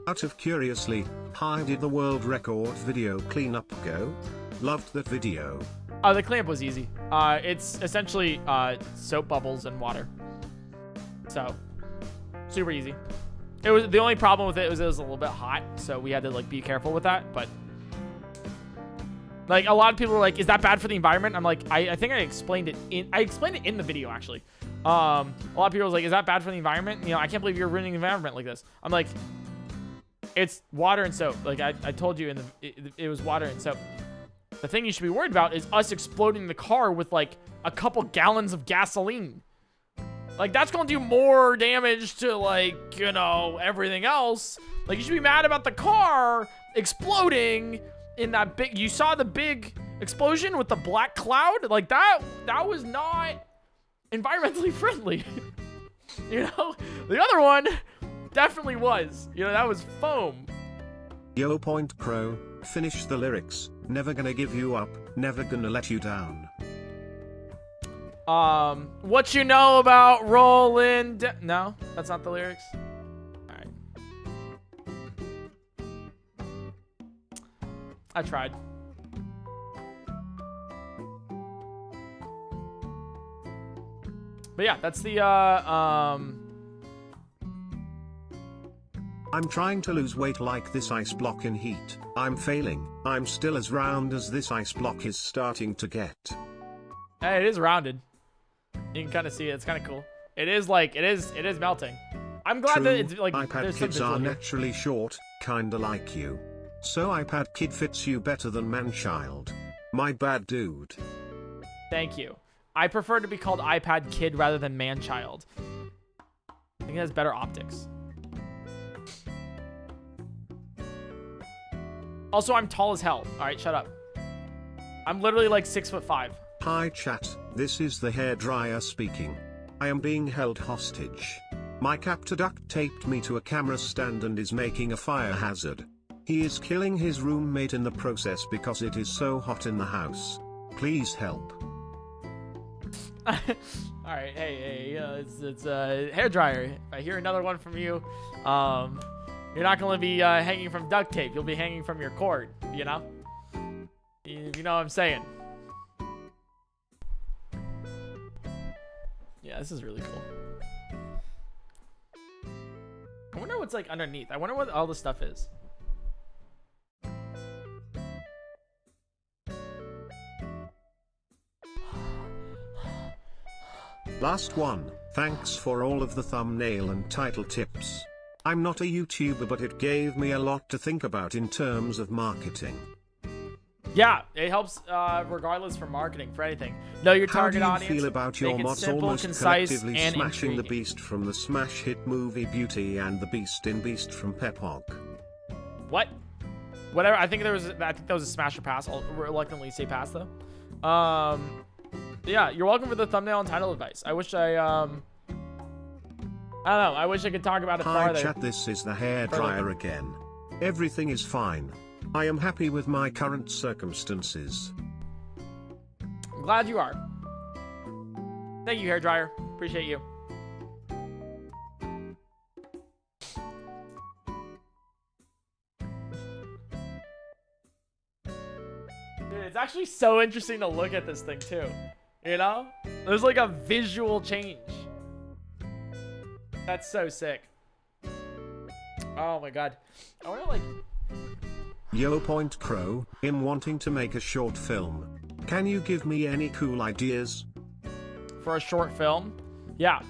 Out of curiously, how did the world record video cleanup go? Loved that video. The cleanup was easy. It's essentially soap bubbles and water. So, super easy. It was the only problem with it was a little bit hot, so we had to like be careful with that. But like a lot of people were like, "Is that bad for the environment?" I'm like, I think I explained it in the video actually. A lot of people was like, "Is that bad for the environment?" You know, I can't believe you're ruining the environment like this. I'm like, it's water and soap. Like I told you it was water and soap. The thing you should be worried about is us exploding the car with like a couple gallons of gasoline. Like that's gonna do more damage to like, you know, everything else. Like you should be mad about the car exploding in that big, you saw the big explosion with the black cloud? Like that was not environmentally friendly. You know, the other one definitely was. You know, that was foam. Yo, PointCrow, finish the lyrics. Never gonna give you up, never gonna let you down. What you know about rolling no, that's not the lyrics. All right. I tried. But yeah, that's the, I'm trying to lose weight like this ice block in heat. I'm failing. I'm still as round as this ice block is starting to get. Hey, it is rounded. You can kind of see it. It's kind of cool. It is like, it is melting. I'm glad that it's like, iPad kids are naturally short, kinda like you. So iPad kid fits you better than man-child. My bad, dude. Thank you. I prefer to be called iPad kid rather than man-child. I think it has better optics. Also, I'm tall as hell. All right, shut up. I'm literally like 6'5". Hi chat, this is the hairdryer speaking. I am being held hostage. My captor duct taped me to a camera stand and is making a fire hazard. He is killing his roommate in the process because it is so hot in the house. Please help. All right, hey, it's a hairdryer. If I hear another one from you, you're not gonna be hanging from duct tape. You'll be hanging from your cord. You know? You know what I'm saying? Yeah, this is really cool. I wonder what's like underneath. I wonder what all this stuff is. Last one, thanks for all of the thumbnail and title tips. I'm not a YouTuber, but it gave me a lot to think about in terms of marketing. Yeah, it helps regardless for marketing, for anything. Know your target audience. How do you feel about your mods simple, almost concise, collectively and smashing intriguing. the Beast from the smash hit movie Beauty and the Beast in Beast from Pepog? What? Whatever. I think that was a smash or pass. I'll reluctantly say pass though. Yeah, you're welcome for the thumbnail and title advice. I wish I don't know. I wish I could talk about it farther. Hi chat, this is the hairdryer again. Everything is fine. I am happy with my current circumstances. I'm glad you are. Thank you, hairdryer. Appreciate you. Dude, it's actually so interesting to look at this thing too. You know? There's like a visual change. That's so sick. Oh my god. I wonder like... Yo, PointCrow, I'm wanting to make a short film. Can you give me any cool ideas? For a short film? Yeah.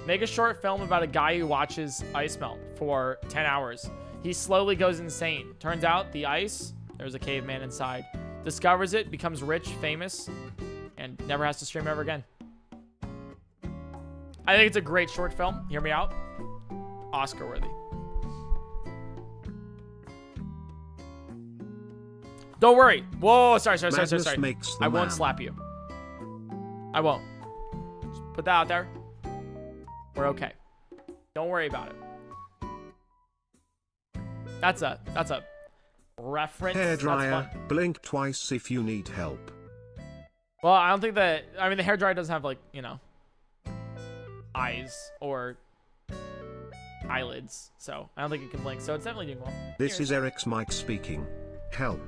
Make a short film about a guy who watches ice melt for 10 hours. He slowly goes insane. Turns out the ice, there's a caveman inside. Discovers it, becomes rich, famous, and never has to stream ever again. I think it's a great short film. Hear me out. Oscar worthy. Don't worry. Whoa, sorry. I won't slap you. I won't. Just put that out there. We're okay. Don't worry about it. That's a reference. Hairdryer, blink twice if you need help. Well, I don't think that, I mean, the hairdryer doesn't have, like, you know, eyes or eyelids, so I don't think it can blink, so it's definitely doing well. This is Eric's mic speaking. Help.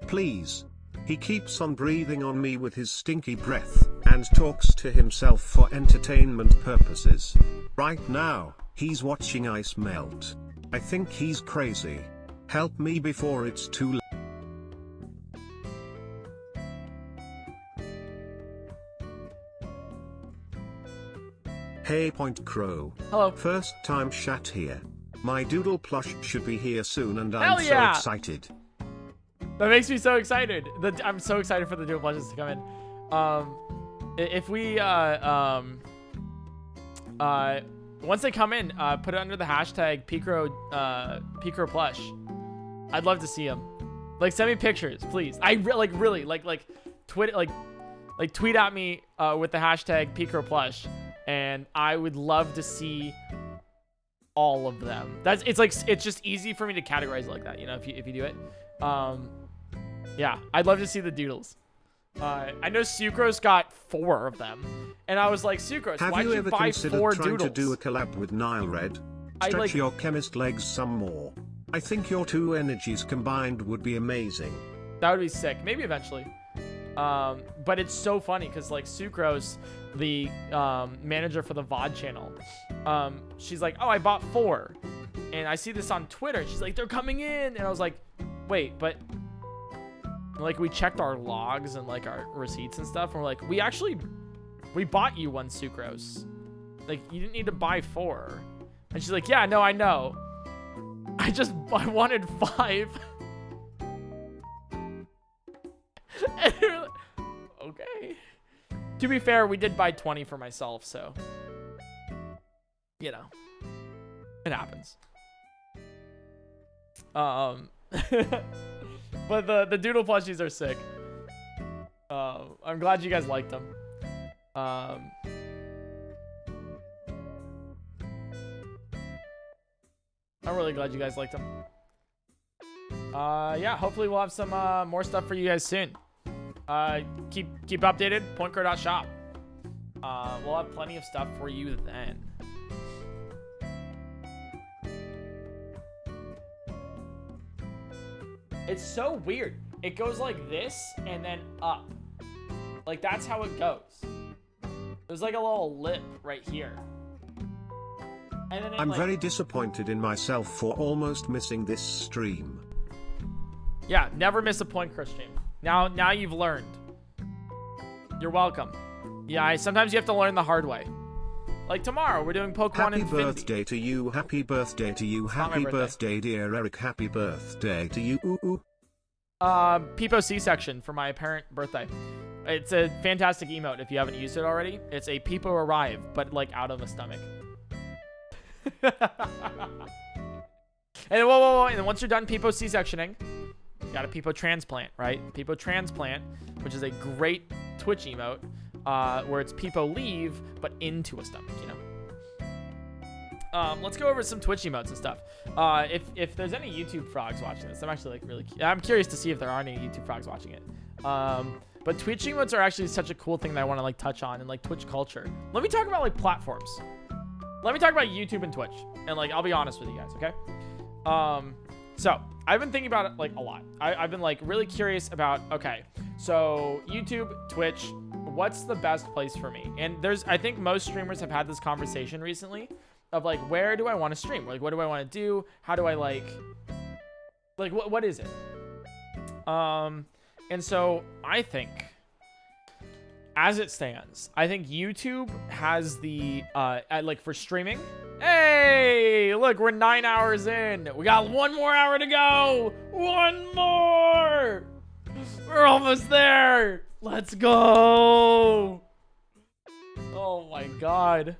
Please. He keeps on breathing on me with his stinky breath, and talks to himself for entertainment purposes. Right now, he's watching ice melt. I think he's crazy. Help me before it's too late. Hey PointCrow. Hello. First time chat here. My doodle plush should be here soon and Hell I'm yeah. so excited. That makes me so excited. I'm so excited for the dual plushes to come in. If we once they come in, put it under the hashtag PointCrow plush. I'd love to see them. Like, send me pictures, please. I really tweet at me with the hashtag PointCrow plush, and I would love to see all of them. It's just easy for me to categorize it like that, you know, if you do it. Yeah, I'd love to see the doodles. I know Sucrose got 4 of them, and I was like, Sucrose, why'd you buy 4 doodles? Trying to do a collab with Nile Red? Stretch your chemist legs some more. I think your 2 energies combined would be amazing. That would be sick. Maybe eventually. But it's so funny because, like, Sucrose, the manager for the VOD channel, she's like, oh, I bought 4. And I see this on Twitter. She's like, they're coming in. And I was like, wait, but... Like, we checked our logs and, like, our receipts and stuff. And we're like, we bought you 1 Sucrose. Like, you didn't need to buy 4. And she's like, yeah, no, I know. I wanted 5. And we were like, okay. To be fair, we did buy 20 for myself, so. You know. It happens. But the doodle plushies are sick. I'm glad you guys liked them. I'm really glad you guys liked them. Yeah, hopefully we'll have some more stuff for you guys soon. Keep updated. PointCrow.shop. We'll have plenty of stuff for you then. It's so weird. It goes like this and then up. Like, that's how it goes. There's like a little lip right here. And then I'm very disappointed in myself for almost missing this stream. Yeah, never miss a PointCrow stream. Now you've learned. You're welcome. Yeah, sometimes you have to learn the hard way. Like tomorrow, we're doing Pokemon Infinity. Happy birthday to you, happy birthday to you, happy birthday dear Eric, happy birthday to you. Ooh, ooh. Peepo C-section for my apparent birthday. It's a fantastic emote if you haven't used it already. It's a Peepo arrive, but like out of the stomach. And whoa, and then once you're done Peepo C-sectioning, you got a Peepo transplant, right? Peepo transplant, which is a great Twitch emote, where it's Peepo leave, but into a stomach, you know? Let's go over some Twitch emotes and stuff. If there's any YouTube frogs watching this, I'm actually like I'm curious to see if there are any YouTube frogs watching it. But Twitch emotes are actually such a cool thing that I want to like touch on in like Twitch culture. Let me talk about like platforms. Let me talk about YouTube and Twitch, and like I'll be honest with you guys, okay? So I've been thinking about it like a lot. I've been like really curious about, okay, so YouTube, Twitch, what's the best place for me? And I think most streamers have had this conversation recently of like, where do I want to stream? Like, what do I want to do? How do I like what is it? And so I think as it stands, I think YouTube has the like for streaming. Hey, look, we're 9 hours in. We got 1 more hour to go. 1 more. We're almost there. Let's go. Oh my god.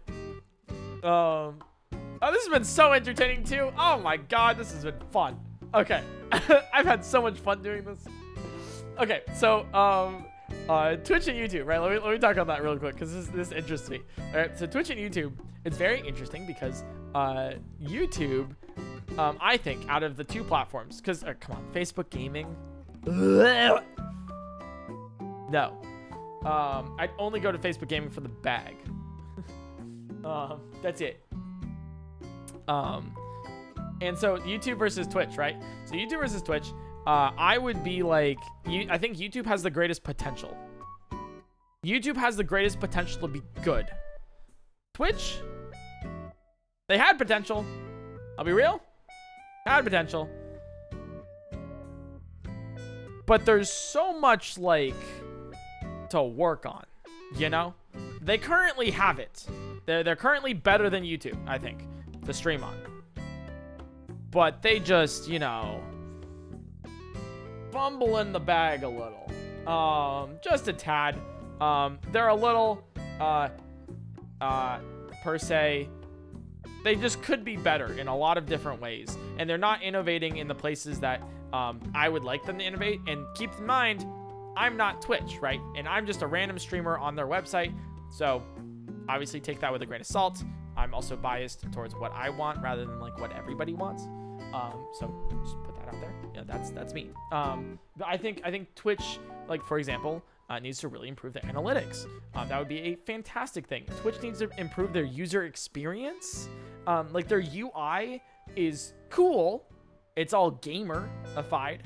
Oh, this has been so entertaining too. Oh my god, this has been fun. Okay. I've had so much fun doing this. Okay, so Twitch and YouTube, right? Let me talk about that real quick because this interests me. All right, so Twitch and YouTube, it's very interesting because YouTube, I think, out of the 2 platforms, because come on, Facebook gaming. No, I'd only go to Facebook gaming for the bag. That's it. And so YouTube versus Twitch, right? So YouTube versus Twitch. I would be like, I think YouTube has the greatest potential. YouTube has the greatest potential to be good. Twitch, they had potential. I'll be real. Had potential. But there's so much, like, to work on, you know? They currently have it. They're currently better than YouTube, I think, to stream on. But they just, you know, fumble in the bag a little, just a tad. They're a little per se, they just could be better in a lot of different ways, and they're not innovating in the places that I would like them to innovate. And keep in mind, I'm not Twitch, right? And I'm just a random streamer on their website, so obviously take that with a grain of salt. I'm also biased towards what I want rather than like what everybody wants. So just put that out there. Yeah, that's me. But I think Twitch, like for example, needs to really improve their analytics. That would be a fantastic thing. Twitch needs to improve their user experience. Like their UI is cool. It's all gamer-ified,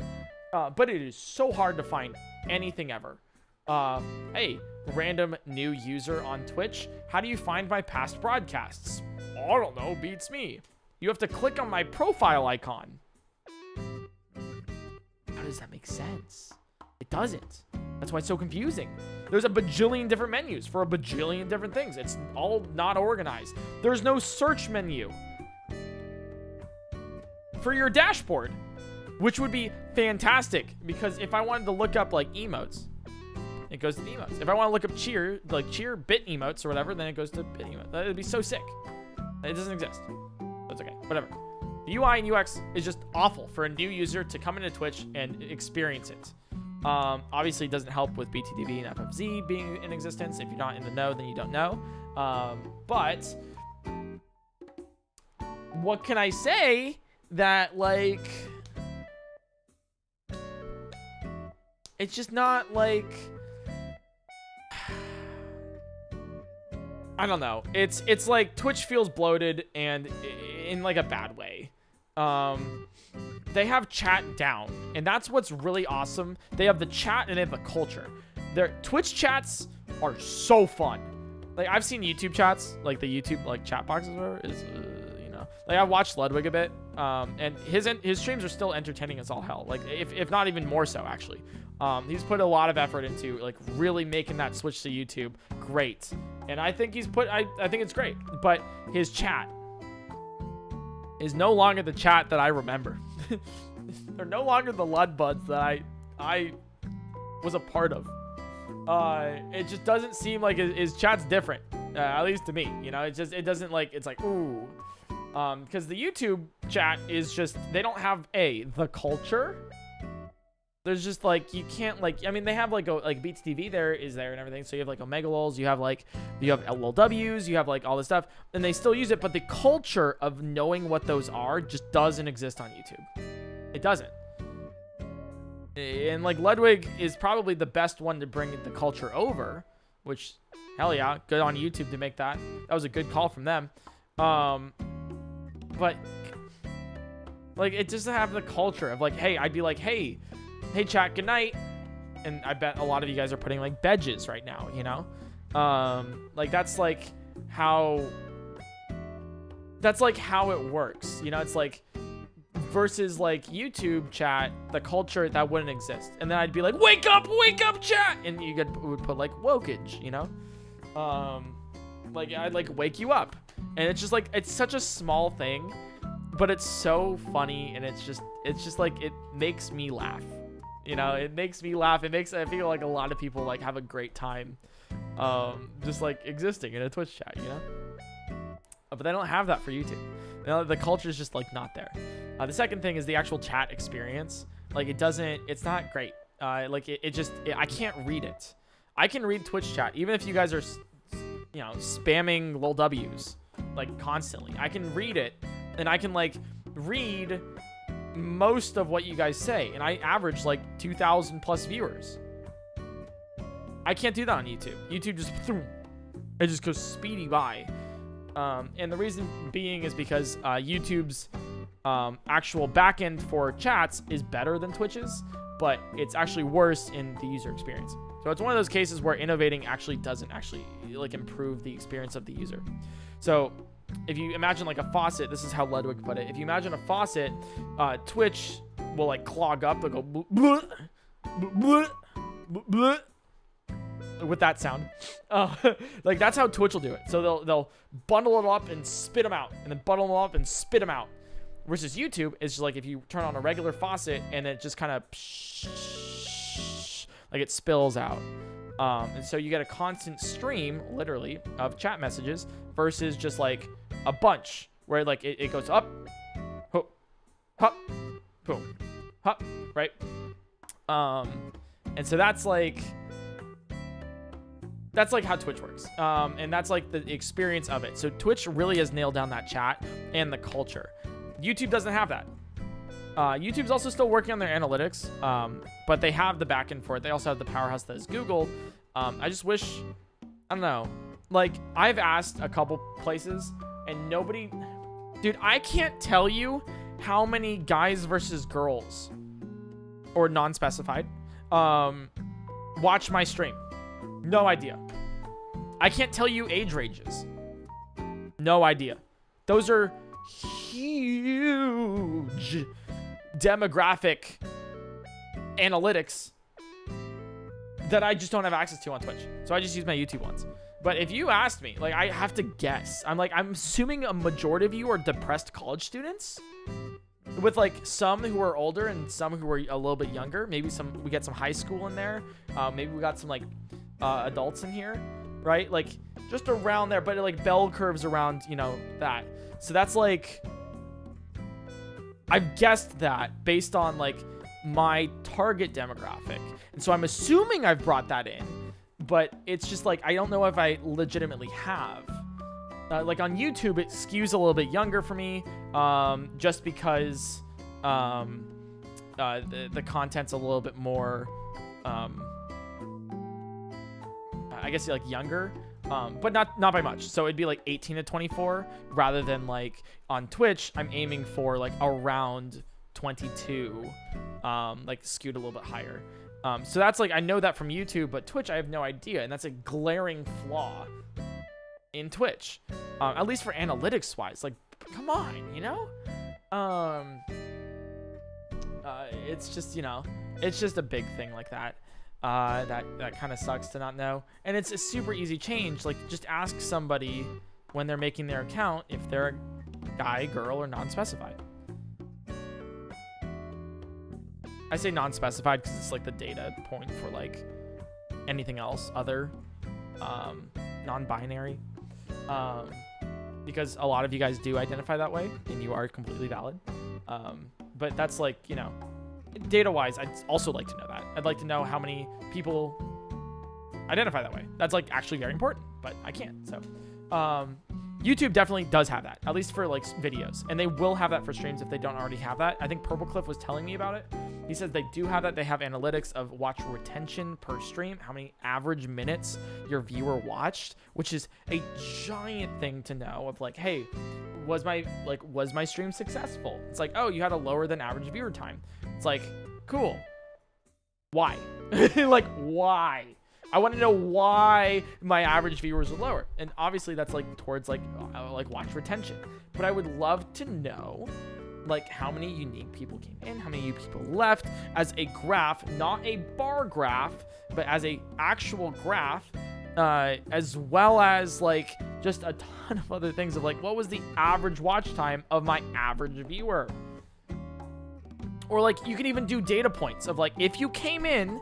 but it is so hard to find anything ever. Hey, random new user on Twitch, how do you find my past broadcasts? I don't know, beats me. You have to click on my profile icon. How does that make sense? It doesn't. That's why it's so confusing. There's a bajillion different menus for a bajillion different things. It's all not organized. There's no search menu for your dashboard, which would be fantastic because if I wanted to look up like emotes, it goes to the emotes. If I want to look up cheer, like cheer bit emotes or whatever, then it goes to bit emotes. It'd be so sick. It doesn't exist. That's okay. Whatever. The UI and UX is just awful for a new user to come into Twitch and experience it. Obviously, it doesn't help with BTTV and FFZ being in existence. If you're not in the know, then you don't know. But what can I say that, like, it's just not, like, I don't know. It's like Twitch feels bloated and in, like, a bad way. They have chat down, and that's what's really awesome. They have the chat and they have the culture. Their Twitch chats are so fun. Like, I've seen YouTube chats, like the YouTube like chat boxes or whatever, is you know, like I've watched Ludwig a bit, and his streams are still entertaining as all hell. Like if not even more so actually. He's put a lot of effort into like really making that switch to YouTube great, and I think I think it's great. But his chat is no longer the chat that I remember. They're no longer the Lud buds that I was a part of. It just doesn't seem like his chat's different, at least to me. You know, it doesn't like, it's like, ooh. Because the YouTube chat is just, they don't have the culture. There's just like, you can't like, I mean, they have like Beats TV there and everything. So you have like Omega Lols, you have LLWs, you have like all this stuff, and they still use it. But the culture of knowing what those are just doesn't exist on YouTube. It doesn't. And like Ludwig is probably the best one to bring the culture over, which hell yeah, good on YouTube to make that. That was a good call from them. But like it doesn't have the culture of like, hey, I'd be like, hey chat, good night. And I bet a lot of you guys are putting like badges right now, you know? Like that's like how it works. You know, it's like versus like YouTube chat, the culture that wouldn't exist. And then I'd be like, wake up chat, and would put like wokage, you know, like I'd like wake you up, and it's just like, it's such a small thing, but it's so funny, and it's just like, it makes me laugh, you know, it makes me laugh. I feel like a lot of people like have a great time just like existing in a Twitch chat, you know. But they don't have that for YouTube. You know, the culture is just like not there. The second thing is the actual chat experience. Like it's not great. Like I can't read it. I can read Twitch chat even if you guys are, you know, spamming lol W's like constantly. I can read it, and I can like read most of what you guys say, and I average like 2,000 plus viewers. I can't do that on YouTube. YouTube it just goes speedy by. And the reason being is because YouTube's actual backend for chats is better than Twitch's, but it's actually worse in the user experience. So it's one of those cases where innovating actually doesn't actually like improve the experience of the user. So if you imagine like a faucet, this is how Ludwig put it. If you imagine a faucet, Twitch will like clog up. They'll go bleh, bleh, bleh, bleh, with that sound. Like that's how Twitch will do it. So they'll bundle it up and spit them out, and then bundle them up and spit them out. Versus YouTube is just like if you turn on a regular faucet and it just kind of like it spills out. And so you get a constant stream, literally, of chat messages versus just like a bunch where like it goes up, hop, hop, boom, hop, right? And so that's like how Twitch works. And that's like the experience of it. So Twitch really has nailed down that chat and the culture. YouTube doesn't have that. YouTube's also still working on their analytics, but they have the backend for it. They also have the powerhouse that is Google. I just wish, I don't know, like I've asked a couple places and nobody, dude, I can't tell you how many guys versus girls or non-specified watch my stream. No idea. I can't tell you age ranges. No idea. Those are huge demographic analytics that I just don't have access to on Twitch. So I just use my YouTube ones. But if you asked me, like I have to guess. I'm assuming a majority of you are depressed college students with like some who are older and some who are a little bit younger. Maybe we get some high school in there. Maybe we got some like adults in here, right? Like just around there, but it like bell curves around, you know, that. So that's like, I've guessed that based on like my target demographic. And so I'm assuming I've brought that in, but it's just like, I don't know if I legitimately have. Like on YouTube, it skews a little bit younger for me, just because the content's a little bit more, I guess like younger, but not by much. So it'd be like 18 to 24 rather than like on Twitch, I'm aiming for like around 22, like skewed a little bit higher. So that's like, I know that from YouTube, but Twitch, I have no idea. And that's a glaring flaw in Twitch, at least for analytics wise. Like, come on, you know? It's just, you know, it's just a big thing like that. That kind of sucks to not know. And it's a super easy change. Like, just ask somebody when they're making their account if they're a guy, girl, or non-specified. I say non-specified because it's like the data point for like anything else other non-binary. Because a lot of you guys do identify that way, and you are completely valid. But that's like, you know, data-wise, I'd also like to know that. I'd like to know how many people identify that way. That's like actually very important, but I can't. So YouTube definitely does have that, at least for like videos, and they will have that for streams if they don't already have that. I think Purple Cliff was telling me about it. He says they do have that. They have analytics of watch retention per stream, how many average minutes your viewer watched, which is a giant thing to know of like, hey, was my stream successful? It's like, oh, you had a lower than average viewer time. It's like, cool. Why? Like, why? I want to know why my average viewers are lower. And obviously that's like towards like watch retention. But I would love to know like how many unique people came in, how many people left, as a graph, not a bar graph, but as a actual graph, as well as like just a ton of other things of like what was the average watch time of my average viewer. Or like you can even do data points of like if you came in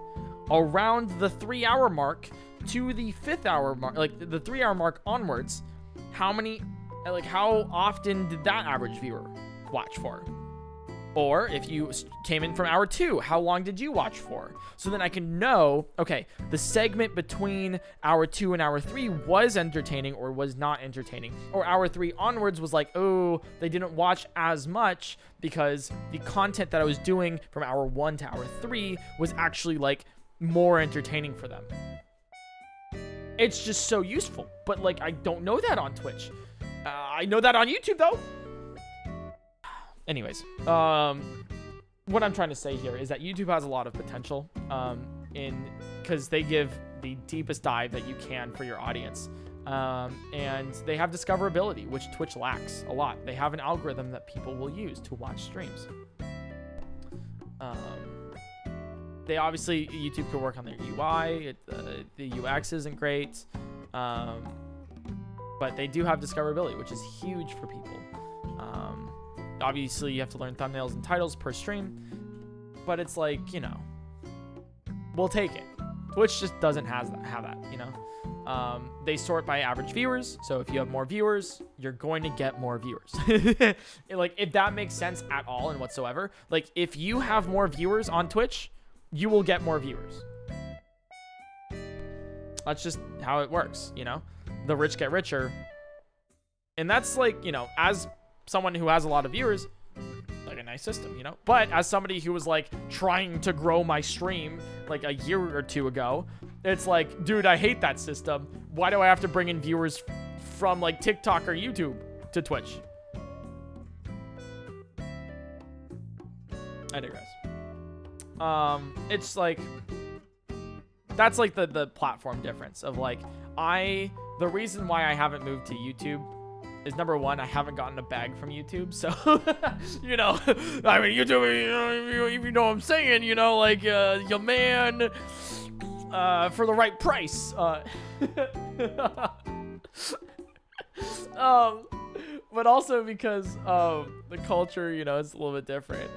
around the 3 hour mark to the 5th hour mark, like the 3 hour mark onwards, how often did that average viewer watch for? Or if you came in from hour 2, how long did you watch for? So then I can know, okay, the segment between hour 2 and hour 3 was entertaining or was not entertaining. Or hour 3 onwards was like, oh, they didn't watch as much because the content that I was doing from hour 1 to hour 3 was actually like more entertaining for them. It's just so useful. But like, I don't know that on Twitch. I know that on YouTube though. Anyways, what I'm trying to say here is that YouTube has a lot of potential because they give the deepest dive that you can for your audience. And they have discoverability, which Twitch lacks a lot. They have an algorithm that people will use to watch streams. They obviously, YouTube could work on their UI. The UX isn't great. But they do have discoverability, which is huge for people. Obviously, you have to learn thumbnails and titles per stream, but it's like, you know, we'll take it. Twitch just doesn't have that, you know? They sort by average viewers, so if you have more viewers, you're going to get more viewers. Like, if that makes sense at all and whatsoever, like, if you have more viewers on Twitch, you will get more viewers. That's just how it works, you know? The rich get richer. And that's like, you know, as someone who has a lot of viewers, like a nice system, you know? But as somebody who was like trying to grow my stream like a year or 2 ago, it's like, dude, I hate that system. Why do I have to bring in viewers from like TikTok or YouTube to Twitch? I digress. It's like, that's like the platform difference of like, the reason why I haven't moved to YouTube is number one, I haven't gotten a bag from YouTube. So, you know, I mean, YouTube, you know what I'm saying, you know, like, your man, for the right price. But also because, the culture, you know, it's a little bit different.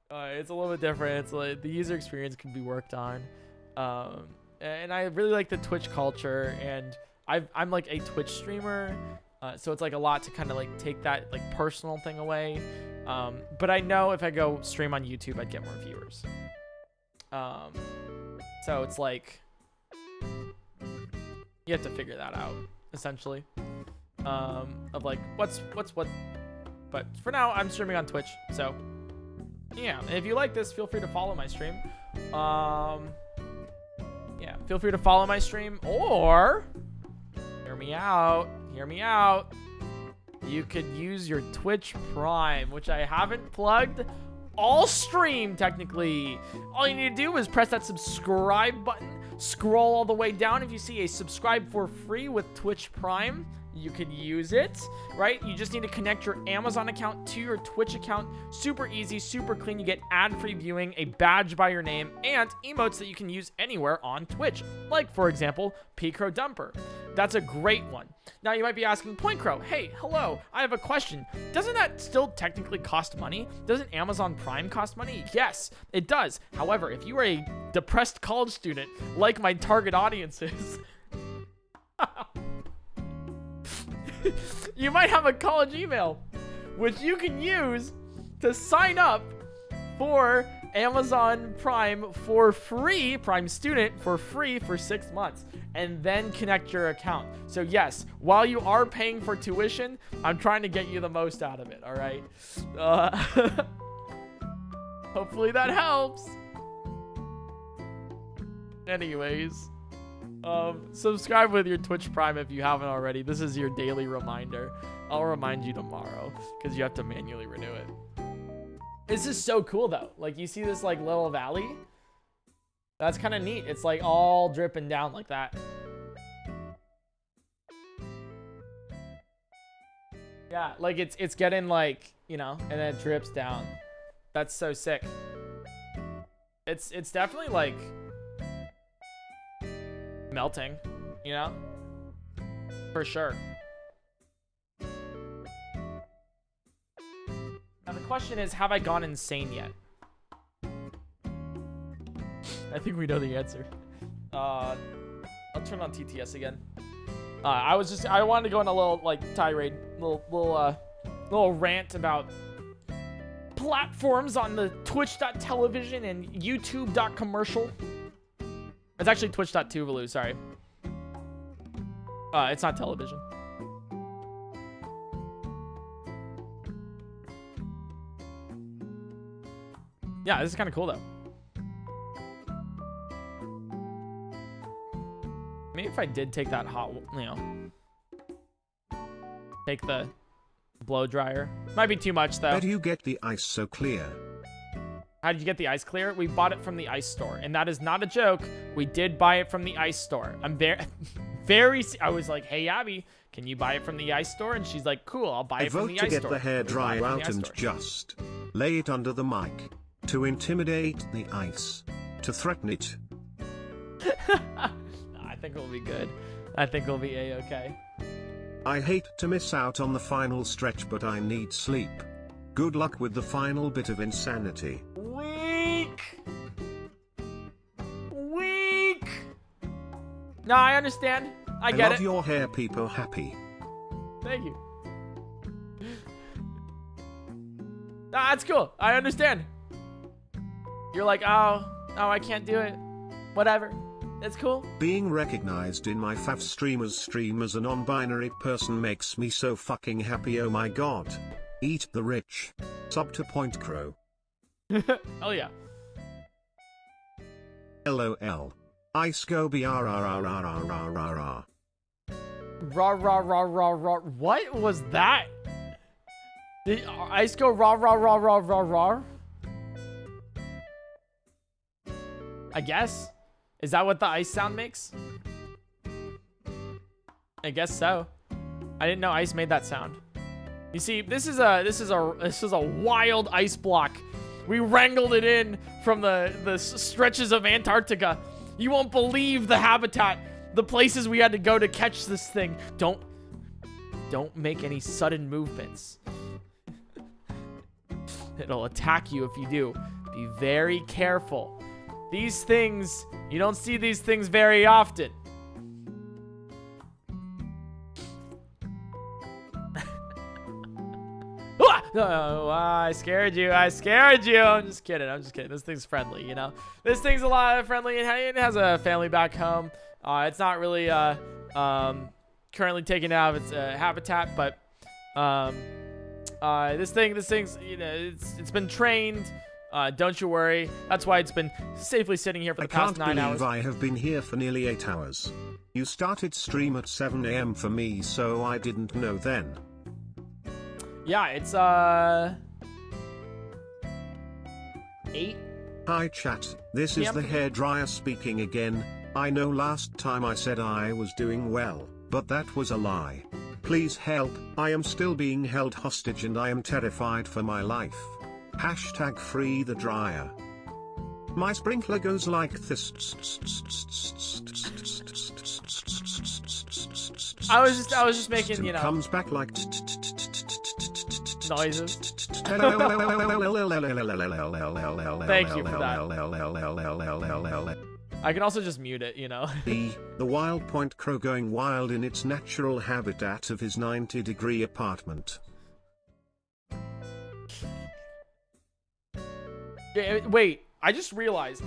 It's a little bit different. It's like the user experience can be worked on. And I really like the Twitch culture, and I'm like a Twitch streamer, so it's like a lot to kind of like take that like personal thing away. But I know if I go stream on YouTube, I'd get more viewers. So it's like you have to figure that out essentially. Of like what's what. But for now, I'm streaming on Twitch, so yeah. And if you like this, feel free to follow my stream. Yeah, feel free to follow my stream, or hear me out. You could use your Twitch Prime, which I haven't plugged all stream technically. All you need to do is press that subscribe button, scroll all the way down. If you see a subscribe for free with Twitch Prime, you could use it, right? You just need to connect your Amazon account to your Twitch account. Super easy, super clean. You get ad-free viewing, a badge by your name, and emotes that you can use anywhere on Twitch. Like, for example, PointCrow Dumper. That's a great one. Now, you might be asking, PointCrow, hey, hello, I have a question. Doesn't that still technically cost money? Doesn't Amazon Prime cost money? Yes, it does. However, if you are a depressed college student, like my target audience is, you might have a college email, which you can use to sign up for Amazon Prime for free, Prime Student for free for 6 months, and then connect your account. So yes, while you are paying for tuition, I'm trying to get you the most out of it, all right? Hopefully that helps. Anyways. Subscribe with your Twitch Prime if you haven't already. This is your daily reminder. I'll remind you tomorrow because you have to manually renew it. This is so cool though. Like, you see this like little valley? That's kind of neat. It's like all dripping down like that. Yeah, like it's getting like, you know, and then it drips down. That's so sick. It's definitely like melting, you know? For sure. Now the question is, have I gone insane yet? I think we know the answer. I'll turn on TTS again. I wanted to go on a little like tirade, little rant about platforms on the twitch.television and youtube.commercial. It's actually twitch.tuvalu, sorry. It's not television. Yeah, this is kind of cool though. Maybe if I did take that hot, you know, take the blow dryer. Might be too much though. How do you get the ice so clear? How did you get the ice clear? We bought it from the ice store, and that is not a joke. We did buy it from the ice store. I'm very. I was like, "Hey Abby, can you buy it from the ice store?" And she's like, "Cool, I'll buy it from the ice store." I vote to get the hair dryer out and just lay it under the mic to intimidate the ice, to threaten it. I think it'll be good. I think it'll be a-okay. I hate to miss out on the final stretch, but I need sleep. Good luck with the final bit of insanity. Weak. No, I understand. I get it. I love your hair, people happy. Thank you. Nah, that's cool. I understand. You're like, oh, I can't do it. Whatever. It's cool. Being recognized in my fav streamer's stream as a non-binary person makes me so fucking happy, oh my god. Eat the rich. Sub to PointCrow. Oh yeah. LOL. Ice go BRRRRRRRRR. Raw. What was that? Did ice go raw? I guess. Is that what the ice sound makes? I guess so. I didn't know ice made that sound. You see, this is a wild ice block. We wrangled it in from the stretches of Antarctica. You won't believe the habitat, the places we had to go to catch this thing. Don't make any sudden movements. It'll attack you if you do. Be very careful. These things, you don't see these things very often. Oh, I scared you. I'm just kidding. This thing's friendly, you know. This thing's a lot friendly. It has a family back home. It's not really currently taken out of its habitat, but this thing's, you know, it's been trained. Don't you worry. That's why it's been safely sitting here for the past 9 hours. I can't believe I have been here for nearly 8 hours. You started stream at 7 AM for me, so I didn't know then. Yeah, it's 8. Hi chat, this is the hairdryer speaking again. I know last time I said I was doing well, but that was a lie. Please help, I am still being held hostage and I am terrified for my life. Hashtag free the dryer. My sprinkler goes like this. I was just making, you know, comes back like noises. Thank you for that. I can also just mute it, you know. The wild PointCrow going wild in its natural habitat of his 90-degree apartment. Wait, I just realized.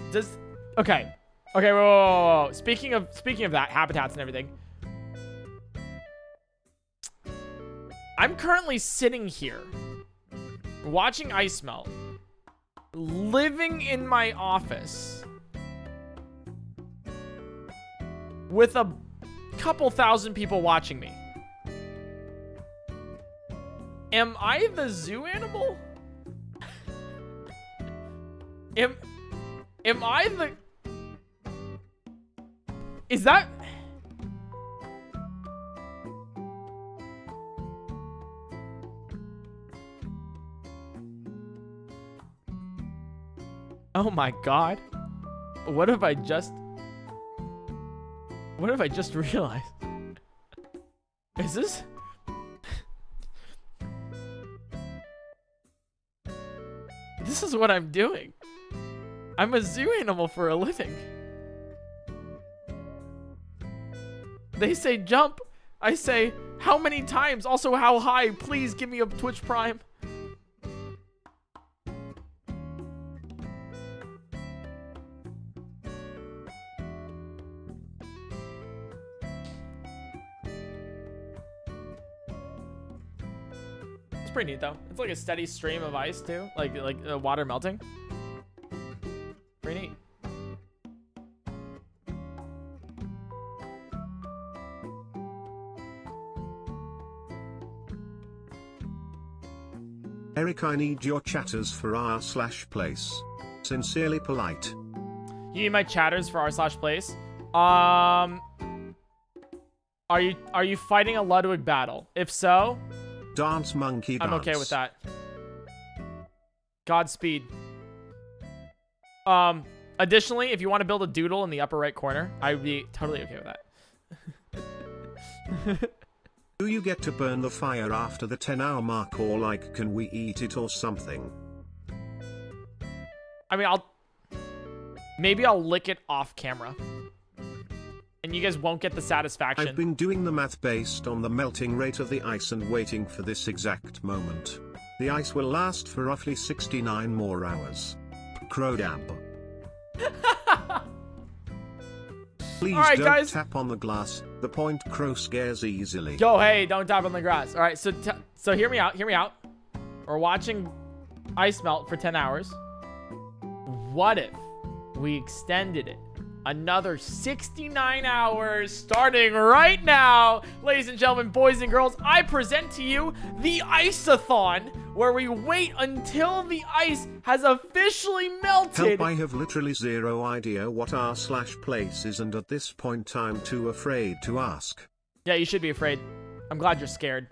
Okay, whoa. Speaking of that, habitats and everything. I'm currently sitting here, watching ice melt, living in my office, with a couple thousand people watching me. Am I the zoo animal? Am I the... Is that... Oh my god. What have I just realized? Is this? This is what I'm doing. I'm a zoo animal for a living. They say jump. I say, how many times? Also, how high? Please give me a Twitch Prime. It's pretty neat though. It's like a steady stream of ice too, like water melting. Pretty neat. Eric, I need your chatters for r/place. Sincerely polite. You need my chatters for r/place. Are you fighting a Ludwig battle? If so, Dance monkey dance. I'm okay with that. Godspeed. Additionally, if you want to build a doodle in the upper right corner, I'd be totally okay with that. Do you get to burn the fire after the 10-hour mark, or like can we eat it or something? I mean, maybe I'll lick it off camera. And you guys won't get the satisfaction. I've been doing the math based on the melting rate of the ice and waiting for this exact moment. The ice will last for roughly 69 more hours. Crowdab. Please All right, don't guys. tap on the glass. The PointCrow scares easily. Yo, hey, don't tap on the grass. All right, so hear me out. Hear me out. We're watching ice melt for 10 hours. What if we extended it another 69 hours starting right now? Ladies and gentlemen, boys and girls, I present to you the Ice-a-thon, where we wait until the ice has officially melted. Help, I have literally zero idea what r/place is, and at this point I'm too afraid to ask. Yeah, you should be afraid. I'm glad you're scared.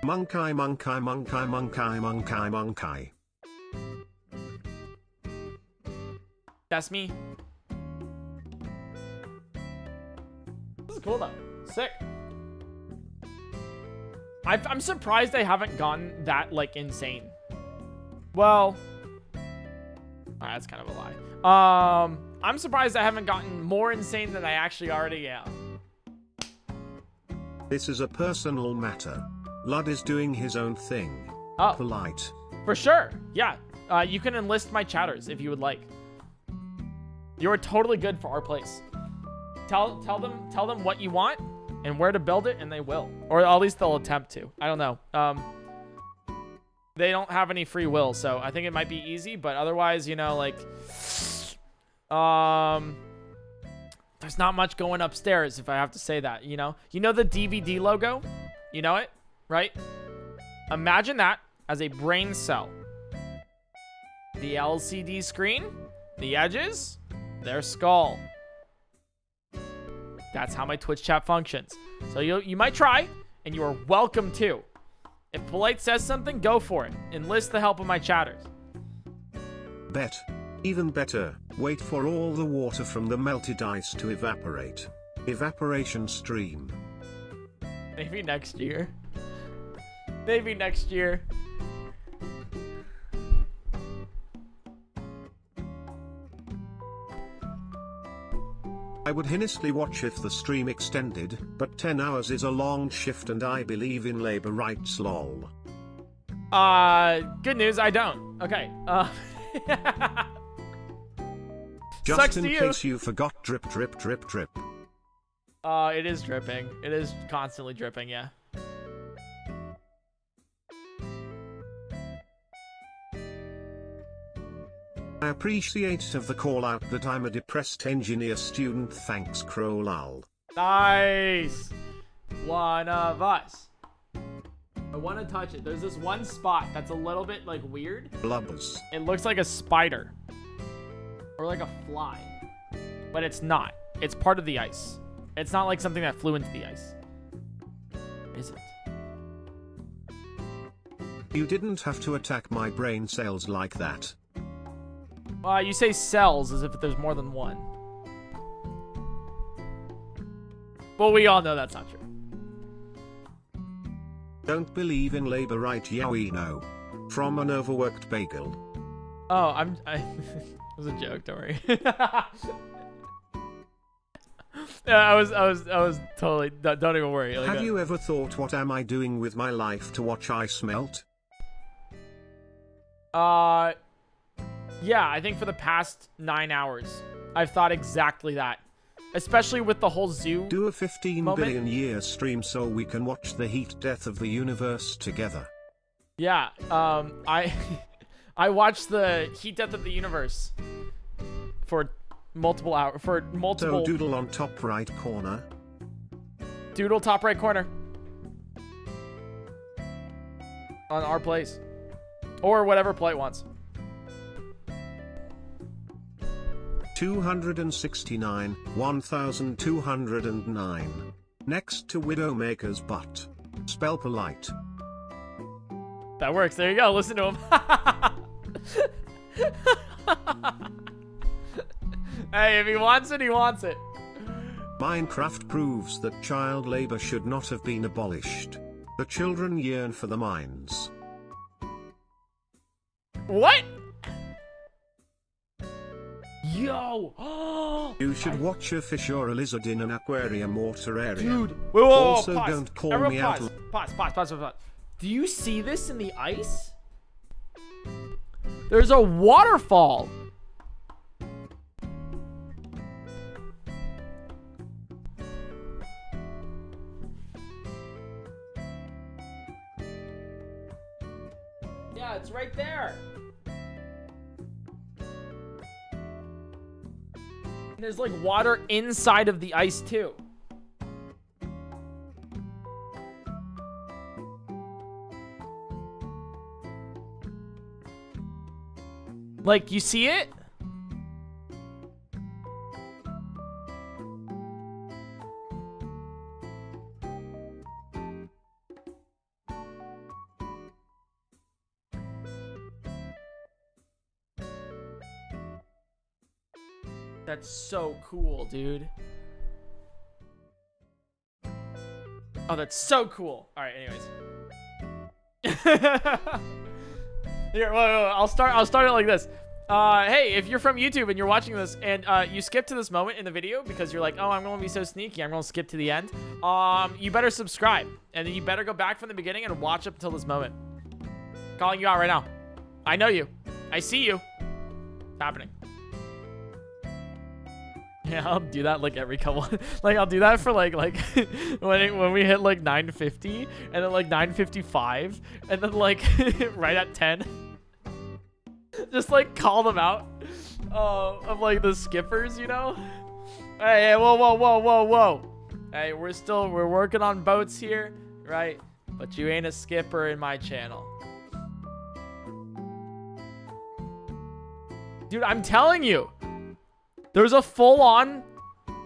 Monkey, monkey, monkey, monkey, monkey, monkey. That's me. This is cool though. Sick. I'm surprised they haven't gotten that like insane. Well, that's kind of a lie. I'm surprised I haven't gotten more insane than I actually already am. This is a personal matter. Lud is doing his own thing. Oh, Polite. for sure. Yeah. You can enlist my chatters if you would like. You're totally good for our place. Tell them what you want and where to build it, and they will, or at least they'll attempt to. I don't know. They don't have any free will, so I think it might be easy, but otherwise, you know, like, there's not much going upstairs, if I have to say that. You know the DVD logo, you know it, right? Imagine that as a brain cell. The LCD screen, the edges, their skull. That's how my Twitch chat functions. So you might try, and you are welcome to. If Polite says something, go for it. Enlist the help of my chatters. Bet. Even better, wait for all the water from the melted ice to evaporate. Evaporation stream. Maybe next year. Maybe next year. I would honestly watch if the stream extended, but 10 hours is a long shift and I believe in labor rights, lol. Good news, I don't. Okay, Just sucks in to you. case you forgot, drip drip drip drip. It is dripping. It is constantly dripping, yeah. I appreciate of the call out that I'm a depressed engineer student, thanks Crow lol. Nice. One of us. I want to touch it. There's this one spot that's a little bit like weird. Blubbers. It looks like a spider. Or like a fly. But it's not. It's part of the ice. It's not like something that flew into the ice. Is it? You didn't have to attack my brain cells like that. You say cells as if there's more than one. Well, we all know that's not true. Don't believe in labor right, yeah we know. From an overworked bagel. Oh, it was a joke, don't worry. Yeah, I was totally, don't even worry. Have you ever thought, what am I doing with my life to watch ice melt? Yeah, I think for the past 9 hours, I've thought exactly that. Especially with the whole zoo Do a 15 moment. billion year stream so we can watch the heat death of the universe together. Yeah, I watched the heat death of the universe for multiple hours, So doodle on top right corner. Doodle top right corner. On our place. Or whatever plate wants. 269, 1209. Next to Widowmaker's butt. Spell polite. That works. There you go. Listen to him. Hey, if he wants it, he wants it. Minecraft proves that child labor should not have been abolished. The children yearn for the mines. What? Yo! You should watch a fish or a lizard in an aquarium or terrarium. Dude, whoa, Also, pause. don't call Everyone me pause. out. Pause. Do you see this in the ice? There's a waterfall. Yeah, it's right there. And there's like water inside of the ice too. Like, you see it? That's so cool, dude. Oh, that's so cool. All right, anyways. Here, whoa, I'll start it like this. Hey, if you're from YouTube and you're watching this and you skip to this moment in the video because you're like, oh, I'm gonna be so sneaky, I'm gonna skip to the end. You better subscribe, and then you better go back from the beginning and watch up until this moment. Calling you out right now. I know you. I see you. It's happening. Yeah, I'll do that like every couple. Like, I'll do that for like when we hit like 9:50 and then like 9:55 and then like right at 10. Just like call them out of like the skippers, you know? Hey, whoa. Hey, we're working on boats here, right? But you ain't a skipper in my channel. Dude, I'm telling you. There's a full-on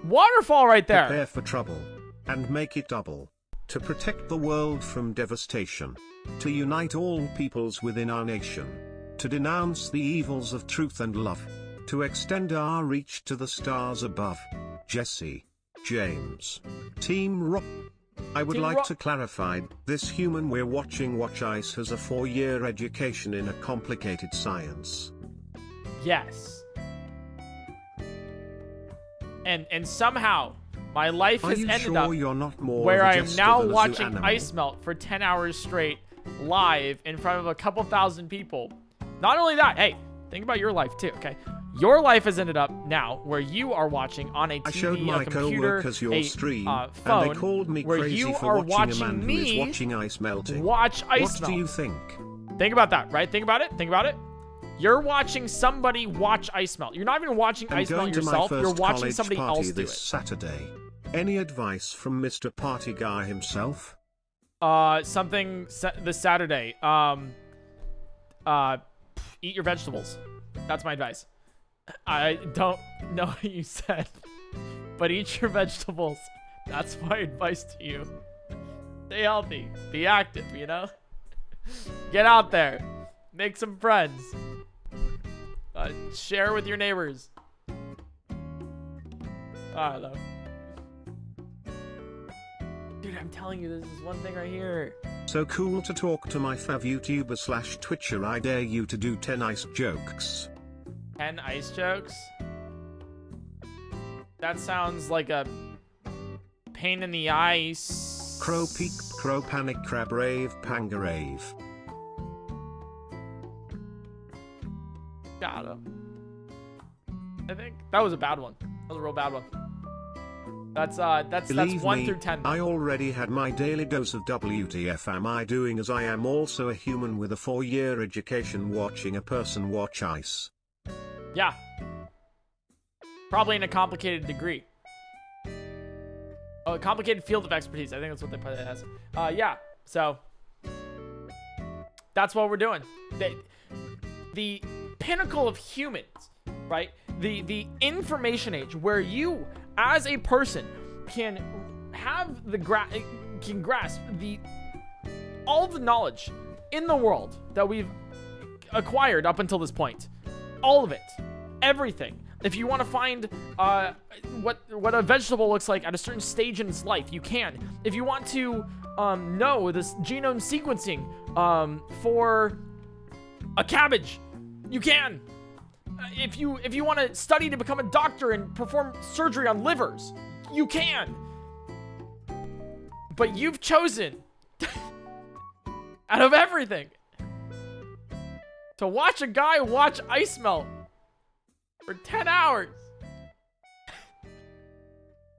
waterfall right there. Prepare for trouble, and make it double. To protect the world from devastation. To unite all peoples within our nation. To denounce the evils of truth and love. To extend our reach to the stars above. Jesse. James. Team Rock. I would like to clarify, this human we're watching watch ice has a 4-year education in a complicated science. Yes. And somehow my life has ended up where I am now watching ice melt for 10 hours straight live in front of a couple thousand people. Not only that, hey, think about your life too, okay? Your life has ended up now where you are watching on a TV, a computer, a phone, and they called me where crazy you for are watching a man watching who is me watching ice melting. watch ice What melt. do you think? Think about that, right? Think about it. You're watching somebody watch ice melt. You're not even watching ice melt yourself. You're watching somebody else do it. Saturday. Any advice from Mr. Party Guy himself? Something this Saturday. Eat your vegetables. That's my advice. I don't know what you said, but eat your vegetables. That's my advice to you. Stay healthy. Be active, you know? Get out there. Make some friends. Share with your neighbors. I don't know. Dude, I'm telling you, this is one thing right here. So cool to talk to my fav YouTuber slash Twitcher. I dare you to do 10 ice jokes. 10 ice jokes? That sounds like a pain in the ice. Crow peak, crow panic, crab rave, panga rave. Got him. I think that was a bad one. That was a real bad one. That's 1 through 10. I already had my daily dose of WTF am I doing, as I am also a human with a 4-year education watching a person watch ice. Yeah. Probably in a complicated degree. Oh, a complicated field of expertise. I think that's what they put it as. Yeah. So that's what we're doing. The pinnacle of humans, right? The information age where you as a person can have can grasp all the knowledge in the world that we've acquired up until this point. All of it. Everything. If you want to find what a vegetable looks like at a certain stage in its life, you can. If you want to know this genome sequencing for a cabbage, you can. If you want to study to become a doctor and perform surgery on livers, you can. But you've chosen, out of everything, to watch a guy watch ice melt for 10 hours.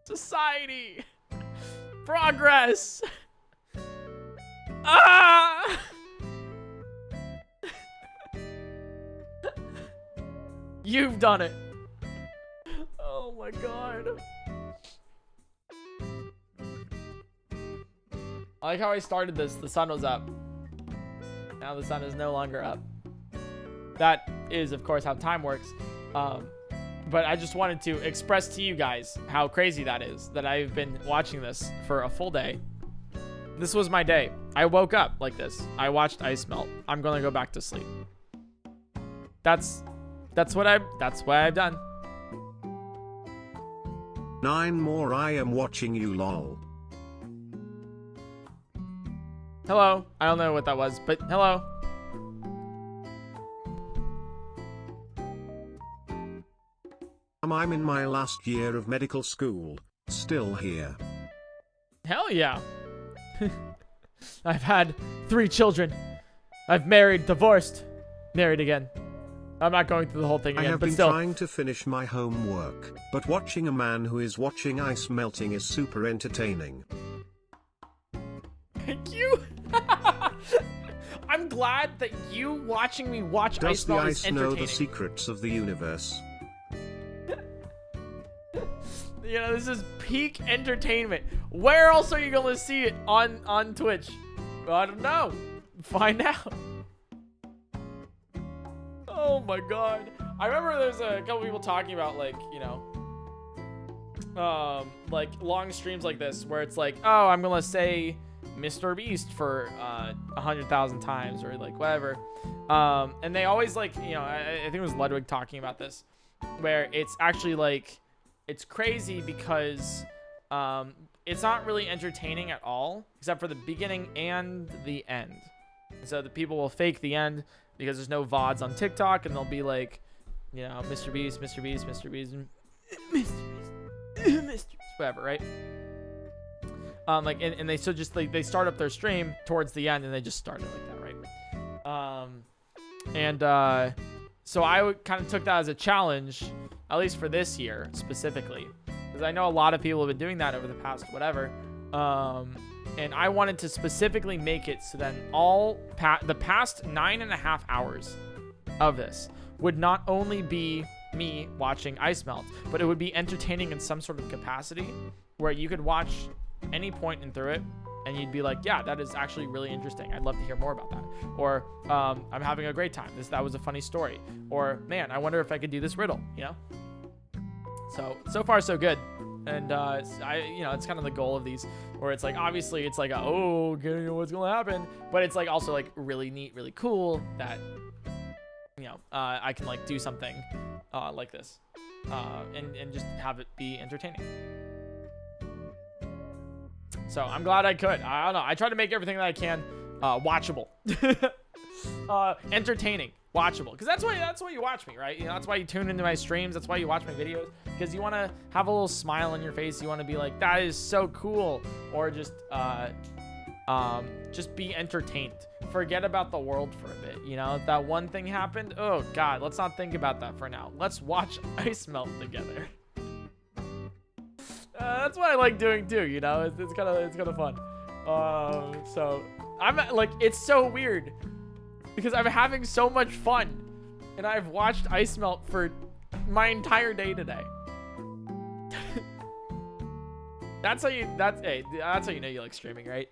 Society. Progress. Ah! You've done it. Oh my god. I like how I started this. The sun was up. Now the sun is no longer up. That is, of course, how time works. But I just wanted to express to you guys how crazy that is, that I've been watching this for a full day. This was my day. I woke up like this. I watched ice melt. I'm gonna go back to sleep. That's what I've done. 9 more. I am watching you, lol. Hello. I don't know what that was, but hello. I'm in my last year of medical school, still here. Hell yeah. I've had 3 children. I've married, divorced, married again. I'm not going through the whole thing again, I have but been still. trying to finish my homework, but watching a man who is watching ice melting is super entertaining. Thank you. I'm glad that you watching me watch Does ice the melt is ice know entertaining. the secrets of the universe? You know, this is peak entertainment. Where else are you gonna see it on Twitch? I don't know. Find out. Oh my god. I remember there's a couple people talking about, like, you know, like long streams like this where it's like, oh, I'm gonna say Mr. Beast for 100,000 times or like whatever. And they always, like, you know, I think it was Ludwig talking about this, where it's actually like, it's crazy because it's not really entertaining at all, except for the beginning and the end. So the people will fake the end because there's no VODs on TikTok, and they'll be like, you know, Mr. Beast, Mr. Beast, Mr. Beast, Mr. Beast, Mr. Beast, whatever, right? Like, and they so just like they start up their stream towards the end, and they just start it like that, right? So I kind of took that as a challenge, at least for this year specifically, because I know a lot of people have been doing that over the past whatever. And I wanted to specifically make it so that the past 9.5 hours of this would not only be me watching ice melt, but it would be entertaining in some sort of capacity where you could watch any point in through it and you'd be like, yeah, that is actually really interesting. I'd love to hear more about that. Or I'm having a great time. That was a funny story. Or, man, I wonder if I could do this riddle, you know? So far so good. And it's kind of the goal of these, where it's like, obviously it's like, oh, what's gonna happen, but it's like also like really neat, really cool that I can like do something like this, and just have it be entertaining. So I'm glad I could. I don't know. I try to make everything that I can watchable, entertaining, watchable, because that's why you watch me, right? That's why you tune into my streams. That's why you watch my videos, because you want to have a little smile on your face. You want to be like, that is so cool, or just be entertained. Forget about the world for a bit. If that one thing happened, oh God, let's not think about that for now. Let's watch ice melt together. That's what I like doing too. It's kind of fun. So I'm like, it's so weird because I'm having so much fun, and I've watched ice melt for my entire day today. That's how you know you like streaming, right?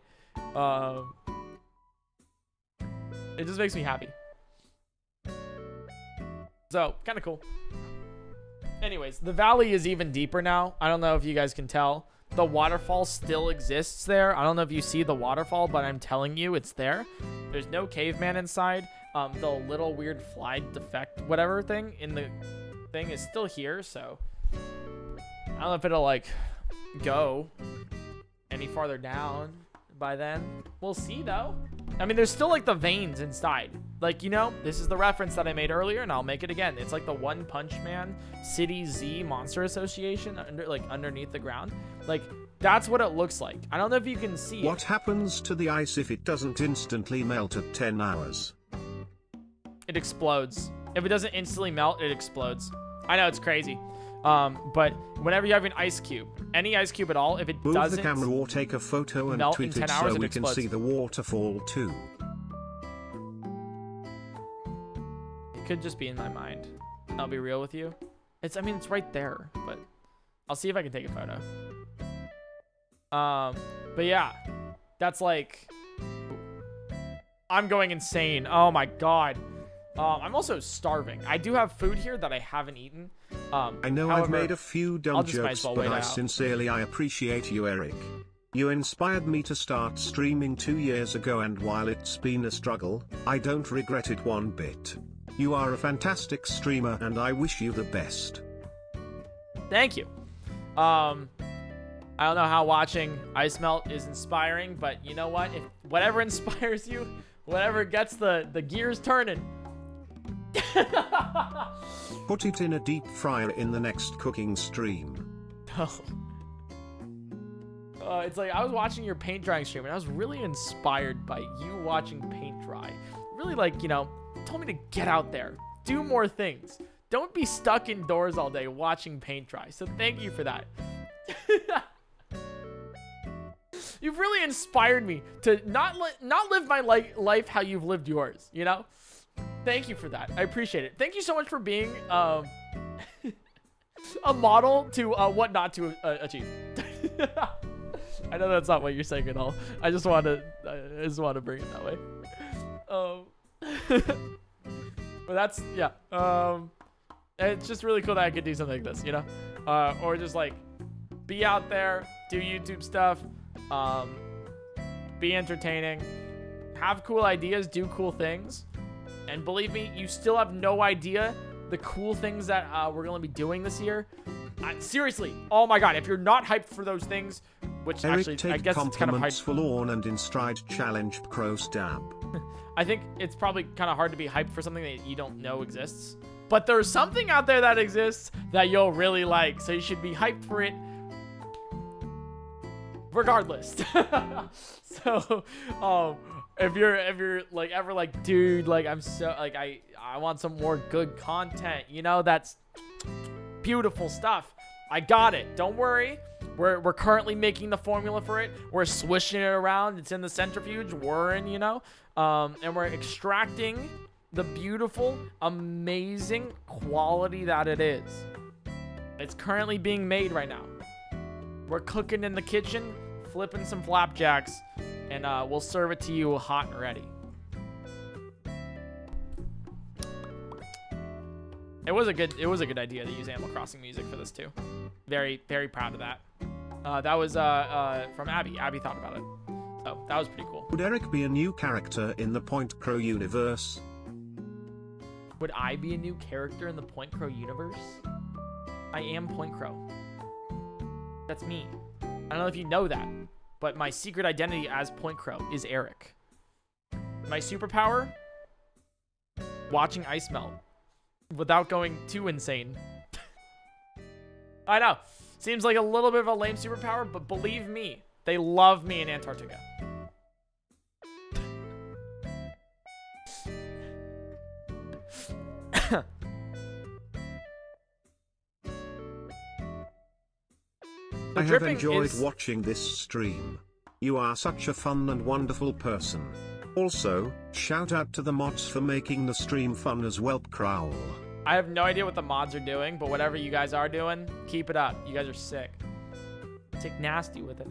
It just makes me happy. So kind of cool. Anyways, the valley is even deeper now. I don't know if you guys can tell. The waterfall still exists there. I don't know if you see the waterfall, but I'm telling you, it's there. There's no caveman inside. The little weird fly defect, whatever thing in the thing is still here. So I don't know if it'll like go any farther down by then. We'll see though. I mean, there's still like the veins inside. Like, this is the reference that I made earlier, and I'll make it again. It's like the One Punch Man City Z Monster Association underneath the ground. Like, that's what it looks like. I don't know if you can see What happens to the ice if it doesn't instantly melt at 10 hours? It explodes. If it doesn't instantly melt, it explodes. I know, it's crazy. But whenever you have an ice cube, any ice cube at all, if it Move doesn't the camera or take a photo and tweet it so we can see the waterfall too. It could just be in my mind. I'll be real with you. It's right there, but I'll see if I can take a photo. But yeah, that's like, I'm going insane. Oh my God. I'm also starving. I do have food here that I haven't eaten. I know however, I've made a few dumb jokes, but I sincerely appreciate you, Eric. You inspired me to start streaming 2 years ago, and while it's been a struggle, I don't regret it one bit. You are a fantastic streamer, and I wish you the best. Thank you. I don't know how watching ice melt is inspiring, but you know what? If whatever inspires you, whatever gets the gears turning. Put it in a deep fryer in the next cooking stream. Oh. It's like I was watching your paint drying stream, and I was really inspired by you watching paint dry. Really, told me to get out there, do more things. Don't be stuck indoors all day watching paint dry. So thank you for that. You've really inspired me to not live my life how you've lived yours, Thank you for that. I appreciate it. Thank you so much for being a model to what not to achieve. I know that's not what you're saying at all. I just want to bring it that way. But that's, yeah. It's just really cool that I could do something like this, or just like be out there, do YouTube stuff, be entertaining, have cool ideas, do cool things. And believe me, you still have no idea the cool things that we're going to be doing this year. Seriously, oh my God, if you're not hyped for those things, which Eric, actually, I guess it's kind of hyped. Forlorn and in stride challenge Crow stab. I think it's probably kind of hard to be hyped for something that you don't know exists. But there's something out there that exists that you'll really like, so you should be hyped for it regardless. So, if you're like ever like, dude, like I'm so like I want some more good content, that's beautiful stuff. I got it. Don't worry. We're currently making the formula for it. We're swishing it around. It's in the centrifuge. Whirring, and we're extracting the beautiful, amazing quality that it is. It's currently being made right now. We're cooking in the kitchen, flipping some flapjacks, and we'll serve it to you hot and ready. It was a good idea to use Animal Crossing music for this too. Very, very proud of that. That was from Abby. Abby thought about it. So that was pretty cool. Would Eric be a new character in the PointCrow universe? Would I be a new character in the PointCrow universe? I am PointCrow. That's me. I don't know if you know that, but my secret identity as PointCrow is Eric. My superpower? Watching ice melt without going too insane. I know. Seems like a little bit of a lame superpower, but believe me, they love me in Antarctica. I have enjoyed watching this stream. You are such a fun and wonderful person. Also, shout out to the mods for making the stream fun as well, Crowl. I have no idea what the mods are doing, but whatever you guys are doing, keep it up. You guys are sick. Sick nasty with it.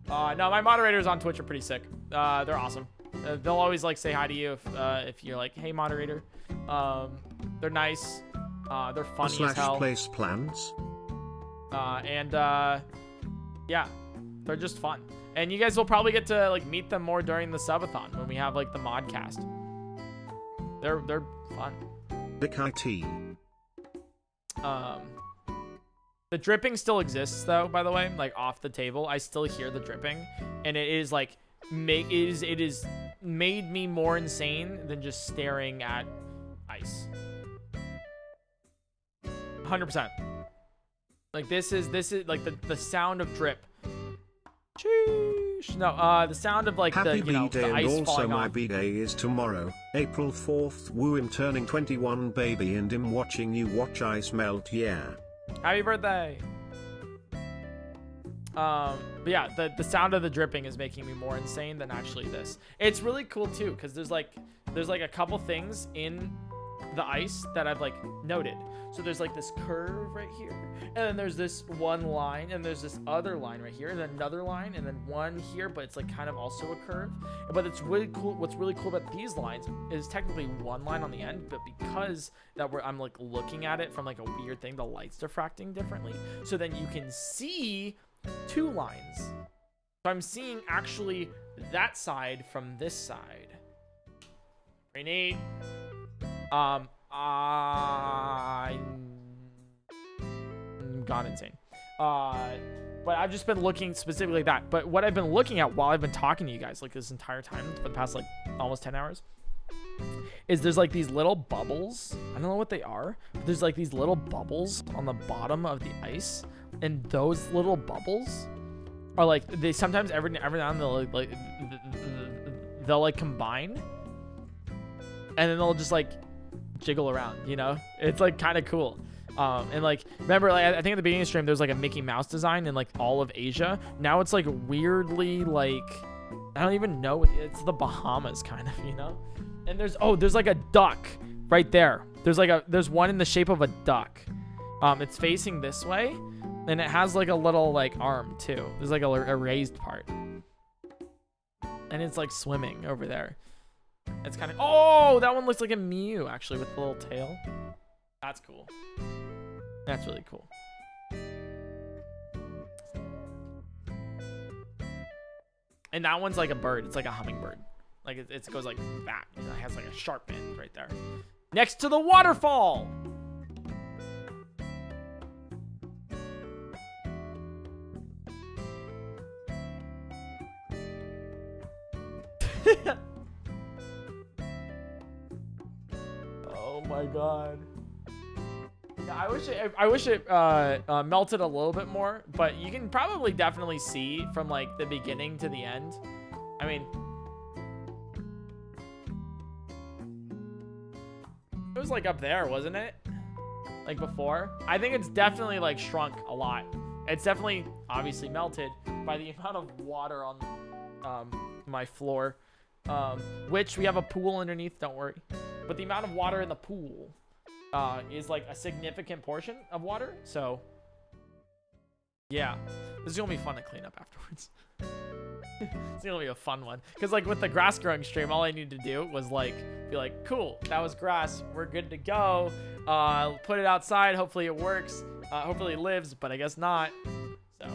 No, my moderators on Twitch are pretty sick. They're awesome. They'll always like say hi to you if you're like, hey moderator. They're nice. They're funny as hell. Place plans. Yeah, they're just fun. And you guys will probably get to like meet them more during the subathon when we have like the modcast. They're fun. Big IT. The dripping still exists though, by the way, like off the table. I still hear the dripping, and it is like it is made me more insane than just staring at ice. 100%. Like this is like the sound of drip. Sheesh. No, the sound of like Happy the B-Day, the ice and also falling my off. B-Day is tomorrow, April 4th. Woo, him turning 21, baby, and him watching you watch ice melt. Yeah. Happy birthday. But yeah, the sound of the dripping is making me more insane than actually this. It's really cool too, because there's like a couple things in the ice that I've like noted. So there's like this curve right here, and then there's this one line, and there's this other line right here, and then another line, and then one here, but it's like kind of also a curve. But it's really cool. What's really cool about these lines is technically one line on the end, but because I'm like looking at it from like a weird thing, the light's diffracting differently, so then you can see two lines. So I'm seeing actually that side from this side. Very neat. I gone insane. But I've just been looking specifically at that. But what I've been looking at while I've been talking to you guys like this entire time for the past like almost 10 hours is there's like these little bubbles. I don't know what they are, but there's like these little bubbles on the bottom of the ice, and those little bubbles are like they sometimes every now and then they'll like combine, and then they'll just like jiggle around, you know? It's like kind of cool. And like remember, like I think at the beginning of the stream there's like a Mickey Mouse design in like all of Asia. Now it's like weirdly like I don't even know what it's the Bahamas kind of, you know? And there's like a duck right there. There's one in the shape of a duck. It's facing this way, and it has like a little like arm too. There's like a raised part, and it's like swimming over there. It's kind of that one looks like a Mew actually with the little tail. That's cool. That's really cool. And that one's like a bird. It's like a hummingbird. Like it goes like that. It has like a sharp end right there. Next to the waterfall. Oh my god. Yeah, I wish it melted a little bit more, but you can probably definitely see from like the beginning to the end. I mean, it was like up there, wasn't it? Like before. I think it's definitely like shrunk a lot. It's definitely obviously melted by the amount of water on my floor, which we have a pool underneath, don't worry. But the amount of water in the pool is like a significant portion of water. So yeah, this is gonna be fun to clean up afterwards. It's gonna be a fun one. Because like with the grass growing stream, all I needed to do was like be like, cool, that was grass. We're good to go. Put it outside. Hopefully it works. Hopefully it lives, but I guess not. So,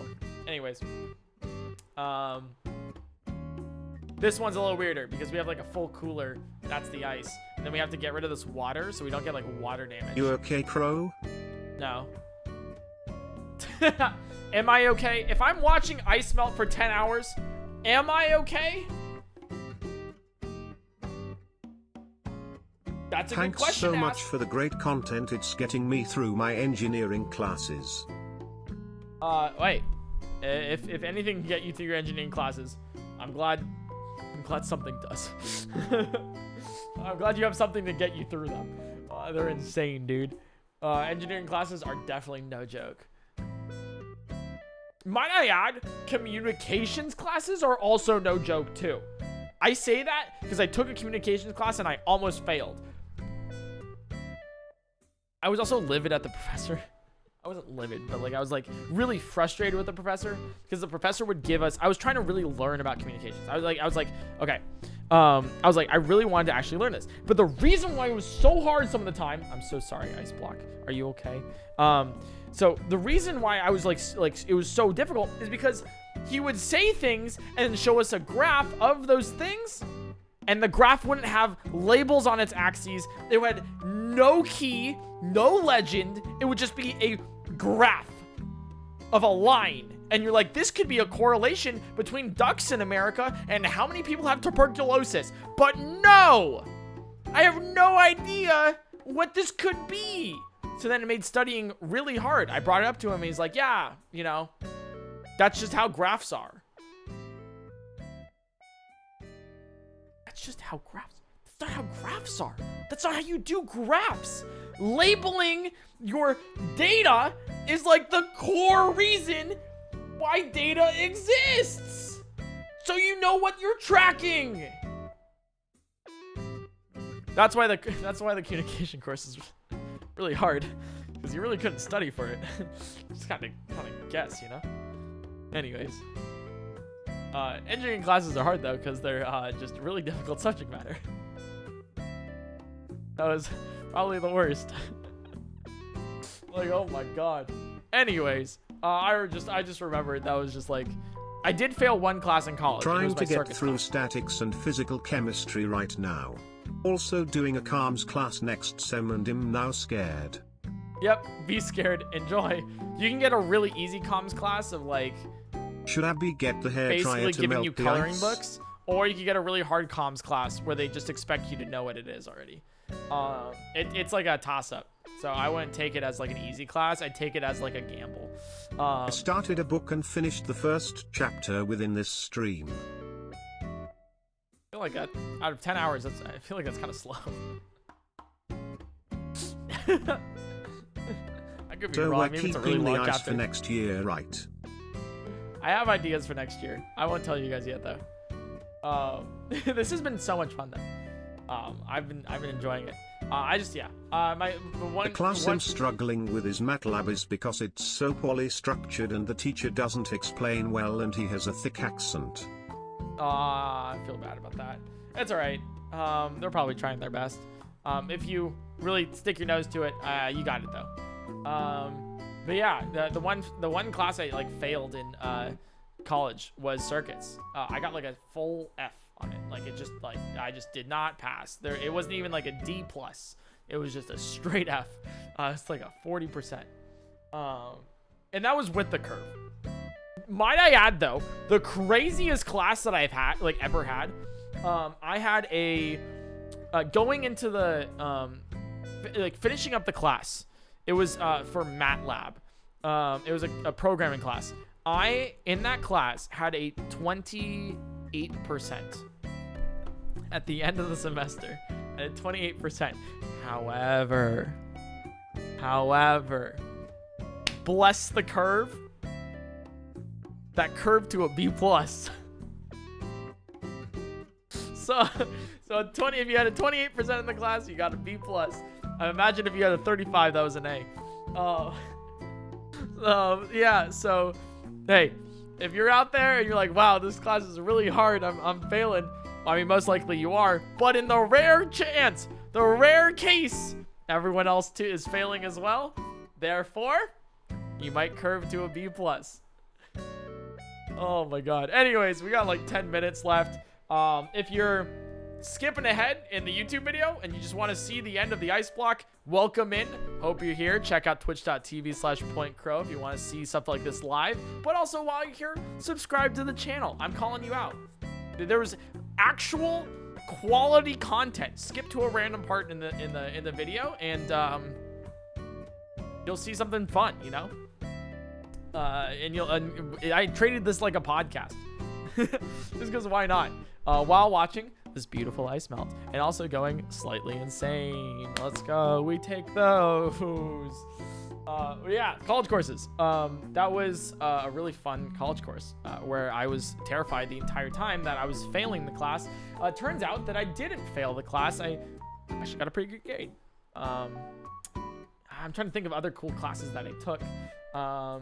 anyways. This one's a little weirder because we have like a full cooler. That's the ice. And then we have to get rid of this water so we don't get like water damage. You okay, Crow? No. Am I okay? If I'm watching ice melt for 10 hours, am I okay? That's a good question. Thanks so much for the great content. It's getting me through my engineering classes. Wait. If anything can get you through your engineering classes, I'm glad something does. I'm glad you have something to get you through them. They're insane, dude. Engineering classes are definitely no joke. Might I add, communications classes are also no joke too. I say that because I took a communications class and I almost failed. I was also livid at the professor. I wasn't livid, but like I was like really frustrated with the professor because the professor would give us, I was trying to really learn about communications. I was like, okay. I really wanted to actually learn this. But the reason why it was so hard some of the time, I'm so sorry, Ice Block. Are you okay? So the reason why I was like it was so difficult is because he would say things and show us a graph of those things, and the graph wouldn't have labels on its axes. It had no key, no legend. It would just be a graph of a line. And you're like, this could be a correlation between ducks in America and how many people have tuberculosis. But no! I have no idea what this could be. So then it made studying really hard. I brought it up to him and he's like, yeah, you know, that's just how graphs are. That's just how graphs, that's not how graphs are. That's not how you do graphs. Labeling your data is like the core reason why data exists. So you know what you're tracking. That's why the communication course is really hard, because you really couldn't study for it. Just kind of guess, you know. Anyways, engineering classes are hard though, because they're just really difficult subject matter. That was probably the worst. Like, oh my god. Anyways, I just remembered that was just like, I did fail one class in college. Trying to get through class. statics and physical chemistry right now. Also doing a comms class next sem and I'm now scared. Yep, be scared, enjoy. You can get a really easy comms class of like, should I get the hair dryer basically to giving melt you the coloring ice? books, or you can get a really hard comms class where they just expect you to know what it is already. It's like a toss-up. So I wouldn't take it as like an easy class. I'd take it as like a gamble. I started a book and finished the first chapter within this stream. I feel like that out of 10 hours, I feel like that's kind of slow. I could be So wrong. we're Maybe it's a keeping really the long ice chapter. for next year, right? I have ideas for next year. I won't tell you guys yet though. This has been so much fun though. I've been enjoying it. The class I'm struggling with is MATLAB is because it's so poorly structured and the teacher doesn't explain well and he has a thick accent. I feel bad about that. It's all right. They're probably trying their best. If you really stick your nose to it, you got it though. But yeah, the one class I like failed in college was circuits. I got like a full F on it. Like it just like I just did not pass. It wasn't even like a D+. It was just a straight F. It's like a 40%. And that was with the curve. Might I add though, the craziest class that I've had, like ever had, I had a going into the like finishing up the class. It was for MATLAB. It was a programming class. I in that class had a 28% at the end of the semester. I had 28%. However, bless the curve. That curved to a B+. So 20. If you had a 28% in the class, you got a B+. Imagine if you had a 35, that was an A. Yeah. So, hey, If you're out there and you're like, wow, this class is really hard, I'm failing. I mean, most likely you are, but in the rare chance, the rare case, everyone else too is failing as well. Therefore, you might curve to a B+. Oh my God. Anyways, we got like 10 minutes left. If you're skipping ahead in the YouTube video and you just want to see the end of the ice block, welcome in. Hope you're here. Check out twitch.tv/PointCrow if you want to see stuff like this live. But also while you're here, subscribe to the channel. I'm calling you out. There was actual quality content. Skip to a random part in the video and you'll see something fun, you know? I treated this like a podcast. Just because why not? While watching this beautiful ice melt and also going slightly insane. Let's go. We take those. Yeah, college courses. That was a really fun college course where I was terrified the entire time that I was failing the class. Turns out that I didn't fail the class. I actually got a pretty good grade. I'm trying to think of other cool classes that I took. I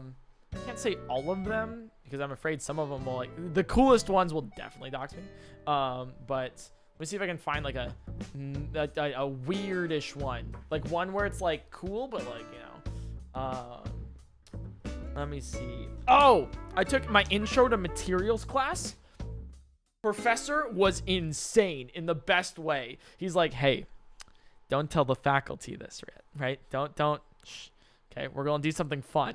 can't say all of them because I'm afraid some of them will, like, the coolest ones will definitely dox me. But let me see if I can find like a weirdish one, like one where it's like cool, but like, you know, let me see. Oh, I took my intro to materials class. Professor was insane in the best way. He's like, hey, don't tell the faculty this, right? Don't. Shh. Okay, we're going to do something fun.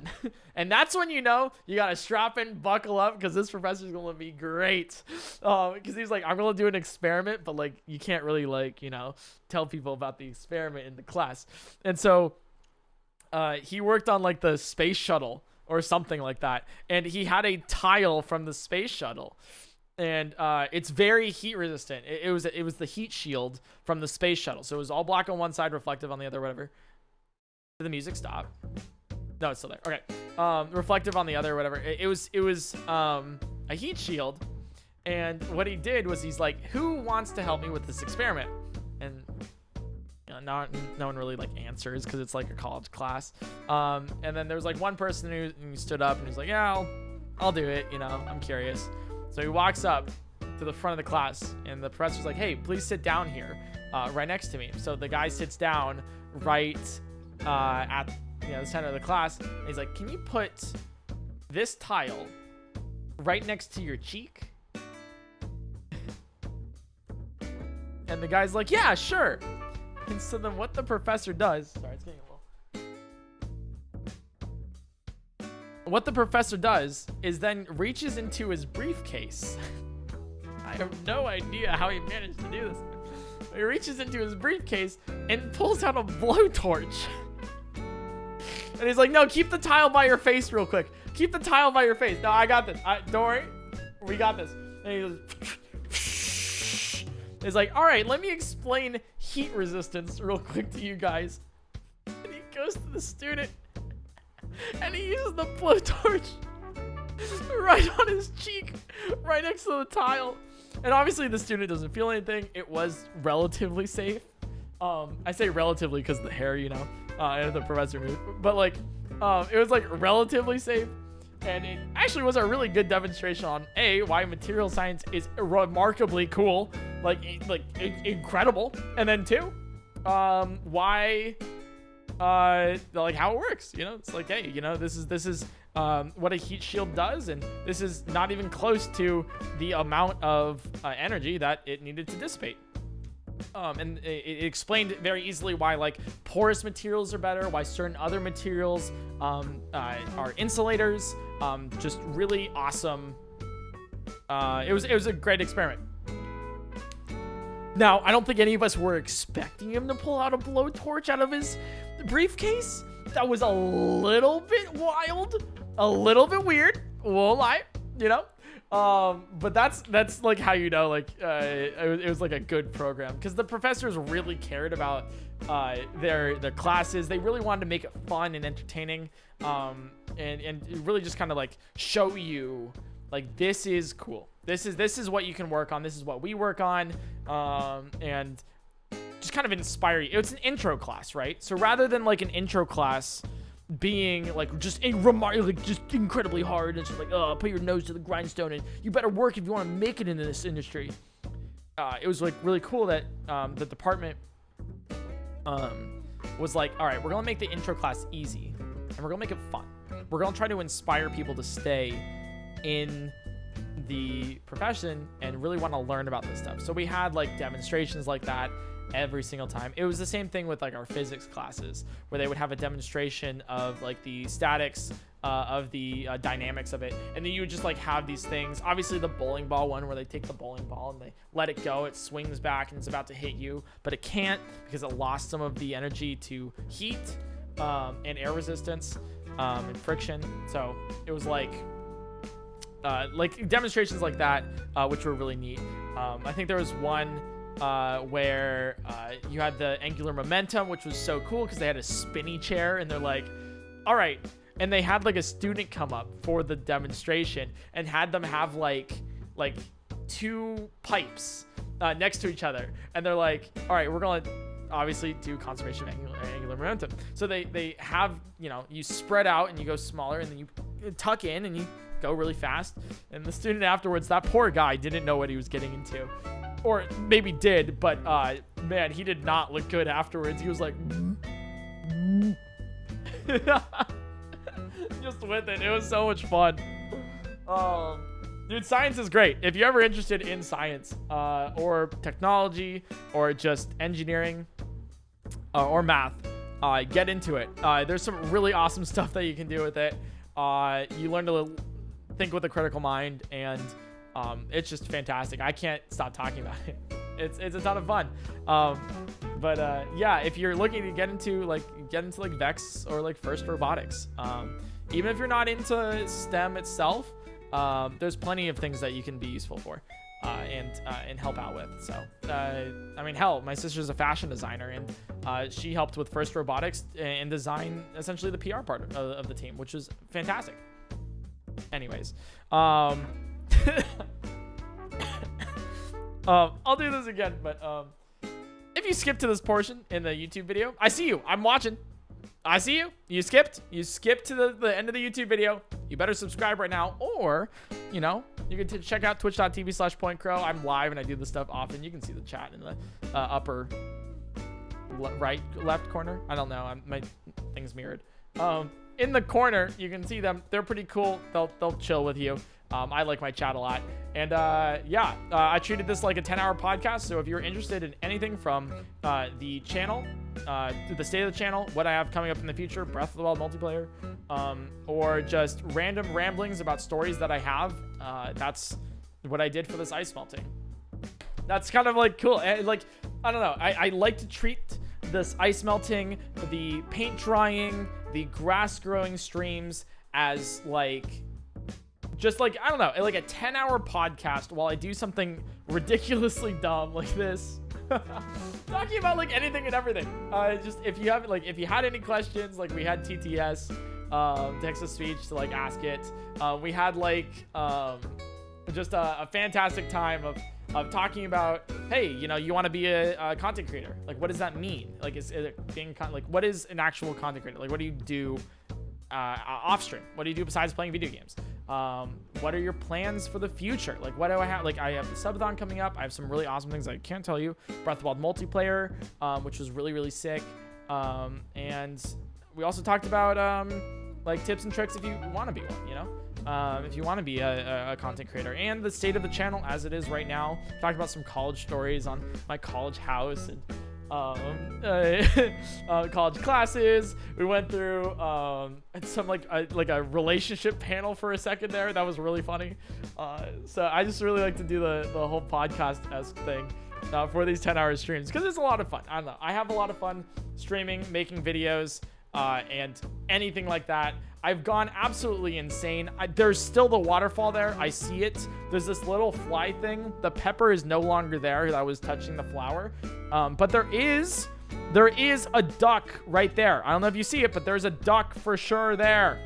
And that's when you know you got to strap in, buckle up, because this professor's going to be great. Because he's like, I'm going to do an experiment, but, like, you can't really, like, you know, tell people about the experiment in the class. And so he worked on, like, the space shuttle or something like that. And he had a tile from the space shuttle. And it's very heat resistant. It was the heat shield from the space shuttle. So it was all black on one side, reflective on the other, whatever. Did the music stop? No, it's still there. Okay. Reflective on the other, whatever. It was a heat shield. And what he did was he's like, who wants to help me with this experiment? And you know, no one really like answers because it's like a college class. And then there was like one person who stood up and he's like, yeah, I'll do it. You know, I'm curious. So he walks up to the front of the class and the professor's like, hey, please sit down here right next to me. So the guy sits down right at the center of the class. And he's like, can you put this tile right next to your cheek? And the guy's like, yeah, sure. And so then what the professor does, sorry, it's getting a little. What the professor does is then reaches into his briefcase. I have no idea how he managed to do this. He reaches into his briefcase and pulls out a blowtorch. And he's like, no, keep the tile by your face real quick. Keep the tile by your face. No, I got this. Don't worry. We got this. And he goes, he's like, all right, let me explain heat resistance real quick to you guys. And he goes to the student and he uses the blowtorch right on his cheek, right next to the tile. And obviously the student doesn't feel anything. It was relatively safe. I say relatively because the hair, you know, and the professor moved. But like, it was like relatively safe. And it actually was a really good demonstration on why material science is remarkably cool, like incredible. And then two, why, like how it works, you know, it's like, hey, you know, this is what a heat shield does. And this is not even close to the amount of energy that it needed to dissipate. And it explained very easily why like porous materials are better, why certain other materials are insulators. Just really awesome. It was a great experiment. Now, I don't think any of us were expecting him to pull out a blowtorch out of his briefcase. That was a little bit wild, a little bit weird. Won't lie, you know. But that's like how you know, like it was like a good program because the professors really cared about their classes. They really wanted to make it fun and entertaining, and really just kind of like show you like this is cool. This is what you can work on. This is what we work on, and just kind of inspire you. It's an intro class, right? So rather than like an intro class being like just just incredibly hard, and it's like, oh, put your nose to the grindstone and you better work if you want to make it in this industry. It was like really cool that the department was like, all right, we're gonna make the intro class easy and we're gonna make it fun. We're gonna try to inspire people to stay in the profession and really want to learn about this stuff. So we had like demonstrations like that every single time. It was the same thing with like our physics classes, where they would have a demonstration of like the statics of the dynamics of it, and then you would just like have these things. Obviously the bowling ball one, where they take the bowling ball and they let it go, it swings back and it's about to hit you, but it can't because it lost some of the energy to heat and air resistance and friction. So it was like demonstrations like that, which were really neat. I think there was one where you had the angular momentum, which was so cool because they had a spinny chair, and they're like, all right, and they had like a student come up for the demonstration and had them have like 2 pipes next to each other, and they're like, all right, we're gonna obviously do conservation of angular momentum. So they have, you spread out and you go smaller, and then you tuck in and you go really fast. And the student afterwards, that poor guy didn't know what he was getting into, or maybe did, but man, he did not look good afterwards. He was like just with it. It was so much fun. Dude, science is great. If you're ever interested in science or technology or just engineering or math, get into it. There's some really awesome stuff that you can do with it. You learn to think with a critical mind, and it's just fantastic. I can't stop talking about it. It's a ton of fun. But yeah, if you're looking to get into like Vex or like FIRST Robotics, even if you're not into STEM itself, there's plenty of things that you can be useful for and help out with. So I mean, hell, my sister's a fashion designer, and she helped with FIRST Robotics and design essentially the PR part of the team, which was fantastic. Anyways, I'll do this again, but if you skip to this portion in the YouTube video, I see you. I'm watching. I see you. You skipped to the end of the YouTube video. You better subscribe right now, or you can check out twitch.tv/PointCrow. I'm live and I do this stuff often. You can see the chat in the upper left corner. I don't know. My thing's mirrored. In the corner, you can see them. They're pretty cool. They'll chill with you. I like my chat a lot. And yeah, I treated this like a 10-hour podcast. So if you're interested in anything from the channel, the state of the channel, what I have coming up in the future, Breath of the Wild multiplayer, or just random ramblings about stories that I have, that's what I did for this ice melting. That's kind of like cool. And, like, I don't know. I like to treat this ice melting, the paint drying, the grass growing streams as like, just like, I don't know, like a 10-hour podcast while I do something ridiculously dumb like this. Talking about like anything and everything. Just if you had any questions, like we had TTS, text to speech to like ask it. We had like just a fantastic time of talking about, hey, you want to be a content creator. Like, what does that mean? Like, is it being like, what is an actual content creator? Like, what do you do off stream? What do you do besides playing video games? What are your plans for the future? Like, what do I have? Like, I have the subathon coming up. I have some really awesome things I can't tell you. Breath of the Wild multiplayer, which was really, really sick. And we also talked about like tips and tricks if you want to be one, if you want to be a content creator, and the state of the channel as it is right now. Talked about some college stories on my college house and college classes. We went through some like a relationship panel for a second there. That was really funny. So I just really like to do the whole podcast-esque thing for these 10-hour streams because it's a lot of fun. I don't know. I have a lot of fun streaming, making videos, and anything like that. I've gone absolutely insane. There's still the waterfall there. I see it. There's this little fly thing. The pepper is no longer there. I was touching the flower. But there is a duck right there. I don't know if you see it, but there's a duck for sure there.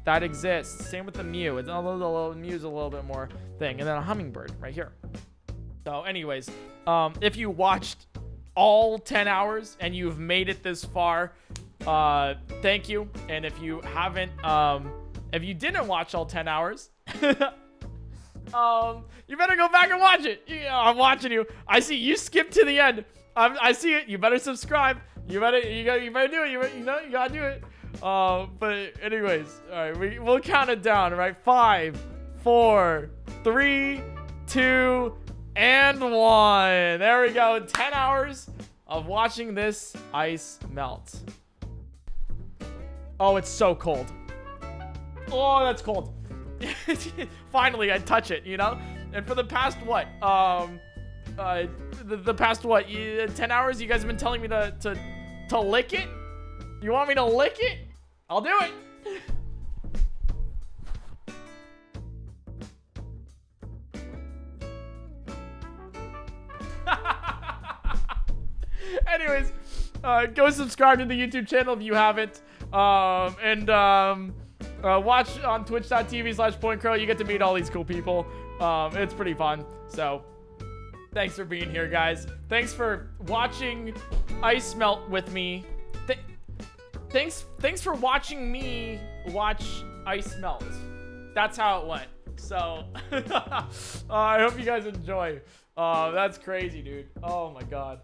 That exists. Same with the mew. The mew's a little bit more thing. And then a hummingbird right here. So anyways, if you watched all 10 hours and you've made it this far, thank you. And if you haven't, if you didn't watch all 10 hours, you better go back and watch it. Yeah, I'm watching you. I see you skipped to the end. I see it. You better subscribe. You better do it. You gotta do it. But anyways, all right, we'll count it down. Right, 5, 4, 3, 2, and 1. There we go. 10 hours of watching this ice melt. Oh, it's so cold. Oh, that's cold. Finally, I touch it, you know? And for the past, what? The past, what? 10 hours, you guys have been telling me to lick it? You want me to lick it? I'll do it. Anyways, go subscribe to the YouTube channel if you haven't. And watch on twitch.tv/PointCrow. You get to meet all these cool people. It's pretty fun. So thanks for being here, guys. Thanks for watching ice melt with me. Thanks for watching me watch ice melt. That's how it went. So I hope you guys enjoy. That's crazy, dude. Oh my god.